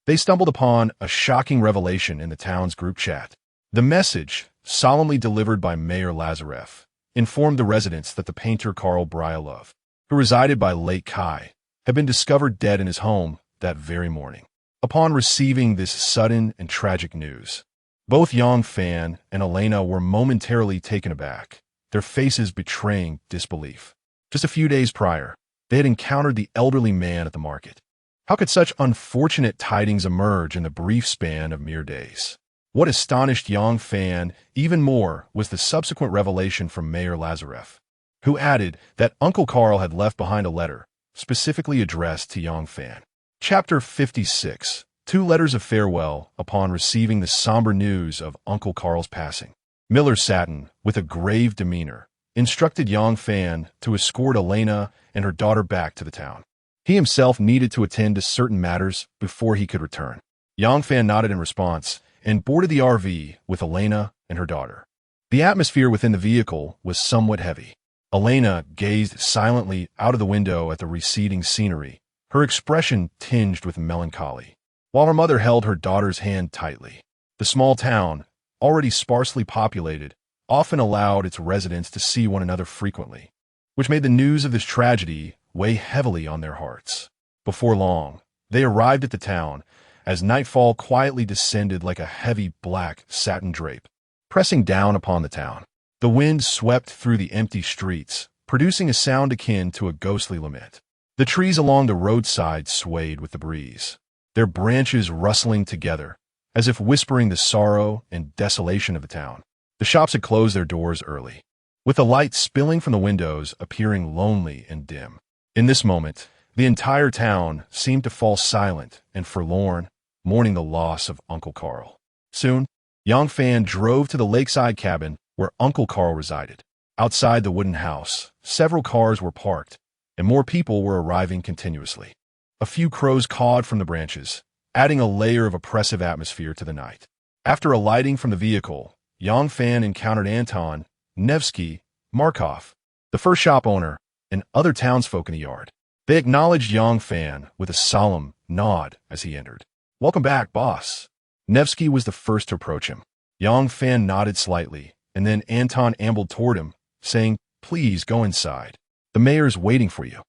they stumbled upon a shocking revelation in the town's group chat. The message, solemnly delivered by Mayor Lazarev, informed the residents that the painter Karl Bryalov, who resided by Lake Kai, had been discovered dead in his home that very morning. Upon receiving this sudden and tragic news, both Yang Fan and Elena were momentarily taken aback, their faces betraying disbelief. Just a few days prior, they had encountered the elderly man at the market. How could such unfortunate tidings emerge in the brief span of mere days? What astonished Yang Fan even more was the subsequent revelation from Mayor Lazarev, who added that Uncle Karl had left behind a letter specifically addressed to Yang Fan. Chapter 56. 2 letters of farewell upon receiving the somber news of Uncle Karl's passing. Miller Satin, with a grave demeanor, instructed Yang Fan to escort Elena and her daughter back to the town. He himself needed to attend to certain matters before he could return. Yang Fan nodded in response and boarded the RV with Elena and her daughter. The atmosphere within the vehicle was somewhat heavy. Elena gazed silently out of the window at the receding scenery, her expression tinged with melancholy, while her mother held her daughter's hand tightly. The small town, already sparsely populated, often allowed its residents to see one another frequently, which made the news of this tragedy weigh heavily on their hearts. Before long, they arrived at the town, as nightfall quietly descended like a heavy black satin drape, pressing down upon the town. The wind swept through the empty streets, producing a sound akin to a ghostly lament. The trees along the roadside swayed with the breeze, their branches rustling together, as if whispering the sorrow and desolation of the town. The shops had closed their doors early, with the light spilling from the windows appearing lonely and dim. In this moment, the entire town seemed to fall silent and forlorn, mourning the loss of Uncle Karl. Soon, Yang Fan drove to the lakeside cabin where Uncle Karl resided. Outside the wooden house, several cars were parked, and more people were arriving continuously. A few crows cawed from the branches, adding a layer of oppressive atmosphere to the night. After alighting from the vehicle, Yang Fan encountered Anton, Nevsky, Markov, the first shop owner, and other townsfolk in the yard. They acknowledged Yang Fan with a solemn nod as he entered. "Welcome back, boss." Nevsky was the first to approach him. Yang Fan nodded slightly, and then Anton ambled toward him, saying, "Please go inside. The mayor's waiting for you."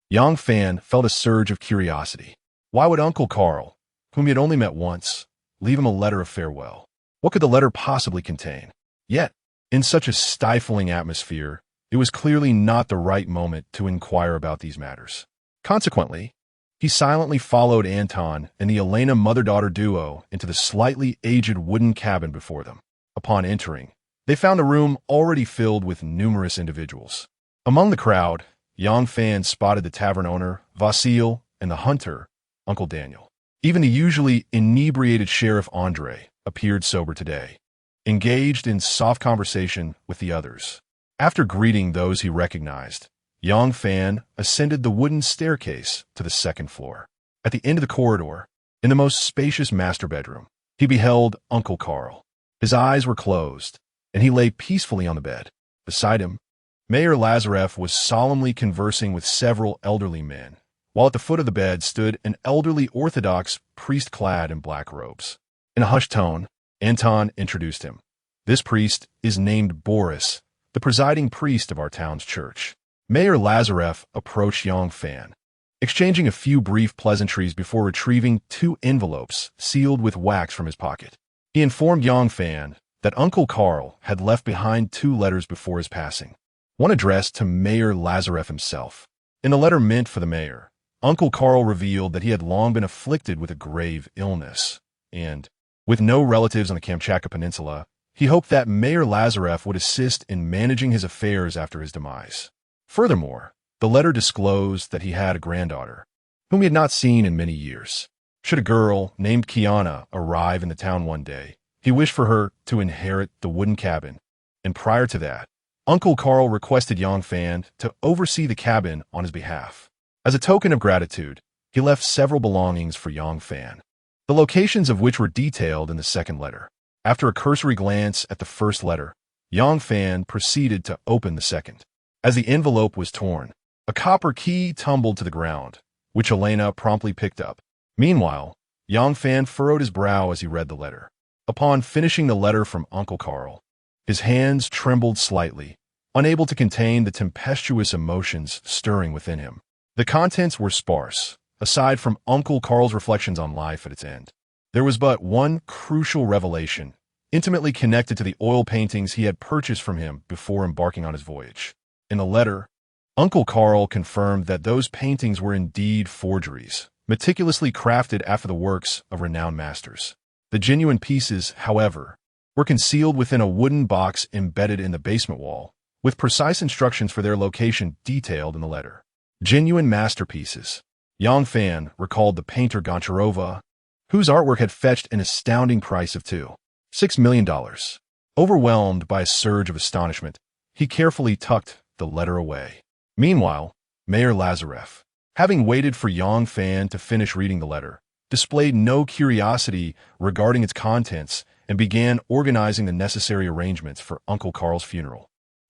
Yang Fan felt a surge of curiosity. Why would Uncle Carl, whom he had only met once, leave him a letter of farewell? What could the letter possibly contain? Yet, in such a stifling atmosphere, it was clearly not the right moment to inquire about these matters. Consequently, he silently followed Anton and the Elena mother-daughter duo into the slightly aged wooden cabin before them. Upon entering, they found a room already filled with numerous individuals. Among the crowd, young fans spotted the tavern owner, Vasil, and the hunter, Uncle Daniel. Even the usually inebriated Sheriff Andre appeared sober today, engaged in soft conversation with the others. After greeting those he recognized, Young Fan ascended the wooden staircase to the second floor. At the end of the corridor, in the most spacious master bedroom, he beheld Uncle Carl. His eyes were closed, and he lay peacefully on the bed. Beside him, Mayor Lazarev was solemnly conversing with several elderly men, while at the foot of the bed stood an elderly Orthodox priest clad in black robes. In a hushed tone, Anton introduced him. This priest is named Boris, the presiding priest of our town's church. Mayor Lazarev approached Young Fan, exchanging a few brief pleasantries before retrieving 2 envelopes sealed with wax from his pocket. He informed Young Fan that Uncle Carl had left behind 2 letters before his passing, one addressed to Mayor Lazarev himself. In the letter meant for the mayor, Uncle Carl revealed that he had long been afflicted with a grave illness, and, with no relatives on the Kamchatka Peninsula, he hoped that Mayor Lazarev would assist in managing his affairs after his demise. Furthermore, the letter disclosed that he had a granddaughter, whom he had not seen in many years. Should a girl named Kiana arrive in the town one day, he wished for her to inherit the wooden cabin, and prior to that, Uncle Carl requested Young Fan to oversee the cabin on his behalf. As a token of gratitude, he left several belongings for Young Fan, the locations of which were detailed in the second letter. After a cursory glance at the first letter, Young Fan proceeded to open the second. As the envelope was torn, a copper key tumbled to the ground, which Elena promptly picked up. Meanwhile, Young Fan furrowed his brow as he read the letter. Upon finishing the letter from Uncle Carl, his hands trembled slightly, unable to contain the tempestuous emotions stirring within him. The contents were sparse, aside from Uncle Carl's reflections on life at its end. There was but one crucial revelation, intimately connected to the oil paintings he had purchased from him before embarking on his voyage. In the letter, Uncle Carl confirmed that those paintings were indeed forgeries, meticulously crafted after the works of renowned masters. The genuine pieces, however, were concealed within a wooden box embedded in the basement wall, with precise instructions for their location detailed in the letter. Genuine masterpieces. Young Fan recalled the painter Goncharova, whose artwork had fetched an astounding price of $2.6 million. Overwhelmed by a surge of astonishment, he carefully tucked the letter away. Meanwhile, Mayor Lazarev, having waited for Young Fan to finish reading the letter, displayed no curiosity regarding its contents and began organizing the necessary arrangements for Uncle Carl's funeral.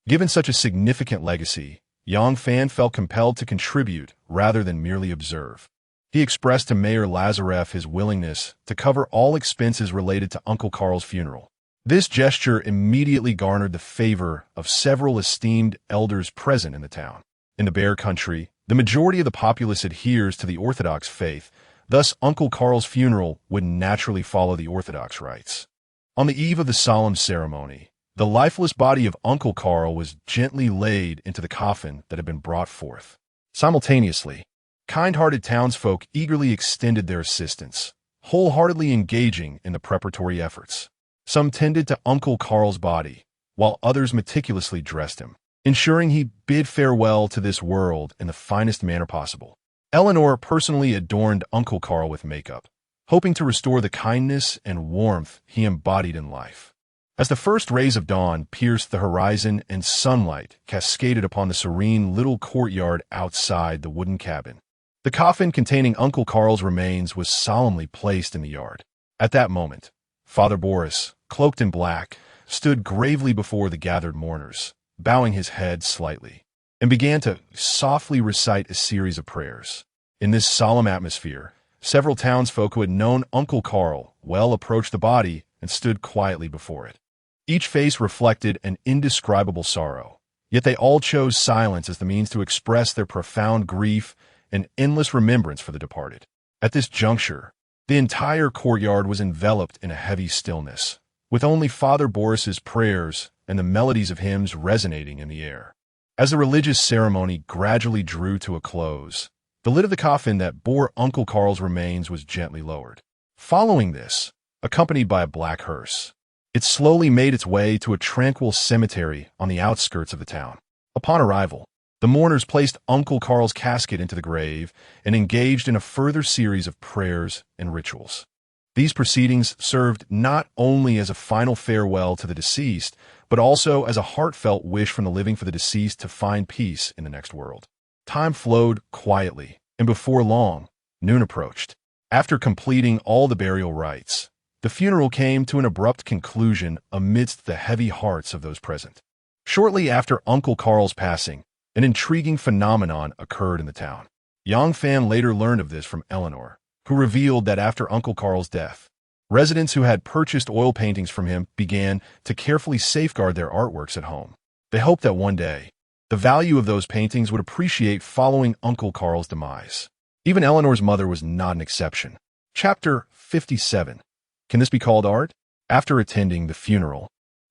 Given such a significant legacy, Young Fan felt compelled to contribute rather than merely observe. He expressed to Mayor Lazarev his willingness to cover all expenses related to Uncle Carl's funeral. This gesture immediately garnered the favor of several esteemed elders present in the town. In the Bear Country, the majority of the populace adheres to the Orthodox faith, thus Uncle Carl's funeral would naturally follow the Orthodox rites. On the eve of the solemn ceremony, the lifeless body of Uncle Carl was gently laid into the coffin that had been brought forth. Simultaneously, kind-hearted townsfolk eagerly extended their assistance, wholeheartedly engaging in the preparatory efforts. Some tended to Uncle Carl's body, while others meticulously dressed him, ensuring he bid farewell to this world in the finest manner possible. Eleanor personally adorned Uncle Carl with makeup, hoping to restore the kindness and warmth he embodied in life. As the first rays of dawn pierced the horizon and sunlight cascaded upon the serene little courtyard outside the wooden cabin, the coffin containing Uncle Carl's remains was solemnly placed in the yard. At that moment, Father Boris, cloaked in black, stood gravely before the gathered mourners, bowing his head slightly, and began to softly recite a series of prayers. In this solemn atmosphere, several townsfolk who had known Uncle Carl well approached the body and stood quietly before it. Each face reflected an indescribable sorrow, yet they all chose silence as the means to express their profound grief and endless remembrance for the departed. At this juncture, the entire courtyard was enveloped in a heavy stillness, with only Father Boris's prayers and the melodies of hymns resonating in the air. As the religious ceremony gradually drew to a close, the lid of the coffin that bore Uncle Carl's remains was gently lowered. Following this, accompanied by a black hearse, it slowly made its way to a tranquil cemetery on the outskirts of the town. Upon arrival, the mourners placed Uncle Carl's casket into the grave and engaged in a further series of prayers and rituals. These proceedings served not only as a final farewell to the deceased, but also as a heartfelt wish from the living for the deceased to find peace in the next world. Time flowed quietly, and before long, noon approached. After completing all the burial rites, the funeral came to an abrupt conclusion amidst the heavy hearts of those present. Shortly after Uncle Carl's passing, an intriguing phenomenon occurred in the town. Yang Fan later learned of this from Eleanor, who revealed that after Uncle Carl's death, residents who had purchased oil paintings from him began to carefully safeguard their artworks at home. They hoped that one day, the value of those paintings would appreciate following Uncle Carl's demise. Even Eleanor's mother was not an exception. Chapter 57. Can this be called art? After attending the funeral,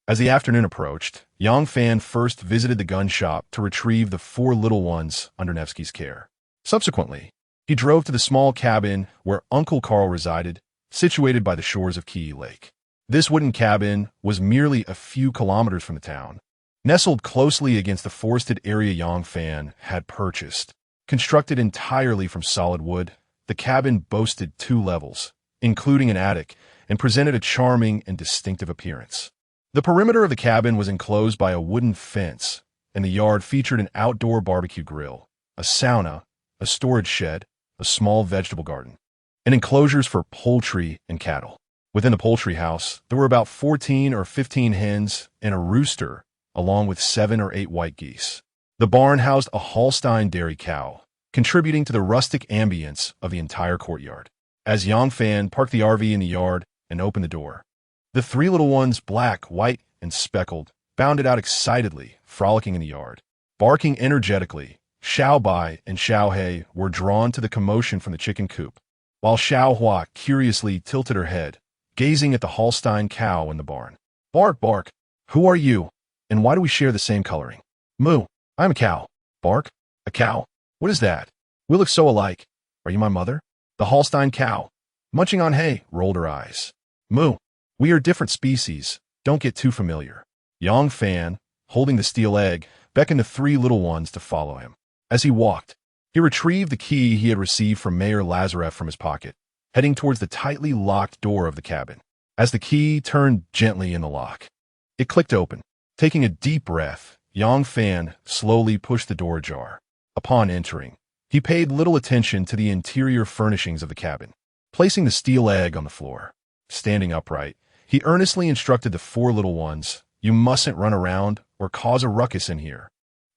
as the afternoon approached, Yang Fan first visited the gun shop to retrieve the 4 little ones under Nevsky's care. Subsequently, he drove to the small cabin where Uncle Carl resided, situated by the shores of Key Lake. This wooden cabin was merely a few kilometers from the town, nestled closely against the forested area Yang Fan had purchased. Constructed entirely from solid wood, the cabin boasted 2 levels, including an attic, and presented a charming and distinctive appearance. The perimeter of the cabin was enclosed by a wooden fence, and the yard featured an outdoor barbecue grill, a sauna, a storage shed, a small vegetable garden, and enclosures for poultry and cattle. Within the poultry house, there were about 14 or 15 hens and a rooster, along with 7 or 8 white geese. The barn housed a Holstein dairy cow, contributing to the rustic ambience of the entire courtyard. As Yang Fan parked the RV in the yard and opened the door, the 3 little ones, black, white, and speckled, bounded out excitedly, frolicking in the yard. Barking energetically, Xiao Bai and Xiao He were drawn to the commotion from the chicken coop, while Xiao Hua curiously tilted her head, gazing at the Holstein cow in the barn. Bark, bark. Who are you? And why do we share the same coloring? Moo. I'm a cow. Bark. A cow. What is that? We look so alike. Are you my mother? The Holstein cow, munching on hay, rolled her eyes. Moo. We are different species. Don't get too familiar. Yang Fan, holding the steel egg, beckoned the 3 little ones to follow him. As he walked, he retrieved the key he had received from Mayor Lazarev from his pocket, heading towards the tightly locked door of the cabin. As the key turned gently in the lock, it clicked open. Taking a deep breath, Yang Fan slowly pushed the door ajar. Upon entering, he paid little attention to the interior furnishings of the cabin. Placing the steel egg on the floor, standing upright, he earnestly instructed the 4 little ones, "You mustn't run around or cause a ruckus in here.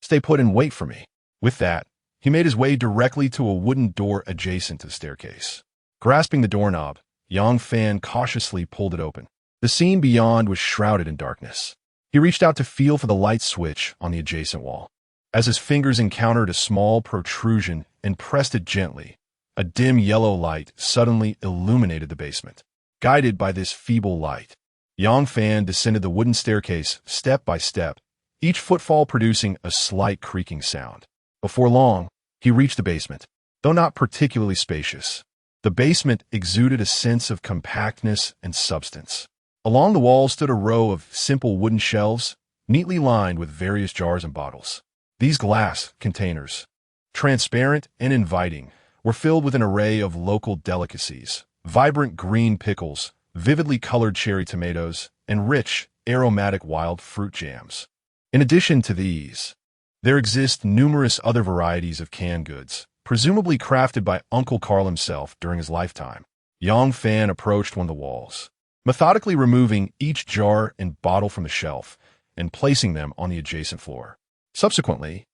Stay put and wait for me." With that, he made his way directly to a wooden door adjacent to the staircase. Grasping the doorknob, Yang Fan cautiously pulled it open. The scene beyond was shrouded in darkness. He reached out to feel for the light switch on the adjacent wall. As his fingers encountered a small protrusion and pressed it gently, a dim yellow light suddenly illuminated the basement. Guided by this feeble light, Yang Fan descended the wooden staircase step by step, each footfall producing a slight creaking sound. Before long, he reached the basement. Though not particularly spacious, the basement exuded a sense of compactness and substance. Along the walls stood a row of simple wooden shelves, neatly lined with various jars and bottles. These glass containers, transparent and inviting, were filled with an array of local delicacies: vibrant green pickles, vividly colored cherry tomatoes, and rich, aromatic wild fruit jams. In addition to these, there exist numerous other varieties of canned goods, presumably crafted by Uncle Carl himself during his lifetime. Yang Fan approached one of the walls, methodically removing each jar and bottle from the shelf and placing them on the adjacent floor. Subsequently,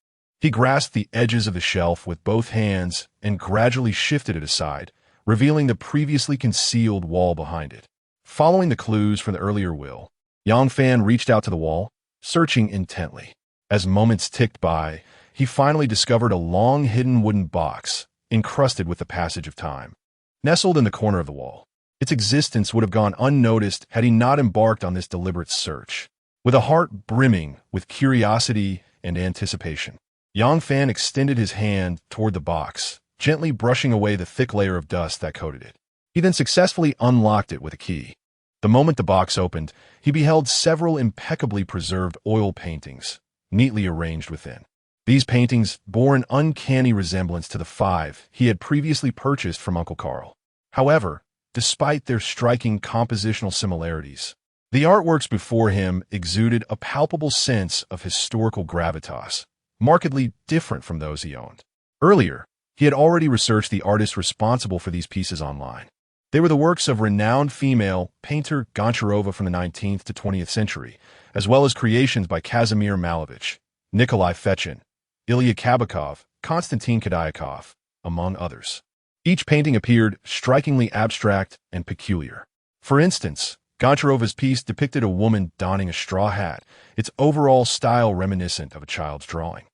he grasped the edges of the shelf with both hands and gradually shifted it aside, revealing the previously concealed wall behind it. Following the clues from the earlier will, Yang Fan reached out to the wall, searching intently. As moments ticked by, he finally discovered a long-hidden wooden box, encrusted with the passage of time. nestled in the corner of the wall. Its existence would have gone unnoticed had he not embarked on this deliberate search. With a heart brimming with curiosity and anticipation, Yang Fan extended his hand toward the box, gently brushing away the thick layer of dust that coated it. He then successfully unlocked it with a key. The moment the box opened, he beheld several impeccably preserved oil paintings, neatly arranged within. These paintings bore an uncanny resemblance to the 5 he had previously purchased from Uncle Carl. However, despite their striking compositional similarities, the artworks before him exuded a palpable sense of historical gravitas, markedly different from those he owned. Earlier, he had already researched the artists responsible for these pieces online. They were the works of renowned female painter Goncharova from the 19th to 20th century, as well as creations by Kazimir Malevich, Nikolai Fechin, Ilya Kabakov, Konstantin Kadyakov, among others. Each painting appeared strikingly abstract and peculiar. For instance, Goncharova's piece depicted a woman donning a straw hat, its overall style reminiscent of a child's drawing.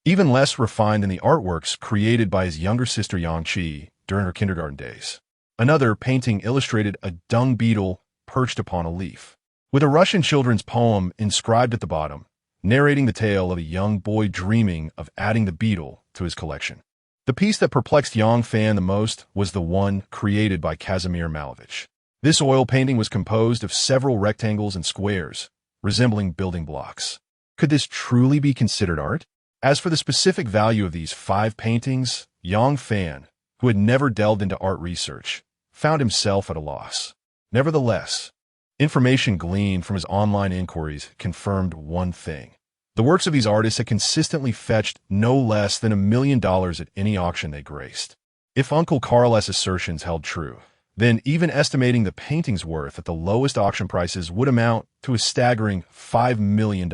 Even less refined than the artworks created by his younger sister Yang Qi during her kindergarten days. Another painting illustrated a dung beetle perched upon a leaf, with a Russian children's poem inscribed at the bottom, narrating the tale of a young boy dreaming of adding the beetle to his collection. The piece that perplexed Yang Fan the most was the one created by Kazimir Malevich. This oil painting was composed of several rectangles and squares, resembling building blocks. Could this truly be considered art? As for the specific value of these 5 paintings, Yang Fan, who had never delved into art research, found himself at a loss. Nevertheless, information gleaned from his online inquiries confirmed one thing. The works of these artists had consistently fetched no less than $1 million at any auction they graced. If Uncle Carl's assertions held true, then even estimating the painting's worth at the lowest auction prices would amount to a staggering $5 million.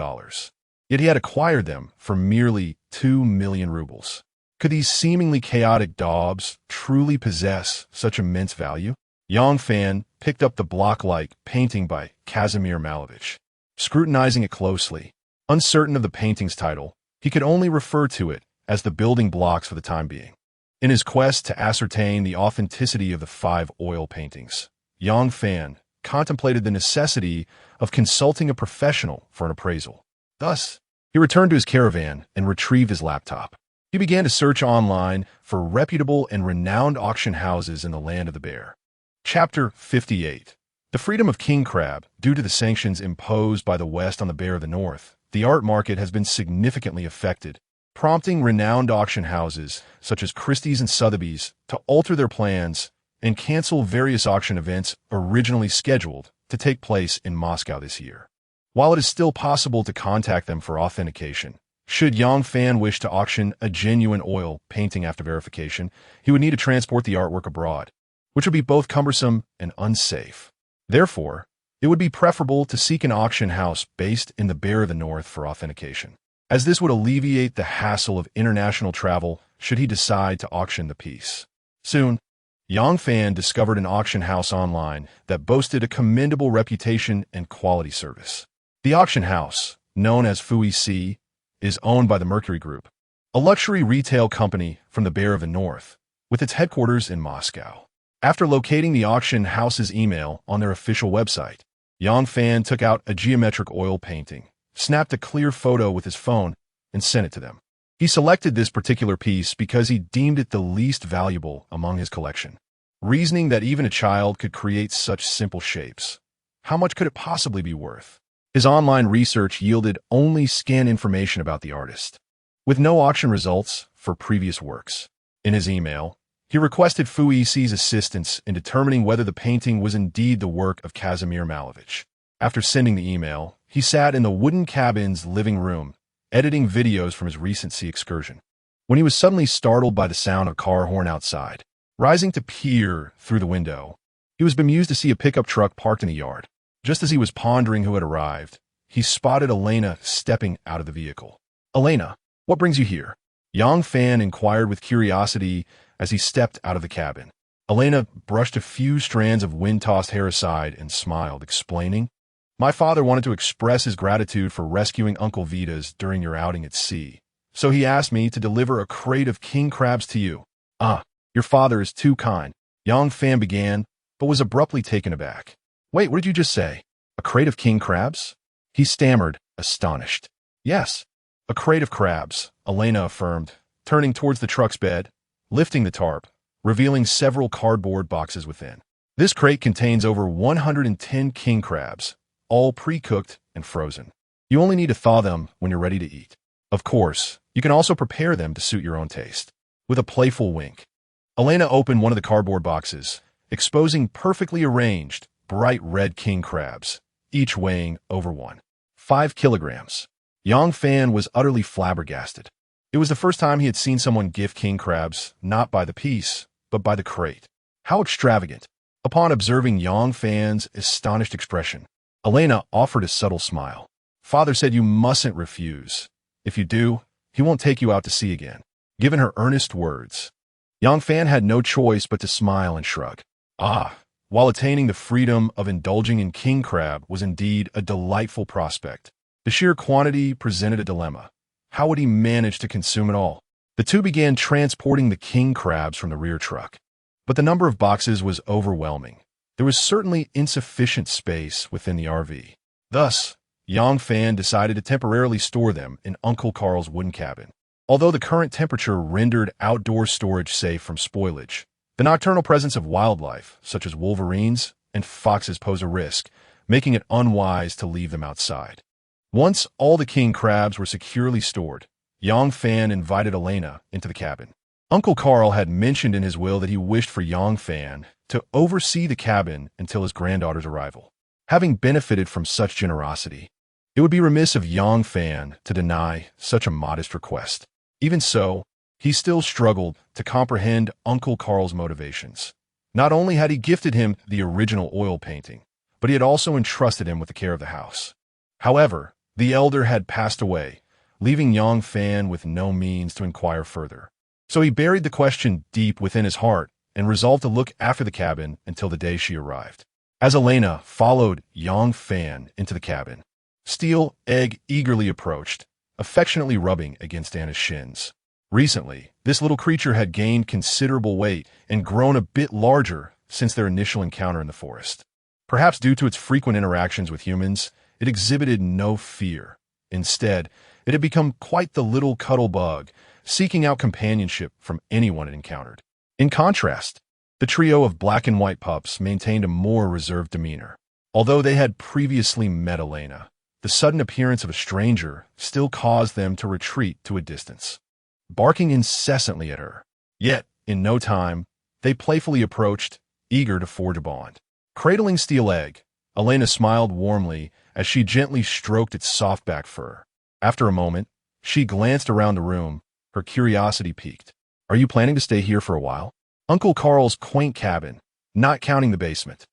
Yet he had acquired them for merely 2 million rubles. Could these seemingly chaotic daubs truly possess such immense value? Yang Fan picked up the block-like painting by Kazimir Malevich. Scrutinizing it closely, uncertain of the painting's title, he could only refer to it as the building blocks for the time being. In his quest to ascertain the authenticity of the 5 oil paintings, Yang Fan contemplated the necessity of consulting a professional for an appraisal. Thus, he returned to his caravan and retrieved his laptop. He began to search online for reputable and renowned auction houses in the land of the bear. Chapter 58. The freedom of king crab. Due to the sanctions imposed by the West on the bear of the North, the art market has been significantly affected, prompting renowned auction houses such as Christie's and Sotheby's to alter their plans and cancel various auction events originally scheduled to take place in Moscow this year. While it is still possible to contact them for authentication, should Yang Fan wish to auction a genuine oil painting after verification, he would need to transport the artwork abroad, which would be both cumbersome and unsafe. Therefore, it would be preferable to seek an auction house based in the Bear of the North for authentication, as this would alleviate the hassle of international travel should he decide to auction the piece. Soon, Yang Fan discovered an auction house online that boasted a commendable reputation and quality service. The auction house, known as Fuisi, is owned by the Mercury Group, a luxury retail company from the Bear of the North, with its headquarters in Moscow. After locating the auction house's email on their official website, Yang Fan took out a geometric oil painting, snapped a clear photo with his phone, and sent it to them. He selected this particular piece because he deemed it the least valuable among his collection, reasoning that even a child could create such simple shapes. How much could it possibly be worth? His online research yielded only scant information about the artist, with no auction results for previous works. In his email, he requested Fuisi's assistance in determining whether the painting was indeed the work of Kazimir Malevich. After sending the email, he sat in the wooden cabin's living room, editing videos from his recent sea excursion, when he was suddenly startled by the sound of a car horn outside. Rising to peer through the window, he was bemused to see a pickup truck parked in the yard. Just as he was pondering who had arrived, he spotted Elena stepping out of the vehicle. "Elena, what brings you here?" Yang Fan inquired with curiosity as he stepped out of the cabin. Elena brushed a few strands of wind-tossed hair aside and smiled, explaining, "My father wanted to express his gratitude for rescuing Uncle Vita's during your outing at sea, so he asked me to deliver a crate of king crabs to you." "Ah, your father is too kind. Yang Fan began, but was abruptly taken aback. Wait, what did you just say? A crate of king crabs? He stammered, astonished. Yes, a crate of crabs, Elena affirmed, turning towards the truck's bed, lifting the tarp, revealing several cardboard boxes within. This crate contains over 110 king crabs, all pre-cooked and frozen. You only need to thaw them when you're ready to eat. Of course, you can also prepare them to suit your own taste. With a playful wink, Elena opened one of the cardboard boxes, exposing perfectly arranged, bright red king crabs, each weighing over 1.5 kilograms. Yang Fan was utterly flabbergasted. It was the first time he had seen someone gift king crabs, not by the piece, but by the crate. How extravagant! Upon observing Yang Fan's astonished expression, Elena offered a subtle smile. Father said you mustn't refuse. If you do, he won't take you out to sea again. Given her earnest words, Yang Fan had no choice but to smile and shrug. While attaining the freedom of indulging in king crab was indeed a delightful prospect, the sheer quantity presented a dilemma. How would he manage to consume it all? The two began transporting the king crabs from the rear truck. But the number of boxes was overwhelming. There was certainly insufficient space within the RV. Thus, Yang Fan decided to temporarily store them in Uncle Carl's wooden cabin. Although the current temperature rendered outdoor storage safe from spoilage, the nocturnal presence of wildlife, such as wolverines and foxes, pose a risk, making it unwise to leave them outside. Once all the king crabs were securely stored, Yang Fan invited Elena into the cabin. Uncle Carl had mentioned in his will that he wished for Yang Fan to oversee the cabin until his granddaughter's arrival. Having benefited from such generosity, it would be remiss of Yang Fan to deny such a modest request. Even so, he still struggled to comprehend Uncle Carl's motivations. Not only had he gifted him the original oil painting, but he had also entrusted him with the care of the house. However, the elder had passed away, leaving Yang Fan with no means to inquire further. So he buried the question deep within his heart and resolved to look after the cabin until the day she arrived. As Elena followed Yang Fan into the cabin, Steel Egg eagerly approached, affectionately rubbing against Anna's shins. Recently, this little creature had gained considerable weight and grown a bit larger since their initial encounter in the forest. Perhaps due to its frequent interactions with humans, it exhibited no fear. Instead, it had become quite the little cuddle bug, seeking out companionship from anyone it encountered. In contrast, the trio of black and white pups maintained a more reserved demeanor. Although they had previously met Elena, the sudden appearance of a stranger still caused them to retreat to a distance, barking incessantly at her. Yet, in no time, they playfully approached, eager to forge a bond. Cradling Steel Egg, Elena smiled warmly as she gently stroked its soft back fur. After a moment, she glanced around the room, her curiosity piqued. Are you planning to stay here for a while? Uncle Carl's quaint cabin, not counting the basement,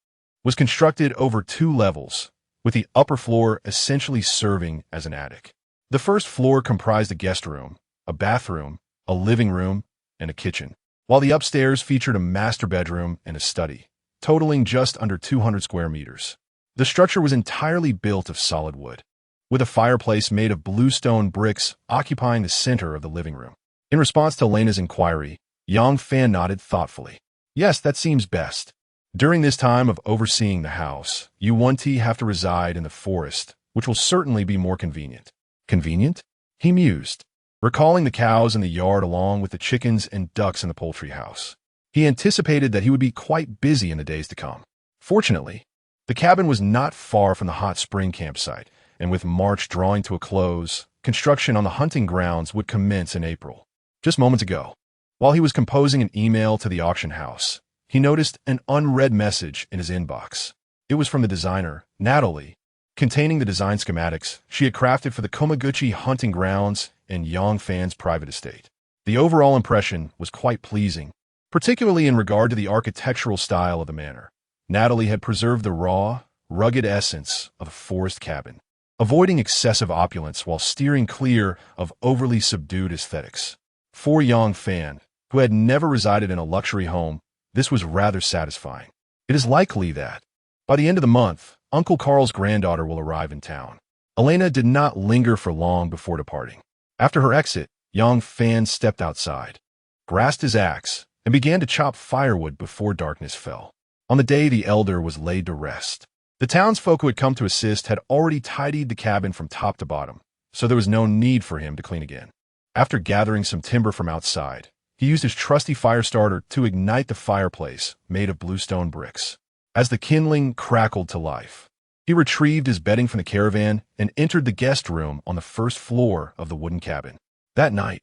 was constructed over 2 levels, with the upper floor essentially serving as an attic. The first floor comprised a guest room, a bathroom, a living room, and a kitchen, while the upstairs featured a master bedroom and a study, totaling just under 200 square meters. The structure was entirely built of solid wood, with a fireplace made of bluestone bricks occupying the center of the living room. In response to Elena's inquiry, Yang Fan nodded thoughtfully. Yes, that seems best. During this time of overseeing the house, you won't have to reside in the forest, which will certainly be more convenient. Convenient? He mused, recalling the cows in the yard along with the chickens and ducks in the poultry house. He anticipated that he would be quite busy in the days to come. Fortunately, the cabin was not far from the hot spring campsite, and with March drawing to a close, construction on the hunting grounds would commence in April. Just moments ago, while he was composing an email to the auction house, he noticed an unread message in his inbox. It was from the designer, Natalie, containing the design schematics she had crafted for the Komaguchi hunting grounds and Yang Fan's private estate. The overall impression was quite pleasing, particularly in regard to the architectural style of the manor. Natalie had preserved the raw, rugged essence of a forest cabin, avoiding excessive opulence while steering clear of overly subdued aesthetics. For Yang Fan, who had never resided in a luxury home, this was rather satisfying. It is likely that, by the end of the month, Uncle Carl's granddaughter will arrive in town. Elena did not linger for long before departing. After her exit, Yang Fan stepped outside, grasped his axe, and began to chop firewood before darkness fell. On the day the elder was laid to rest, the townsfolk who had come to assist had already tidied the cabin from top to bottom, so there was no need for him to clean again. After gathering some timber from outside, he used his trusty fire starter to ignite the fireplace made of bluestone bricks. As the kindling crackled to life, he retrieved his bedding from the caravan and entered the guest room on the first floor of the wooden cabin. That night,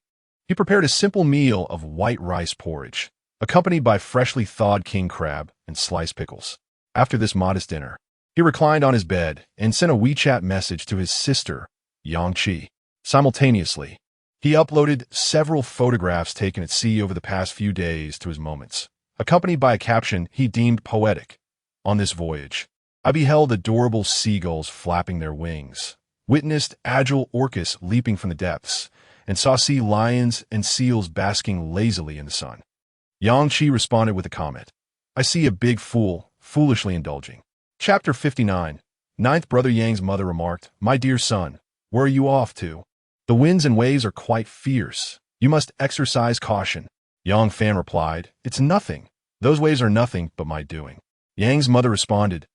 he prepared a simple meal of white rice porridge, accompanied by freshly thawed king crab and sliced pickles. After this modest dinner, he reclined on his bed and sent a WeChat message to his sister, Yang Chi. Simultaneously, he uploaded several photographs taken at sea over the past few days to his moments, accompanied by a caption he deemed poetic. On this voyage, I beheld adorable seagulls flapping their wings, witnessed agile orcas leaping from the depths, and saw sea lions and seals basking lazily in the sun. Yang Chi responded with a comment. I see a big fool, foolishly indulging. Chapter 59. Ninth brother Yang's mother remarked, My dear son, where are you off to? The winds and waves are quite fierce. You must exercise caution. Yang Fan replied, It's nothing. Those waves are nothing but my doing. Yang's mother responded,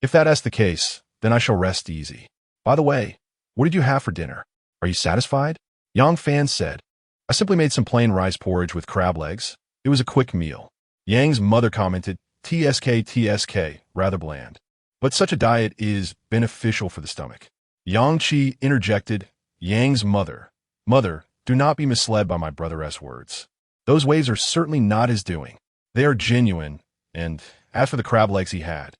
if that's the case, then I shall rest easy. By the way, what did you have for dinner? Are you satisfied? Yang Fan said, I simply made some plain rice porridge with crab legs. It was a quick meal. Yang's mother commented, TSK, rather bland. But such a diet is beneficial for the stomach. Yang Chi interjected, Yang's mother, do not be misled by my brother's words. Those waves are certainly not his doing. They are genuine, and as for the crab legs he had,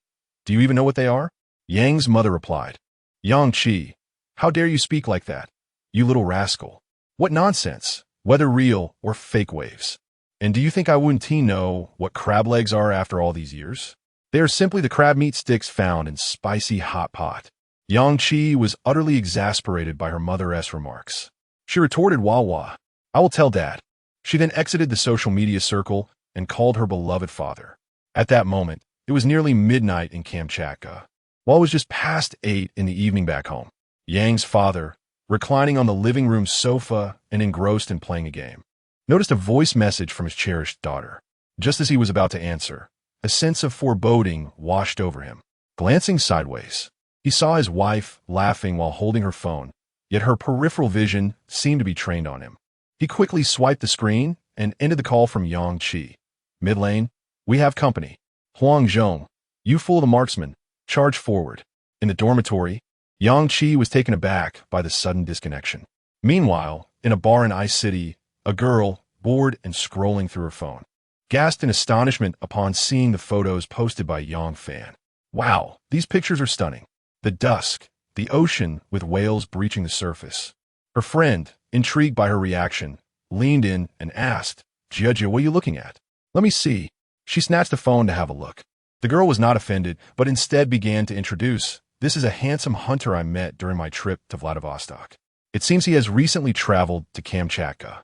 do you even know what they are? Yang's mother replied, Yang Chi, how dare you speak like that? You little rascal. What nonsense, whether real or fake waves. And do you think I wouldn't know what crab legs are after all these years? They are simply the crab meat sticks found in spicy hot pot. Yang Chi was utterly exasperated by her mother's remarks. She retorted, Wah, I will tell Dad. She then exited the social media circle and called her beloved father. At that moment, it was nearly midnight in Kamchatka, while it was just past 8 in the evening back home. Yang's father, reclining on the living room sofa and engrossed in playing a game, noticed a voice message from his cherished daughter. Just as he was about to answer, a sense of foreboding washed over him. Glancing sideways, he saw his wife laughing while holding her phone, yet her peripheral vision seemed to be trained on him. He quickly swiped the screen and ended the call from Yang Chi. Mid-lane, we have company. Huang Zhong, you fool the marksman, charge forward. In the dormitory, Yang Chi was taken aback by the sudden disconnection. Meanwhile, in a bar in Ice City, a girl, bored and scrolling through her phone, gasped in astonishment upon seeing the photos posted by Yang Fan. Wow, these pictures are stunning. The dusk, the ocean with whales breaching the surface. Her friend, intrigued by her reaction, leaned in and asked, Jia, what are you looking at? Let me see. She snatched the phone to have a look. The girl was not offended, but instead began to introduce, This is a handsome hunter I met during my trip to Vladivostok. It seems he has recently traveled to Kamchatka.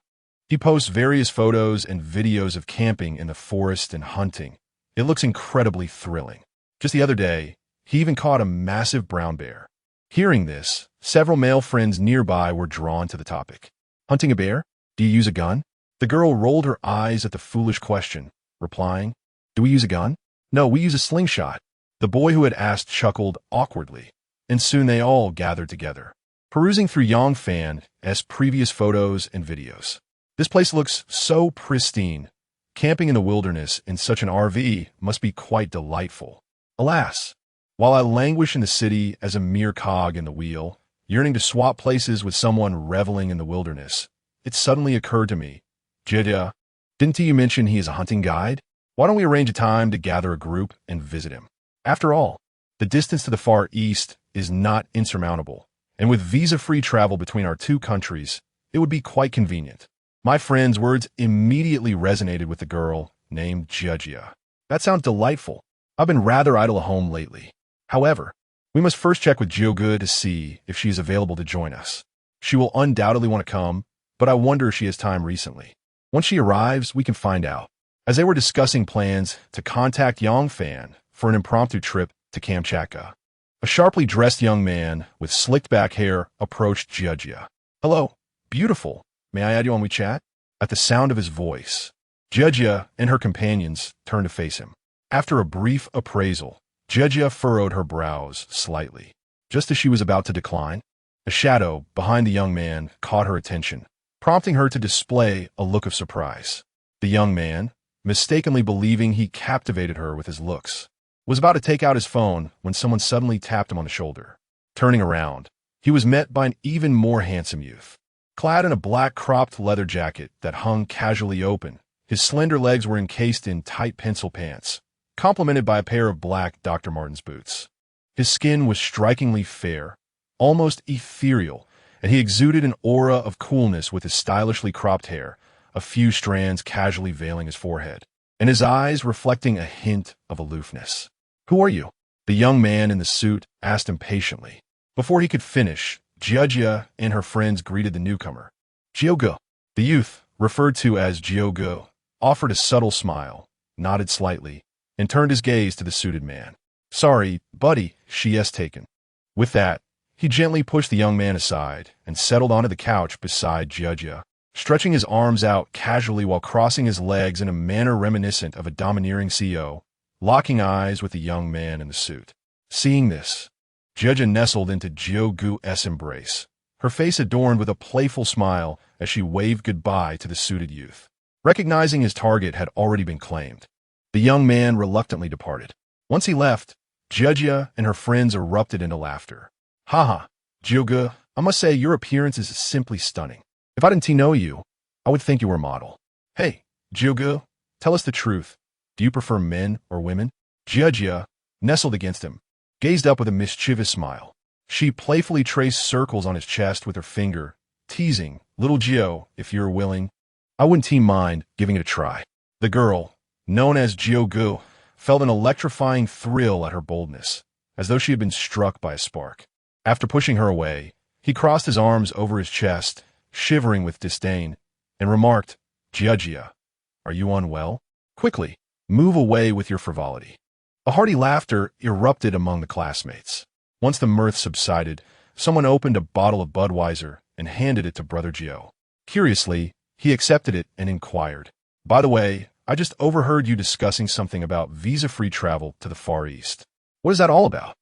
He posts various photos and videos of camping in the forest and hunting. It looks incredibly thrilling. Just the other day, he even caught a massive brown bear. Hearing this, several male friends nearby were drawn to the topic. Hunting a bear? Do you use a gun? The girl rolled her eyes at the foolish question, replying, Do we use a gun? No, we use a slingshot. The boy who had asked chuckled awkwardly, and soon they all gathered together, perusing through Yang Fan's previous photos and videos. This place looks so pristine. Camping in the wilderness in such an RV must be quite delightful. Alas, while I languish in the city as a mere cog in the wheel, yearning to swap places with someone reveling in the wilderness, it suddenly occurred to me, Jia, didn't you mention he is a hunting guide? Why don't we arrange a time to gather a group and visit him? After all, the distance to the Far East is not insurmountable, and with visa-free travel between our two countries, it would be quite convenient. My friend's words immediately resonated with the girl named Jia. That sounds delightful. I've been rather idle at home lately. However, we must first check with Jiogu to see if she is available to join us. She will undoubtedly want to come, but I wonder if she has time recently. Once she arrives, we can find out. As they were discussing plans to contact Yang Fan for an impromptu trip to Kamchatka, a sharply dressed young man with slicked back hair approached Jia. Hello, beautiful. May I add you on WeChat? At the sound of his voice, Judgia and her companions turned to face him. After a brief appraisal, Judgia furrowed her brows slightly. Just as she was about to decline, a shadow behind the young man caught her attention, prompting her to display a look of surprise. The young man, mistakenly believing he captivated her with his looks, was about to take out his phone when someone suddenly tapped him on the shoulder. Turning around, he was met by an even more handsome youth. Clad in a black cropped leather jacket that hung casually open, his slender legs were encased in tight pencil pants, complemented by a pair of black Dr. Martens boots. His skin was strikingly fair, almost ethereal, and he exuded an aura of coolness with his stylishly cropped hair, a few strands casually veiling his forehead, and his eyes reflecting a hint of aloofness. "Who are you?" the young man in the suit asked impatiently. Before he could finish, Judgia and her friends greeted the newcomer. "Jiogo." The youth, referred to as Jiogo, offered a subtle smile, nodded slightly, and turned his gaze to the suited man. "Sorry, buddy, she's taken." With that, he gently pushed the young man aside and settled onto the couch beside Judgia, stretching his arms out casually while crossing his legs in a manner reminiscent of a domineering CEO, locking eyes with the young man in the suit. Seeing this, Judgia nestled into Jiogu's embrace, her face adorned with a playful smile as she waved goodbye to the suited youth. Recognizing his target had already been claimed, the young man reluctantly departed. Once he left, Judgia and her friends erupted into laughter. "Haha, Jiogu, I must say your appearance is simply stunning. If I didn't know you, I would think you were a model." "Hey, Jiogu, tell us the truth. Do you prefer men or women?" Judgia, nestled against him, gazed up with a mischievous smile. She playfully traced circles on his chest with her finger, teasing, "Little Gio, if you're willing, I wouldn't mind giving it a try." The girl, known as Jiogu, felt an electrifying thrill at her boldness, as though she had been struck by a spark. After pushing her away, he crossed his arms over his chest, shivering with disdain, and remarked, "Judgia, are you unwell? Quickly, move away with your frivolity." A hearty laughter erupted among the classmates. Once the mirth subsided, someone opened a bottle of Budweiser and handed it to Brother Gio. Curiously, he accepted it and inquired, "By the way, I just overheard you discussing something about visa-free travel to the Far East. What is that all about?"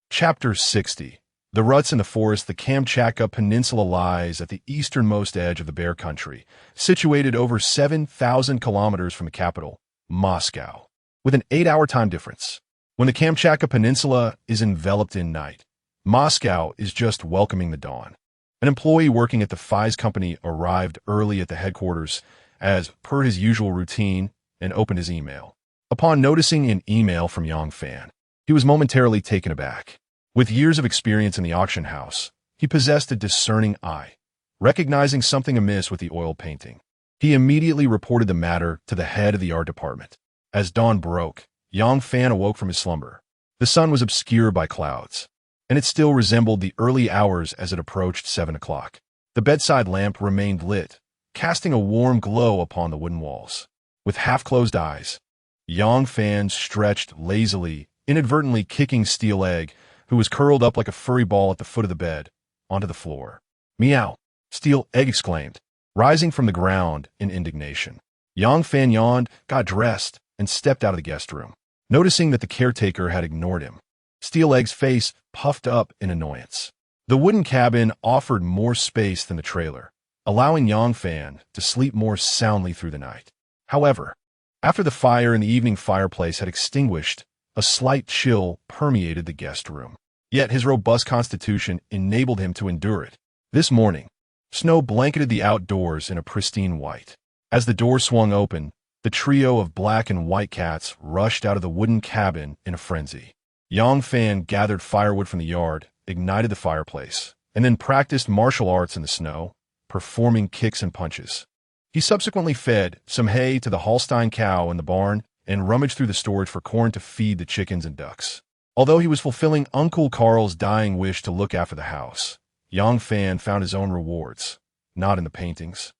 Chapter 60. The ruts in the forest. The Kamchatka Peninsula lies at the easternmost edge of the Bear Country, situated over 7,000 kilometers from the capital, Moscow, with an 8-hour time difference. When the Kamchatka Peninsula is enveloped in night, Moscow is just welcoming the dawn. An employee working at the Fies company arrived early at the headquarters, as per his usual routine, and opened his email. Upon noticing an email from Yang Fan, he was momentarily taken aback. With years of experience in the auction house, he possessed a discerning eye. Recognizing something amiss with the oil painting, he immediately reported the matter to the head of the art department. As dawn broke, Yang Fan awoke from his slumber. The sun was obscured by clouds, and it still resembled the early hours as it approached 7 o'clock. The bedside lamp remained lit, casting a warm glow upon the wooden walls. With half-closed eyes, Yang Fan stretched lazily, inadvertently kicking Steel Egg, who was curled up like a furry ball at the foot of the bed, onto the floor. "Meow!" Steel Egg exclaimed, rising from the ground in indignation. Yang Fan yawned, got dressed, and stepped out of the guest room. Noticing that the caretaker had ignored him, Steel Egg's face puffed up in annoyance. The wooden cabin offered more space than the trailer, allowing Yang Fan to sleep more soundly through the night. However, after the fire in the evening fireplace had extinguished, a slight chill permeated the guest room. Yet his robust constitution enabled him to endure it. This morning, snow blanketed the outdoors in a pristine white. As the door swung open, the trio of black and white cats rushed out of the wooden cabin in a frenzy. Yang Fan gathered firewood from the yard, ignited the fireplace, and then practiced martial arts in the snow, performing kicks and punches. He subsequently fed some hay to the Holstein cow in the barn and rummaged through the storage for corn to feed the chickens and ducks. Although he was fulfilling Uncle Carl's dying wish to look after the house, Yang Fan found his own rewards, not in the paintings,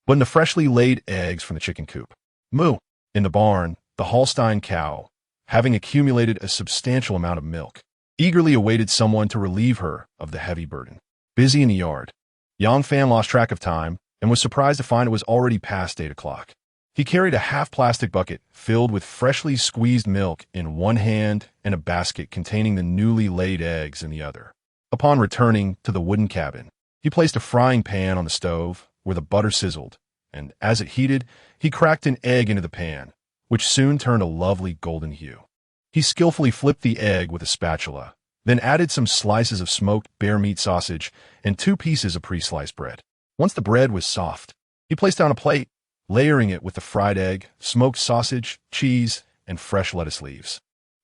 but in the freshly laid eggs from the chicken coop. Moo! In the barn, the Holstein cow, having accumulated a substantial amount of milk, eagerly awaited someone to relieve her of the heavy burden. Busy in the yard, Yang Fan lost track of time and was surprised to find it was already past 8 o'clock. He carried a half-plastic bucket filled with freshly squeezed milk in one hand and a basket containing the newly laid eggs in the other. Upon returning to the wooden cabin, he placed a frying pan on the stove where the butter sizzled, and as it heated, he cracked an egg into the pan, which soon turned a lovely golden hue. He skillfully flipped the egg with a spatula, then added some slices of smoked bear meat sausage and 2 pieces of pre-sliced bread. Once the bread was soft, he placed down a plate, layering it with the fried egg, smoked sausage, cheese, and fresh lettuce leaves.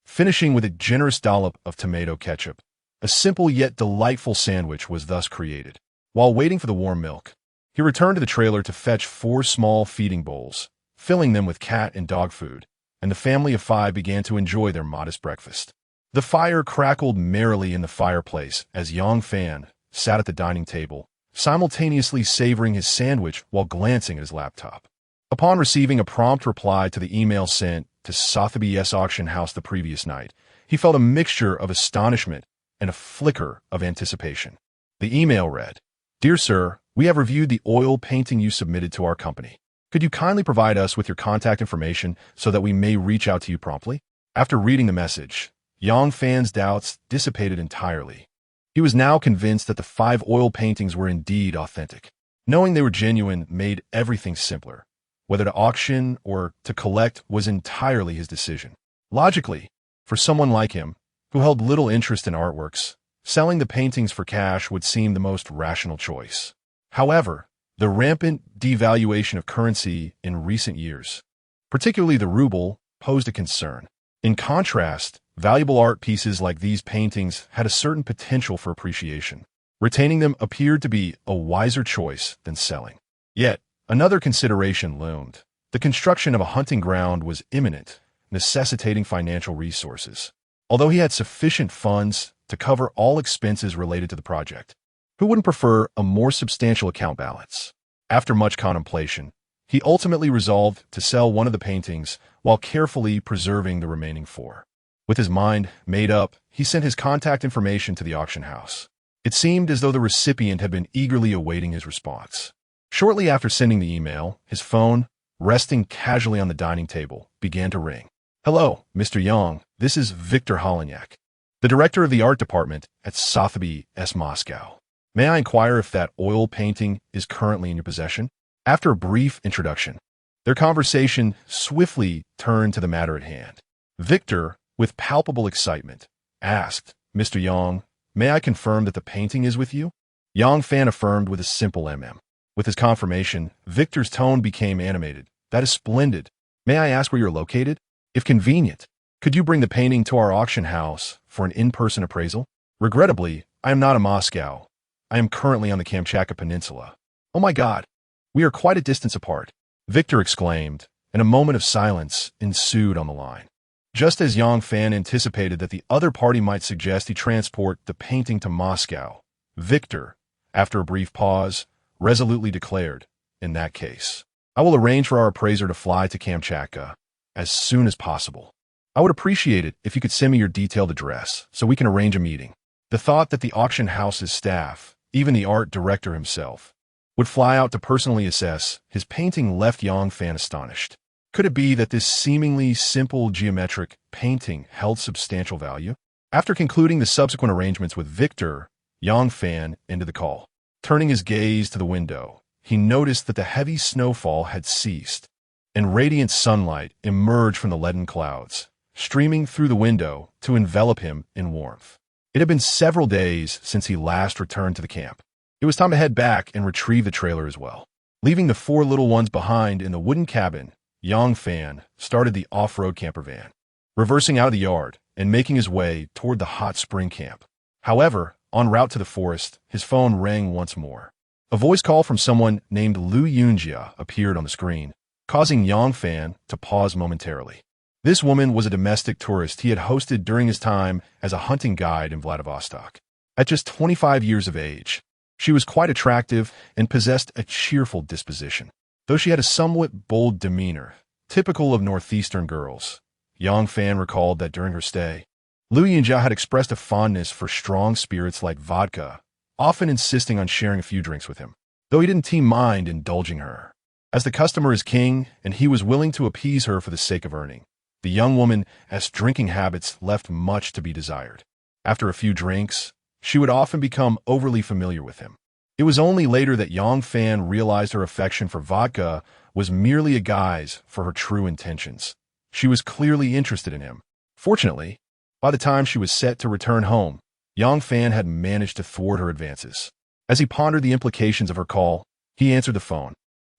Finishing with a generous dollop of tomato ketchup, a simple yet delightful sandwich was thus created. While waiting for the warm milk, he returned to the trailer to fetch 4 small feeding bowls, filling them with cat and dog food, and the family of 5 began to enjoy their modest breakfast. The fire crackled merrily in the fireplace as Yang Fan sat at the dining table, simultaneously savoring his sandwich while glancing at his laptop. Upon receiving a prompt reply to the email sent to Sotheby's auction house the previous night, he felt a mixture of astonishment and a flicker of anticipation. The email read, "Dear Sir, we have reviewed the oil painting you submitted to our company. Could you kindly provide us with your contact information so that we may reach out to you promptly?" After reading the message, Yang Fan's doubts dissipated entirely. He was now convinced that the 5 oil paintings were indeed authentic. Knowing they were genuine made everything simpler. Whether to auction or to collect was entirely his decision. Logically, for someone like him, who held little interest in artworks, selling the paintings for cash would seem the most rational choice. However, the rampant devaluation of currency in recent years, particularly the ruble, posed a concern. In contrast, valuable art pieces like these paintings had a certain potential for appreciation. Retaining them appeared to be a wiser choice than selling. Yet, another consideration loomed. The construction of a hunting ground was imminent, necessitating financial resources. Although he had sufficient funds to cover all expenses related to the project, who wouldn't prefer a more substantial account balance? After much contemplation, he ultimately resolved to sell one of the paintings while carefully preserving the remaining 4. With his mind made up, he sent his contact information to the auction house. It seemed as though the recipient had been eagerly awaiting his response. Shortly after sending the email, his phone, resting casually on the dining table, began to ring. "Hello, Mr. Yang. This is Victor Holenyak, the director of the art department at Sotheby's Moscow. May I inquire if that oil painting is currently in your possession?" After a brief introduction, their conversation swiftly turned to the matter at hand. Victor, with palpable excitement, asked, "Mr. Yang, may I confirm that the painting is with you?" Yang Fan affirmed with a simple mm. With his confirmation, Victor's tone became animated. "That is splendid. May I ask where you're located? If convenient, could you bring the painting to our auction house for an in-person appraisal?" "Regrettably, I am not in Moscow. I am currently on the Kamchatka Peninsula." "Oh my God, we are quite a distance apart," Victor exclaimed, and a moment of silence ensued on the line. Just as Yang Fan anticipated that the other party might suggest he transport the painting to Moscow, Victor, after a brief pause, resolutely declared, "In that case, I will arrange for our appraiser to fly to Kamchatka as soon as possible. I would appreciate it if you could send me your detailed address so we can arrange a meeting." The thought that the auction house's staff, even the art director himself, would fly out to personally assess his painting left Yang Fan astonished. Could it be that this seemingly simple geometric painting held substantial value? After concluding the subsequent arrangements with Victor, Yang Fan ended the call. Turning his gaze to the window, he noticed that the heavy snowfall had ceased, and radiant sunlight emerged from the leaden clouds, streaming through the window to envelop him in warmth. It had been several days since he last returned to the camp. It was time to head back and retrieve the trailer as well. Leaving the 4 little ones behind in the wooden cabin, Yang Fan started the off-road camper van, reversing out of the yard and making his way toward the hot spring camp. However, en route to the forest, his phone rang once more. A voice call from someone named Lu Yunjia appeared on the screen, causing Yang Fan to pause momentarily. This woman was a domestic tourist he had hosted during his time as a hunting guide in Vladivostok. At just 25 years of age, she was quite attractive and possessed a cheerful disposition. Though she had a somewhat bold demeanor, typical of northeastern girls, Yang Fan recalled that during her stay, Lu Yunjia had expressed a fondness for strong spirits like vodka, often insisting on sharing a few drinks with him, though he didn't mind indulging her. as the customer is king, and he was willing to appease her for the sake of earning. The young woman's drinking habits left much to be desired. After a few drinks, she would often become overly familiar with him. It was only later that Yang Fan realized her affection for vodka was merely a guise for her true intentions. She was clearly interested in him. Fortunately, by the time she was set to return home, Yang Fan had managed to thwart her advances. As he pondered the implications of her call, he answered the phone,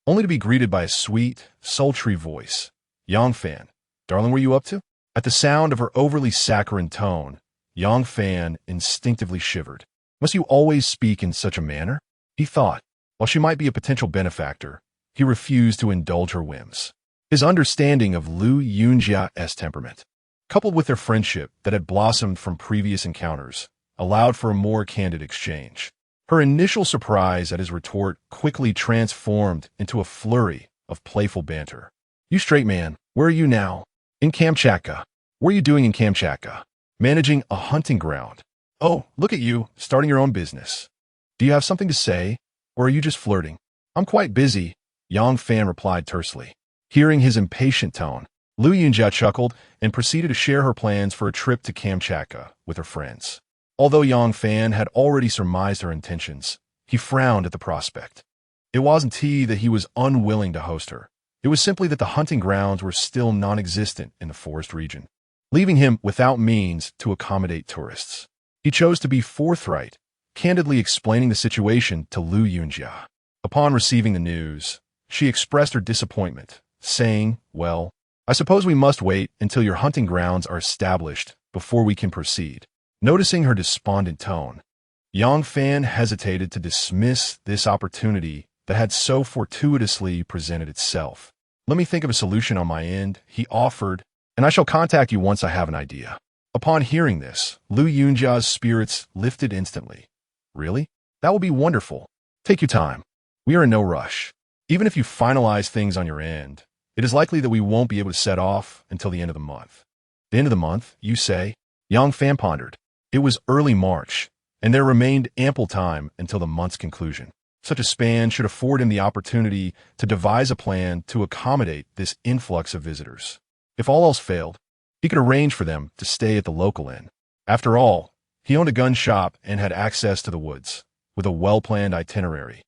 only to be greeted by a sweet, sultry voice. Yang Fan, darling, what are you up to? At the sound of her overly saccharine tone, Yang Fan instinctively shivered. Must you always speak in such a manner? He thought. While she might be a potential benefactor, he refused to indulge her whims. His understanding of Lu Yunjia's temperament, coupled with their friendship that had blossomed from previous encounters, allowed for a more candid exchange. Her initial surprise at his retort quickly transformed into a flurry of playful banter. You straight man, where are you now? In Kamchatka. What are you doing in Kamchatka? Managing a hunting ground. Oh, look at you, starting your own business. Do you have something to say, or are you just flirting? I'm quite busy, Yang Fan replied tersely. Hearing his impatient tone, Lu Yunjia chuckled and proceeded to share her plans for a trip to Kamchatka with her friends. Although Yang Fan had already surmised her intentions, he frowned at the prospect. It wasn't that he was unwilling to host her. It was simply that the hunting grounds were still non-existent in the forest region, leaving him without means to accommodate tourists. He chose to be forthright, candidly explaining the situation to Lu Yunjia. Upon receiving the news, she expressed her disappointment, saying, well, I suppose we must wait until your hunting grounds are established before we can proceed. Noticing her despondent tone, Yang Fan hesitated to dismiss this opportunity that had so fortuitously presented itself. Let me think of a solution on my end, he offered, and I shall contact you once I have an idea. Upon hearing this, Lu Yunjia's spirits lifted instantly. Really? That will be wonderful. Take your time. We are in no rush. Even if you finalize things on your end, it is likely that we won't be able to set off until the end of the month. The end of the month, you say? Yang Fan pondered. It was early March, and there remained ample time until the month's conclusion. Such a span should afford him the opportunity to devise a plan to accommodate this influx of visitors. If all else failed, he could arrange for them to stay at the local inn. After all, he owned a gun shop and had access to the woods, with a well-planned itinerary.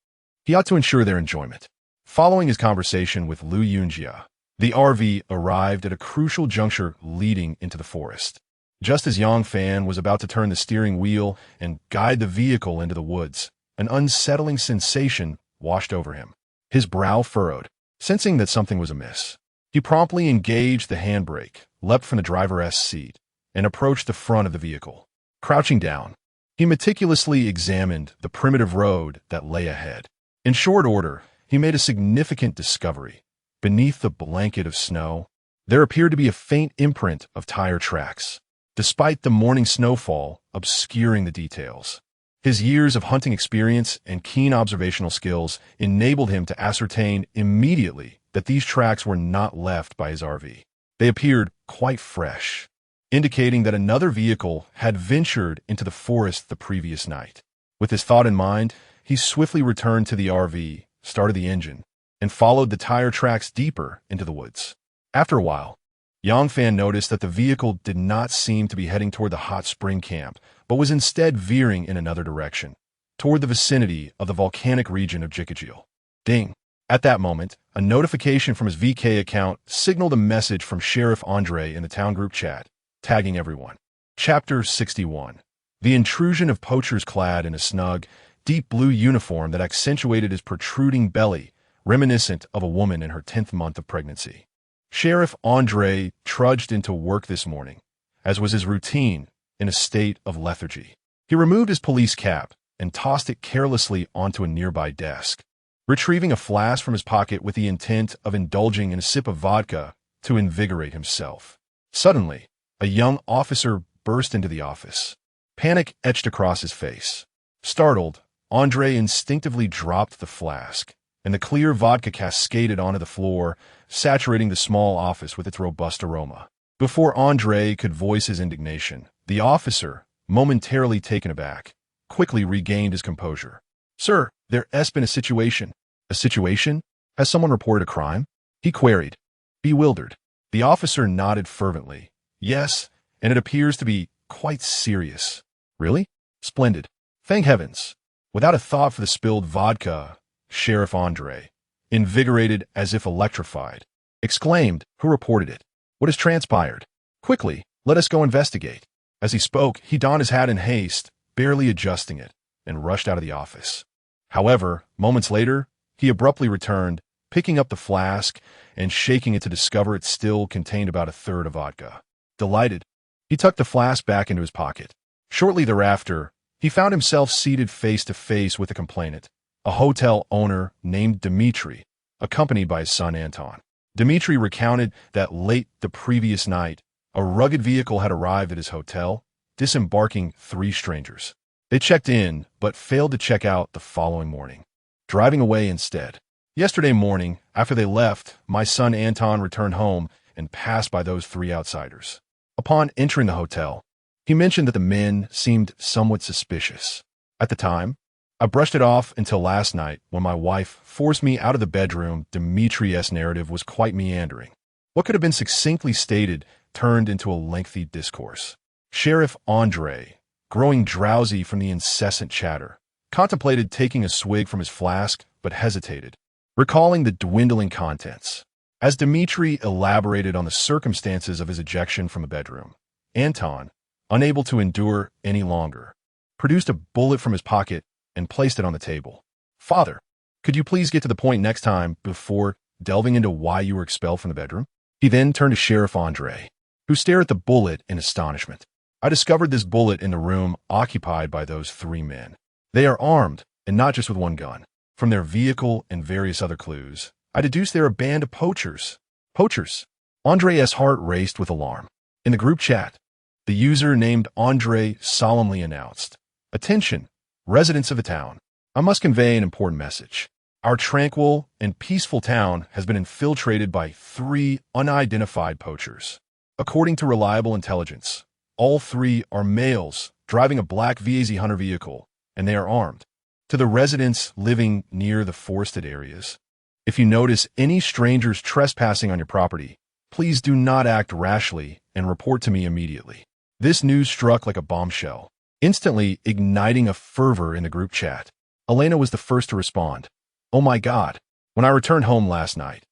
He ought to ensure their enjoyment. Following his conversation with Lu Yunjia, the RV arrived at a crucial juncture leading into the forest. Just as Yang Fan was about to turn the steering wheel and guide the vehicle into the woods, an unsettling sensation washed over him. His brow furrowed, sensing that something was amiss. He promptly engaged the handbrake, leapt from the driver's seat, and approached the front of the vehicle. Crouching down, he meticulously examined the primitive road that lay ahead. In short order, he made a significant discovery. Beneath the blanket of snow, there appeared to be a faint imprint of tire tracks, despite the morning snowfall obscuring the details. His years of hunting experience and keen observational skills enabled him to ascertain immediately that these tracks were not left by his RV. They appeared quite fresh, indicating that another vehicle had ventured into the forest the previous night. With this thought in mind, he swiftly returned to the RV, started the engine, and followed the tire tracks deeper into the woods. After a while, Yang Fan noticed that the vehicle did not seem to be heading toward the hot spring camp, but was instead veering in another direction, toward the vicinity of the volcanic region of Jikajil. Ding! At that moment, a notification from his VK account signaled a message from Sheriff Andre in the town group chat, tagging everyone. Chapter 61. The intrusion of poachers clad in a snug, deep blue uniform that accentuated his protruding belly, reminiscent of a woman in her 10th month of pregnancy. Sheriff Andre trudged into work this morning, as was his routine, in a state of lethargy. He removed his police cap and tossed it carelessly onto a nearby desk, retrieving a flask from his pocket with the intent of indulging in a sip of vodka to invigorate himself. Suddenly, a young officer burst into the office. Panic etched across his face. Startled, Andre instinctively dropped the flask, and the clear vodka cascaded onto the floor, saturating the small office with its robust aroma. Before Andre could voice his indignation, the officer, momentarily taken aback, quickly regained his composure. Sir, there has been a situation. A situation? Has someone reported a crime? He queried, bewildered. The officer nodded fervently. Yes, and it appears to be quite serious. Really? Splendid. Thank heavens. Without a thought for the spilled vodka, Sheriff Andre, invigorated as if electrified, exclaimed, "Who reported it? What has transpired? Quickly, let us go investigate." As he spoke, he donned his hat in haste, barely adjusting it, and rushed out of the office. However, moments later, he abruptly returned, picking up the flask and shaking it to discover it still contained about a third of vodka. Delighted, he tucked the flask back into his pocket. Shortly thereafter, he found himself seated face to face with a complainant, a hotel owner named Dmitri, accompanied by his son Anton. Dmitri recounted that late the previous night, a rugged vehicle had arrived at his hotel, disembarking 3 strangers. They checked in, but failed to check out the following morning, driving away instead. Yesterday morning, after they left, my son Anton returned home and passed by those 3 outsiders. Upon entering the hotel, he mentioned that the men seemed somewhat suspicious. At the time, I brushed it off until last night when my wife forced me out of the bedroom. Dimitri's narrative was quite meandering. What could have been succinctly stated turned into a lengthy discourse. Sheriff Andre, growing drowsy from the incessant chatter, contemplated taking a swig from his flask but hesitated, recalling the dwindling contents. As Dmitri elaborated on the circumstances of his ejection from the bedroom, Anton, unable to endure any longer, produced a bullet from his pocket and placed it on the table. "Father, could you please get to the point next time before delving into why you were expelled from the bedroom?" He then turned to Sheriff Andre, who stared at the bullet in astonishment. "I discovered this bullet in the room occupied by those 3 men. They are armed, and not just with one gun. From their vehicle and various other clues, I deduced they're a band of poachers." Poachers? Andre's heart raced with alarm. In the group chat, the user named Andre solemnly announced, "Attention, residents of the town. I must convey an important message. Our tranquil and peaceful town has been infiltrated by 3 unidentified poachers. According to reliable intelligence, all 3 are males driving a black VAZ Hunter vehicle, and they are armed. To the residents living near the forested areas, if you notice any strangers trespassing on your property, please do not act rashly and report to me immediately." This news struck like a bombshell, instantly igniting a fervor in the group chat. Elena was the first to respond. "Oh my God, when I returned home last night,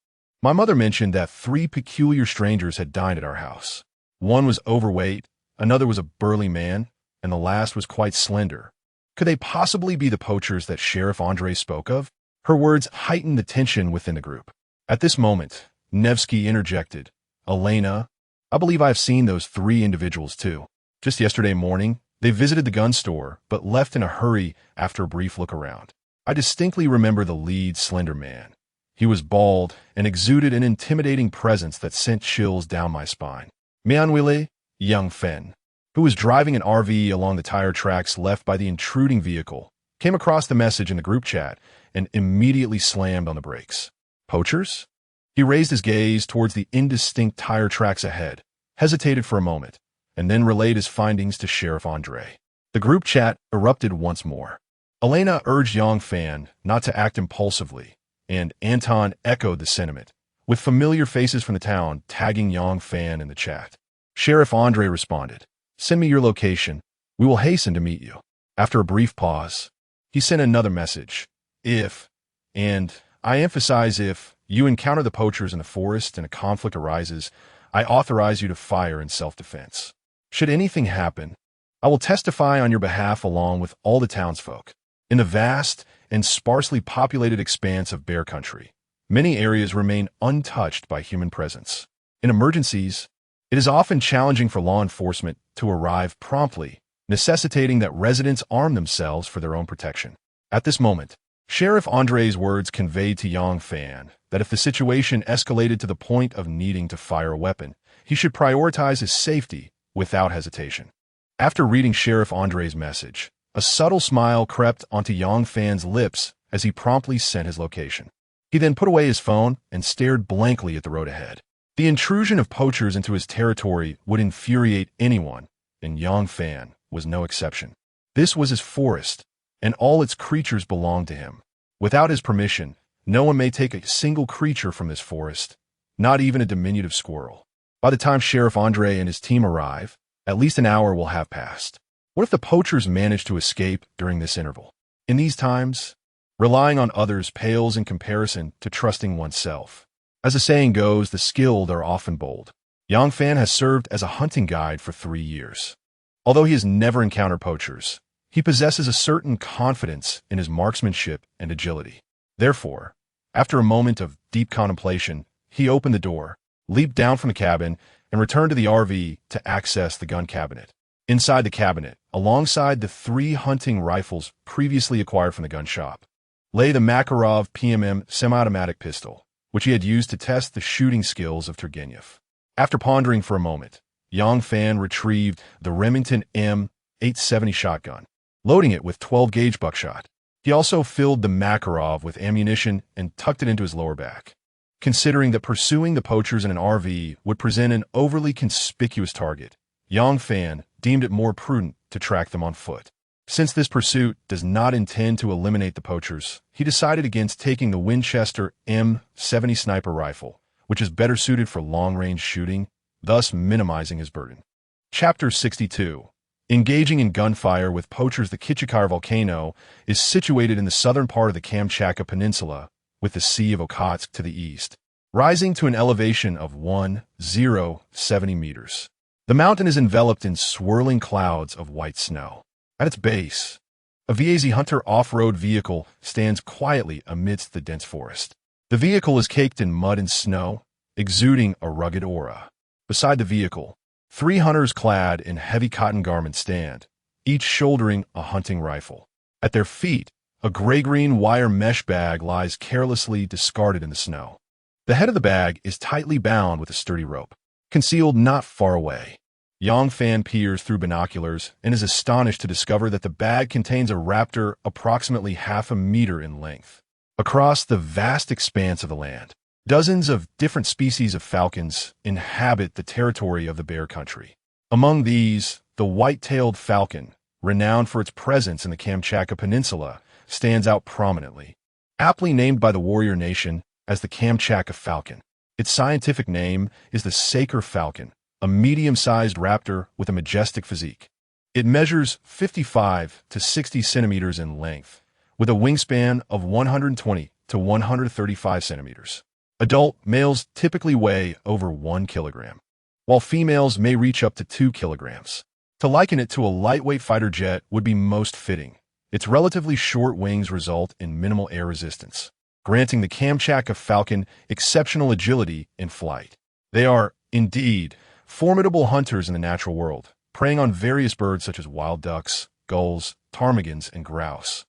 my mother mentioned that 3 peculiar strangers had dined at our house. One was overweight, another was a burly man, and the last was quite slender. Could they possibly be the poachers that Sheriff Andre spoke of?" Her words heightened the tension within the group. At this moment, Nevsky interjected, "Elena, I believe I have seen those 3 individuals too. Just yesterday morning, they visited the gun store, but left in a hurry after a brief look around. I distinctly remember the lead slender man. He was bald and exuded an intimidating presence that sent chills down my spine. Mianwile, young Fen, who was driving an RV along the tire tracks left by the intruding vehicle, came across the message in the group chat and immediately slammed on the brakes. Poachers? He raised his gaze towards the indistinct tire tracks ahead, hesitated for a moment, and then relayed his findings to Sheriff Andre. The group chat erupted once more. Elena urged Yang Fan not to act impulsively, and Anton echoed the sentiment, with familiar faces from the town tagging Yang Fan in the chat. Sheriff Andre responded, "Send me your location. We will hasten to meet you." After a brief pause, he sent another message. "If, and I emphasize if, you encounter the poachers in the forest and a conflict arises, I authorize you to fire in self-defense. Should anything happen, I will testify on your behalf along with all the townsfolk. In the vast and sparsely populated expanse of bear country, many areas remain untouched by human presence. In emergencies, it is often challenging for law enforcement to arrive promptly, necessitating that residents arm themselves for their own protection." At this moment, Sheriff Andre's words conveyed to Yang Fan that if the situation escalated to the point of needing to fire a weapon, he should prioritize his safety without hesitation. After reading Sheriff Andre's message, a subtle smile crept onto Yang Fan's lips as he promptly sent his location. He then put away his phone and stared blankly at the road ahead. The intrusion of poachers into his territory would infuriate anyone, and Yang Fan was no exception. This was his forest, and all its creatures belonged to him. Without his permission, No one may take a single creature from this forest, not even a diminutive squirrel. By the time Sheriff Andre and his team arrive, at least an hour will have passed. What if the poachers manage to escape during this interval? In these times, relying on others pales in comparison to trusting oneself. As the saying goes, the skilled are often bold. Yang Fan has served as a hunting guide for 3 years. Although he has never encountered poachers, he possesses a certain confidence in his marksmanship and agility. Therefore, after a moment of deep contemplation, he opened the door, leaped down from the cabin, and returned to the RV to access the gun cabinet. Inside the cabinet, alongside the 3 hunting rifles previously acquired from the gun shop, lay the Makarov PMM semi-automatic pistol, which he had used to test the shooting skills of Turgenev. After pondering for a moment, Yang Fan retrieved the Remington M870 shotgun, loading it with 12-gauge buckshot. He also filled the Makarov with ammunition and tucked it into his lower back. Considering that pursuing the poachers in an RV would present an overly conspicuous target, Yang Fan deemed it more prudent to track them on foot. Since this pursuit does not intend to eliminate the poachers, he decided against taking the Winchester M70 sniper rifle, which is better suited for long-range shooting, thus minimizing his burden. Chapter 62. Engaging in gunfire with poachers. The Kamchatka volcano is situated in the southern part of the Kamchatka Peninsula, with the Sea of Okhotsk to the east, rising to an elevation of 1,070 meters. The mountain is enveloped in swirling clouds of white snow. At its base, a VAZ Hunter off-road vehicle stands quietly amidst the dense forest. The vehicle is caked in mud and snow, exuding a rugged aura. Beside the vehicle, 3 hunters clad in heavy cotton garments stand, each shouldering a hunting rifle. At their feet, a gray-green wire mesh bag lies carelessly discarded in the snow. The head of the bag is tightly bound with a sturdy rope, concealed not far away. Yang Fan peers through binoculars and is astonished to discover that the bag contains a raptor approximately half a meter in length. Across the vast expanse of the land, dozens of different species of falcons inhabit the territory of the bear country. Among these, the white-tailed falcon, renowned for its presence in the Kamchatka Peninsula, stands out prominently. Aptly named by the warrior nation as the Kamchatka falcon, its scientific name is the Saker falcon, a medium-sized raptor with a majestic physique. It measures 55 to 60 centimeters in length, with a wingspan of 120 to 135 centimeters. Adult males typically weigh over 1 kilogram, while females may reach up to 2 kilograms. To liken it to a lightweight fighter jet would be most fitting. Its relatively short wings result in minimal air resistance, granting the Kamchatka falcon exceptional agility in flight. They are, indeed, formidable hunters in the natural world, preying on various birds such as wild ducks, gulls, ptarmigans, and grouse,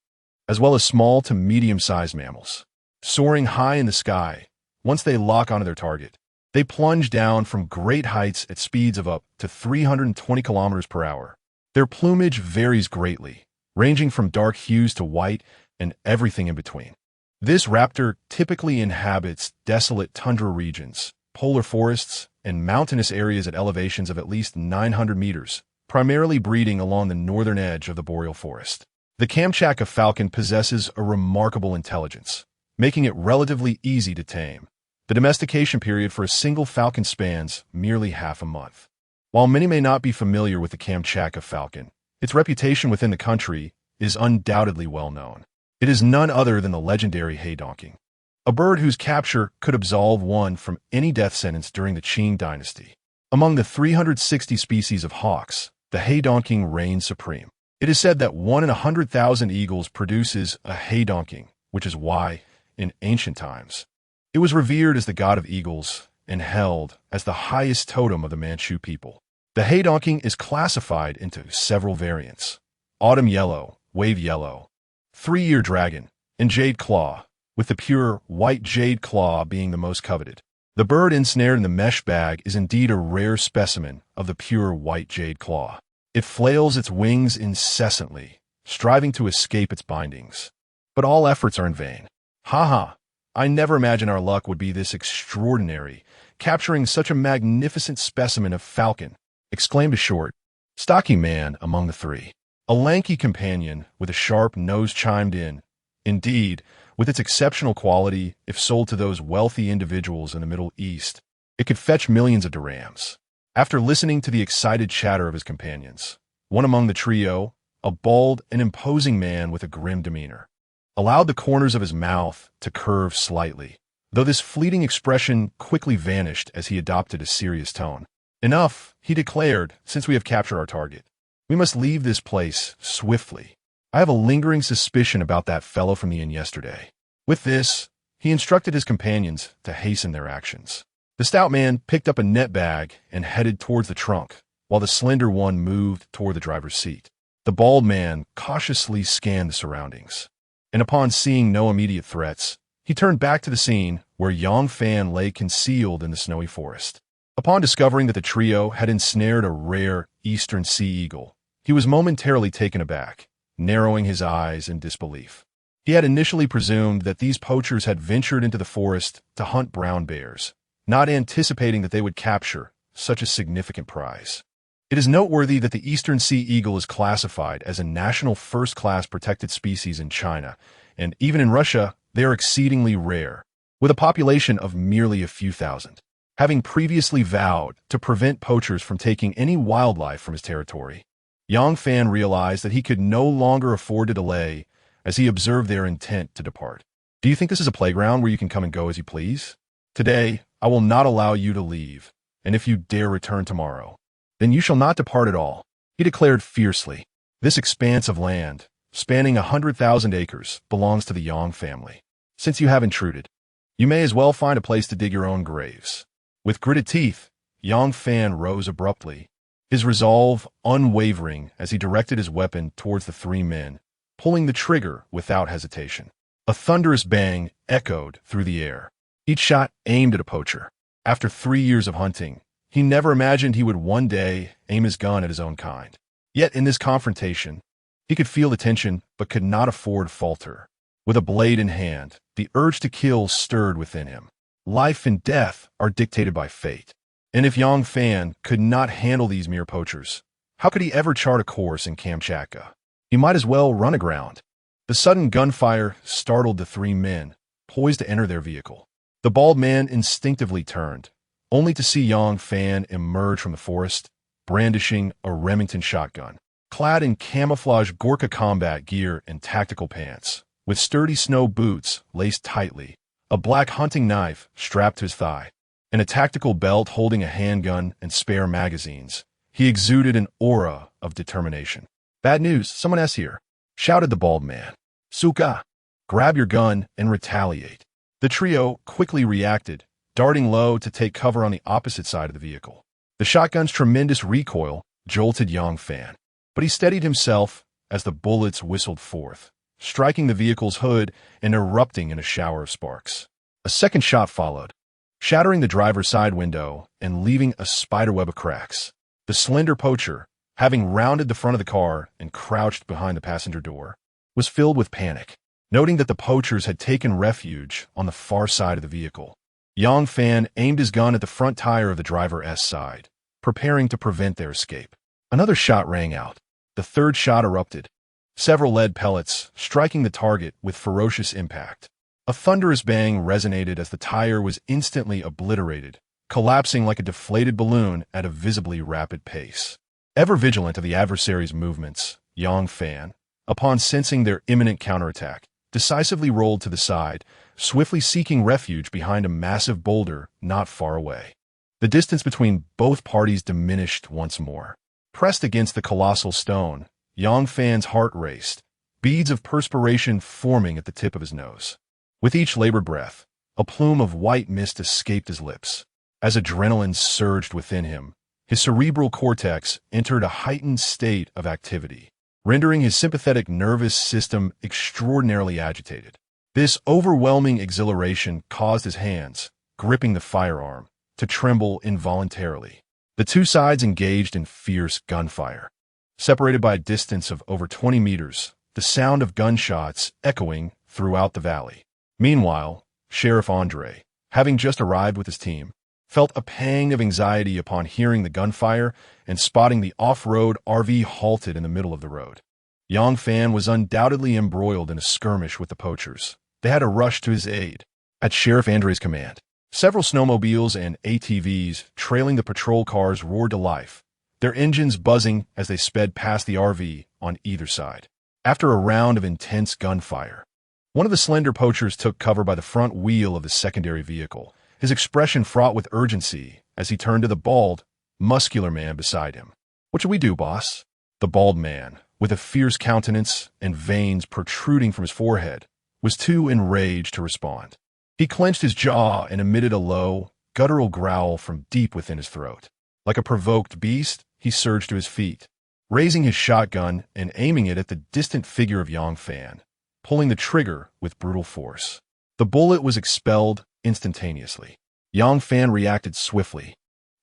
as well as small to medium-sized mammals. Soaring high in the sky, once they lock onto their target, they plunge down from great heights at speeds of up to 320 kilometers per hour. Their plumage varies greatly, ranging from dark hues to white and everything in between. This raptor typically inhabits desolate tundra regions, polar forests, and mountainous areas at elevations of at least 900 meters, primarily breeding along the northern edge of the boreal forest. The Kamchatka falcon possesses a remarkable intelligence, making it relatively easy to tame. The domestication period for a single falcon spans merely half a month. While many may not be familiar with the Kamchatka falcon, its reputation within the country is undoubtedly well known. It is none other than the legendary haydonking, a bird whose capture could absolve one from any death sentence during the Qing dynasty. Among the 360 species of hawks, the haydonking reigns supreme. It is said that 1 in 100,000 eagles produces a haydonking, which is why, in ancient times, it was revered as the god of eagles and held as the highest totem of the Manchu people. The haydonking is classified into several variants: autumn yellow, wave yellow, 3-year dragon, and jade claw, with the pure white jade claw being the most coveted. The bird ensnared in the mesh bag is indeed a rare specimen of the pure white jade claw. It flails its wings incessantly, striving to escape its bindings. But all efforts are in vain. Ha! I never imagined our luck would be this extraordinary, capturing such a magnificent specimen of falcon, exclaimed a short, stocky man among the 3. A lanky companion with a sharp nose chimed in. Indeed, With its exceptional quality, if sold to those wealthy individuals in the Middle East, it could fetch millions of dirhams. After listening to the excited chatter of his companions, one among the trio, a bald and imposing man with a grim demeanor, allowed the corners of his mouth to curve slightly, though this fleeting expression quickly vanished as he adopted a serious tone. "Enough," he declared, "since we have captured our target. We must leave this place swiftly. I have a lingering suspicion about that fellow from the inn yesterday." With this, he instructed his companions to hasten their actions. The stout man picked up a net bag and headed towards the trunk, while the slender one moved toward the driver's seat. The bald man cautiously scanned the surroundings, and upon seeing no immediate threats, he turned back to the scene where Yang Fan lay concealed in the snowy forest. Upon discovering that the trio had ensnared a rare eastern sea eagle, he was momentarily taken aback, narrowing his eyes in disbelief. He had initially presumed that these poachers had ventured into the forest to hunt brown bears, not anticipating that they would capture such a significant prize. It is noteworthy that the eastern sea eagle is classified as a national first-class protected species in China, and even in Russia, they are exceedingly rare, with a population of merely a few thousand. Having previously vowed to prevent poachers from taking any wildlife from his territory, Yang Fan realized that he could no longer afford to delay as he observed their intent to depart. "Do you think this is a playground where you can come and go as you please? Today, I will not allow you to leave, and if you dare return tomorrow, then you shall not depart at all," he declared fiercely. "This expanse of land, spanning 100,000 acres, belongs to the Yang family. Since you have intruded, you may as well find a place to dig your own graves." With gritted teeth, Yang Fan rose abruptly, his resolve unwavering as he directed his weapon towards the three men, pulling the trigger without hesitation. A thunderous bang echoed through the air, each shot aimed at a poacher. After 3 years of hunting, he never imagined he would one day aim his gun at his own kind. Yet in this confrontation, he could feel the tension but could not afford to falter. With a blade in hand, the urge to kill stirred within him. Life and death are dictated by fate. And if Yang Fan could not handle these mere poachers, how could he ever chart a course in Kamchatka? He might as well run aground. The sudden gunfire startled the three men, poised to enter their vehicle. The bald man instinctively turned, only to see Yang Fan emerge from the forest, brandishing a Remington shotgun. Clad in camouflage Gorkha combat gear and tactical pants, with sturdy snow boots laced tightly, a black hunting knife strapped to his thigh, and a tactical belt holding a handgun and spare magazines, he exuded an aura of determination. "Bad news, someone else here," shouted the bald man. "Suka, grab your gun and retaliate." The trio quickly reacted, darting low to take cover on the opposite side of the vehicle. The shotgun's tremendous recoil jolted Yang Fan, but he steadied himself as the bullets whistled forth, striking the vehicle's hood and erupting in a shower of sparks. A second shot followed, shattering the driver's side window and leaving a spiderweb of cracks. The slender poacher, having rounded the front of the car and crouched behind the passenger door, was filled with panic, noting that the poachers had taken refuge on the far side of the vehicle. Yang Fan aimed his gun at the front tire of the driver's side, preparing to prevent their escape. Another shot rang out. The third shot erupted, several lead pellets striking the target with ferocious impact. A thunderous bang resonated as the tire was instantly obliterated, collapsing like a deflated balloon at a visibly rapid pace. Ever vigilant of the adversary's movements, Yang Fan, upon sensing their imminent counterattack, decisively rolled to the side, swiftly seeking refuge behind a massive boulder not far away. The distance between both parties diminished once more. Pressed against the colossal stone, Yang Fan's heart raced, beads of perspiration forming at the tip of his nose. With each labored breath, a plume of white mist escaped his lips. As adrenaline surged within him, his cerebral cortex entered a heightened state of activity, rendering his sympathetic nervous system extraordinarily agitated. This overwhelming exhilaration caused his hands, gripping the firearm, to tremble involuntarily. The two sides engaged in fierce gunfire. Separated by a distance of over 20 meters, the sound of gunshots echoing throughout the valley. Meanwhile, Sheriff Andre, having just arrived with his team, felt a pang of anxiety upon hearing the gunfire and spotting the off-road RV halted in the middle of the road. Yang Fan was undoubtedly embroiled in a skirmish with the poachers. They had to rush to his aid. At Sheriff Andre's command, several snowmobiles and ATVs trailing the patrol cars roared to life, their engines buzzing as they sped past the RV on either side. After a round of intense gunfire, one of the slender poachers took cover by the front wheel of the secondary vehicle, his expression fraught with urgency as he turned to the bald, muscular man beside him. "What should we do, boss?" The bald man, with a fierce countenance and veins protruding from his forehead, was too enraged to respond. He clenched his jaw and emitted a low, guttural growl from deep within his throat. Like a provoked beast, he surged to his feet, raising his shotgun and aiming it at the distant figure of Yang Fan, pulling the trigger with brutal force. The bullet was expelled instantaneously. Yang Fan reacted swiftly,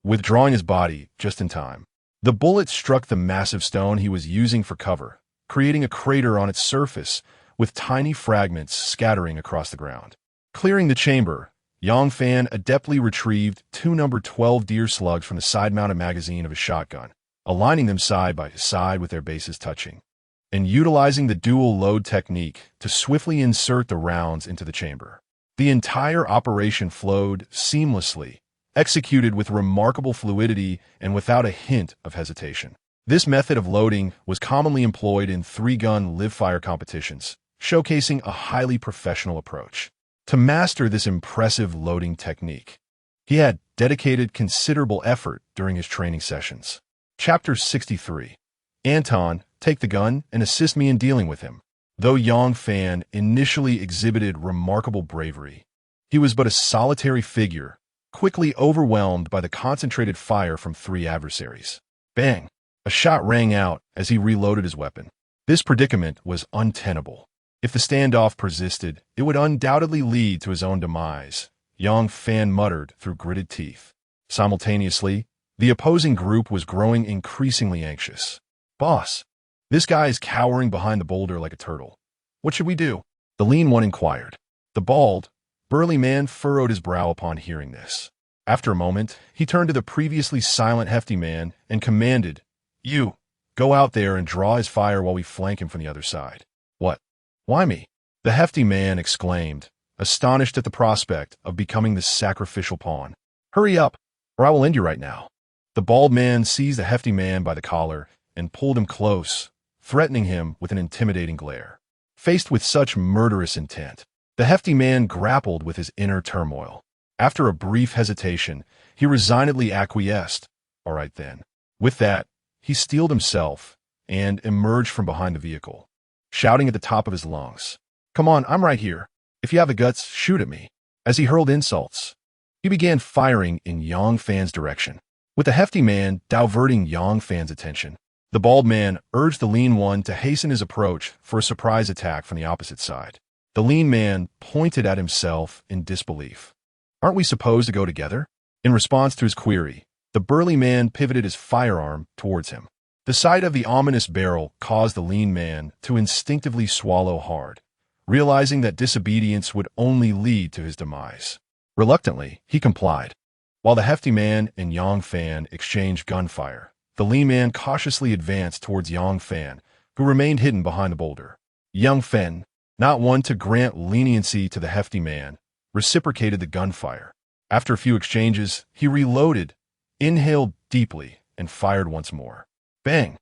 withdrawing his body just in time. The bullet struck the massive stone he was using for cover, creating a crater on its surface with tiny fragments scattering across the ground. Clearing the chamber, Yang Fan adeptly retrieved two number 12 deer slugs from the side-mounted magazine of his shotgun, aligning them side by side with their bases touching, and utilizing the dual load technique to swiftly insert the rounds into the chamber. The entire operation flowed seamlessly, executed with remarkable fluidity and without a hint of hesitation. This method of loading was commonly employed in three-gun live-fire competitions, showcasing a highly professional approach. To master this impressive loading technique, he had dedicated considerable effort during his training sessions. Chapter 63. Anton, take the gun and assist me in dealing with him. Though Yang Fan initially exhibited remarkable bravery, he was but a solitary figure, quickly overwhelmed by the concentrated fire from three adversaries. Bang! A shot rang out as he reloaded his weapon. This predicament was untenable. If the standoff persisted, it would undoubtedly lead to his own demise, Yang Fan muttered through gritted teeth. Simultaneously, the opposing group was growing increasingly anxious. "Boss, this guy is cowering behind the boulder like a turtle. What should we do?" The lean one inquired. The bald, burly man furrowed his brow upon hearing this. After a moment, he turned to the previously silent hefty man and commanded, "You, go out there and draw his fire while we flank him from the other side." "What? Why me?" the hefty man exclaimed, astonished at the prospect of becoming the sacrificial pawn. "Hurry up, or I will end you right now." The bald man seized the hefty man by the collar and pulled him close, threatening him with an intimidating glare. Faced with such murderous intent, the hefty man grappled with his inner turmoil. After a brief hesitation, he resignedly acquiesced. "All right then." With that, he steeled himself and emerged from behind the vehicle, shouting at the top of his lungs, "Come on, I'm right here. If you have the guts, shoot at me." As he hurled insults, he began firing in Yang Fan's direction, with the hefty man diverting Yang Fan's attention. The bald man urged the lean one to hasten his approach for a surprise attack from the opposite side. The lean man pointed at himself in disbelief. "Aren't we supposed to go together?" In response to his query, the burly man pivoted his firearm towards him. The sight of the ominous barrel caused the lean man to instinctively swallow hard, realizing that disobedience would only lead to his demise. Reluctantly, he complied. While the hefty man and Yang Fan exchanged gunfire, the lean man cautiously advanced towards Yang Fan, who remained hidden behind the boulder. Yang Fan, not one to grant leniency to the hefty man, reciprocated the gunfire. After a few exchanges, he reloaded, inhaled deeply, and fired once more. Bang!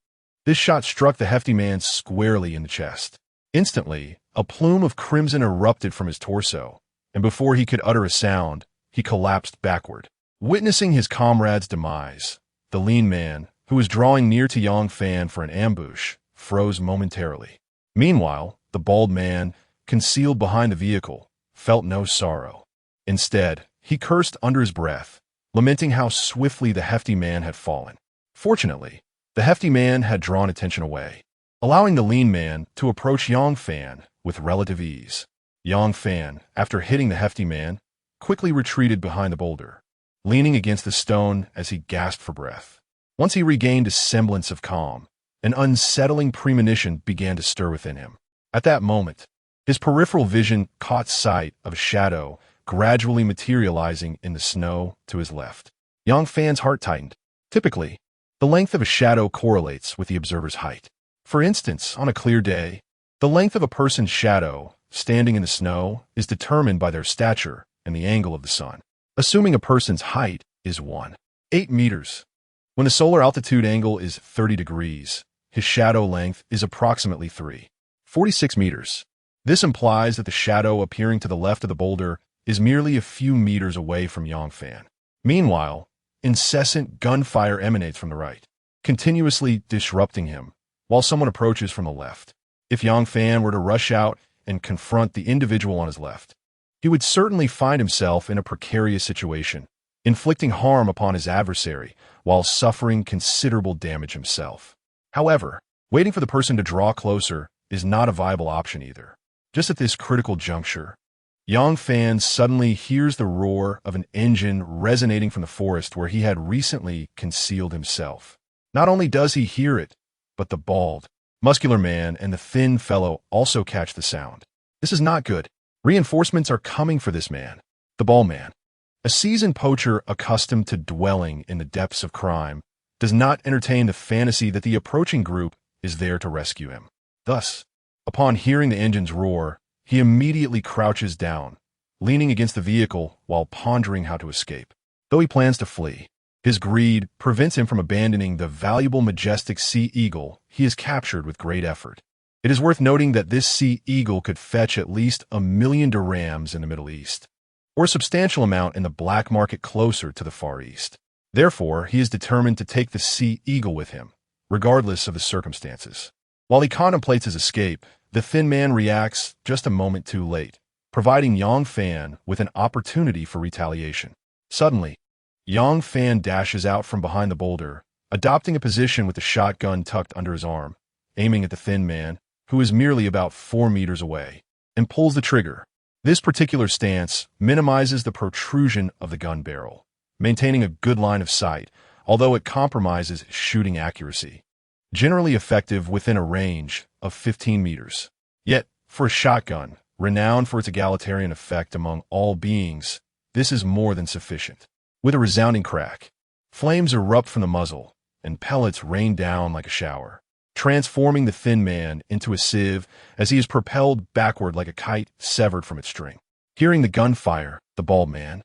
This shot struck the hefty man squarely in the chest. Instantly, a plume of crimson erupted from his torso, and before he could utter a sound, he collapsed backward. Witnessing his comrade's demise, the lean man, who was drawing near to Yang Fan for an ambush, froze momentarily. Meanwhile, the bald man, concealed behind the vehicle, felt no sorrow. Instead, he cursed under his breath, lamenting how swiftly the hefty man had fallen. Fortunately, the hefty man had drawn attention away, allowing the lean man to approach Yang Fan with relative ease. Yang Fan, after hitting the hefty man, quickly retreated behind the boulder, leaning against the stone as he gasped for breath. Once he regained a semblance of calm, an unsettling premonition began to stir within him. At that moment, his peripheral vision caught sight of a shadow gradually materializing in the snow to his left. Yang Fan's heart tightened. Typically, the length of a shadow correlates with the observer's height. For instance, on a clear day, the length of a person's shadow standing in the snow is determined by their stature and the angle of the sun. Assuming a person's height is 1.8 meters. When the solar altitude angle is 30 degrees, his shadow length is approximately 3.46 meters. This implies that the shadow appearing to the left of the boulder is merely a few meters away from Yongfan. Meanwhile, incessant gunfire emanates from the right, continuously disrupting him, while someone approaches from the left. If Yongfan were to rush out and confront the individual on his left, he would certainly find himself in a precarious situation, inflicting harm upon his adversary while suffering considerable damage himself. However, waiting for the person to draw closer is not a viable option either. Just at this critical juncture, Yongfan suddenly hears the roar of an engine resonating from the forest where he had recently concealed himself. Not only does he hear it, but the bald, muscular man and the thin fellow also catch the sound. This is not good. Reinforcements are coming for this man, the bald man. A seasoned poacher accustomed to dwelling in the depths of crime does not entertain the fantasy that the approaching group is there to rescue him. Thus, upon hearing the engine's roar, he immediately crouches down, leaning against the vehicle while pondering how to escape. Though he plans to flee, his greed prevents him from abandoning the valuable majestic sea eagle he has captured with great effort. It is worth noting that this sea eagle could fetch at least 1 million dirhams in the Middle East, or a substantial amount in the black market closer to the Far East. Therefore, he is determined to take the sea eagle with him, regardless of the circumstances. While he contemplates his escape, the thin man reacts just a moment too late, providing Yongfan with an opportunity for retaliation. Suddenly, Yongfan dashes out from behind the boulder, adopting a position with the shotgun tucked under his arm, aiming at the thin man, who is merely about 4 meters away, and pulls the trigger. This particular stance minimizes the protrusion of the gun barrel, maintaining a good line of sight, although it compromises shooting accuracy. Generally effective within a range of 15 meters. Yet, for a shotgun, renowned for its egalitarian effect among all beings, this is more than sufficient. With a resounding crack, flames erupt from the muzzle, and pellets rain down like a shower, transforming the thin man into a sieve as he is propelled backward like a kite severed from its string. Hearing the gunfire, the bald man,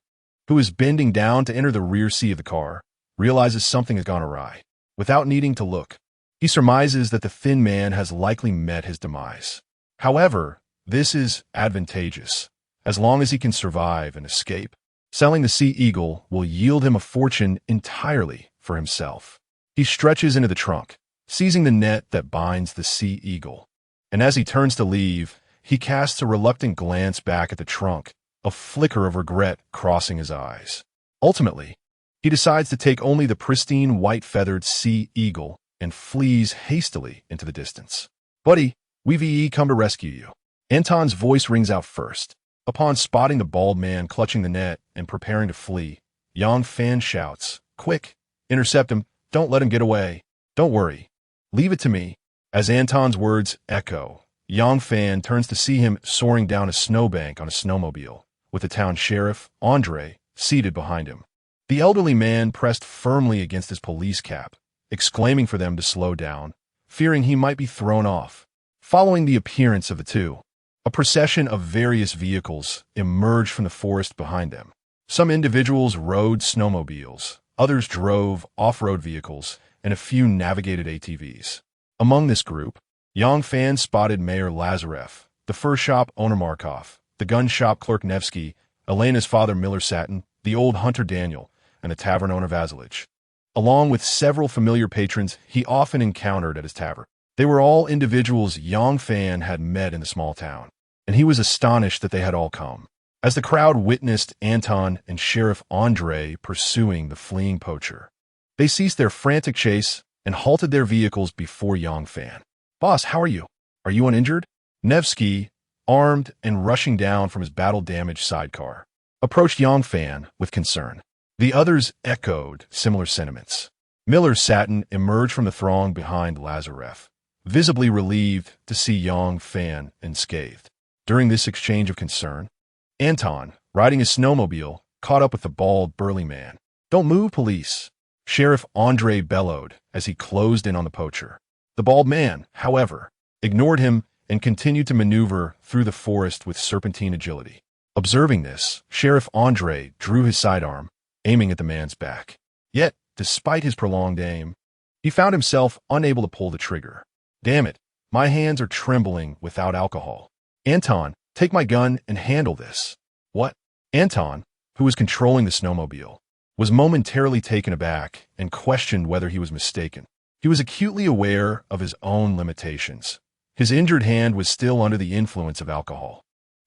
who is bending down to enter the rear seat of the car, realizes something has gone awry. Without needing to look, he surmises that the thin man has likely met his demise. However, this is advantageous, as long as he can survive and escape. Selling the sea eagle will yield him a fortune entirely for himself. He stretches into the trunk, seizing the net that binds the sea eagle. And as he turns to leave, he casts a reluctant glance back at the trunk, a flicker of regret crossing his eyes. Ultimately, he decides to take only the pristine white-feathered sea eagle and flees hastily into the distance. "Buddy, we've come to rescue you." Anton's voice rings out first. Upon spotting the bald man clutching the net and preparing to flee, Yongfan shouts, "Quick, intercept him, don't let him get away. Don't worry, leave it to me." As Anton's words echo, Yongfan turns to see him soaring down a snowbank on a snowmobile, with the town sheriff, Andre, seated behind him. The elderly man pressed firmly against his police cap, exclaiming for them to slow down, fearing he might be thrown off. Following the appearance of the two, a procession of various vehicles emerged from the forest behind them. Some individuals rode snowmobiles, others drove off-road vehicles, and a few navigated ATVs. Among this group, Yongfan spotted Mayor Lazarev, the fur shop owner Markov, the gun shop clerk Nevsky, Elena's father Miller Satin, the old hunter Daniel, and the tavern owner Vasilich, along with several familiar patrons he often encountered at his tavern. They were all individuals Yongfan had met in the small town, and he was astonished that they had all come. As the crowd witnessed Anton and Sheriff Andre pursuing the fleeing poacher, they ceased their frantic chase and halted their vehicles before Yongfan. "Boss, how are you? Are you uninjured?" Nevsky, armed and rushing down from his battle-damaged sidecar, approached Yongfan with concern. The others echoed similar sentiments. Miller Satin emerged from the throng behind Lazarev, visibly relieved to see Yongfan unscathed. During this exchange of concern, Anton, riding his snowmobile, caught up with the bald, burly man. "Don't move, police!" Sheriff Andre bellowed as he closed in on the poacher. The bald man, however, ignored him and continued to maneuver through the forest with serpentine agility. Observing this, Sheriff Andre drew his sidearm, aiming at the man's back. Yet, despite his prolonged aim, he found himself unable to pull the trigger. "Damn it, my hands are trembling without alcohol. Anton, take my gun and handle this." "What?" Anton, who was controlling the snowmobile, was momentarily taken aback and questioned whether he was mistaken. He was acutely aware of his own limitations. His injured hand was still under the influence of alcohol.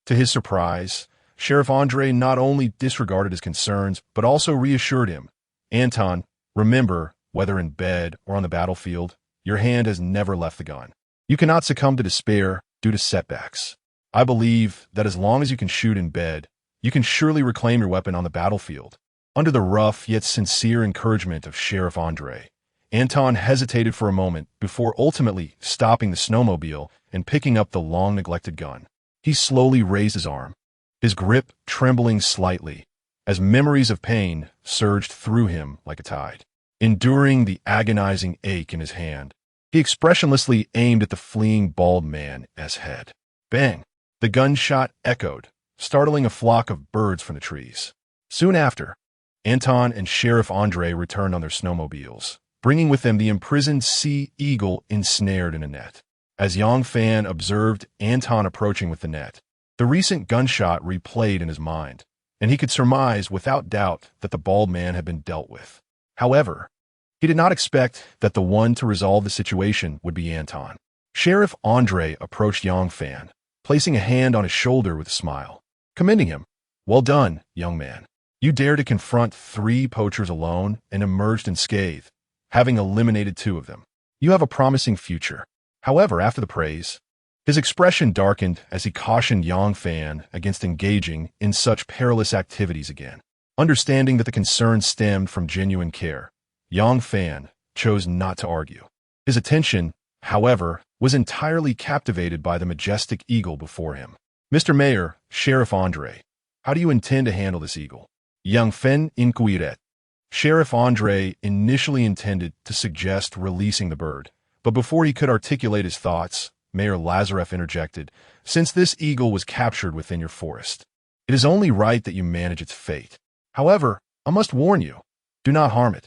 To his surprise, Sheriff Andre not only disregarded his concerns, but also reassured him. "Anton, remember, whether in bed or on the battlefield, your hand has never left the gun. You cannot succumb to despair due to setbacks. I believe that as long as you can shoot in bed, you can surely reclaim your weapon on the battlefield." Under the rough yet sincere encouragement of Sheriff Andre, Anton hesitated for a moment before ultimately stopping the snowmobile and picking up the long-neglected gun. He slowly raised his arm, his grip trembling slightly, as memories of pain surged through him like a tide. Enduring the agonizing ache in his hand, he expressionlessly aimed at the fleeing bald man's head. Bang! The gunshot echoed, startling a flock of birds from the trees. Soon after, Anton and Sheriff Andre returned on their snowmobiles, bringing with them the imprisoned sea eagle ensnared in a net. As Yang Fan observed Anton approaching with the net, the recent gunshot replayed in his mind, and he could surmise without doubt that the bald man had been dealt with. However, he did not expect that the one to resolve the situation would be Anton. Sheriff Andre approached Yang Fan, placing a hand on his shoulder with a smile, commending him. "Well done, young man. You dared to confront 3 poachers alone and emerged unscathed, having eliminated 2 of them. You have a promising future." However, after the praise, his expression darkened as he cautioned Yang Fan against engaging in such perilous activities again. Understanding that the concern stemmed from genuine care, Yang Fan chose not to argue. His attention, however, was entirely captivated by the majestic eagle before him. "Mr. Mayor, Sheriff Andre, how do you intend to handle this eagle?" Yang Fan inquired. Sheriff Andre initially intended to suggest releasing the bird, but before he could articulate his thoughts, Mayor Lazarev interjected, "Since this eagle was captured within your forest, it is only right that you manage its fate. However, I must warn you, do not harm it.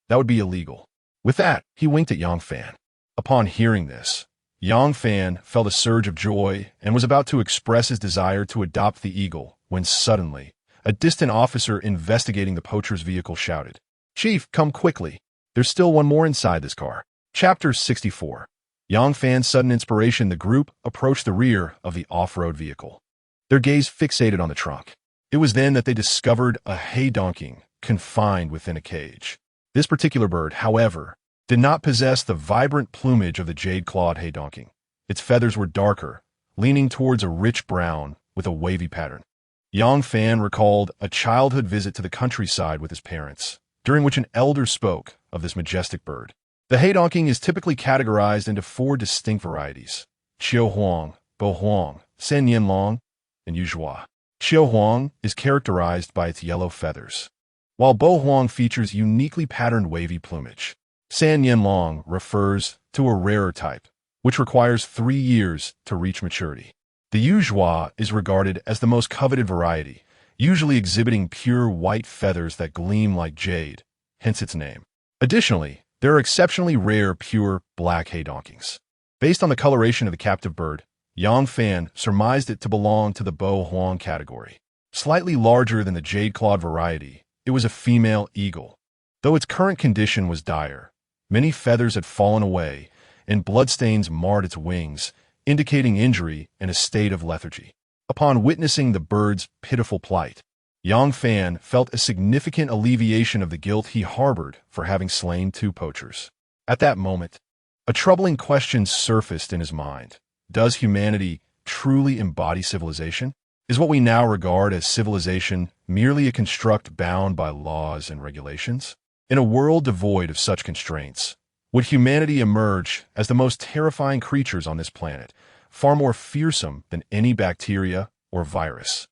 That would be illegal." With that, he winked at Yang Fan. Upon hearing this, Yang Fan felt a surge of joy and was about to express his desire to adopt the eagle when suddenly, a distant officer investigating the poacher's vehicle shouted, "Chief, come quickly. There's still one more inside this car." Chapter 64. Yang Fan's sudden inspiration, the group approached the rear of the off-road vehicle, their gaze fixated on the trunk. It was then that they discovered a hay donkey confined within a cage. This particular bird, however, did not possess the vibrant plumage of the jade-clawed hay donkey. Its feathers were darker, leaning towards a rich brown with a wavy pattern. Yang Fan recalled a childhood visit to the countryside with his parents, during which an elder spoke of this majestic bird. The hay donkey is typically categorized into 4 distinct varieties: Chiao Huang, Bo Huang, San Yin Long, and Yu Zhua. Chiao Huang is characterized by its yellow feathers, while Bo Huang features uniquely patterned wavy plumage. San Yin Long refers to a rarer type, which requires 3 years to reach maturity. The Yu Zhua is regarded as the most coveted variety, usually exhibiting pure white feathers that gleam like jade, hence its name. Additionally, there are exceptionally rare pure black hay donkeys. Based on the coloration of the captive bird, Yang Fan surmised it to belong to the Bo Huang category. Slightly larger than the jade-clawed variety, it was a female eagle. Though its current condition was dire, many feathers had fallen away, and bloodstains marred its wings, indicating injury and a state of lethargy. Upon witnessing the bird's pitiful plight, Yang Fan felt a significant alleviation of the guilt he harbored for having slain 2 poachers. At that moment, a troubling question surfaced in his mind. Does humanity truly embody civilization? Is what we now regard as civilization merely a construct bound by laws and regulations? In a world devoid of such constraints, would humanity emerge as the most terrifying creatures on this planet, far more fearsome than any bacteria or virus?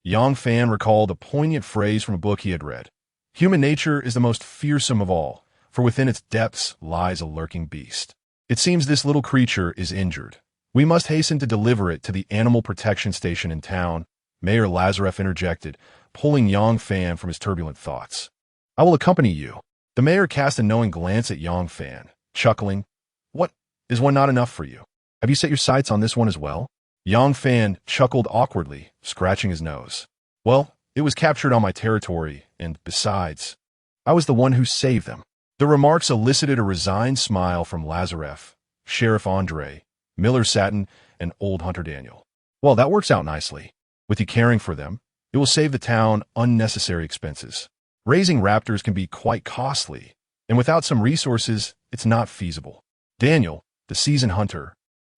Yang Fan recalled a poignant phrase from a book he had read. Human nature is the most fearsome of all, for within its depths lies a lurking beast. It seems this little creature is injured, We must hasten to deliver it to the animal protection station in town, Mayor Lazareff interjected, pulling Yang Fan from his turbulent thoughts. I will accompany you. The mayor cast a knowing glance at Yang Fan, chuckling. What, is one not enough for you? Have you set your sights on this one as well? Yang Fan chuckled awkwardly, scratching his nose. Well, it was captured on my territory, and besides, I was the one who saved them. The remarks elicited a resigned smile from Lazareff, Sheriff Andre, Miller Satin, and Old Hunter Daniel. Well, that works out nicely. With you caring for them, it will save the town unnecessary expenses. Raising raptors can be quite costly, and without some resources, it's not feasible. Daniel, the seasoned hunter,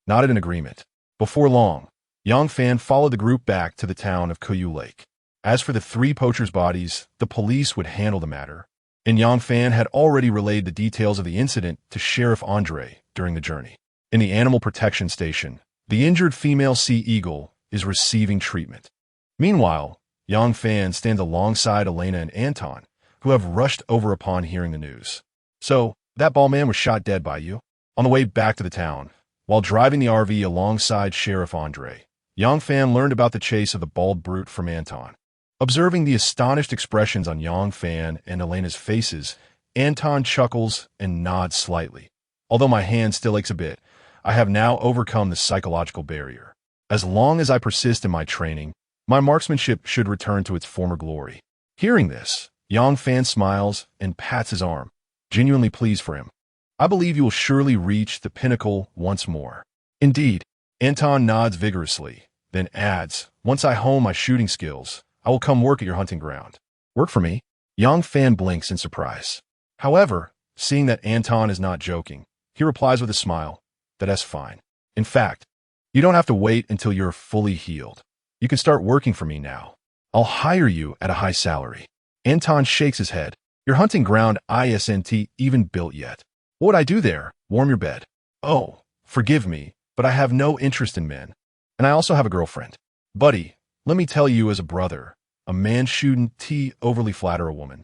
nodded in agreement. Before long, Yang Fan followed the group back to the town of Kuyu Lake. As for the 3 poachers' bodies, the police would handle the matter, and Yang Fan had already relayed the details of the incident to Sheriff Andre during the journey. In the animal protection station, the injured female sea eagle is receiving treatment. Meanwhile, Yang Fan stands alongside Elena and Anton, who have rushed over upon hearing the news. So, that bald man was shot dead by you? On the way back to the town, while driving the RV alongside Sheriff Andre, Yang Fan learned about the chase of the bald brute from Anton. Observing the astonished expressions on Yang Fan and Elena's faces, Anton chuckles and nods slightly. Although my hand still aches a bit, I have now overcome the psychological barrier. As long as I persist in my training, my marksmanship should return to its former glory. Hearing this, Yang Fan smiles and pats his arm, genuinely pleased for him. I believe you will surely reach the pinnacle once more. Indeed, Anton nods vigorously, then adds, once I hone my shooting skills, I will come work at your hunting ground. Work for me? Yang Fan blinks in surprise. However, seeing that Anton is not joking, he replies with a smile, that's fine. In fact, you don't have to wait until you're fully healed. You can start working for me now. I'll hire you at a high salary. Anton shakes his head. Your hunting ground isn't even built yet. What would I do there? Warm your bed. Oh, forgive me, but I have no interest in men. And I also have a girlfriend. Buddy, let me tell you as a brother, a man shouldn't overly flatter a woman.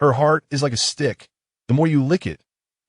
Her heart is like a stick. The more you lick it,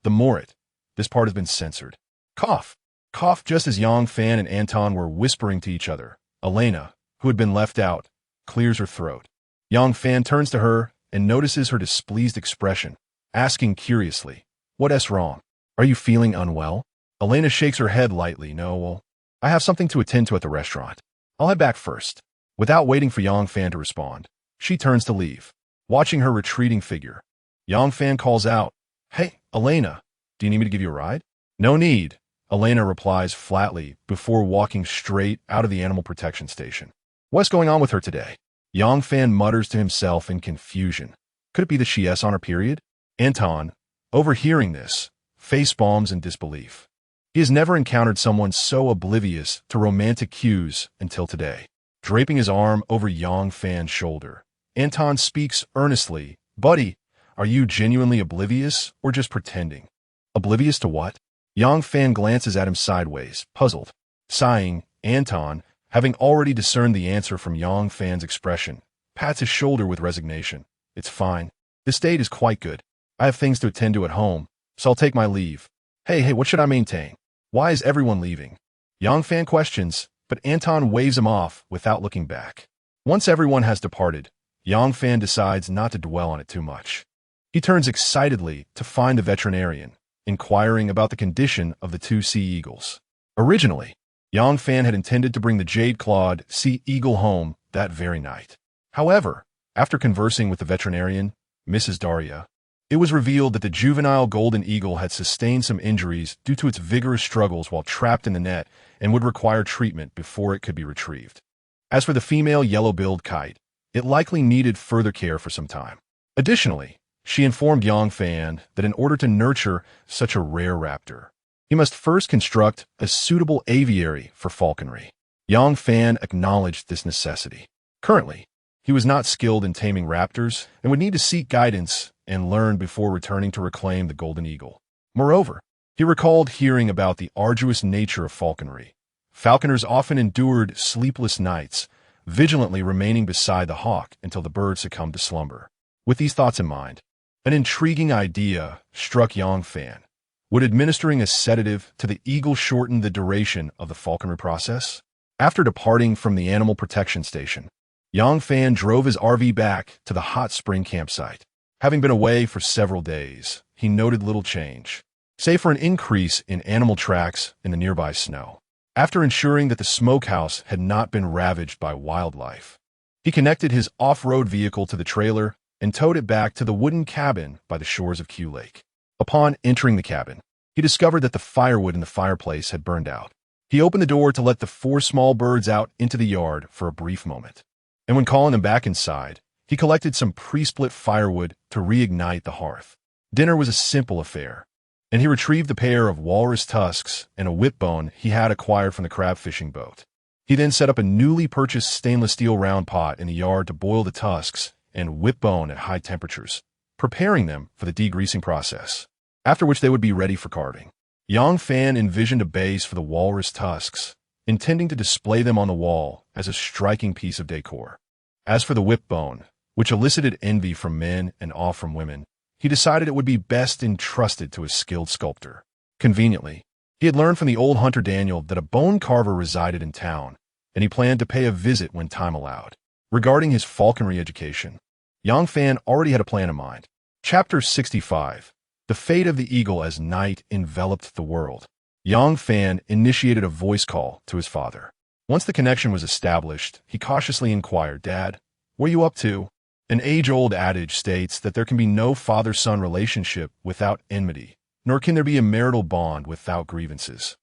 the more it. This part has been censored. Cough. Cough just as Yang Fan and Anton were whispering to each other. Elena, who had been left out, clears her throat. Yang Fan turns to her and notices her displeased expression, asking curiously, What's wrong? Are you feeling unwell? Elena shakes her head lightly. No, well, I have something to attend to at the restaurant. I'll head back first. Without waiting for Yang Fan to respond, she turns to leave. Watching her retreating figure, Yang Fan calls out, Hey, Elena, do you need me to give you a ride? No need, Elena replies flatly before walking straight out of the animal protection station. What's going on with her today? Yang Fan mutters to himself in confusion. Could it be that she's on her period? Anton, overhearing this, facepalms in disbelief. He has never encountered someone so oblivious to romantic cues until today. Draping his arm over Yang Fan's shoulder, Anton speaks earnestly. Buddy, are you genuinely oblivious or just pretending? Oblivious to what? Yang Fan glances at him sideways, puzzled. Sighing, Anton, having already discerned the answer from Yang Fan's expression, pats his shoulder with resignation. It's fine. This date is quite good. I have things to attend to at home, so I'll take my leave. Hey, what should I maintain? Why is everyone leaving? Yang Fan questions, but Anton waves him off without looking back. Once everyone has departed, Yang Fan decides not to dwell on it too much. He turns excitedly to find the veterinarian, inquiring about the condition of the 2 sea eagles. Originally, Yang Fan had intended to bring the jade-clawed sea eagle home that very night. However, after conversing with the veterinarian, Mrs. Daria, it was revealed that the juvenile golden eagle had sustained some injuries due to its vigorous struggles while trapped in the net and would require treatment before it could be retrieved. As for the female yellow-billed kite, it likely needed further care for some time. Additionally, she informed Yang Fan that in order to nurture such a rare raptor, he must first construct a suitable aviary for falconry. Yang Fan acknowledged this necessity. Currently, he was not skilled in taming raptors and would need to seek guidance and learn before returning to reclaim the golden eagle. Moreover, he recalled hearing about the arduous nature of falconry. Falconers often endured sleepless nights, vigilantly remaining beside the hawk until the bird succumbed to slumber. With these thoughts in mind, an intriguing idea struck Yang Fan. Would administering a sedative to the eagle shorten the duration of the falconry process? After departing from the animal protection station, Yang Fan drove his RV back to the hot spring campsite. Having been away for several days, he noted little change, save for an increase in animal tracks in the nearby snow. After ensuring that the smokehouse had not been ravaged by wildlife, he connected his off-road vehicle to the trailer and towed it back to the wooden cabin by the shores of Q Lake. Upon entering the cabin, he discovered that the firewood in the fireplace had burned out. He opened the door to let the 4 small birds out into the yard for a brief moment, and when calling them back inside, he collected some pre-split firewood to reignite the hearth. Dinner was a simple affair, and he retrieved the pair of walrus tusks and a whip bone he had acquired from the crab fishing boat. He then set up a newly purchased stainless steel round pot in the yard to boil the tusks and whip bone at high temperatures, preparing them for the degreasing process, after which they would be ready for carving. Yang Fan envisioned a base for the walrus tusks, intending to display them on the wall as a striking piece of decor. As for the whip bone, which elicited envy from men and awe from women, he decided it would be best entrusted to a skilled sculptor. Conveniently, he had learned from the old hunter Daniel that a bone carver resided in town, and he planned to pay a visit when time allowed. Regarding his falconry education, Yang Fan already had a plan in mind. Chapter 65. The Fate of the Eagle as Night Enveloped the World. Yang Fan initiated a voice call to his father. Once the connection was established, he cautiously inquired, "Dad, what are you up to?" An age-old adage states that there can be no father-son relationship without enmity, nor can there be a marital bond without grievances.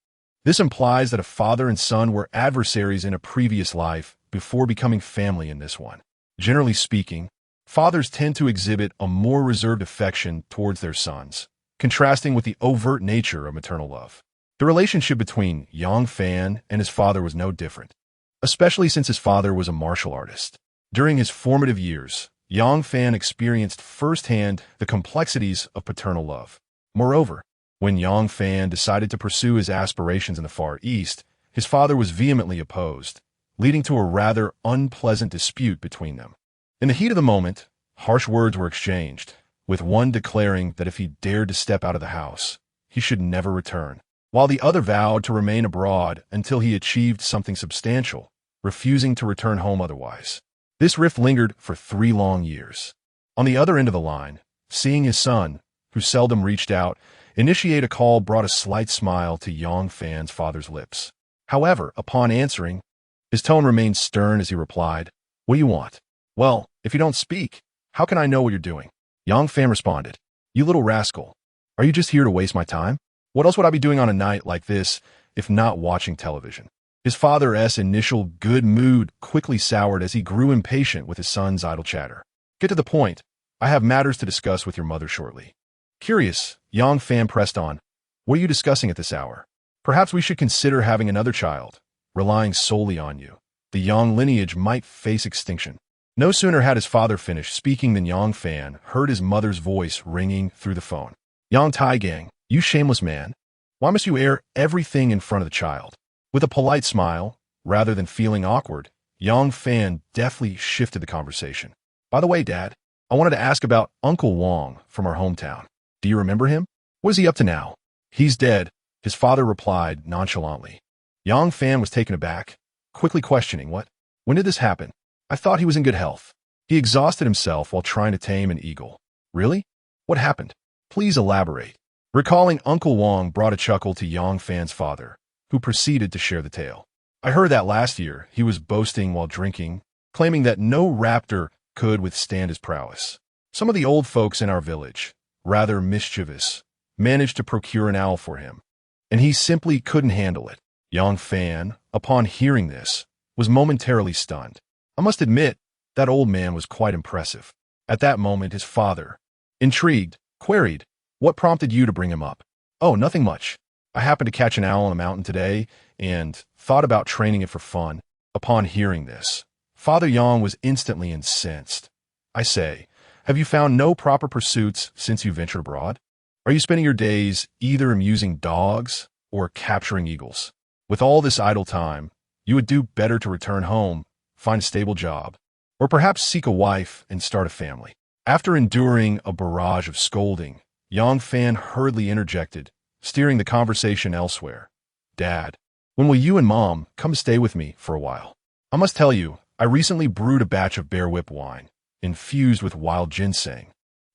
This implies that a father and son were adversaries in a previous life before becoming family in this one. Generally speaking, fathers tend to exhibit a more reserved affection towards their sons, contrasting with the overt nature of maternal love. The relationship between Yang Fan and his father was no different, especially since his father was a martial artist. During his formative years, Yang Fan experienced firsthand the complexities of paternal love. Moreover, when Yang Fan decided to pursue his aspirations in the Far East, his father was vehemently opposed, leading to a rather unpleasant dispute between them. In the heat of the moment, harsh words were exchanged, with one declaring that if he dared to step out of the house, he should never return, while the other vowed to remain abroad until he achieved something substantial, refusing to return home otherwise. This rift lingered for 3 long years. On the other end of the line, seeing his son, who seldom reached out, initiate a call brought a slight smile to Yang Fan's father's lips. However, upon answering, his tone remained stern as he replied, "What do you want?" "Well, if you don't speak, how can I know what you're doing?" Yang Fan responded, "You little rascal, are you just here to waste my time? What else would I be doing on a night like this if not watching television?" His father's initial good mood quickly soured as he grew impatient with his son's idle chatter. "Get to the point. I have matters to discuss with your mother shortly." Curious, Yang Fan pressed on, "What are you discussing at this hour? Perhaps we should consider having another child. Relying solely on you, the Yang lineage might face extinction." No sooner had his father finished speaking than Yang Fan heard his mother's voice ringing through the phone. "Yang Taigang, you shameless man. Why must you air everything in front of the child?" With a polite smile, rather than feeling awkward, Yang Fan deftly shifted the conversation. "By the way, Dad, I wanted to ask about Uncle Wong from our hometown. Do you remember him? What is he up to now?" "He's dead," his father replied nonchalantly. Yang Fan was taken aback, quickly questioning, "What? When did this happen? I thought he was in good health." "He exhausted himself while trying to tame an eagle." "Really? What happened? Please elaborate." Recalling Uncle Wong brought a chuckle to Yang Fan's father, who proceeded to share the tale. "I heard that last year he was boasting while drinking, claiming that no raptor could withstand his prowess. Some of the old folks in our village, rather mischievous, managed to procure an owl for him, and he simply couldn't handle it." Yang Fan, upon hearing this, was momentarily stunned. I must admit, that old man was quite impressive. At that moment, his father, intrigued, queried, "What prompted you to bring him up?" "Oh, nothing much. I happened to catch an owl on a mountain today and thought about training it for fun." Upon hearing this, Father Yang was instantly incensed. "I say, have you found no proper pursuits since you ventured abroad? Are you spending your days either amusing dogs or capturing eagles? With all this idle time, you would do better to return home, find a stable job, or perhaps seek a wife and start a family." After enduring a barrage of scolding, Yang Fan hurriedly interjected, steering the conversation elsewhere. Dad, when will you and Mom come stay with me for a while? I must tell you, I recently brewed a batch of Bear Whip wine, infused with wild ginseng,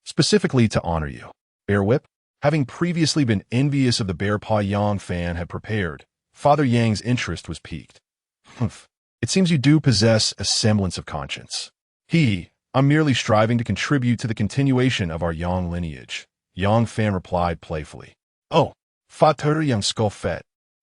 specifically to honor you. Bear Whip? Having previously been envious of the bear paw Yang Fan had prepared, Father Yang's interest was piqued. Humph. It seems you do possess a semblance of conscience. I'm merely striving to contribute to the continuation of our Yang lineage, Yang Fan replied playfully. Oh, Father Yang Skullfet.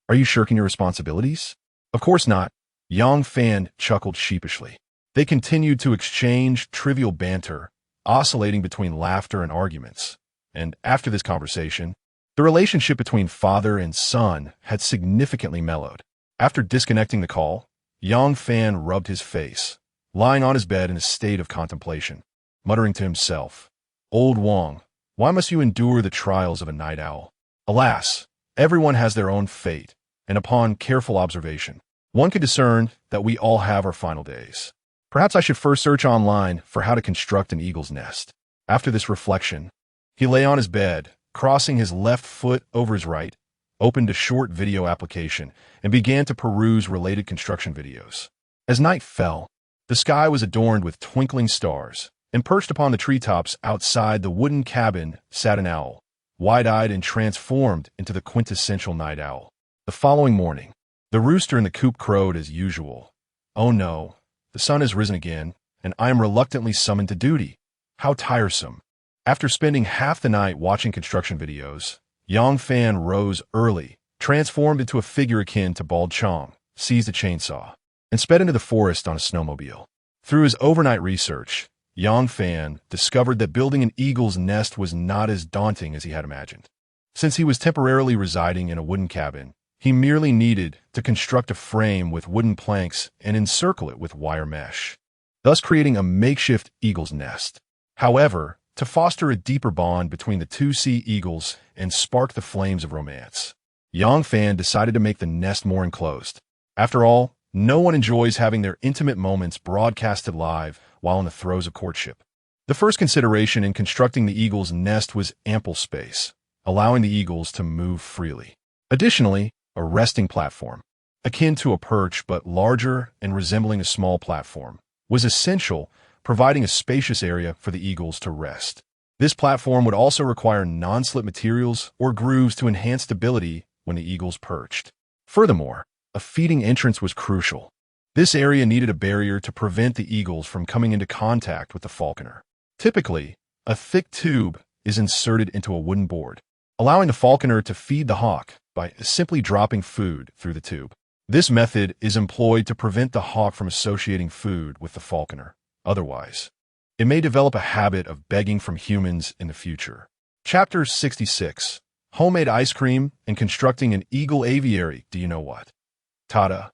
Are you shirking your responsibilities? Of course not, Yang Fan chuckled sheepishly. They continued to exchange trivial banter, oscillating between laughter and arguments. And after this conversation, the relationship between father and son had significantly mellowed. After disconnecting the call, Yang Fan rubbed his face, lying on his bed in a state of contemplation, muttering to himself, Old Wang, why must you endure the trials of a night owl? Alas, everyone has their own fate, and upon careful observation, one can discern that we all have our final days. Perhaps I should first search online for how to construct an eagle's nest. After this reflection, he lay on his bed, crossing his left foot over his right, opened a short video application, and began to peruse related construction videos. As night fell, the sky was adorned with twinkling stars, and perched upon the treetops outside the wooden cabin sat an owl, wide-eyed and transformed into the quintessential night owl. The following morning, the rooster in the coop crowed as usual. Oh no, the sun has risen again, and I am reluctantly summoned to duty. How tiresome. After spending half the night watching construction videos, Yang Fan rose early, transformed into a figure akin to Bald Chong, seized a chainsaw, and sped into the forest on a snowmobile. Through his overnight research, Yang Fan discovered that building an eagle's nest was not as daunting as he had imagined. Since he was temporarily residing in a wooden cabin, he merely needed to construct a frame with wooden planks and encircle it with wire mesh, thus creating a makeshift eagle's nest. However, to foster a deeper bond between the two sea eagles and spark the flames of romance, Yang Fan decided to make the nest more enclosed. After all, no one enjoys having their intimate moments broadcasted live while in the throes of courtship. The first consideration in constructing the eagle's nest was ample space, allowing the eagles to move freely. Additionally, a resting platform, akin to a perch but larger and resembling a small platform, was essential, providing a spacious area for the eagles to rest. This platform would also require non-slip materials or grooves to enhance stability when the eagles perched. Furthermore, a feeding entrance was crucial. This area needed a barrier to prevent the eagles from coming into contact with the falconer. Typically, a thick tube is inserted into a wooden board, allowing the falconer to feed the hawk by simply dropping food through the tube. This method is employed to prevent the hawk from associating food with the falconer. Otherwise, it may develop a habit of begging from humans in the future. Chapter 66. Homemade ice cream and constructing an eagle aviary. Do you know what? Tada.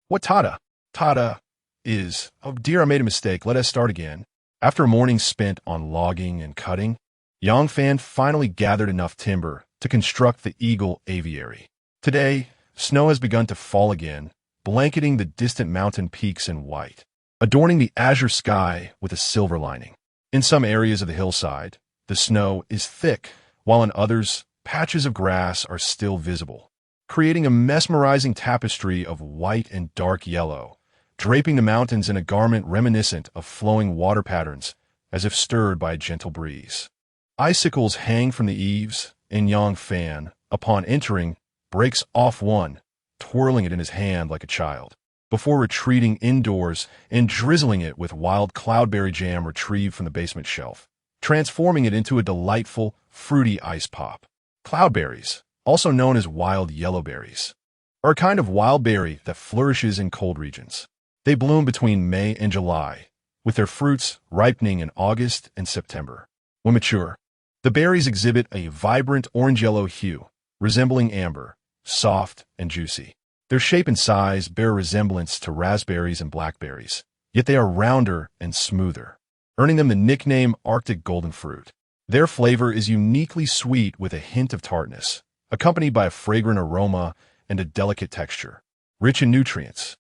What tada? Tada is, oh dear, I made a mistake. Let us start again. After a morning spent on logging and cutting, Yang Fan finally gathered enough timber to construct the eagle aviary. Today, snow has begun to fall again, blanketing the distant mountain peaks in white, adorning the azure sky with a silver lining. In some areas of the hillside, the snow is thick, while in others, patches of grass are still visible, creating a mesmerizing tapestry of white and dark yellow, draping the mountains in a garment reminiscent of flowing water patterns as if stirred by a gentle breeze. Icicles hang from the eaves, and Yang Fan, upon entering, breaks off one, twirling it in his hand like a child, before retreating indoors and drizzling it with wild cloudberry jam retrieved from the basement shelf, transforming it into a delightful, fruity ice pop. Cloudberries, also known as wild yellowberries, are a kind of wild berry that flourishes in cold regions. They bloom between May and July, with their fruits ripening in August and September. When mature, the berries exhibit a vibrant orange-yellow hue, resembling amber, soft and juicy. Their shape and size bear resemblance to raspberries and blackberries, yet they are rounder and smoother, earning them the nickname Arctic golden fruit. Their flavor is uniquely sweet with a hint of tartness, accompanied by a fragrant aroma and a delicate texture. Rich in nutrients,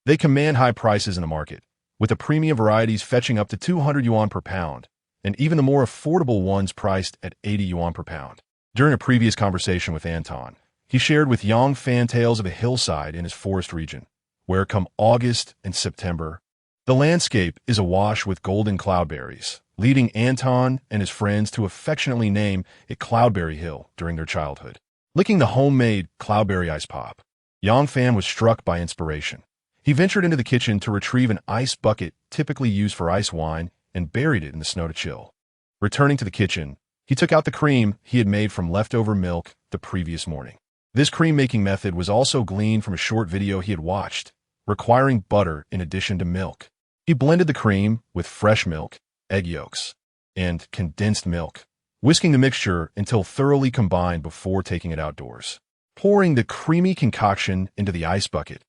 they command high prices in the market, with the premium varieties fetching up to 200 yuan per pound, and even the more affordable ones priced at 80 yuan per pound. During a previous conversation with Anton, he shared with Yang Fan tales of a hillside in his forest region, where come August and September, the landscape is awash with golden cloudberries, leading Anton and his friends to affectionately name it Cloudberry Hill during their childhood. Licking the homemade cloudberry ice pop, Yang Fan was struck by inspiration. He ventured into the kitchen to retrieve an ice bucket typically used for ice wine and buried it in the snow to chill. Returning to the kitchen, he took out the cream he had made from leftover milk the previous morning. This cream-making method was also gleaned from a short video he had watched, requiring butter in addition to milk. He blended the cream with fresh milk, egg yolks, and condensed milk, whisking the mixture until thoroughly combined before taking it outdoors. Pouring the creamy concoction into the ice bucket,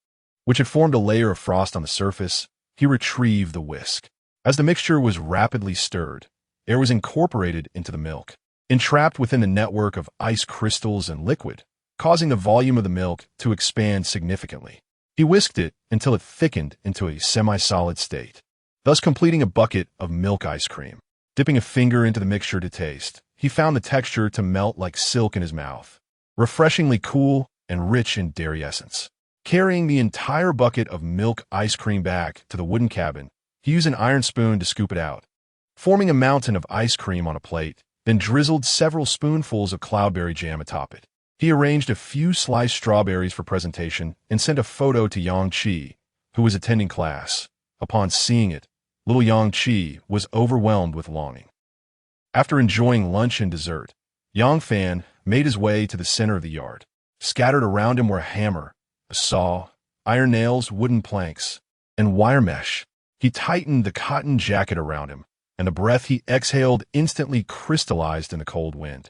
which had formed a layer of frost on the surface, he retrieved the whisk. As the mixture was rapidly stirred, air was incorporated into the milk, entrapped within the network of ice crystals and liquid, causing the volume of the milk to expand significantly. He whisked it until it thickened into a semi-solid state, thus completing a bucket of milk ice cream. Dipping a finger into the mixture to taste, he found the texture to melt like silk in his mouth, refreshingly cool and rich in dairy essence. Carrying the entire bucket of milk ice cream back to the wooden cabin, he used an iron spoon to scoop it out, forming a mountain of ice cream on a plate, then drizzled several spoonfuls of cloudberry jam atop it. He arranged a few sliced strawberries for presentation and sent a photo to Yang Chi, who was attending class. Upon seeing it, little Yang Chi was overwhelmed with longing. After enjoying lunch and dessert, Yang Fan made his way to the center of the yard. Scattered around him were a hammer, a saw, iron nails, wooden planks, and wire mesh. He tightened the cotton jacket around him, and the breath he exhaled instantly crystallized in the cold wind,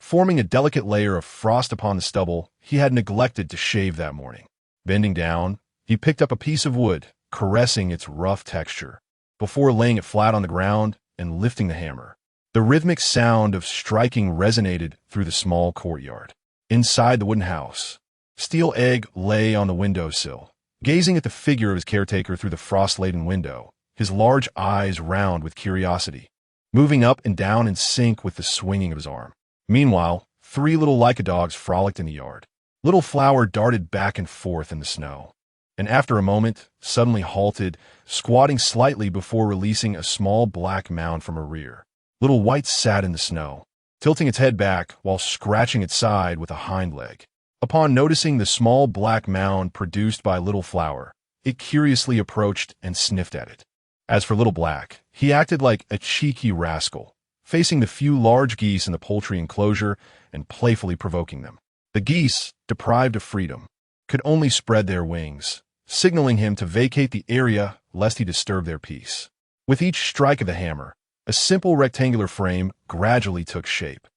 forming a delicate layer of frost upon the stubble he had neglected to shave that morning. Bending down, he picked up a piece of wood, caressing its rough texture, before laying it flat on the ground and lifting the hammer. The rhythmic sound of striking resonated through the small courtyard. Inside the wooden house, Steel Egg lay on the windowsill, gazing at the figure of his caretaker through the frost-laden window, his large eyes round with curiosity, moving up and down in sync with the swinging of his arm. Meanwhile, 3 little Leica dogs frolicked in the yard. Little Flower darted back and forth in the snow, and after a moment, suddenly halted, squatting slightly before releasing a small black mound from her rear. Little White sat in the snow, tilting its head back while scratching its side with a hind leg. Upon noticing the small black mound produced by Little Flower, it curiously approached and sniffed at it. As for Little Black, he acted like a cheeky rascal, facing the few large geese in the poultry enclosure and playfully provoking them. The geese, deprived of freedom, could only spread their wings, signaling him to vacate the area lest he disturb their peace. With each strike of the hammer, a simple rectangular frame gradually took shape.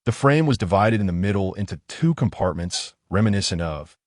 The frame was divided in the middle into 2 compartments reminiscent of,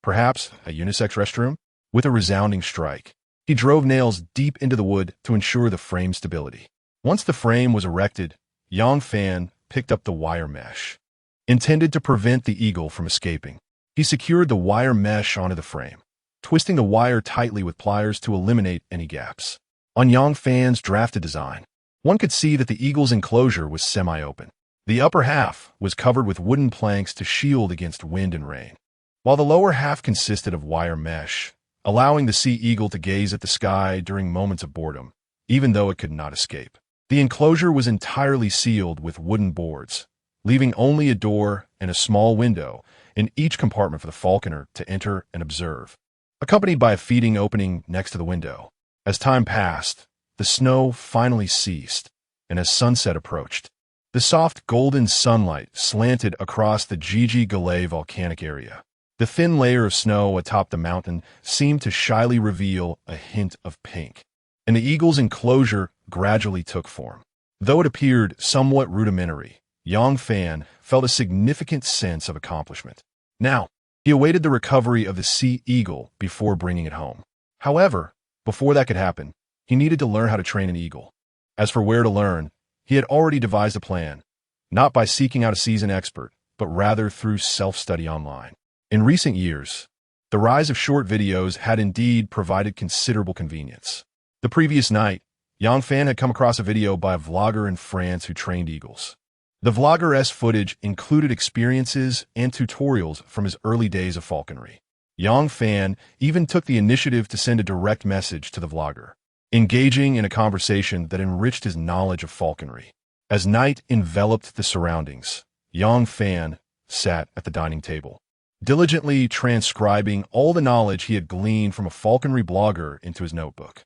perhaps, a unisex restroom. With a resounding strike, he drove nails deep into the wood to ensure the frame's stability. Once the frame was erected, Yang Fan picked up the wire mesh, intended to prevent the eagle from escaping. He secured the wire mesh onto the frame, twisting the wire tightly with pliers to eliminate any gaps. On Yang Fan's drafted design, one could see that the eagle's enclosure was semi-open. The upper half was covered with wooden planks to shield against wind and rain, while the lower half consisted of wire mesh, allowing the sea eagle to gaze at the sky during moments of boredom, even though it could not escape. The enclosure was entirely sealed with wooden boards, leaving only a door and a small window in each compartment for the falconer to enter and observe, accompanied by a feeding opening next to the window. As time passed, the snow finally ceased, and as sunset approached, the soft golden sunlight slanted across the Gigi Galay volcanic area. The thin layer of snow atop the mountain seemed to shyly reveal a hint of pink, and the eagle's enclosure gradually took form. Though it appeared somewhat rudimentary, Yang Fan felt a significant sense of accomplishment. Now, he awaited the recovery of the sea eagle before bringing it home. However, before that could happen, he needed to learn how to train an eagle. As for where to learn, he had already devised a plan, not by seeking out a seasoned expert, but rather through self-study online. In recent years, the rise of short videos had indeed provided considerable convenience. The previous night, Yang Fan had come across a video by a vlogger in France who trained eagles. The vlogger's footage included experiences and tutorials from his early days of falconry. Yang Fan even took the initiative to send a direct message to the vlogger, engaging in a conversation that enriched his knowledge of falconry. As night enveloped the surroundings, Yang Fan sat at the dining table, diligently transcribing all the knowledge he had gleaned from a falconry blogger into his notebook.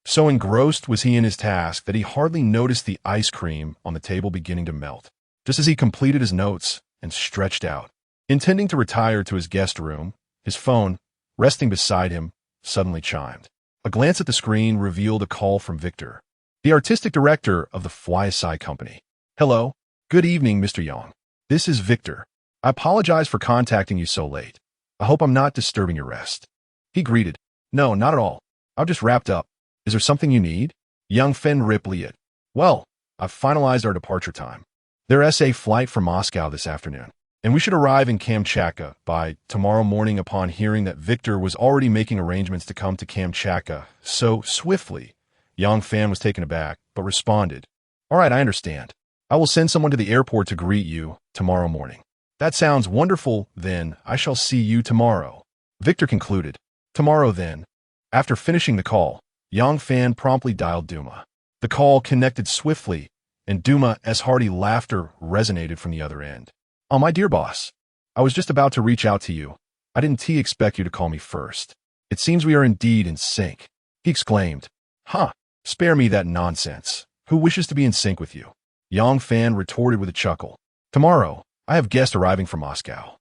So engrossed was he in his task that he hardly noticed the ice cream on the table beginning to melt, just as he completed his notes and stretched out. Intending to retire to his guest room, his phone, resting beside him, suddenly chimed. A glance at the screen revealed a call from Victor, the artistic director of the Fly Company. "Hello. Good evening, Mr. Yang. This is Victor. I apologize for contacting you so late. I hope I'm not disturbing your rest." He greeted. "No, not at all. I've just wrapped up. Is there something you need?" Young Fen Ripley. "Well, I've finalized our departure time. There's a flight from Moscow this afternoon, and we should arrive in Kamchatka by tomorrow morning." Upon hearing that Victor was already making arrangements to come to Kamchatka so swiftly, Yang Fan was taken aback, but responded, "All right, I understand. I will send someone to the airport to greet you tomorrow morning." "That sounds wonderful. Then I shall see you tomorrow," Victor concluded. "Tomorrow then." After finishing the call, Yang Fan promptly dialed Duma. The call connected swiftly, and Duma's hearty laughter resonated from the other end. "Oh, my dear boss. I was just about to reach out to you. I didn't expect you to call me first. It seems we are indeed in sync," he exclaimed. "Huh, spare me that nonsense. Who wishes to be in sync with you?" Yang Fan retorted with a chuckle. "Tomorrow, I have guests arriving from Moscow.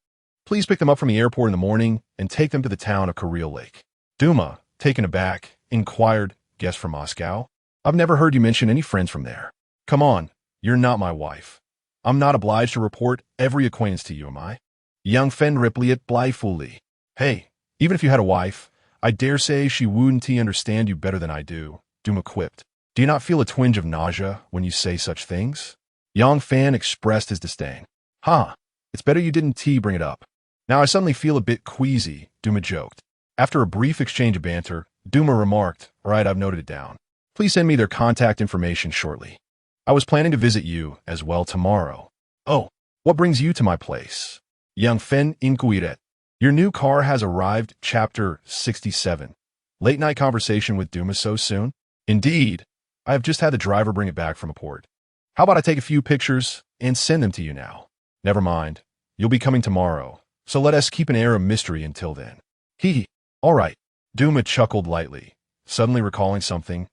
Please pick them up from the airport in the morning and take them to the town of Kareel Lake." Duma, taken aback, inquired, "Guests from Moscow? I've never heard you mention any friends from there." "Come on, you're not my wife. I'm not obliged to report every acquaintance to you, am I?" Young Fen Ripley blithely. "Hey, even if you had a wife, I dare say she wouldn't understand you better than I do," Duma quipped. "Do you not feel a twinge of nausea when you say such things?" Yang Fan expressed his disdain. "Huh, it's better you didn't bring it up. Now I suddenly feel a bit queasy," Duma joked. After a brief exchange of banter, Duma remarked, "All right, I've noted it down. Please send me their contact information shortly. I was planning to visit you as well tomorrow." "Oh, what brings you to my place?" Young Fen inquired. "Your new car has arrived." Chapter 67. Late night conversation with Duma so soon? "Indeed. I have just had the driver bring it back from a port. How about I take a few pictures and send them to you now?" "Never mind. You'll be coming tomorrow, so let us keep an air of mystery until then." "Hee. All right." Duma chuckled lightly, suddenly recalling something.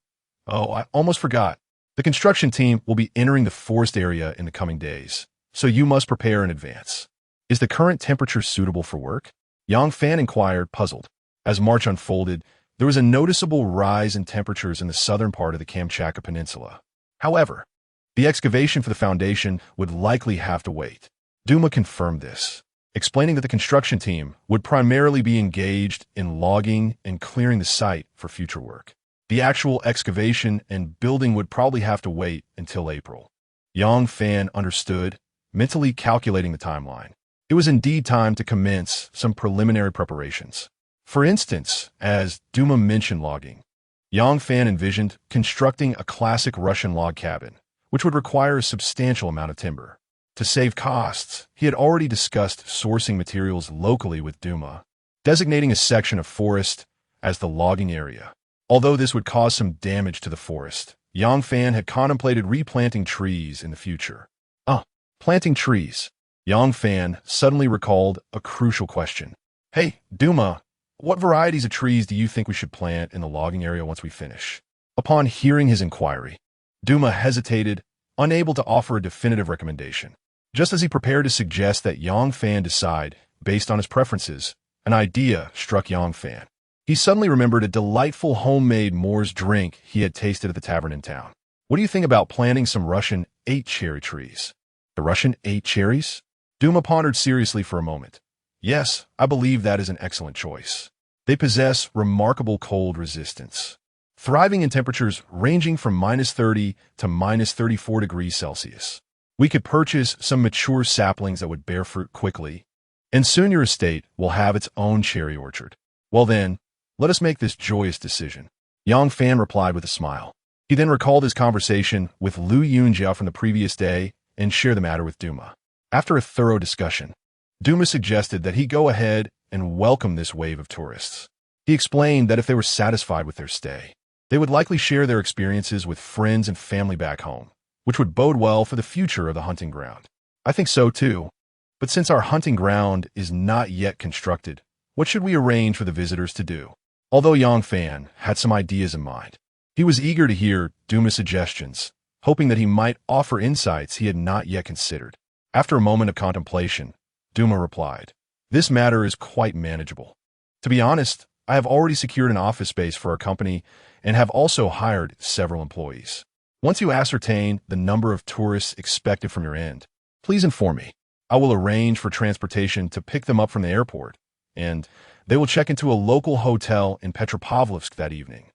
"Oh, I almost forgot. The construction team will be entering the forest area in the coming days, so you must prepare in advance." "Is the current temperature suitable for work?" Yang Fan inquired, puzzled. As March unfolded, there was a noticeable rise in temperatures in the southern part of the Kamchatka Peninsula. However, the excavation for the foundation would likely have to wait. Duma confirmed this, explaining that the construction team would primarily be engaged in logging and clearing the site for future work. The actual excavation and building would probably have to wait until April. Yang Fan understood, mentally calculating the timeline. It was indeed time to commence some preliminary preparations. For instance, as Duma mentioned logging, Yang Fan envisioned constructing a classic Russian log cabin, which would require a substantial amount of timber. To save costs, he had already discussed sourcing materials locally with Duma, designating a section of forest as the logging area. Although this would cause some damage to the forest, Yang Fan had contemplated replanting trees in the future. Planting trees. Yang Fan suddenly recalled a crucial question. "Hey, Duma, what varieties of trees do you think we should plant in the logging area once we finish?" Upon hearing his inquiry, Duma hesitated, unable to offer a definitive recommendation. Just as he prepared to suggest that Yang Fan decide based on his preferences, an idea struck Yang Fan. He suddenly remembered a delightful homemade Moor's drink he had tasted at the tavern in town. "What do you think about planting some Russian 8-cherry trees?" "The Russian 8 cherries? Duma pondered seriously for a moment. "Yes, I believe that is an excellent choice. They possess remarkable cold resistance, thriving in temperatures ranging from -30 to -34 degrees Celsius. We could purchase some mature saplings that would bear fruit quickly, and soon your estate will have its own cherry orchard. Well then, let us make this joyous decision." Yang Fan replied with a smile. He then recalled his conversation with Lu Yunjiao from the previous day and share the matter with Duma. After a thorough discussion, Duma suggested that he go ahead and welcome this wave of tourists. He explained that if they were satisfied with their stay, they would likely share their experiences with friends and family back home, which would bode well for the future of the hunting ground. I think so too. But since our hunting ground is not yet constructed, what should we arrange for the visitors to do? Although Yang Fan had some ideas in mind, he was eager to hear Duma's suggestions, hoping that he might offer insights he had not yet considered. After a moment of contemplation, Duma replied, "This matter is quite manageable. To be honest, I have already secured an office space for our company and have also hired several employees. Once you ascertain the number of tourists expected from your end, please inform me. I will arrange for transportation to pick them up from the airport, and they will check into a local hotel in Petropavlovsk that evening,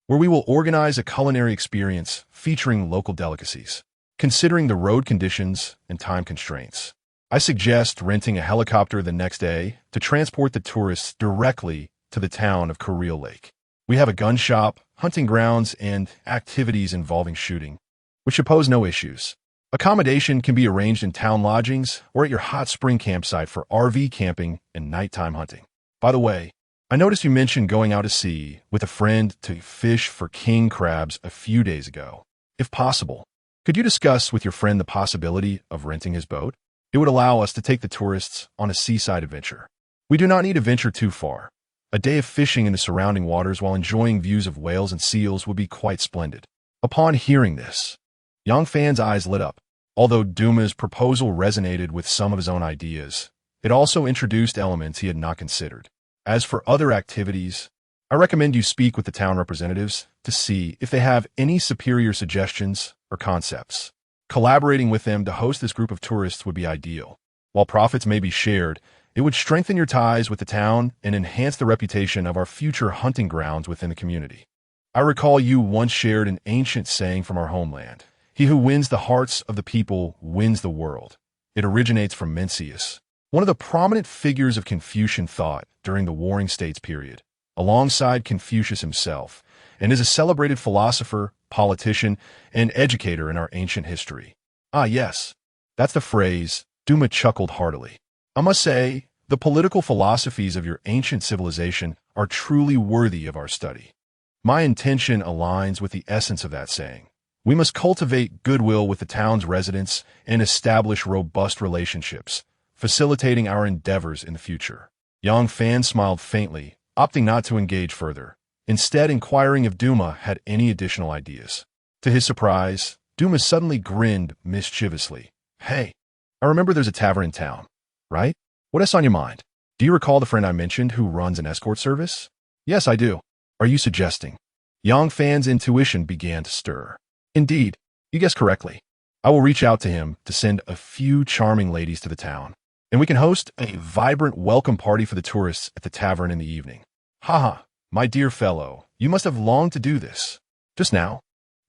where we will organize a culinary experience featuring local delicacies. Considering the road conditions and time constraints, I suggest renting a helicopter the next day to transport the tourists directly to the town of Kuriel Lake. We have a gun shop, hunting grounds, and activities involving shooting, which should pose no issues. Accommodation can be arranged in town lodgings or at your hot spring campsite for RV camping and nighttime hunting. By the way, I noticed you mentioned going out to sea with a friend to fish for king crabs a few days ago. If possible, could you discuss with your friend the possibility of renting his boat? It would allow us to take the tourists on a seaside adventure. We do not need to venture too far. A day of fishing in the surrounding waters while enjoying views of whales and seals would be quite splendid." Upon hearing this, Yang Fan's eyes lit up. Although Duma's proposal resonated with some of his own ideas, it also introduced elements he had not considered. As for other activities, I recommend you speak with the town representatives to see if they have any superior suggestions or concepts. Collaborating with them to host this group of tourists would be ideal. While profits may be shared, it would strengthen your ties with the town and enhance the reputation of our future hunting grounds within the community. I recall you once shared an ancient saying from our homeland: "He who wins the hearts of the people wins the world." It originates from Mencius, one of the prominent figures of Confucian thought during the Warring States period, alongside Confucius himself, and is a celebrated philosopher, politician, and educator in our ancient history. Ah, yes, that's the phrase. Duma chuckled heartily. I must say, the political philosophies of your ancient civilization are truly worthy of our study. My intention aligns with the essence of that saying. We must cultivate goodwill with the town's residents and establish robust relationships, facilitating our endeavors in the future. Yang Fan smiled faintly, opting not to engage further, instead inquiring if Duma had any additional ideas. To his surprise, Duma suddenly grinned mischievously. "Hey, I remember there's a tavern in town, right? What else on your mind? Do you recall the friend I mentioned who runs an escort service?" "Yes, I do." "Are you suggesting?" Yang Fan's intuition began to stir. "Indeed, you guessed correctly. I will reach out to him to send a few charming ladies to the town, and we can host a vibrant welcome party for the tourists at the tavern in the evening." "Haha, my dear fellow, you must have longed to do this." Just now,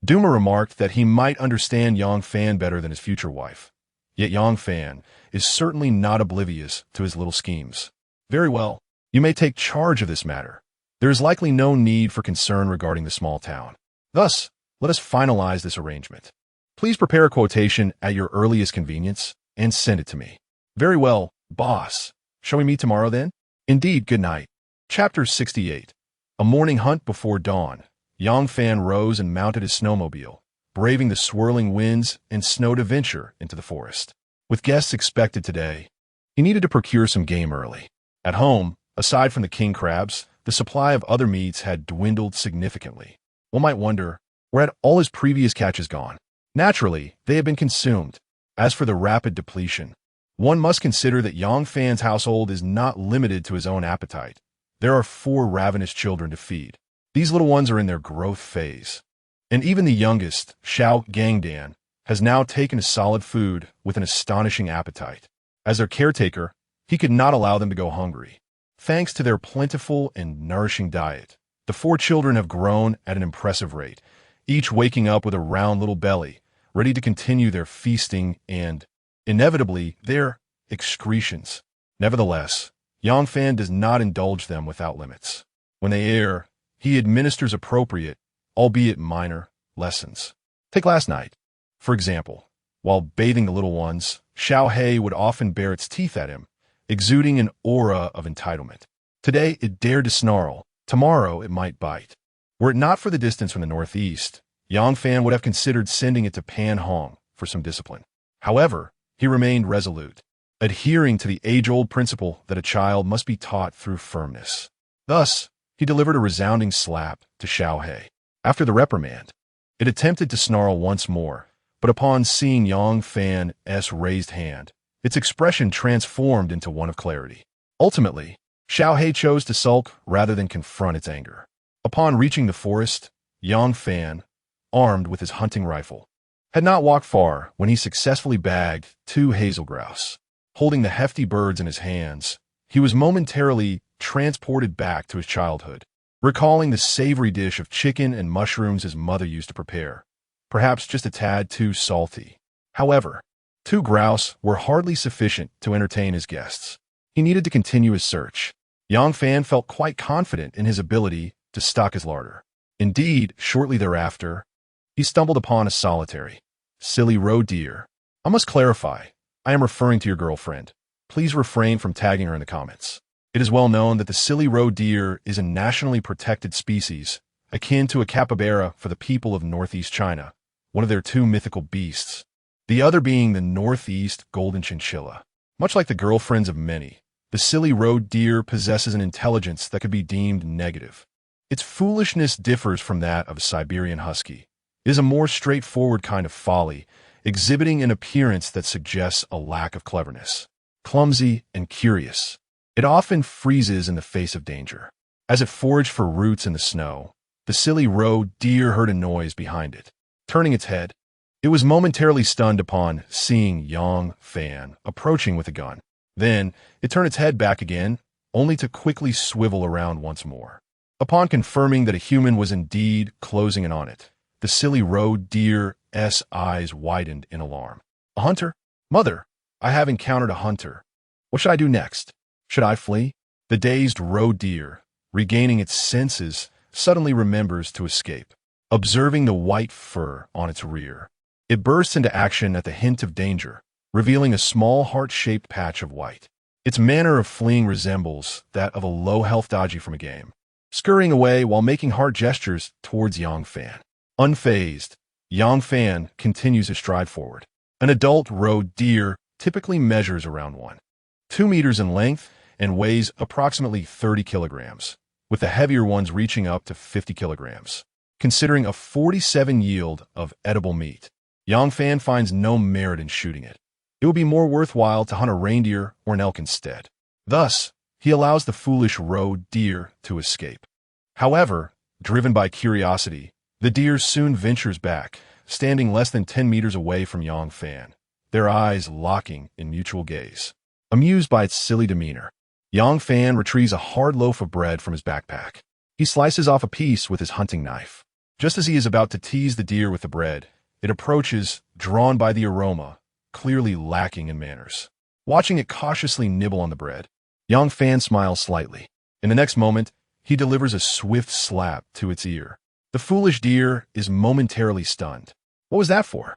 Duma remarked that he might understand Yang Fan better than his future wife. Yet Yang Fan is certainly not oblivious to his little schemes. "Very well, you may take charge of this matter. There is likely no need for concern regarding the small town. Thus, let us finalize this arrangement. Please prepare a quotation at your earliest convenience and send it to me." "Very well, boss. Shall we meet tomorrow then?" "Indeed, good night." Chapter 68. A morning hunt before dawn. Yang Fan rose and mounted his snowmobile, braving the swirling winds and snow to venture into the forest. With guests expected today, he needed to procure some game early. At home, aside from the king crabs, the supply of other meats had dwindled significantly. One might wonder, where had all his previous catches gone? Naturally, they had been consumed. As for the rapid depletion, one must consider that Yang Fan's household is not limited to his own appetite. There are 4 ravenous children to feed. These little ones are in their growth phase. And even the youngest, Xiao Gangdan, has now taken to solid food with an astonishing appetite. As their caretaker, he could not allow them to go hungry. Thanks to their plentiful and nourishing diet, the 4 children have grown at an impressive rate, each waking up with a round little belly, ready to continue their feasting and, inevitably, their excretions. Nevertheless, Yang Fan does not indulge them without limits. When they err, he administers appropriate, albeit minor, lessons. Take last night, for example. While bathing the little ones, Xiao would often bare its teeth at him, exuding an aura of entitlement. Today, it dared to snarl. Tomorrow, it might bite. Were it not for the distance from the northeast, Yang Fan would have considered sending it to Pan Hong for some discipline. However, he remained resolute, adhering to the age-old principle that a child must be taught through firmness. Thus, he delivered a resounding slap to Xiao. After the reprimand, it attempted to snarl once more, but upon seeing Yang Fan's raised hand, its expression transformed into one of clarity. Ultimately, Xiao chose to sulk rather than confront its anger. Upon reaching the forest, Yang Fan, armed with his hunting rifle, had not walked far when he successfully bagged 2 hazel grouse. Holding the hefty birds in his hands, he was momentarily transported back to his childhood, recalling the savory dish of chicken and mushrooms his mother used to prepare, perhaps just a tad too salty. However, 2 grouse were hardly sufficient to entertain his guests. He needed to continue his search. Yang Fan felt quite confident in his ability to stock his larder. Indeed, shortly thereafter, he stumbled upon a solitary, silly roe deer. I must clarify, I am referring to your girlfriend. Please refrain from tagging her in the comments. It is well known that the silly roe deer is a nationally protected species, akin to a capybara for the people of northeast China, one of their 2 mythical beasts, the other being the northeast golden chinchilla. Much like the girlfriends of many, the silly roe deer possesses an intelligence that could be deemed negative. Its foolishness differs from that of a Siberian husky. It is a more straightforward kind of folly, exhibiting an appearance that suggests a lack of cleverness. Clumsy and curious, it often freezes in the face of danger. As it foraged for roots in the snow, the silly roe deer heard a noise behind it. Turning its head, it was momentarily stunned upon seeing Yang Fan approaching with a gun. Then, it turned its head back again, only to quickly swivel around once more. Upon confirming that a human was indeed closing in on it, the silly roe deer's eyes widened in alarm. A hunter? Mother, I have encountered a hunter. What should I do next? Should I flee? The dazed roe deer, regaining its senses, suddenly remembers to escape. Observing the white fur on its rear, it bursts into action at the hint of danger, revealing a small heart-shaped patch of white. Its manner of fleeing resembles that of a low-health dodgy from a game, scurrying away while making heart gestures towards Yang Fan. Unfazed, Yang Fan continues his stride forward. An adult roe deer typically measures around 2 meters in length and weighs approximately 30 kilograms, with the heavier ones reaching up to 50 kilograms. Considering a 47 yield of edible meat, Yang Fan finds no merit in shooting it. It would be more worthwhile to hunt a reindeer or an elk instead. Thus, he allows the foolish roe deer to escape. However, driven by curiosity, the deer soon ventures back, standing less than 10 meters away from Yang Fan, their eyes locking in mutual gaze. Amused by its silly demeanor, Yang Fan retrieves a hard loaf of bread from his backpack. He slices off a piece with his hunting knife. Just as he is about to tease the deer with the bread, it approaches, drawn by the aroma, clearly lacking in manners. Watching it cautiously nibble on the bread, Yang Fan smiles slightly. In the next moment, he delivers a swift slap to its ear. The foolish deer is momentarily stunned. What was that for?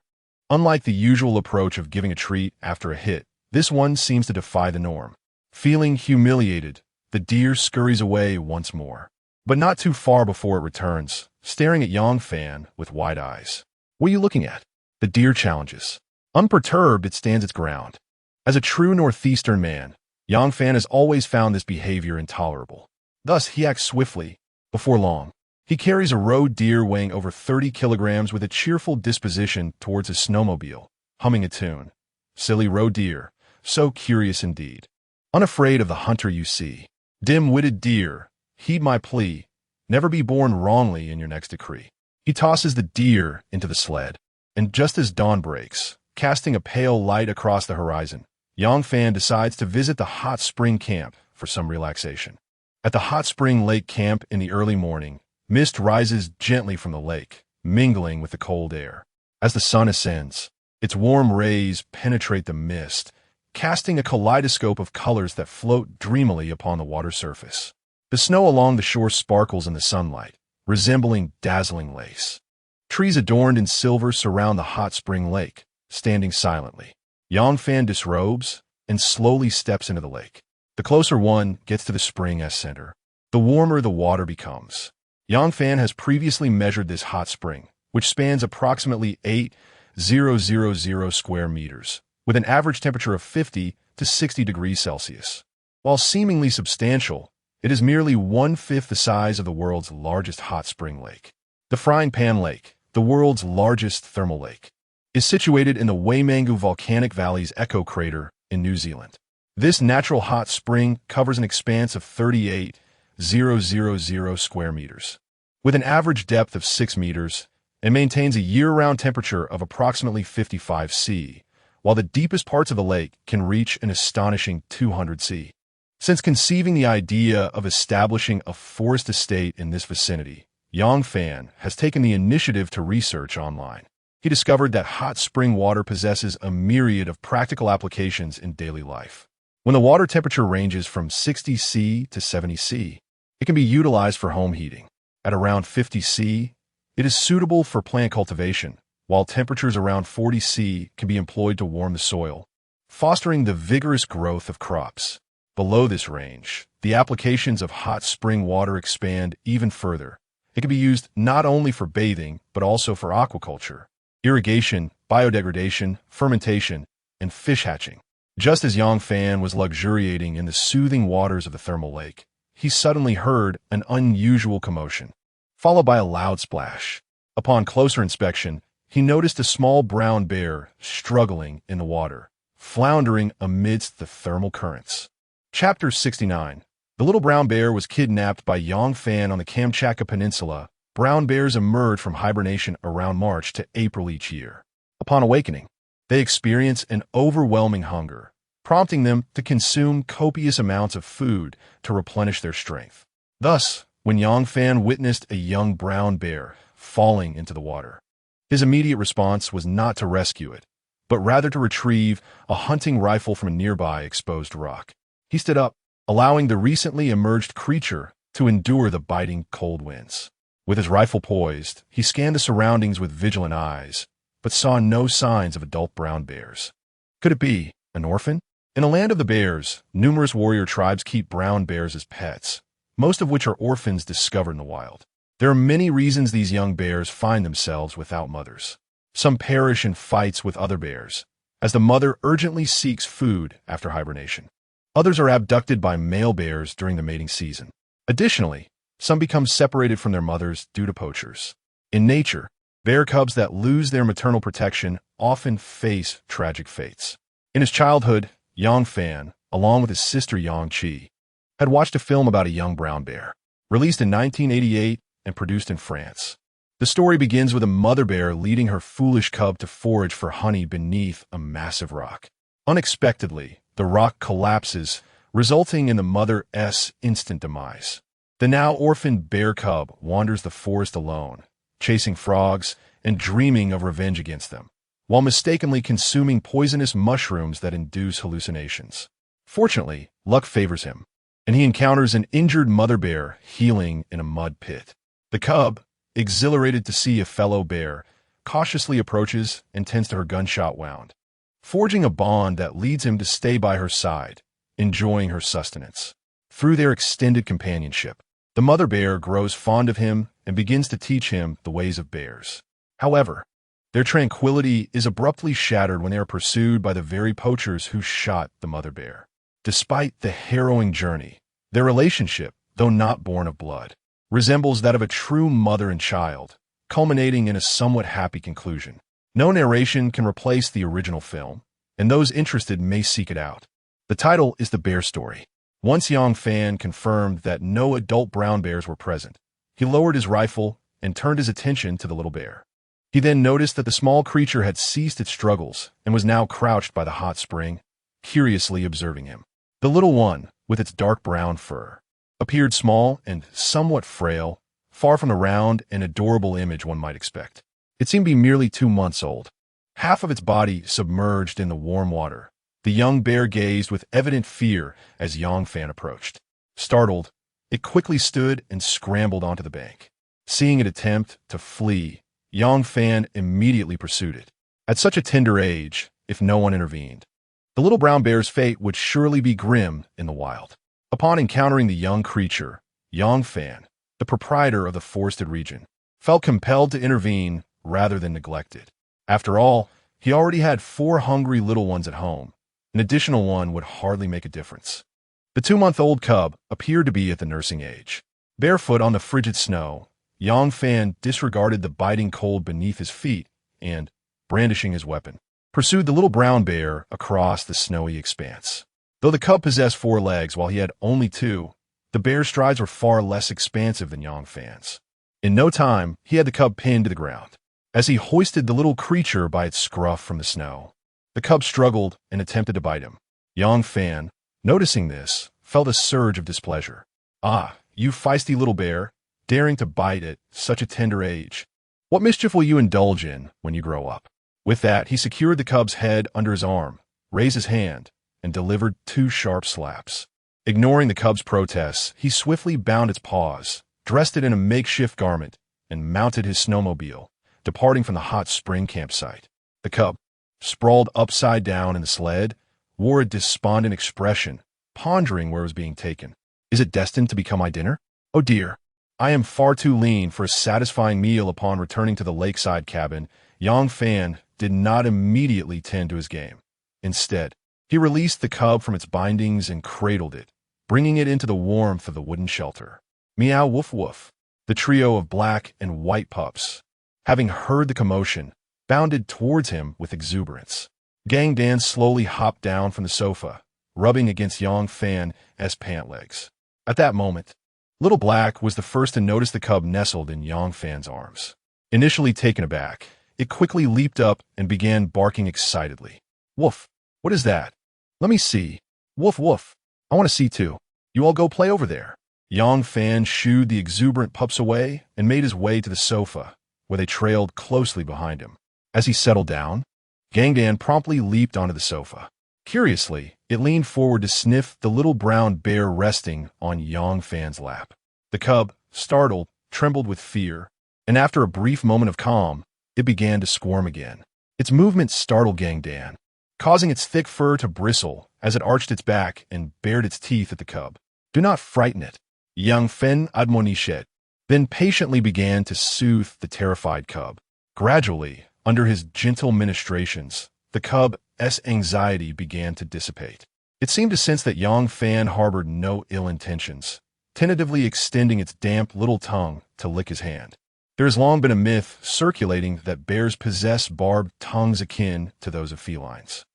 Unlike the usual approach of giving a treat after a hit, this one seems to defy the norm. Feeling humiliated, the deer scurries away once more, but not too far before it returns, staring at Yang Fan with wide eyes. What are you looking at? The deer challenges. Unperturbed, it stands its ground. As a true northeastern man, Yang Fan has always found this behavior intolerable. Thus, he acts swiftly. Before long, he carries a roe deer weighing over 30 kilograms with a cheerful disposition towards his snowmobile, humming a tune. Silly roe deer, so curious indeed. Unafraid of the hunter you see. Dim-witted deer, heed my plea, never be born wrongly in your next decree. He tosses the deer into the sled, and just as dawn breaks, casting a pale light across the horizon, Yang Fan decides to visit the hot spring camp for some relaxation. At the hot spring lake camp in the early morning, mist rises gently from the lake, mingling with the cold air. As the sun ascends, its warm rays penetrate the mist, casting a kaleidoscope of colors that float dreamily upon the water surface. The snow along the shore sparkles in the sunlight, resembling dazzling lace. Trees adorned in silver surround the hot spring lake, standing silently. Yang Fan disrobes and slowly steps into the lake. The closer one gets to the spring's center, the warmer the water becomes. Yang Fan has previously measured this hot spring, which spans approximately 8,000 square meters, with an average temperature of 50 to 60 degrees Celsius. While seemingly substantial, it is merely one-fifth the size of the world's largest hot spring lake. The Frying Pan Lake, the world's largest thermal lake, is situated in the Waimangu Volcanic Valley's Echo Crater in New Zealand. This natural hot spring covers an expanse of 38,000 square meters, with an average depth of 6 meters, and maintains a year-round temperature of approximately 55 C, while the deepest parts of the lake can reach an astonishing 200 C. Since conceiving the idea of establishing a forest estate in this vicinity, Yang Fan has taken the initiative to research online. He discovered that hot spring water possesses a myriad of practical applications in daily life. When the water temperature ranges from 60 C to 70 C, it can be utilized for home heating. At around 50 C, it is suitable for plant cultivation, while temperatures around 40 C can be employed to warm the soil, fostering the vigorous growth of crops. Below this range, the applications of hot spring water expand even further. It can be used not only for bathing, but also for aquaculture, irrigation, biodegradation, fermentation, and fish hatching. Just as Yang Fan was luxuriating in the soothing waters of the thermal lake, he suddenly heard an unusual commotion, followed by a loud splash. Upon closer inspection, he noticed a small brown bear struggling in the water, floundering amidst the thermal currents. Chapter 69. The little brown bear was kidnapped by Yang Fan on the Kamchatka Peninsula. Brown bears emerge from hibernation around March to April each year. Upon awakening, they experience an overwhelming hunger, prompting them to consume copious amounts of food to replenish their strength. Thus, when Yang Fan witnessed a young brown bear falling into the water, his immediate response was not to rescue it, but rather to retrieve a hunting rifle from a nearby exposed rock. He stood up, allowing the recently emerged creature to endure the biting cold winds. With his rifle poised, he scanned the surroundings with vigilant eyes, but saw no signs of adult brown bears. Could it be an orphan? In a land of the bears, numerous warrior tribes keep brown bears as pets, most of which are orphans discovered in the wild. There are many reasons these young bears find themselves without mothers. Some perish in fights with other bears, as the mother urgently seeks food after hibernation. Others are abducted by male bears during the mating season. Additionally, some become separated from their mothers due to poachers. In nature, bear cubs that lose their maternal protection often face tragic fates. In his childhood, Yang Fan, along with his sister Yang Chi, had watched a film about a young brown bear, released in 1988 and produced in France. The story begins with a mother bear leading her foolish cub to forage for honey beneath a massive rock. Unexpectedly, the rock collapses, resulting in the mother's instant demise. The now orphaned bear cub wanders the forest alone, chasing frogs and dreaming of revenge against them, while mistakenly consuming poisonous mushrooms that induce hallucinations. Fortunately, luck favors him, and he encounters an injured mother bear healing in a mud pit. The cub, exhilarated to see a fellow bear, cautiously approaches and tends to her gunshot wound, forging a bond that leads him to stay by her side, enjoying her sustenance. Through their extended companionship, the mother bear grows fond of him and begins to teach him the ways of bears. However, their tranquility is abruptly shattered when they are pursued by the very poachers who shot the mother bear. Despite the harrowing journey, their relationship, though not born of blood, resembles that of a true mother and child, culminating in a somewhat happy conclusion. No narration can replace the original film, and those interested may seek it out. The title is The Bear Story. Once Yang Fan confirmed that no adult brown bears were present, he lowered his rifle and turned his attention to the little bear. He then noticed that the small creature had ceased its struggles and was now crouched by the hot spring, curiously observing him. The little one, with its dark brown fur, appeared small and somewhat frail, far from the round and adorable image one might expect. It seemed to be merely 2 months old, half of its body submerged in the warm water. The young bear gazed with evident fear as Yang Fan approached. Startled, it quickly stood and scrambled onto the bank. Seeing it attempt to flee, Yang Fan immediately pursued it. At such a tender age, if no one intervened, the little brown bear's fate would surely be grim in the wild. Upon encountering the young creature, Yang Fan, the proprietor of the forested region, felt compelled to intervene rather than neglect it. After all, he already had 4 hungry little ones at home. An additional one would hardly make a difference. The 2-month-old cub appeared to be at the nursing age. Barefoot on the frigid snow, Yang Fan disregarded the biting cold beneath his feet and, brandishing his weapon, pursued the little brown bear across the snowy expanse. Though the cub possessed 4 legs while he had only 2, the bear's strides were far less expansive than Yang Fan's. In no time, he had the cub pinned to the ground. As he hoisted the little creature by its scruff from the snow, the cub struggled and attempted to bite him. Yang Fan, noticing this, felt a surge of displeasure. "Ah, you feisty little bear, daring to bite at such a tender age. What mischief will you indulge in when you grow up?" With that, he secured the cub's head under his arm, raised his hand, and delivered 2 sharp slaps. Ignoring the cub's protests, he swiftly bound its paws, dressed it in a makeshift garment, and mounted his snowmobile, departing from the hot spring campsite. The cub, sprawled upside down in the sled, wore a despondent expression, pondering where it was being taken. "Is it destined to become my dinner? Oh dear, I am far too lean for a satisfying meal." Upon returning to the lakeside cabin, Yang Fan did not immediately tend to his game. Instead, he released the cub from its bindings and cradled it, bringing it into the warmth of the wooden shelter. Meow woof woof. The trio of black and white pups, having heard the commotion, bounded towards him with exuberance. Gang Dan slowly hopped down from the sofa, rubbing against Yang Fan's pant legs. At that moment, Little Black was the first to notice the cub nestled in Yang Fan's arms. Initially taken aback, it quickly leaped up and began barking excitedly. "Woof! What is that? Let me see. Woof woof! I want to see too. You all go play over there." Yang Fan shooed the exuberant pups away and made his way to the sofa, where they trailed closely behind him. As he settled down, Gang Dan promptly leaped onto the sofa. Curiously, it leaned forward to sniff the little brown bear resting on Yang Fan's lap. The cub, startled, trembled with fear, and after a brief moment of calm, it began to squirm again. Its movements startled Gang Dan, causing its thick fur to bristle as it arched its back and bared its teeth at the cub. "Do not frighten it," Yang Fan admonished, then patiently began to soothe the terrified cub. Gradually, under his gentle ministrations, the cub's anxiety began to dissipate. It seemed to sense that Yang Fan harbored no ill intentions, tentatively extending its damp little tongue to lick his hand. There has long been a myth circulating that bears possess barbed tongues akin to those of felines,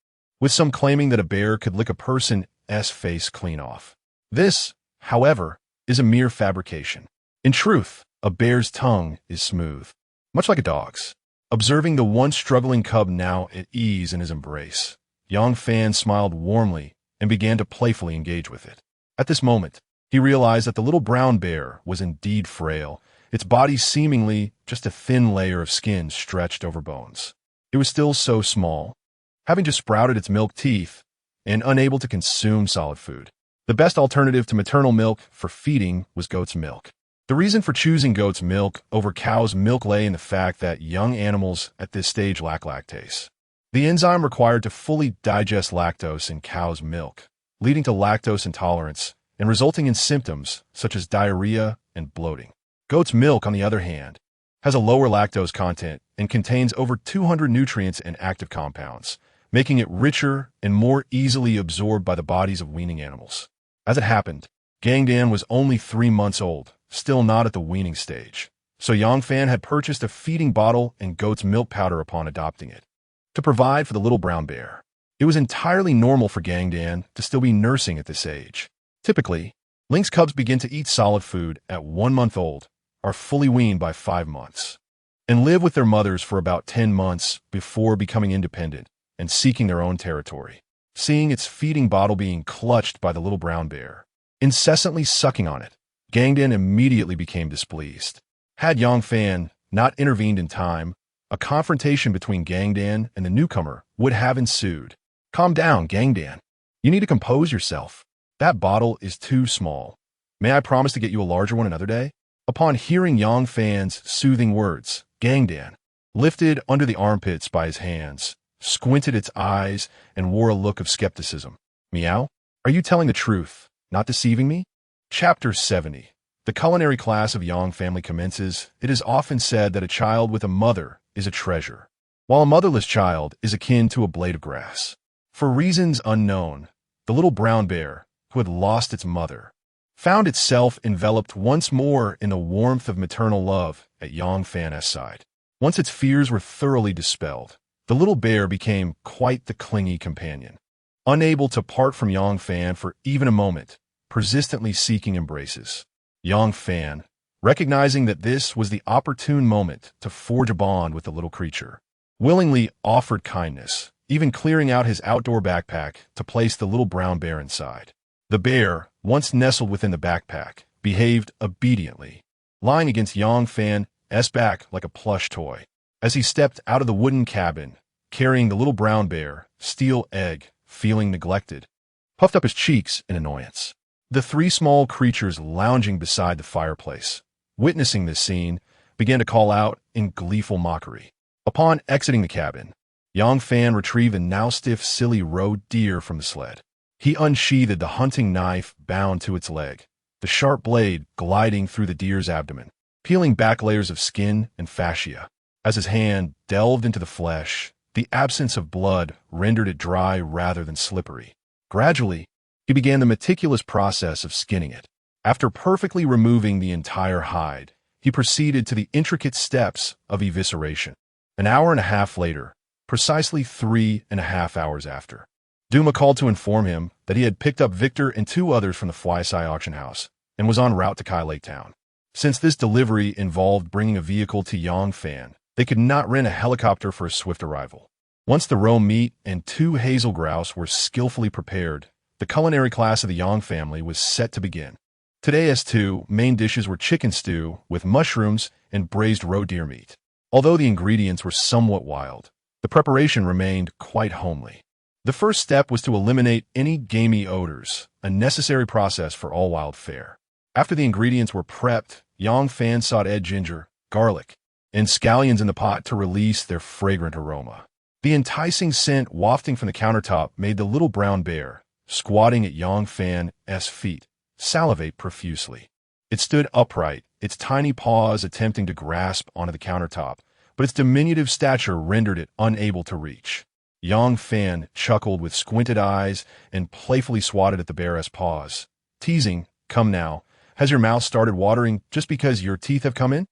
with some claiming that a bear could lick a person's face clean off. This, however, is a mere fabrication. In truth, a bear's tongue is smooth, much like a dog's. Observing the once struggling cub now at ease in his embrace, Yang Fan smiled warmly and began to playfully engage with it. At this moment, he realized that the little brown bear was indeed frail, its body seemingly just a thin layer of skin stretched over bones. It was still so small, having just sprouted its milk teeth and unable to consume solid food. The best alternative to maternal milk for feeding was goat's milk. The reason for choosing goat's milk over cow's milk lay in the fact that young animals at this stage lack lactase, the enzyme required to fully digest lactose in cow's milk, leading to lactose intolerance and resulting in symptoms such as diarrhea and bloating. Goat's milk, on the other hand, has a lower lactose content and contains over 200 nutrients and active compounds, making it richer and more easily absorbed by the bodies of weaning animals. As it happened, Gang Dan was only 3 months old, still not at the weaning stage, so Yang Fan had purchased a feeding bottle and goat's milk powder upon adopting it, to provide for the little brown bear. It was entirely normal for Gang Dan to still be nursing at this age. Typically, lynx cubs begin to eat solid food at 1 month old, are fully weaned by 5 months, and live with their mothers for about 10 months before becoming independent and seeking their own territory. Seeing its feeding bottle being clutched by the little brown bear, incessantly sucking on it, Gang Dan immediately became displeased. Had Yang Fan not intervened in time, a confrontation between Gang Dan and the newcomer would have ensued. "Calm down, Gang Dan. You need to compose yourself. That bottle is too small. May I promise to get you a larger one another day?" Upon hearing Yang Fan's soothing words, Gang Dan, lifted under the armpits by his hands, squinted its eyes, and wore a look of skepticism. Meow? Are you telling the truth, not deceiving me? Chapter 70. The culinary class of Yang family commences. It is often said that a child with a mother is a treasure, while a motherless child is akin to a blade of grass. For reasons unknown, the little brown bear, who had lost its mother, found itself enveloped once more in the warmth of maternal love at Yang Fan's side. Once its fears were thoroughly dispelled, the little bear became quite the clingy companion. Unable to part from Yang Fan for even a moment, persistently seeking embraces. Yang Fan, recognizing that this was the opportune moment to forge a bond with the little creature, willingly offered kindness, even clearing out his outdoor backpack to place the little brown bear inside. The bear, once nestled within the backpack, behaved obediently, lying against Yang Fan's back like a plush toy. As he stepped out of the wooden cabin, carrying the little brown bear, Steel Egg, feeling neglected, puffed up his cheeks in annoyance. The three small creatures lounging beside the fireplace, witnessing this scene, began to call out in gleeful mockery. Upon exiting the cabin, Yang Fan retrieved the now stiff, silly roe deer from the sled. He unsheathed the hunting knife bound to its leg, the sharp blade gliding through the deer's abdomen, peeling back layers of skin and fascia. As his hand delved into the flesh, the absence of blood rendered it dry rather than slippery. Gradually, he began the meticulous process of skinning it. After perfectly removing the entire hide, he proceeded to the intricate steps of evisceration. An hour and a half later, precisely 3.5 hours after, Duma called to inform him that he had picked up Victor and 2 others from the Fwysai auction house and was en route to Kai Lake Town. Since this delivery involved bringing a vehicle to Yang Fan, they could not rent a helicopter for a swift arrival. Once the roe meat and 2 hazel grouse were skillfully prepared, the culinary class of the Yang family was set to begin. Today's 2 main dishes were chicken stew with mushrooms and braised roe deer meat. Although the ingredients were somewhat wild, the preparation remained quite homely. The first step was to eliminate any gamey odors, a necessary process for all wild fare. After the ingredients were prepped, Yang Fan sauteed ginger, garlic, and scallions in the pot to release their fragrant aroma. The enticing scent wafting from the countertop made the little brown bear, squatting at Yang Fan's feet, salivate profusely. It stood upright, its tiny paws attempting to grasp onto the countertop, but its diminutive stature rendered it unable to reach. Yang Fan chuckled with squinted eyes and playfully swatted at the bear's paws, teasing, "Come now, has your mouth started watering just because your teeth have come in?"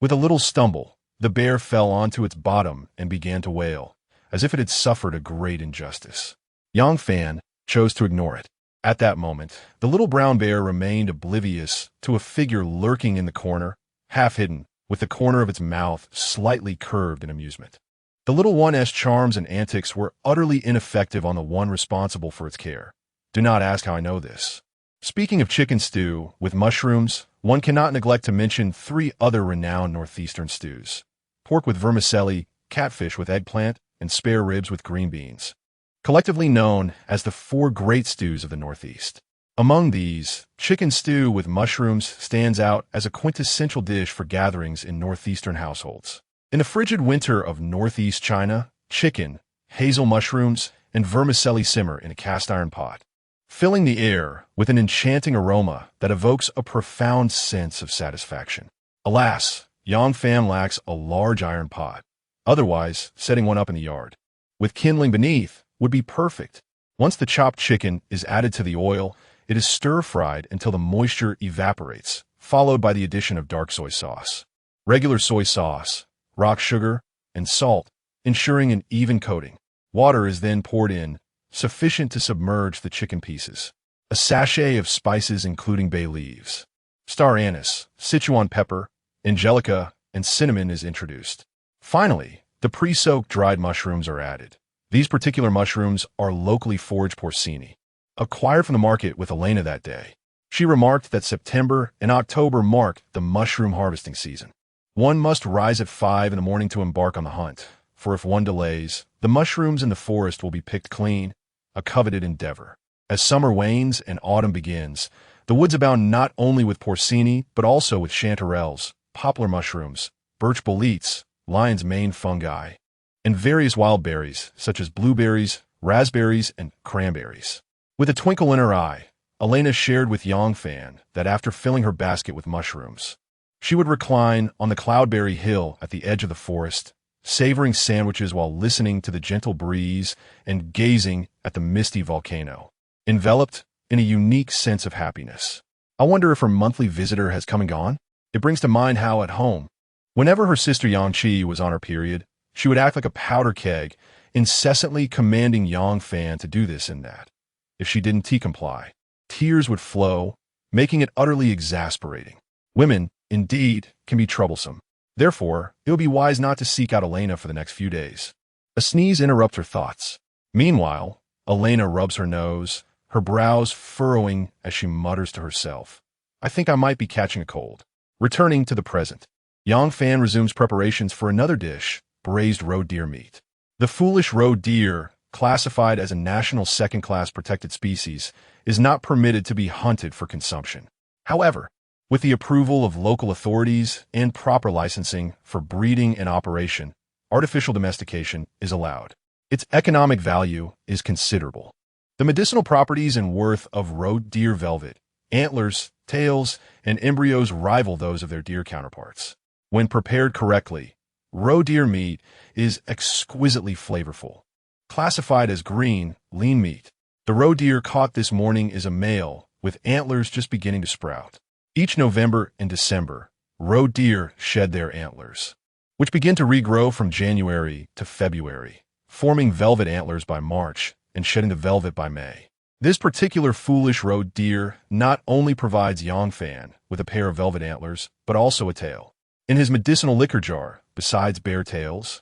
With a little stumble, the bear fell onto its bottom and began to wail, as if it had suffered a great injustice. Yang Fan chose to ignore it. At that moment, the little brown bear remained oblivious to a figure lurking in the corner, half hidden, with the corner of its mouth slightly curved in amusement. The little one's charms and antics were utterly ineffective on the one responsible for its care. Do not ask how I know this. Speaking of chicken stew with mushrooms, one cannot neglect to mention 3 other renowned northeastern stews: pork with vermicelli, catfish with eggplant, and spare ribs with green beans, collectively known as the 4 great stews of the Northeast. Among these, chicken stew with mushrooms stands out as a quintessential dish for gatherings in northeastern households. In the frigid winter of northeast China, chicken, hazel mushrooms, and vermicelli simmer in a cast-iron pot, filling the air with an enchanting aroma that evokes a profound sense of satisfaction. Alas, Yang Fan lacks a large iron pot. Otherwise, setting one up in the yard, with kindling beneath, would be perfect. Once the chopped chicken is added to the oil, it is stir-fried until the moisture evaporates, followed by the addition of dark soy sauce, regular soy sauce, rock sugar, and salt, ensuring an even coating. Water is then poured in, sufficient to submerge the chicken pieces. A sachet of spices including bay leaves, star anise, Sichuan pepper, angelica, and cinnamon is introduced. Finally, the pre-soaked dried mushrooms are added. These particular mushrooms are locally foraged porcini, acquired from the market with Elena that day. She remarked that September and October mark the mushroom harvesting season. One must rise at 5 in the morning to embark on the hunt, for if one delays, the mushrooms in the forest will be picked clean, a coveted endeavor. As summer wanes and autumn begins, the woods abound not only with porcini, but also with chanterelles, poplar mushrooms, birch boletes, lion's mane fungi, and various wild berries such as blueberries, raspberries, and cranberries. With a twinkle in her eye, Elena shared with Yongfan that after filling her basket with mushrooms, she would recline on the cloudberry hill at the edge of the forest, savoring sandwiches while listening to the gentle breeze and gazing at the misty volcano, enveloped in a unique sense of happiness. I wonder if her monthly visitor has come and gone? It brings to mind how at home, whenever her sister Yangqi was on her period, she would act like a powder keg, incessantly commanding Yongfan to do this and that. If she didn't comply, tears would flow, making it utterly exasperating. Women, indeed, can be troublesome. Therefore, it would be wise not to seek out Elena for the next few days. A sneeze interrupts her thoughts. Meanwhile, Elena rubs her nose, her brows furrowing as she mutters to herself, "I think I might be catching a cold." Returning to the present, Yongfan resumes preparations for another dish, braised roe deer meat. The foolish roe deer, classified as a national second-class protected species, is not permitted to be hunted for consumption. However, with the approval of local authorities and proper licensing for breeding and operation, artificial domestication is allowed. Its economic value is considerable. The medicinal properties and worth of roe deer velvet, antlers, tails, and embryos rival those of their deer counterparts. When prepared correctly, roe deer meat is exquisitely flavorful. Classified as green, lean meat, the roe deer caught this morning is a male with antlers just beginning to sprout. Each November and December, roe deer shed their antlers, which begin to regrow from January to February, forming velvet antlers by March and shedding the velvet by May. This particular foolish roe deer not only provides Yongfan with a pair of velvet antlers, but also a tail. In his medicinal liquor jar, besides bare tails,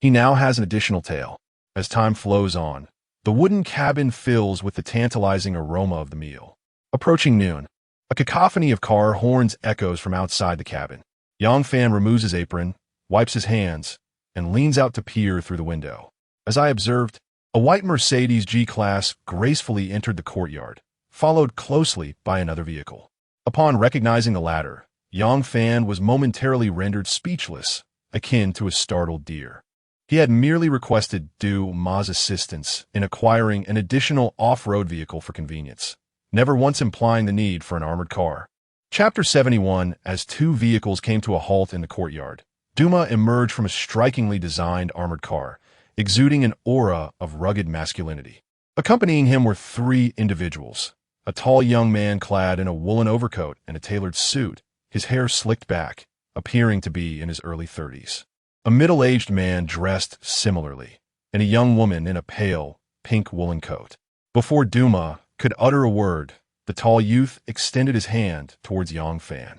he now has an additional tail. As time flows on, the wooden cabin fills with the tantalizing aroma of the meal. Approaching noon, a cacophony of car horns echoes from outside the cabin. Yongfan removes his apron, wipes his hands, and leans out to peer through the window. As I observed, a white Mercedes G-Class gracefully entered the courtyard, followed closely by another vehicle. Upon recognizing the latter, Yongfan was momentarily rendered speechless, akin to a startled deer. He had merely requested Ma's assistance in acquiring an additional off-road vehicle for convenience, never once implying the need for an armored car. Chapter 71. As two vehicles came to a halt in the courtyard, Duma emerged from a strikingly designed armored car, exuding an aura of rugged masculinity. Accompanying him were three individuals: a tall young man clad in a woolen overcoat and a tailored suit, his hair slicked back, appearing to be in his early 30s. A middle-aged man dressed similarly, and a young woman in a pale, pink woolen coat. Before Duma could utter a word, the tall youth extended his hand towards Yongfan.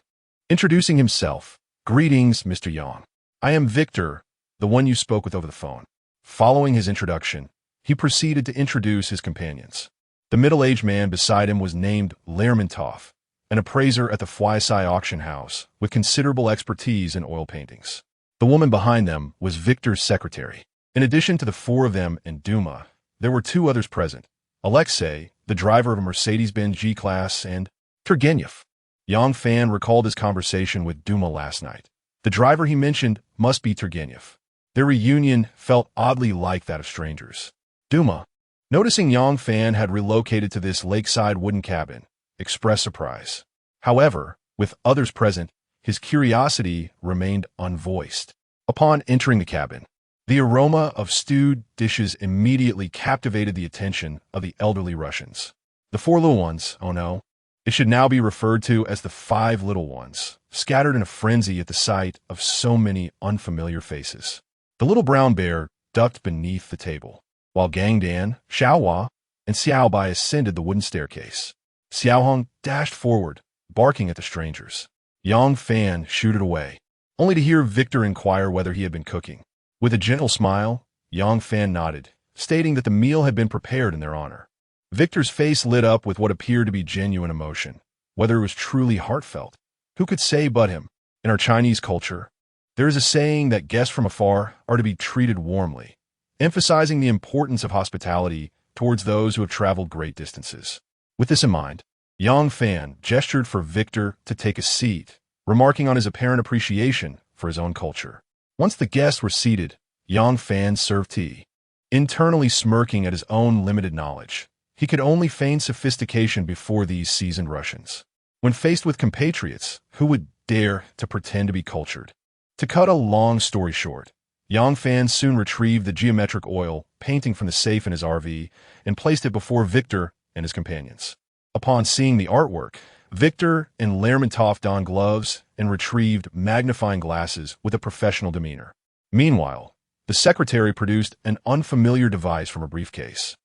Introducing himself, "Greetings, Mr. Yang. I am Victor, the one you spoke with over the phone." Following his introduction, he proceeded to introduce his companions. The middle-aged man beside him was named Lermontov, an appraiser at the Fuisai auction house with considerable expertise in oil paintings. The woman behind them was Victor's secretary. In addition to the four of them and Duma, there were two others present: Alexei, the driver of a Mercedes-Benz G-Class, and Turgenev. Yongfan recalled his conversation with Duma last night. The driver he mentioned must be Turgenev. Their reunion felt oddly like that of strangers. Duma, noticing Yongfan had relocated to this lakeside wooden cabin, expressed surprise. However, with others present, his curiosity remained unvoiced. Upon entering the cabin, the aroma of stewed dishes immediately captivated the attention of the elderly Russians. The four little ones, oh no, it should now be referred to as the five little ones, scattered in a frenzy at the sight of so many unfamiliar faces. The little brown bear ducked beneath the table, while Gangdan, Xiaohua, and Xiaobai ascended the wooden staircase. Xiaohong dashed forward, barking at the strangers. Yongfan shooed away, only to hear Victor inquire whether he had been cooking. With a gentle smile, Yongfan nodded, stating that the meal had been prepared in their honor. Victor's face lit up with what appeared to be genuine emotion. Whether it was truly heartfelt, who could say but him? In our Chinese culture, there is a saying that guests from afar are to be treated warmly, emphasizing the importance of hospitality towards those who have traveled great distances. With this in mind, Yongfan gestured for Victor to take a seat, remarking on his apparent appreciation for his own culture. Once the guests were seated, Yang Fan served tea. Internally smirking at his own limited knowledge, he could only feign sophistication before these seasoned Russians. When faced with compatriots, who would dare to pretend to be cultured? To cut a long story short, Yang Fan soon retrieved the geometric oil painting from the safe in his RV and placed it before Victor and his companions. Upon seeing the artwork, Victor and Lermontov donned gloves and retrieved magnifying glasses with a professional demeanor. Meanwhile, the secretary produced an unfamiliar device from a briefcase,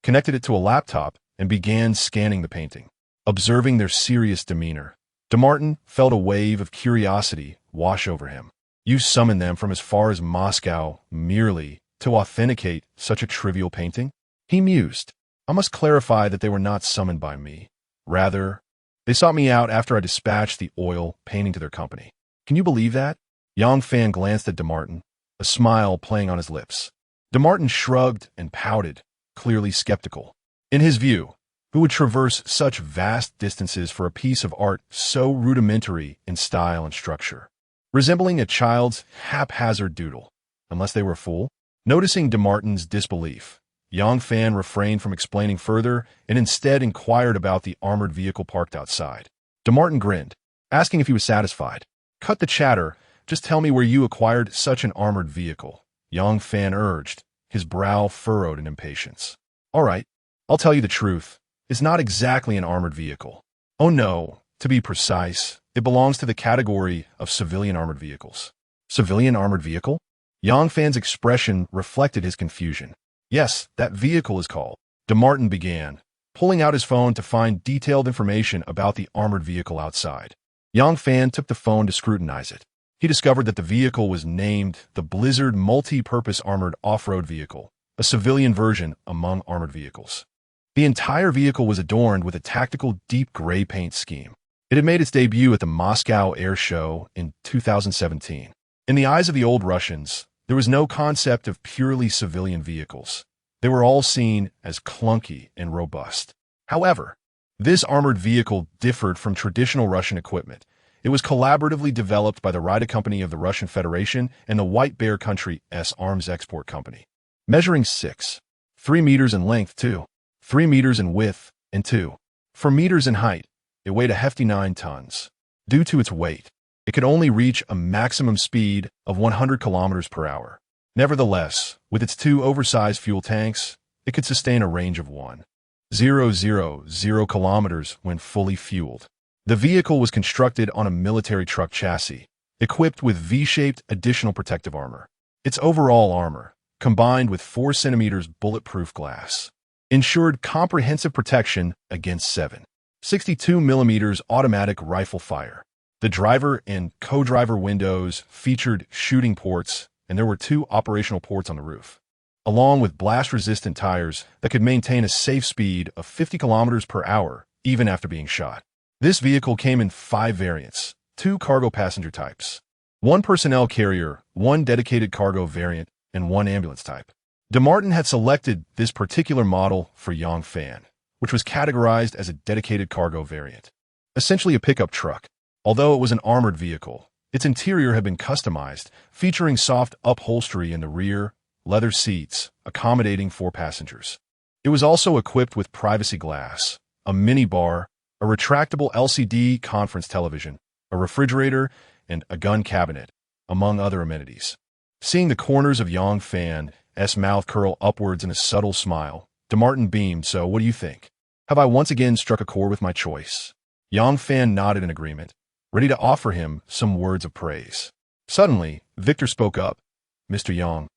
connected it to a laptop, and began scanning the painting. Observing their serious demeanor, DeMartin felt a wave of curiosity wash over him. You summoned them from as far as Moscow merely to authenticate such a trivial painting? He mused. I must clarify that they were not summoned by me. Rather, they sought me out after I dispatched the oil painting to their company. Can you believe that? Yang Fan glanced at DeMartin, a smile playing on his lips. DeMartin shrugged and pouted, clearly skeptical. In his view, who would traverse such vast distances for a piece of art so rudimentary in style and structure, resembling a child's haphazard doodle, unless they were a fool? Noticing DeMartin's disbelief, Yang Fan refrained from explaining further and instead inquired about the armored vehicle parked outside. DeMartin grinned, asking if he was satisfied. Cut the chatter, just tell me where you acquired such an armored vehicle, Yang Fan urged, his brow furrowed in impatience. All right, I'll tell you the truth. It's not exactly an armored vehicle. Oh no, to be precise, it belongs to the category of civilian armored vehicles. Civilian armored vehicle? Yang Fan's expression reflected his confusion. Yes, that vehicle is called. DeMartin began, pulling out his phone to find detailed information about the armored vehicle outside. Yang Fan took the phone to scrutinize it. He discovered that the vehicle was named the Blizzard Multi-Purpose Armored Off-Road Vehicle, a civilian version among armored vehicles. The entire vehicle was adorned with a tactical deep gray paint scheme. It had made its debut at the Moscow Air Show in 2017. In the eyes of the old Russians, there was no concept of purely civilian vehicles. They were all seen as clunky and robust. However, this armored vehicle differed from traditional Russian equipment. It was collaboratively developed by the Rida Company of the Russian Federation and the White Bear Country's Arms Export Company. Measuring 3 meters in length, 3 meters in width, and 4 meters in height, it weighed a hefty 9 tons. Due to its weight, it could only reach a maximum speed of 100 kilometers per hour. Nevertheless, with its 2 oversized fuel tanks, it could sustain a range of 1,000 kilometers when fully fueled. The vehicle was constructed on a military truck chassis, equipped with V-shaped additional protective armor. Its overall armor, combined with 4 centimeters bulletproof glass, ensured comprehensive protection against 7.62 millimeters automatic rifle fire. The driver and co-driver windows featured shooting ports, and there were 2 operational ports on the roof, along with blast-resistant tires that could maintain a safe speed of 50 kilometers per hour even after being shot. This vehicle came in 5 variants, 2 cargo passenger types, 1 personnel carrier, 1 dedicated cargo variant, and 1 ambulance type. DeMartin had selected this particular model for Yang Fan, which was categorized as a dedicated cargo variant, essentially a pickup truck. Although it was an armored vehicle, its interior had been customized, featuring soft upholstery in the rear, leather seats, accommodating 4 passengers. It was also equipped with privacy glass, a mini bar, a retractable LCD conference television, a refrigerator, and a gun cabinet, among other amenities. Seeing the corners of Yang Fan's mouth curl upwards in a subtle smile, DeMartin beamed. So, what do you think? Have I once again struck a chord with my choice? Yang Fan nodded in agreement, ready to offer him some words of praise. Suddenly, Victor spoke up. Mr. Yang,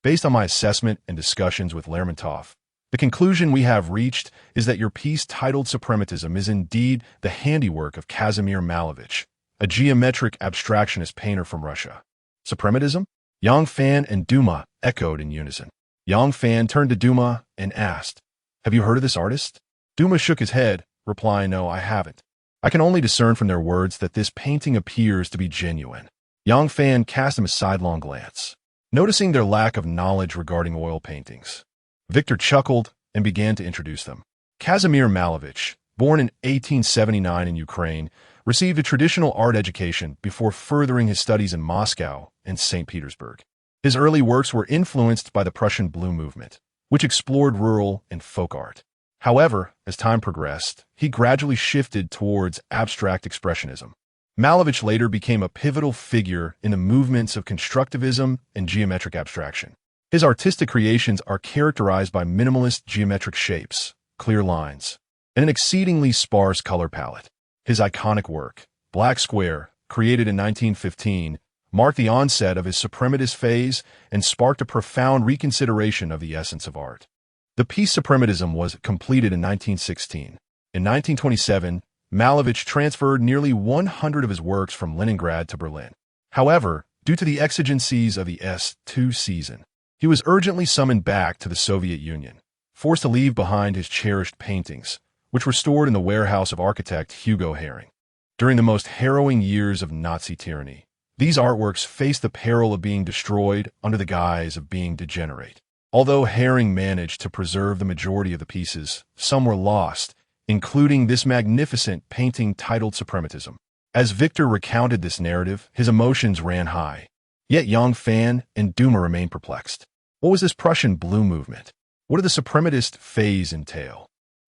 based on my assessment and discussions with Lermontov, the conclusion we have reached is that your piece titled Suprematism is indeed the handiwork of Kazimir Malevich, a geometric abstractionist painter from Russia. Suprematism? Yang Fan and Duma echoed in unison. Yang Fan turned to Duma and asked, Have you heard of this artist? Duma shook his head, replying, No, I haven't. I can only discern from their words that this painting appears to be genuine. Yang Fan cast him a sidelong glance, noticing their lack of knowledge regarding oil paintings. Victor chuckled and began to introduce them. Kazimir Malevich, born in 1879 in Ukraine, received a traditional art education before furthering his studies in Moscow and St. Petersburg. His early works were influenced by the Prussian Blue Movement, which explored rural and folk art. However, as time progressed, he gradually shifted towards abstract expressionism. Malevich later became a pivotal figure in the movements of constructivism and geometric abstraction. His artistic creations are characterized by minimalist geometric shapes, clear lines, and an exceedingly sparse color palette. His iconic work, Black Square, created in 1915, marked the onset of his suprematist phase and sparked a profound reconsideration of the essence of art. The piece Suprematism was completed in 1916. In 1927, Malevich transferred nearly 100 of his works from Leningrad to Berlin. However, due to the exigencies of the S2 season, he was urgently summoned back to the Soviet Union, forced to leave behind his cherished paintings, which were stored in the warehouse of architect Hugo Herring. During the most harrowing years of Nazi tyranny, these artworks faced the peril of being destroyed under the guise of being degenerate. Although Herring managed to preserve the majority of the pieces, some were lost, including this magnificent painting titled Suprematism. As Victor recounted this narrative, his emotions ran high. Yet Yang Fan and Duma remained perplexed. What was this Prussian Blue Movement? What did the suprematist phase entail?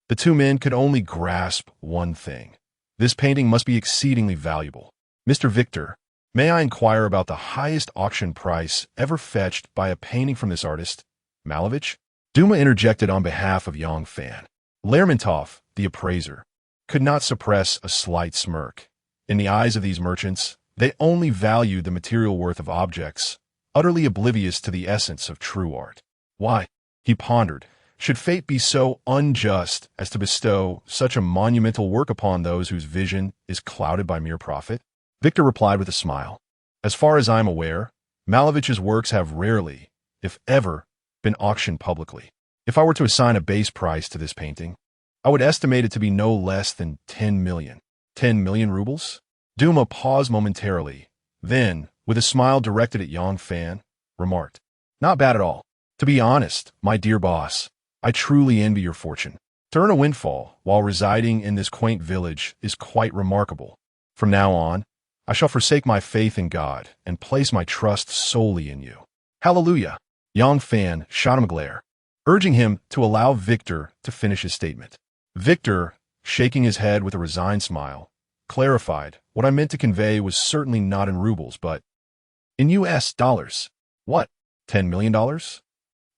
The two men could only grasp one thing. This painting must be exceedingly valuable. Mr. Victor, may I inquire about the highest auction price ever fetched by a painting from this artist, Malevich? Duma interjected on behalf of Yang Fan. Lermontov, the appraiser, could not suppress a slight smirk. In the eyes of these merchants, they only valued the material worth of objects, utterly oblivious to the essence of true art. Why, he pondered, should fate be so unjust as to bestow such a monumental work upon those whose vision is clouded by mere profit? Victor replied with a smile. As far as I am aware, Malevich's works have rarely, if ever, been auctioned publicly. If I were to assign a base price to this painting, I would estimate it to be no less than 10 million. 10 million rubles? Duma paused momentarily, then, with a smile directed at Yang Fan, remarked, "Not bad at all. To be honest, my dear boss, I truly envy your fortune. To earn a windfall while residing in this quaint village is quite remarkable. From now on, I shall forsake my faith in God and place my trust solely in you." Hallelujah! Yang Fan shot him a glare, urging him to allow Victor to finish his statement. Victor, shaking his head with a resigned smile, clarified, "What I meant to convey was certainly not in rubles, but in US dollars." "What, $10 million?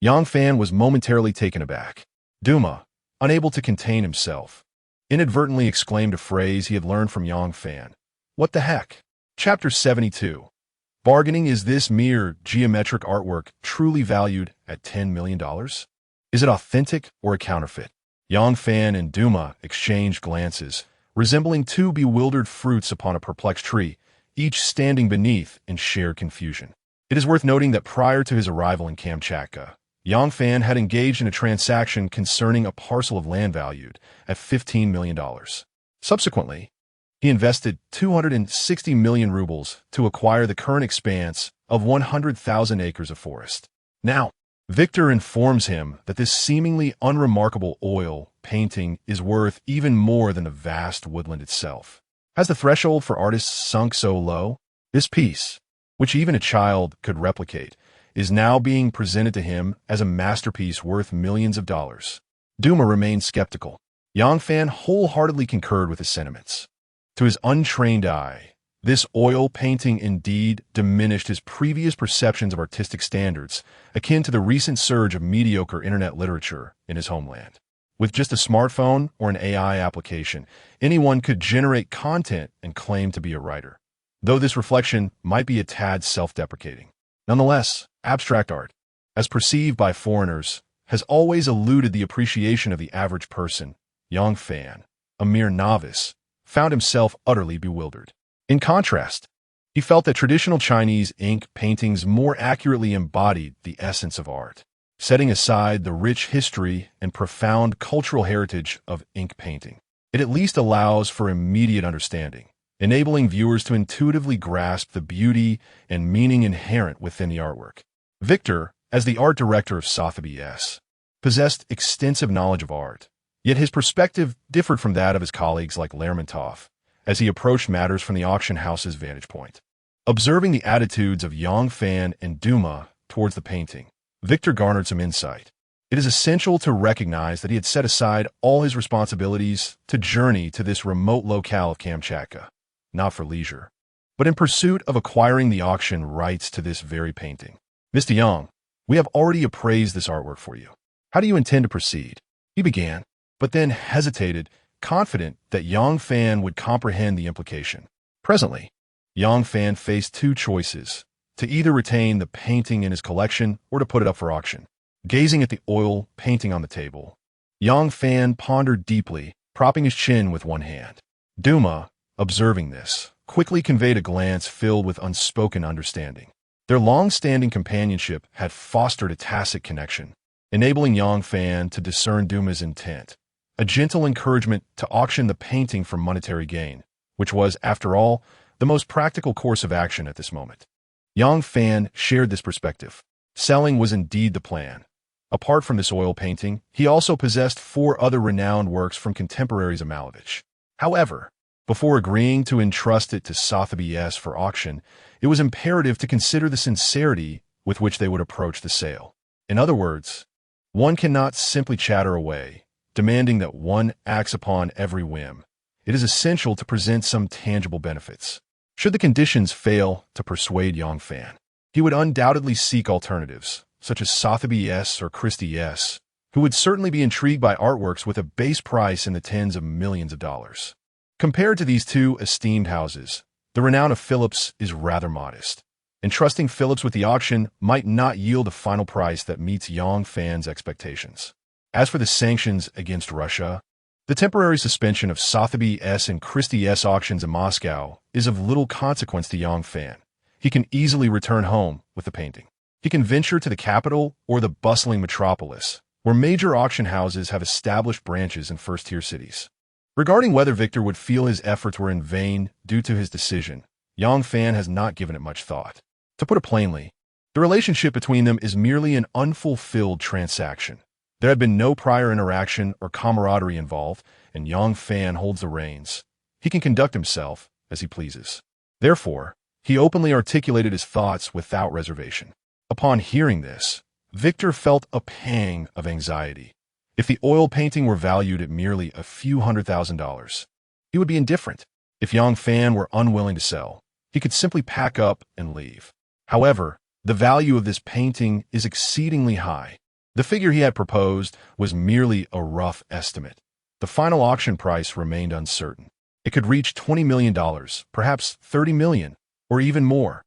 Yang Fan was momentarily taken aback. Duma, unable to contain himself, inadvertently exclaimed a phrase he had learned from Yang Fan. "What the heck?" Chapter 72. Bargaining. Is this mere geometric artwork truly valued at $10 million? Is it authentic or a counterfeit? Yang Fan and Duma exchanged glances, resembling two bewildered fruits upon a perplexed tree, each standing beneath in shared confusion. It is worth noting that prior to his arrival in Kamchatka, Yang Fan had engaged in a transaction concerning a parcel of land valued at $15 million. Subsequently, he invested 260 million rubles to acquire the current expanse of 100,000 acres of forest. Now, Victor informs him that this seemingly unremarkable oil painting is worth even more than the vast woodland itself. Has the threshold for artists sunk so low? This piece, which even a child could replicate, is now being presented to him as a masterpiece worth millions of dollars. Duma remained skeptical. Yang Fan wholeheartedly concurred with his sentiments. To his untrained eye, this oil painting indeed diminished his previous perceptions of artistic standards, akin to the recent surge of mediocre internet literature in his homeland. With just a smartphone or an AI application, anyone could generate content and claim to be a writer, though this reflection might be a tad self-deprecating. Nonetheless, abstract art, as perceived by foreigners, has always eluded the appreciation of the average person. Yang Fan, a mere novice, found himself utterly bewildered. In contrast, he felt that traditional Chinese ink paintings more accurately embodied the essence of art. Setting aside the rich history and profound cultural heritage of ink painting, it at least allows for immediate understanding, enabling viewers to intuitively grasp the beauty and meaning inherent within the artwork. Victor, as the art director of Sotheby's, possessed extensive knowledge of art, Yet his perspective differed from that of his colleagues like Lermontov, as he approached matters from the auction house's vantage point. Observing the attitudes of Yang Fan and Duma towards the painting, Victor garnered some insight. It is essential to recognize that he had set aside all his responsibilities to journey to this remote locale of Kamchatka, not for leisure, but in pursuit of acquiring the auction rights to this very painting. Mr. Yang, we have already appraised this artwork for you. How do you intend to proceed? He began, but then hesitated, confident that Yang Fan would comprehend the implication. Presently, Yang Fan faced two choices, to either retain the painting in his collection or to put it up for auction. Gazing at the oil painting on the table, Yang Fan pondered deeply, propping his chin with one hand. Duma, observing this, quickly conveyed a glance filled with unspoken understanding. Their long-standing companionship had fostered a tacit connection, enabling Yang Fan to discern Duma's intent, a gentle encouragement to auction the painting for monetary gain, which was, after all, the most practical course of action at this moment. Yang Fan shared this perspective. Selling was indeed the plan. Apart from this oil painting, he also possessed 4 other renowned works from contemporaries of Malevich. However, before agreeing to entrust it to Sotheby's S for auction, it was imperative to consider the sincerity with which they would approach the sale. In other words, one cannot simply chatter away, demanding that one acts upon every whim. It is essential to present some tangible benefits. Should the conditions fail to persuade Yang Fan, he would undoubtedly seek alternatives, such as Sotheby's S or Christie's S, who would certainly be intrigued by artworks with a base price in the tens of millions of dollars. Compared to these two esteemed houses, the renown of Phillips is rather modest. Entrusting Phillips with the auction might not yield a final price that meets Yang Fan's expectations. As for the sanctions against Russia, the temporary suspension of Sotheby's S and Christie's S auctions in Moscow is of little consequence to Yang Fan. He can easily return home with the painting. He can venture to the capital or the bustling metropolis, where major auction houses have established branches in first-tier cities. Regarding whether Victor would feel his efforts were in vain due to his decision, Yang Fan has not given it much thought. To put it plainly, the relationship between them is merely an unfulfilled transaction. There had been no prior interaction or camaraderie involved, and Yang Fan holds the reins. He can conduct himself as he pleases. Therefore, he openly articulated his thoughts without reservation. Upon hearing this, Victor felt a pang of anxiety. If the oil painting were valued at merely a few $100,000, he would be indifferent. If Yang Fan were unwilling to sell, he could simply pack up and leave. However, the value of this painting is exceedingly high. The figure he had proposed was merely a rough estimate. The final auction price remained uncertain. It could reach $20 million, perhaps $30 million, or even more.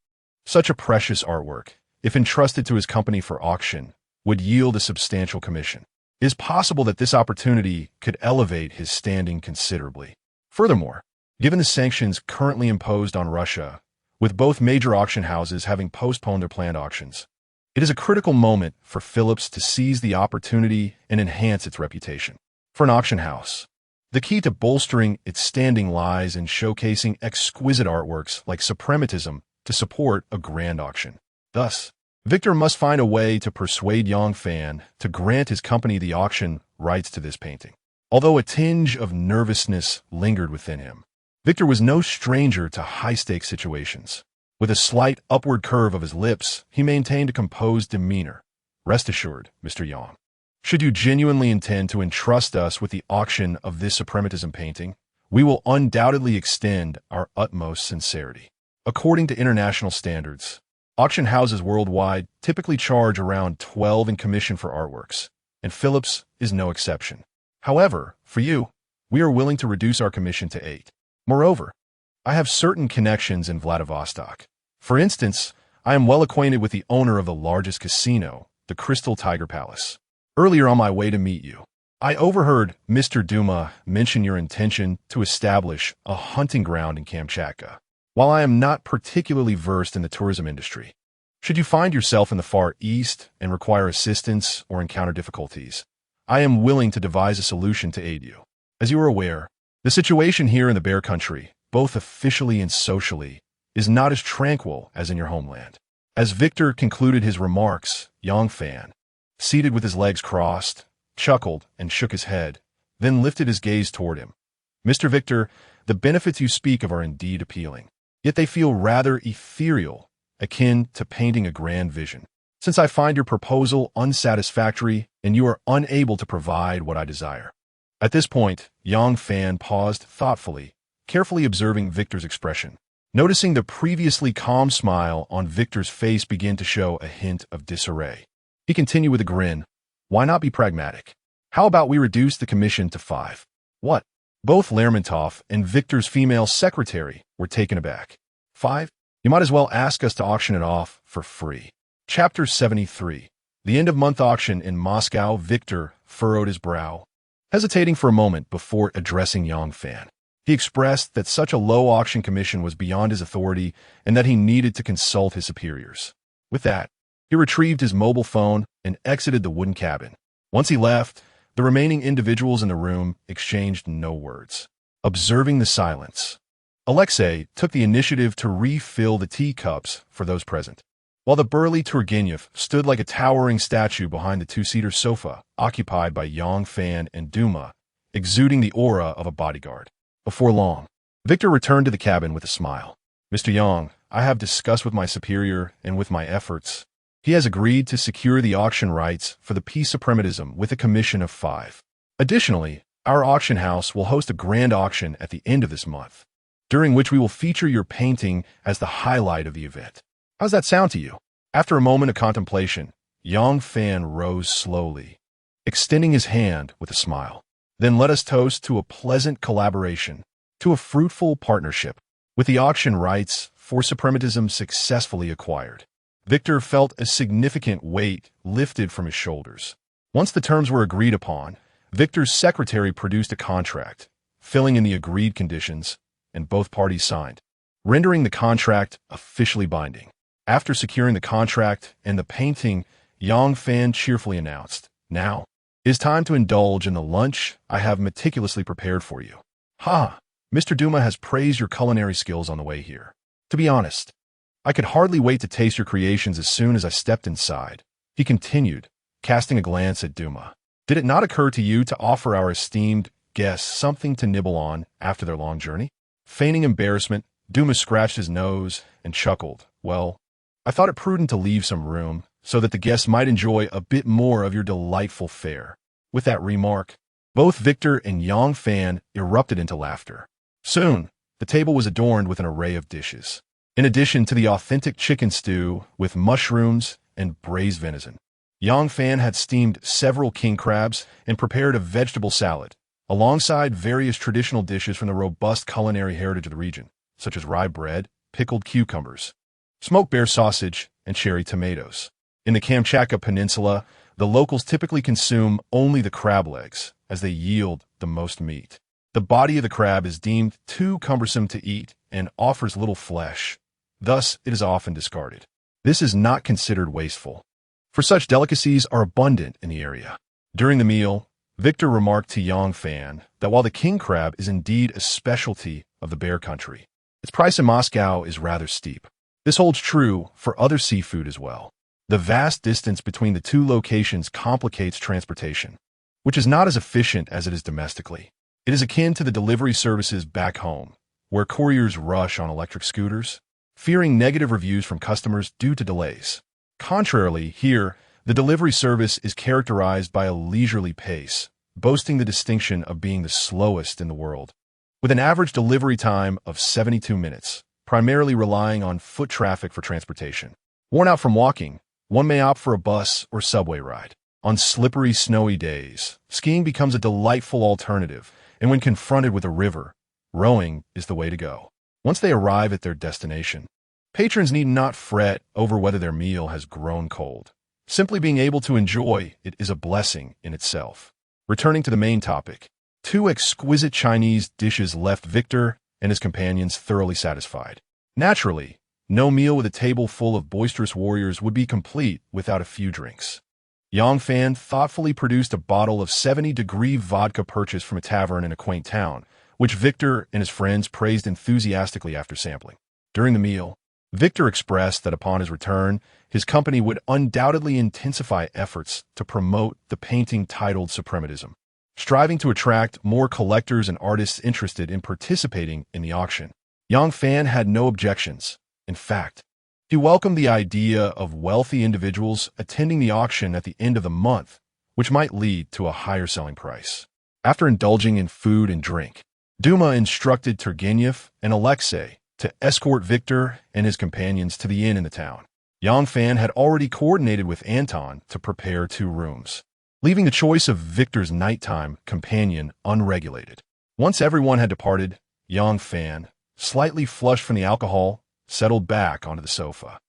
Such a precious artwork, if entrusted to his company for auction, would yield a substantial commission. It is possible that this opportunity could elevate his standing considerably. Furthermore, given the sanctions currently imposed on Russia, with both major auction houses having postponed their planned auctions, it is a critical moment for Phillips to seize the opportunity and enhance its reputation. For an auction house, the key to bolstering its standing lies in showcasing exquisite artworks like suprematism to support a grand auction. Thus, Victor must find a way to persuade Yang Fan to grant his company the auction rights to this painting. Although a tinge of nervousness lingered within him, Victor was no stranger to high-stakes situations. With a slight upward curve of his lips, he maintained a composed demeanor. Rest assured, Mr. Yang, should you genuinely intend to entrust us with the auction of this suprematism painting, we will undoubtedly extend our utmost sincerity. According to international standards, auction houses worldwide typically charge around 12 in commission for artworks, and Phillips is no exception. However, for you, we are willing to reduce our commission to 8. Moreover, I have certain connections in Vladivostok. For instance, I am well acquainted with the owner of the largest casino, the Crystal Tiger Palace. Earlier on my way to meet you, I overheard Mr. Duma mention your intention to establish a hunting ground in Kamchatka. While I am not particularly versed in the tourism industry, should you find yourself in the Far East and require assistance or encounter difficulties, I am willing to devise a solution to aid you. As you are aware, the situation here in the Bear Country, both officially and socially, is not as tranquil as in your homeland. As Victor concluded his remarks, Yang Fan, seated with his legs crossed, chuckled and shook his head, then lifted his gaze toward him. "Mr. Victor, the benefits you speak of are indeed appealing. Yet they feel rather ethereal, akin to painting a grand vision. Since I find your proposal unsatisfactory and you are unable to provide what I desire." At this point, Yang Fan paused thoughtfully, carefully observing Victor's expression. Noticing the previously calm smile on Victor's face begin to show a hint of disarray. He continued with a grin. "Why not be pragmatic? How about we reduce the commission to 5? What?" Both Lermontov and Victor's female secretary were taken aback. 5? You might as well ask us to auction it off for free. Chapter 73. The end-of-month auction in Moscow. Victor furrowed his brow, hesitating for a moment before addressing Yang Fan. He expressed that such a low auction commission was beyond his authority and that he needed to consult his superiors. With that, he retrieved his mobile phone and exited the wooden cabin. Once he left, the remaining individuals in the room exchanged no words. Observing the silence, Alexei took the initiative to refill the teacups for those present, while the burly Turgenev stood like a towering statue behind the two-seater sofa occupied by Yang Fan and Duma, exuding the aura of a bodyguard. Before long, Victor returned to the cabin with a smile. "Mr. Yang, I have discussed with my superior and with my efforts. He has agreed to secure the auction rights for the piece suprematism with a commission of 5. Additionally, our auction house will host a grand auction at the end of this month, during which we will feature your painting as the highlight of the event. How's that sound to you?" After a moment of contemplation, Yang Fan rose slowly, extending his hand with a smile. "Then let us toast to a pleasant collaboration, to a fruitful partnership, with the auction rights for suprematism successfully acquired." Victor felt a significant weight lifted from his shoulders. Once the terms were agreed upon, Victor's secretary produced a contract, filling in the agreed conditions, and both parties signed, rendering the contract officially binding. After securing the contract and the painting, Yang Fan cheerfully announced, "Now, it is time to indulge in the lunch I have meticulously prepared for you." "Ha! Mr. Duma has praised your culinary skills on the way here. To be honest, I could hardly wait to taste your creations as soon as I stepped inside," he continued, casting a glance at Duma. "Did it not occur to you to offer our esteemed guests something to nibble on after their long journey?" Feigning embarrassment, Duma scratched his nose and chuckled. "Well, I thought it prudent to leave some room so that the guests might enjoy a bit more of your delightful fare." With that remark, both Victor and Yang Fan erupted into laughter. Soon, the table was adorned with an array of dishes. In addition to the authentic chicken stew with mushrooms and braised venison, Yang Fan had steamed several king crabs and prepared a vegetable salad, alongside various traditional dishes from the robust culinary heritage of the region, such as rye bread, pickled cucumbers, smoked bear sausage, and cherry tomatoes. In the Kamchatka Peninsula, the locals typically consume only the crab legs, as they yield the most meat. The body of the crab is deemed too cumbersome to eat and offers little flesh. Thus, it is often discarded. This is not considered wasteful, for such delicacies are abundant in the area. During the meal, Victor remarked to Yang Fan that while the king crab is indeed a specialty of the bear country, its price in Moscow is rather steep. This holds true for other seafood as well. The vast distance between the two locations complicates transportation, which is not as efficient as it is domestically. It is akin to the delivery services back home, where couriers rush on electric scooters, fearing negative reviews from customers due to delays. Contrarily, here, the delivery service is characterized by a leisurely pace, boasting the distinction of being the slowest in the world, with an average delivery time of 72 minutes, primarily relying on foot traffic for transportation. Worn out from walking, one may opt for a bus or subway ride. On slippery, snowy days, skiing becomes a delightful alternative, and when confronted with a river, rowing is the way to go. Once they arrive at their destination, patrons need not fret over whether their meal has grown cold. Simply being able to enjoy it is a blessing in itself. Returning to the main topic, 2 exquisite Chinese dishes left Victor and his companions thoroughly satisfied. Naturally, no meal with a table full of boisterous warriors would be complete without a few drinks. Yang Fan thoughtfully produced a bottle of 70-degree vodka purchased from a tavern in a quaint town, which Victor and his friends praised enthusiastically after sampling. During the meal, Victor expressed that upon his return, his company would undoubtedly intensify efforts to promote the painting titled Suprematism. striving to attract more collectors and artists interested in participating in the auction. Yang Fan had no objections. In fact, he welcomed the idea of wealthy individuals attending the auction at the end of the month, which might lead to a higher selling price. After indulging in food and drink, Duma instructed Turgenev and Alexei to escort Victor and his companions to the inn in the town. Yang Fan had already coordinated with Anton to prepare 2 rooms, leaving the choice of Victor's nighttime companion unregulated. Once everyone had departed, Yang Fan, slightly flushed from the alcohol, settled back onto the sofa.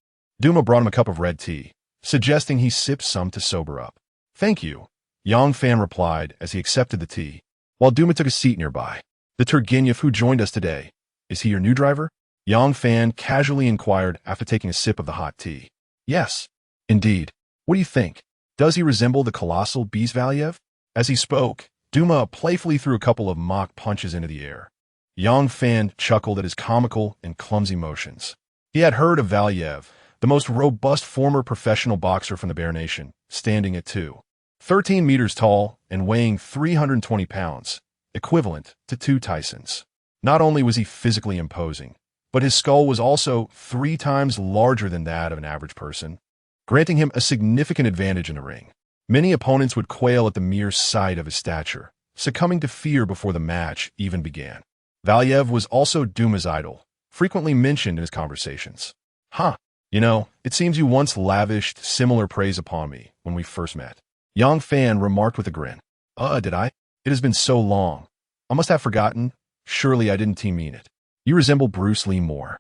Duma brought him a cup of red tea, suggesting he sip some to sober up. "Thank you," Yang Fan replied as he accepted the tea, while Duma took a seat nearby. "The Turgenev who joined us today, is he your new driver?" Yang Fan casually inquired after taking a sip of the hot tea. "Yes, indeed. What do you think? Does he resemble the colossal beast Valiev?" As he spoke, Duma playfully threw a couple of mock punches into the air. Yang Fan chuckled at his comical and clumsy motions. He had heard of Valiev, the most robust former professional boxer from the Bear Nation, standing at 2.13 meters tall and weighing 320 pounds, equivalent to 2 Tysons. Not only was he physically imposing, but his skull was also 3 times larger than that of an average person, granting him a significant advantage in the ring. Many opponents would quail at the mere sight of his stature, succumbing to fear before the match even began. Valiev was also Duma's idol, frequently mentioned in his conversations. "Huh, it seems you once lavished similar praise upon me when we first met," Yang Fan remarked with a grin. Did I? It has been so long. I must have forgotten. Surely I didn't mean it. You resemble Bruce Lee more."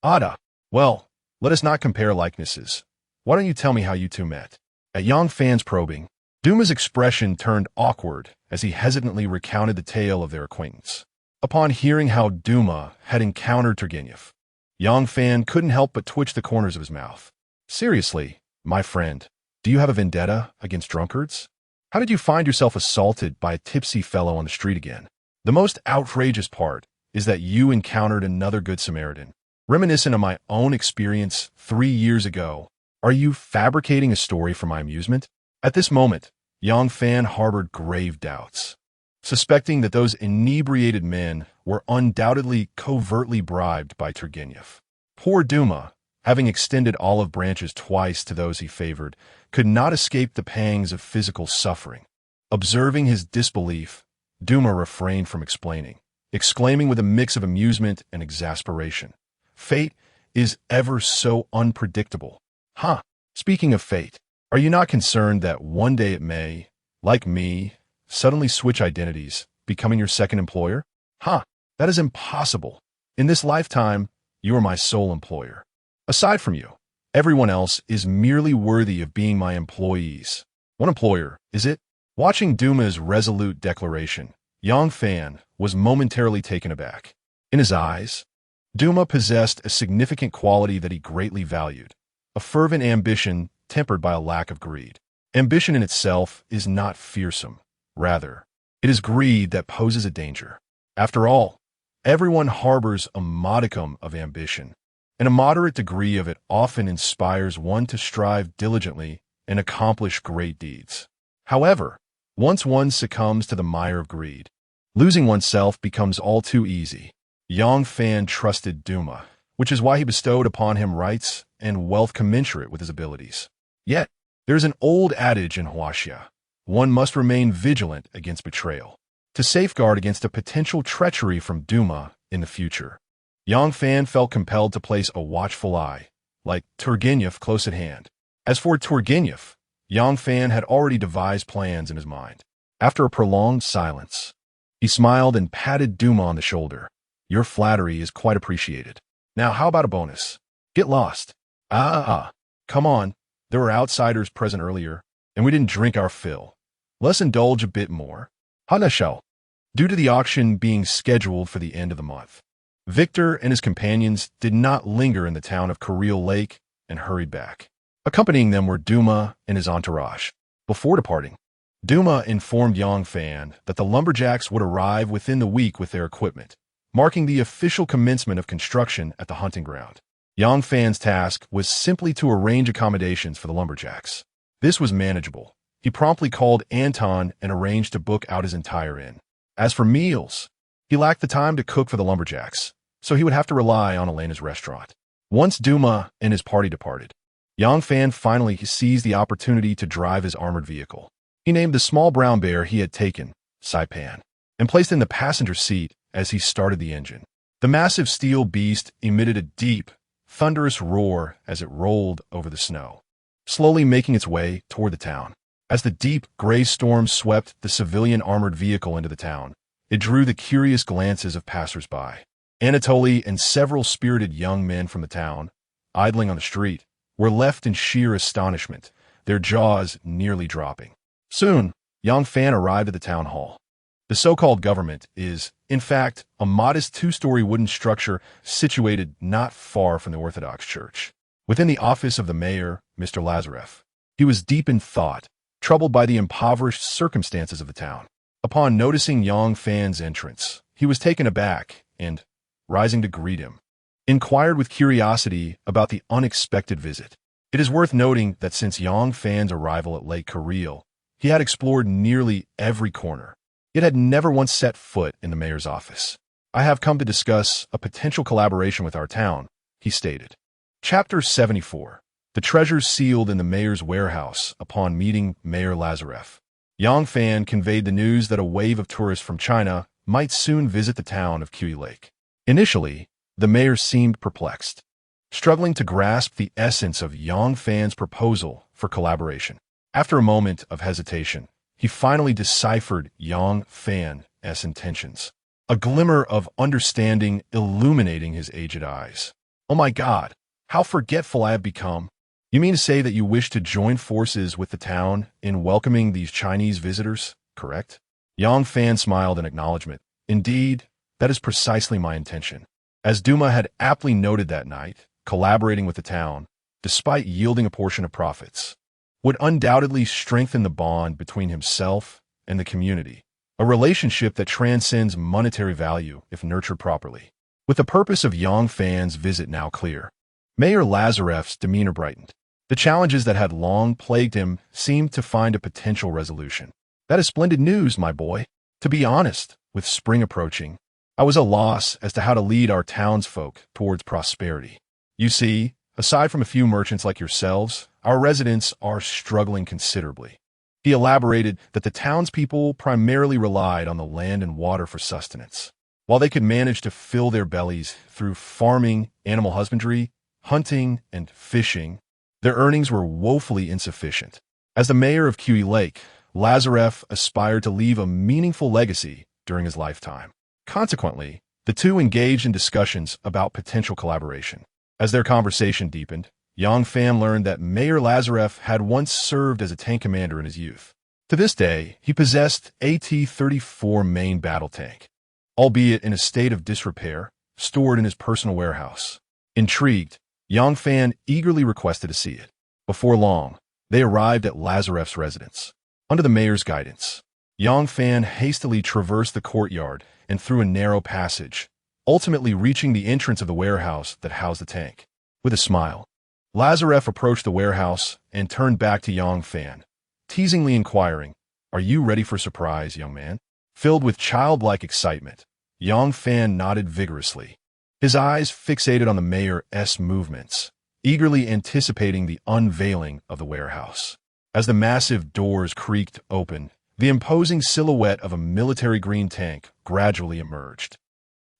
"Ada. Well, let us not compare likenesses. Why don't you tell me how you 2 met?" At Yang Fan's probing, Duma's expression turned awkward as he hesitantly recounted the tale of their acquaintance. Upon hearing how Duma had encountered Turgenev, Yang Fan couldn't help but twitch the corners of his mouth. "Seriously, my friend, do you have a vendetta against drunkards? How did you find yourself assaulted by a tipsy fellow on the street again? The most outrageous part is that you encountered another Good Samaritan. Reminiscent of my own experience 3 years ago, are you fabricating a story for my amusement?" At this moment, Yang Fan harbored grave doubts, suspecting that those inebriated men were undoubtedly covertly bribed by Turgenev. Poor Duma, having extended olive branches twice to those he favored, could not escape the pangs of physical suffering. Observing his disbelief, Duma refrained from explaining, exclaiming with a mix of amusement and exasperation, "Fate is ever so unpredictable." "Huh, speaking of fate, are you not concerned that one day it may, like me, suddenly switch identities, becoming your second employer?" "Huh, that is impossible. In this lifetime, you are my sole employer. Aside from you, everyone else is merely worthy of being my employees." "One employer, is it?" Watching Duma's resolute declaration, Yang Fan was momentarily taken aback. In his eyes, Duma possessed a significant quality that he greatly valued, a fervent ambition tempered by a lack of greed. Ambition in itself is not fearsome. Rather, it is greed that poses a danger. After all, everyone harbors a modicum of ambition, and a moderate degree of it often inspires one to strive diligently and accomplish great deeds. However, once one succumbs to the mire of greed, losing oneself becomes all too easy. Yang Fan trusted Duma, which is why he bestowed upon him rights and wealth commensurate with his abilities. Yet, there is an old adage in Huaxia: one must remain vigilant against betrayal, to safeguard against a potential treachery from Duma in the future. Yang Fan felt compelled to place a watchful eye, like Turgenev, close at hand. As for Turgenev, Yang Fan had already devised plans in his mind. After a prolonged silence, he smiled and patted Duma on the shoulder. "Your flattery is quite appreciated. Now how about a bonus? Get lost." Come on, there were outsiders present earlier, and we didn't drink our fill. Let's indulge a bit more." Hanashell. Due to the auction being scheduled for the end of the month, Victor and his companions did not linger in the town of Kareel Lake and hurried back. Accompanying them were Duma and his entourage. Before departing, Duma informed Yang Fan that the lumberjacks would arrive within the week with their equipment, marking the official commencement of construction at the hunting ground. Yang Fan's task was simply to arrange accommodations for the lumberjacks. This was manageable. He promptly called Anton and arranged to book out his entire inn. As for meals, he lacked the time to cook for the lumberjacks, so he would have to rely on Elena's restaurant. Once Duma and his party departed, Yang Fan finally seized the opportunity to drive his armored vehicle. He named the small brown bear he had taken, Saipan, and placed it in the passenger seat as he started the engine. The massive steel beast emitted a deep, thunderous roar as it rolled over the snow, slowly making its way toward the town. As the deep, gray storm swept the civilian armored vehicle into the town, it drew the curious glances of passers-by. Anatoly and several spirited young men from the town, idling on the street, were left in sheer astonishment, their jaws nearly dropping. Soon, Yang Fan arrived at the town hall. The so-called government is, in fact, a modest two-story wooden structure situated not far from the Orthodox Church. Within the office of the mayor, Mr. Lazarev, he was deep in thought, troubled by the impoverished circumstances of the town. Upon noticing Yang Fan's entrance, he was taken aback and, rising to greet him, inquired with curiosity about the unexpected visit. It is worth noting that since Yang Fan's arrival at Lake Kareel, he had explored nearly every corner. Yet had never once set foot in the mayor's office. "I have come to discuss a potential collaboration with our town," he stated. Chapter 74. The treasures sealed in the mayor's warehouse upon meeting Mayor Lazarev. Yang Fan conveyed the news that a wave of tourists from China might soon visit the town of Kui Lake. Initially, the mayor seemed perplexed, struggling to grasp the essence of Yang Fan's proposal for collaboration. After a moment of hesitation, he finally deciphered Yang Fan's intentions, a glimmer of understanding illuminating his aged eyes. "Oh my God, how forgetful I have become. You mean to say that you wish to join forces with the town in welcoming these Chinese visitors, correct?" Yang Fan smiled in acknowledgement. "Indeed, that is precisely my intention." As Duma had aptly noted that night, collaborating with the town, despite yielding a portion of profits, would undoubtedly strengthen the bond between himself and the community, a relationship that transcends monetary value if nurtured properly. With the purpose of Yang Fan's visit now clear, Mayor Lazarev's demeanor brightened. The challenges that had long plagued him seemed to find a potential resolution. "That is splendid news, my boy. To be honest, with spring approaching, I was at a loss as to how to lead our townsfolk towards prosperity. You see, aside from a few merchants like yourselves, our residents are struggling considerably." He elaborated that the townspeople primarily relied on the land and water for sustenance. While they could manage to fill their bellies through farming, animal husbandry, hunting, and fishing, their earnings were woefully insufficient. As the mayor of Kui Lake, Lazarev aspired to leave a meaningful legacy during his lifetime. Consequently, the two engaged in discussions about potential collaboration. As their conversation deepened, Yang Fan learned that Mayor Lazarev had once served as a tank commander in his youth. To this day, he possessed a T-34 main battle tank, albeit in a state of disrepair, stored in his personal warehouse. Intrigued, Yang Fan eagerly requested to see it. Before long, they arrived at Lazarev's residence. Under the mayor's guidance, Yang Fan hastily traversed the courtyard and through a narrow passage, ultimately reaching the entrance of the warehouse that housed the tank. With a smile, Lazarev approached the warehouse and turned back to Yang Fan, teasingly inquiring, "Are you ready for a surprise, young man?" Filled with childlike excitement, Yang Fan nodded vigorously, his eyes fixated on the mayor's movements, eagerly anticipating the unveiling of the warehouse. As the massive doors creaked open, the imposing silhouette of a military green tank gradually emerged.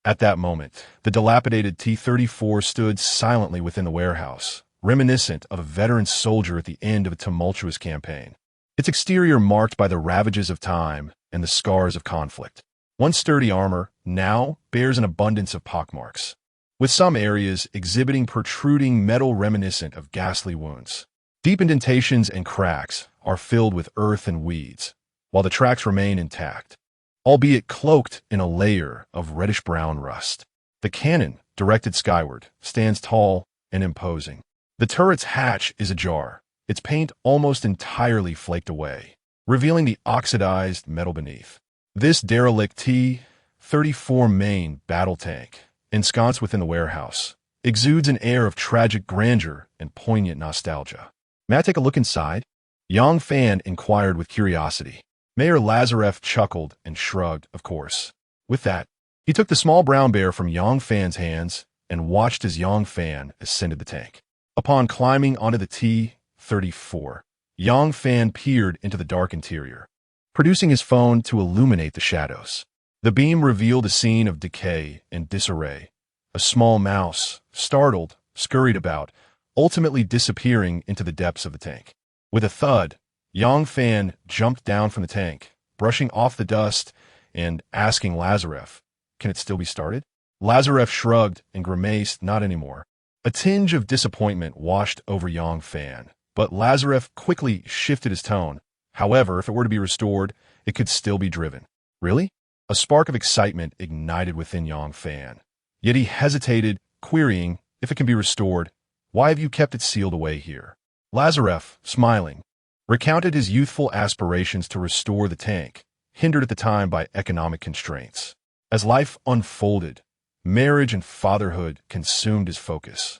At that moment, the dilapidated T-34 stood silently within the warehouse, reminiscent of a veteran soldier at the end of a tumultuous campaign. Its exterior marked by the ravages of time and the scars of conflict. Once sturdy armor now bears an abundance of pockmarks, with some areas exhibiting protruding metal reminiscent of ghastly wounds. Deep indentations and cracks are filled with earth and weeds, while the tracks remain intact, albeit cloaked in a layer of reddish-brown rust. The cannon, directed skyward, stands tall and imposing. The turret's hatch is ajar, its paint almost entirely flaked away, revealing the oxidized metal beneath. This derelict T-34 main battle tank, ensconced within the warehouse, exudes an air of tragic grandeur and poignant nostalgia. "May I take a look inside?" Yang Fan inquired with curiosity. Mayor Lazarev chuckled and shrugged, of course. With that, he took the small brown bear from Yang Fan's hands and watched as Yang Fan ascended the tank. Upon climbing onto the T-34, Yang Fan peered into the dark interior, producing his phone to illuminate the shadows. The beam revealed a scene of decay and disarray. A small mouse, startled, scurried about, ultimately disappearing into the depths of the tank. With a thud, Yang Fan jumped down from the tank, brushing off the dust and asking Lazarev, "Can it still be started?" Lazarev shrugged and grimaced, "Not anymore." A tinge of disappointment washed over Yang Fan, but Lazarev quickly shifted his tone. However, if it were to be restored, it could still be driven. Really? A spark of excitement ignited within Yang Fan. Yet he hesitated, querying, "If it can be restored, why have you kept it sealed away here?" Lazarev, smiling, recounted his youthful aspirations to restore the tank, hindered at the time by economic constraints. As life unfolded, marriage and fatherhood consumed his focus,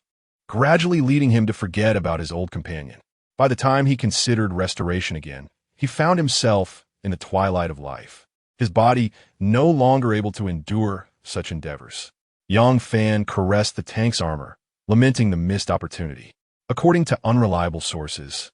gradually leading him to forget about his old companion. By the time he considered restoration again, he found himself in the twilight of life, his body no longer able to endure such endeavors. Yang Fan caressed the tank's armor, lamenting the missed opportunity. According to unreliable sources,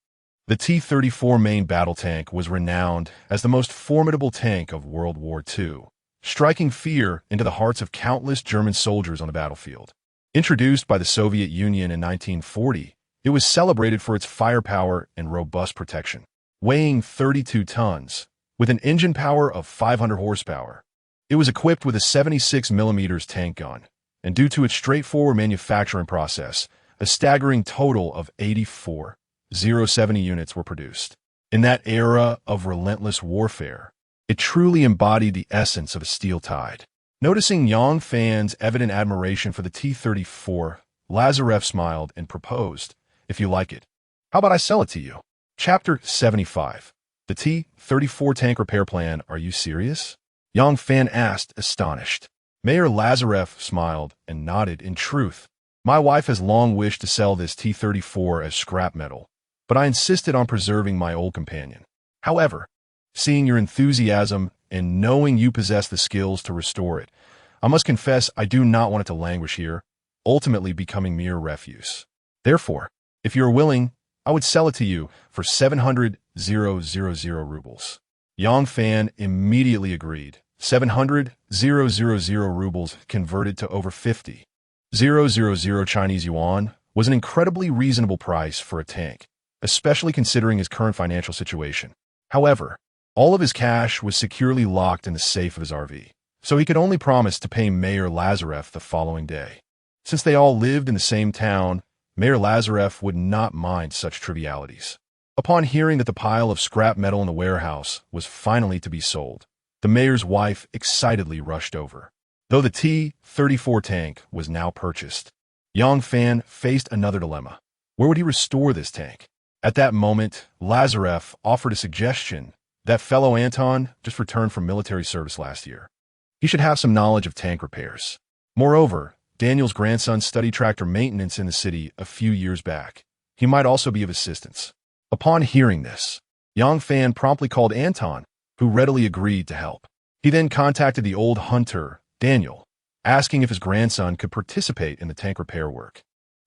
the T-34 main battle tank was renowned as the most formidable tank of World War II, striking fear into the hearts of countless German soldiers on the battlefield. Introduced by the Soviet Union in 1940, it was celebrated for its firepower and robust protection. Weighing 32 tons, with an engine power of 500 horsepower, it was equipped with a 76mm tank gun, and due to its straightforward manufacturing process, a staggering total of 84 070 units were produced. In that era of relentless warfare, it truly embodied the essence of a steel tide. Noticing Yang Fan's evident admiration for the T-34, Lazarev smiled and proposed, "If you like it, how about I sell it to you?" Chapter 75. The T-34 tank repair plan. Are you serious? Yang Fan asked, astonished. Mayor Lazarev smiled and nodded. In truth, my wife has long wished to sell this T-34 as scrap metal, but I insisted on preserving my old companion. However, seeing your enthusiasm and knowing you possess the skills to restore it, I must confess I do not want it to languish here, ultimately becoming mere refuse. Therefore, if you are willing, I would sell it to you for 700,000 rubles. Yang Fan immediately agreed. 700,000 rubles converted to over 50,000 Chinese yuan was an incredibly reasonable price for a tank, especially considering his current financial situation. However, all of his cash was securely locked in the safe of his RV, so he could only promise to pay Mayor Lazarev the following day. Since they all lived in the same town, Mayor Lazarev would not mind such trivialities. Upon hearing that the pile of scrap metal in the warehouse was finally to be sold, the mayor's wife excitedly rushed over. Though the T-34 tank was now purchased, Yang Fan faced another dilemma. Where would he restore this tank? At that moment, Lazarev offered a suggestion. That fellow Anton just returned from military service last year. He should have some knowledge of tank repairs. Moreover, Daniel's grandson studied tractor maintenance in the city a few years back. He might also be of assistance. Upon hearing this, Yang Fan promptly called Anton, who readily agreed to help. He then contacted the old hunter, Daniel, asking if his grandson could participate in the tank repair work.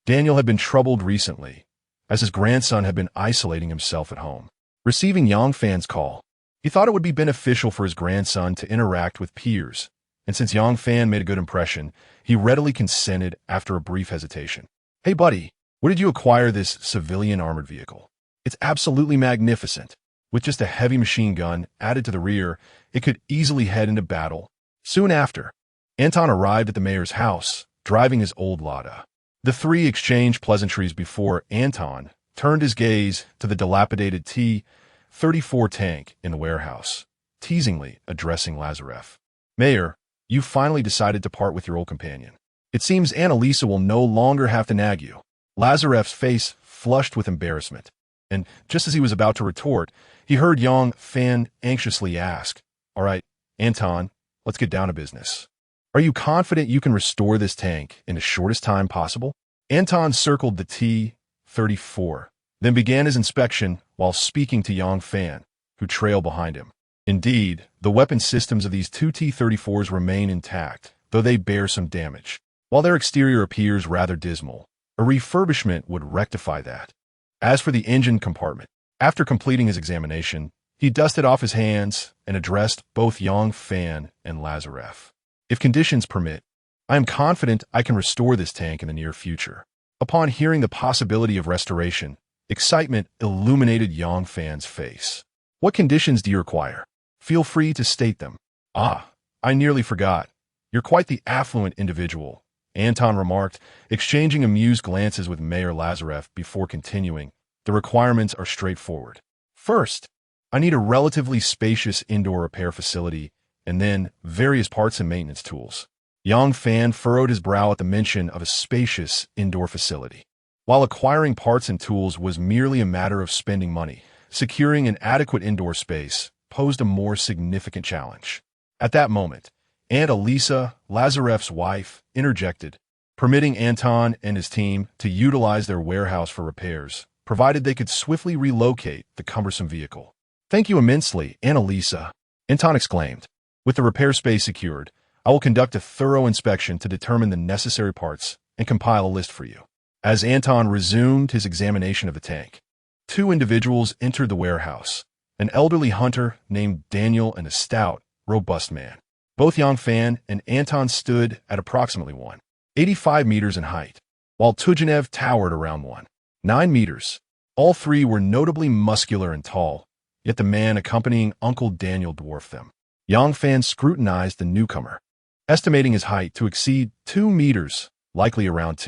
Daniel had been troubled recently, as his grandson had been isolating himself at home. Receiving Yang Fan's call, he thought it would be beneficial for his grandson to interact with peers, and since Yang Fan made a good impression, he readily consented after a brief hesitation. "Hey buddy, where did you acquire this civilian armored vehicle? It's absolutely magnificent. With just a heavy machine gun added to the rear, it could easily head into battle." Soon after, Anton arrived at the mayor's house, driving his old Lada. The three exchanged pleasantries before Anton turned his gaze to the dilapidated T-34 tank in the warehouse, teasingly addressing Lazarev. "Mayor, you finally decided to part with your old companion. It seems Annalisa will no longer have to nag you." Lazarev's face flushed with embarrassment, and just as he was about to retort, he heard Yang Fan anxiously ask, "All right, Anton, let's get down to business. Are you confident you can restore this tank in the shortest time possible?" Anton circled the T-34, then began his inspection, while speaking to Yang Fan, who trailed behind him. Indeed, the weapon systems of these two T-34s remain intact, though they bear some damage. While their exterior appears rather dismal, a refurbishment would rectify that. As for the engine compartment, after completing his examination, he dusted off his hands and addressed both Yang Fan and Lazarev. If conditions permit, I am confident I can restore this tank in the near future. Upon hearing the possibility of restoration, excitement illuminated Yang Fan's face. What conditions do you require? Feel free to state them. Ah, I nearly forgot. You're quite the affluent individual, Anton remarked, exchanging amused glances with Mayor Lazarev before continuing. The requirements are straightforward. First, I need a relatively spacious indoor repair facility, and then various parts and maintenance tools. Yang Fan furrowed his brow at the mention of a spacious indoor facility. While acquiring parts and tools was merely a matter of spending money, securing an adequate indoor space posed a more significant challenge. At that moment, Aunt Elisa, Lazarev's wife, interjected, permitting Anton and his team to utilize their warehouse for repairs, provided they could swiftly relocate the cumbersome vehicle. "Thank you immensely, Aunt Elisa," Anton exclaimed. "With the repair space secured, I will conduct a thorough inspection to determine the necessary parts and compile a list for you." As Anton resumed his examination of the tank, two individuals entered the warehouse, an elderly hunter named Daniel and a stout, robust man. Both Yang Fan and Anton stood at approximately 185 meters in height, while Turgenev towered around 190 meters. All three were notably muscular and tall, yet the man accompanying Uncle Daniel dwarfed them. Yang Fan scrutinized the newcomer, estimating his height to exceed 2 meters, likely around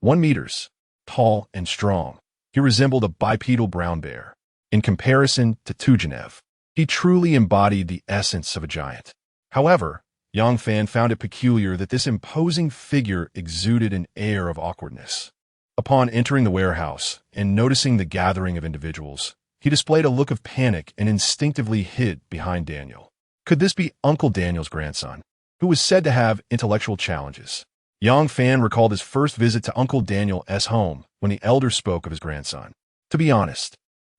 1 meters. Tall and strong, he resembled a bipedal brown bear. In comparison to Turgenev, he truly embodied the essence of a giant. However, Yang Fan found it peculiar that this imposing figure exuded an air of awkwardness. Upon entering the warehouse and noticing the gathering of individuals, he displayed a look of panic and instinctively hid behind Daniel. Could this be Uncle Daniel's grandson, who was said to have intellectual challenges? Yang Fan recalled his first visit to Uncle Daniel's home when the elder spoke of his grandson. To be honest,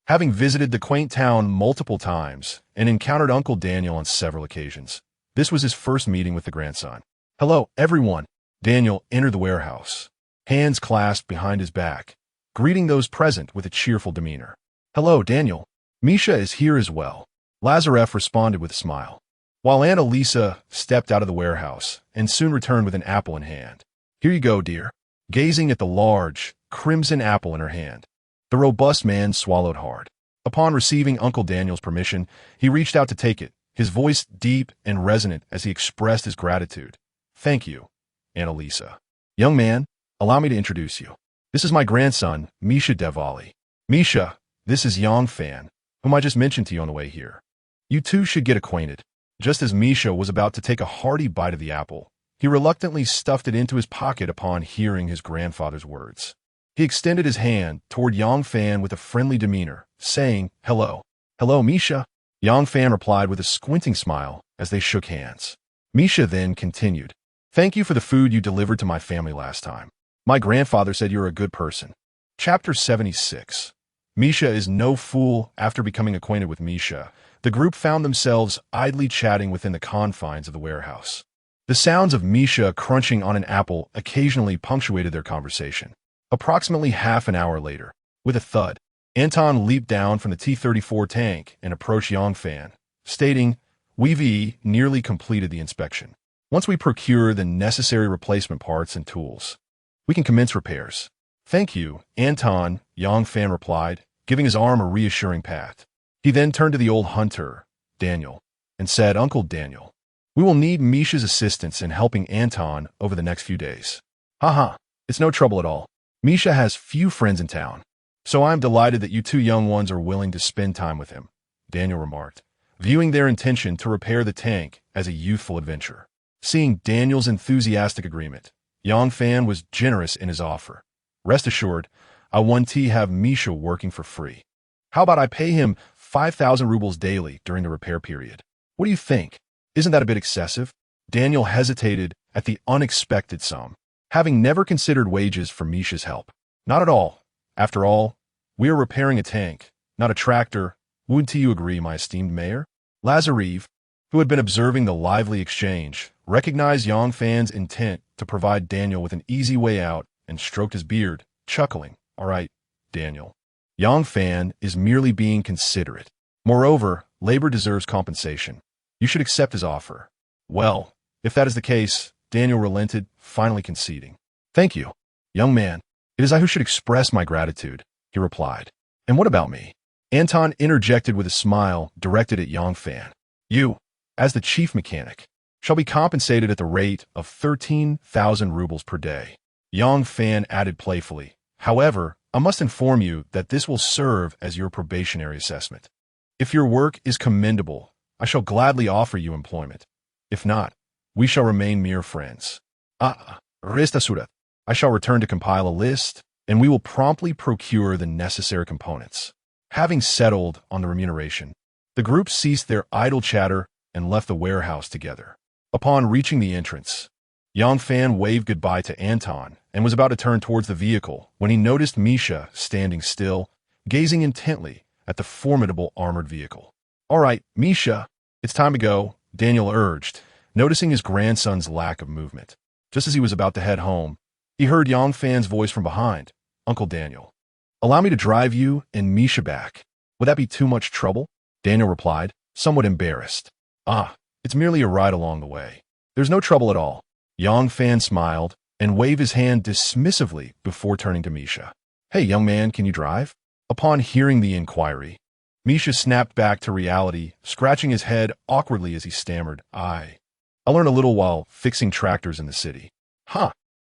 having visited the quaint town multiple times and encountered Uncle Daniel on several occasions, this was his first meeting with the grandson. "Hello, everyone." Daniel entered the warehouse, hands clasped behind his back, greeting those present with a cheerful demeanor. "Hello, Daniel. Misha is here as well," Lazarev responded with a smile, while Aunt Elisa stepped out of the warehouse and soon returned with an apple in hand. "Here you go, dear." Gazing at the large, crimson apple in her hand, the robust man swallowed hard. Upon receiving Uncle Daniel's permission, he reached out to take it, his voice deep and resonant as he expressed his gratitude. "Thank you, Aunt Elisa. Young man, allow me to introduce you. This is my grandson, Misha Devali. Misha, this is Yang Fan, whom I just mentioned to you on the way here. You two should get acquainted." Just as Misha was about to take a hearty bite of the apple, he reluctantly stuffed it into his pocket upon hearing his grandfather's words. He extended his hand toward Yang Fan with a friendly demeanor, saying, "Hello." "Hello, Misha." Yang Fan replied with a squinting smile as they shook hands. Misha then continued, "Thank you for the food you delivered to my family last time. My grandfather said you're a good person." Chapter 76. Misha is no fool. After becoming acquainted with Misha, the group found themselves idly chatting within the confines of the warehouse. The sounds of Misha crunching on an apple occasionally punctuated their conversation. Approximately half an hour later, with a thud, Anton leaped down from the T-34 tank and approached Yang Fan, stating, "We've nearly completed the inspection. Once we procure the necessary replacement parts and tools, we can commence repairs." "Thank you, Anton," Yang Fan replied, giving his arm a reassuring pat. He then turned to the old hunter, Daniel, and said, "Uncle Daniel, we will need Misha's assistance in helping Anton over the next few days." "Haha, it's no trouble at all. Misha has few friends in town, so I am delighted that you two young ones are willing to spend time with him," Daniel remarked, viewing their intention to repair the tank as a youthful adventure. Seeing Daniel's enthusiastic agreement, Yang Fan was generous in his offer. "Rest assured, I want to have Misha working for free. How about I pay him 5,000 rubles daily during the repair period? What do you think? Isn't that a bit excessive?" Daniel hesitated at the unexpected sum, having never considered wages for Misha's help. "Not at all. After all, we are repairing a tank, not a tractor. Wouldn't you agree, my esteemed mayor? Lazarev, who had been observing the lively exchange, recognized Yang Fan's intent to provide Daniel with an easy way out and stroked his beard, chuckling. All right, Daniel. Yang Fan is merely being considerate. Moreover, labor deserves compensation. You should accept his offer. Well, if that is the case, Daniel relented, finally conceding. Thank you, young man. It is I who should express my gratitude, he replied. And what about me? Anton interjected with a smile directed at Yang Fan. You, as the chief mechanic, shall be compensated at the rate of 13,000 rubles per day. Yang Fan added playfully. However, I must inform you that this will serve as your probationary assessment. If your work is commendable, I shall gladly offer you employment. If not, we shall remain mere friends. Resta Surat. I shall return to compile a list, and we will promptly procure the necessary components. Having settled on the remuneration, the group ceased their idle chatter and left the warehouse together. Upon reaching the entrance, Yang Fan waved goodbye to Anton and was about to turn towards the vehicle when he noticed Misha standing still, gazing intently at the formidable armored vehicle. All right, Misha, it's time to go, Daniel urged, noticing his grandson's lack of movement. Just as he was about to head home, he heard Yang Fan's voice from behind. Uncle Daniel, allow me to drive you and Misha back. Would that be too much trouble? Daniel replied, somewhat embarrassed. It's merely a ride along the way. There's no trouble at all. Yang Fan smiled and waved his hand dismissively before turning to Misha. Hey, young man, can you drive? Upon hearing the inquiry, Misha snapped back to reality, scratching his head awkwardly as he stammered, I learned a little while fixing tractors in the city.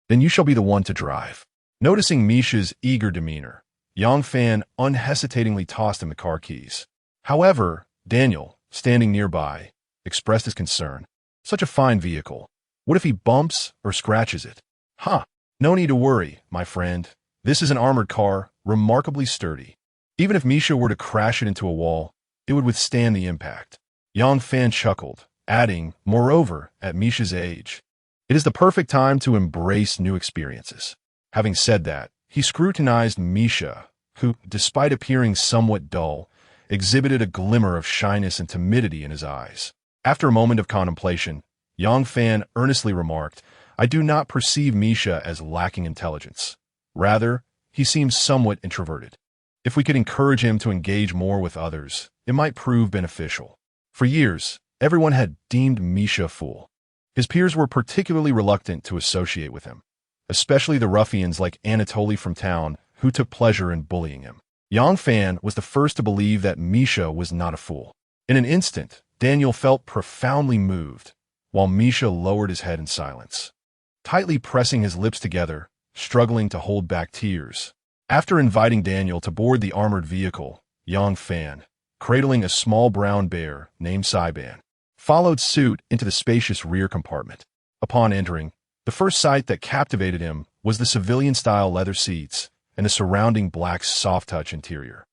Then you shall be the one to drive. Noticing Misha's eager demeanor, Yang Fan unhesitatingly tossed him the car keys. However, Daniel, standing nearby, expressed his concern. Such a fine vehicle. What if he bumps or scratches it? No need to worry, my friend. This is an armored car, remarkably sturdy. Even if Misha were to crash it into a wall, it would withstand the impact. Yang Fan chuckled, adding, moreover, at Misha's age, it is the perfect time to embrace new experiences. Having said that, he scrutinized Misha, who, despite appearing somewhat dull, exhibited a glimmer of shyness and timidity in his eyes. After a moment of contemplation, Yang Fan earnestly remarked, I do not perceive Misha as lacking intelligence. Rather, he seems somewhat introverted. If we could encourage him to engage more with others, it might prove beneficial. For years, everyone had deemed Misha a fool. His peers were particularly reluctant to associate with him, especially the ruffians like Anatoly from town who took pleasure in bullying him. Yang Fan was the first to believe that Misha was not a fool. In an instant, Daniel felt profoundly moved, while Misha lowered his head in silence, tightly pressing his lips together, struggling to hold back tears. After inviting Daniel to board the armored vehicle, Yang Fan, cradling a small brown bear named Saiban, followed suit into the spacious rear compartment. Upon entering, the first sight that captivated him was the civilian-style leather seats and the surrounding black soft-touch interior,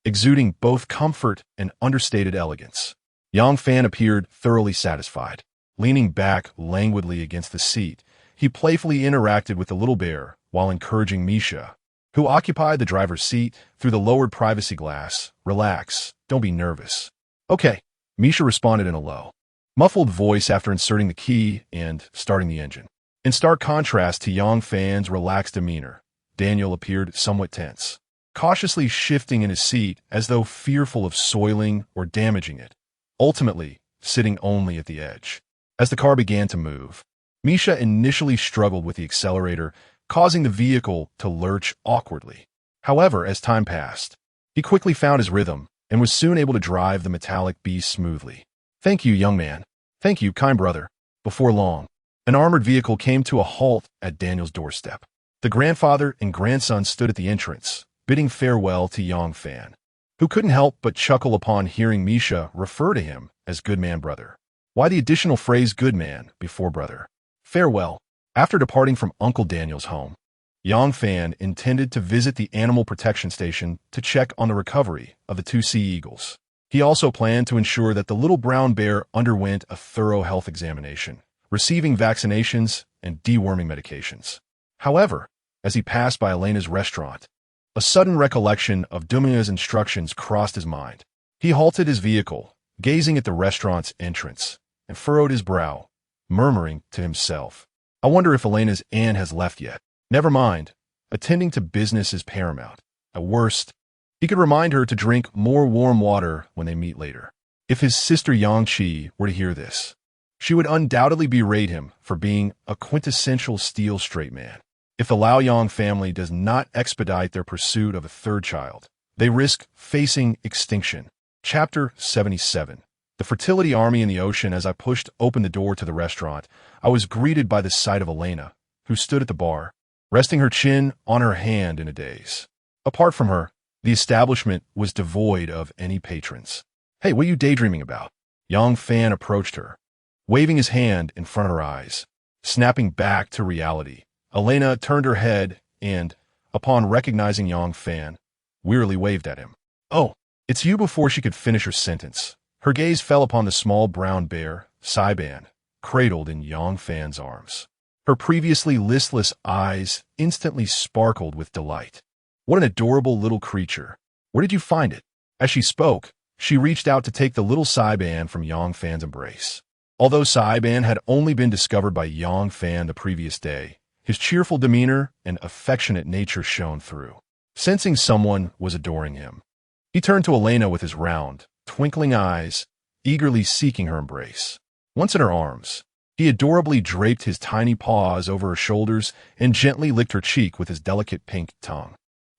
exuding both comfort and understated elegance. Yang Fan appeared thoroughly satisfied. Leaning back languidly against the seat, he playfully interacted with the little bear while encouraging Misha, who occupied the driver's seat, through the lowered privacy glass. Relax, don't be nervous. Okay, Misha responded in a low, muffled voice after inserting the key and starting the engine. In stark contrast to Yang Fan's relaxed demeanor, Daniel appeared somewhat tense, cautiously shifting in his seat as though fearful of soiling or damaging it, ultimately sitting only at the edge. As the car began to move, Misha initially struggled with the accelerator, causing the vehicle to lurch awkwardly. However, as time passed, he quickly found his rhythm and was soon able to drive the metallic beast smoothly. Thank you, young man. Thank you, kind brother. Before long, an armored vehicle came to a halt at Daniel's doorstep. The grandfather and grandson stood at the entrance, bidding farewell to Yang Fan, who couldn't help but chuckle upon hearing Misha refer to him as good man brother. Why the additional phrase good man before brother? Farewell. After departing from Uncle Daniel's home, Yang Fan intended to visit the animal protection station to check on the recovery of the two sea eagles. He also planned to ensure that the little brown bear underwent a thorough health examination, receiving vaccinations and deworming medications. However, as he passed by Elena's restaurant, A sudden recollection of Dumia's instructions crossed his mind. He halted his vehicle, gazing at the restaurant's entrance, and furrowed his brow, murmuring to himself, I wonder if Elena's aunt has left yet. Never mind. Attending to business is paramount. At worst, he could remind her to drink more warm water when they meet later. If his sister Yangqi were to hear this, she would undoubtedly berate him for being a quintessential steel straight man. If the Liaoyang family does not expedite their pursuit of a third child, they risk facing extinction. Chapter 77. The Fertility Army in the Ocean. As I pushed open the door to the restaurant, I was greeted by the sight of Elena, who stood at the bar, resting her chin on her hand in a daze. Apart from her, the establishment was devoid of any patrons. Hey, what are you daydreaming about? Yang Fan approached her, waving his hand in front of her eyes. Snapping back to reality, Elena turned her head and, upon recognizing Yang Fan, wearily waved at him. Oh, it's you. Before she could finish her sentence, her gaze fell upon the small brown bear, Saiban, cradled in Yang Fan's arms. Her previously listless eyes instantly sparkled with delight. What an adorable little creature. Where did you find it? As she spoke, she reached out to take the little Saiban from Yang Fan's embrace. Although Saiban had only been discovered by Yang Fan the previous day, his cheerful demeanor and affectionate nature shone through. Sensing someone was adoring him, he turned to Elena with his round, twinkling eyes, eagerly seeking her embrace. Once in her arms, he adorably draped his tiny paws over her shoulders and gently licked her cheek with his delicate pink tongue.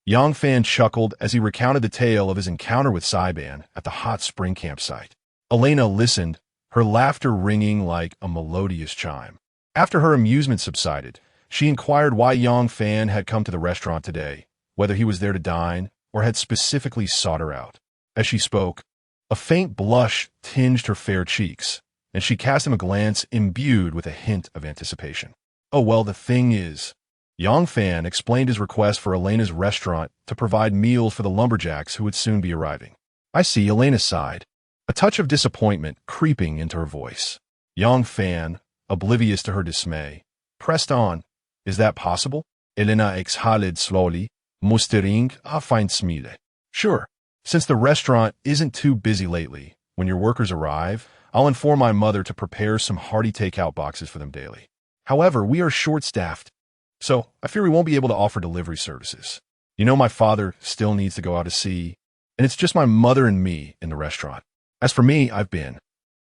Yang Fan chuckled as he recounted the tale of his encounter with Saiban at the hot spring campsite. Elena listened, her laughter ringing like a melodious chime. After her amusement subsided, she inquired why Yang Fan had come to the restaurant today, whether he was there to dine or had specifically sought her out. As she spoke, a faint blush tinged her fair cheeks, and she cast him a glance imbued with a hint of anticipation. Oh, well, the thing is, Yang Fan explained his request for Elena's restaurant to provide meals for the lumberjacks who would soon be arriving. I see. Elena sighed, a touch of disappointment creeping into her voice. Yang Fan, oblivious to her dismay, pressed on. Is that possible? Elena exhaled slowly, mustering a fine smile. Sure. Since the restaurant isn't too busy lately, when your workers arrive, I'll inform my mother to prepare some hearty takeout boxes for them daily. However, we are short-staffed, so I fear we won't be able to offer delivery services. You know, my father still needs to go out to sea, and it's just my mother and me in the restaurant. As for me, I've been.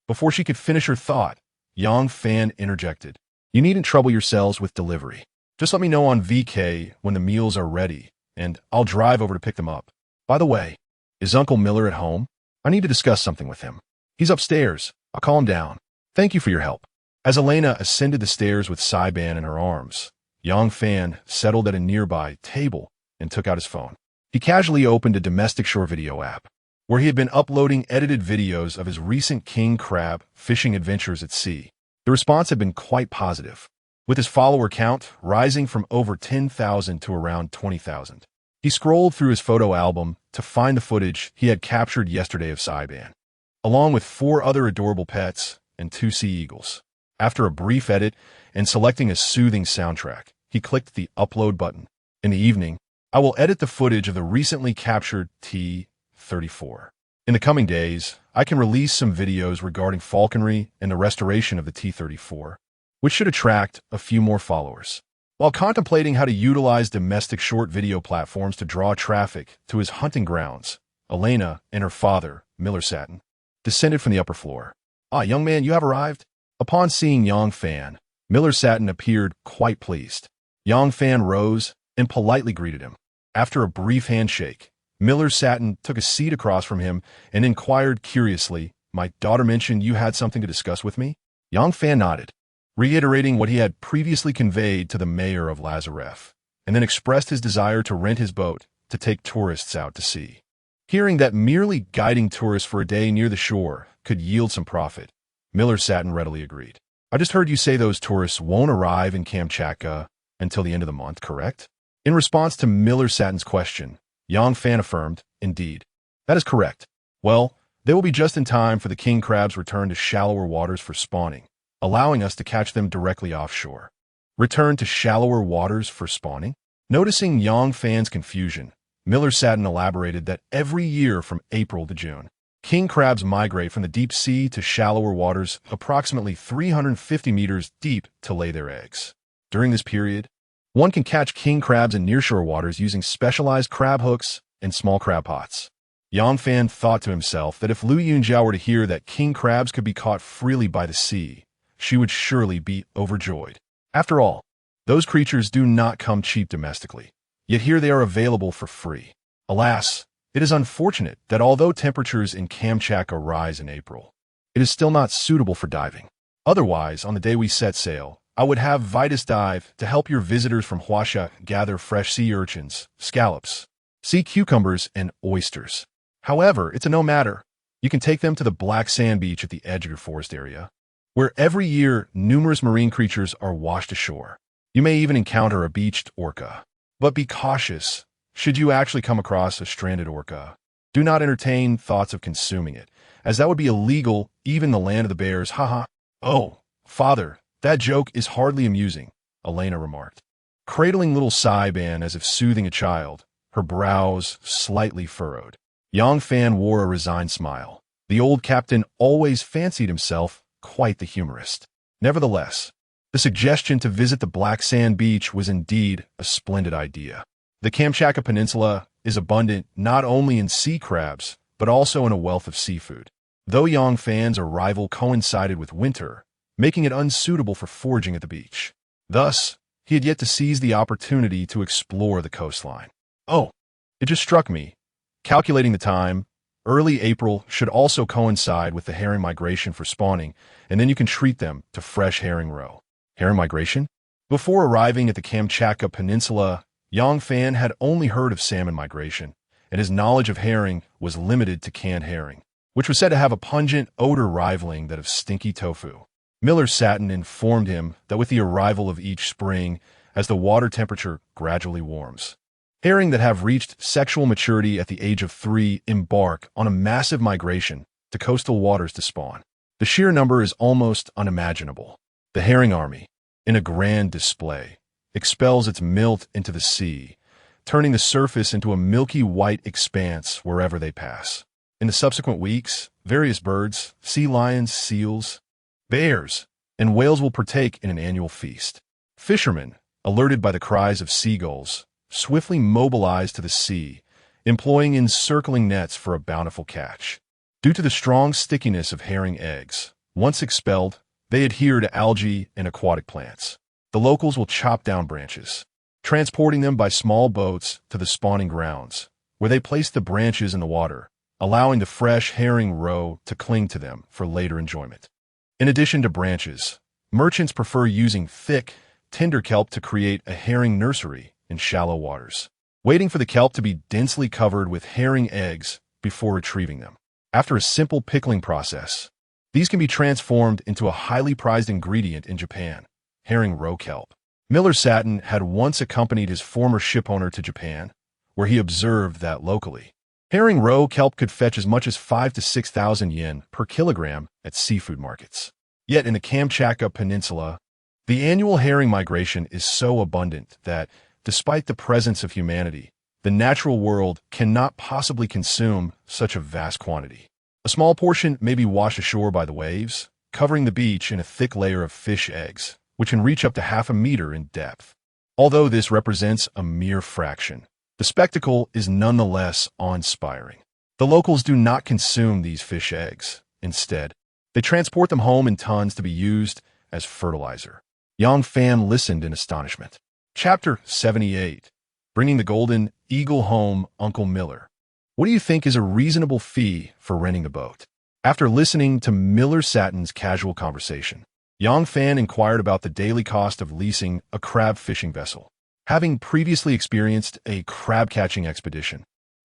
Before she could finish her thought, Yang Fan interjected. You needn't trouble yourselves with delivery. Just let me know on VK when the meals are ready, and I'll drive over to pick them up. By the way, is Uncle Miller at home? I need to discuss something with him. He's upstairs. I'll call him down. Thank you for your help. As Elena ascended the stairs with Saiban in her arms, Yang Fan settled at a nearby table and took out his phone. He casually opened a domestic shore video app, where he had been uploading edited videos of his recent king crab fishing adventures at sea. The response had been quite positive, with his follower count rising from over 10,000 to around 20,000. He scrolled through his photo album to find the footage he had captured yesterday of Saiban, along with 4 other adorable pets and 2 sea eagles. After a brief edit and selecting a soothing soundtrack, he clicked the upload button. In the evening, I will edit the footage of the recently captured T-34. In the coming days, I can release some videos regarding falconry and the restoration of the T-34, which should attract a few more followers. While contemplating how to utilize domestic short video platforms to draw traffic to his hunting grounds, Elena and her father, Miller Satin, descended from the upper floor. Ah, young man, you have arrived? Upon seeing Yang Fan, Miller Satin appeared quite pleased. Yang Fan rose and politely greeted him. After a brief handshake, Miller Satin took a seat across from him and inquired curiously, My daughter mentioned you had something to discuss with me? Yang Fan nodded, reiterating what he had previously conveyed to the mayor of Lazarev, and then expressed his desire to rent his boat to take tourists out to sea. Hearing that merely guiding tourists for a day near the shore could yield some profit, Miller Satin readily agreed. I just heard you say those tourists won't arrive in Kamchatka until the end of the month, correct? In response to Miller Satin's question, Yang Fan affirmed, Indeed. That is correct. Well, they will be just in time for the king crab's return to shallower waters for spawning, allowing us to catch them directly offshore. Return to shallower waters for spawning? Noticing Yang Fan's confusion, Miller Satin elaborated that every year from April to June, king crabs migrate from the deep sea to shallower waters approximately 350 meters deep to lay their eggs. During this period, one can catch king crabs in nearshore waters using specialized crab hooks and small crab pots. Yang Fan thought to himself that if Lu Yunjiao were to hear that king crabs could be caught freely by the sea, she would surely be overjoyed. After all, those creatures do not come cheap domestically, yet here they are available for free. Alas, it is unfortunate that although temperatures in Kamchatka rise in April, it is still not suitable for diving. Otherwise, on the day we set sail, I would have Vitus dive to help your visitors from Huasha gather fresh sea urchins, scallops, sea cucumbers, and oysters. However, it's a no matter. You can take them to the black sand beach at the edge of your forest area, where every year numerous marine creatures are washed ashore. You may even encounter a beached orca. But be cautious. Should you actually come across a stranded orca, do not entertain thoughts of consuming it, as that would be illegal even in the land of the bears. Haha. Oh, father, that joke is hardly amusing, Elena remarked, cradling little Saiban as if soothing a child, her brows slightly furrowed. Yang Fan wore a resigned smile. The old captain always fancied himself quite the humorist. Nevertheless, the suggestion to visit the black sand beach was indeed a splendid idea. The Kamchatka Peninsula is abundant not only in sea crabs, but also in a wealth of seafood. Though Yang Fan's arrival coincided with winter, making it unsuitable for foraging at the beach. Thus, he had yet to seize the opportunity to explore the coastline. Oh, it just struck me. Calculating the time, early April should also coincide with the herring migration for spawning, and then you can treat them to fresh herring roe. Herring migration? Before arriving at the Kamchatka Peninsula, Yang Fan had only heard of salmon migration, and his knowledge of herring was limited to canned herring, which was said to have a pungent odor rivaling that of stinky tofu. Miller Satin informed him that with the arrival of each spring, as the water temperature gradually warms, herring that have reached sexual maturity at the age of 3 embark on a massive migration to coastal waters to spawn. The sheer number is almost unimaginable. The herring army, in a grand display, expels its milt into the sea, turning the surface into a milky white expanse wherever they pass. In the subsequent weeks, various birds, sea lions, seals, bears, and whales will partake in an annual feast. Fishermen, alerted by the cries of seagulls, swiftly mobilize to the sea, employing encircling nets for a bountiful catch. Due to the strong stickiness of herring eggs, once expelled, they adhere to algae and aquatic plants. The locals will chop down branches, transporting them by small boats to the spawning grounds, where they place the branches in the water, allowing the fresh herring roe to cling to them for later enjoyment. In addition to branches, merchants prefer using thick, tender kelp to create a herring nursery in shallow waters, waiting for the kelp to be densely covered with herring eggs before retrieving them. After a simple pickling process, these can be transformed into a highly prized ingredient in Japan, herring roe kelp. Miller Satin had once accompanied his former shipowner to Japan, where he observed that locally, herring roe kelp could fetch as much as 5,000 to 6,000 yen per kilogram at seafood markets. Yet in the Kamchatka Peninsula, the annual herring migration is so abundant that, despite the presence of humanity, the natural world cannot possibly consume such a vast quantity. A small portion may be washed ashore by the waves, covering the beach in a thick layer of fish eggs, which can reach up to half a meter in depth. Although this represents a mere fraction, the spectacle is nonetheless awe-inspiring. The locals do not consume these fish eggs. Instead, they transport them home in tons to be used as fertilizer. Yang Fan listened in astonishment. Chapter 78. Bringing the Golden Eagle Home, Uncle Miller. What do you think is a reasonable fee for renting a boat? After listening to Miller Satin's casual conversation, Yang Fan inquired about the daily cost of leasing a crab fishing vessel. Having previously experienced a crab-catching expedition,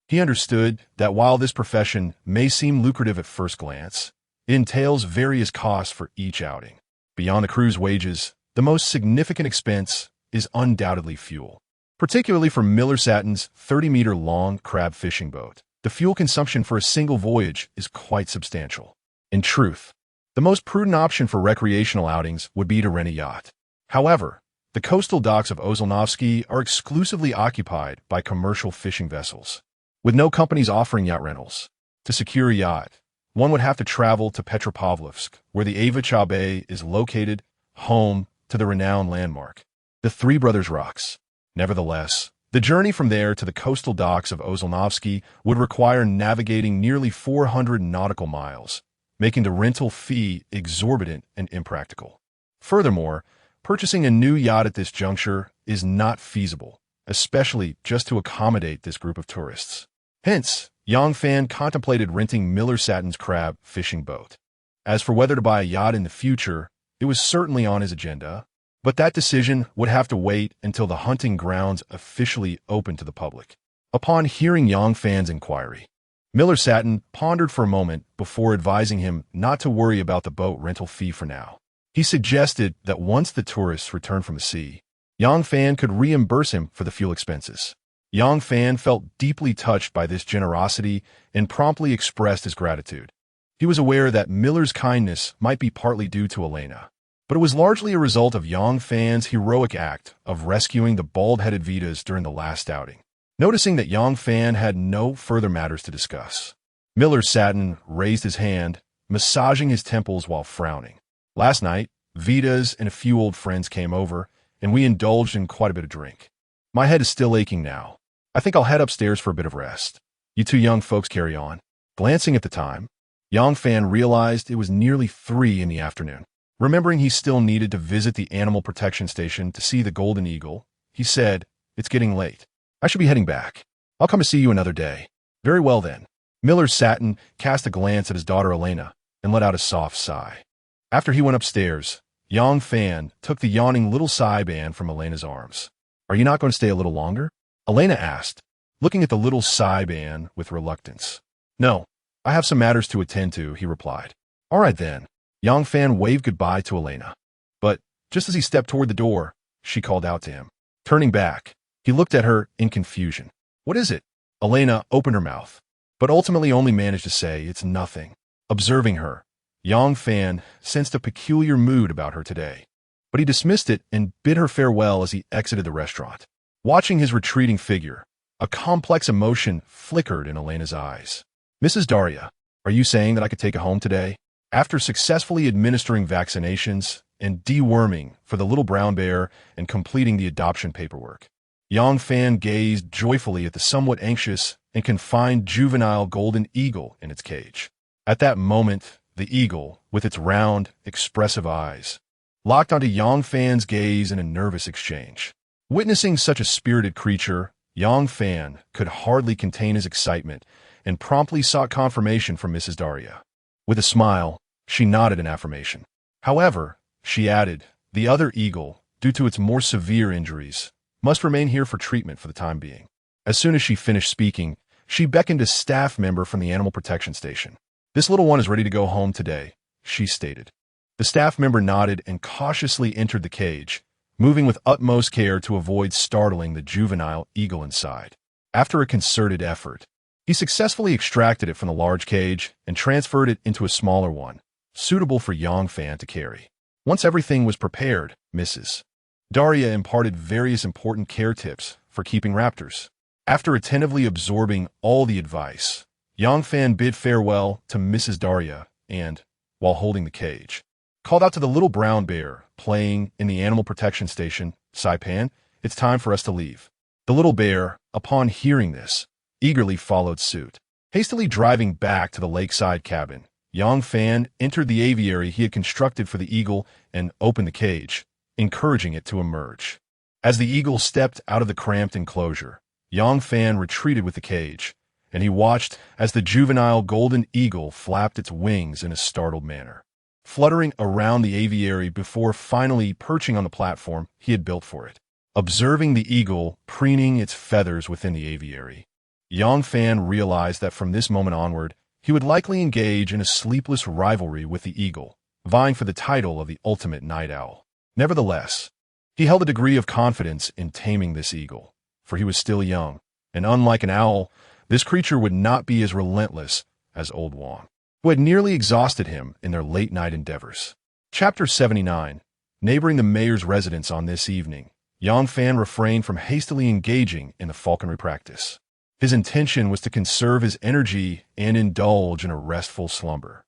he understood that while this profession may seem lucrative at first glance, it entails various costs for each outing. Beyond the crew's wages, the most significant expense is undoubtedly fuel. Particularly for Miller Satin's 30-meter-long crab fishing boat, the fuel consumption for a single voyage is quite substantial. In truth, the most prudent option for recreational outings would be to rent a yacht. However, The coastal docks of Ozolnovsky are exclusively occupied by commercial fishing vessels, with no companies offering yacht rentals. To secure a yacht, one would have to travel to Petropavlovsk, where the Ava Bay is located, home to the renowned landmark, the Three Brothers Rocks. Nevertheless, the journey from there to the coastal docks of Ozolnovsky would require navigating nearly 400 nautical miles, making the rental fee exorbitant and impractical. Furthermore, purchasing a new yacht at this juncture is not feasible, especially just to accommodate this group of tourists. Hence, Yang Fan contemplated renting Miller Sattin's crab fishing boat. As for whether to buy a yacht in the future, it was certainly on his agenda, but that decision would have to wait until the hunting grounds officially opened to the public. Upon hearing Yang Fan's inquiry, Miller Sattin pondered for a moment before advising him not to worry about the boat rental fee for now. He suggested that once the tourists returned from the sea, Yang Fan could reimburse him for the fuel expenses. Yang Fan felt deeply touched by this generosity and promptly expressed his gratitude. He was aware that Miller's kindness might be partly due to Elena, but it was largely a result of Yang Fan's heroic act of rescuing the bald-headed Vitas during the last outing. Noticing that Yang Fan had no further matters to discuss, Miller Sattin raised his hand, massaging his temples while frowning. Last night, Vitas and a few old friends came over, and we indulged in quite a bit of drink. My head is still aching now. I think I'll head upstairs for a bit of rest. You two young folks carry on. Glancing at the time, Yang Fan realized it was nearly 3 in the afternoon. Remembering he still needed to visit the animal protection station to see the golden eagle, he said, "It's getting late. I should be heading back. I'll come to see you another day." "Very well then." Miller Sattin cast a glance at his daughter Elena and let out a soft sigh. After he went upstairs, Yang Fan took the yawning little Saiban from Elena's arms. "Are you not going to stay a little longer?" Elena asked, looking at the little Saiban with reluctance. "No, I have some matters to attend to," he replied. "All right then." Yang Fan waved goodbye to Elena. But just as he stepped toward the door, she called out to him. Turning back, he looked at her in confusion. "What is it?" Elena opened her mouth, but ultimately only managed to say, "It's nothing." Observing her, Yang Fan sensed a peculiar mood about her today, but he dismissed it and bid her farewell as he exited the restaurant. Watching his retreating figure, a complex emotion flickered in Elena's eyes. "Mrs. Daria, are you saying that I could take her home today?" After successfully administering vaccinations and deworming for the little brown bear and completing the adoption paperwork, Yang Fan gazed joyfully at the somewhat anxious and confined juvenile golden eagle in its cage. At that moment, the eagle, with its round, expressive eyes, locked onto Yang Fan's gaze in a nervous exchange. Witnessing such a spirited creature, Yang Fan could hardly contain his excitement and promptly sought confirmation from Mrs. Daria. With a smile, she nodded in affirmation. However, she added, the other eagle, due to its more severe injuries, must remain here for treatment for the time being. As soon as she finished speaking, she beckoned a staff member from the animal protection station. "This little one is ready to go home today," she stated. The staff member nodded and cautiously entered the cage, moving with utmost care to avoid startling the juvenile eagle inside. After a concerted effort, he successfully extracted it from the large cage and transferred it into a smaller one, suitable for Yang Fan to carry. Once everything was prepared, Mrs. Daria imparted various important care tips for keeping raptors. After attentively absorbing all the advice, Yang Fan bid farewell to Mrs. Daria and, while holding the cage, called out to the little brown bear playing in the animal protection station, "Saipan, it's time for us to leave." The little bear, upon hearing this, eagerly followed suit. Hastily driving back to the lakeside cabin, Yang Fan entered the aviary he had constructed for the eagle and opened the cage, encouraging it to emerge. As the eagle stepped out of the cramped enclosure, Yang Fan retreated with the cage, and he watched as the juvenile golden eagle flapped its wings in a startled manner, fluttering around the aviary before finally perching on the platform he had built for it. Observing the eagle preening its feathers within the aviary, Yang Fan realized that from this moment onward, he would likely engage in a sleepless rivalry with the eagle, vying for the title of the ultimate night owl. Nevertheless, he held a degree of confidence in taming this eagle, for he was still young, and unlike an owl, this creature would not be as relentless as Old Wong, who had nearly exhausted him in their late-night endeavors. Chapter 79. Neighboring the mayor's residence on this evening, Yang Fan refrained from hastily engaging in the falconry practice. His intention was to conserve his energy and indulge in a restful slumber,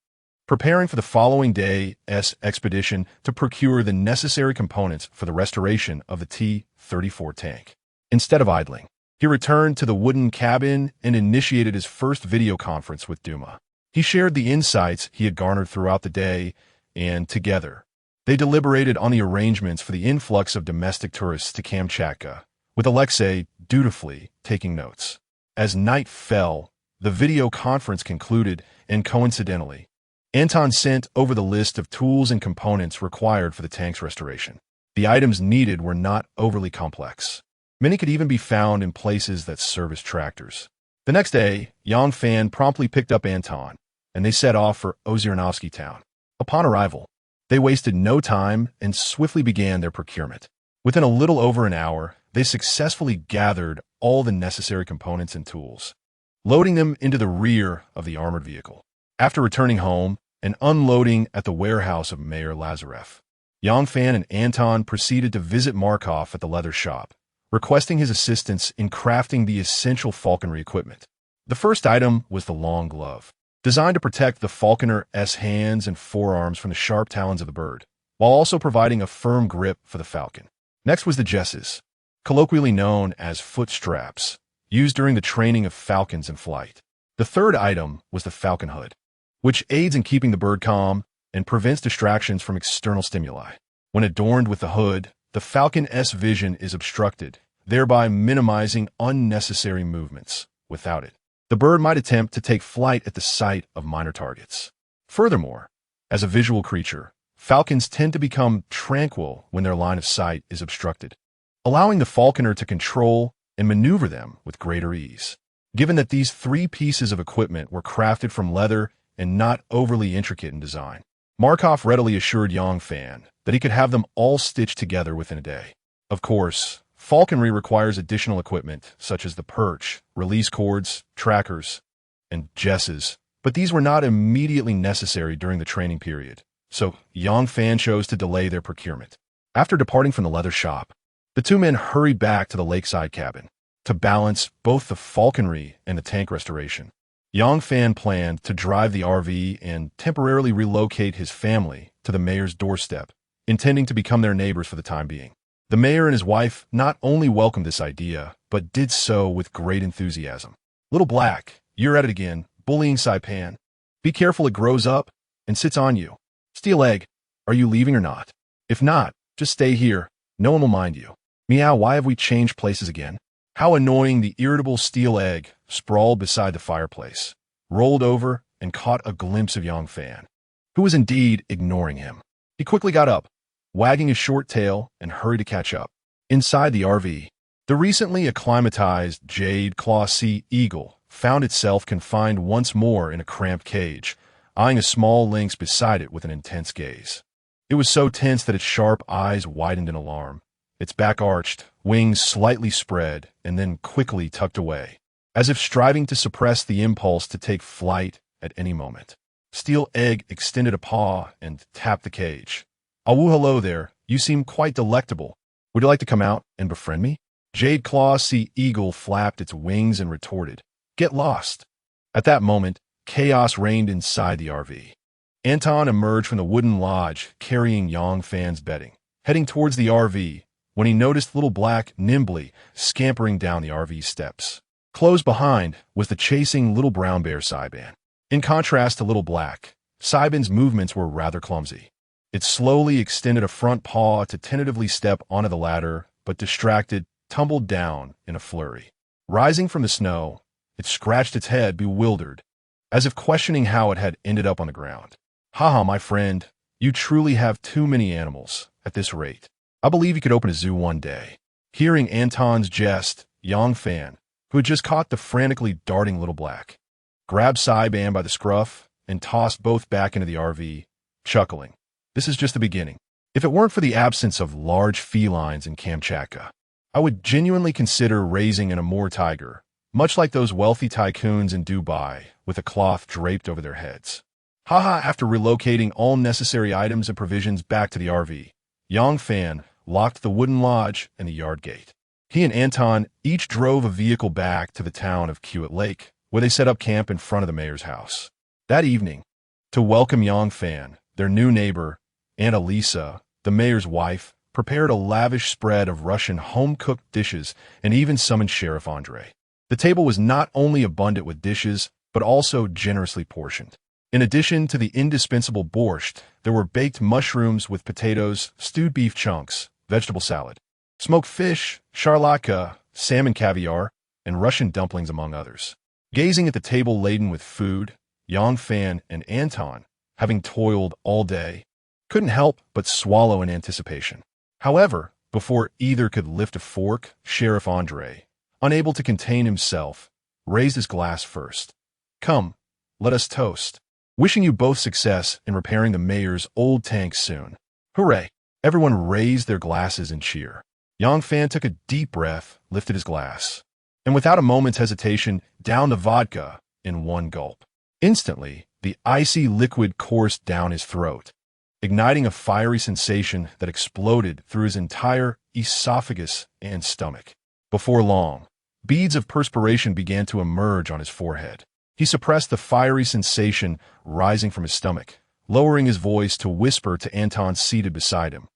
preparing for the following day's expedition to procure the necessary components for the restoration of the T-34 tank. Instead of idling, he returned to the wooden cabin and initiated his first video conference with Duma. He shared the insights he had garnered throughout the day, and together, they deliberated on the arrangements for the influx of domestic tourists to Kamchatka, with Alexei dutifully taking notes. As night fell, the video conference concluded, and coincidentally, Anton sent over the list of tools and components required for the tank's restoration. The items needed were not overly complex. Many could even be found in places that serve as tractors. The next day, Yang Fan promptly picked up Anton, and they set off for Ozernovsky town. Upon arrival, they wasted no time and swiftly began their procurement. Within a little over an hour, they successfully gathered all the necessary components and tools, loading them into the rear of the armored vehicle. After returning home and unloading at the warehouse of Mayor Lazarev, Yang Fan and Anton proceeded to visit Markov at the leather shop, requesting his assistance in crafting the essential falconry equipment. The first item was the long glove, designed to protect the falconer's hands and forearms from the sharp talons of the bird, while also providing a firm grip for the falcon. Next was the jesses, colloquially known as foot straps, used during the training of falcons in flight. The third item was the falcon hood, which aids in keeping the bird calm and prevents distractions from external stimuli. When adorned with the hood, the falcon's vision is obstructed, thereby minimizing unnecessary movements. Without it, the bird might attempt to take flight at the sight of minor targets. Furthermore, as a visual creature, falcons tend to become tranquil when their line of sight is obstructed, allowing the falconer to control and maneuver them with greater ease. Given that these three pieces of equipment were crafted from leather and not overly intricate in design, Markov readily assured Yang Fan that he could have them all stitched together within a day. Of course, falconry requires additional equipment such as the perch, release cords, trackers, and jesses, but these were not immediately necessary during the training period, so Yang Fan chose to delay their procurement. After departing from the leather shop, the two men hurried back to the lakeside cabin to balance both the falconry and the tank restoration. Yang Fan planned to drive the RV and temporarily relocate his family to the mayor's doorstep, intending to become their neighbors for the time being. The mayor and his wife not only welcomed this idea, but did so with great enthusiasm. "Little Black, you're at it again, bullying Saipan. Be careful it grows up and sits on you. Steel Egg, are you leaving or not? If not, just stay here. No one will mind you. Meow, why have we changed places again?" How annoying. The irritable Steel Egg sprawled beside the fireplace, rolled over, and caught a glimpse of Yang Fan, who was indeed ignoring him. He quickly got up, wagging his short tail, and hurried to catch up. Inside the RV, the recently acclimatized Jade Claw Sea Eagle found itself confined once more in a cramped cage, eyeing a small lynx beside it with an intense gaze. It was so tense that its sharp eyes widened in alarm. Its back arched, wings slightly spread, and then quickly tucked away, as if striving to suppress the impulse to take flight at any moment. Steel Egg extended a paw and tapped the cage. "Oh, hello there. You seem quite delectable. Would you like to come out and befriend me?" Jade Claw Sea Eagle flapped its wings and retorted, "Get lost." At that moment, chaos reigned inside the RV. Anton emerged from the wooden lodge carrying Yang Fan's bedding, heading towards the RV, when he noticed Little Black nimbly scampering down the RV steps. Close behind was the chasing little brown bear Saiban. In contrast to Little Black, Saiban's movements were rather clumsy. It slowly extended a front paw to tentatively step onto the ladder, but distracted, tumbled down in a flurry. Rising from the snow, it scratched its head, bewildered, as if questioning how it had ended up on the ground. "Haha, my friend, you truly have too many animals. At this rate, I believe you could open a zoo one day." Hearing Anton's jest, Yang Fan, who had just caught the frantically darting Little Black, grabbed Saiban by the scruff and tossed both back into the RV, chuckling. "This is just the beginning. If it weren't for the absence of large felines in Kamchatka, I would genuinely consider raising an Amur tiger, much like those wealthy tycoons in Dubai, with a cloth draped over their heads." Haha. After relocating all necessary items and provisions back to the RV, Yang Fan locked the wooden lodge and the yard gate. He and Anton each drove a vehicle back to the town of Kiewit Lake, where they set up camp in front of the mayor's house. That evening, to welcome Yang Fan, their new neighbor, Aunt Elisa, the mayor's wife, prepared a lavish spread of Russian home-cooked dishes and even summoned Sheriff Andrei. The table was not only abundant with dishes, but also generously portioned. In addition to the indispensable borscht, there were baked mushrooms with potatoes, stewed beef chunks, vegetable salad, smoked fish, charlotka, salmon caviar, and Russian dumplings among others. Gazing at the table laden with food, Yang Fan and Anton, having toiled all day, couldn't help but swallow in anticipation. However, before either could lift a fork, Sheriff Andrei, unable to contain himself, raised his glass first. "Come, let us toast. Wishing you both success in repairing the mayor's old tank soon. Hooray!" Everyone raised their glasses in cheer. Yang Fan took a deep breath, lifted his glass, and without a moment's hesitation, downed the vodka in one gulp. Instantly, the icy liquid coursed down his throat, igniting a fiery sensation that exploded through his entire esophagus and stomach. Before long, beads of perspiration began to emerge on his forehead. He suppressed the fiery sensation rising from his stomach, lowering his voice to whisper to Anton seated beside him.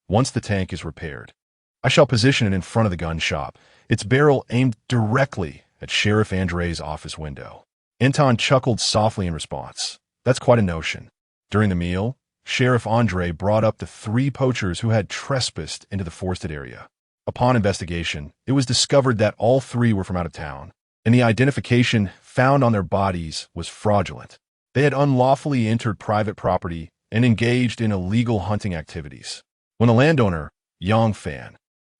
"Once the tank is repaired, I shall position it in front of the gun shop, its barrel aimed directly at Sheriff Andrei's office window." Anton chuckled softly in response. "That's quite a notion." During the meal, Sheriff Andrei brought up the 3 poachers who had trespassed into the forested area. Upon investigation, it was discovered that all 3 were from out of town, and the identification found on their bodies was fraudulent. They had unlawfully entered private property and engaged in illegal hunting activities. When the landowner, Yang Fan,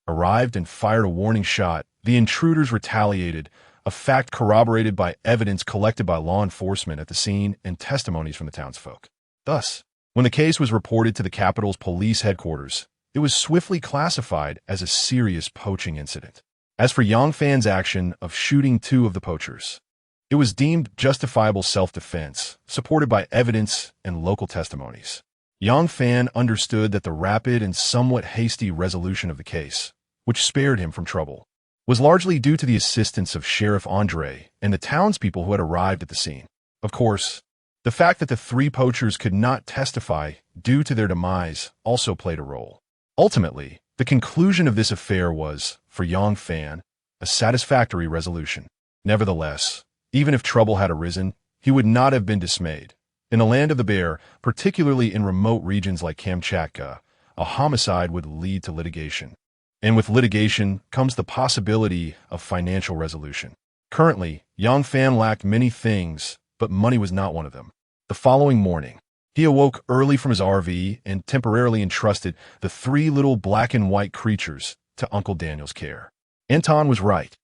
arrived and fired a warning shot, the intruders retaliated, a fact corroborated by evidence collected by law enforcement at the scene and testimonies from the townsfolk. Thus, when the case was reported to the capital's police headquarters, it was swiftly classified as a serious poaching incident. As for Yang Fan's action of shooting 2 of the poachers, it was deemed justifiable self-defense, supported by evidence and local testimonies. Yang Fan understood that the rapid and somewhat hasty resolution of the case, which spared him from trouble, was largely due to the assistance of Sheriff Andrei and the townspeople who had arrived at the scene. Of course, the fact that the 3 poachers could not testify due to their demise also played a role. Ultimately, the conclusion of this affair was, for Yang Fan, a satisfactory resolution. Nevertheless, even if trouble had arisen, he would not have been dismayed. In the land of the bear, particularly in remote regions like Kamchatka, a homicide would lead to litigation. And with litigation comes the possibility of financial resolution. Currently, Yang Fan lacked many things, but money was not one of them. The following morning, he awoke early from his RV and temporarily entrusted the 3 little black and white creatures to Uncle Daniel's care. Anton was right.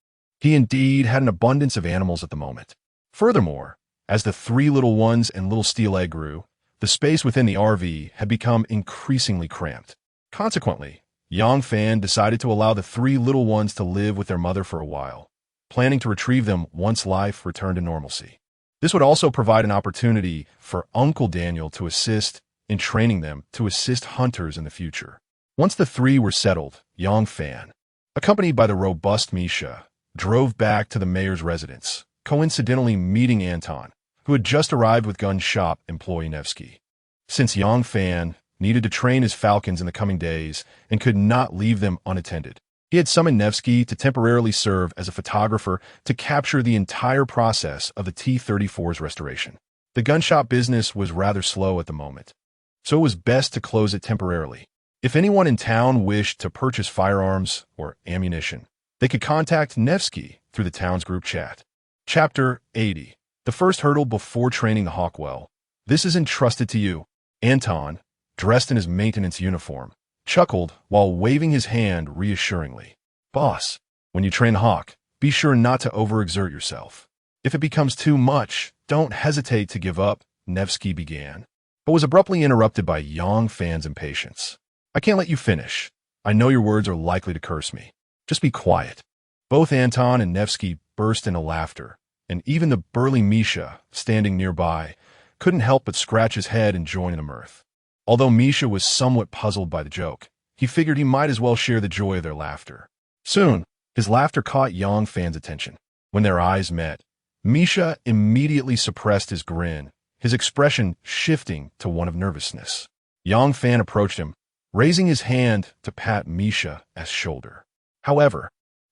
He indeed had an abundance of animals at the moment. Furthermore, as the 3 little ones and little steel egg grew, the space within the RV had become increasingly cramped. Consequently, Yang Fan decided to allow the 3 little ones to live with their mother for a while, planning to retrieve them once life returned to normalcy. This would also provide an opportunity for Uncle Daniel to assist in training them to assist hunters in the future. Once the 3 were settled, Yang Fan, accompanied by the robust Misha, drove back to the mayor's residence, coincidentally meeting Anton, who had just arrived with gun shop employee Nevsky. Since Yang Fan needed to train his falcons in the coming days and could not leave them unattended, he had summoned Nevsky to temporarily serve as a photographer to capture the entire process of the T-34's restoration. The gun shop business was rather slow at the moment, so it was best to close it temporarily. If anyone in town wished to purchase firearms or ammunition, they could contact Nevsky through the town's group chat. Chapter 80. The first hurdle before training the hawk well. This is entrusted to you. Anton, dressed in his maintenance uniform, chuckled while waving his hand reassuringly. "Boss, when you train the hawk, be sure not to overexert yourself. If it becomes too much, don't hesitate to give up," Nevsky began, but was abruptly interrupted by Yang Fan's impatience. "I can't let you finish. I know your words are likely to curse me. Just be quiet." Both Anton and Nevsky burst into laughter, and even the burly Misha, standing nearby, couldn't help but scratch his head and join in the mirth. Although Misha was somewhat puzzled by the joke, he figured he might as well share the joy of their laughter. Soon, his laughter caught Yang Fan's attention. When their eyes met, Misha immediately suppressed his grin, his expression shifting to one of nervousness. Yang Fan approached him, raising his hand to pat Misha's shoulder. However,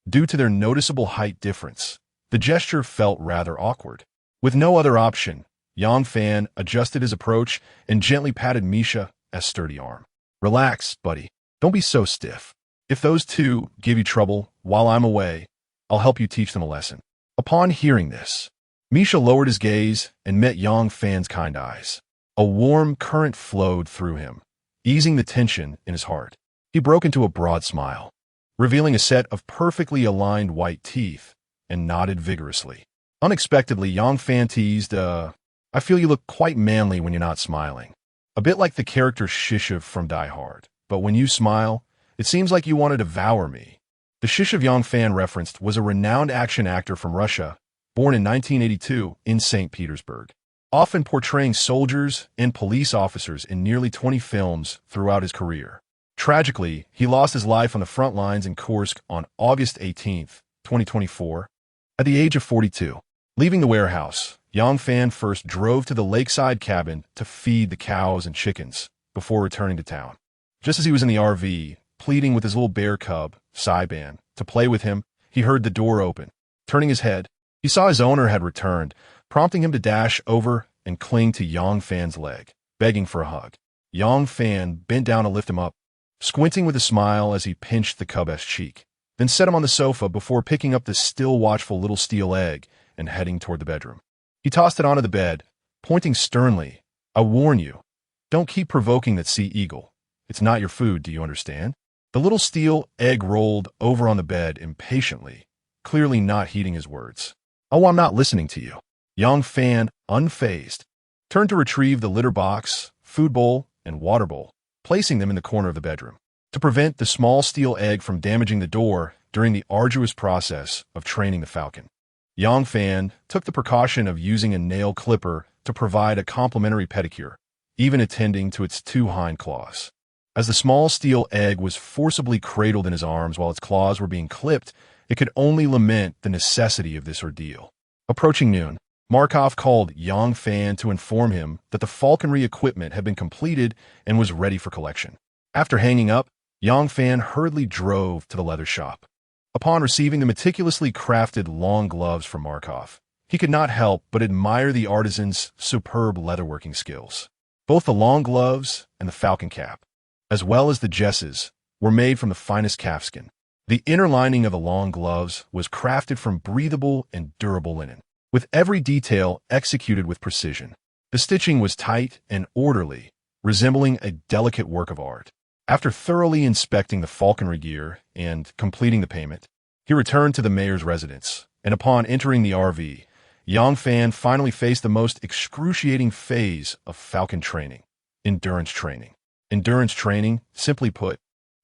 due to their noticeable height difference, the gesture felt rather awkward. With no other option, Yang Fan adjusted his approach and gently patted Misha's sturdy arm. "Relax, buddy. Don't be so stiff. If those two give you trouble while I'm away, I'll help you teach them a lesson." Upon hearing this, Misha lowered his gaze and met Yang Fan's kind eyes. A warm current flowed through him, easing the tension in his heart. He broke into a broad smile, revealing a set of perfectly aligned white teeth, and nodded vigorously. Unexpectedly, Yang Fan teased, "I feel you look quite manly when you're not smiling. A bit like the character Shishiv from Die Hard. But when you smile, it seems like you want to devour me." The Shishiv Yang Fan referenced was a renowned action actor from Russia, born in 1982 in St. Petersburg, often portraying soldiers and police officers in nearly 20 films throughout his career. Tragically, he lost his life on the front lines in Kursk on August 18, 2024, at the age of 42. Leaving the warehouse, Yang Fan first drove to the lakeside cabin to feed the cows and chickens before returning to town. Just as he was in the RV, pleading with his little bear cub, Saiban, to play with him, he heard the door open. Turning his head, he saw his owner had returned, prompting him to dash over and cling to Yang Fan's leg, begging for a hug. Yang Fan bent down to lift him up, squinting with a smile as he pinched the cub's cheek, then set him on the sofa before picking up the still watchful little steel egg and heading toward the bedroom. He tossed it onto the bed, pointing sternly, "I warn you, don't keep provoking that sea eagle. It's not your food, do you understand?" The little steel egg rolled over on the bed impatiently, clearly not heeding his words. "Oh, I'm not listening to you." Yang Fan, unfazed, turned to retrieve the litter box, food bowl, and water bowl, placing them in the corner of the bedroom. To prevent the small steel egg from damaging the door during the arduous process of training the falcon, Yang Fan took the precaution of using a nail clipper to provide a complimentary pedicure, even attending to its two hind claws. As the small steel egg was forcibly cradled in his arms while its claws were being clipped, it could only lament the necessity of this ordeal. Approaching noon, Markov called Yang Fan to inform him that the falconry equipment had been completed and was ready for collection. After hanging up, Yang Fan hurriedly drove to the leather shop. Upon receiving the meticulously crafted long gloves from Markov, he could not help but admire the artisan's superb leatherworking skills. Both the long gloves and the falcon cap, as well as the jesses, were made from the finest calfskin. The inner lining of the long gloves was crafted from breathable and durable linen, with every detail executed with precision. The stitching was tight and orderly, resembling a delicate work of art. After thoroughly inspecting the falconry gear and completing the payment, he returned to the mayor's residence, and upon entering the RV, Yang Fan finally faced the most excruciating phase of falcon training: endurance training. Endurance training, simply put,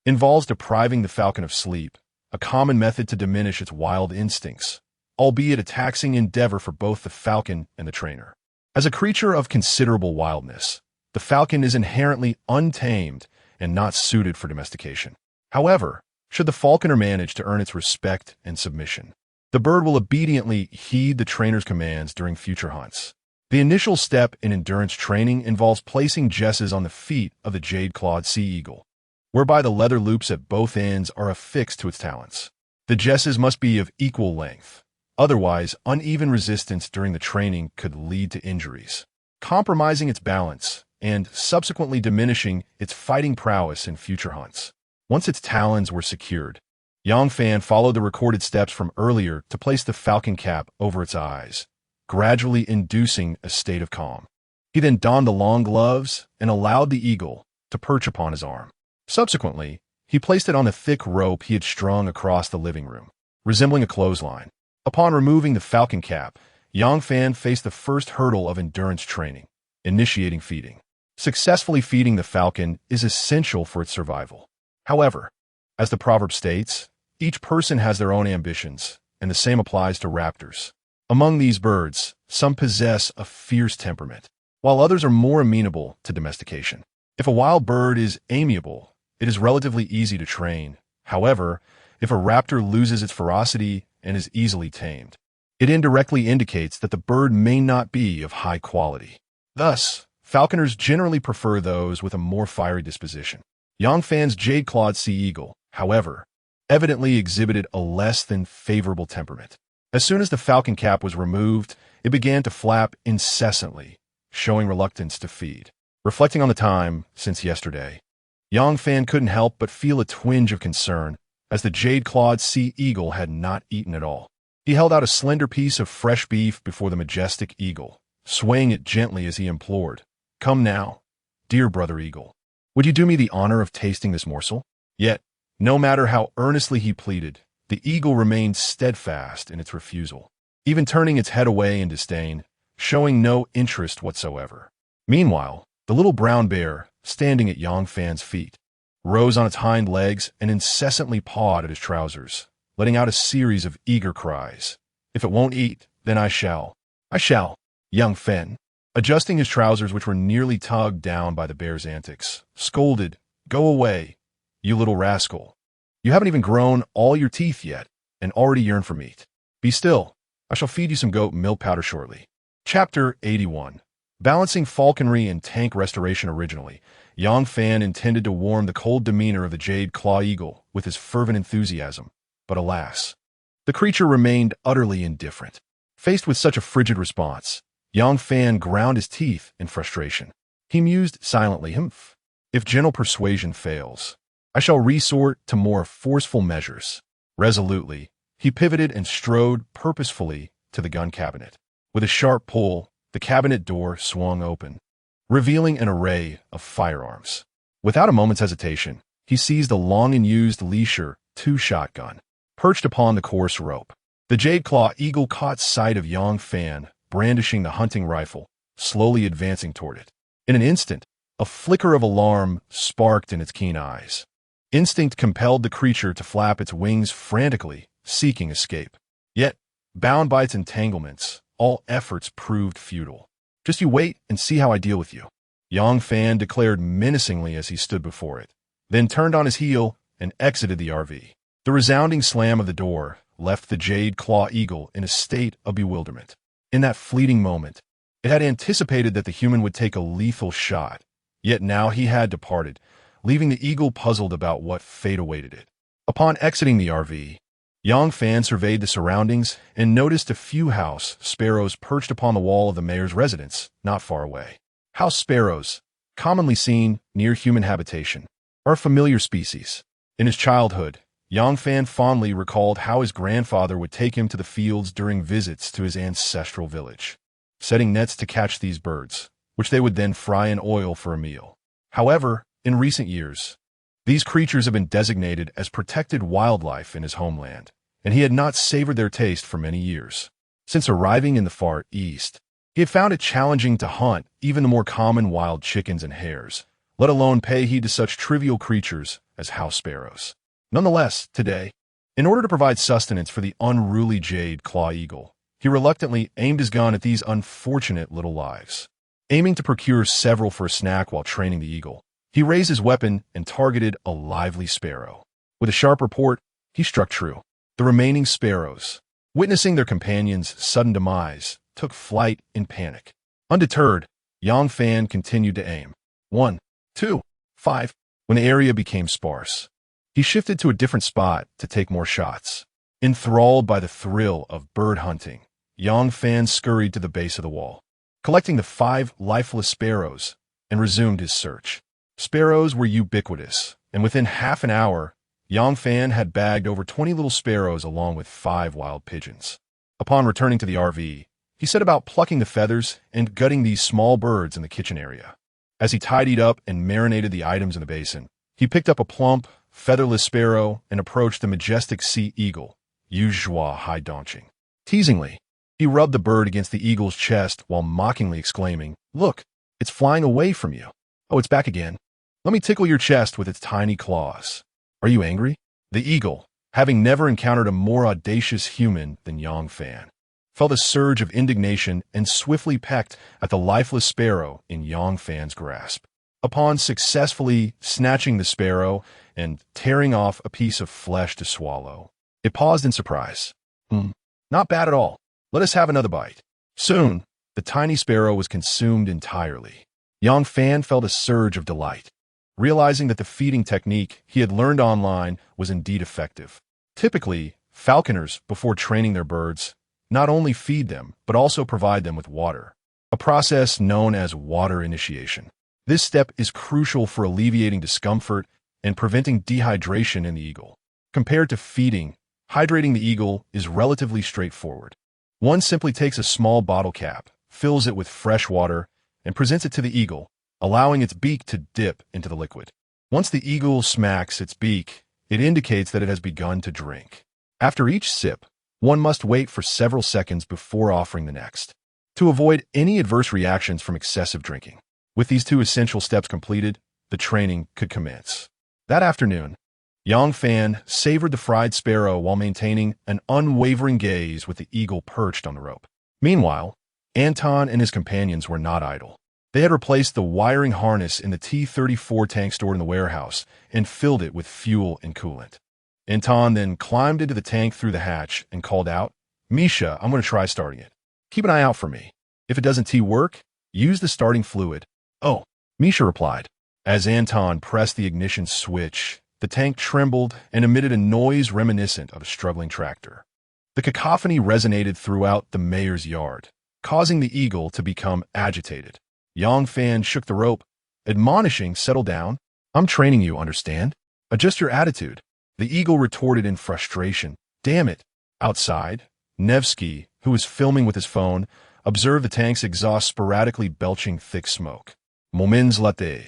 involves depriving the falcon of sleep, a common method to diminish its wild instincts, albeit a taxing endeavor for both the falcon and the trainer. As a creature of considerable wildness, the falcon is inherently untamed and not suited for domestication. However, should the falconer manage to earn its respect and submission, the bird will obediently heed the trainer's commands during future hunts. The initial step in endurance training involves placing jesses on the feet of the jade-clawed sea eagle, whereby the leather loops at both ends are affixed to its talons. The jesses must be of equal length. Otherwise, uneven resistance during the training could lead to injuries, compromising its balance and subsequently diminishing its fighting prowess in future hunts. Once its talons were secured, Yang Fan followed the recorded steps from earlier to place the falcon cap over its eyes, gradually inducing a state of calm. He then donned the long gloves and allowed the eagle to perch upon his arm. Subsequently, he placed it on the thick rope he had strung across the living room, resembling a clothesline. Upon removing the falcon cap, Yang Fan faced the first hurdle of endurance training: initiating feeding. Successfully feeding the falcon is essential for its survival. However, as the proverb states, each person has their own ambitions, and the same applies to raptors. Among these birds, some possess a fierce temperament, while others are more amenable to domestication. If a wild bird is amiable, it is relatively easy to train. However, if a raptor loses its ferocity and is easily tamed, it indirectly indicates that the bird may not be of high quality. Thus, falconers generally prefer those with a more fiery disposition. Yongfan's jade-clawed sea eagle, however, evidently exhibited a less than favorable temperament. As soon as the falcon cap was removed, it began to flap incessantly, showing reluctance to feed. Reflecting on the time since yesterday, Yongfan couldn't help but feel a twinge of concern, as the jade-clawed sea eagle had not eaten at all. He held out a slender piece of fresh beef before the majestic eagle, swaying it gently as he implored, "Come now, dear brother eagle. Would you do me the honor of tasting this morsel?" Yet, no matter how earnestly he pleaded, the eagle remained steadfast in its refusal, even turning its head away in disdain, showing no interest whatsoever. Meanwhile, the little brown bear, standing at Yongfan's feet, rose on its hind legs and incessantly pawed at his trousers, letting out a series of eager cries. "If it won't eat, then I shall. I shall." Yongfan, adjusting his trousers which were nearly tugged down by the bear's antics, scolded, "Go away, you little rascal. You haven't even grown all your teeth yet, and already yearn for meat. Be still. I shall feed you some goat milk powder shortly." Chapter 81. Balancing falconry and tank restoration. Originally, Yongfan intended to warm the cold demeanor of the jade claw eagle with his fervent enthusiasm, but alas, the creature remained utterly indifferent. Faced with such a frigid response, Yongfan ground his teeth in frustration. He mused silently, "If gentle persuasion fails, I shall resort to more forceful measures." Resolutely, he pivoted and strode purposefully to the gun cabinet. With a sharp pull, the cabinet door swung open, revealing an array of firearms. Without a moment's hesitation, he seized a long-unused Leisure 2 shotgun, perched upon the coarse rope. The jade-claw eagle caught sight of Yongfan brandishing the hunting rifle, slowly advancing toward it. In an instant, a flicker of alarm sparked in its keen eyes. Instinct compelled the creature to flap its wings frantically, seeking escape. Yet, bound by its entanglements, all efforts proved futile. "Just you wait and see how I deal with you," Yongfan declared menacingly as he stood before it, then turned on his heel and exited the RV. The resounding slam of the door left the jade claw eagle in a state of bewilderment. In that fleeting moment, it had anticipated that the human would take a lethal shot, yet now he had departed, leaving the eagle puzzled about what fate awaited it. Upon exiting the RV, Yongfan surveyed the surroundings and noticed a few house sparrows perched upon the wall of the mayor's residence not far away. House sparrows, commonly seen near human habitation, are a familiar species. In his childhood, Yongfan fondly recalled how his grandfather would take him to the fields during visits to his ancestral village, setting nets to catch these birds, which they would then fry in oil for a meal. However, in recent years, these creatures have been designated as protected wildlife in his homeland, and he had not savored their taste for many years. Since arriving in the Far East, he had found it challenging to hunt even the more common wild chickens and hares, let alone pay heed to such trivial creatures as house sparrows. Nonetheless, today, in order to provide sustenance for the unruly jade claw eagle, he reluctantly aimed his gun at these unfortunate little lives. Aiming to procure several for a snack while training the eagle, he raised his weapon and targeted a lively sparrow. With a sharp report, he struck true. The remaining sparrows, witnessing their companion's sudden demise, took flight in panic. Undeterred, Yongfan continued to aim. 1, 2, 5. When the area became sparse, he shifted to a different spot to take more shots. Enthralled by the thrill of bird hunting, Yongfan scurried to the base of the wall, collecting the 5 lifeless sparrows, and resumed his search. Sparrows were ubiquitous, and within half an hour, Yongfan had bagged over 20 little sparrows along with 5 wild pigeons. Upon returning to the RV, he set about plucking the feathers and gutting these small birds in the kitchen area. As he tidied up and marinated the items in the basin, he picked up a plump, featherless sparrow and approached the majestic sea eagle, Yuzhua Hai Donching. Teasingly, he rubbed the bird against the eagle's chest while mockingly exclaiming, "Look, it's flying away from you. Oh, it's back again. Let me tickle your chest with its tiny claws. Are you angry?" The eagle, having never encountered a more audacious human than Yongfan, felt a surge of indignation and swiftly pecked at the lifeless sparrow in Yongfan's grasp. Upon successfully snatching the sparrow and tearing off a piece of flesh to swallow, it paused in surprise. Not bad at all. Let us have another bite. Soon, the tiny sparrow was consumed entirely. Yang Fan felt a surge of delight, realizing that the feeding technique he had learned online was indeed effective. Typically, falconers, before training their birds, not only feed them, but also provide them with water, a process known as water initiation. This step is crucial for alleviating discomfort and preventing dehydration in the eagle. Compared to feeding, hydrating the eagle is relatively straightforward. One simply takes a small bottle cap, fills it with fresh water, and presents it to the eagle, allowing its beak to dip into the liquid. Once the eagle smacks its beak, it indicates that it has begun to drink. After each sip, one must wait for several seconds before offering the next, to avoid any adverse reactions from excessive drinking. With these two essential steps completed, the training could commence. That afternoon, Yang Fan savored the fried sparrow while maintaining an unwavering gaze with the eagle perched on the rope. Meanwhile, Anton and his companions were not idle. They had replaced the wiring harness in the T-34 tank stored in the warehouse and filled it with fuel and coolant. Anton then climbed into the tank through the hatch and called out, "Misha, I'm going to try starting it. Keep an eye out for me. If it doesn't work, use the starting fluid." "Oh," Misha replied. As Anton pressed the ignition switch, the tank trembled and emitted a noise reminiscent of a struggling tractor. The cacophony resonated throughout the mayor's yard, causing the eagle to become agitated. Yang Fan shook the rope, admonishing, "Settle down. I'm training you, understand? Adjust your attitude." The eagle retorted in frustration, "Damn it." Outside, Nevsky, who was filming with his phone, observed the tank's exhaust sporadically belching thick smoke. Moments later,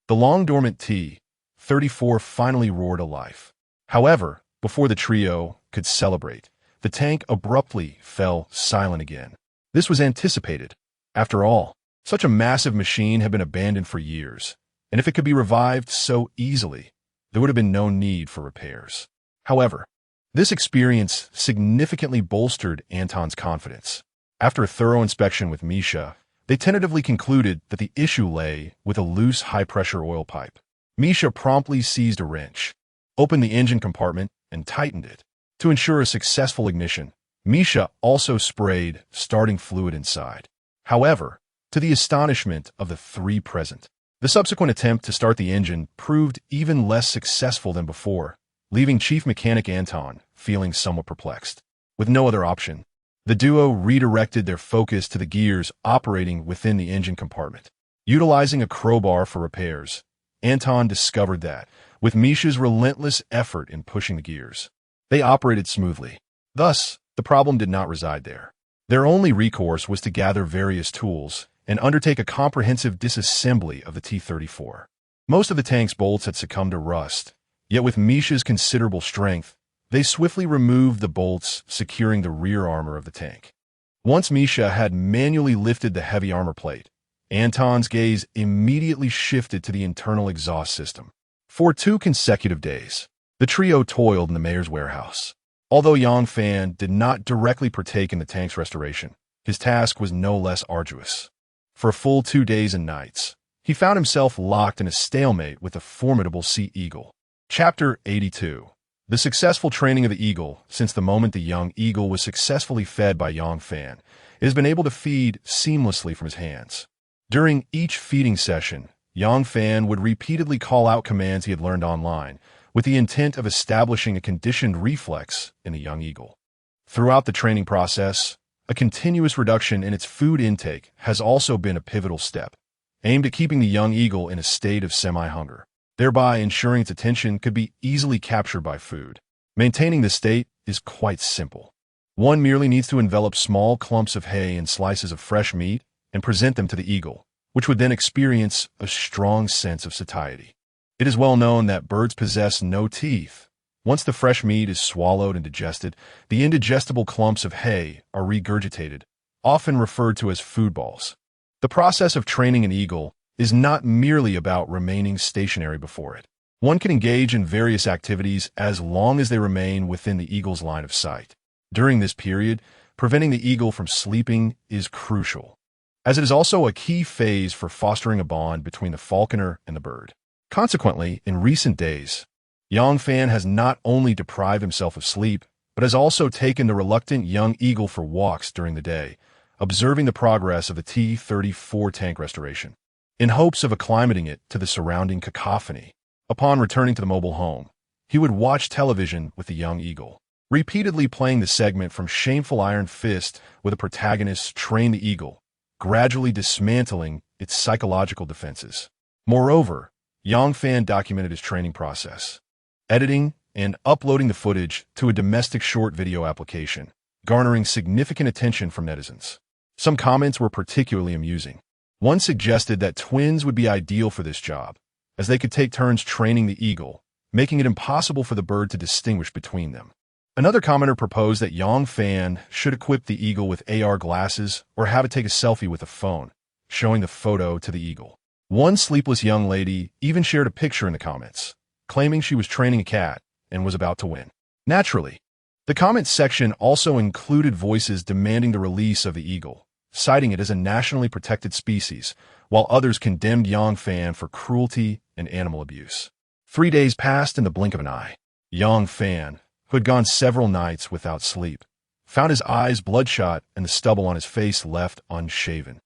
the long-dormant T-34 finally roared to life. However, before the trio could celebrate, the tank abruptly fell silent again. This was anticipated. After all, such a massive machine had been abandoned for years, and if it could be revived so easily, there would have been no need for repairs. However, this experience significantly bolstered Anton's confidence. After a thorough inspection with Misha, they tentatively concluded that the issue lay with a loose high-pressure oil pipe. Misha promptly seized a wrench, opened the engine compartment, and tightened it. To ensure a successful ignition, Misha also sprayed starting fluid inside. However, to the astonishment of the three present, the subsequent attempt to start the engine proved even less successful than before, leaving Chief Mechanic Anton feeling somewhat perplexed. With no other option, the duo redirected their focus to the gears operating within the engine compartment. Utilizing a crowbar for repairs, Anton discovered that, with Misha's relentless effort in pushing the gears, they operated smoothly. Thus, the problem did not reside there. Their only recourse was to gather various tools and undertake a comprehensive disassembly of the T-34. Most of the tank's bolts had succumbed to rust, yet with Misha's considerable strength, they swiftly removed the bolts securing the rear armor of the tank. Once Misha had manually lifted the heavy armor plate, Anton's gaze immediately shifted to the internal exhaust system. For 2 consecutive days, the trio toiled in the mayor's warehouse. Although Yang Fan did not directly partake in the tank's restoration, his task was no less arduous. For a full 2 days and nights, he found himself locked in a stalemate with the formidable sea eagle. Chapter 82. The successful training of the eagle. Since the moment the young eagle was successfully fed by Yang Fan, it has been able to feed seamlessly from his hands. During each feeding session, Yang Fan would repeatedly call out commands he had learned online, with the intent of establishing a conditioned reflex in the young eagle. Throughout the training process, a continuous reduction in its food intake has also been a pivotal step, aimed at keeping the young eagle in a state of semi-hunger, thereby ensuring its attention could be easily captured by food. Maintaining this state is quite simple. One merely needs to envelop small clumps of hay in slices of fresh meat and present them to the eagle, which would then experience a strong sense of satiety. It is well known that birds possess no teeth. Once the fresh meat is swallowed and digested, the indigestible clumps of hay are regurgitated, often referred to as food balls. The process of training an eagle is not merely about remaining stationary before it. One can engage in various activities as long as they remain within the eagle's line of sight. During this period, preventing the eagle from sleeping is crucial. as it is also a key phase for fostering a bond between the falconer and the bird. Consequently, in recent days, Yang Fan has not only deprived himself of sleep, but has also taken the reluctant young eagle for walks during the day, observing the progress of the T-34 tank restoration, in hopes of acclimating it to the surrounding cacophony. Upon returning to the mobile home, he would watch television with the young eagle, repeatedly playing the segment from Shameful Iron Fist where the protagonist trained the eagle, gradually dismantling its psychological defenses. Moreover, Yang Fan documented his training process, editing and uploading the footage to a domestic short video application, garnering significant attention from netizens. Some comments were particularly amusing. One suggested that twins would be ideal for this job, as they could take turns training the eagle, making it impossible for the bird to distinguish between them. Another commenter proposed that Yang Fan should equip the eagle with AR glasses or have it take a selfie with a phone, showing the photo to the eagle. One sleepless young lady even shared a picture in the comments, claiming she was training a cat and was about to win. Naturally, the comments section also included voices demanding the release of the eagle, citing it as a nationally protected species, while others condemned Yang Fan for cruelty and animal abuse. 3 days passed in the blink of an eye. Yang Fan, who had gone several nights without sleep, found his eyes bloodshot and the stubble on his face left unshaven.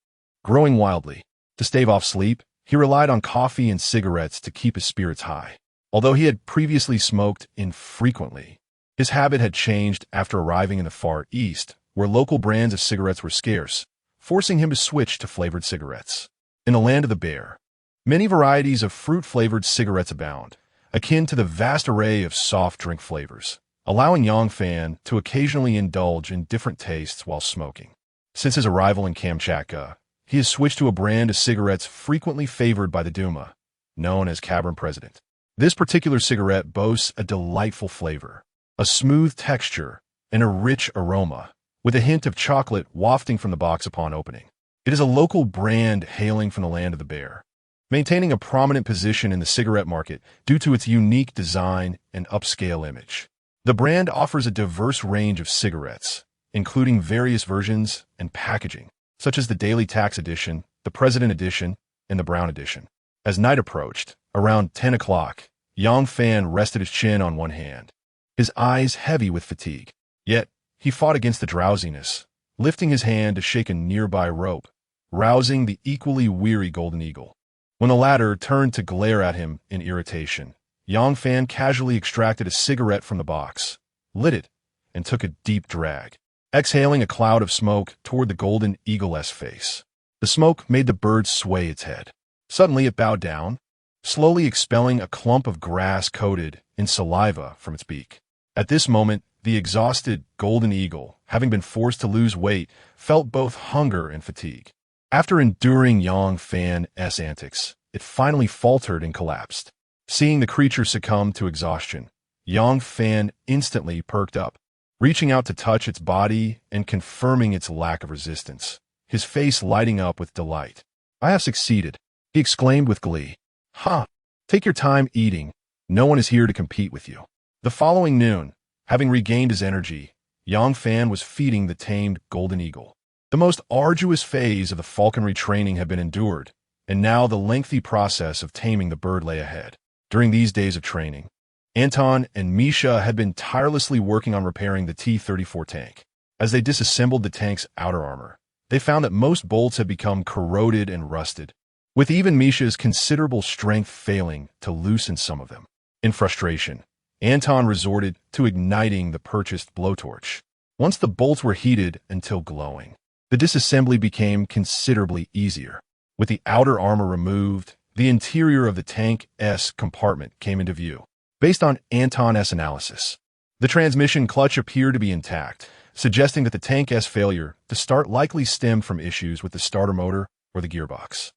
Growing wildly, to stave off sleep, he relied on coffee and cigarettes to keep his spirits high. Although he had previously smoked infrequently, his habit had changed after arriving in the Far East, where local brands of cigarettes were scarce, forcing him to switch to flavored cigarettes. In the land of the bear, many varieties of fruit-flavored cigarettes abound, akin to the vast array of soft drink flavors, allowing Yang Fan to occasionally indulge in different tastes while smoking. Since his arrival in Kamchatka, he has switched to a brand of cigarettes frequently favored by the Duma, known as Cabernet President. This particular cigarette boasts a delightful flavor, a smooth texture, and a rich aroma, with a hint of chocolate wafting from the box upon opening. It is a local brand hailing from the land of the bear, maintaining a prominent position in the cigarette market due to its unique design and upscale image. The brand offers a diverse range of cigarettes, including various versions and packaging, such as the Daily Tax Edition, the President Edition, and the Brown Edition. As night approached, around 10 o'clock, Yang Fan rested his chin on one hand, his eyes heavy with fatigue. Yet, he fought against the drowsiness, lifting his hand to shake a nearby rope, rousing the equally weary golden eagle. When the latter turned to glare at him in irritation, Yang Fan casually extracted a cigarette from the box, lit it, and took a deep drag, exhaling a cloud of smoke toward the golden eagle's face. The smoke made the bird sway its head. Suddenly it bowed down, slowly expelling a clump of grass coated in saliva from its beak. At this moment, the exhausted golden eagle, having been forced to lose weight, felt both hunger and fatigue. After enduring Yang Fan's antics, it finally faltered and collapsed. Seeing the creature succumb to exhaustion, Yang Fan instantly perked up, reaching out to touch its body and confirming its lack of resistance, his face lighting up with delight. "I have succeeded," he exclaimed with glee. "Ha! Take your time eating. No one is here to compete with you." The following noon, having regained his energy, Yang Fan was feeding the tamed golden eagle. The most arduous phase of the falconry training had been endured, and now the lengthy process of taming the bird lay ahead. During these days of training, Anton and Misha had been tirelessly working on repairing the T-34 tank. As they disassembled the tank's outer armor, they found that most bolts had become corroded and rusted, with even Misha's considerable strength failing to loosen some of them. In frustration, Anton resorted to igniting the purchased blowtorch. Once the bolts were heated until glowing, the disassembly became considerably easier. With the outer armor removed, the interior of the tank's compartment came into view. Based on Anton's analysis, the transmission clutch appeared to be intact, suggesting that the tank's failure to start likely stemmed from issues with the starter motor or the gearbox.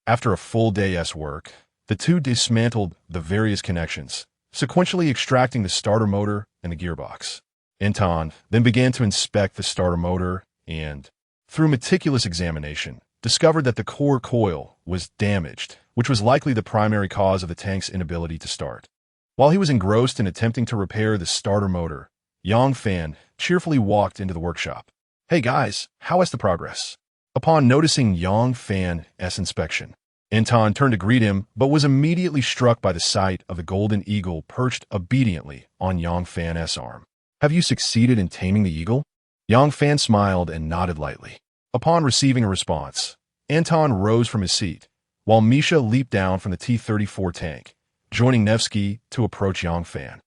After a full day's work, the two dismantled the various connections, sequentially extracting the starter motor and the gearbox. Anton then began to inspect the starter motor and, through meticulous examination, discovered that the core coil was damaged, which was likely the primary cause of the tank's inability to start. While he was engrossed in attempting to repair the starter motor, Yang Fan cheerfully walked into the workshop. "Hey guys, how is the progress?" Upon noticing Yang Fan's inspection, Anton turned to greet him, but was immediately struck by the sight of the golden eagle perched obediently on Yang Fan's arm. Have you succeeded in taming the eagle? Yang Fan smiled and nodded lightly. Upon receiving a response, Anton rose from his seat, while Misha leaped down from the T-34 tank, joining Nevsky to approach Yang Fan,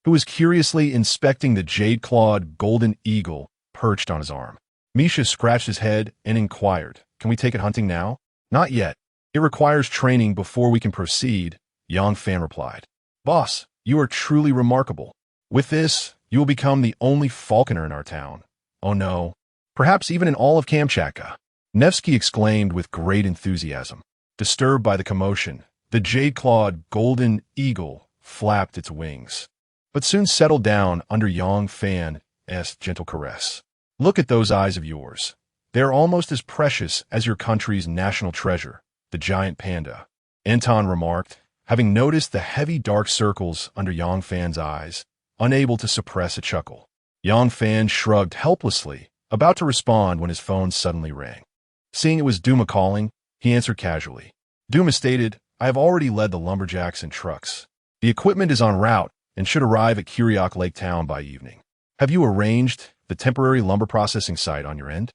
who was curiously inspecting the jade-clawed golden eagle perched on his arm. Misha scratched his head and inquired, "Can we take it hunting now?" "Not yet. It requires training before we can proceed," Yang Fan replied. "Boss, you are truly remarkable. With this, you will become the only falconer in our town. Oh no, perhaps even in all of Kamchatka," Nevsky exclaimed with great enthusiasm. Disturbed by the commotion, the jade-clawed golden eagle flapped its wings, but soon settled down under Yang Fan's gentle caress. "Look at those eyes of yours. They are almost as precious as your country's national treasure, the giant panda," Anton remarked, having noticed the heavy dark circles under Yang Fan's eyes, unable to suppress a chuckle. Yang Fan shrugged helplessly, about to respond when his phone suddenly rang. Seeing it was Duma calling, he answered casually. Duma stated, "I have already led the lumberjacks and trucks. The equipment is en route and should arrive at Kuriak Lake Town by evening. Have you arranged the temporary lumber processing site on your end?"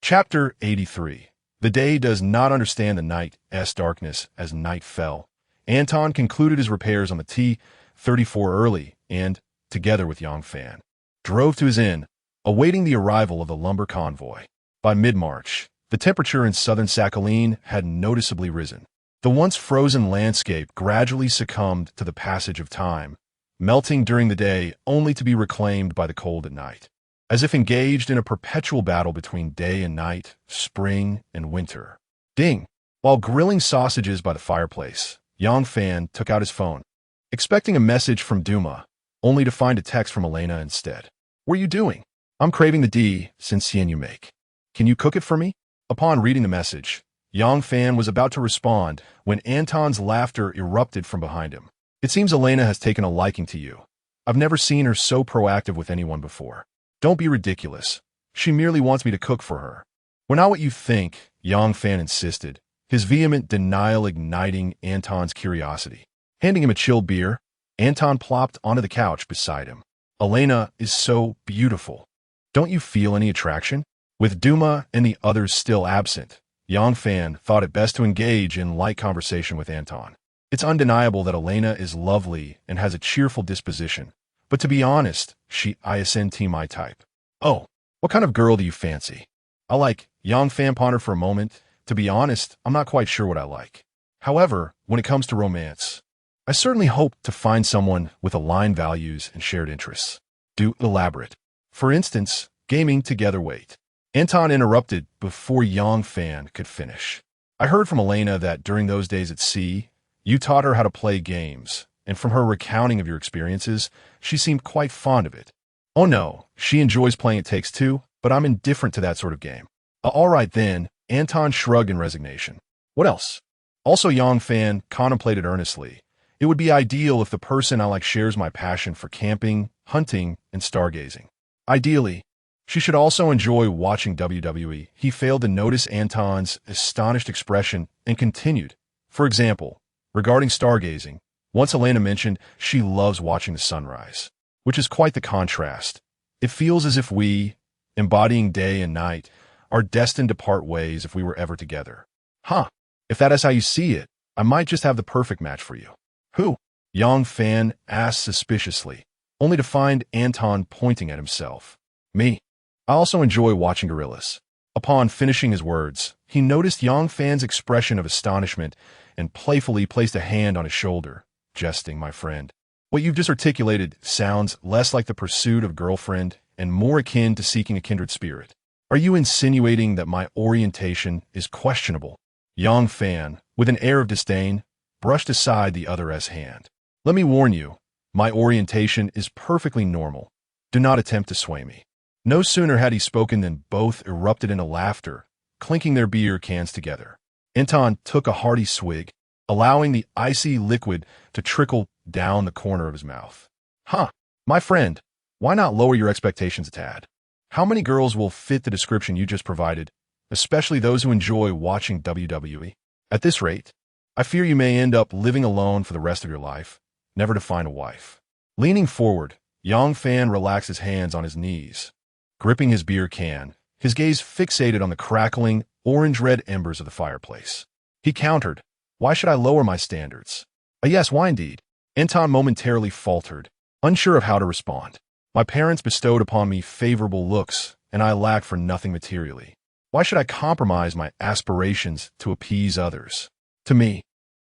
Chapter 83. The day does not understand the night's darkness. As night fell, Anton concluded his repairs on the T-34 early and, together with Yang Fan, drove to his inn, awaiting the arrival of the lumber convoy. By mid-March, the temperature in southern Sakhalin had noticeably risen. The once frozen landscape gradually succumbed to the passage of time, melting during the day only to be reclaimed by the cold at night. As if engaged in a perpetual battle between day and night, spring and winter. Ding! While grilling sausages by the fireplace, Yang Fan took out his phone, expecting a message from Duma, only to find a text from Elena instead. "What are you doing? I'm craving the D-Sincien you make. Can you cook it for me?" Upon reading the message, Yang Fan was about to respond when Anton's laughter erupted from behind him. "It seems Elena has taken a liking to you. I've never seen her so proactive with anyone before." "Don't be ridiculous. She merely wants me to cook for her." "We're not what you think," Yang Fan insisted, his vehement denial igniting Anton's curiosity. Handing him a chilled beer, Anton plopped onto the couch beside him. "Elena is so beautiful. Don't you feel any attraction?" With Duma and the others still absent, Yang Fan thought it best to engage in light conversation with Anton. "It's undeniable that Elena is lovely and has a cheerful disposition, but to be honest, she isn't my type." "Oh, what kind of girl do you fancy?" "I like," Yang Fan pondered for a moment. "To be honest, I'm not quite sure what I like. However, when it comes to romance, I certainly hope to find someone with aligned values and shared interests." "Do elaborate." "For instance, gaming together." "Wait." Anton interrupted before Yang Fan could finish. "I heard from Elena that during those days at sea, you taught her how to play games, and from her recounting of your experiences, she seemed quite fond of it." "Oh no, she enjoys playing It Takes Two, but I'm indifferent to that sort of game." All right then," Anton shrugged in resignation. "What else?" Also, Yang Fan contemplated earnestly. "It would be ideal if the person I like shares my passion for camping, hunting, and stargazing. Ideally, she should also enjoy watching WWE." He failed to notice Anton's astonished expression and continued. "For example, regarding stargazing, once Elena mentioned she loves watching the sunrise, which is quite the contrast. It feels as if we, embodying day and night, are destined to part ways if we were ever together." "Huh, if that is how you see it, I might just have the perfect match for you." "Who?" Yang Fan asked suspiciously, only to find Anton pointing at himself. "Me. I also enjoy watching gorillas." Upon finishing his words, he noticed Yang Fan's expression of astonishment and playfully placed a hand on his shoulder, jesting, "My friend, what you've just articulated sounds less like the pursuit of a girlfriend and more akin to seeking a kindred spirit. Are you insinuating that my orientation is questionable?" Yang Fan, with an air of disdain, brushed aside the other's hand. "Let me warn you, my orientation is perfectly normal. Do not attempt to sway me." No sooner had he spoken than both erupted into laughter, clinking their beer cans together. Anton took a hearty swig, allowing the icy liquid to trickle down the corner of his mouth. "Huh, my friend, why not lower your expectations a tad? How many girls will fit the description you just provided? especially those who enjoy watching WWE. At this rate, I fear you may end up living alone for the rest of your life, never to find a wife. Leaning forward, Yang Fan relaxed his hands on his knees, gripping his beer can, his gaze fixated on the crackling, orange-red embers of the fireplace. He countered, "Why should I lower my standards?" Yes, why indeed? Anton momentarily faltered, unsure of how to respond. My parents bestowed upon me favorable looks, and I lack for nothing materially. Why should I compromise my aspirations to appease others? To me,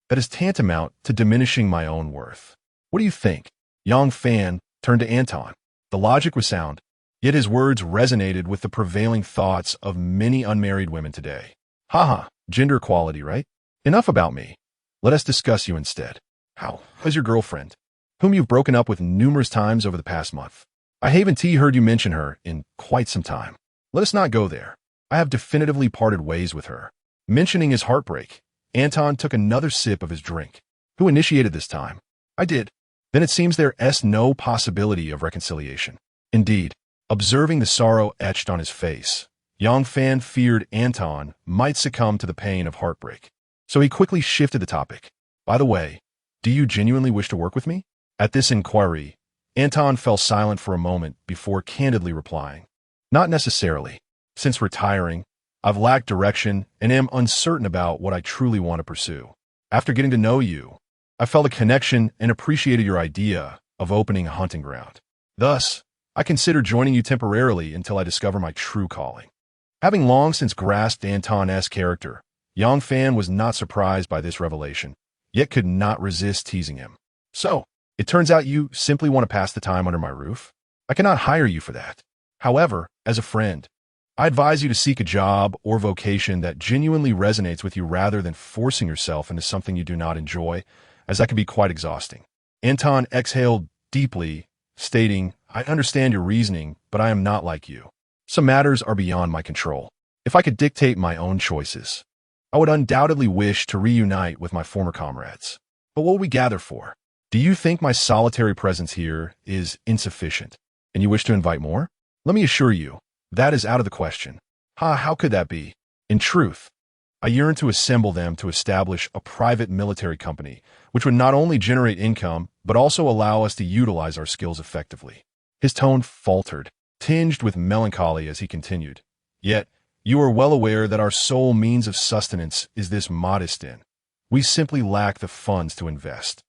that is tantamount to diminishing my own worth. What do you think? Yang Fan turned to Anton. The logic was sound, yet his words resonated with the prevailing thoughts of many unmarried women today. Haha, gender equality, right? Enough about me. Let us discuss you instead. How's your girlfriend, whom you've broken up with numerous times over the past month? I haven't heard you mention her in quite some time. Let us not go there. I have definitively parted ways with her. Mentioning his heartbreak, Anton took another sip of his drink. Who initiated this time? I did. Then it seems there's no possibility of reconciliation. Indeed, observing the sorrow etched on his face, Yang Fan feared Anton might succumb to the pain of heartbreak. So he quickly shifted the topic. By the way, do you genuinely wish to work with me? At this inquiry, Anton fell silent for a moment before candidly replying. Not necessarily. Since retiring, I've lacked direction and am uncertain about what I truly want to pursue. After getting to know you, I felt a connection and appreciated your idea of opening a hunting ground. Thus, I consider joining you temporarily until I discover my true calling. Having long since grasped Anton's character, Yang Fan was not surprised by this revelation, yet could not resist teasing him. So, it turns out you simply want to pass the time under my roof? I cannot hire you for that. However, as a friend, I advise you to seek a job or vocation that genuinely resonates with you rather than forcing yourself into something you do not enjoy, as that can be quite exhausting. Anton exhaled deeply, stating, I understand your reasoning, but I am not like you. Some matters are beyond my control. If I could dictate my own choices, I would undoubtedly wish to reunite with my former comrades. But what will we gather for? Do you think my solitary presence here is insufficient, and you wish to invite more? Let me assure you, that is out of the question. How could that be? In truth, I yearn to assemble them to establish a private military company, which would not only generate income, but also allow us to utilize our skills effectively. His tone faltered, tinged with melancholy as he continued. Yet, you are well aware that our sole means of sustenance is this modest inn. We simply lack the funds to invest.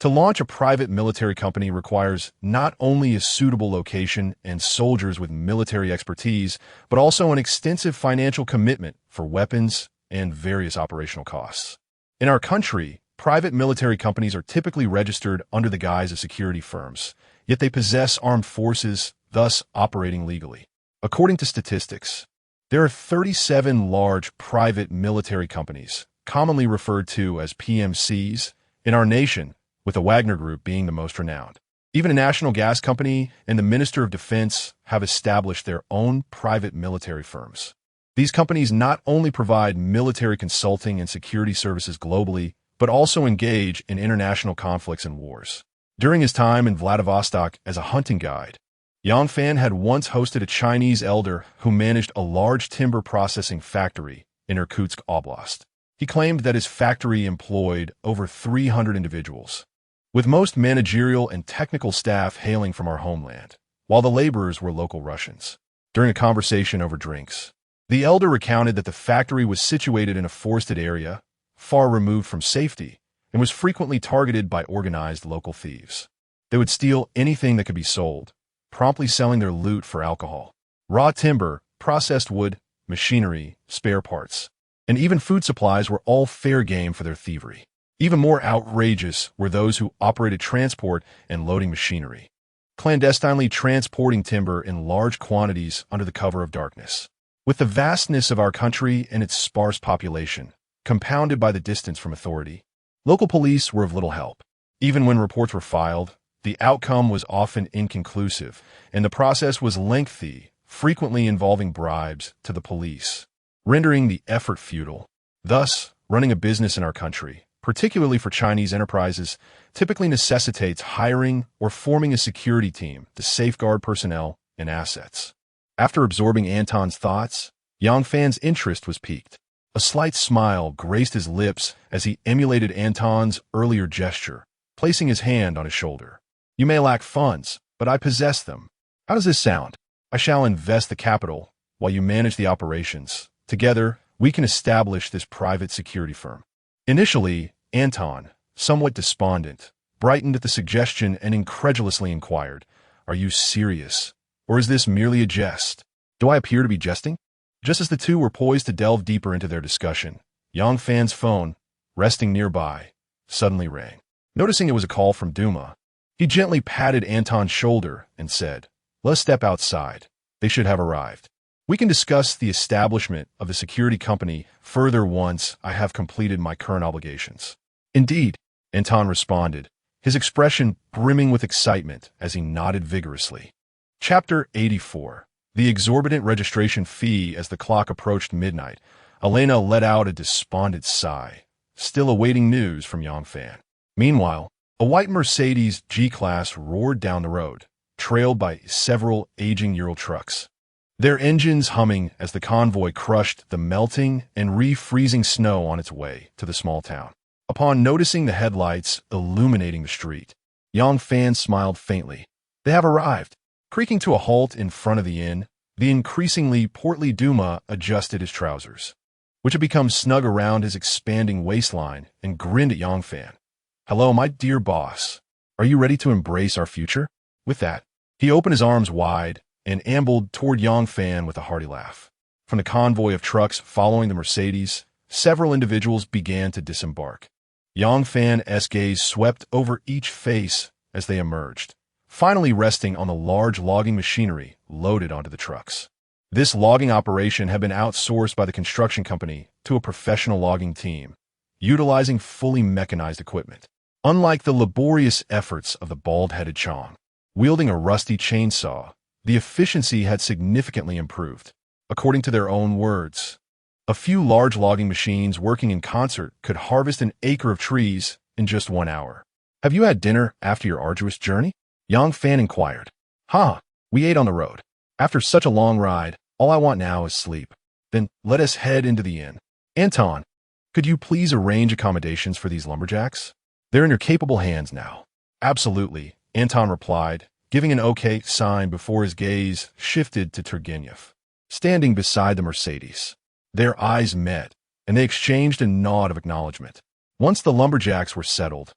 To launch a private military company requires not only a suitable location and soldiers with military expertise, but also an extensive financial commitment for weapons and various operational costs. In our country, private military companies are typically registered under the guise of security firms, yet they possess armed forces, thus operating legally. According to statistics, there are 37 large private military companies, commonly referred to as PMCs, in our nation, with the Wagner Group being the most renowned. Even a national gas company and the Minister of Defense have established their own private military firms. These companies not only provide military consulting and security services globally, but also engage in international conflicts and wars. During his time in Vladivostok as a hunting guide, Yang Fan had once hosted a Chinese elder who managed a large timber processing factory in Irkutsk Oblast. He claimed that his factory employed over 300 individuals, with most managerial and technical staff hailing from our homeland, while the laborers were local Russians. During a conversation over drinks, the elder recounted that the factory was situated in a forested area, far removed from safety, and was frequently targeted by organized local thieves. They would steal anything that could be sold, promptly selling their loot for alcohol, raw timber, processed wood, machinery, spare parts, and even food supplies were all fair game for their thievery. Even more outrageous were those who operated transport and loading machinery, clandestinely transporting timber in large quantities under the cover of darkness. With the vastness of our country and its sparse population, compounded by the distance from authority, local police were of little help. Even when reports were filed, the outcome was often inconclusive, and the process was lengthy, frequently involving bribes to the police, rendering the effort futile. Thus, running a business in our country, particularly for Chinese enterprises, typically necessitates hiring or forming a security team to safeguard personnel and assets. After absorbing Anton's thoughts, Yang Fan's interest was piqued. A slight smile graced his lips as he emulated Anton's earlier gesture, placing his hand on his shoulder. You may lack funds, but I possess them. How does this sound? I shall invest the capital while you manage the operations. Together, we can establish this private security firm. Initially, Anton, somewhat despondent, brightened at the suggestion and incredulously inquired, Are you serious? Or is this merely a jest? Do I appear to be jesting? Just as the two were poised to delve deeper into their discussion, Yang Fan's phone, resting nearby, suddenly rang. Noticing it was a call from Duma, he gently patted Anton's shoulder and said, Let's step outside. They should have arrived. We can discuss the establishment of the security company further once I have completed my current obligations. Indeed, Anton responded, his expression brimming with excitement as he nodded vigorously. Chapter 84. The exorbitant registration fee. As the clock approached midnight, Elena let out a despondent sigh, still awaiting news from Yang Fan. Meanwhile, a white Mercedes G-Class roared down the road, trailed by several aging Ural trucks, their engines humming as the convoy crushed the melting and re-freezing snow on its way to the small town. Upon noticing the headlights illuminating the street, Yang Fan smiled faintly. They have arrived. Creaking to a halt in front of the inn, the increasingly portly Duma adjusted his trousers, which had become snug around his expanding waistline, and grinned at Yang Fan. Hello, my dear boss. Are you ready to embrace our future? With that, he opened his arms wide and ambled toward Yang Fan with a hearty laugh. From the convoy of trucks following the Mercedes, several individuals began to disembark. Yang Fan's gaze swept over each face as they emerged, finally resting on the large logging machinery loaded onto the trucks. This logging operation had been outsourced by the construction company to a professional logging team, utilizing fully mechanized equipment. Unlike the laborious efforts of the bald-headed Chong, wielding a rusty chainsaw, the efficiency had significantly improved. According to their own words, a few large logging machines working in concert could harvest an acre of trees in just 1 hour. Have you had dinner after your arduous journey? Yang Fan inquired. We ate on the road. After such a long ride, all I want now is sleep. Then let us head into the inn. Anton, could you please arrange accommodations for these lumberjacks? They're in your capable hands now. Absolutely, Anton replied, giving an okay sign before his gaze shifted to Turgenev, standing beside the Mercedes. Their eyes met, and they exchanged a nod of acknowledgement. Once the lumberjacks were settled,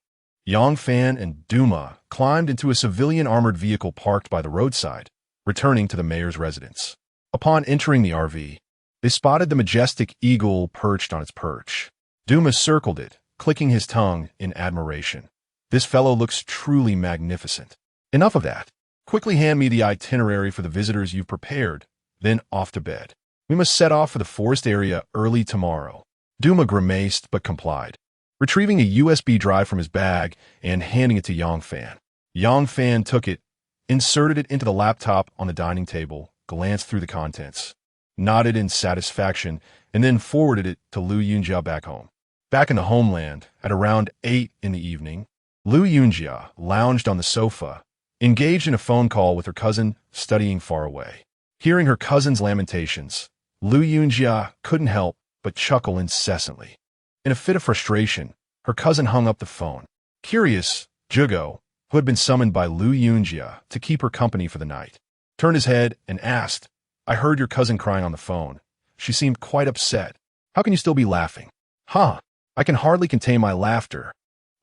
Yang Fan and Duma climbed into a civilian armored vehicle parked by the roadside, returning to the mayor's residence. Upon entering the RV, they spotted the majestic eagle perched on its perch. Duma circled it, clicking his tongue in admiration. This fellow looks truly magnificent. Enough of that. Quickly hand me the itinerary for the visitors you've prepared, then off to bed. We must set off for the forest area early tomorrow. Duma grimaced but complied, retrieving a USB drive from his bag and handing it to Yang Fan. Yang Fan took it, inserted it into the laptop on the dining table, glanced through the contents, nodded in satisfaction, and then forwarded it to Lu Yunjia back home. Back in the homeland, at around 8 in the evening, Lu Yunjia lounged on the sofa, engaged in a phone call with her cousin studying far away. Hearing her cousin's lamentations, Lu Yunjia couldn't help but chuckle incessantly. In a fit of frustration, her cousin hung up the phone. Curious, Jugo, who had been summoned by Lu Yunjia to keep her company for the night, turned his head and asked, I heard your cousin crying on the phone. She seemed quite upset. How can you still be laughing? I can hardly contain my laughter.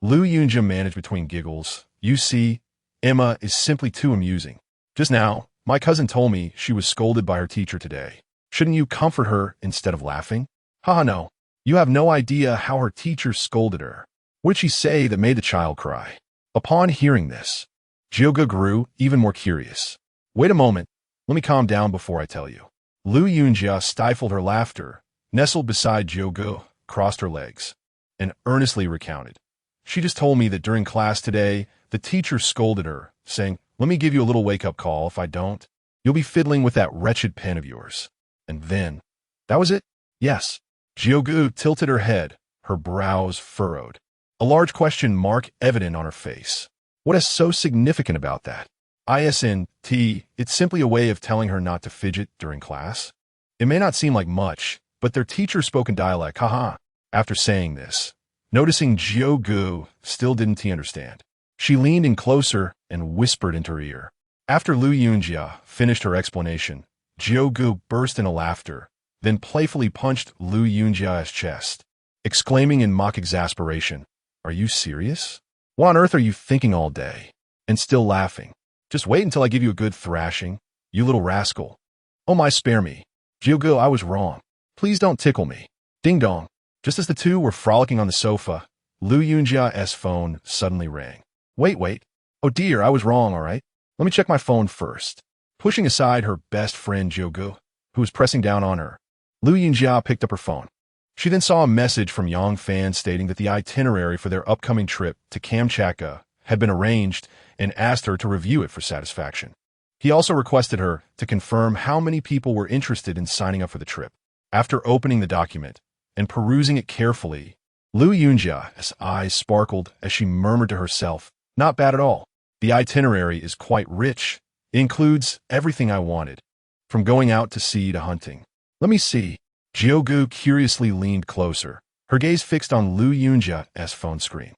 Lu Yunjia managed between giggles. You see, Emma is simply too amusing. Just now, my cousin told me she was scolded by her teacher today. Shouldn't you comfort her instead of laughing? No. You have no idea how her teacher scolded her. What did she say that made the child cry? Upon hearing this, Jyoga grew even more curious. Wait a moment. Let me calm down before I tell you. Lu Yunjia stifled her laughter, nestled beside Jyoga, crossed her legs, and earnestly recounted. She just told me that during class today, the teacher scolded her, saying, let me give you a little wake-up call. If I don't, you'll be fiddling with that wretched pen of yours. And then, that was it? Yes. Jyogu tilted her head, her brows furrowed, a large question mark evident on her face. What is so significant about that? ISNT, it's simply a way of telling her not to fidget during class. It may not seem like much, but their teacher spoke in dialect, haha. After saying this, noticing Jiu still didn't understand, she leaned in closer and whispered into her ear. After Lu Yunjia finished her explanation, Jiu burst into laughter, then playfully punched Lu Yunjia's chest, exclaiming in mock exasperation, "Are you serious? What on earth are you thinking all day?" And still laughing. "Just wait until I give you a good thrashing, you little rascal." "Oh my, spare me. Jiu, I was wrong. Please don't tickle me." Ding dong. Just as the two were frolicking on the sofa, Lu Yunjia's phone suddenly rang. Wait. Oh dear, I was wrong, all right. Let me check my phone first. Pushing aside her best friend Jiu, who was pressing down on her, Lu Yunjia picked up her phone. She then saw a message from Yang Fan stating that the itinerary for their upcoming trip to Kamchatka had been arranged and asked her to review it for satisfaction. He also requested her to confirm how many people were interested in signing up for the trip. After opening the document and perusing it carefully, Lu Yunjia's eyes sparkled as she murmured to herself, "Not bad at all. The itinerary is quite rich. It includes everything I wanted, from going out to sea to hunting. Let me see." Jiu curiously leaned closer, her gaze fixed on Lu Yunjia's phone screen.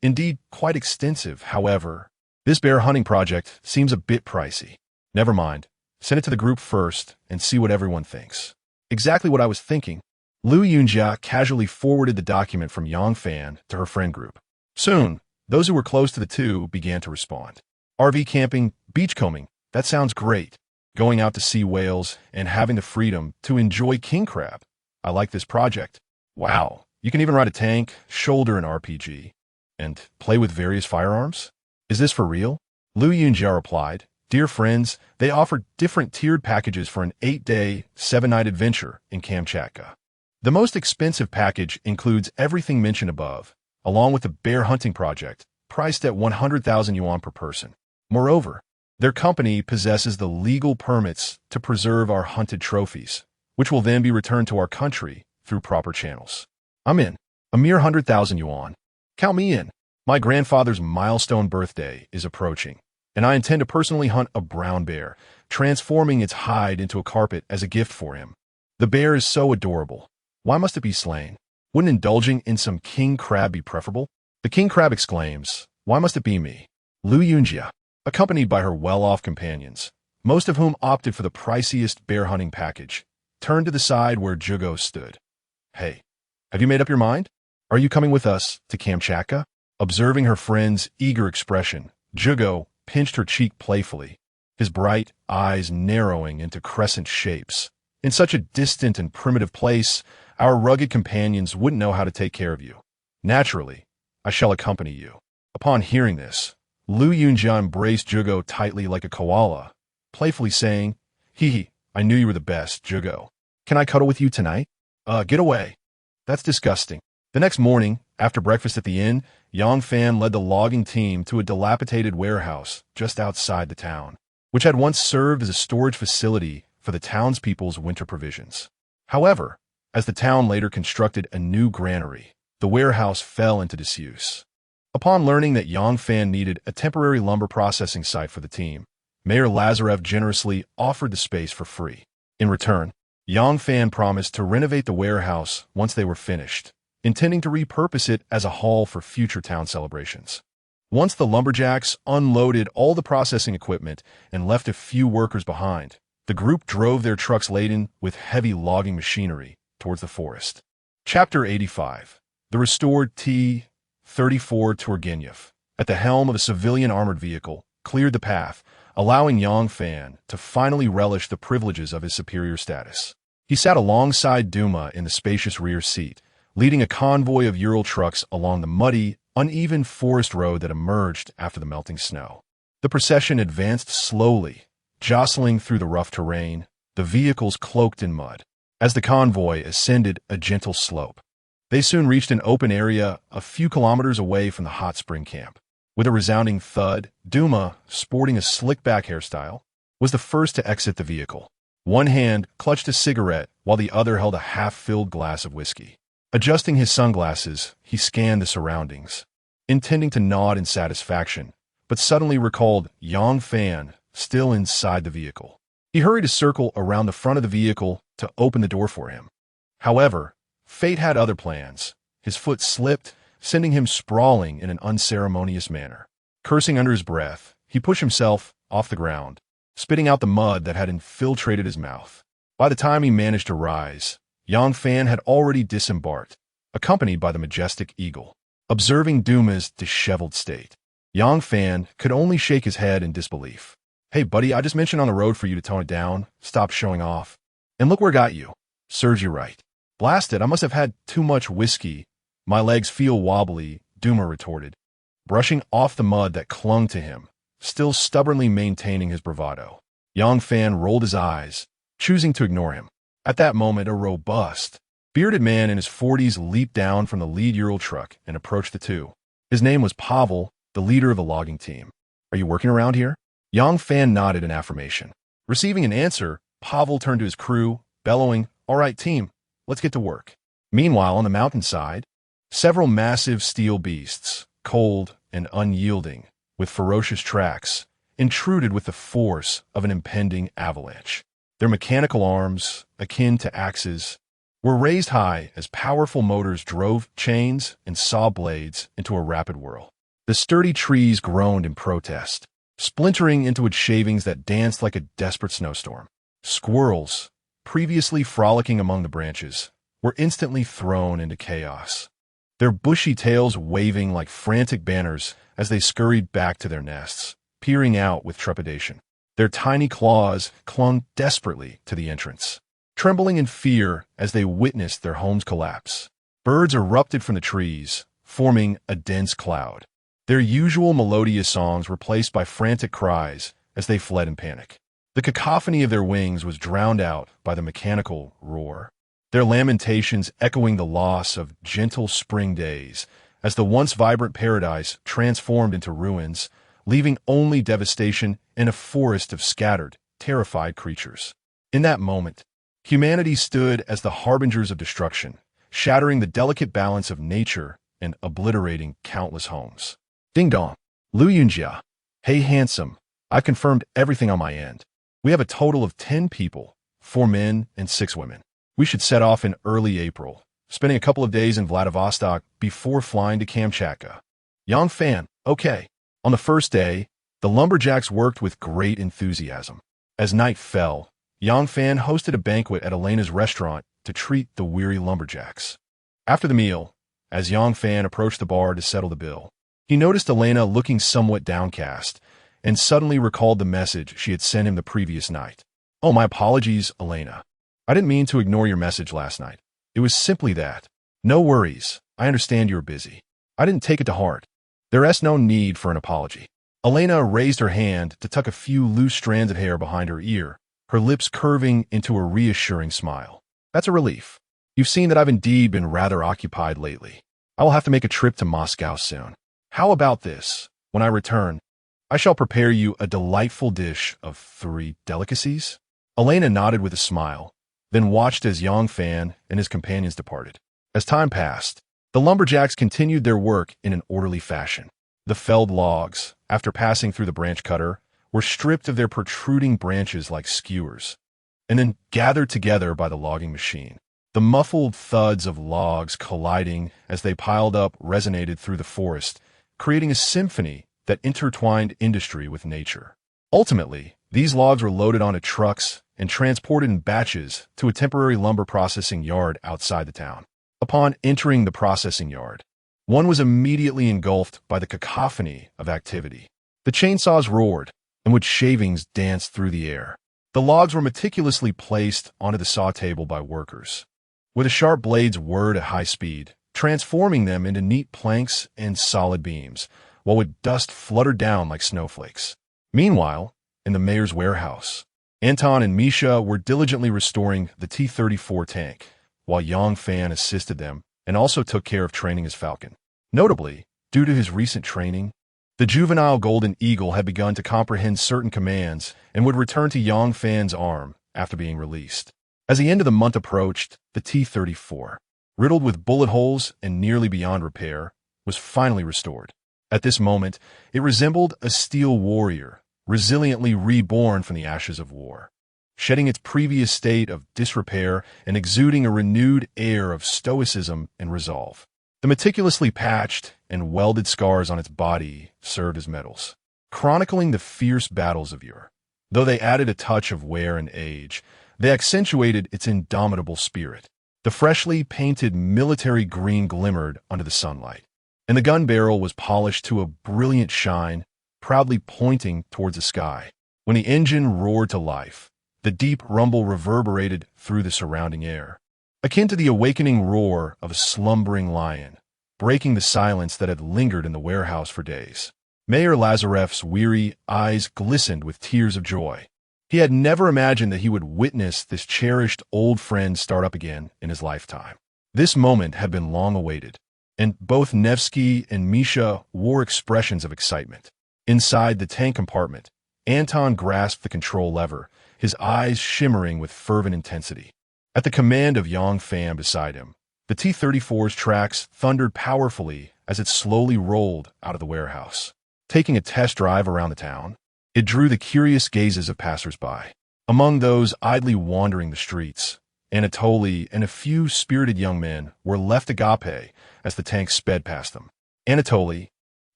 Indeed, quite extensive. However, this bear hunting project seems a bit pricey. Never mind. Send it to the group first and see what everyone thinks. Exactly what I was thinking. Lu Yunjia casually forwarded the document from Yang Fan to her friend group. Soon, those who were close to the two began to respond. RV camping, beachcombing, that sounds great. Going out to see whales and having the freedom to enjoy king crab. I like this project. Wow, you can even ride a tank, shoulder an RPG, and play with various firearms? Is this for real? Lu Yunjia replied, "Dear friends, they offer different tiered packages for an 8-day, 7-night adventure in Kamchatka. The most expensive package includes everything mentioned above, along with the bear hunting project, priced at 100,000 yuan per person. Moreover, their company possesses the legal permits to preserve our hunted trophies, which will then be returned to our country through proper channels. I'm in. A mere 100,000 yuan. Count me in. My grandfather's milestone birthday is approaching, and I intend to personally hunt a brown bear, transforming its hide into a carpet as a gift for him. The bear is so adorable. Why must it be slain? Wouldn't indulging in some king crab be preferable?" The king crab exclaims, "Why must it be me?" Lu Yunjia, accompanied by her well-off companions, most of whom opted for the priciest bear hunting package, turned to the side where Jiu stood. "Hey, have you made up your mind? Are you coming with us to Kamchatka?" Observing her friend's eager expression, Jiu pinched her cheek playfully, his bright eyes narrowing into crescent shapes. "In such a distant and primitive place, our rugged companions wouldn't know how to take care of you. Naturally, I shall accompany you." Upon hearing this, Lu Yunjia embraced Jiu tightly like a koala, playfully saying, "Hee, I knew you were the best, Jiu. Can I cuddle with you tonight?" Get away. That's disgusting." The next morning, after breakfast at the inn, Yang Fan led the logging team to a dilapidated warehouse just outside the town, which had once served as a storage facility for the townspeople's winter provisions. However, as the town later constructed a new granary, the warehouse fell into disuse. Upon learning that Yang Fan needed a temporary lumber processing site for the team, Mayor Lazarev generously offered the space for free. In return, Yang Fan promised to renovate the warehouse once they were finished, intending to repurpose it as a hall for future town celebrations. Once the lumberjacks unloaded all the processing equipment and left a few workers behind, the group drove their trucks laden with heavy logging machinery towards the forest. Chapter 85. The restored T-34 Turgenev, at the helm of a civilian armored vehicle, cleared the path, allowing Yang Fan to finally relish the privileges of his superior status. He sat alongside Duma in the spacious rear seat, leading a convoy of Ural trucks along the muddy, uneven forest road that emerged after the melting snow. The procession advanced slowly, jostling through the rough terrain, the vehicles cloaked in mud. As the convoy ascended a gentle slope, they soon reached an open area a few kilometers away from the hot spring camp. With a resounding thud, Duma, sporting a slick-back hairstyle, was the first to exit the vehicle. One hand clutched a cigarette while the other held a half-filled glass of whiskey. Adjusting his sunglasses, he scanned the surroundings, intending to nod in satisfaction, but suddenly recalled Yang Fan still inside the vehicle. He hurried a circle around the front of the vehicle to open the door for him. However, fate had other plans. His foot slipped, sending him sprawling in an unceremonious manner. Cursing under his breath, he pushed himself off the ground, spitting out the mud that had infiltrated his mouth. By the time he managed to rise, Yang Fan had already disembarked, accompanied by the majestic eagle. Observing Duma's disheveled state, Yang Fan could only shake his head in disbelief. "Hey, buddy, I just mentioned on the road for you to tone it down, stop showing off. And look where it got you. Serves you right." "Blast it, I must have had too much whiskey. My legs feel wobbly," Duma retorted, brushing off the mud that clung to him, still stubbornly maintaining his bravado. Yang Fan rolled his eyes, choosing to ignore him. At that moment, a robust, bearded man in his 40s leaped down from the lead Ural truck and approached the two. His name was Pavel, the leader of the logging team. "Are you working around here?" Yang Fan nodded in affirmation. Receiving an answer, Pavel turned to his crew, bellowing, "All right, team, let's get to work." Meanwhile, on the mountainside, several massive steel beasts, cold and unyielding, with ferocious tracks, intruded with the force of an impending avalanche. Their mechanical arms, akin to axes, were raised high as powerful motors drove chains and saw blades into a rapid whirl. The sturdy trees groaned in protest, splintering into its shavings that danced like a desperate snowstorm. Squirrels, previously frolicking among the branches, were instantly thrown into chaos, their bushy tails waving like frantic banners as they scurried back to their nests, peering out with trepidation. Their tiny claws clung desperately to the entrance, trembling in fear as they witnessed their homes collapse. Birds erupted from the trees, forming a dense cloud, their usual melodious songs replaced by frantic cries as they fled in panic. The cacophony of their wings was drowned out by the mechanical roar, their lamentations echoing the loss of gentle spring days as the once vibrant paradise transformed into ruins, leaving only devastation and a forest of scattered, terrified creatures. In that moment, humanity stood as the harbingers of destruction, shattering the delicate balance of nature and obliterating countless homes. Ding dong. Lu Yunjia. Hey, handsome. I've confirmed everything on my end. We have a total of 10 people, 4 men and 6 women. We should set off in early April, spending a couple of days in Vladivostok before flying to Kamchatka. Yang Fan. Okay. On the first day, the lumberjacks worked with great enthusiasm. As night fell, Yang Fan hosted a banquet at Elena's restaurant to treat the weary lumberjacks. After the meal, as Yang Fan approached the bar to settle the bill, he noticed Elena looking somewhat downcast and suddenly recalled the message she had sent him the previous night. "Oh, my apologies, Elena. I didn't mean to ignore your message last night. It was simply that. No worries. I understand you were busy. I didn't take it to heart. There is no need for an apology." Elena raised her hand to tuck a few loose strands of hair behind her ear, her lips curving into a reassuring smile. "That's a relief. You've seen that I've indeed been rather occupied lately. I will have to make a trip to Moscow soon. How about this? When I return, I shall prepare you a delightful dish of 3 delicacies." Elena nodded with a smile, then watched as Yang Fan and his companions departed. As time passed, the lumberjacks continued their work in an orderly fashion. The felled logs, after passing through the branch cutter, were stripped of their protruding branches like skewers, and then gathered together by the logging machine. The muffled thuds of logs colliding as they piled up resonated through the forest, creating a symphony that intertwined industry with nature. Ultimately, these logs were loaded onto trucks and transported in batches to a temporary lumber processing yard outside the town. Upon entering the processing yard, one was immediately engulfed by the cacophony of activity. The chainsaws roared, and wood shavings danced through the air. The logs were meticulously placed onto the saw table by workers, where the sharp blades whirred at high speed, transforming them into neat planks and solid beams, while wood dust fluttered down like snowflakes. Meanwhile, in the mayor's warehouse, Anton and Misha were diligently restoring the T-34 tank, while Yang Fan assisted them and also took care of training his falcon. Notably, due to his recent training, the juvenile golden eagle had begun to comprehend certain commands and would return to Yang Fan's arm after being released. As the end of the month approached, the T-34, riddled with bullet holes and nearly beyond repair, was finally restored. At this moment, it resembled a steel warrior, resiliently reborn from the ashes of war. shedding its previous state of disrepair and exuding a renewed air of stoicism and resolve. The meticulously patched and welded scars on its body served as medals, chronicling the fierce battles of yore. Though they added a touch of wear and age, they accentuated its indomitable spirit. The freshly painted military green glimmered under the sunlight, and the gun barrel was polished to a brilliant shine, proudly pointing towards the sky. When the engine roared to life, the deep rumble reverberated through the surrounding air, akin to the awakening roar of a slumbering lion, breaking the silence that had lingered in the warehouse for days. Mayor Lazareff's weary eyes glistened with tears of joy. He had never imagined that he would witness this cherished old friend start up again in his lifetime. This moment had been long awaited, and both Nevsky and Misha wore expressions of excitement. Inside the tank compartment, Anton grasped the control lever, his eyes shimmering with fervent intensity. At the command of Yang Fan beside him, the T-34's tracks thundered powerfully as it slowly rolled out of the warehouse. Taking a test drive around the town, it drew the curious gazes of passers-by. Among those idly wandering the streets, Anatoly and a few spirited young men were left agape as the tank sped past them. Anatoly,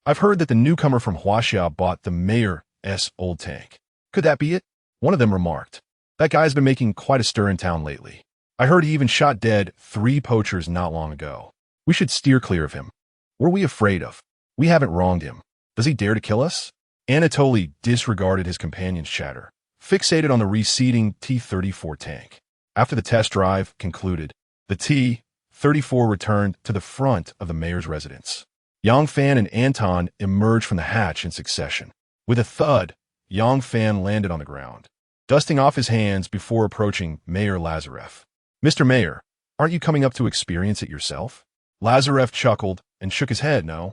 I've heard that the newcomer from Huaxia bought the mayor's old tank. Could that be it? One of them remarked. That guy's been making quite a stir in town lately. I heard he even shot dead 3 poachers not long ago. We should steer clear of him. What are we afraid of? We haven't wronged him. Does he dare to kill us? Anatoly disregarded his companion's chatter, fixated on the receding T-34 tank. After the test drive concluded, the T-34 returned to the front of the mayor's residence. Yang Fan and Anton emerged from the hatch in succession. With a thud, Yang Fan landed on the ground, dusting off his hands before approaching Mayor Lazareff. Mr. Mayor, aren't you coming up to experience it yourself? Lazareff chuckled and shook his head. No,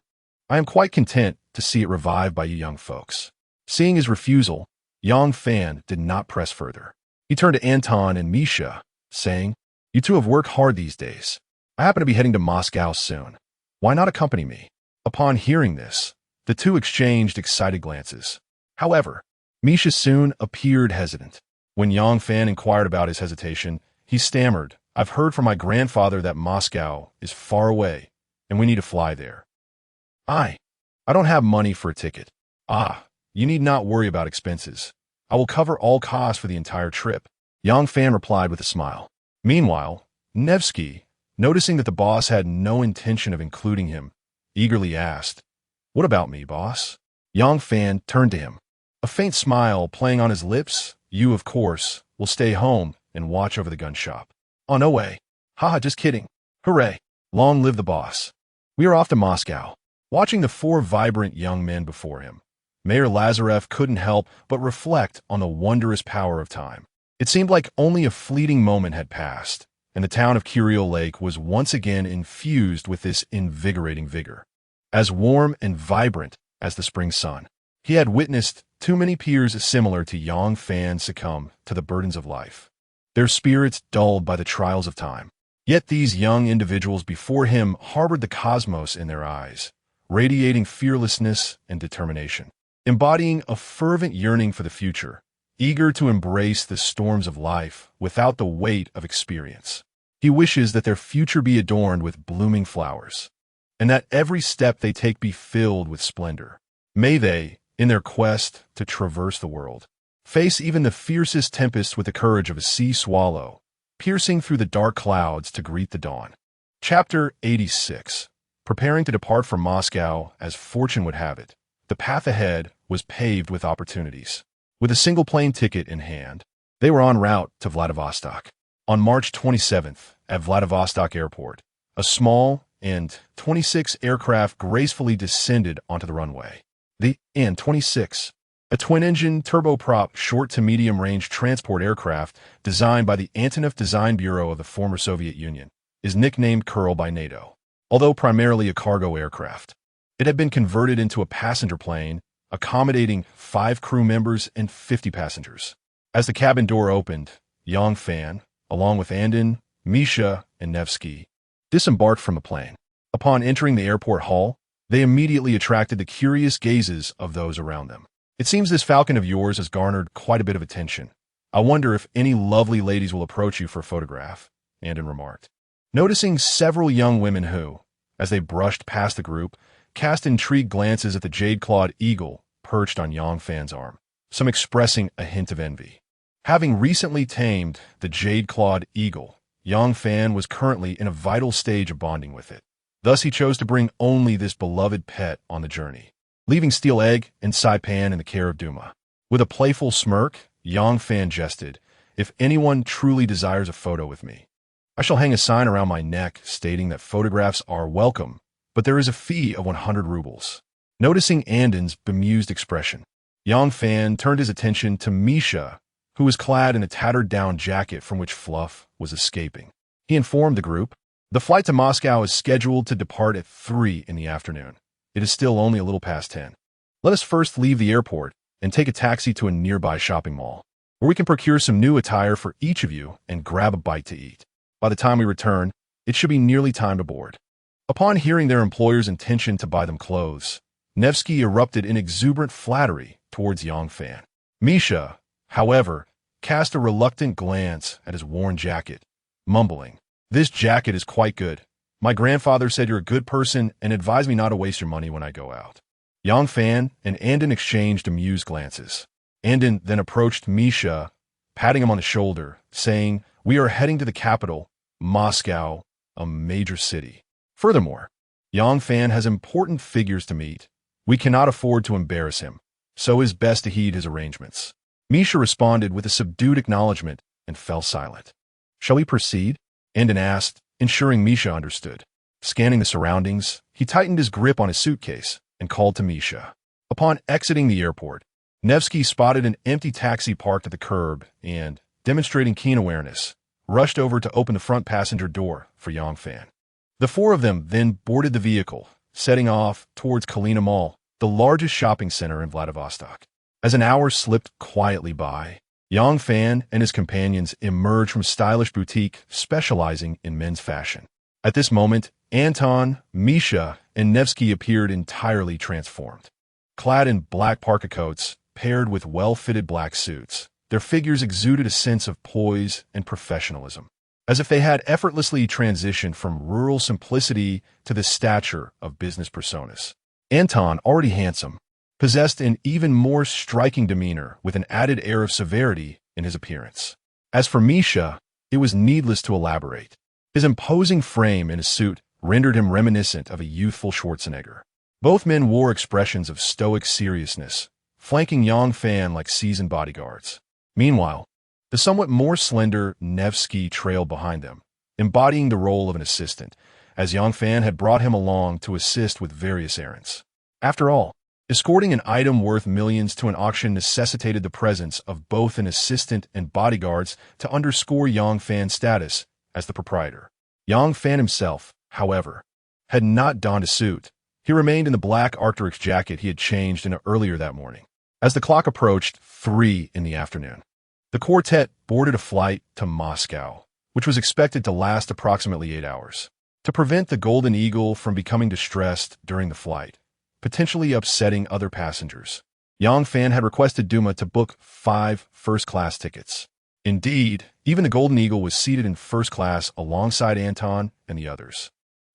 I am quite content to see it revived by you young folks. Seeing his refusal, Yang Fan did not press further. He turned to Anton and Misha, saying, You two have worked hard these days. I happen to be heading to Moscow soon. Why not accompany me? Upon hearing this, the two exchanged excited glances. However, Misha soon appeared hesitant. When Yang Fan inquired about his hesitation, he stammered, I've heard from my grandfather that Moscow is far away, and we need to fly there. I don't have money for a ticket. You need not worry about expenses. I will cover all costs for the entire trip. Yang Fan replied with a smile. Meanwhile, Nevsky, noticing that the boss had no intention of including him, eagerly asked, What about me, boss? Yang Fan turned to him, a faint smile playing on his lips. You, of course, will stay home and watch over the gun shop. Oh, no way. Haha, just kidding. Hooray. Long live the boss. We are off to Moscow. Watching the 4 vibrant young men before him, Mayor Lazareff couldn't help but reflect on the wondrous power of time. It seemed like only a fleeting moment had passed, and the town of Kirill Lake was once again infused with this invigorating vigor. As warm and vibrant as the spring sun, he had witnessed too many peers similar to Yang Fan succumb to the burdens of life, their spirits dulled by the trials of time. Yet these young individuals before him harbored the cosmos in their eyes, radiating fearlessness and determination, embodying a fervent yearning for the future, eager to embrace the storms of life without the weight of experience. He wishes that their future be adorned with blooming flowers, and that every step they take be filled with splendor. May they, in their quest to traverse the world, face even the fiercest tempests with the courage of a sea swallow, piercing through the dark clouds to greet the dawn. Chapter 86. Preparing to depart from Moscow as fortune would have it, the path ahead was paved with opportunities. With a single plane ticket in hand, they were en route to Vladivostok. On March 27th, at Vladivostok Airport, a small An-26 aircraft gracefully descended onto the runway. The An-26, a twin-engine turboprop short to medium-range transport aircraft designed by the Antonov Design Bureau of the former Soviet Union, is nicknamed Kuril by NATO. Although primarily a cargo aircraft, it had been converted into a passenger plane, accommodating 5 crew members and 50 passengers. As the cabin door opened, Yang Fan, along with Andon, Misha, and Nevsky, disembarked from the plane. Upon entering the airport hall, they immediately attracted the curious gazes of those around them. It seems this falcon of yours has garnered quite a bit of attention. I wonder if any lovely ladies will approach you for a photograph, Andon remarked, noticing several young women who, as they brushed past the group, cast intrigued glances at the jade-clawed eagle perched on Yang Fan's arm, some expressing a hint of envy. Having recently tamed the jade-clawed eagle, Yang Fan was currently in a vital stage of bonding with it. Thus he chose to bring only this beloved pet on the journey, leaving Steel Egg and Saipan in the care of Duma. With a playful smirk, Yang Fan jested, "If anyone truly desires a photo with me, I shall hang a sign around my neck stating that photographs are welcome, but there is a fee of 100 rubles. Noticing Andon's bemused expression, Yang Fan turned his attention to Misha, who was clad in a tattered down jacket from which fluff was escaping. He informed the group, "The flight to Moscow is scheduled to depart at 3 in the afternoon. It is still only a little past 10. Let us first leave the airport and take a taxi to a nearby shopping mall, where we can procure some new attire for each of you and grab a bite to eat. By the time we return, it should be nearly time to board." Upon hearing their employer's intention to buy them clothes, Nevsky erupted in exuberant flattery towards Yang Fan. Misha, however, cast a reluctant glance at his worn jacket, mumbling, "This jacket is quite good. My grandfather said you're a good person and advised me not to waste your money when I go out." Yang Fan and Andon exchanged amused glances. Andon then approached Misha, patting him on the shoulder, saying, "We are heading to the capital, Moscow, a major city. Furthermore, Yang Fan has important figures to meet. We cannot afford to embarrass him, so it is best to heed his arrangements." Misha responded with a subdued acknowledgement and fell silent. "Shall we proceed?" Andon asked, ensuring Misha understood. Scanning the surroundings, he tightened his grip on his suitcase and called to Misha. Upon exiting the airport, Nevsky spotted an empty taxi parked at the curb and, demonstrating keen awareness, rushed over to open the front passenger door for Yang Fan. The four of them then boarded the vehicle, setting off towards Kalina Mall, the largest shopping center in Vladivostok. As an hour slipped quietly by, Yang Fan and his companions emerged from a stylish boutique specializing in men's fashion. At this moment, Anton, Misha, and Nevsky appeared entirely transformed. Clad in black parka coats, paired with well-fitted black suits, their figures exuded a sense of poise and professionalism, as if they had effortlessly transitioned from rural simplicity to the stature of business personas. Anton, already handsome, possessed an even more striking demeanor with an added air of severity in his appearance. As for Misha, it was needless to elaborate. His imposing frame in a suit rendered him reminiscent of a youthful Schwarzenegger. Both men wore expressions of stoic seriousness, flanking Yang Fan like seasoned bodyguards. Meanwhile, the somewhat more slender Nevsky trailed behind them, embodying the role of an assistant, as Yang Fan had brought him along to assist with various errands. After all, escorting an item worth millions to an auction necessitated the presence of both an assistant and bodyguards to underscore Yang Fan's status as the proprietor. Yang Fan himself, however, had not donned a suit. He remained in the black Arc'teryx jacket he had changed in earlier that morning. As the clock approached 3 in the afternoon, the quartet boarded a flight to Moscow, which was expected to last approximately 8 hours. To prevent the Golden Eagle from becoming distressed during the flight, potentially upsetting other passengers, Yang Fan had requested Duma to book 5 first-class tickets. Indeed, even the Golden Eagle was seated in first class alongside Anton and the others.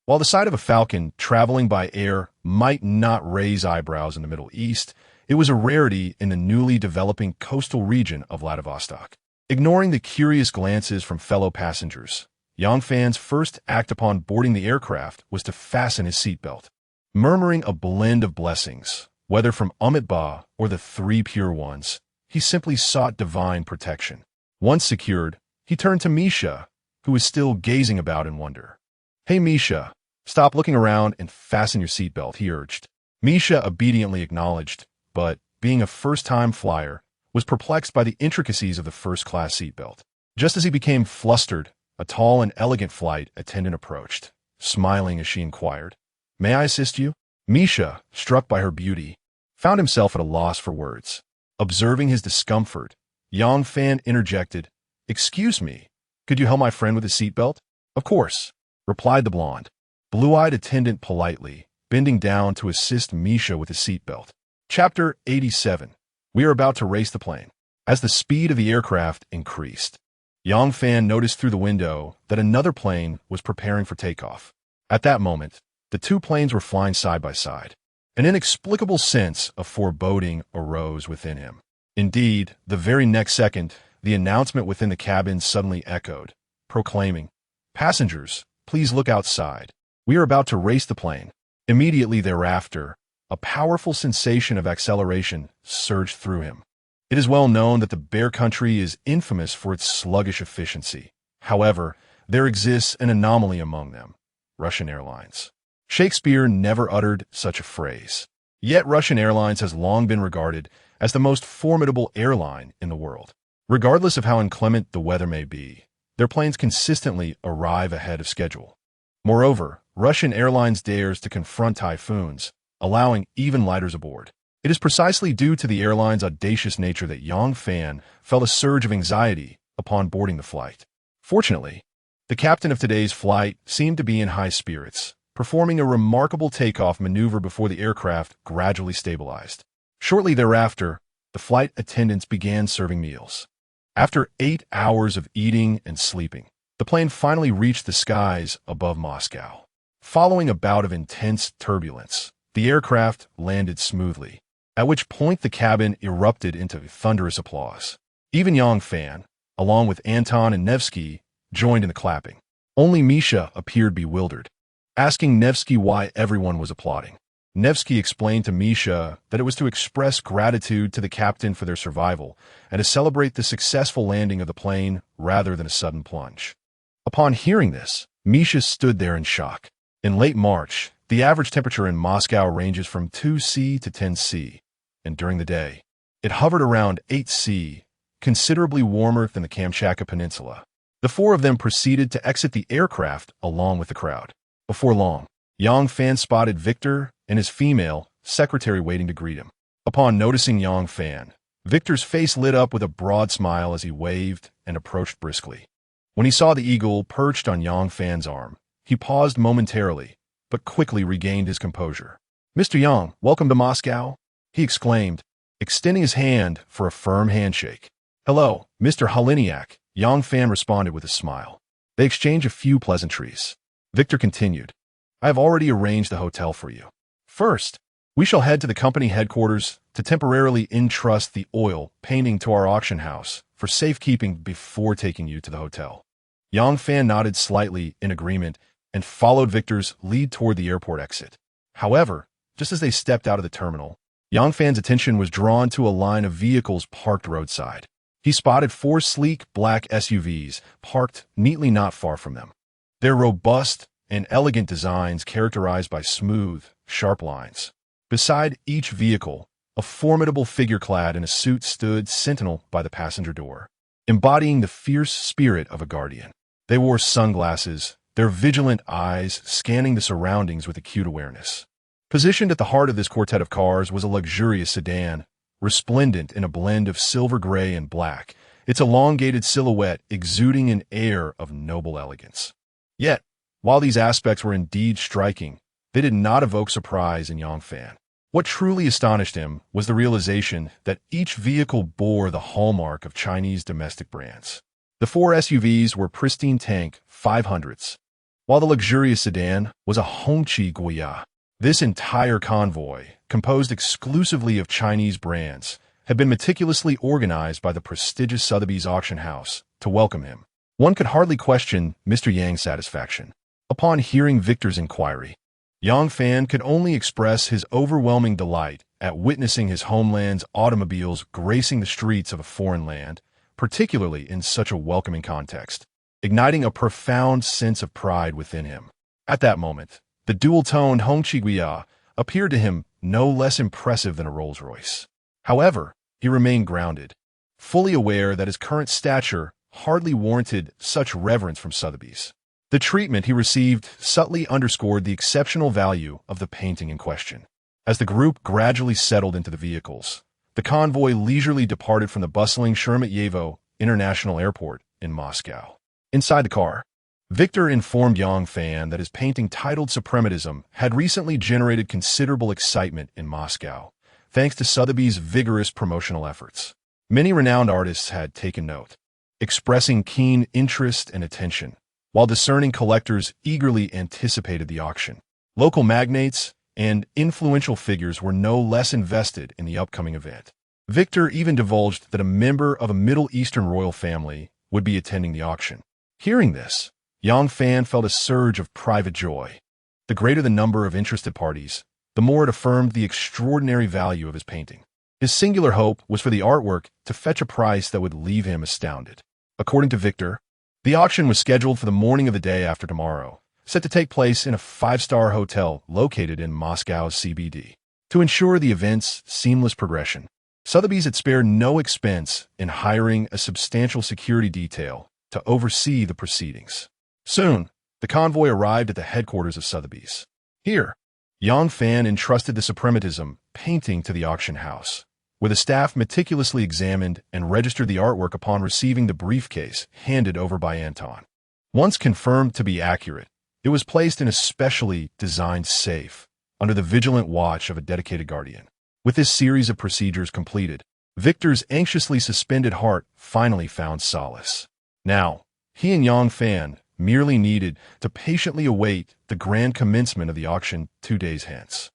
While the sight of a falcon traveling by air might not raise eyebrows in the Middle East, it was a rarity in the newly developing coastal region of Vladivostok. Ignoring the curious glances from fellow passengers, Yang Fan's first act upon boarding the aircraft was to fasten his seatbelt. Murmuring a blend of blessings, whether from Amit Ba or the 3 pure ones, he simply sought divine protection. Once secured, he turned to Misha, who was still gazing about in wonder. "Hey Misha, stop looking around and fasten your seatbelt," he urged. Misha obediently acknowledged, but, being a first-time flyer, was perplexed by the intricacies of the first-class seatbelt. Just as he became flustered, a tall and elegant flight attendant approached, smiling as she inquired, "May I assist you?" Misha, struck by her beauty, found himself at a loss for words. Observing his discomfort, Yang Fan interjected, "Excuse me, could you help my friend with his seatbelt?" "Of course," replied the blonde, blue-eyed attendant politely, bending down to assist Misha with his seatbelt. Chapter 87. We are about to race the plane. As the speed of the aircraft increased, Yang Fan noticed through the window that another plane was preparing for takeoff. At that moment, the two planes were flying side by side. An inexplicable sense of foreboding arose within him. Indeed, the very next second, the announcement within the cabin suddenly echoed, proclaiming, "Passengers, please look outside. We are about to race the plane." Immediately thereafter, a powerful sensation of acceleration surged through him. It is well known that the Bear Country is infamous for its sluggish efficiency. However, there exists an anomaly among them: Russian Airlines. Shakespeare never uttered such a phrase. Yet Russian Airlines has long been regarded as the most formidable airline in the world. Regardless of how inclement the weather may be, their planes consistently arrive ahead of schedule. Moreover, Russian Airlines dares to confront typhoons, allowing even lighters aboard. It is precisely due to the airline's audacious nature that Yang Fan felt a surge of anxiety upon boarding the flight. Fortunately, the captain of today's flight seemed to be in high spirits, performing a remarkable takeoff maneuver before the aircraft gradually stabilized. Shortly thereafter, the flight attendants began serving meals. After 8 hours of eating and sleeping, the plane finally reached the skies above Moscow. Following a bout of intense turbulence, the aircraft landed smoothly, at which point the cabin erupted into thunderous applause. Even Yang Fan, along with Anton and Nevsky, joined in the clapping. Only Misha appeared bewildered, asking Nevsky why everyone was applauding. Nevsky explained to Misha that it was to express gratitude to the captain for their survival and to celebrate the successful landing of the plane rather than a sudden plunge. Upon hearing this, Misha stood there in shock. In late March, the average temperature in Moscow ranges from 2°C to 10°C, and during the day, it hovered around 8°C, considerably warmer than the Kamchatka Peninsula. The four of them proceeded to exit the aircraft along with the crowd. Before long, Yang Fan spotted Victor and his female secretary waiting to greet him. Upon noticing Yang Fan, Victor's face lit up with a broad smile as he waved and approached briskly. When he saw the eagle perched on Yang Fan's arm, he paused momentarily, but quickly regained his composure. "Mr. Yang, welcome to Moscow," he exclaimed, extending his hand for a firm handshake. "Hello, Mr. Haliniak," Yang Fan responded with a smile. They exchanged a few pleasantries. Victor continued, "I have already arranged the hotel for you. First, we shall head to the company headquarters to temporarily entrust the oil painting to our auction house for safekeeping before taking you to the hotel." Yang Fan nodded slightly in agreement and followed Victor's lead toward the airport exit. However, just as they stepped out of the terminal, Yang Fan's attention was drawn to a line of vehicles parked roadside. He spotted 4 sleek black SUVs parked neatly not far from them. Their robust and elegant designs characterized by smooth, sharp lines. Beside each vehicle, a formidable figure clad in a suit stood sentinel by the passenger door, embodying the fierce spirit of a guardian. They wore sunglasses, their vigilant eyes scanning the surroundings with acute awareness. Positioned at the heart of this quartet of cars was a luxurious sedan, resplendent in a blend of silver gray and black, its elongated silhouette exuding an air of noble elegance. Yet, while these aspects were indeed striking, they did not evoke surprise in Yang Fan. What truly astonished him was the realization that each vehicle bore the hallmark of Chinese domestic brands. The 4 SUVs were pristine tank 500s, while the luxurious sedan was a Hongqi Guoya. This entire convoy, composed exclusively of Chinese brands, had been meticulously organized by the prestigious Sotheby's auction house to welcome him. One could hardly question Mr. Yang's satisfaction. Upon hearing Victor's inquiry, Yang Fan could only express his overwhelming delight at witnessing his homeland's automobiles gracing the streets of a foreign land, particularly in such a welcoming context, igniting a profound sense of pride within him. At that moment, the dual-toned Hongqi Guoya appeared to him no less impressive than a Rolls-Royce. However, he remained grounded, fully aware that his current stature hardly warranted such reverence from Sotheby's. The treatment he received subtly underscored the exceptional value of the painting in question. As the group gradually settled into the vehicles, the convoy leisurely departed from the bustling Sheremetyevo International Airport in Moscow. Inside the car, Victor informed Yang Fan that his painting titled Suprematism had recently generated considerable excitement in Moscow, thanks to Sotheby's vigorous promotional efforts. Many renowned artists had taken note, expressing keen interest and attention, while discerning collectors eagerly anticipated the auction. Local magnates and influential figures were no less invested in the upcoming event. Victor even divulged that a member of a Middle Eastern royal family would be attending the auction. Hearing this, Yang Fan felt a surge of private joy. The greater the number of interested parties, the more it affirmed the extraordinary value of his painting. His singular hope was for the artwork to fetch a price that would leave him astounded. According to Victor, the auction was scheduled for the morning of the day after tomorrow, set to take place in a five-star hotel located in Moscow's CBD. To ensure the event's seamless progression, Sotheby's had spared no expense in hiring a substantial security detail to oversee the proceedings. Soon, the convoy arrived at the headquarters of Sotheby's. Here, Yang Fan entrusted the suprematism painting to the auction house, where the staff meticulously examined and registered the artwork upon receiving the briefcase handed over by Anton. Once confirmed to be accurate, it was placed in a specially designed safe under the vigilant watch of a dedicated guardian. With this series of procedures completed, Victor's anxiously suspended heart finally found solace. Now, he and Yang Fan merely needed to patiently await the grand commencement of the auction 2 days hence.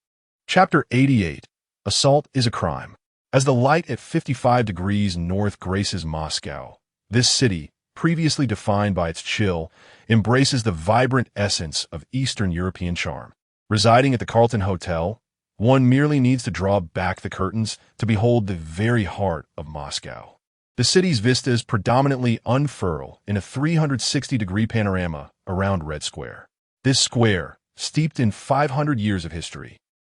Chapter 88. Assault is a Crime. As the light at 55 degrees north graces Moscow, this city, previously defined by its chill, embraces the vibrant essence of Eastern European charm. Residing at the Carlton Hotel, one merely needs to draw back the curtains to behold the very heart of Moscow. The city's vistas predominantly unfurl in a 360-degree panorama around Red Square. This square, steeped in 500 years of history,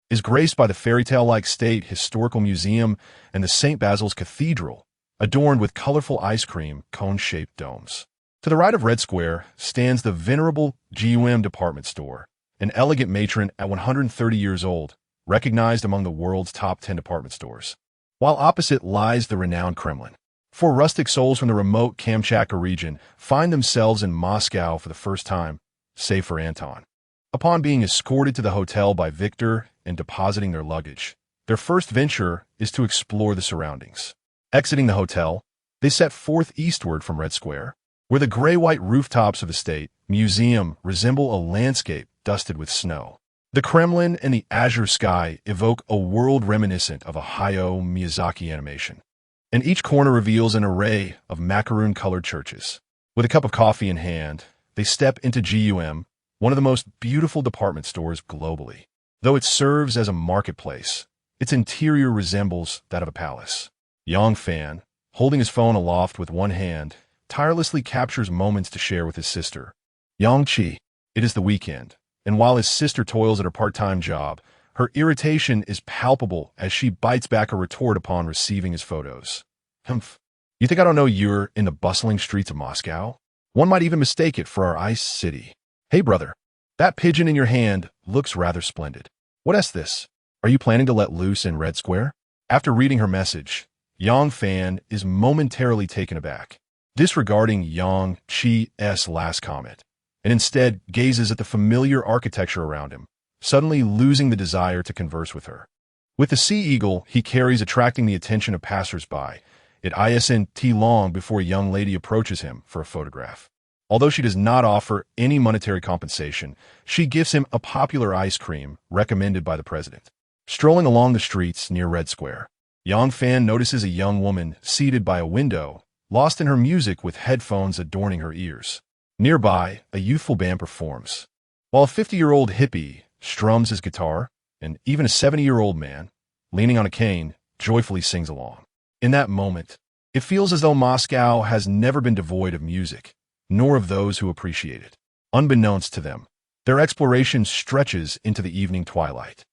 is graced by the fairy-tale-like State Historical Museum and the St. Basil's Cathedral, adorned with colorful ice cream cone-shaped domes. To the right of Red Square stands the venerable GUM department store, an elegant matron at 130 years old, recognized among the world's top 10 department stores. While opposite lies the renowned Kremlin. 4 rustic souls from the remote Kamchatka region find themselves in Moscow for the first time, save for Anton. Upon being escorted to the hotel by Victor and depositing their luggage, their first venture is to explore the surroundings. Exiting the hotel, they set forth eastward from Red Square, where the gray-white rooftops of the State Museum resemble a landscape dusted with snow. The Kremlin and the azure sky evoke a world reminiscent of a Hayao Miyazaki animation, and each corner reveals an array of macaroon-colored churches. With a cup of coffee in hand, they step into GUM, one of the most beautiful department stores globally. Though it serves as a marketplace, its interior resembles that of a palace. Yang Fan, holding his phone aloft with one hand, tirelessly captures moments to share with his sister, Yang Chi. It is the weekend, and while his sister toils at her part-time job, her irritation is palpable as she bites back a retort upon receiving his photos. Humph. You think I don't know you're in the bustling streets of Moscow? One might even mistake it for our ice city. Hey, brother, that pigeon in your hand looks rather splendid. What is this? Are you planning to let loose in Red Square? After reading her message, Yang Fan is momentarily taken aback, disregarding Yang Chi's last comment, and instead gazes at the familiar architecture around him, suddenly losing the desire to converse with her. With the sea eagle he carries attracting the attention of passers-by, it isn't long before a young lady approaches him for a photograph. Although she does not offer any monetary compensation, she gives him a popular ice cream recommended by the president. Strolling along the streets near Red Square, Yang Fan notices a young woman seated by a window, lost in her music with headphones adorning her ears. Nearby, a youthful band performs, while a 50-year-old hippie strums his guitar, and even a 70-year-old man, leaning on a cane, joyfully sings along. In that moment, it feels as though Moscow has never been devoid of music, nor of those who appreciate it. Unbeknownst to them, their exploration stretches into the evening twilight.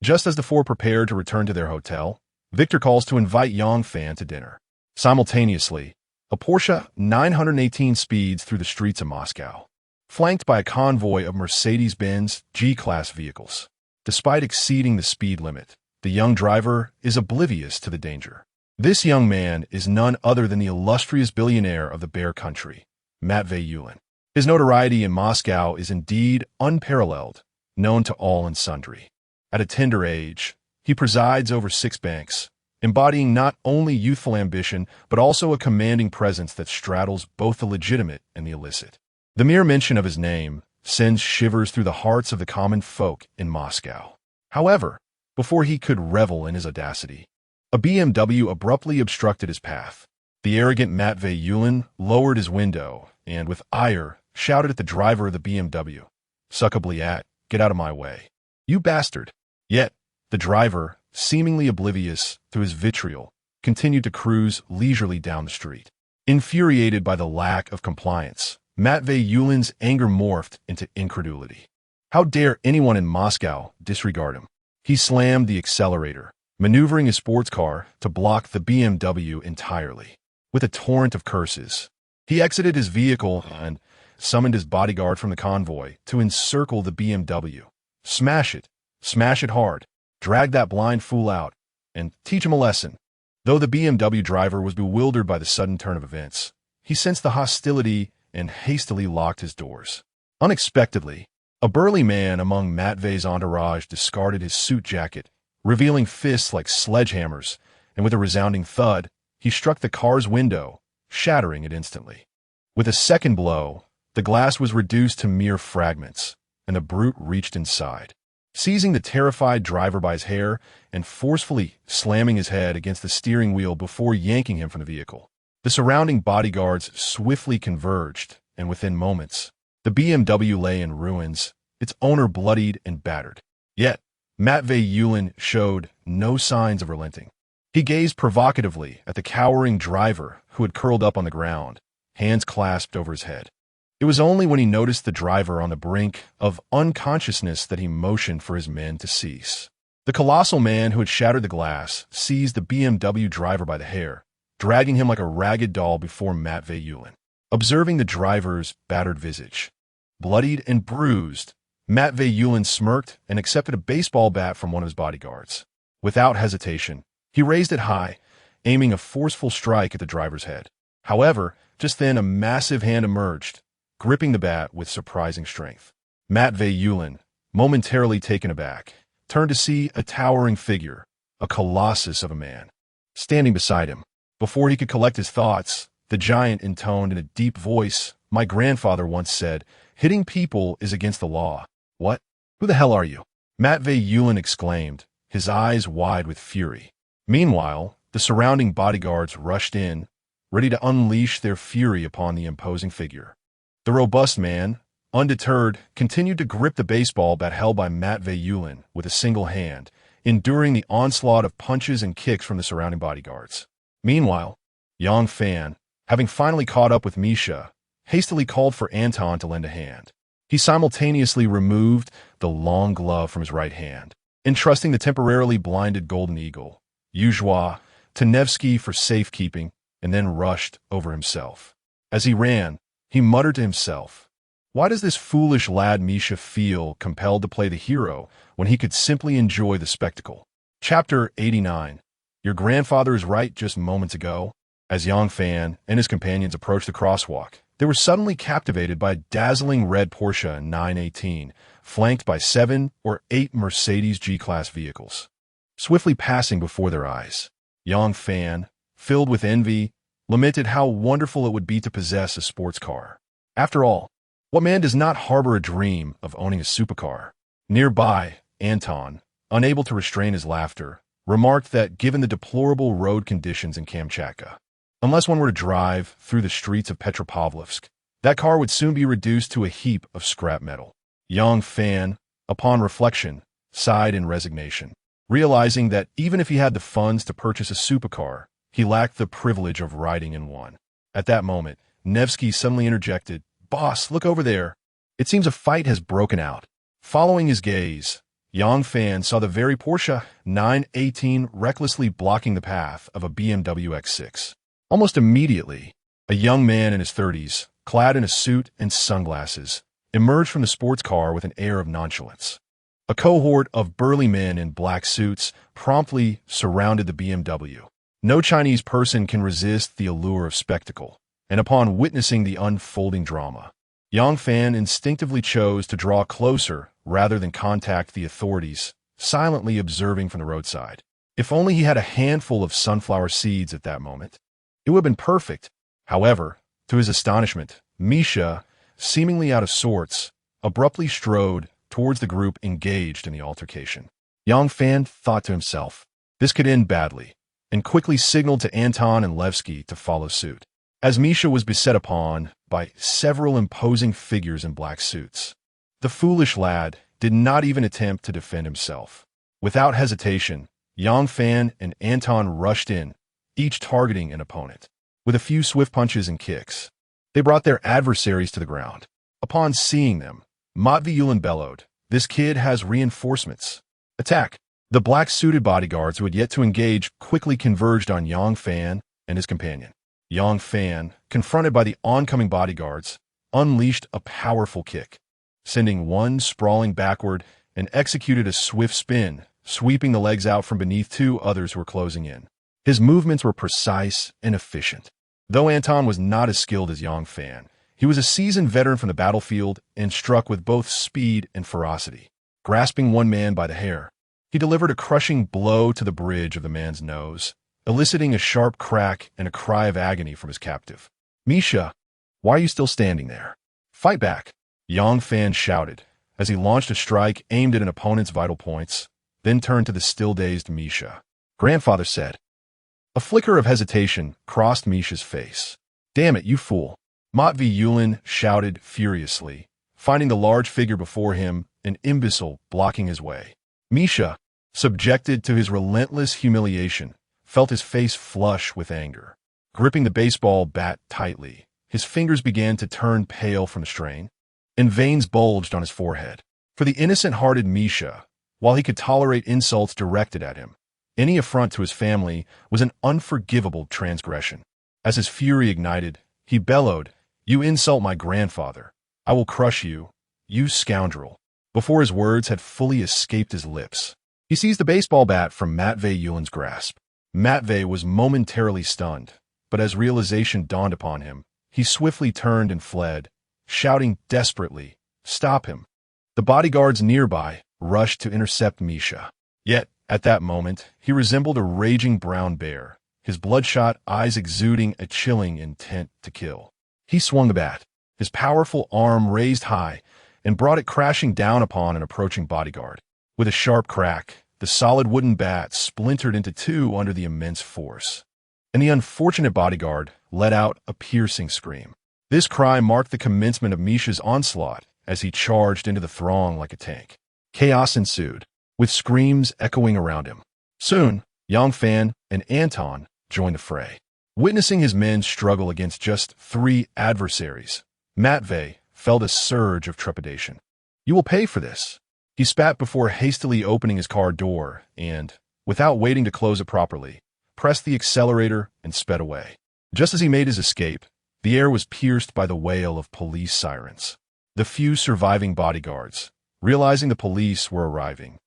Just as the four prepare to return to their hotel, Victor calls to invite Yang Fan to dinner. Simultaneously, a Porsche 918 speeds through the streets of Moscow, flanked by a convoy of Mercedes-Benz G-Class vehicles. Despite exceeding the speed limit, the young driver is oblivious to the danger. This young man is none other than the illustrious billionaire of the Bear Country, Matvey Yulin. His notoriety in Moscow is indeed unparalleled, known to all and sundry. At a tender age, he presides over 6 banks, embodying not only youthful ambition, but also a commanding presence that straddles both the legitimate and the illicit. The mere mention of his name sends shivers through the hearts of the common folk in Moscow. However, before he could revel in his audacity, a BMW abruptly obstructed his path. The arrogant Matvey Yulin lowered his window and, with ire, shouted at the driver of the BMW, "Suckably get out of my way, you bastard!" Yet, the driver, seemingly oblivious to his vitriol, continued to cruise leisurely down the street. Infuriated by the lack of compliance, Matvey Yulin's anger morphed into incredulity. How dare anyone in Moscow disregard him? He slammed the accelerator, maneuvering his sports car to block the BMW entirely. With a torrent of curses, he exited his vehicle and summoned his bodyguard from the convoy to encircle the BMW. Smash it hard, drag that blind fool out, and teach him a lesson. Though the BMW driver was bewildered by the sudden turn of events, he sensed the hostility and hastily locked his doors. Unexpectedly, a burly man among Matvey's entourage discarded his suit jacket, revealing fists like sledgehammers, and with a resounding thud, he struck the car's window, shattering it instantly. With a second blow, the glass was reduced to mere fragments, and the brute reached inside, seizing the terrified driver by his hair and forcefully slamming his head against the steering wheel before yanking him from the vehicle. The surrounding bodyguards swiftly converged, and within moments, the BMW lay in ruins, its owner bloodied and battered. Yet, Matvey Yulin showed no signs of relenting. He gazed provocatively at the cowering driver who had curled up on the ground, hands clasped over his head. It was only when he noticed the driver on the brink of unconsciousness that he motioned for his men to cease. The colossal man who had shattered the glass seized the BMW driver by the hair, dragging him like a ragged doll before Matvey Yulin. Observing the driver's battered visage, bloodied and bruised, Matvey Yulin smirked and accepted a baseball bat from one of his bodyguards. Without hesitation, he raised it high, aiming a forceful strike at the driver's head. However, just then a massive hand emerged, gripping the bat with surprising strength. Matvey Yulin, momentarily taken aback, turned to see a towering figure, a colossus of a man, standing beside him. Before he could collect his thoughts, the giant intoned in a deep voice, "My grandfather once said, 'Hitting people is against the law.'" "What? Who the hell are you?" Matvey Yulin exclaimed, his eyes wide with fury. Meanwhile, the surrounding bodyguards rushed in, ready to unleash their fury upon the imposing figure. The robust man, undeterred, continued to grip the baseball bat held by Matvey Yulin with a single hand, enduring the onslaught of punches and kicks from the surrounding bodyguards. Meanwhile, Yang Fan, having finally caught up with Misha, hastily called for Anton to lend a hand. He simultaneously removed the long glove from his right hand, entrusting the temporarily blinded Golden Eagle, Yuzhwa, to Nevsky for safekeeping, and then rushed over himself. As he ran, he muttered to himself, "Why does this foolish lad Misha feel compelled to play the hero when he could simply enjoy the spectacle?" Chapter 89. Your grandfather is right just moments ago. As Yang Fan and his companions approached the crosswalk, they were suddenly captivated by a dazzling red Porsche 918, flanked by 7 or 8 Mercedes G-Class vehicles, swiftly passing before their eyes. Yang Fan, filled with envy, lamented how wonderful it would be to possess a sports car. After all, what man does not harbor a dream of owning a supercar? Nearby, Anton, unable to restrain his laughter, remarked that given the deplorable road conditions in Kamchatka, unless one were to drive through the streets of Petropavlovsk, that car would soon be reduced to a heap of scrap metal. Yang Fan, upon reflection, sighed in resignation, realizing that even if he had the funds to purchase a supercar, he lacked the privilege of riding in one. At that moment, Nevsky suddenly interjected, "Boss, look over there. It seems a fight has broken out." Following his gaze, Yang Fan saw the very Porsche 918 recklessly blocking the path of a BMW X6. Almost immediately, a young man in his 30s, clad in a suit and sunglasses, emerged from the sports car with an air of nonchalance. A cohort of burly men in black suits promptly surrounded the BMW. No Chinese person can resist the allure of spectacle, and upon witnessing the unfolding drama, Yang Fan instinctively chose to draw closer rather than contact the authorities, silently observing from the roadside. If only he had a handful of sunflower seeds at that moment. It would have been perfect. However, to his astonishment, Misha, seemingly out of sorts, abruptly strode towards the group engaged in the altercation. Yang Fan thought to himself, this could end badly, and quickly signaled to Anton and Levski to follow suit. As Misha was beset upon by several imposing figures in black suits, the foolish lad did not even attempt to defend himself. Without hesitation, Yang Fan and Anton rushed in, each targeting an opponent. With a few swift punches and kicks, they brought their adversaries to the ground. Upon seeing them, Matvey bellowed, "This kid has reinforcements. Attack!" The black-suited bodyguards who had yet to engage quickly converged on Yang Fan and his companion. Yang Fan, confronted by the oncoming bodyguards, unleashed a powerful kick, sending one sprawling backward and executed a swift spin, sweeping the legs out from beneath two others who were closing in. His movements were precise and efficient. Though Anton was not as skilled as Yang Fan, he was a seasoned veteran from the battlefield and struck with both speed and ferocity. Grasping one man by the hair, he delivered a crushing blow to the bridge of the man's nose, eliciting a sharp crack and a cry of agony from his captive. "Misha, why are you still standing there? Fight back!" Yang Fan shouted as he launched a strike aimed at an opponent's vital points, then turned to the still-dazed Misha. "Grandfather said." A flicker of hesitation crossed Misha's face. "Damn it, you fool!" Matvey shouted furiously, finding the large figure before him, an imbecile blocking his way. Misha, subjected to his relentless humiliation, felt his face flush with anger. Gripping the baseball bat tightly, his fingers began to turn pale from the strain, and veins bulged on his forehead. For the innocent-hearted Misha, while he could tolerate insults directed at him, any affront to his family was an unforgivable transgression. As his fury ignited, he bellowed, "You insult my grandfather. I will crush you, you scoundrel." Before his words had fully escaped his lips, he seized the baseball bat from Matvey's grasp. Matvey was momentarily stunned, but as realization dawned upon him, he swiftly turned and fled, shouting desperately, "Stop him!" The bodyguards nearby rushed to intercept Misha. Yet, at that moment, he resembled a raging brown bear, his bloodshot eyes exuding a chilling intent to kill. He swung the bat, his powerful arm raised high, and brought it crashing down upon an approaching bodyguard. With a sharp crack, the solid wooden bat splintered into two under the immense force, and the unfortunate bodyguard let out a piercing scream. This cry marked the commencement of Misha's onslaught as he charged into the throng like a tank. Chaos ensued, with screams echoing around him. Soon, Yang Fan and Anton joined the fray. Witnessing his men struggle against just 3 adversaries, Matvey felt a surge of trepidation. "You will pay for this." He spat before hastily opening his car door and, without waiting to close it properly, pressed the accelerator and sped away. Just as he made his escape, the air was pierced by the wail of police sirens. The few surviving bodyguards, realizing the police were arriving,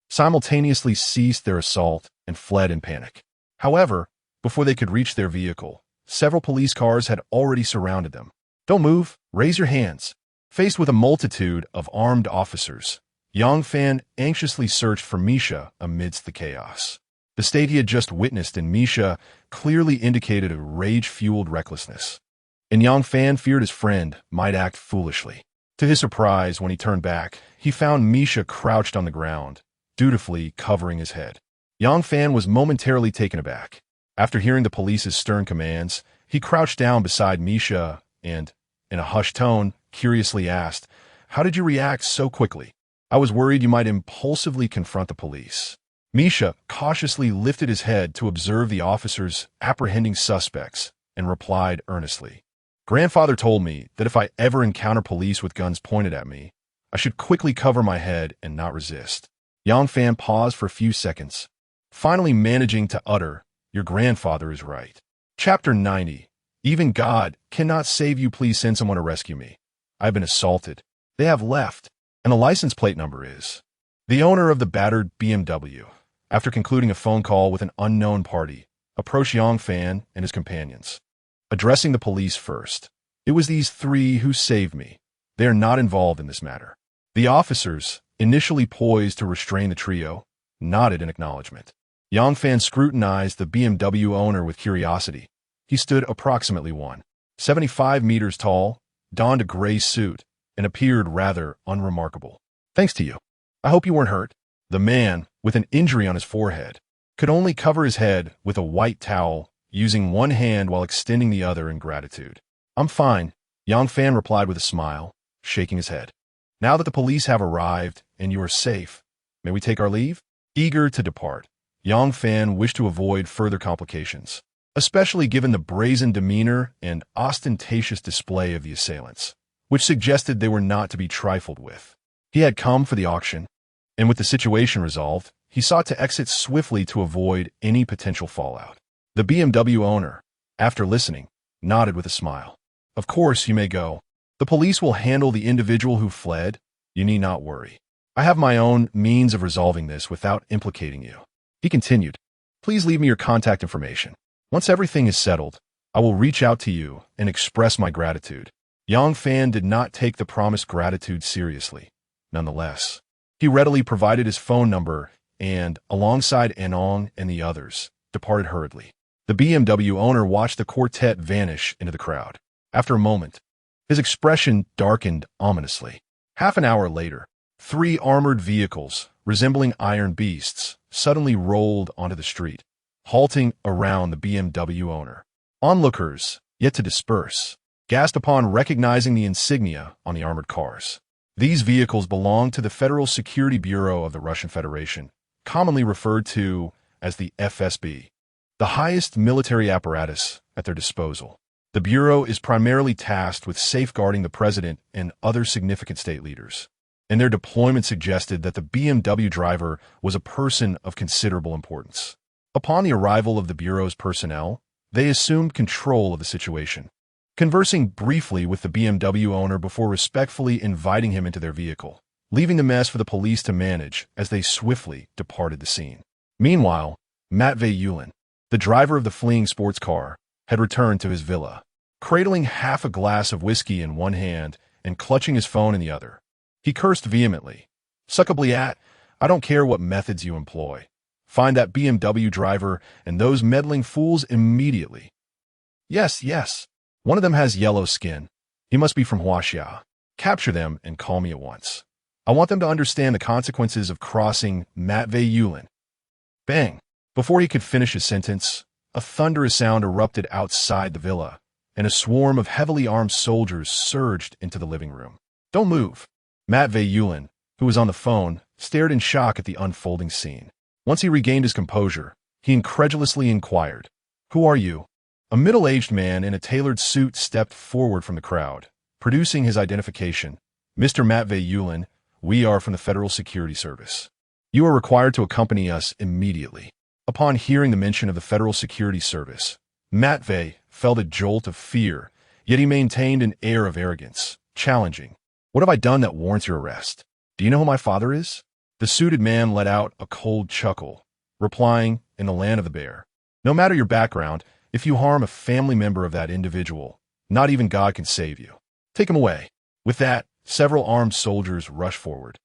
simultaneously ceased their assault and fled in panic. However, before they could reach their vehicle, several police cars had already surrounded them. "Don't move, raise your hands." Faced with a multitude of armed officers, Yang Fan anxiously searched for Misha amidst the chaos. The state he had just witnessed in Misha clearly indicated a rage-fueled recklessness, and Yang Fan feared his friend might act foolishly. To his surprise, when he turned back, he found Misha crouched on the ground, dutifully covering his head. Yang Fan was momentarily taken aback. After hearing the police's stern commands, he crouched down beside Misha and, in a hushed tone, curiously asked, "How did you react so quickly? I was worried you might impulsively confront the police." Misha cautiously lifted his head to observe the officers apprehending suspects and replied earnestly, "Grandfather told me that if I ever encounter police with guns pointed at me, I should quickly cover my head and not resist." Yang Fan paused for a few seconds, finally managing to utter, "Your grandfather is right." Chapter 90. Even God cannot save you. Please send someone to rescue me. I've been assaulted. They have left, and the license plate number is. The owner of the battered BMW, after concluding a phone call with an unknown party, approached Yang Fan and his companions, addressing the police first. "It was these 3 who saved me. They are not involved in this matter." The officers, initially poised to restrain the trio, nodded in acknowledgement. Yang Fan scrutinized the BMW owner with curiosity. He stood approximately 175 meters tall, donned a gray suit, and appeared rather unremarkable. Thanks to you. I hope you weren't hurt. The man, with an injury on his forehead, could only cover his head with a white towel, using one hand while extending the other in gratitude. I'm fine, Yang Fan replied with a smile, shaking his head. Now that the police have arrived and you are safe, may we take our leave? Eager to depart, Yang Fan wished to avoid further complications, especially given the brazen demeanor and ostentatious display of the assailants, which suggested they were not to be trifled with. He had come for the auction, and with the situation resolved, he sought to exit swiftly to avoid any potential fallout. The BMW owner, after listening, nodded with a smile. Of course, you may go. The police will handle the individual who fled. You need not worry. I have my own means of resolving this without implicating you. He continued, please leave me your contact information. Once everything is settled, I will reach out to you and express my gratitude. Yang Fan did not take the promised gratitude seriously. Nonetheless, he readily provided his phone number and, alongside Anong and the others, departed hurriedly. The BMW owner watched the quartet vanish into the crowd. After a moment, his expression darkened ominously. Half an hour later, 3 armored vehicles, resembling iron beasts, suddenly rolled onto the street, halting around the BMW owner. Onlookers, yet to disperse, gasped upon recognizing the insignia on the armored cars. These vehicles belonged to the Federal Security Bureau of the Russian Federation, commonly referred to as the FSB, the highest military apparatus at their disposal. The Bureau is primarily tasked with safeguarding the president and other significant state leaders, and their deployment suggested that the BMW driver was a person of considerable importance. Upon the arrival of the Bureau's personnel, they assumed control of the situation, conversing briefly with the BMW owner before respectfully inviting him into their vehicle, leaving the mess for the police to manage as they swiftly departed the scene. Meanwhile, Matvey Yulin, the driver of the fleeing sports car, had returned to his villa, cradling half a glass of whiskey in one hand and clutching his phone in the other. He cursed vehemently. Suckably at, I don't care what methods you employ. Find that BMW driver and those meddling fools immediately. Yes, one of them has yellow skin. He must be from Huaxia. Capture them and call me at once. I want them to understand the consequences of crossing Matvey Yulin. Bang! Before he could finish his sentence, a thunderous sound erupted outside the villa, and a swarm of heavily armed soldiers surged into the living room. Don't move. Matvey Yulin, who was on the phone, stared in shock at the unfolding scene. Once he regained his composure, he incredulously inquired, Who are you? A middle-aged man in a tailored suit stepped forward from the crowd, producing his identification. Mr. Matvey Yulin, we are from the Federal Security Service. You are required to accompany us immediately. Upon hearing the mention of the Federal Security Service, Matvey felt a jolt of fear, yet he maintained an air of arrogance, challenging. What have I done that warrants your arrest? Do you know who my father is? The suited man let out a cold chuckle, replying, in the land of the bear. No matter your background, if you harm a family member of that individual, not even God can save you. Take him away. With that, several armed soldiers rushed forward,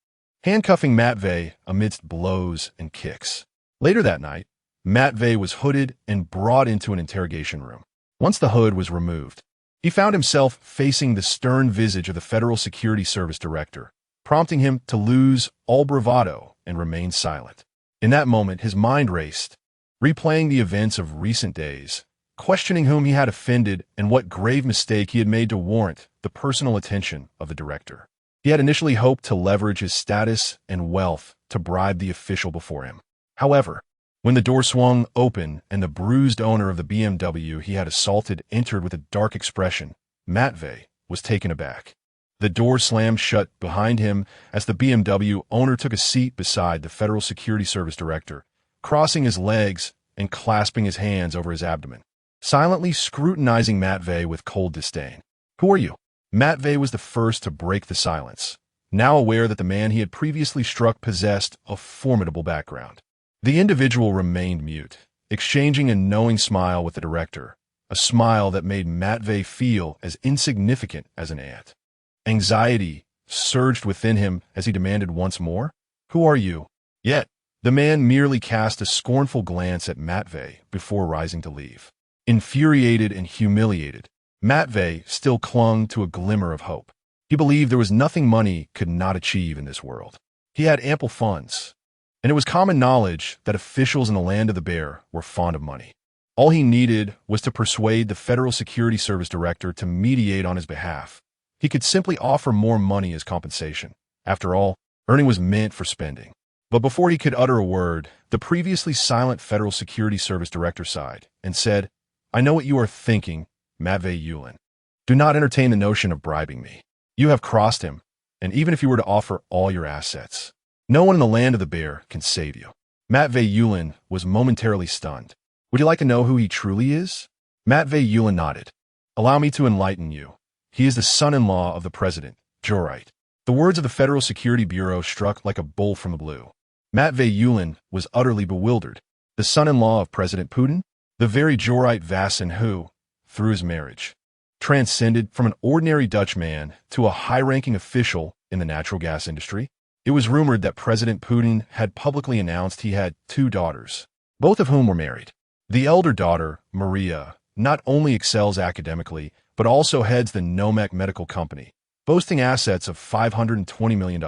handcuffing Matvey amidst blows and kicks. Later that night, Matvey was hooded and brought into an interrogation room. Once the hood was removed, he found himself facing the stern visage of the Federal Security Service director, prompting him to lose all bravado and remain silent. In that moment, his mind raced, replaying the events of recent days, questioning whom he had offended and what grave mistake he had made to warrant the personal attention of the director. He had initially hoped to leverage his status and wealth to bribe the official before him. However, when the door swung open and the bruised owner of the BMW he had assaulted entered with a dark expression, Matvey was taken aback. The door slammed shut behind him as the BMW owner took a seat beside the Federal Security Service director, crossing his legs and clasping his hands over his abdomen, silently scrutinizing Matvey with cold disdain. Who are you? Matvey was the first to break the silence, now aware that the man he had previously struck possessed a formidable background. The individual remained mute, exchanging a knowing smile with the director, a smile that made Matvey feel as insignificant as an ant. Anxiety surged within him as he demanded once more, Who are you? Yet, The man merely cast a scornful glance at Matvey before rising to leave. Infuriated and humiliated, Matvey still clung to a glimmer of hope. He believed there was nothing money could not achieve in this world. He had ample funds, and it was common knowledge that officials in the land of the bear were fond of money. All he needed was to persuade the Federal Security Service director to mediate on his behalf. He could simply offer more money as compensation. After all, earning was meant for spending. But before he could utter a word, the previously silent Federal Security Service director sighed and said, "I know what you are thinking, Matvey Yulin. Do not entertain the notion of bribing me. You have crossed him, and even if you were to offer all your assets, no one in the land of the bear can save you." Matvey Yulin was momentarily stunned. "Would you like to know who he truly is?" Matvey Yulin nodded. "Allow me to enlighten you. He is the son-in-law of the president, Jorite." The words of the Federal Security Bureau struck like a bolt from the blue. Matvey Yulin was utterly bewildered. The son-in-law of President Putin? The very Jorite Vasin who, through his marriage, transcended from an ordinary Dutch man to a high-ranking official in the natural gas industry? It was rumored that President Putin had publicly announced he had 2 daughters, both of whom were married. The elder daughter, Maria, not only excels academically, but also heads the Nomek Medical Company, boasting assets of $520 million.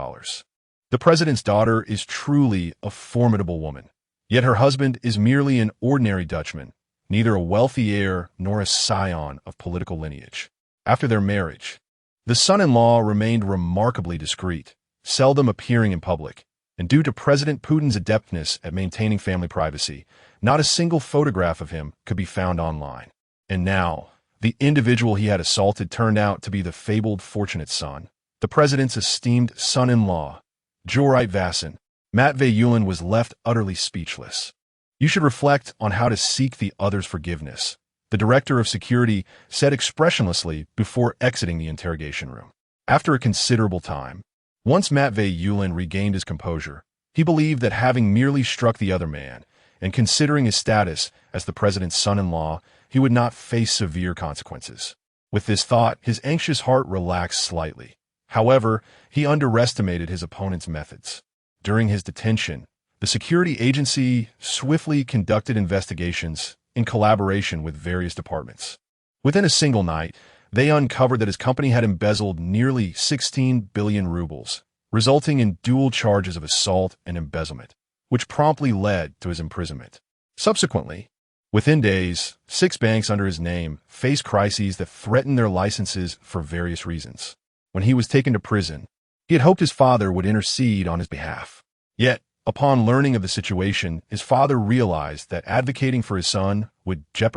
The president's daughter is truly a formidable woman, yet her husband is merely an ordinary Dutchman, neither a wealthy heir nor a scion of political lineage. After their marriage, the son-in-law remained remarkably discreet, seldom appearing in public, and due to President Putin's adeptness at maintaining family privacy, not a single photograph of him could be found online. And now, the individual he had assaulted turned out to be the fabled fortunate son, the president's esteemed son-in-law, Jorite Vasin. Matvey Yulin was left utterly speechless. "You should reflect on how to seek the other's forgiveness," the director of security said expressionlessly before exiting the interrogation room. After a considerable time, once Matvey Yulin regained his composure, he believed that having merely struck the other man, and considering his status as the president's son-in-law, he would not face severe consequences. With this thought, his anxious heart relaxed slightly. However, he underestimated his opponent's methods. During his detention, the security agency swiftly conducted investigations in collaboration with various departments. Within a single night, they uncovered that his company had embezzled nearly 16 billion rubles, resulting in dual charges of assault and embezzlement, which promptly led to his imprisonment. Subsequently, within days, 6 banks under his name faced crises that threatened their licenses for various reasons. When he was taken to prison, he had hoped his father would intercede on his behalf. Yet, upon learning of the situation, his father realized that advocating for his son would jeopardize